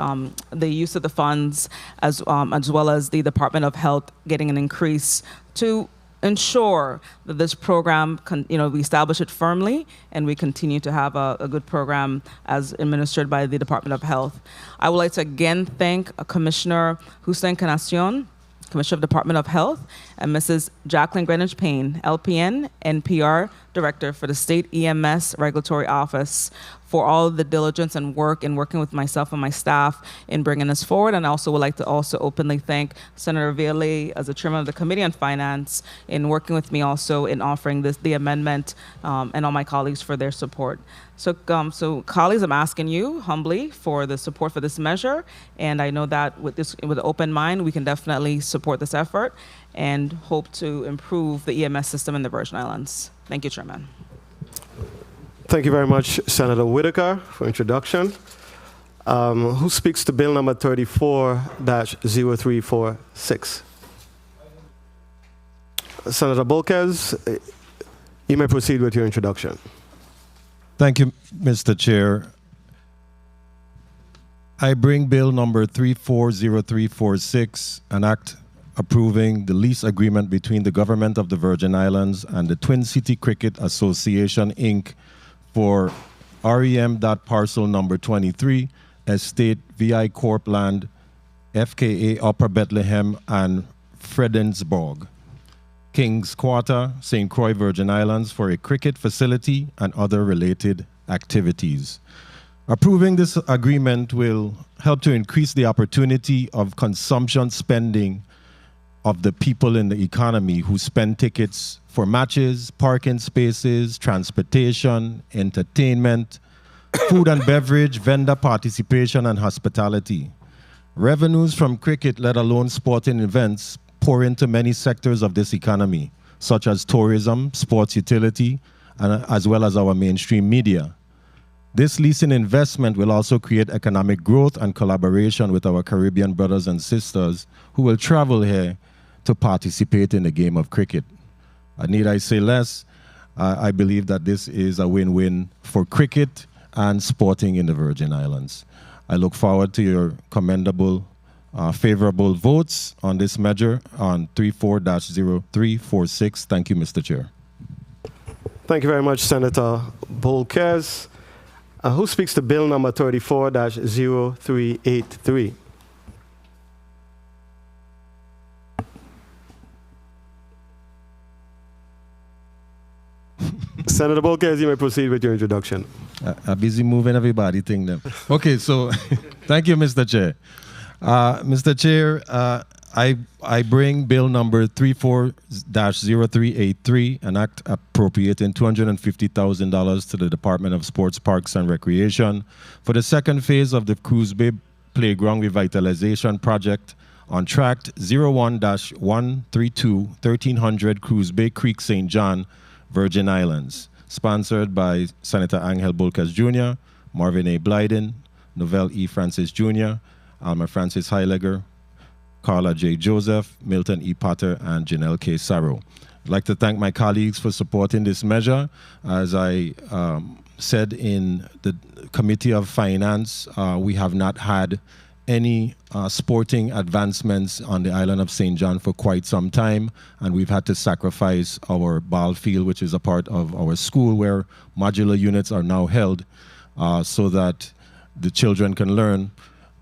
use of the funds, as well as the Department of Health getting an increase to ensure that this program, we establish it firmly and we continue to have a good program as administered by the Department of Health. I would like to again thank Commissioner Hussein Encarnacion, Commissioner of Department of Health, and Mrs. Jacqueline Greenwich Payne, LPN and PR Director for the State EMS Regulatory Office, for all of the diligence and work in working with myself and my staff in bringing this forward. And I also would like to also openly thank Senator Vealie as the chairman of the Committee on Finance in working with me also in offering the amendment, and all my colleagues for their support. So colleagues, I'm asking you humbly for the support for this measure, and I know that with an open mind, we can definitely support this effort and hope to improve the EMS system in the Virgin Islands. Thank you, Chairman. Thank you very much, Senator Whitaker, for introduction. Who speaks to bill number 34-0346? Senator Bolkes, you may proceed with your introduction. Thank you, Mr. Chair. I bring bill number 340346, an act approving the lease agreement between the government of the Virgin Islands and the Twin City Cricket Association, Inc. for REM.parcel number 23, Estate VI Corp Land, FKA Upper Bethlehem and Fredensborg, King's Quarter, St. Croix, Virgin Islands, for a cricket facility and other related activities. Approving this agreement will help to increase the opportunity of consumption spending of the people in the economy who spend tickets for matches, parking spaces, transportation, entertainment, food and beverage, vendor participation, and hospitality. Revenues from cricket, let alone sporting events, pour into many sectors of this economy, such as tourism, sports utility, and as well as our mainstream media. This leasing investment will also create economic growth and collaboration with our Caribbean brothers and sisters who will travel here to participate in the game of cricket. Need I say less? I believe that this is a win-win for cricket and sporting in the Virgin Islands. I look forward to your commendable, favorable votes on this measure on 34-0346. Thank you, Mr. Chair. Thank you very much, Senator Bolkes. Who speaks to bill number 34-0383? Senator Bolkes, you may proceed with your introduction. I'm busy moving everybody thing them. Okay, so thank you, Mr. Chair. Mr. Chair, I bring bill number 34-0383, an act appropriating $250,000 to the Department of Sports, Parks, and Recreation for the second phase of the Cruise Bay Playground Revitalization Project on Tract 01-132 1300 Cruise Bay Creek, St. John, Virgin Islands, sponsored by Senator Angel Bolkes Jr., Marvin A. Blyden, Novell E. Francis Jr., Alma Francis Heilegger, Carla J. Joseph, Milton E. Potter, and Janelle K. Sarro. I'd like to thank my colleagues for supporting this measure. As I said in the Committee of Finance, we have not had any sporting advancements on the island of St. John for quite some time, and we've had to sacrifice our ball field, which is a part of our school where modular units are now held, so that the children can learn.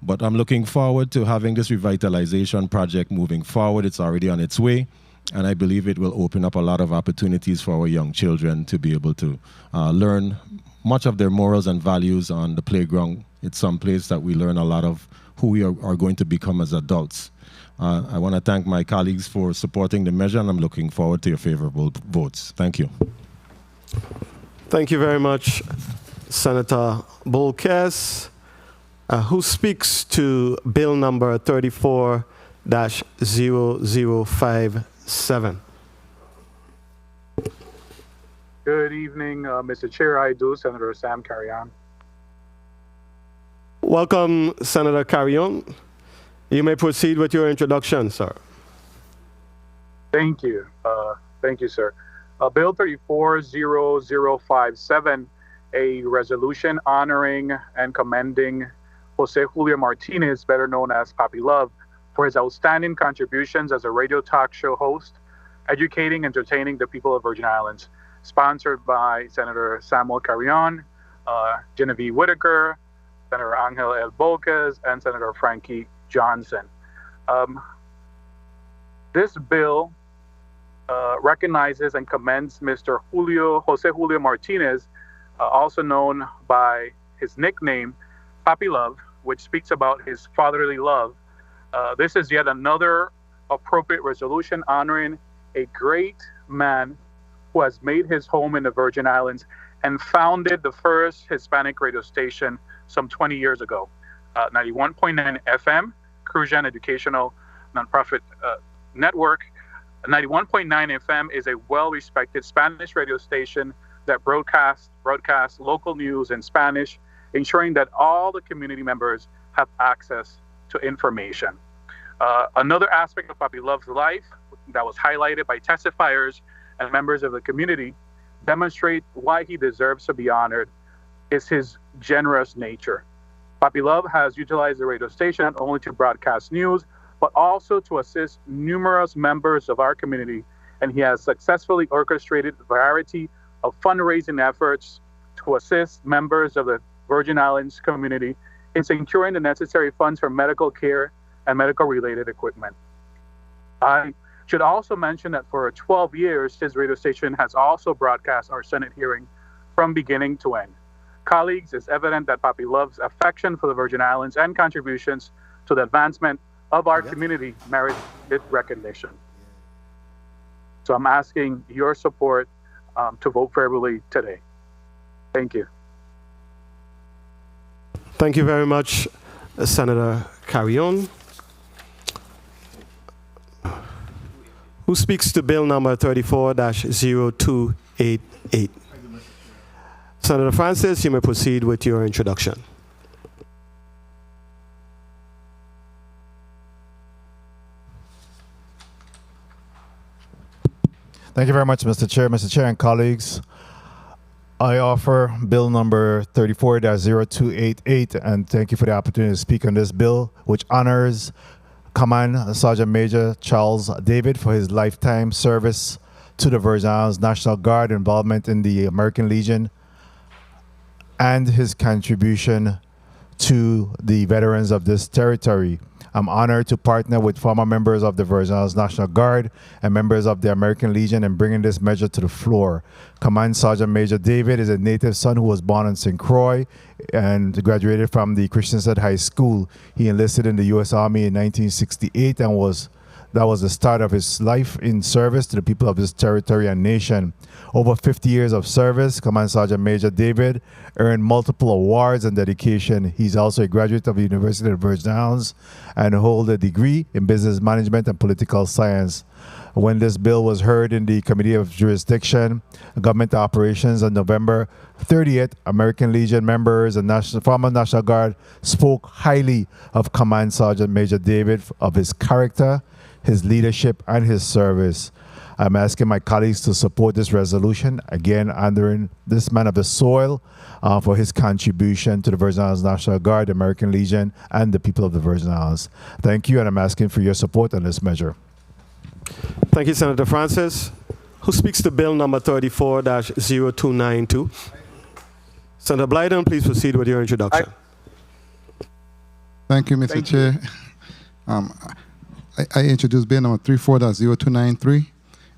But I'm looking forward to having this revitalization project moving forward. It's already on its way, and I believe it will open up a lot of opportunities for our young children to be able to learn much of their morals and values on the playground. It's some place that we learn a lot of who we are going to become as adults. I want to thank my colleagues for supporting the measure, and I'm looking forward to your favorable votes. Thank you. Thank you very much, Senator Bolkes. Who speaks to bill number 34-0057? Good evening, Mr. Chair. I do, Senator Sam Carrion. Welcome, Senator Carrion. You may proceed with your introduction, sir. Thank you. Thank you, sir. Bill 34-0057, a resolution honoring and commending Jose Julio Martinez, better known as Papi Love, for his outstanding contributions as a radio talk show host, educating and entertaining the people of Virgin Islands, sponsored by Senator Samuel Carrion, Genevieve Whitaker, Senator Angel L. Bolkes, and Senator Frankie Johnson. This bill recognizes and commends Mr. Jose Julio Martinez, also known by his nickname, Papi Love, which speaks about his fatherly love. This is yet another appropriate resolution honoring a great man who has made his home in the Virgin Islands and founded the first Hispanic radio station some 20 years ago. 91.9 FM, Crujan Educational Nonprofit Network. 91.9 FM is a well-respected Spanish radio station that broadcasts local news in Spanish, ensuring that all the community members have access to information. Another aspect of Papi Love's life that was highlighted by testifiers and members of the community demonstrate why he deserves to be honored is his generous nature. Papi Love has utilized the radio station not only to broadcast news, but also to assist numerous members of our community, and he has successfully orchestrated a variety of fundraising efforts to assist members of the Virgin Islands community in securing the necessary funds for medical care and medical-related equipment. I should also mention that for 12 years, his radio station has also broadcast our Senate hearing from beginning to end. Colleagues, it's evident that Papi Love's affection for the Virgin Islands and contributions to the advancement of our community merit recognition. So I'm asking your support to vote favorably today. Thank you. Thank you very much, Senator Carrion. Who speaks to bill number 34-0288? Senator Francis, you may proceed with your introduction. Thank you very much, Mr. Chair. Mr. Chair and colleagues, I offer bill number 34-0288, and thank you for the opportunity to speak on this bill, which honors Command Sergeant Major Charles David for his lifetime service to the Virgin Islands National Guard, involvement in the American Legion, and his contribution to the veterans of this territory. I'm honored to partner with former members of the Virgin Islands National Guard and members of the American Legion in bringing this measure to the floor. Command Sergeant Major David is a native son who was born in St. Croix and graduated from the Christiansted High School. He enlisted in the U.S. Army in 1968 and was That was the start of his life in service to the people of this territory and nation. Over 50 years of service, Command Sergeant Major David earned multiple awards and dedication. He's also a graduate of the University of the Virgin Islands and holds a degree in business management and political science. When this bill was heard in the Committee of Jurisdiction, Government Operations on November 30th, American Legion members and former National Guard spoke highly of Command Sergeant Major David, of his character, his leadership, and his service. I'm asking my colleagues to support this resolution, again honoring this man of the soil for his contribution to the Virgin Islands National Guard, the American Legion, and the people of the Virgin Islands. Thank you, and I'm asking for your support on this measure. Thank you, Senator Francis. Who speaks to bill number 34-0292? Senator Blyden, please proceed with your introduction. Thank you, Mr. Chair. I introduce bill number 34-0293,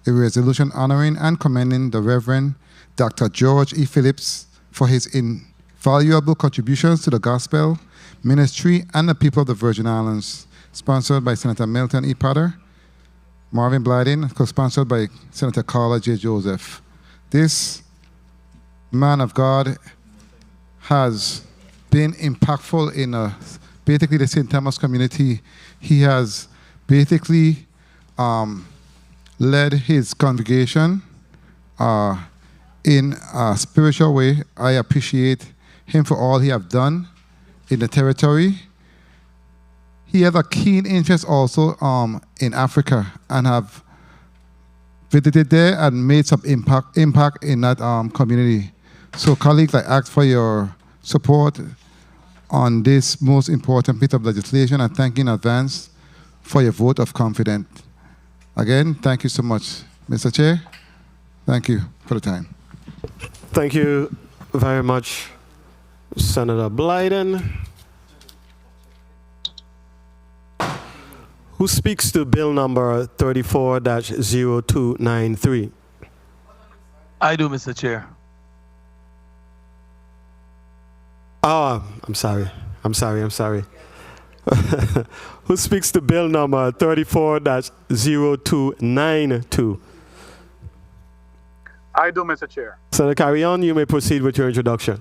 a resolution honoring and commending the Reverend Dr. George E. Phillips for his invaluable contributions to the gospel, ministry, and the people of the Virgin Islands, sponsored by Senator Milton E. Potter, Marvin Blyden, co-sponsored by Senator Carla J. Joseph. This man of God has been impactful in basically the St. Thomas community. He has basically led his congregation in a spiritual way. I appreciate him for all he has done in the territory. He has a keen interest also in Africa and have visited there and made some impact in that community. So colleagues, I ask for your support on this most important bit of legislation, and thank you in advance for your vote of confidence. Again, thank you so much, Mr. Chair. Thank you for the time. Thank you very much, Senator Blyden. Who speaks to bill number 34-0293? I do, Mr. Chair. Oh, I'm sorry. Who speaks to bill number 34-0292? I do, Mr. Chair. Senator Carrion, you may proceed with your introduction.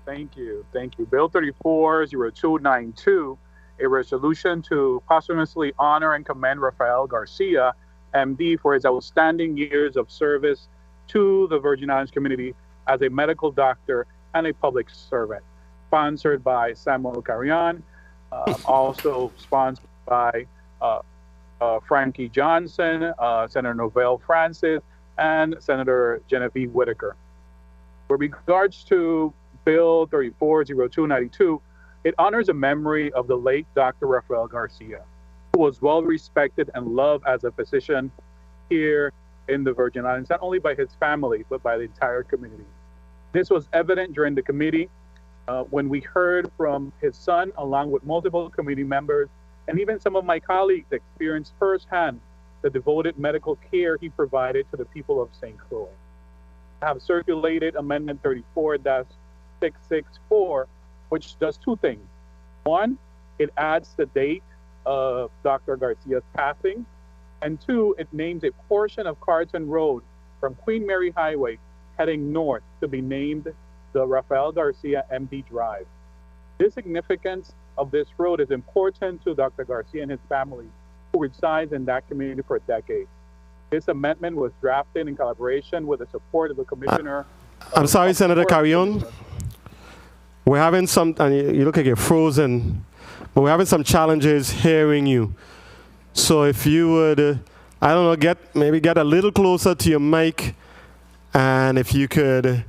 Thank you. Bill 34-0292, a resolution to posthumously honor and commend Rafael Garcia, MD, for his outstanding years of service to the Virgin Islands community as a medical doctor and a public servant. Sponsored by Samuel Carrion, also sponsored by Frankie Johnson, Senator Novell Francis, and Senator Genevieve Whitaker. With regards to Bill 34-0292, it honors the memory of the late Dr. Rafael Garcia, who was well respected and loved as a physician here in the Virgin Islands, not only by his family, but by the entire community. This was evident during the committee when we heard from his son, along with multiple committee members, and even some of my colleagues experienced firsthand the devoted medical care he provided to the people of St. Croix. I have circulated Amendment 34-664, which does two things. One, it adds the date of Dr. Garcia's passing, and two, it names a portion of Carlton Road from Queen Mary Highway heading north to be named the Rafael Garcia MD Drive. The significance of this road is important to Dr. Garcia and his family, who resides in that community for decades. This amendment was drafted in collaboration with the support of the Commissioner. I'm sorry, Senator Carrion. We're having some, and you look like you're frozen, but we're having some challenges hearing you. So if you would, I don't know, get a little closer to your mic, and if you could, I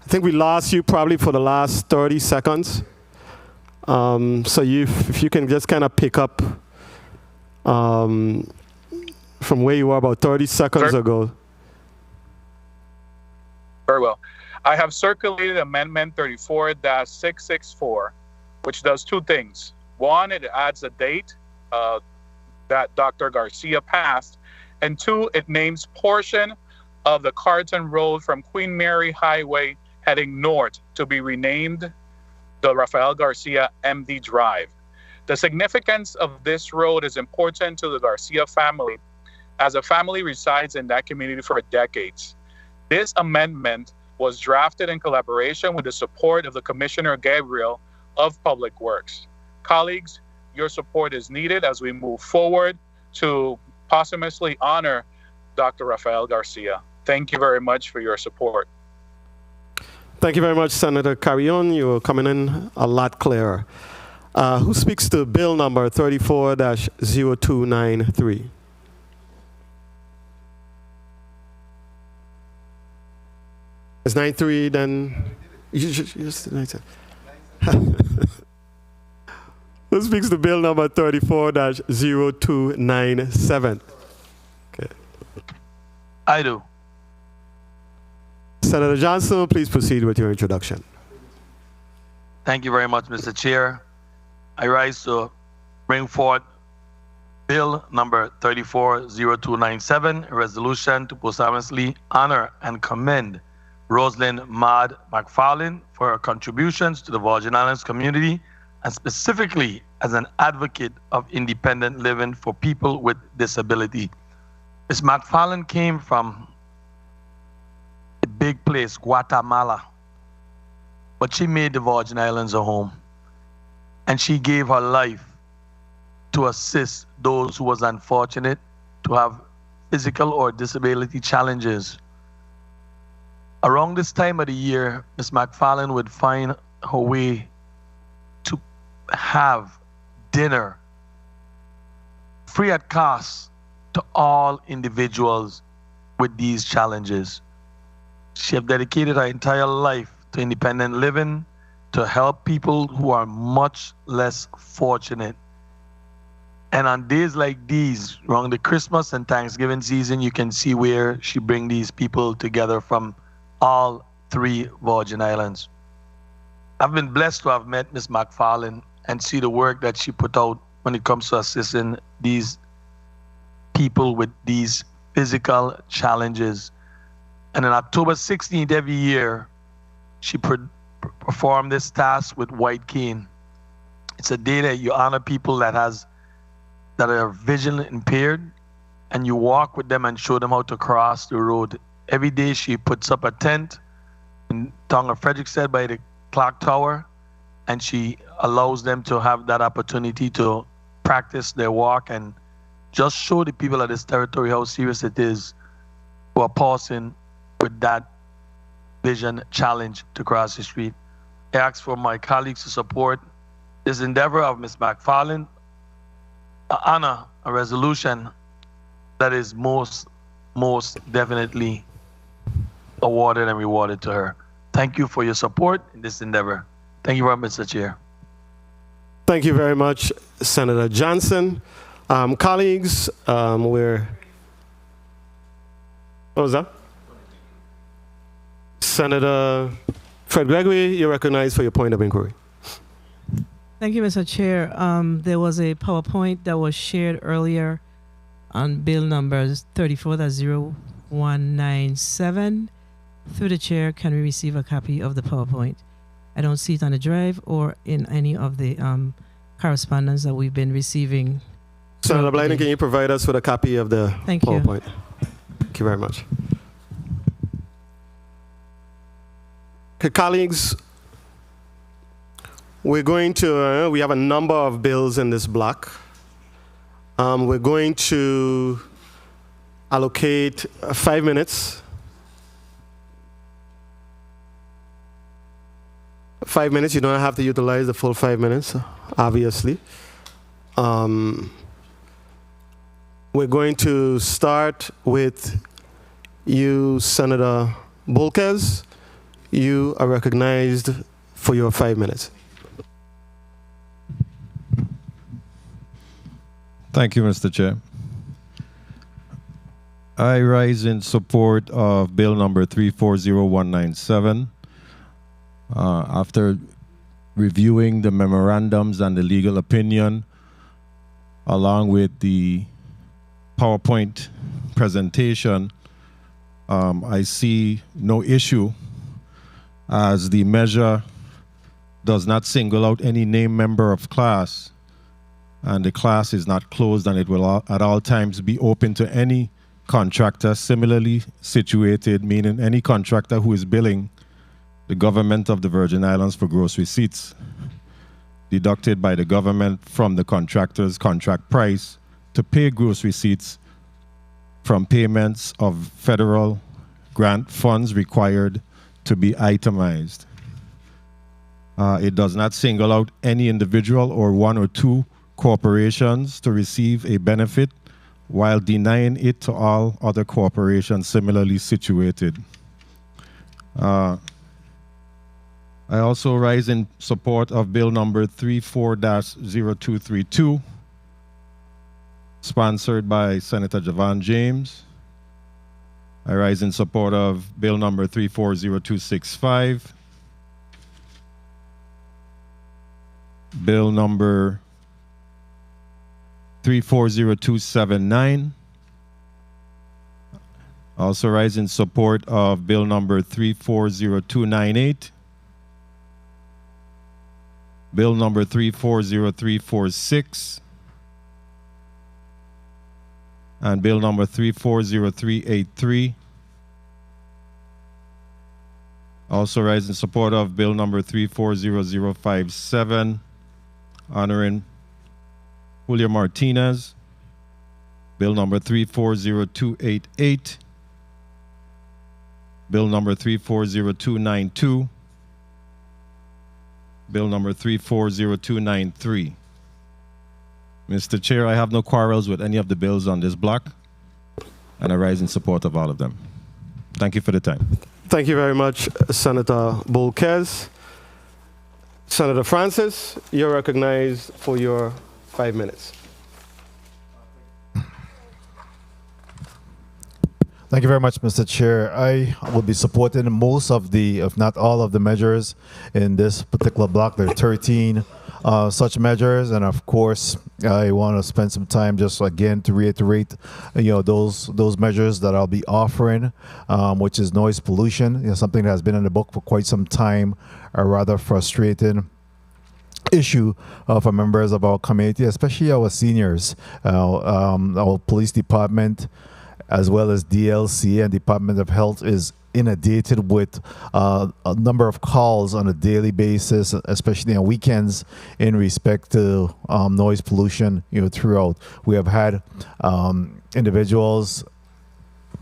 think we lost you probably for the last 30 seconds. So if you can just kind of pick up from where you were about 30 seconds ago. Very well. I have circulated Amendment 34-664, which does two things. One, it adds a date that Dr. Garcia passed, and two, it names portion of the Carlton Road from Queen Mary Highway heading north to be renamed the Rafael Garcia MD Drive. The significance of this road is important to the Garcia family, as a family resides in that community for decades. This amendment was drafted in collaboration with the support of the Commissioner Gabriel of Public Works. Colleagues, your support is needed as we move forward to posthumously honor Dr. Rafael Garcia. Thank you very much for your support. Thank you very much, Senator Carrion. You're coming in a lot clearer. Who speaks to bill number 34-0293? It's 93, then you just 97. Who speaks to bill number 34-0297? Okay. I do. Senator Johnson, please proceed with your introduction. Thank you very much, Mr. Chair. I rise to bring forth Bill number 34-0297, a resolution to posthumously honor and commend Rosalind Maud McFarlane for her contributions to the Virgin Islands community, and specifically as an advocate of independent living for people with disability. Ms. McFarlane came from a big place, Guatemala, but she made the Virgin Islands a home, and she gave her life to assist those who was unfortunate to have physical or disability challenges. Around this time of the year, Ms. McFarlane would find her way to have dinner free at cost to all individuals with these challenges. She has dedicated her entire life to independent living, to help people who are much less fortunate. And on days like these, around the Christmas and Thanksgiving season, you can see where she brings these people together from all three Virgin Islands. I've been blessed to have met Ms. McFarlane and see the work that she put out when it comes to assisting these people with these physical challenges. And on October 16th every year, she performed this task with White Cane. It's a day that you honor people that are vision impaired, and you walk with them and show them how to cross the road. Every day she puts up a tent in Town of Frederiksted by the clock tower, and she allows them to have that opportunity to practice their walk and just show the people of this territory how serious it is who are passing with that vision challenge to cross the street. I ask for my colleagues to support this endeavor of Ms. McFarlane, honor a resolution that is most definitely awarded and rewarded to her. Thank you for your support in this endeavor. Thank you very much, Mr. Chair. Thank you very much, Senator Johnson. Colleagues, what was that? Senator Fred Gregory, you're recognized for your point of inquiry. Thank you, Mr. Chair. There was a PowerPoint that was shared earlier on bill numbers 34-0197. Through the chair, can we receive a copy of the PowerPoint? I don't see it on the drive or in any of the correspondence that we've been receiving. Senator Blyden, can you provide us with a copy of the PowerPoint? Thank you very much. Okay, colleagues, we're going to, we have a number of bills in this block. We're going to allocate 5 minutes. 5 minutes, you don't have to utilize the full 5 minutes, obviously. We're going to start with you, Senator Bolkes. You are recognized for your 5 minutes. Thank you, Mr. Chair. I rise in support of bill number 340197. After reviewing the memorandums and the legal opinion, along with the PowerPoint presentation, I see no issue as the measure does not single out any named member of class and the class is not closed, and it will at all times be open to any contractor similarly situated, meaning any contractor who is billing the government of the Virgin Islands for gross receipts deducted by the government from the contractor's contract price to pay gross receipts from payments of federal grant funds required to be itemized. It does not single out any individual or one or two corporations to receive a benefit while denying it to all other corporations similarly situated. I also rise in support of Bill number 34-0232, sponsored by Senator Javon James. I rise in support of Bill number 340265, Bill number 340279. Also rise in support of Bill number 340298, Bill number 340346, and Bill number 340383. Also rise in support of Bill number 340057, honoring Julio Martinez. Bill number 340288, Bill number 340292, Bill number 340293. Mr. Chair, I have no quarrels with any of the bills on this block, and I rise in support of all of them. Thank you for the time. Thank you very much, Senator Bolquez. Senator Francis, you're recognized for your 5 minutes. Thank you very much, Mr. Chair. I will be supporting most of the, if not all of the measures in this particular block. There are 13 such measures, and of course, I want to spend some time just again to reiterate, those measures that I'll be offering, which is noise pollution, something that has been in the book for quite some time, a rather frustrating issue for members of our community, especially our seniors, our police department, as well as DLC and Department of Health is inundated with a number of calls on a daily basis, especially on weekends, in respect to noise pollution. Throughout, we have had individuals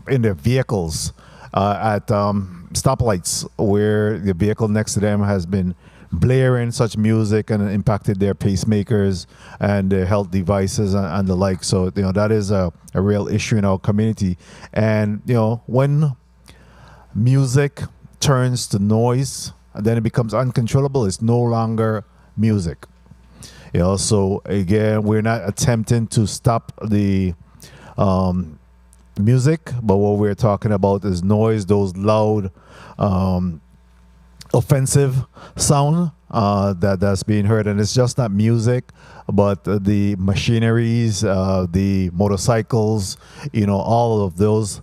in their vehicles at stoplights where the vehicle next to them has been blaring such music and impacted their pacemakers and their health devices and the like. So, that is a real issue in our community. And, when music turns to noise, then it becomes uncontrollable. It's no longer music. So again, we're not attempting to stop the music, but what we're talking about is noise, those loud, offensive sound that's being heard. And it's just not music, but the machineries, the motorcycles, all of those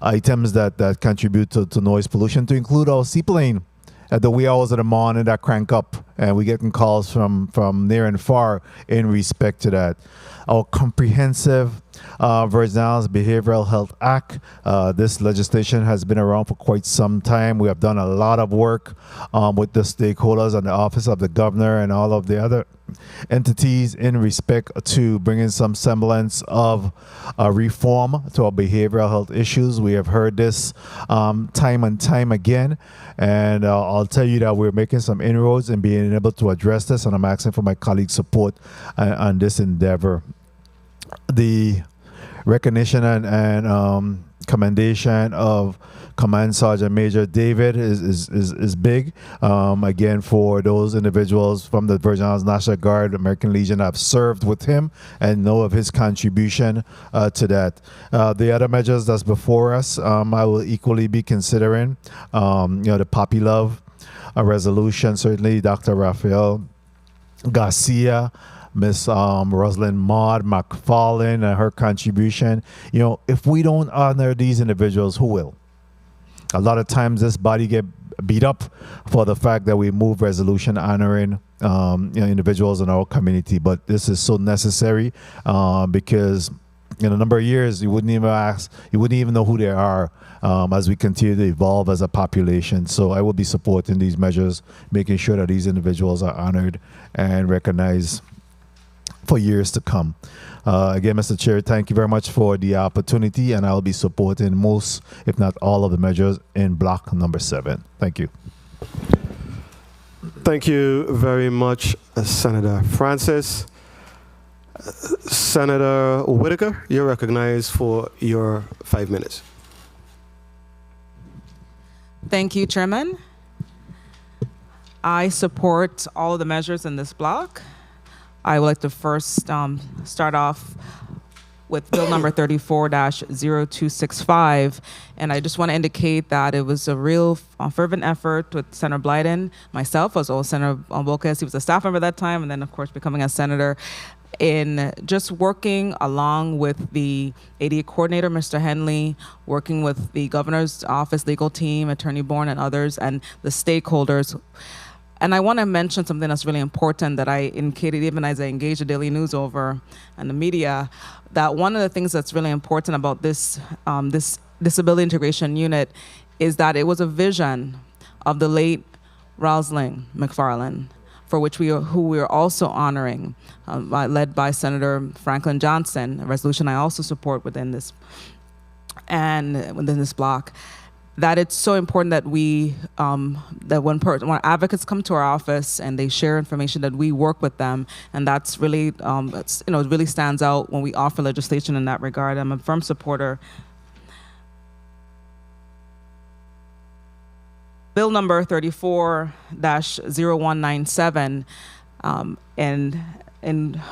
items that contribute to noise pollution, to include our seaplane at the wee hours of the morning that crank up, and we're getting calls from near and far in respect to that. Our comprehensive Virgin Islands Behavioral Health Act, this legislation has been around for quite some time. We have done a lot of work with the stakeholders and the Office of the Governor and all of the other entities in respect to bringing some semblance of reform to our behavioral health issues. We have heard this time and time again, and I'll tell you that we're making some inroads in being able to address this, and I'm asking for my colleagues' support on this endeavor. The recognition and commendation of Command Sergeant Major David is big. Again, for those individuals from the Virgin Islands National Guard, American Legion, have served with him and know of his contribution to that. The other measures that's before us, I will equally be considering. The Puppy Love resolution, certainly Dr. Rafael Garcia, Miss Rosalind Maud McFarlane and her contribution. If we don't honor these individuals, who will? A lot of times this body get beat up for the fact that we moved resolution honoring individuals in our community, but this is so necessary because in a number of years you wouldn't even know who they are as we continue to evolve as a population. So I will be supporting these measures, making sure that these individuals are honored and recognized for years to come. Again, Mr. Chair, thank you very much for the opportunity, and I'll be supporting most, if not all, of the measures in block number 7. Thank you. Thank you very much, Senator Francis. Senator Whitaker, you're recognized for your 5 minutes. Thank you, Chairman. I support all of the measures in this block. I would like to first start off with Bill number 34-0265, and I just want to indicate that it was a real fervent effort with Senator Blyden, myself, as well as Senator Volquez. He was a staff member at that time, and then, of course, becoming a senator, in just working along with the ADA coordinator, Mr. Henley, working with the governor's office legal team, Attorney Bourne, and others, and the stakeholders. And I want to mention something that's really important that I indicated even as I engaged the Daily News over and the media, that one of the things that's really important about this disability integration unit is that it was a vision of the late Rosalind McFarland, for which who we are also honoring, led by Senator Franklin Johnson, a resolution I also support within this block. That it's so important that we that when advocates come to our office and they share information, that we work with them, and that's really it really stands out when we offer legislation in that regard. I'm a firm supporter. Bill number 34-0197, and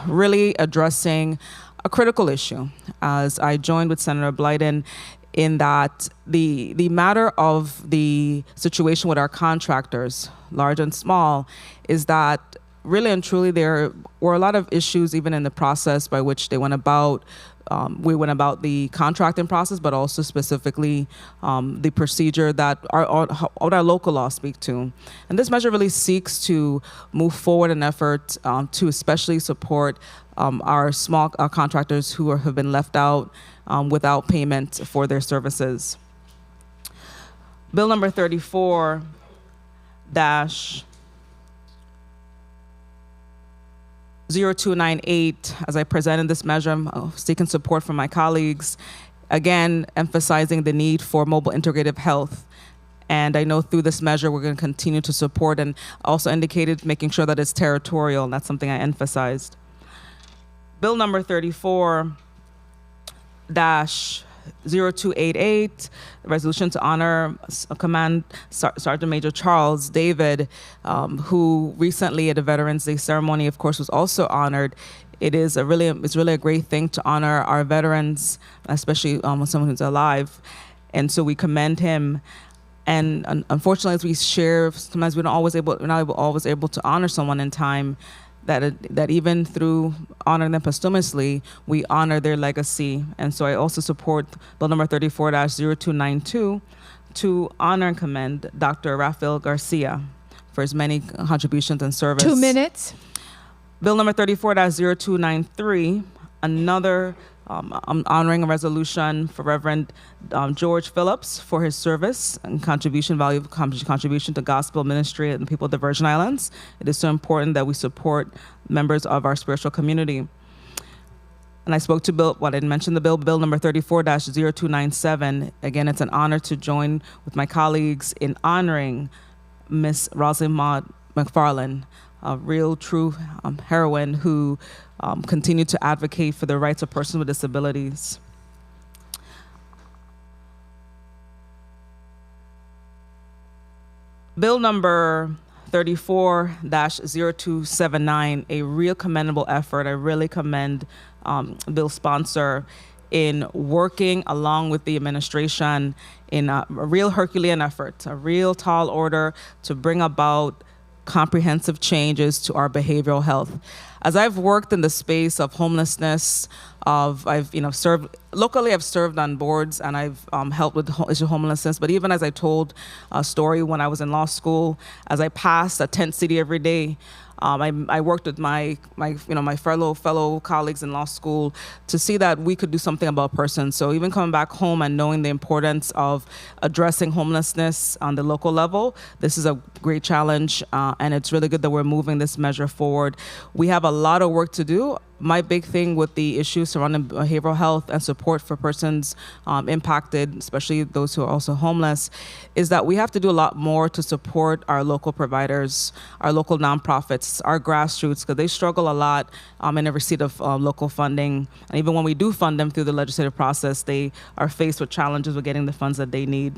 really addressing a critical issue, as I joined with Senator Blyden in that the matter of the situation with our contractors, large and small, is that really and truly there were a lot of issues even in the process by which they went about. We went about the contracting process, but also specifically the procedure that our local laws speak to. And this measure really seeks to move forward an effort to especially support our small contractors who have been left out without payment for their services. Bill number 34-0298, as I presented this measure, I'm seeking support from my colleagues, again, emphasizing the need for mobile integrative health. And I know through this measure, we're going to continue to support, and also indicated making sure that it's territorial, and that's something I emphasized. Bill number 34-0288, resolution to honor Command Sergeant Major Charles David, who recently at the Veterans Day ceremony, of course, was also honored. It's really a great thing to honor our veterans, especially with someone who's alive, and so we commend him. And unfortunately, as we share, sometimes we're not always able to honor someone in time. That even through honoring them posthumously, we honor their legacy. And so I also support Bill number 34-0292 to honor and commend Dr. Rafael Garcia for his many contributions and service. 2 minutes. Bill number 34-0293, another honoring a resolution for Reverend George Phillips for his service and contribution to gospel ministry and the people of the Virgin Islands. It is so important that we support members of our spiritual community. And I spoke to Bill, I didn't mention the bill number 34-0297. Again, it's an honor to join with my colleagues in honoring Miss Rosalind Maud McFarland, a real, true heroine who continued to advocate for the rights of persons with disabilities. Bill number 34-0279, a real commendable effort. I really commend Bill's sponsor in working along with the administration in a real Herculean effort, a real tall order to bring about comprehensive changes to our behavioral health. As I've worked in the space of homelessness, I've served locally. I've served on boards and I've helped with the issue of homelessness. But even as I told a story when I was in law school, as I passed a tent city every day, I worked with my fellow colleagues in law school to see that we could do something about persons. So even coming back home and knowing the importance of addressing homelessness on the local level, this is a great challenge, and it's really good that we're moving this measure forward. We have a lot of work to do. My big thing with the issues surrounding behavioral health and support for persons impacted, especially those who are also homeless, is that we have to do a lot more to support our local providers, our local nonprofits, our grassroots, because they struggle a lot in the receipt of local funding. And even when we do fund them through the legislative process, they are faced with challenges with getting the funds that they need.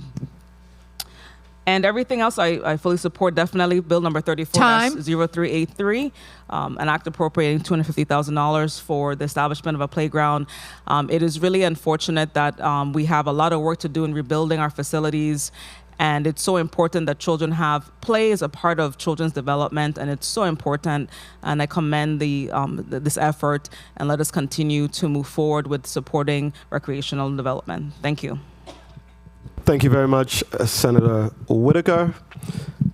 And everything else I fully support, definitely. Bill number 34-0383, an act appropriating $250,000 for the establishment of a playground. It is really unfortunate that we have a lot of work to do in rebuilding our facilities. And it's so important that children have play as a part of children's development, and it's so important. And I commend this effort, and let us continue to move forward with supporting recreational development. Thank you. Thank you very much, Senator Whitaker.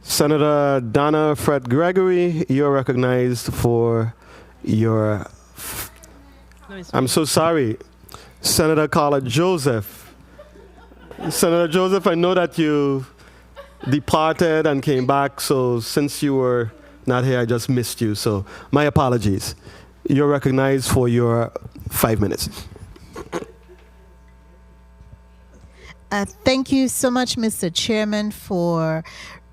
Senator Donna Fred Gregory, you're recognized for your... I'm so sorry. Senator Carla Joseph. Senator Joseph, I know that you departed and came back, so since you were not here, I just missed you, so my apologies. You're recognized for your 5 minutes. Thank you so much, Mr. Chairman, for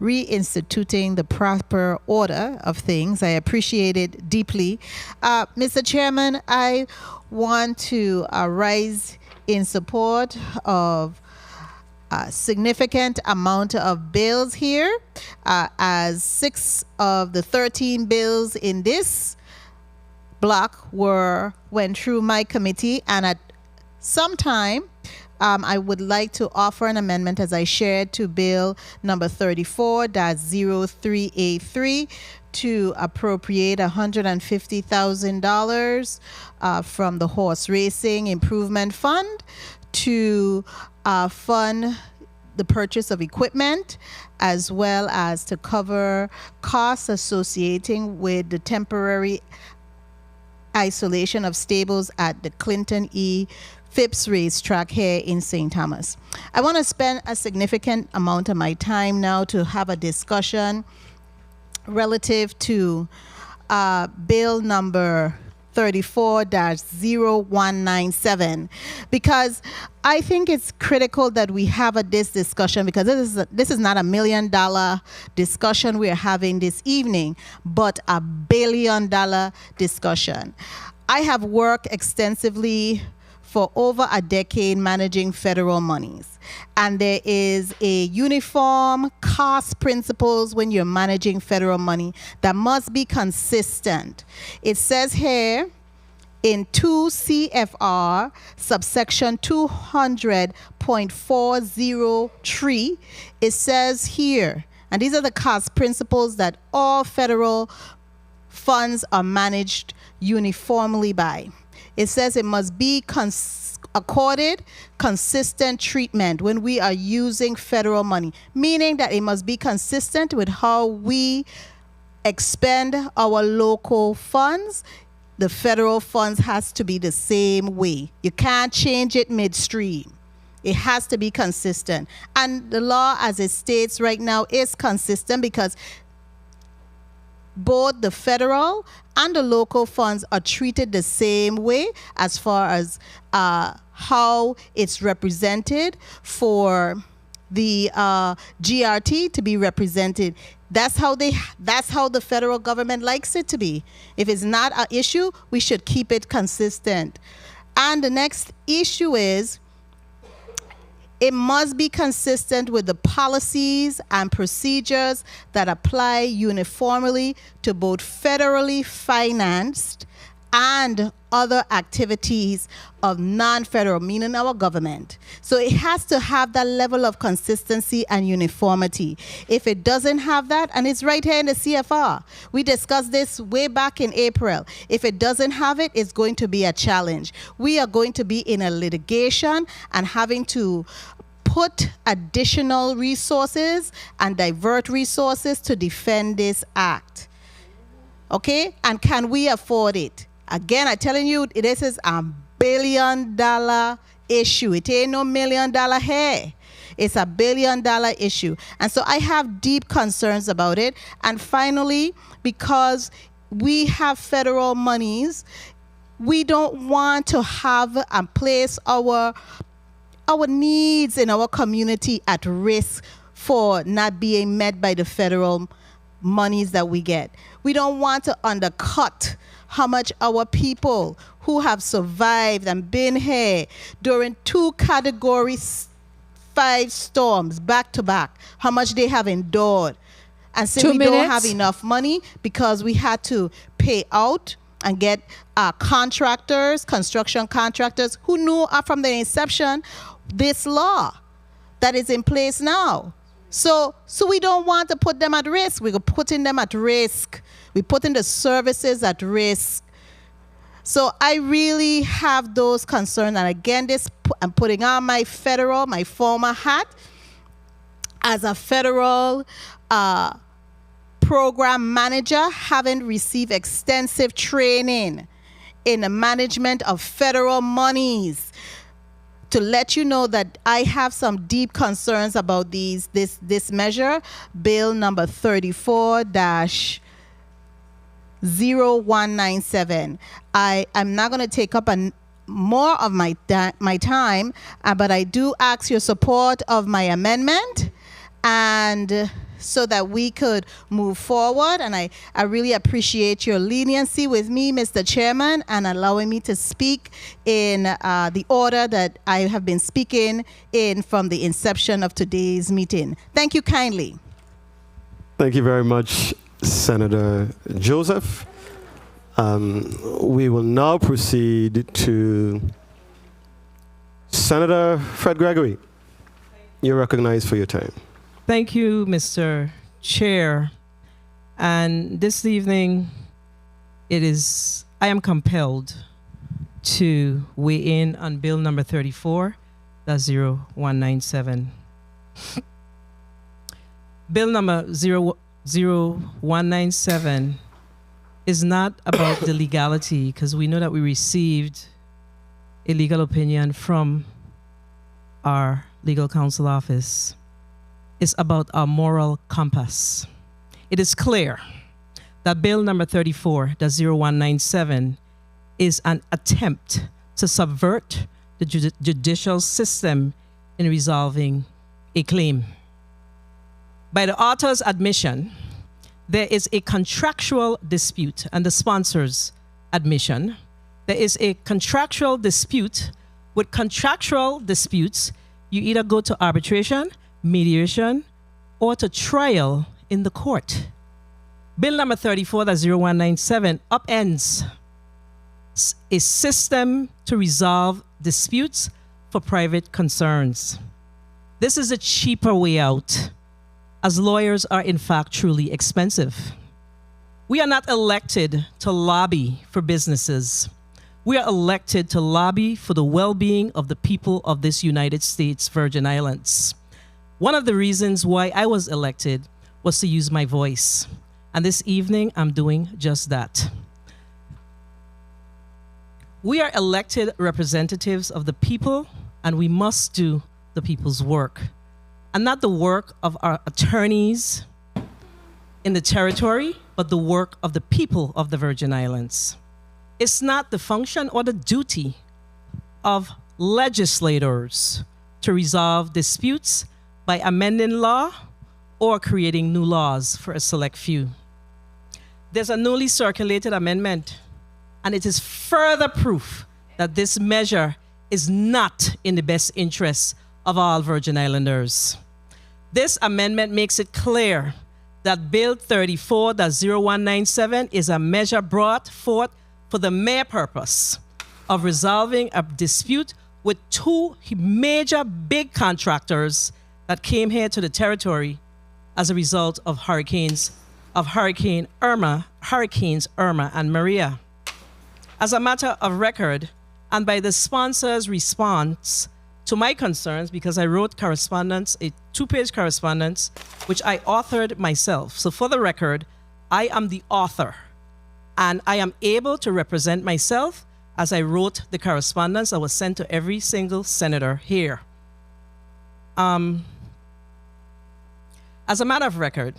reinstituting the proper order of things. I appreciate it deeply. Mr. Chairman, I want to rise in support of a significant amount of bills here, as 6 of the 13 bills in this block went through my committee, and at some time, I would like to offer an amendment, as I shared, to Bill number 34-0383 to appropriate $150,000 from the Horse Racing Improvement Fund to fund the purchase of equipment, as well as to cover costs associating with the temporary isolation of stables at the Clinton E. Phipps racetrack here in St. Thomas. I want to spend a significant amount of my time now to have a discussion relative to bill number 34-0197, because I think it's critical that we have this discussion, because this is not $1 million discussion we're having this evening, but $1 billion discussion. I have worked extensively for over a decade managing federal monies. And there is a uniform cost principles when you're managing federal money that must be consistent. It says here in 2 CFR subsection 200.403, it says here, and these are the cost principles that all federal funds are managed uniformly by. It says it must be accorded consistent treatment when we are using federal money, meaning that it must be consistent with how we expend our local funds. The federal funds has to be the same way. You can't change it midstream. It has to be consistent. And the law as it states right now is consistent, because both the federal and the local funds are treated the same way as far as how it's represented for the GRT to be represented. That's how the federal government likes it to be. If it's not an issue, we should keep it consistent. And the next issue is, it must be consistent with the policies and procedures that apply uniformly to both federally financed and other activities of non-federal, meaning our government. So it has to have that level of consistency and uniformity. If it doesn't have that, and it's right here in the CFR, we discussed this way back in April. If it doesn't have it, it's going to be a challenge. We are going to be in a litigation and having to put additional resources and divert resources to defend this act. Okay? And can we afford it? Again, I'm telling you, this is a $1 billion issue. It ain't no $1 million here. It's a $1 billion issue. And so I have deep concerns about it. And finally, because we have federal monies, we don't want to have and place our needs in our community at risk for not being met by the federal monies that we get. We don't want to undercut how much our people who have survived and been here during 2 Category 5 storms back to back, how much they have endured. And say we don't have enough money because we had to pay out and get contractors, construction contractors who knew from the inception this law that is in place now. So we don't want to put them at risk. We're putting them at risk. We're putting the services at risk. So I really have those concerns. And again, I'm putting on my former hat as a federal program manager, having received extensive training in the management of federal monies, to let you know that I have some deep concerns about this measure, Bill number 34-0197. I'm not going to take up more of my time, but I do ask your support of my amendment, and so that we could move forward. And I really appreciate your leniency with me, Mr. Chairman, and allowing me to speak in the order that I have been speaking in from the inception of today's meeting. Thank you kindly. Thank you very much, Senator Joseph. We will now proceed to Senator Fred Gregory. You're recognized for your time. Thank you, Mr. Chair. And this evening, I am compelled to weigh in on Bill number 34, that's 0197. Bill number 0197 is not about the legality, because we know that we received a legal opinion from our legal counsel office. Is about our moral compass. It is clear that Bill number 34, the 0197, is an attempt to subvert the judicial system in resolving a claim. By the author's admission, there is a contractual dispute, and the sponsor's admission, there is a contractual dispute. With contractual disputes, you either go to arbitration, mediation, or to trial in the court. Bill number 34, that's 0197, upends a system to resolve disputes for private concerns. This is a cheaper way out, as lawyers are in fact truly expensive. We are not elected to lobby for businesses. We are elected to lobby for the well-being of the people of this United States Virgin Islands. One of the reasons why I was elected was to use my voice. And this evening, I'm doing just that. We are elected representatives of the people, and we must do the people's work, and not the work of our attorneys in the territory, but the work of the people of the Virgin Islands. It's not the function or the duty of legislators to resolve disputes by amending law or creating new laws for a select few. There's a newly circulated amendment, and it is further proof that this measure is not in the best interests of all Virgin Islanders. This amendment makes it clear that Bill 34-0197 is a measure brought forth for the mere purpose of resolving a dispute with two major big contractors that came here to the territory as a result of hurricanes Irma and Maria. As a matter of record, and by the sponsor's response to my concerns, because I wrote correspondence, a 2-page correspondence, which I authored myself. So for the record, I am the author, and I am able to represent myself as I wrote the correspondence that was sent to every single senator here. As a matter of record,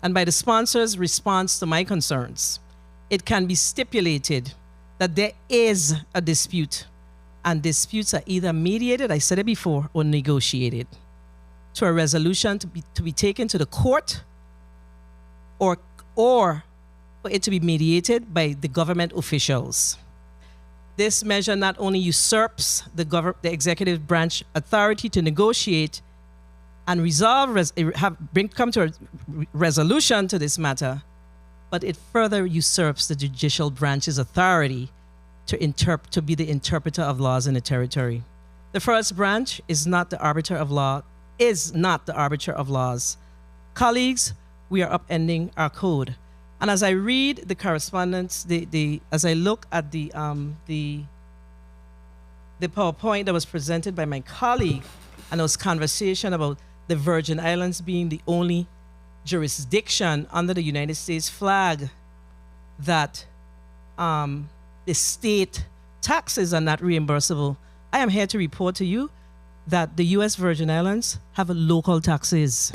and by the sponsor's response to my concerns, it can be stipulated that there is a dispute, and disputes are either mediated, I said it before, or negotiated to a resolution to be taken to the court, or for it to be mediated by the government officials. This measure not only usurps the executive branch authority to negotiate and come to a resolution to this matter, but it further usurps the judicial branch's authority to be the interpreter of laws in the territory. The first branch is not the arbiter of laws. Colleagues, we are upending our code. And as I read the correspondence, as I look at the PowerPoint that was presented by my colleague, and there was conversation about the Virgin Islands being the only jurisdiction under the United States flag that the state taxes are not reimbursable. I am here to report to you that the U.S. Virgin Islands have local taxes.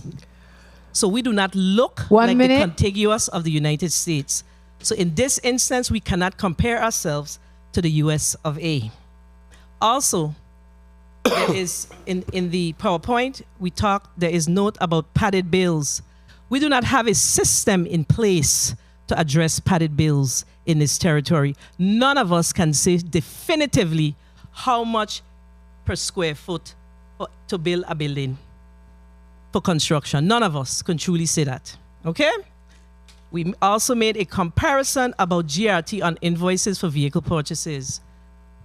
So we do not look like the contiguous of the United States. So in this instance, we cannot compare ourselves to the U.S. of A. Also, there is in the PowerPoint, there is note about padded bills. We do not have a system in place to address padded bills in this territory. None of us can say definitively how much per square foot to build a building for construction. None of us can truly say that, okay? We also made a comparison about GRT on invoices for vehicle purchases.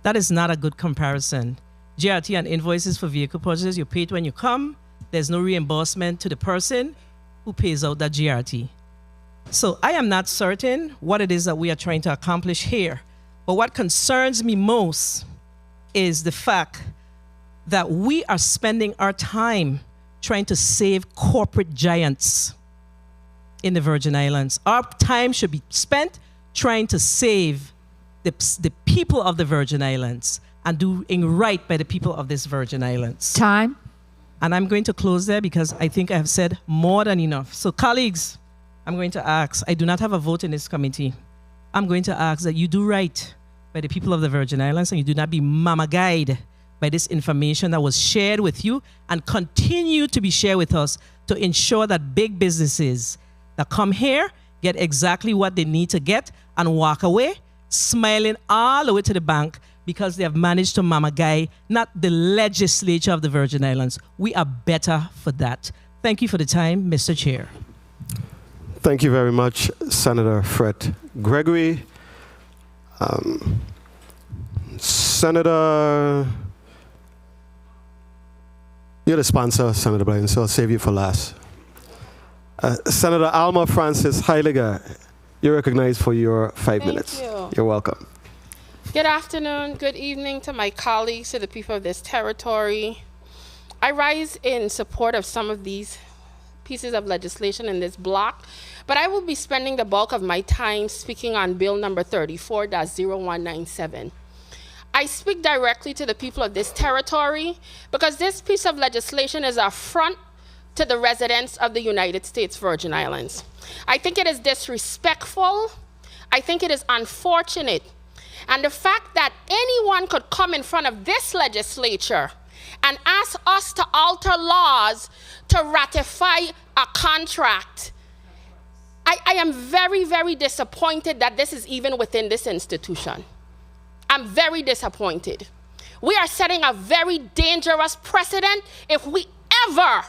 That is not a good comparison. GRT on invoices for vehicle purchases, you pay it when you come. There's no reimbursement to the person who pays out that GRT. So I am not certain what it is that we are trying to accomplish here. But what concerns me most is the fact that we are spending our time trying to save corporate giants in the Virgin Islands. Our time should be spent trying to save the people of the Virgin Islands and doing right by the people of this Virgin Islands. Time. And I'm going to close there because I think I have said more than enough. So colleagues, I'm going to ask, I do not have a vote in this committee. I'm going to ask that you do right by the people of the Virgin Islands and you do not be mama-guide by this information that was shared with you and continue to be shared with us to ensure that big businesses that come here get exactly what they need to get and walk away smiling all the way to the bank because they have managed to mama-guide, not the legislature of the Virgin Islands. We are better for that. Thank you for the time, Mr. Chair. Thank you very much, Senator Fred Gregory. Senator, you're the sponsor, Senator Blaine, so I'll save you for last. Senator Alma Francis Heiliger, you're recognized for your 5 minutes. Thank you. You're welcome. Good afternoon, good evening to my colleagues, to the people of this territory. I rise in support of some of these pieces of legislation in this block, but I will be spending the bulk of my time speaking on Bill number 34-0197. I speak directly to the people of this territory because this piece of legislation is an affront to the residents of the United States Virgin Islands. I think it is disrespectful. I think it is unfortunate. And the fact that anyone could come in front of this legislature and ask us to alter laws to ratify a contract, I am very, very disappointed that this is even within this institution. I'm very disappointed. We are setting a very dangerous precedent if we ever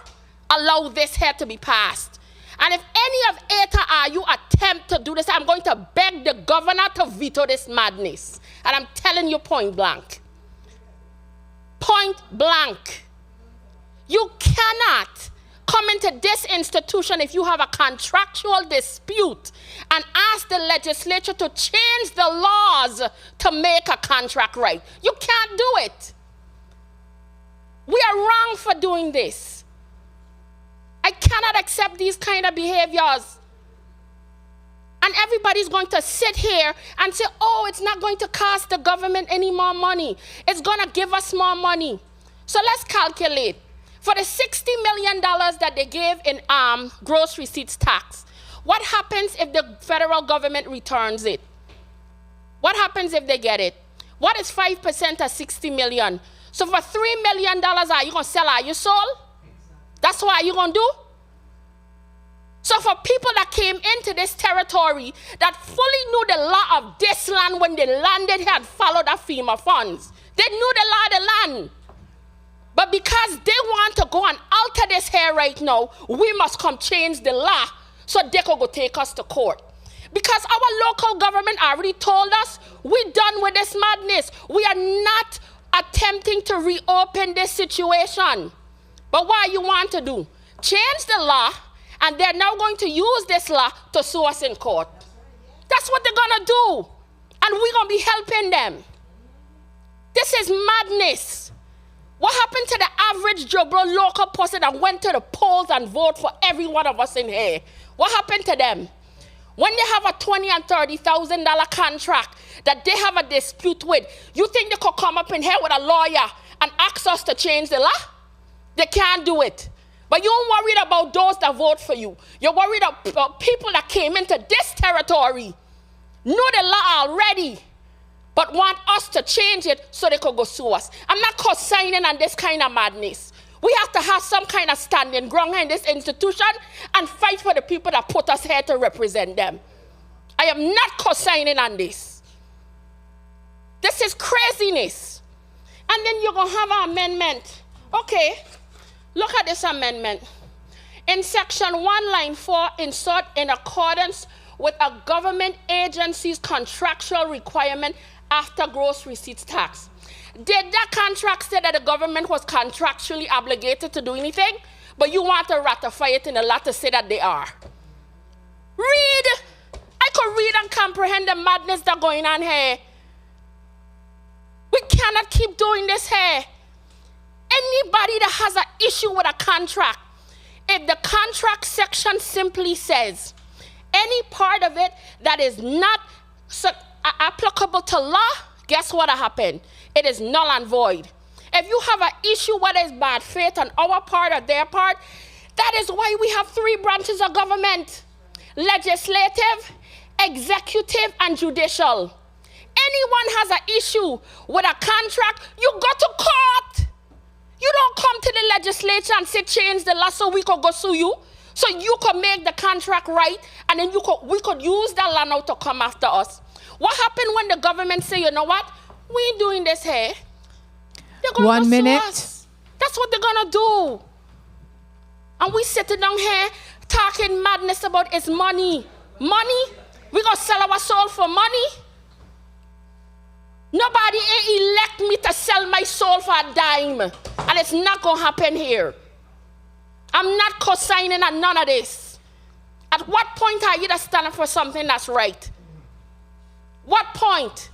allow this here to be passed. And if any of ETA you attempt to do this, I'm going to beg the governor to veto this madness. And I'm telling you point blank. Point blank. You cannot come into this institution if you have a contractual dispute and ask the legislature to change the laws to make a contract right. You can't do it. We are wrong for doing this. I cannot accept these kind of behaviors. And everybody's going to sit here and say, oh, it's not going to cost the government any more money. It's going to give us more money. So let's calculate. For the $60 million that they gave in gross receipts tax, what happens if the federal government returns it? What happens if they get it? What is 5% of $60 million? So for $3 million, are you going to sell out your soul? That's what you're going to do? So for people that came into this territory that fully knew the law of this land when they landed here and followed the FEMA funds, they knew the law of the land. But because they want to go and alter this here right now, we must come change the law so they could go take us to court. Because our local government already told us, we're done with this madness. We are not attempting to reopen this situation. But what you want to do? Change the law, and they're now going to use this law to sue us in court. That's what they're going to do. And we're going to be helping them. This is madness. What happened to the average Joe Blow local person that went to the polls and voted for every one of us in here? What happened to them? When they have a $20,000 and $30,000 contract that they have a dispute with, you think they could come up in here with a lawyer and ask us to change the law? They can't do it. But you're worried about those that vote for you. You're worried about people that came into this territory, know the law already, but want us to change it so they could go sue us. I'm not co-signing on this kind of madness. We have to have some kind of standing ground in this institution and fight for the people that put us here to represent them. I am not co-signing on this. This is craziness. And then you're going to have an amendment. Okay, look at this amendment. In section 1, line 4, insert in accordance with a government agency's contractual requirement after gross receipts tax. Did that contract say that the government was contractually obligated to do anything? But you want to ratify it in a law to say that they are. Read. I could read and comprehend the madness that's going on here. We cannot keep doing this here. Anybody that has an issue with a contract, if the contract section simply says any part of it that is not applicable to law, guess what happened? It is null and void. If you have an issue, whether it's bad faith on our part or their part, that is why we have 3 branches of government: legislative, executive, and judicial. Anyone has an issue with a contract, you go to court. You don't come to the legislature and say change the law so we could go sue you, so you could make the contract right, and then we could use that law now to come after us. What happened when the government say, you know what, we ain't doing this here? They're going 1 to minute. sue us. That's what they're going to do. And we sitting down here talking madness about it's money. Money? We going to sell our soul for money? Nobody ain't elect me to sell my soul for a dime. And it's not going to happen here. I'm not co-signing on none of this. At what point are you standing for something that's right? What point?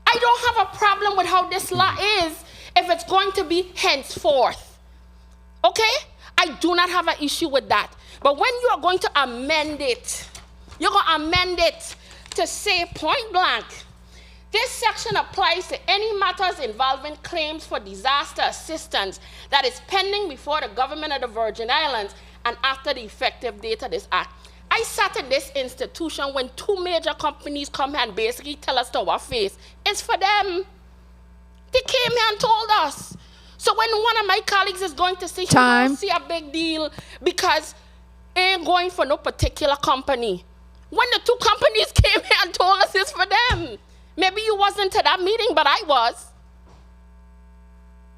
I don't have a problem with how this law is if it's going to be henceforth. Okay? I do not have an issue with that. But when you are going to amend it, you're going to amend it to say point blank, this section applies to any matters involving claims for disaster assistance that is pending before the government of the Virgin Islands and after the effective date of this act. I sat in this institution when 2 major companies come here and basically tell us to our face, it's for them. They came here and told us. So when one of my colleagues is going to say, he don't see a big deal because it ain't going for no particular company. When the 2 companies came here and told us it's for them. Maybe you wasn't to that meeting, but I was.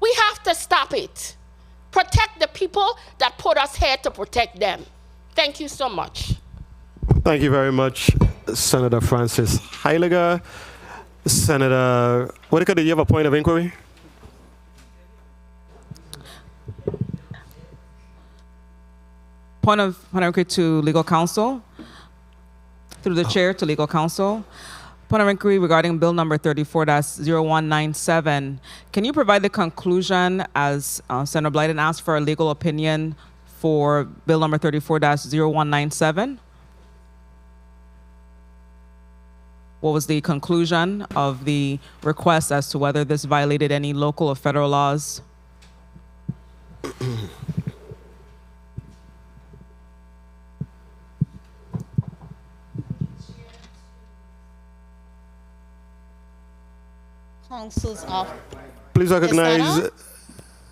We have to stop it. Protect the people that put us here to protect them. Thank you so much. Thank you very much, Senator Frances Heiliger. Senator Whitaker, do you have a point of inquiry? Point of inquiry to legal counsel. Through the chair to legal counsel. Point of inquiry regarding bill number 34-0197. Can you provide the conclusion as Senator Blyden asked for a legal opinion for bill number 34-0197? What was the conclusion of the request as to whether this violated any local or federal laws? Council's off. Please recognize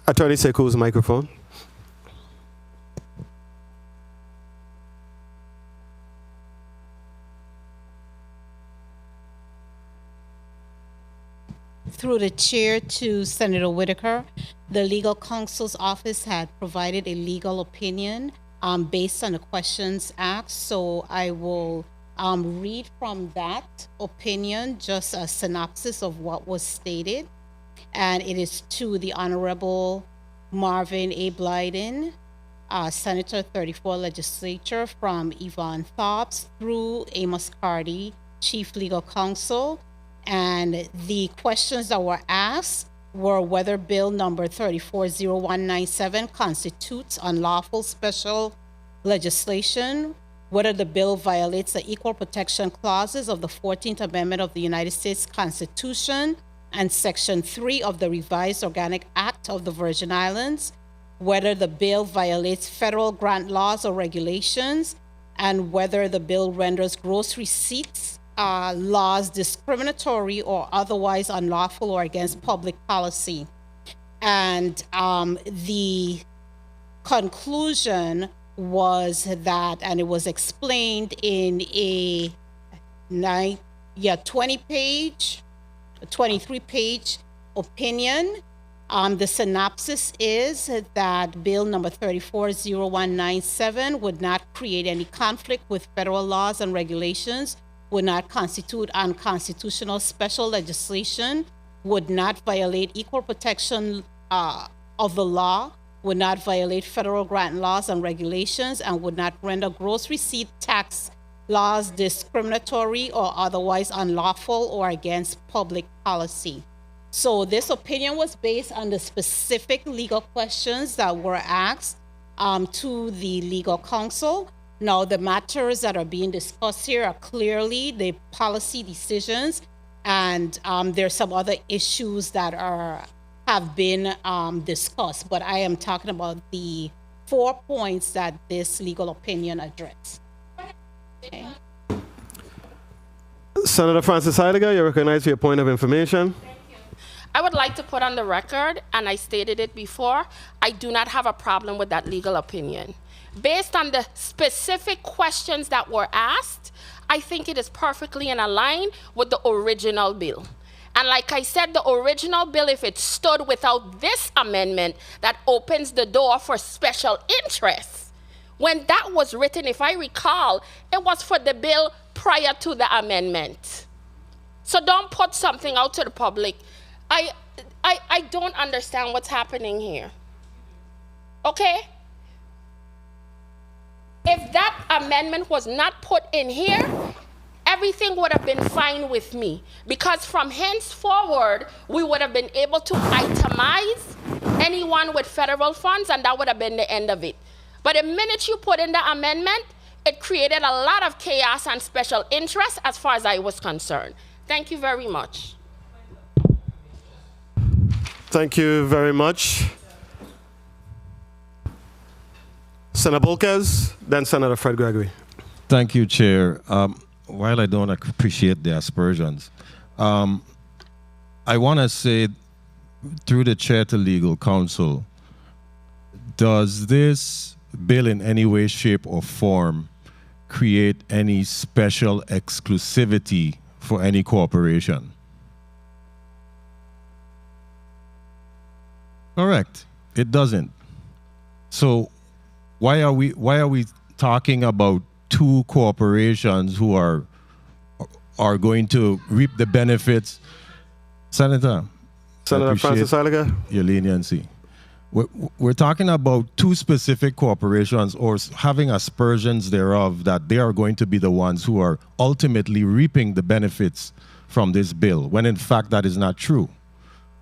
Attorney Sekou's microphone. Through the chair to Senator Whitaker, the legal counsel's office had provided a legal opinion based on the questions asked. So I will read from that opinion, just a synopsis of what was stated. And it is to the Honorable Marvin A. Blyden, Senator 34 Legislature, from Yvonne Thobbs through Amos Cardy, Chief Legal Counsel. And the questions that were asked were whether bill number 340197 constitutes unlawful special legislation, whether the bill violates the equal protection clauses of the 14th Amendment of the United States Constitution and Section 3 of the Revised Organic Act of the Virgin Islands, whether the bill violates federal grant laws or regulations, and whether the bill renders gross receipts laws discriminatory or otherwise unlawful or against public policy. And the conclusion was that, and it was explained in a 23-page opinion. The synopsis is that bill number 340197 would not create any conflict with federal laws and regulations, would not constitute unconstitutional special legislation, would not violate equal protection of the law, would not violate federal grant laws and regulations, and would not render gross receipt tax laws discriminatory or otherwise unlawful or against public policy. So this opinion was based on the specific legal questions that were asked to the legal counsel. Now, the matters that are being discussed here are clearly the policy decisions, and there's some other issues that have been discussed, but I am talking about the 4 points that this legal opinion addressed. Okay. Senator Francis Heidegger, you recognize your point of information. I would like to put on the record, and I stated it before, I do not have a problem with that legal opinion. Based on the specific questions that were asked, I think it is perfectly in line with the original bill. And like I said, the original bill, if it stood without this amendment that opens the door for special interests, when that was written, if I recall, it was for the bill prior to the amendment. So don't put something out to the public. I don't understand what's happening here. Okay? If that amendment was not put in here, everything would have been fine with me, because from henceforward, we would have been able to itemize anyone with federal funds, and that would have been the end of it. But the minute you put in the amendment, it created a lot of chaos and special interest as far as I was concerned. Thank you very much. Thank you very much. Senator Bolkes, then Senator Fred Gregory. Thank you, Chair. While I don't appreciate the aspersions, I want to say, through the chair to legal counsel, does this bill in any way, shape, or form create any special exclusivity for any corporation? Correct. It doesn't. So why are we talking about two corporations who are are going to reap the benefits. Senator Francis Alaga, your leniency. We're talking about two specific corporations or having aspersions thereof that they are going to be the ones who are ultimately reaping the benefits from this bill, when in fact that is not true.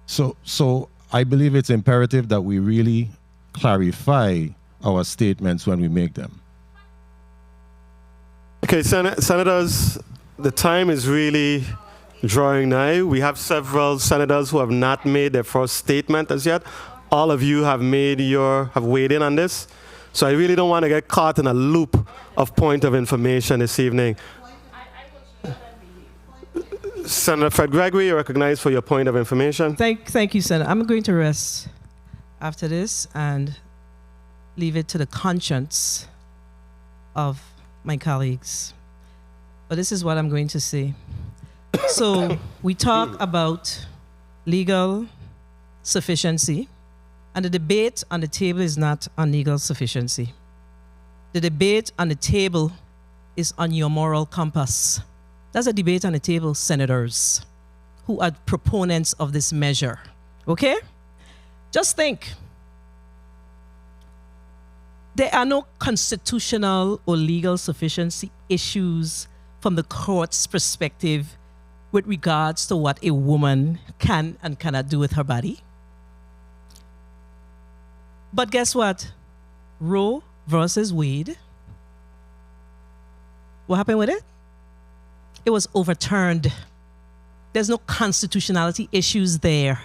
So I believe it's imperative that we really clarify our statements when we make them. Okay, Senators, the time is really drawing nigh. We have several senators who have not made their first statement as yet. All of you have weighed in on this. So I really don't want to get caught in a loop of point of information this evening. Senator Fred Gregory, you're recognized for your point of information. Thank you, Senator. I'm going to rest after this and leave it to the conscience of my colleagues. But this is what I'm going to say. So we talk about legal sufficiency, and the debate on the table is not on legal sufficiency. The debate on the table is on your moral compass. That's a debate on the table, senators, who are proponents of this measure. Okay? Just think. There are no constitutional or legal sufficiency issues from the court's perspective with regards to what a woman can and cannot do with her body. But guess what? Roe versus Wade. What happened with it? It was overturned. There's no constitutionality issues there.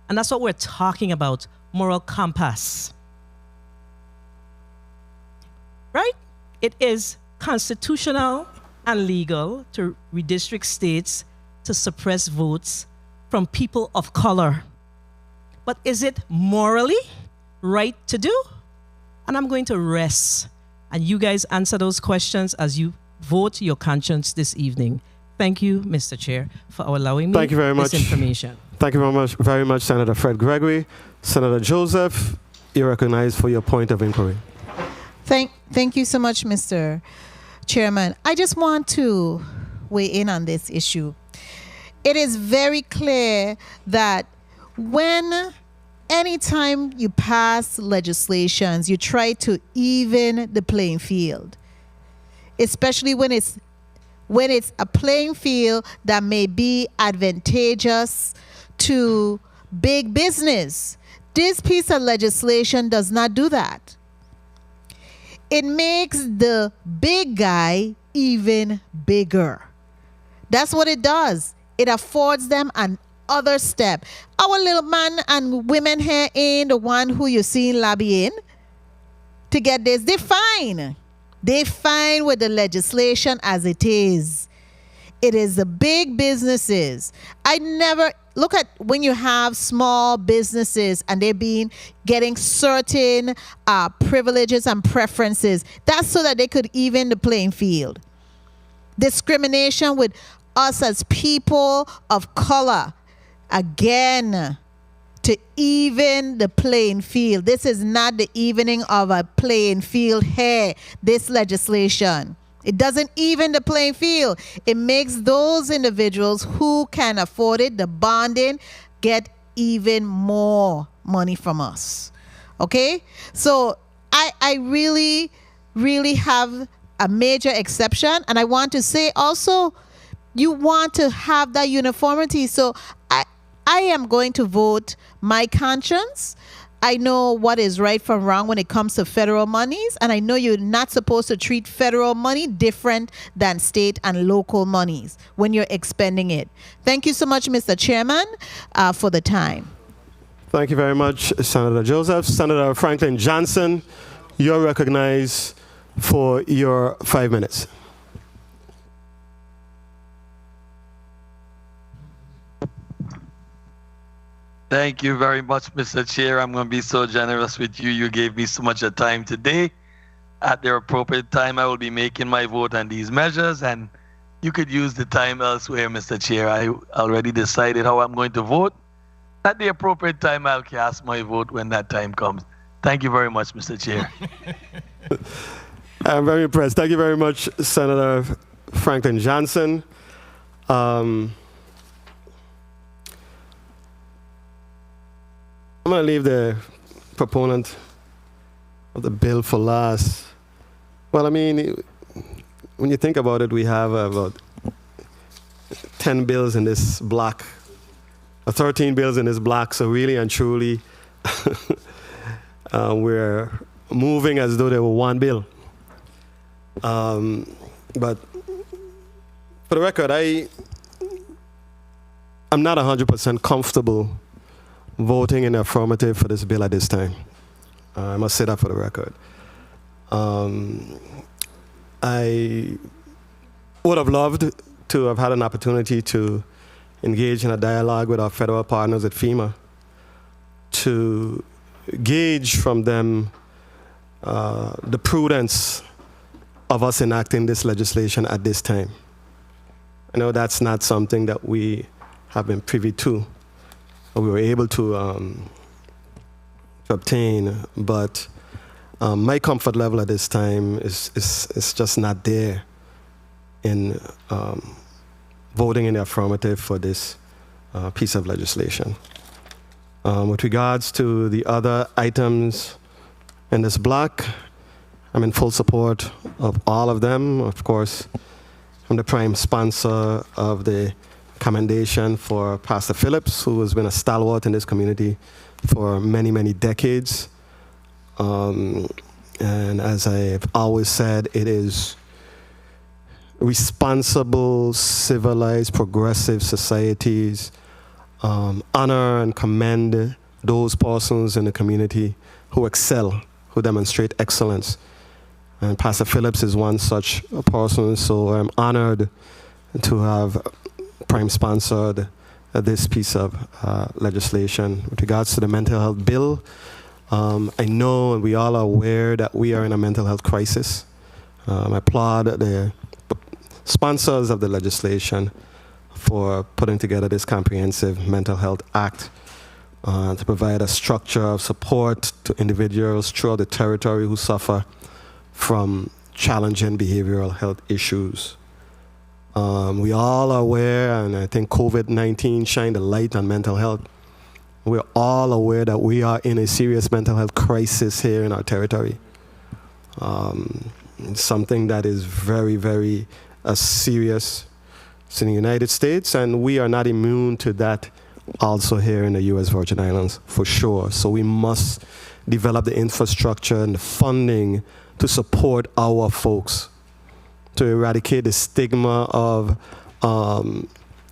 And that's what we're talking about, moral compass. Right? It is constitutional and legal to redistrict states to suppress votes from people of color. But is it morally right to do? And I'm going to rest. And you guys answer those questions as you vote your conscience this evening. Thank you, Mr. Chair, for allowing me this information. Thank you very much, Senator Fred Gregory. Senator Joseph, you're recognized for your point of inquiry. Thank you so much, Mr. Chairman. I just want to weigh in on this issue. It is very clear that anytime you pass legislations, you try to even the playing field, especially when it's a playing field that may be advantageous to big business. This piece of legislation does not do that. It makes the big guy even bigger. That's what it does. It affords them another step. Our little man and women here ain't the one who you seen lobbying to get this. They're fine. They're fine with the legislation as it is. It is the big businesses. I never look at when you have small businesses and they're getting certain privileges and preferences. That's so that they could even the playing field. Discrimination with us as people of color. Again, to even the playing field. This is not the evening of a playing field here, this legislation. It doesn't even the playing field. It makes those individuals who can afford it, the bonding, get even more money from us. Okay? So I really, really have a major exception. And I want to say also, you want to have that uniformity. So I am going to vote my conscience. I know what is right from wrong when it comes to federal monies, and I know you're not supposed to treat federal money different than state and local monies when you're expending it. Thank you so much, Mr. Chairman, for the time. Thank you very much, Senator Joseph. Senator Franklin Johnson, you're recognized for your 5 minutes. Thank you very much, Mr. Chair. I'm going to be so generous with you. You gave me so much time today. At the appropriate time, I will be making my vote on these measures, and you could use the time elsewhere, Mr. Chair. I already decided how I'm going to vote. At the appropriate time, I'll cast my vote when that time comes. Thank you very much, Mr. Chair. I'm very impressed. Thank you very much, Senator Franklin Johnson. I'm going to leave the proponent of the bill for last. Well, I mean, when you think about it, we have about 10 bills in this block, or 13 bills in this block, so really and truly, we're moving as though there were one bill. But for the record, I'm not 100% comfortable voting in the affirmative for this bill at this time. I must say that for the record. I would have loved to have had an opportunity to engage in a dialogue with our federal partners at FEMA to gauge from them the prudence of us enacting this legislation at this time. I know that's not something that we have been privy to, or we were able to obtain, but my comfort level at this time is just not there in voting in the affirmative for this piece of legislation. With regards to the other items in this block, I'm in full support of all of them. Of course, I'm the prime sponsor of the commendation for Pastor Phillips, who has been a stalwart in this community for many, many decades. And as I've always said, it is responsible, civilized, progressive societies honor and commend those persons in the community who excel, who demonstrate excellence. And Pastor Phillips is one such person, so I'm honored to have prime sponsored this piece of legislation. With regards to the mental health bill, I know and we all are aware that we are in a mental health crisis. I applaud the sponsors of the legislation for putting together this comprehensive mental health act to provide a structure of support to individuals throughout the territory who suffer from challenging behavioral health issues. We all are aware, and I think COVID-19 shined a light on mental health. We're all aware that we are in a serious mental health crisis here in our territory. It's something that is very, very serious in the United States, and we are not immune to that also here in the U.S. Virgin Islands, for sure. So we must develop the infrastructure and the funding to support our folks, to eradicate the stigma of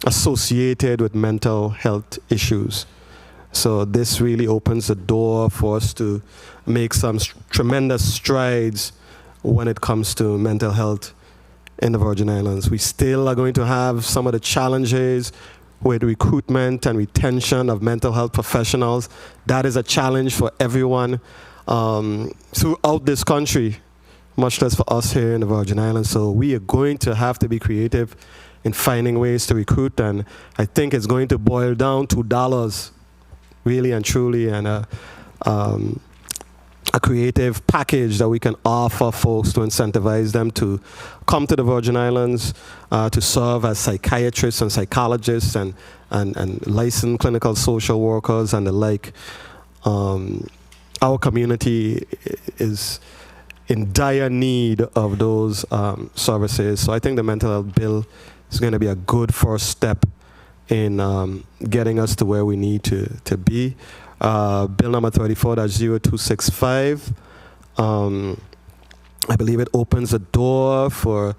associated with mental health issues. So this really opens the door for us to make some tremendous strides when it comes to mental health in the Virgin Islands. We still are going to have some of the challenges with recruitment and retention of mental health professionals. That is a challenge for everyone throughout this country, much less for us here in the Virgin Islands. So we are going to have to be creative in finding ways to recruit, and I think it's going to boil down to dollars, really and truly, and a creative package that we can offer folks to incentivize them to come to the Virgin Islands to serve as psychiatrists and psychologists and licensed clinical social workers and the like. Our community is in dire need of those services. So I think the mental health bill is going to be a good first step in getting us to where we need to be. Bill number 34-0265, I believe it opens a door for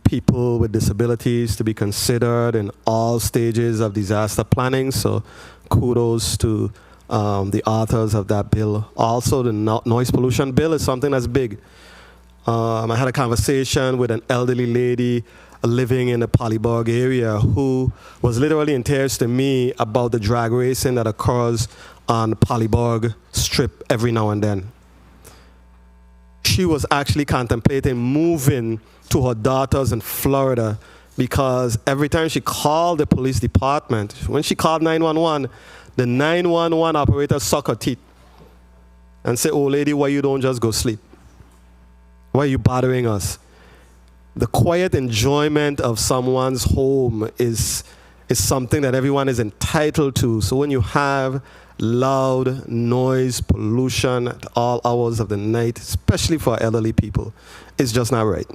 people with disabilities to be considered in all stages of disaster planning. So kudos to the authors of that bill. Also, the noise pollution bill is something that's big. I had a conversation with an elderly lady living in the Polyborg area who was literally in tears to me about the drag racing that occurs on the Polyborg Strip every now and then. She was actually contemplating moving to her daughters in Florida because every time she called the police department, when she called 911, the 911 operator suck her teeth and say, "Oh lady, why you don't just go sleep? Why are you bothering us?" the quiet enjoyment of someone's home is something that everyone is entitled to. So when you have loud noise pollution at all hours of the night, especially for elderly people, it's just not right.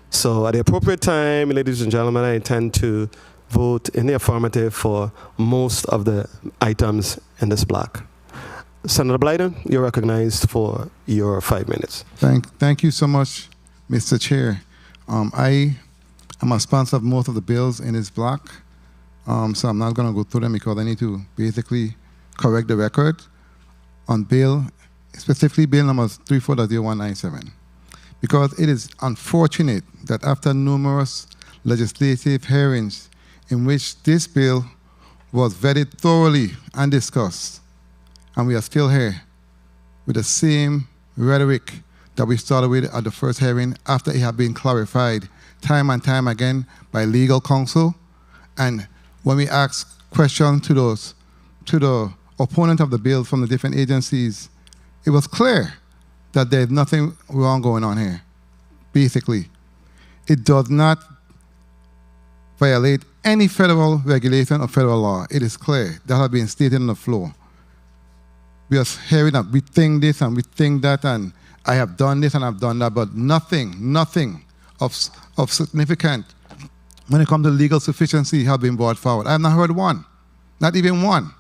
So at the appropriate time, ladies and gentlemen, I intend to vote in the affirmative for most of the items in this block. Senator Blyden, you're recognized for your 5 minutes. Thank you so much, Mr. Chair. I am a sponsor of most of the bills in this block, so I'm not going to go through them because I need to basically correct the record on bill, specifically bill number 34.0197, because it is unfortunate that after numerous legislative hearings in which this bill was vetted thoroughly and discussed, and we are still here with the same rhetoric that we started with at the first hearing after it had been clarified time and time again by legal counsel. And when we asked questions to the opponent of the bill from the different agencies, it was clear that there's nothing wrong going on here. Basically, it does not violate any federal regulation or federal law. It is clear. That has been stated on the floor. We are hearing that we think this and we think that, and I have done this and I've done that, but nothing of significance when it comes to legal sufficiency has been brought forward. I have not heard one, not even one.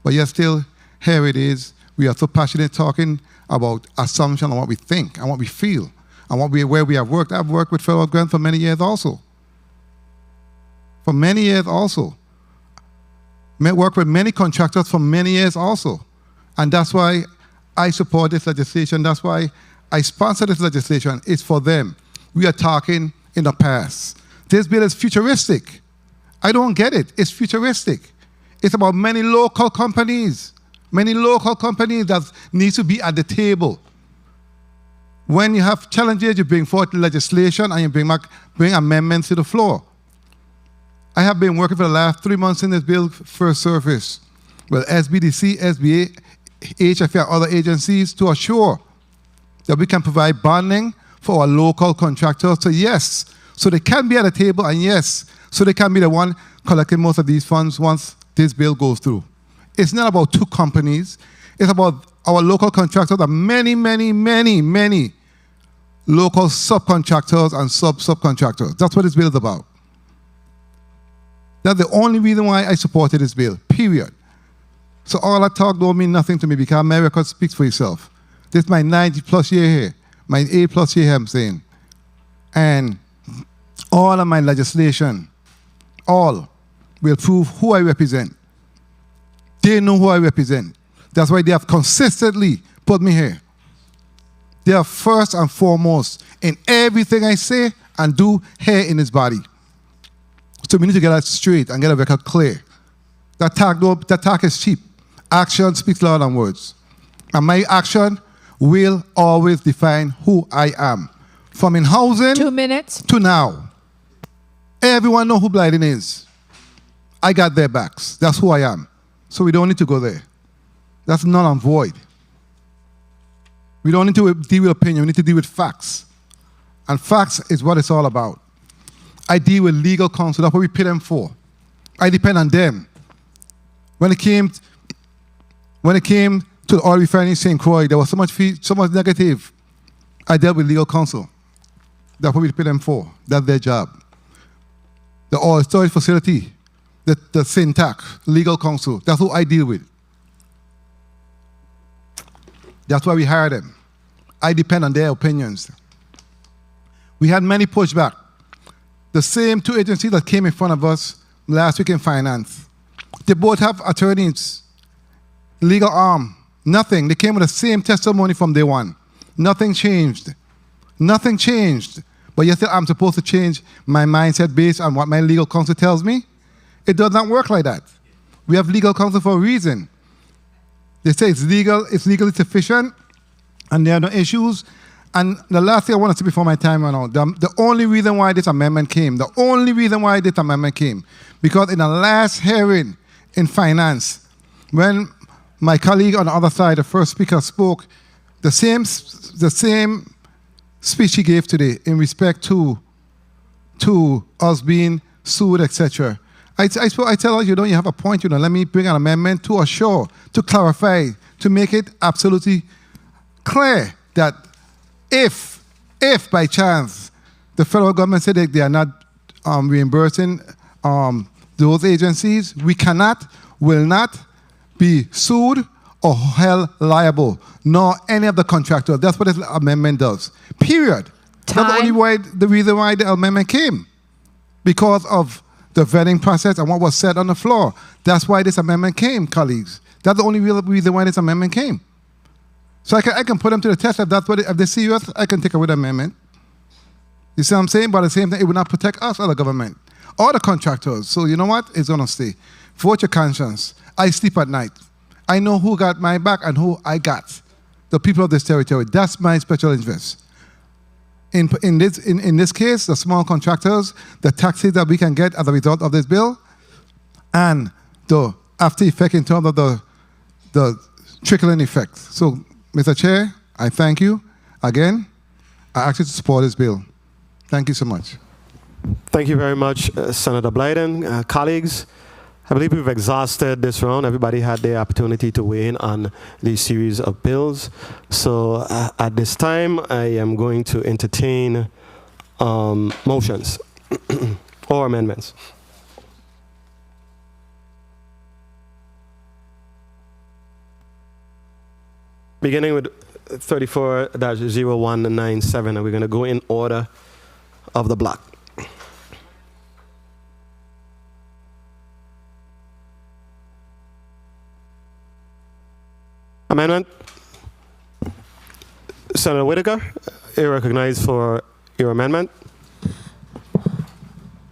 But yet still, here it is. We are so passionate talking about assumption on what we think and what we feel and where we have worked. I've worked with federal grants for many years also. For many years also. Worked with many contractors for many years also. And that's why I support this legislation. That's why I sponsor this legislation. It's for them. We are talking in the past. This bill is futuristic. I don't get it. It's futuristic. It's about many local companies that need to be at the table. When you have challenges, you bring forth legislation and you bring amendments to the floor. I have been working for the last 3 months in this bill first surface with SBDC, SBA, HFA, and other agencies to assure that we can provide bonding for our local contractors. So yes, so they can be at the table, and yes, so they can be the one collecting most of these funds once this bill goes through. It's not about two companies. It's about our local contractors and many local subcontractors and subcontractors. That's what this bill is about. That's the only reason why I supported this bill, period. So all that talk don't mean nothing to me because America speaks for itself. This is my 90+ year here, my 8+ year here, I'm saying. And all of my legislation, all will prove who I represent. They know who I represent. That's why they have consistently put me here. They are first and foremost in everything I say and do here in this body. So we need to get that straight and get the record clear. That talk is cheap. Action speaks louder than words. And my action will always define who I am. From in housing 2 minutes to now. Everyone knows who Blyden is. I got their backs. That's who I am. So we don't need to go there. That's null and void. We don't need to deal with opinion. We need to deal with facts. And facts is what it's all about. I deal with legal counsel. That's what we pay them for. I depend on them. When it came to the oil refinery in St. Croix, there was so much negative. I dealt with legal counsel. That's what we pay them for. That's their job. The oil storage facility, the Syntac, legal counsel, that's who I deal with. That's why we hire them. I depend on their opinions. We had many pushback. The same two agencies that came in front of us last week in finance, they both have attorneys, legal arm, nothing. They came with the same testimony from day one. Nothing changed. Nothing changed. But yet I'm supposed to change my mindset based on what my legal counsel tells me? It does not work like that. We have legal counsel for a reason. They say it's legally sufficient, and there are no issues. And the last thing I want to say before my time runs out, the only reason why this amendment came, because in the last hearing in finance, when my colleague on the other side, the first speaker, spoke, the same speech he gave today in respect to to us being sued, etc. I tell her, you have a point, let me bring an amendment to assure, to clarify, to make it absolutely clear that if by chance the federal government said that they are not reimbursing those agencies, we will not be sued or held liable, nor any of the contractors. That's what this amendment does. Period. That's the reason why the amendment came, because of the vetting process and what was said on the floor. That's why this amendment came, colleagues. That's the only real reason why this amendment came. So I can put them to the test. If they're serious, I can take away the amendment. You see what I'm saying? But at the same time, it will not protect us or the government or the contractors. So you know what? It's going to stay. Vote your conscience. I sleep at night. I know who got my back and who I got. The people of this territory. That's my special interest. In this case, the small contractors, the taxes that we can get as a result of this bill, and the after effect in terms of the trickling effect. So, Mr. Chair, I thank you again. I ask you to support this bill. Thank you so much. Thank you very much, Senator Blyden. Colleagues, I believe we've exhausted this round. Everybody had their opportunity to weigh in on these series of bills. So at this time, I am going to entertain motions or amendments. Beginning with 34-0197, and we're going to go in order of the block. Amendment. Senator Whitaker, you're recognized for your amendment.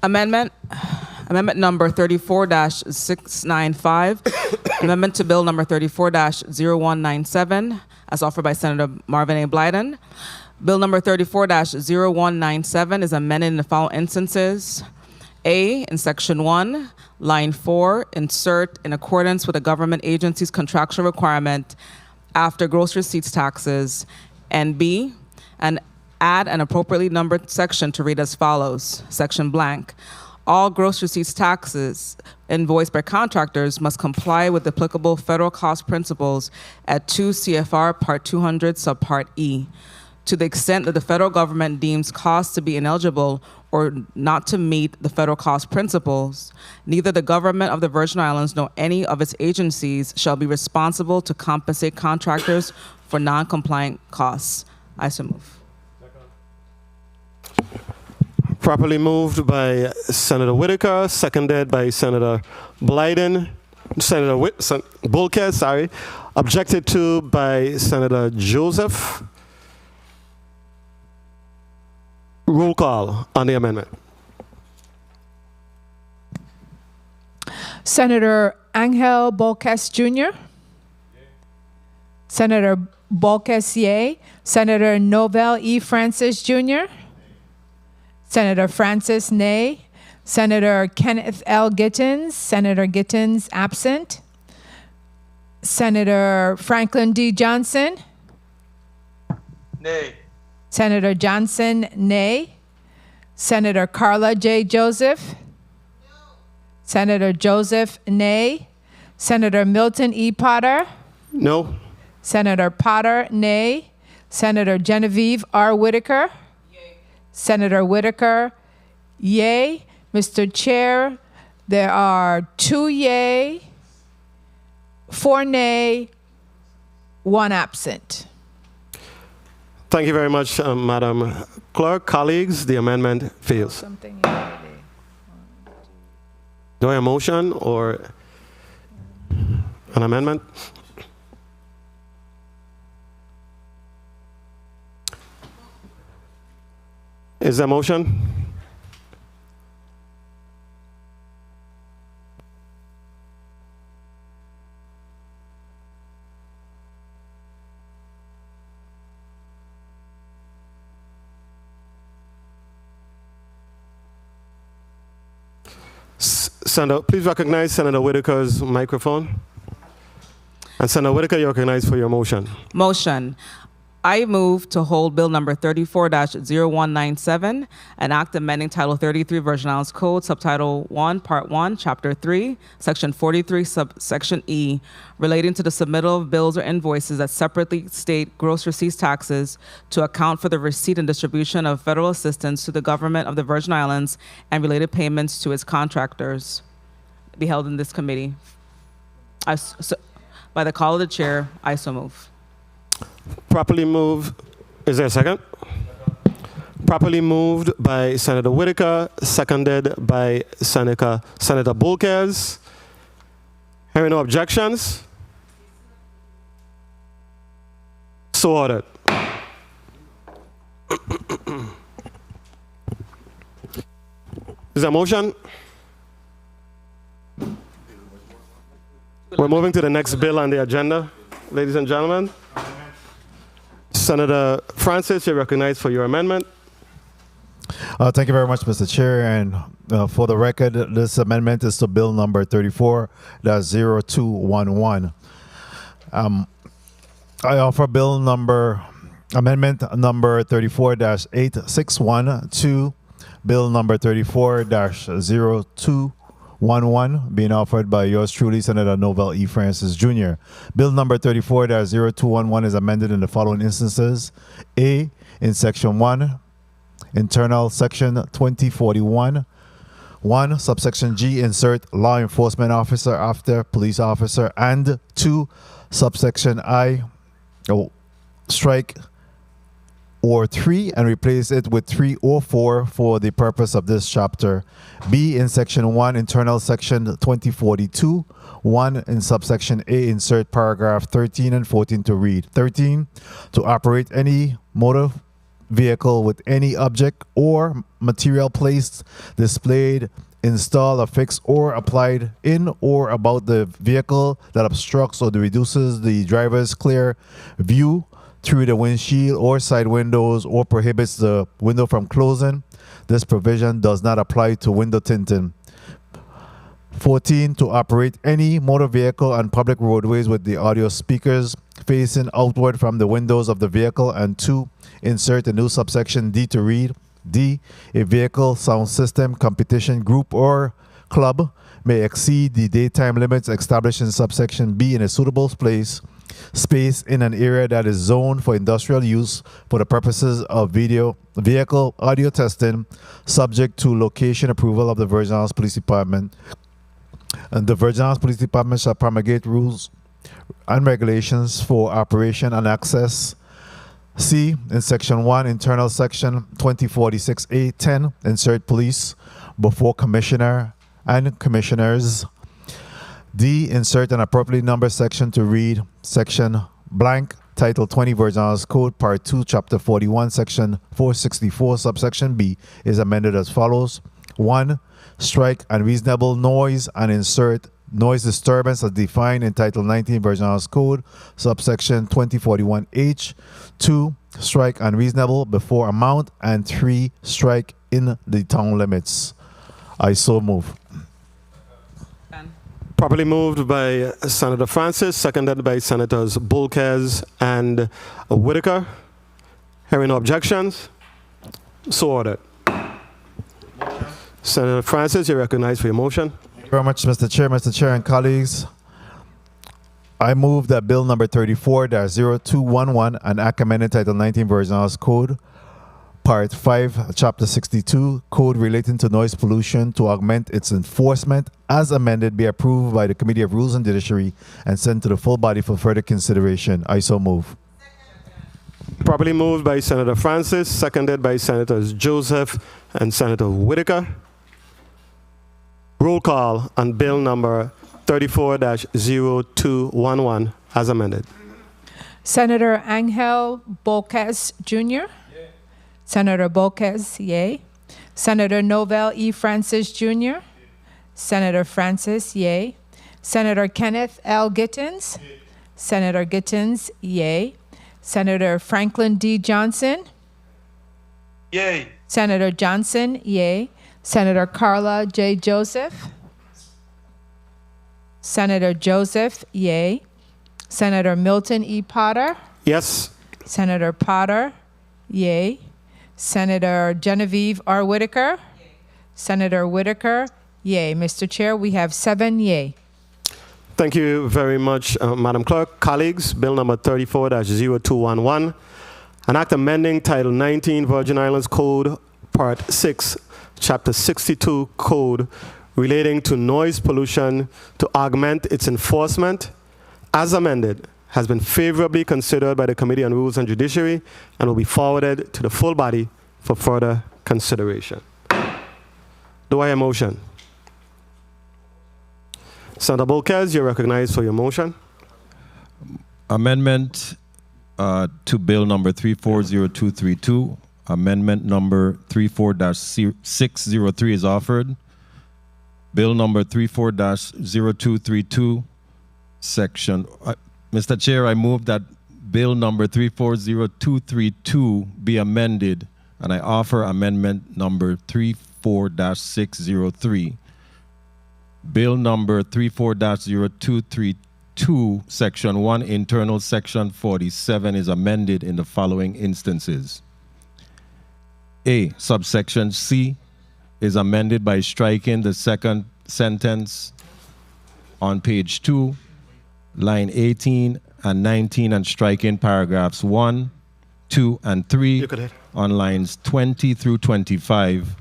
Amendment number 34-695. Amendment to Bill number 34-0197, as offered by Senator Marvin A. Blyden. Bill number 34-0197 is amended in the following instances. A, in Section 1, Line 4, insert in accordance with a government agency's contractual requirement after gross receipts taxes, and B, and add an appropriately numbered section to read as follows, section blank. All gross receipts taxes invoiced by contractors must comply with applicable federal cost principles at 2 CFR Part 200, Subpart E. To the extent that the federal government deems costs to be ineligible or not to meet the federal cost principles, neither the government of the Virgin Islands nor any of its agencies shall be responsible to compensate contractors for non-compliant costs. I so move. Properly moved by Senator Whitaker, seconded by Senator Blyden, Bulkhead, sorry. Objected to by Senator Joseph. Roll call on the amendment. Senator Angel Bolkes Jr. Senator Bolkes Yeh. Senator Novell E. Francis Jr. Senator Francis Nay. Senator Kenneth L. Gittins. Senator Gittins absent. Senator Franklin D. Johnson. Nay. Senator Johnson, nay. Senator Carla J. Joseph. No. Senator Joseph, nay. Senator Milton E. Potter. No. Senator Potter, nay. Senator Genevieve R. Whitaker. Yay. Senator Whitaker, yay. Mr. Chair, there are 2 yay, 4 nay, 1 absent. Thank you very much, Madam Clerk. Colleagues, the amendment fails. Do I have a motion or an amendment? Is there a motion? Senator, please recognize Senator Whitaker's microphone. And Senator Whitaker, you're recognized for your motion. Motion. I move to hold Bill number 34-0197, an act amending Title 33 Virgin Islands Code, Subtitle 1, Part 1, Chapter 3, Section 43, Subsection E, relating to the submittal of bills or invoices that separately state gross receipts taxes to account for the receipt and distribution of federal assistance to the government of the Virgin Islands and related payments to its contractors. Be held in this committee. By the call of the chair, I so move. Properly moved. Is there a second? Properly moved by Senator Whitaker, seconded by Senator Boulkers. Hearing no objections? So ordered. Is there a motion? We're moving to the next bill on the agenda, ladies and gentlemen. Senator Francis, you're recognized for your amendment. Thank you very much, Mr. Chair. And for the record, this amendment is to Bill number 34-0211. I offer amendment number 34-861 to Bill number 34-0211, being offered by yours truly, Senator Novell E. Francis Jr. Bill number 34-0211 is amended in the following instances. A, in Section 1, Internal Section 2041, 1, subsection G, insert law enforcement officer after police officer, and 2, subsection I, strike or 3 and replace it with 3 or 4 for the purpose of this chapter. B, in Section 1, Internal Section 2042, 1, in subsection A, insert paragraph 13 and 14 to read. 13, to operate any motor vehicle with any object or material placed, displayed, installed, affixed, or applied in or about the vehicle that obstructs or reduces the driver's clear view through the windshield or side windows or prohibits the window from closing. This provision does not apply to window tinting. 14, to operate any motor vehicle on public roadways with the audio speakers facing outward from the windows of the vehicle. And 2, insert a new subsection D to read. D, a vehicle sound system competition group or club may exceed the daytime limits established in subsection B in a suitable space in an area that is zoned for industrial use for the purposes of vehicle audio testing, subject to location approval of the Virgin Islands Police Department. And the Virgin Islands Police Department shall promulgate rules and regulations for operation and access. C, in Section 1, Internal Section 2046A, 10, insert police before commissioner and commissioners. D, insert an appropriately numbered section to read Section blank, Title 20 Virgin Islands Code, Part 2, Chapter 41, Section 464, Subsection B is amended as follows. 1, strike unreasonable noise and insert noise disturbance as defined in Title 19 Virgin Islands Code, Subsection 2041H. 2, strike unreasonable before amount. And 3, strike in the town limits. I so move. Properly moved by Senator Francis, seconded by Senators Boulkers and Whitaker. Hearing no objections, so ordered. Senator Francis, you're recognized for your motion. Thank you very much, Mr. Chair. Mr. Chair and colleagues, I move that Bill number 34-0211, an act amending Title 19 Virgin Islands Code, Part 5, Chapter 62, Code relating to noise pollution, to augment its enforcement as amended, be approved by the Committee of Rules and Judiciary and sent to the full body for further consideration. I so move. Properly moved by Senator Francis, seconded by Senators Joseph and Senator Whitaker. Roll call on Bill number 34-0211 as amended. Senator Angel Boulkers Jr. Senator Boulkers, yay. Senator Novell E. Francis Jr. Senator Francis, yay. Senator Kenneth L. Gittins. Senator Gittins, yay. Senator Franklin D. Johnson. Yay. Senator Johnson, yay. Senator Carla J. Joseph. Senator Joseph, yay. Senator Milton E. Potter. Yes. Senator Potter, yay. Senator Genevieve R. Whitaker, Senator Whitaker, yay. Mr. Chair, we have 7 yay. Thank you very much, Madam Clerk. Colleagues, Bill number 34-0211, an act amending Title 19 Virgin Islands Code, Part 6, Chapter 62 Code, relating to noise pollution to augment its enforcement, as amended, has been favorably considered by the Committee on Rules and Judiciary and will be forwarded to the full body for further consideration. Do I have a motion? Senator Bolkes, you're recognized for your motion. Amendment to Bill number 340232. Amendment number 34-603 is offered. Bill number 34-0232, section. Mr. Chair, I move that Bill number 340232 be amended, and I offer amendment number 34-603. Bill number 34-0232, section 1, internal section 47 is amended in the following instances. A, subsection C is amended by striking the second sentence on page 2, line 18 and 19, and striking paragraphs 1, 2, and 3 on lines 20 through 25.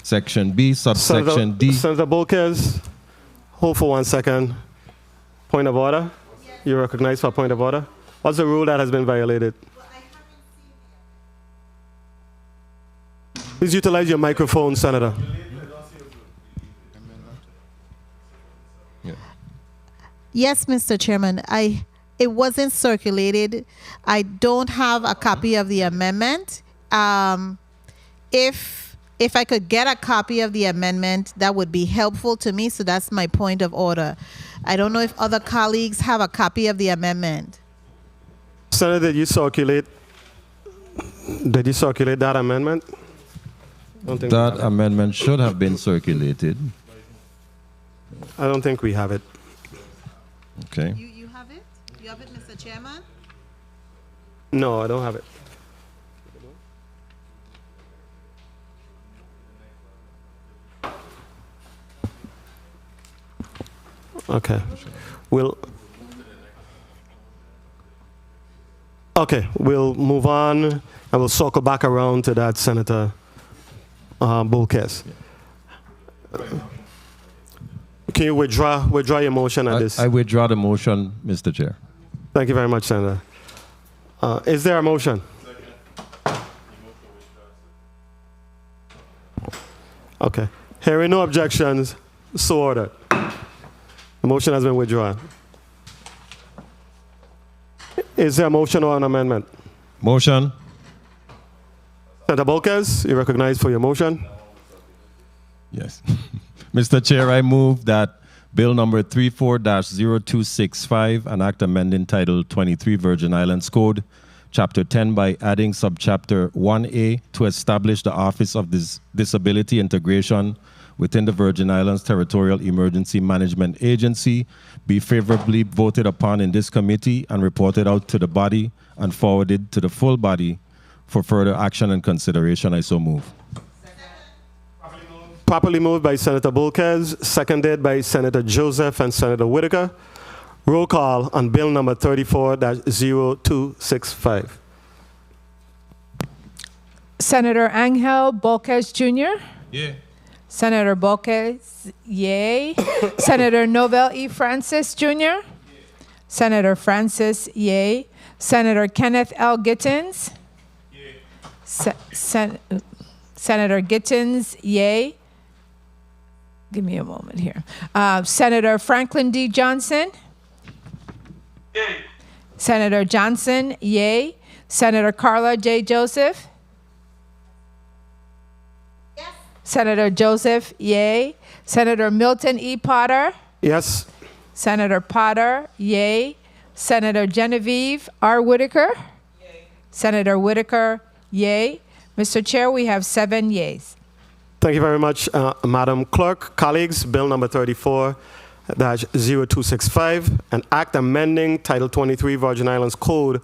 Section B, subsection D. Senator Bolkes, hold for 1 second. Point of order? You're recognized for a point of order. What's the rule that has been violated? Please utilize your microphone, Senator. Yes, Mr. Chairman. It wasn't circulated. I don't have a copy of the amendment. If I could get a copy of the amendment, that would be helpful to me. So that's my point of order. I don't know if other colleagues have a copy of the amendment. Senator, did you circulate that amendment? That amendment should have been circulated. I don't think we have it. Okay. You have it? You have it, Mr. Chairman? No, I don't have it. Okay. We'll move on and we'll circle back around to that, Senator Bolkes. Can you withdraw your motion at this? I withdraw the motion, Mr. Chair. Thank you very much, Senator. Is there a motion? Okay. Hearing no objections, so ordered. The motion has been withdrawn. Is there a motion or an amendment? Motion. Senator Bolkes, you recognized for your motion. Yes. Mr. Chair, I move that Bill number 34-0265, an act amending Title 23 Virgin Islands Code, Chapter 10, by adding Subchapter 1A to establish the Office of Disability Integration within the Virgin Islands Territorial Emergency Management Agency, be favorably voted upon in this committee and reported out to the body and forwarded to the full body for further action and consideration. I so move. Properly moved by Senator Bolkes, seconded by Senator Joseph and Senator Whitaker. Roll call on Bill number 34-0265. Senator Angel Bolkes Jr. Yeah. Senator Bolkes, yay. Senator Nobel E. Francis Jr. Yeah. Senator Francis, yay. Senator Kenneth L. Gittins. Yeah. Senator Gittins, yay. Give me a moment here. Senator Franklin D. Johnson. Yay. Senator Johnson, yay. Senator Carla J. Joseph. Yes. Senator Joseph, yay. Senator Milton E. Potter. Yes. Senator Potter, yay. Senator Genevieve R. Whitaker. Yay. Senator Whitaker, yay. Mr. Chair, we have 7 yays. Thank you very much, Madam Clerk. Colleagues, Bill number 34-0265, an act amending Title 23 Virgin Islands Code,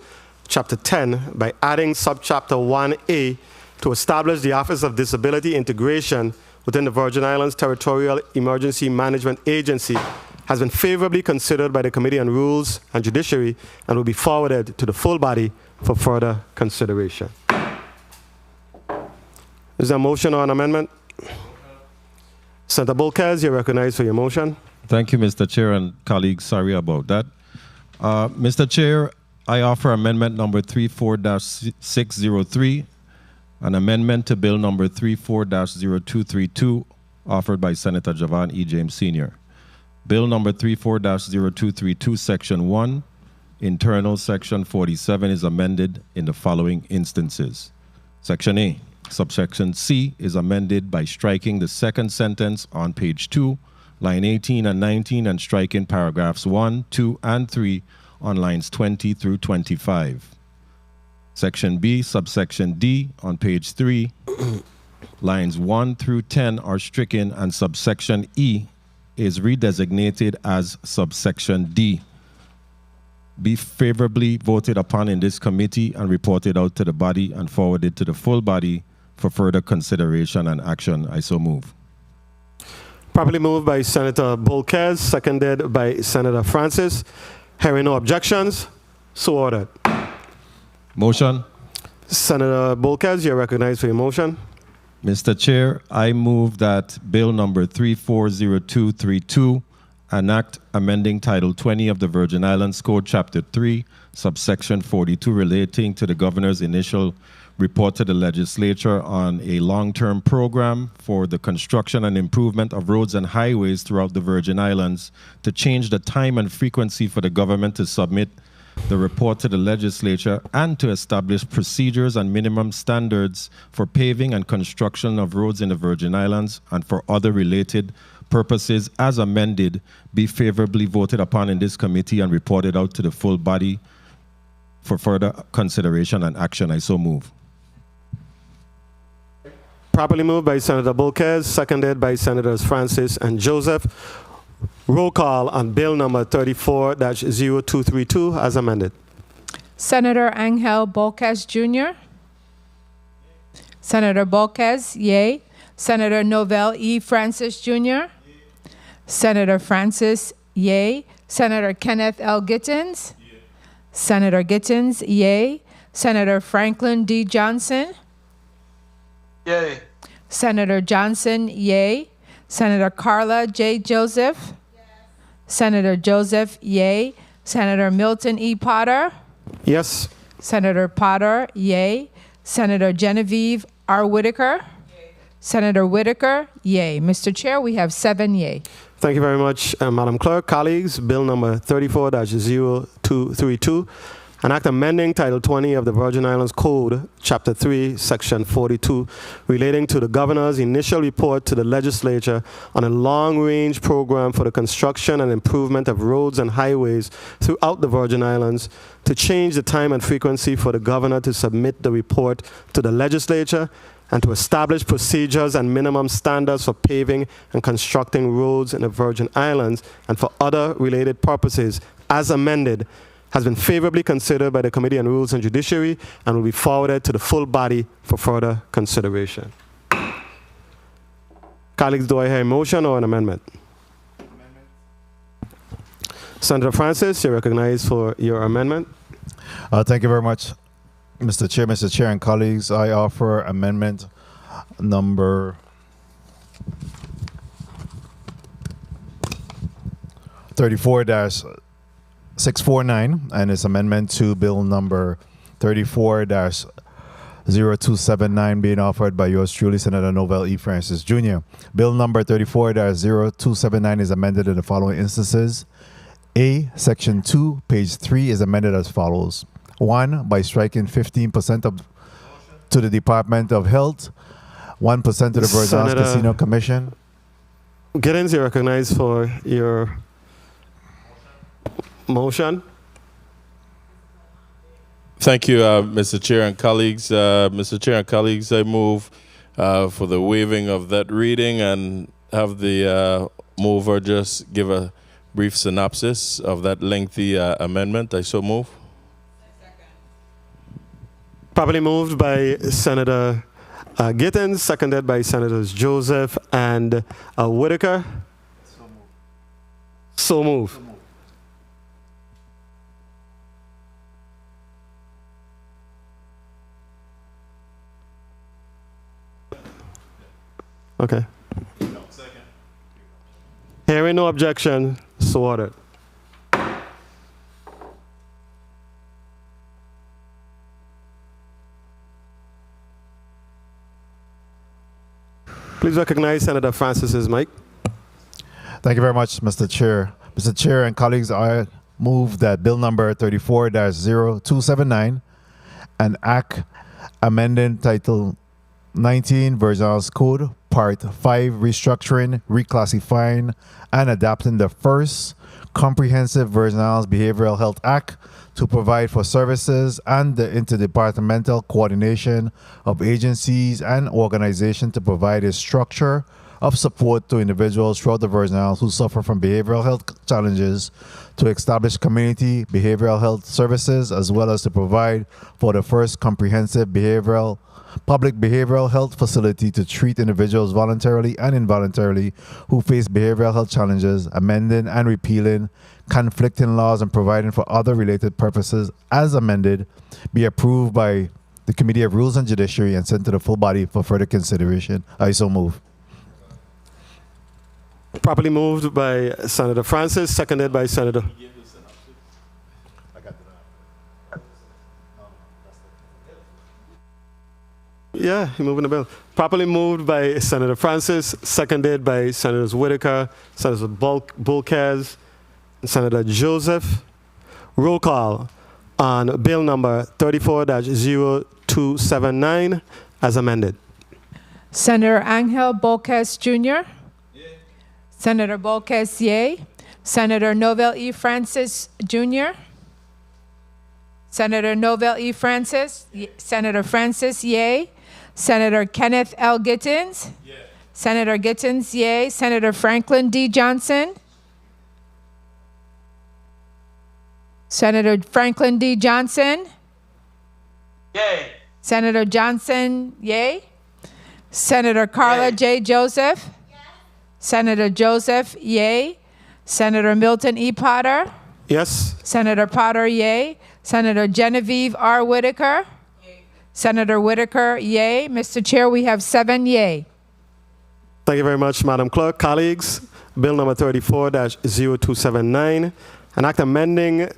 Chapter 10 by adding Subchapter 1A to establish the Office of Disability Integration within the Virgin Islands Territorial Emergency Management Agency has been favorably considered by the Committee on Rules and Judiciary and will be forwarded to the full body for further consideration. Is there a motion or an amendment? Senator Bolkes, you're recognized for your motion. Thank you, Mr. Chair and colleagues. Sorry about that. Mr. Chair, I offer amendment number 34-603, an amendment to bill number 34-0232, offered by Senator Javan E. James Sr. Bill number 34-0232, Section 1, Internal Section 47 is amended in the following instances. Section A, subsection C is amended by striking the second sentence on page 2, line 18 and 19, and striking paragraphs 1, 2, and 3 on lines 20 through 25. Section B, subsection D on page 3, lines 1 through 10 are stricken, and subsection E is redesignated as subsection D. Be favorably voted upon in this committee and reported out to the body and forwarded to the full body for further consideration and action. I so move. Properly moved by Senator Bolkes, seconded by Senator Francis. Hearing no objections, so ordered. Motion. Senator Bolkes, you're recognized for your motion. Mr. Chair, I move that bill number 340232, an act amending Title 20 of the Virgin Islands Code, Chapter 3, subsection 42, relating to the governor's initial report to the legislature on a long-term program for the construction and improvement of roads and highways throughout the Virgin Islands, to change the time and frequency for the government to submit the report to the legislature, and to establish procedures and minimum standards for paving and construction of roads in the Virgin Islands and for other related purposes as amended, be favorably voted upon in this committee and reported out to the full body for further consideration and action. I so move. Properly moved by Senator Bolkes, seconded by Senators Francis and Joseph. Roll call on bill number 34-0232 as amended. Senator Angel Bolkes Jr. Senator Bolkes, yay. Senator Novell E. Francis Jr. Senator Francis, yay. Senator Kenneth L. Gittins. Senator Gittins, yay. Senator Franklin D. Johnson. Yay. Senator Johnson, yay. Senator Carla J. Joseph. Senator Joseph, yay. Senator Milton E. Potter. Yes. Senator Potter, yay. Senator Genevieve R. Whitaker. Yay. Senator Whitaker, yay. Mr. Chair, we have 7 yay. Thank you very much, Madam Clerk. Colleagues, bill number 34-0232, an act amending Title 20 of the Virgin Islands Code, Chapter 3, Section 42, relating to the governor's initial report to the legislature on a long-range program for the construction and improvement of roads and highways throughout the Virgin Islands, to change the time and frequency for the governor to submit the report to the legislature, and to establish procedures and minimum standards for paving and constructing roads in the Virgin Islands and for other related purposes, as amended, has been favorably considered by the Committee on Rules and Judiciary and will be forwarded to the full body for further consideration. Colleagues, do I hear a motion or an amendment? Senator Francis, you're recognized for your amendment. Thank you very much, Mr. Chair, and colleagues. I offer amendment number 34-649, and it's amendment to bill number 34-0279, being offered by yours truly, Senator Novell E. Francis Jr. Bill number 34-0279 is amended in the following instances. A, Section 2, page 3 is amended as follows. 1, by striking 15% to the Department of Health, 1% to the Virgin Islands Casino Commission. Gittins, you're recognized for your motion. Thank you, Mr. Chair and colleagues. Mr. Chair and colleagues, I move for the waiving of that reading and have the mover just give a brief synopsis of that lengthy amendment. I so move. Properly moved by Senator Gittins, seconded by Senators Joseph and Whitaker. So move. Okay. Hearing no objection, so ordered. Please recognize Senator Francis's mic. Thank you very much, Mr. Chair. Mr. Chair and colleagues, I move that Bill number 34-0279, an act amending Title 19 Virginals Code, Part 5, restructuring, reclassifying, and adapting the first Comprehensive Virginals Behavioral Health Act to provide for services and the interdepartmental coordination of agencies and organizations to provide a structure of support to individuals throughout the Virgin Islands who suffer from behavioral health challenges, to establish community behavioral health services, as well as to provide for the first comprehensive public behavioral health facility to treat individuals voluntarily and involuntarily who face behavioral health challenges, amending and repealing conflicting laws and providing for other related purposes as amended, be approved by the Committee of Rules and Judiciary and sent to the full body for further consideration. I so move. Properly moved by Senator Francis, seconded by Senator. Yeah, you're moving the bill. Properly moved by Senator Francis, seconded by Senators Whitaker, Senator Bulkers, and Senator Joseph. Roll call on bill number 34-0279 as amended. Senator Angel Bolkes Jr. Senator Bolkes, yay. Senator Novell E. Francis Jr. Senator Novell E. Francis. Senator Francis, yay. Senator Kenneth L. Gittins. Yeah. Senator Gittins, yay. Senator Franklin D. Johnson. Senator Franklin D. Johnson. Yay. Senator Johnson, yay. Senator Carla J. Joseph. Yes. Senator Joseph, yay. Senator Milton E. Potter. Yes. Senator Potter, yay. Senator Genevieve R. Whitaker. Yay. Senator Whitaker, yay. Mr. Chair, we have 7 yay. Thank you very much, Madam Clerk. Colleagues, bill number 34-0279, an act amending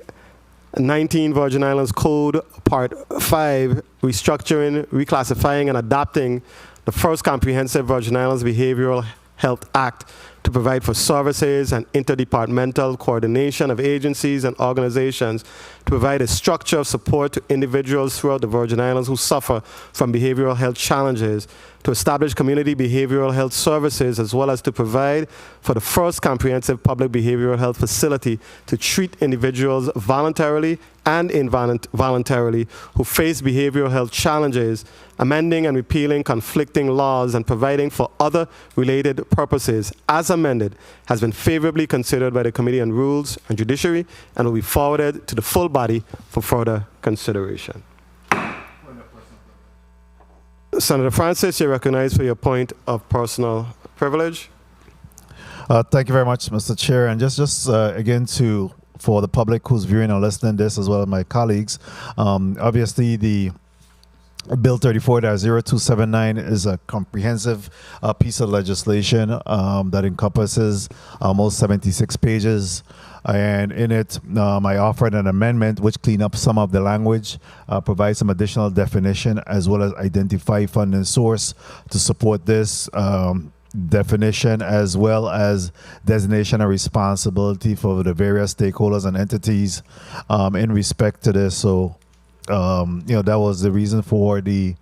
19 Virgin Islands Code, Part 5, restructuring, reclassifying, and adopting the first Comprehensive Virgin Islands Behavioral Health Act to provide for services and interdepartmental coordination of agencies and organizations to provide a structure of support to individuals throughout the Virgin Islands who suffer from behavioral health challenges, to establish community behavioral health services, as well as to provide for the first comprehensive public behavioral health facility to treat individuals voluntarily and involuntarily who face behavioral health challenges, amending and repealing conflicting laws and providing for other related purposes as amended, has been favorably considered by the Committee on Rules and Judiciary and will be forwarded to the full body for further consideration. Senator Francis, you're recognized for your point of personal privilege. Thank you very much, Mr. Chair. And just again for the public who's viewing and listening to this, as well as my colleagues, obviously the Bill 34-0279 is a comprehensive piece of legislation that encompasses almost 76 pages. And in it, I offered an amendment which cleaned up some of the language, provide some additional definition, as well as identify funding source to support this definition, as well as designation of responsibility for the various stakeholders and entities in respect to this. So, that was the reason for the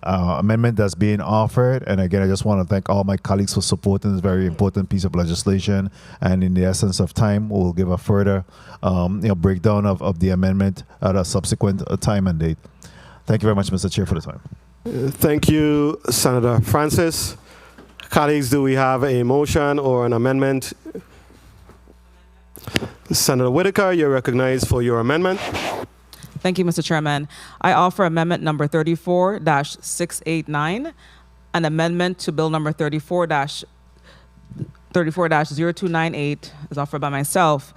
amendment that's being offered. And again, I just want to thank all my colleagues for supporting this very important piece of legislation. And in the essence of time, we'll give a further breakdown of the amendment at a subsequent time and date. Thank you very much, Mr. Chair, for the time. Thank you, Senator Francis. Colleagues, do we have a motion or an amendment? Senator Whitaker, you're recognized for your amendment. Thank you, Mr. Chairman. I offer amendment number 34-689, an amendment to bill number 34-0298 is offered by myself.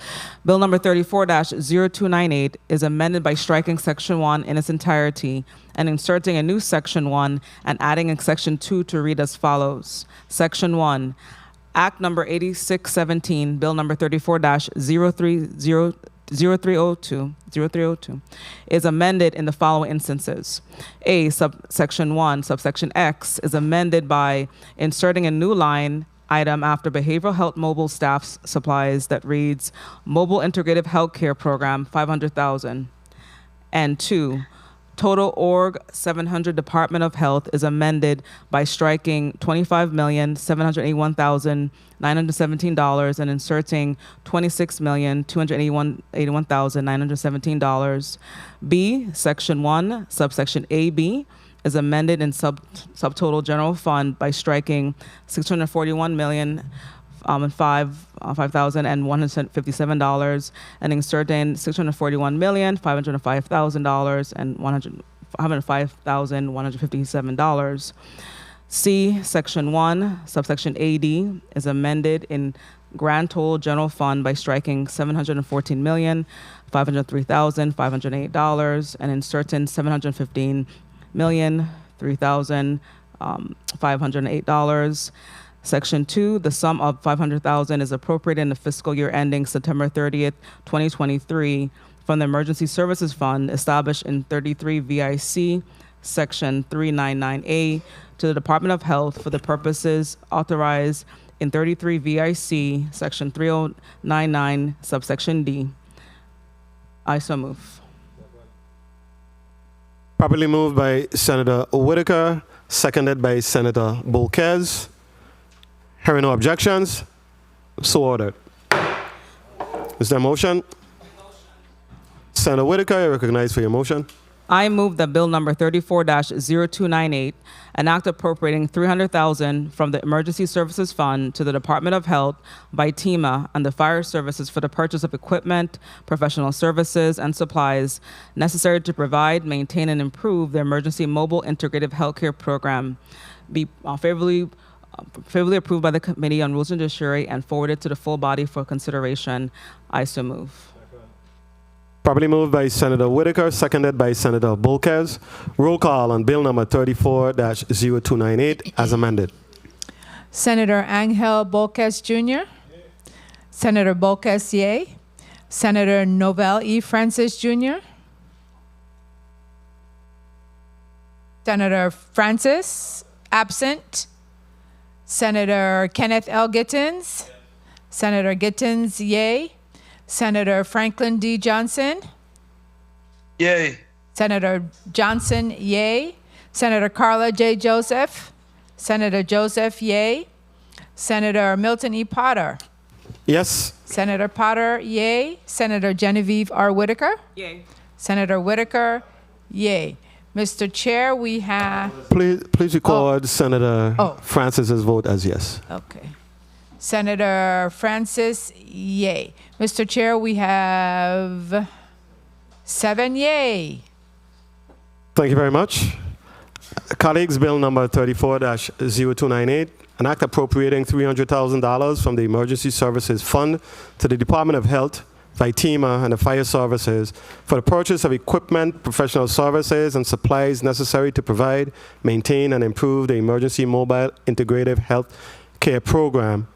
Bill number 34-0298 is amended by striking section 1 in its entirety and inserting a new section 1 and adding a section 2 to read as follows. Section 1, Act number 8617, bill number 34-0302 is amended in the following instances. A, subsection 1, subsection X is amended by inserting a new line item after behavioral health mobile staff supplies that reads Mobile Integrative Healthcare Program, $500,000. And 2, total org 700 Department of Health is amended by striking $25,781,917 and inserting $26,281,917. B, section 1, subsection AB is amended in subtotal general fund by striking $641,005,157 and inserting $641,505,000 and $105,157. C, section 1, subsection AD is amended in grand total general fund by striking $714,503,508 and inserting $715,003,508. Section 2, the sum of $500,000 is appropriated in the fiscal year ending September 30th, 2023 from the Emergency Services Fund established in 33 VIC, Section 399A to the Department of Health for the purposes authorized in 33 VIC, Section 3099, subsection D. I so move. Properly moved by Senator Whitaker, seconded by Senator Bolquez. Hearing no objections, so ordered. Is there a motion? Senator Whitaker, you're recognized for your motion. I move that bill number 34-0298, an act appropriating $300,000 from the Emergency Services Fund to the Department of Health by TEMA and the Fire Services for the purchase of equipment, professional services, and supplies necessary to provide, maintain, and improve the Emergency Mobile Integrative Healthcare Program be favorably approved by the Committee on Rules and Judiciary and forwarded to the full body for consideration. I so move. Properly moved by Senator Whitaker, seconded by Senator Bolquez. Roll call on bill number 34-0298 as amended. Senator Angel Bolquez Jr. Senator Bolquez, yea. Senator Novell E. Francis Jr. Senator Francis, absent. Senator Kenneth L. Gittins. Senator Gittins, yea. Senator Franklin D. Johnson. Yay. Senator Johnson, yea. Senator Carla J. Joseph. Senator Joseph, yea. Senator Milton E. Potter. Yes. Senator Potter, yea. Senator Genevieve R. Whitaker. Yay. Senator Whitaker, yay. Mr. Chair, we have... Please record Senator Francis's vote as yes. Okay. Senator Francis, yay. Mr. Chair, we have 7 yay. Thank you very much. Colleagues, bill number 34-0298, an act appropriating $300,000 from the Emergency Services Fund to the Department of Health, VITEMA, and the Fire Services for the purchase of equipment, professional services, and supplies necessary to provide, maintain, and improve the Emergency Mobile Integrative Health Care Program,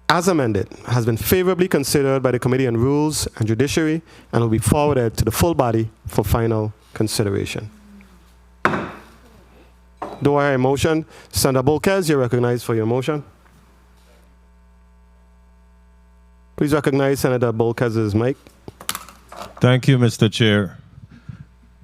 as amended, has been favorably considered by the Committee on Rules and Judiciary and will be forwarded to the full body for final consideration. Do I hear a motion? Senator Bolquez, you're recognized for your motion. Please recognize Senator Bolquez's mic. Thank you, Mr. Chair.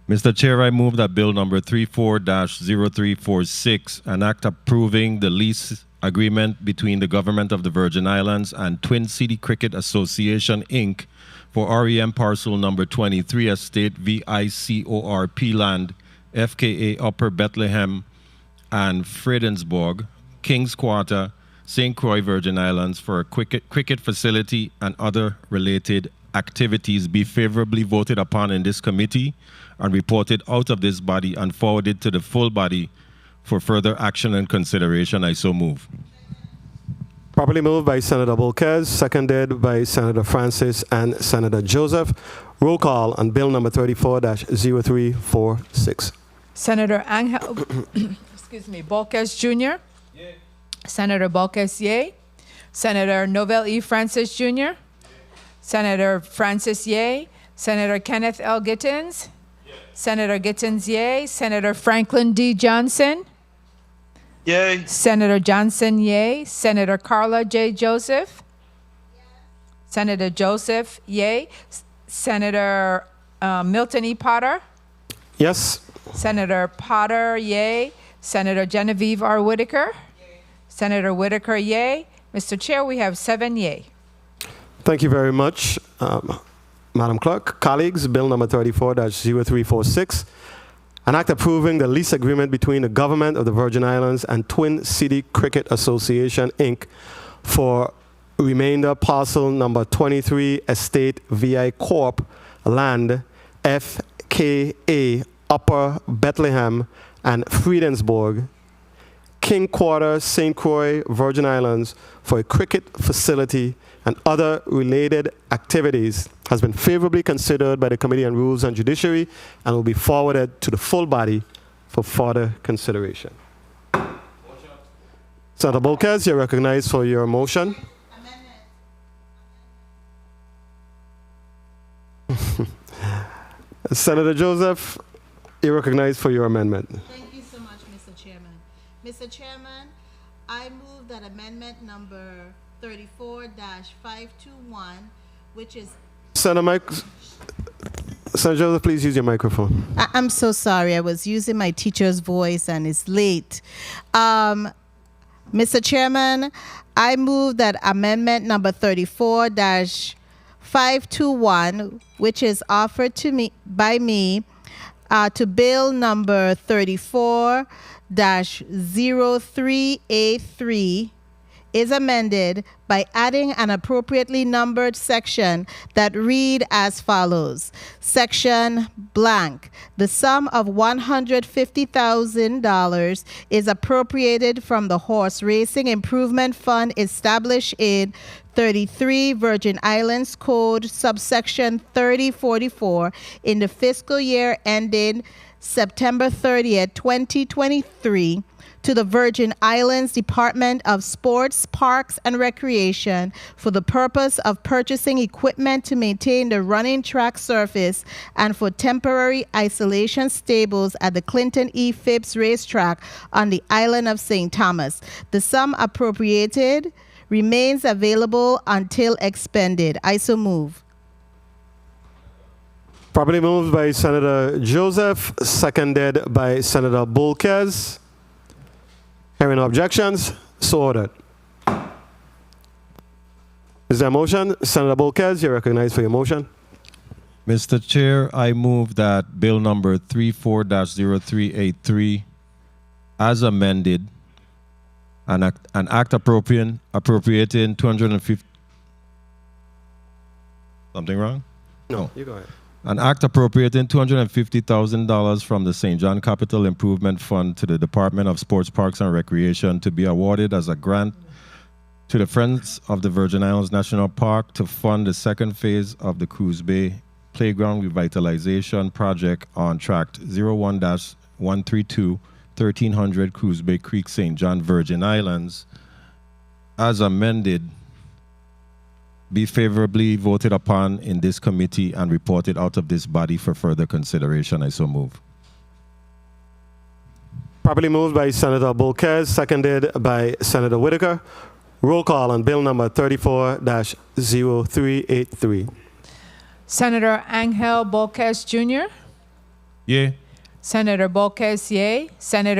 Mr. Chair, I move that bill number 34-0346, an act approving the lease agreement between the Government of the Virgin Islands and Twin City Cricket Association, Inc. for REM parcel number 23, Estate VICORP land, FKA Upper Bethlehem and Fredensborg, Kings Quarter, St. Croix, Virgin Islands, for a cricket facility and other related activities be favorably voted upon in this committee and reported out of this body and forwarded to the full body for further action and consideration. I so move. Properly moved by Senator Bolquez, seconded by Senator Francis and Senator Joseph. Roll call on bill number 34-0346. Senator Angel, Bolquez Jr. Senator Bolquez, yay. Senator Novell E. Francis Jr. Senator Francis, yay. Senator Kenneth L. Gittins. Senator Gittins, yay. Senator Franklin D. Johnson. Yay. Senator Johnson, yay. Senator Carla J. Joseph. Senator Joseph, yay. Senator Milton E. Potter. Yes. Senator Potter, yay. Senator Genevieve R. Whitaker. Senator Whitaker, yay. Mr. Chair, we have 7 yay. Thank you very much, Madam Clerk. Colleagues, bill number 34-0346, an act approving the lease agreement between the government of the Virgin Islands and Twin City Cricket Association, Inc. for remainder parcel number 23 Estate VI Corp. Land FKA Upper Bethlehem and Friedensburg, King Quarter, St. Croix, Virgin Islands, for a cricket facility and other related activities, has been favorably considered by the Committee on Rules and Judiciary and will be forwarded to the full body for further consideration. Senator Bolquez, you're recognized for your motion. Senator Joseph, you're recognized for your amendment. Thank you so much, Mr. Chairman. Mr. Chairman, I move that amendment number 34-521, which is... Senator Joseph, please use your microphone. I'm so sorry. I was using my teacher's voice and it's late. Mr. Chairman, I move that amendment number 34-521, which is offered to me by me, to bill number 34-0383, is amended by adding an appropriately numbered section that read as follows. Section blank. The sum of $150,000 is appropriated from the Horse Racing Improvement Fund established in 33 Virgin Islands Code, subsection 3044, in the fiscal year ending September 30th, 2023, to the Virgin Islands Department of Sports, Parks, and Recreation for the purpose of purchasing equipment to maintain the running track surface and for temporary isolation stables at the Clinton E. Phibbs Racetrack on the island of St. Thomas. The sum appropriated remains available until expended. I so move. Properly moved by Senator Joseph, seconded by Senator Bolquez. Hearing no objections, so ordered. Is there a motion? Senator Bolquez, you're recognized for your motion. Mr. Chair, I move that bill number 34-0383, as amended, an act appropriating $250. Something wrong? No, you go ahead. An act appropriating $250,000 from the St. John Capital Improvement Fund to the Department of Sports, Parks, and Recreation to be awarded as a grant to the Friends of the Virgin Islands National Park to fund the second phase of the Cruise Bay Playground Revitalization Project on Tract 01-132, 1300 Cruise Bay Creek, St. John, Virgin Islands, as amended, be favorably voted upon in this committee and reported out of this body for further consideration. I so move. Properly moved by Senator Bolquez, seconded by Senator Whitaker. Roll call on bill number 34-0383. Senator Angel Bolquez Jr. Yay. Senator Bolquez, yay. Senator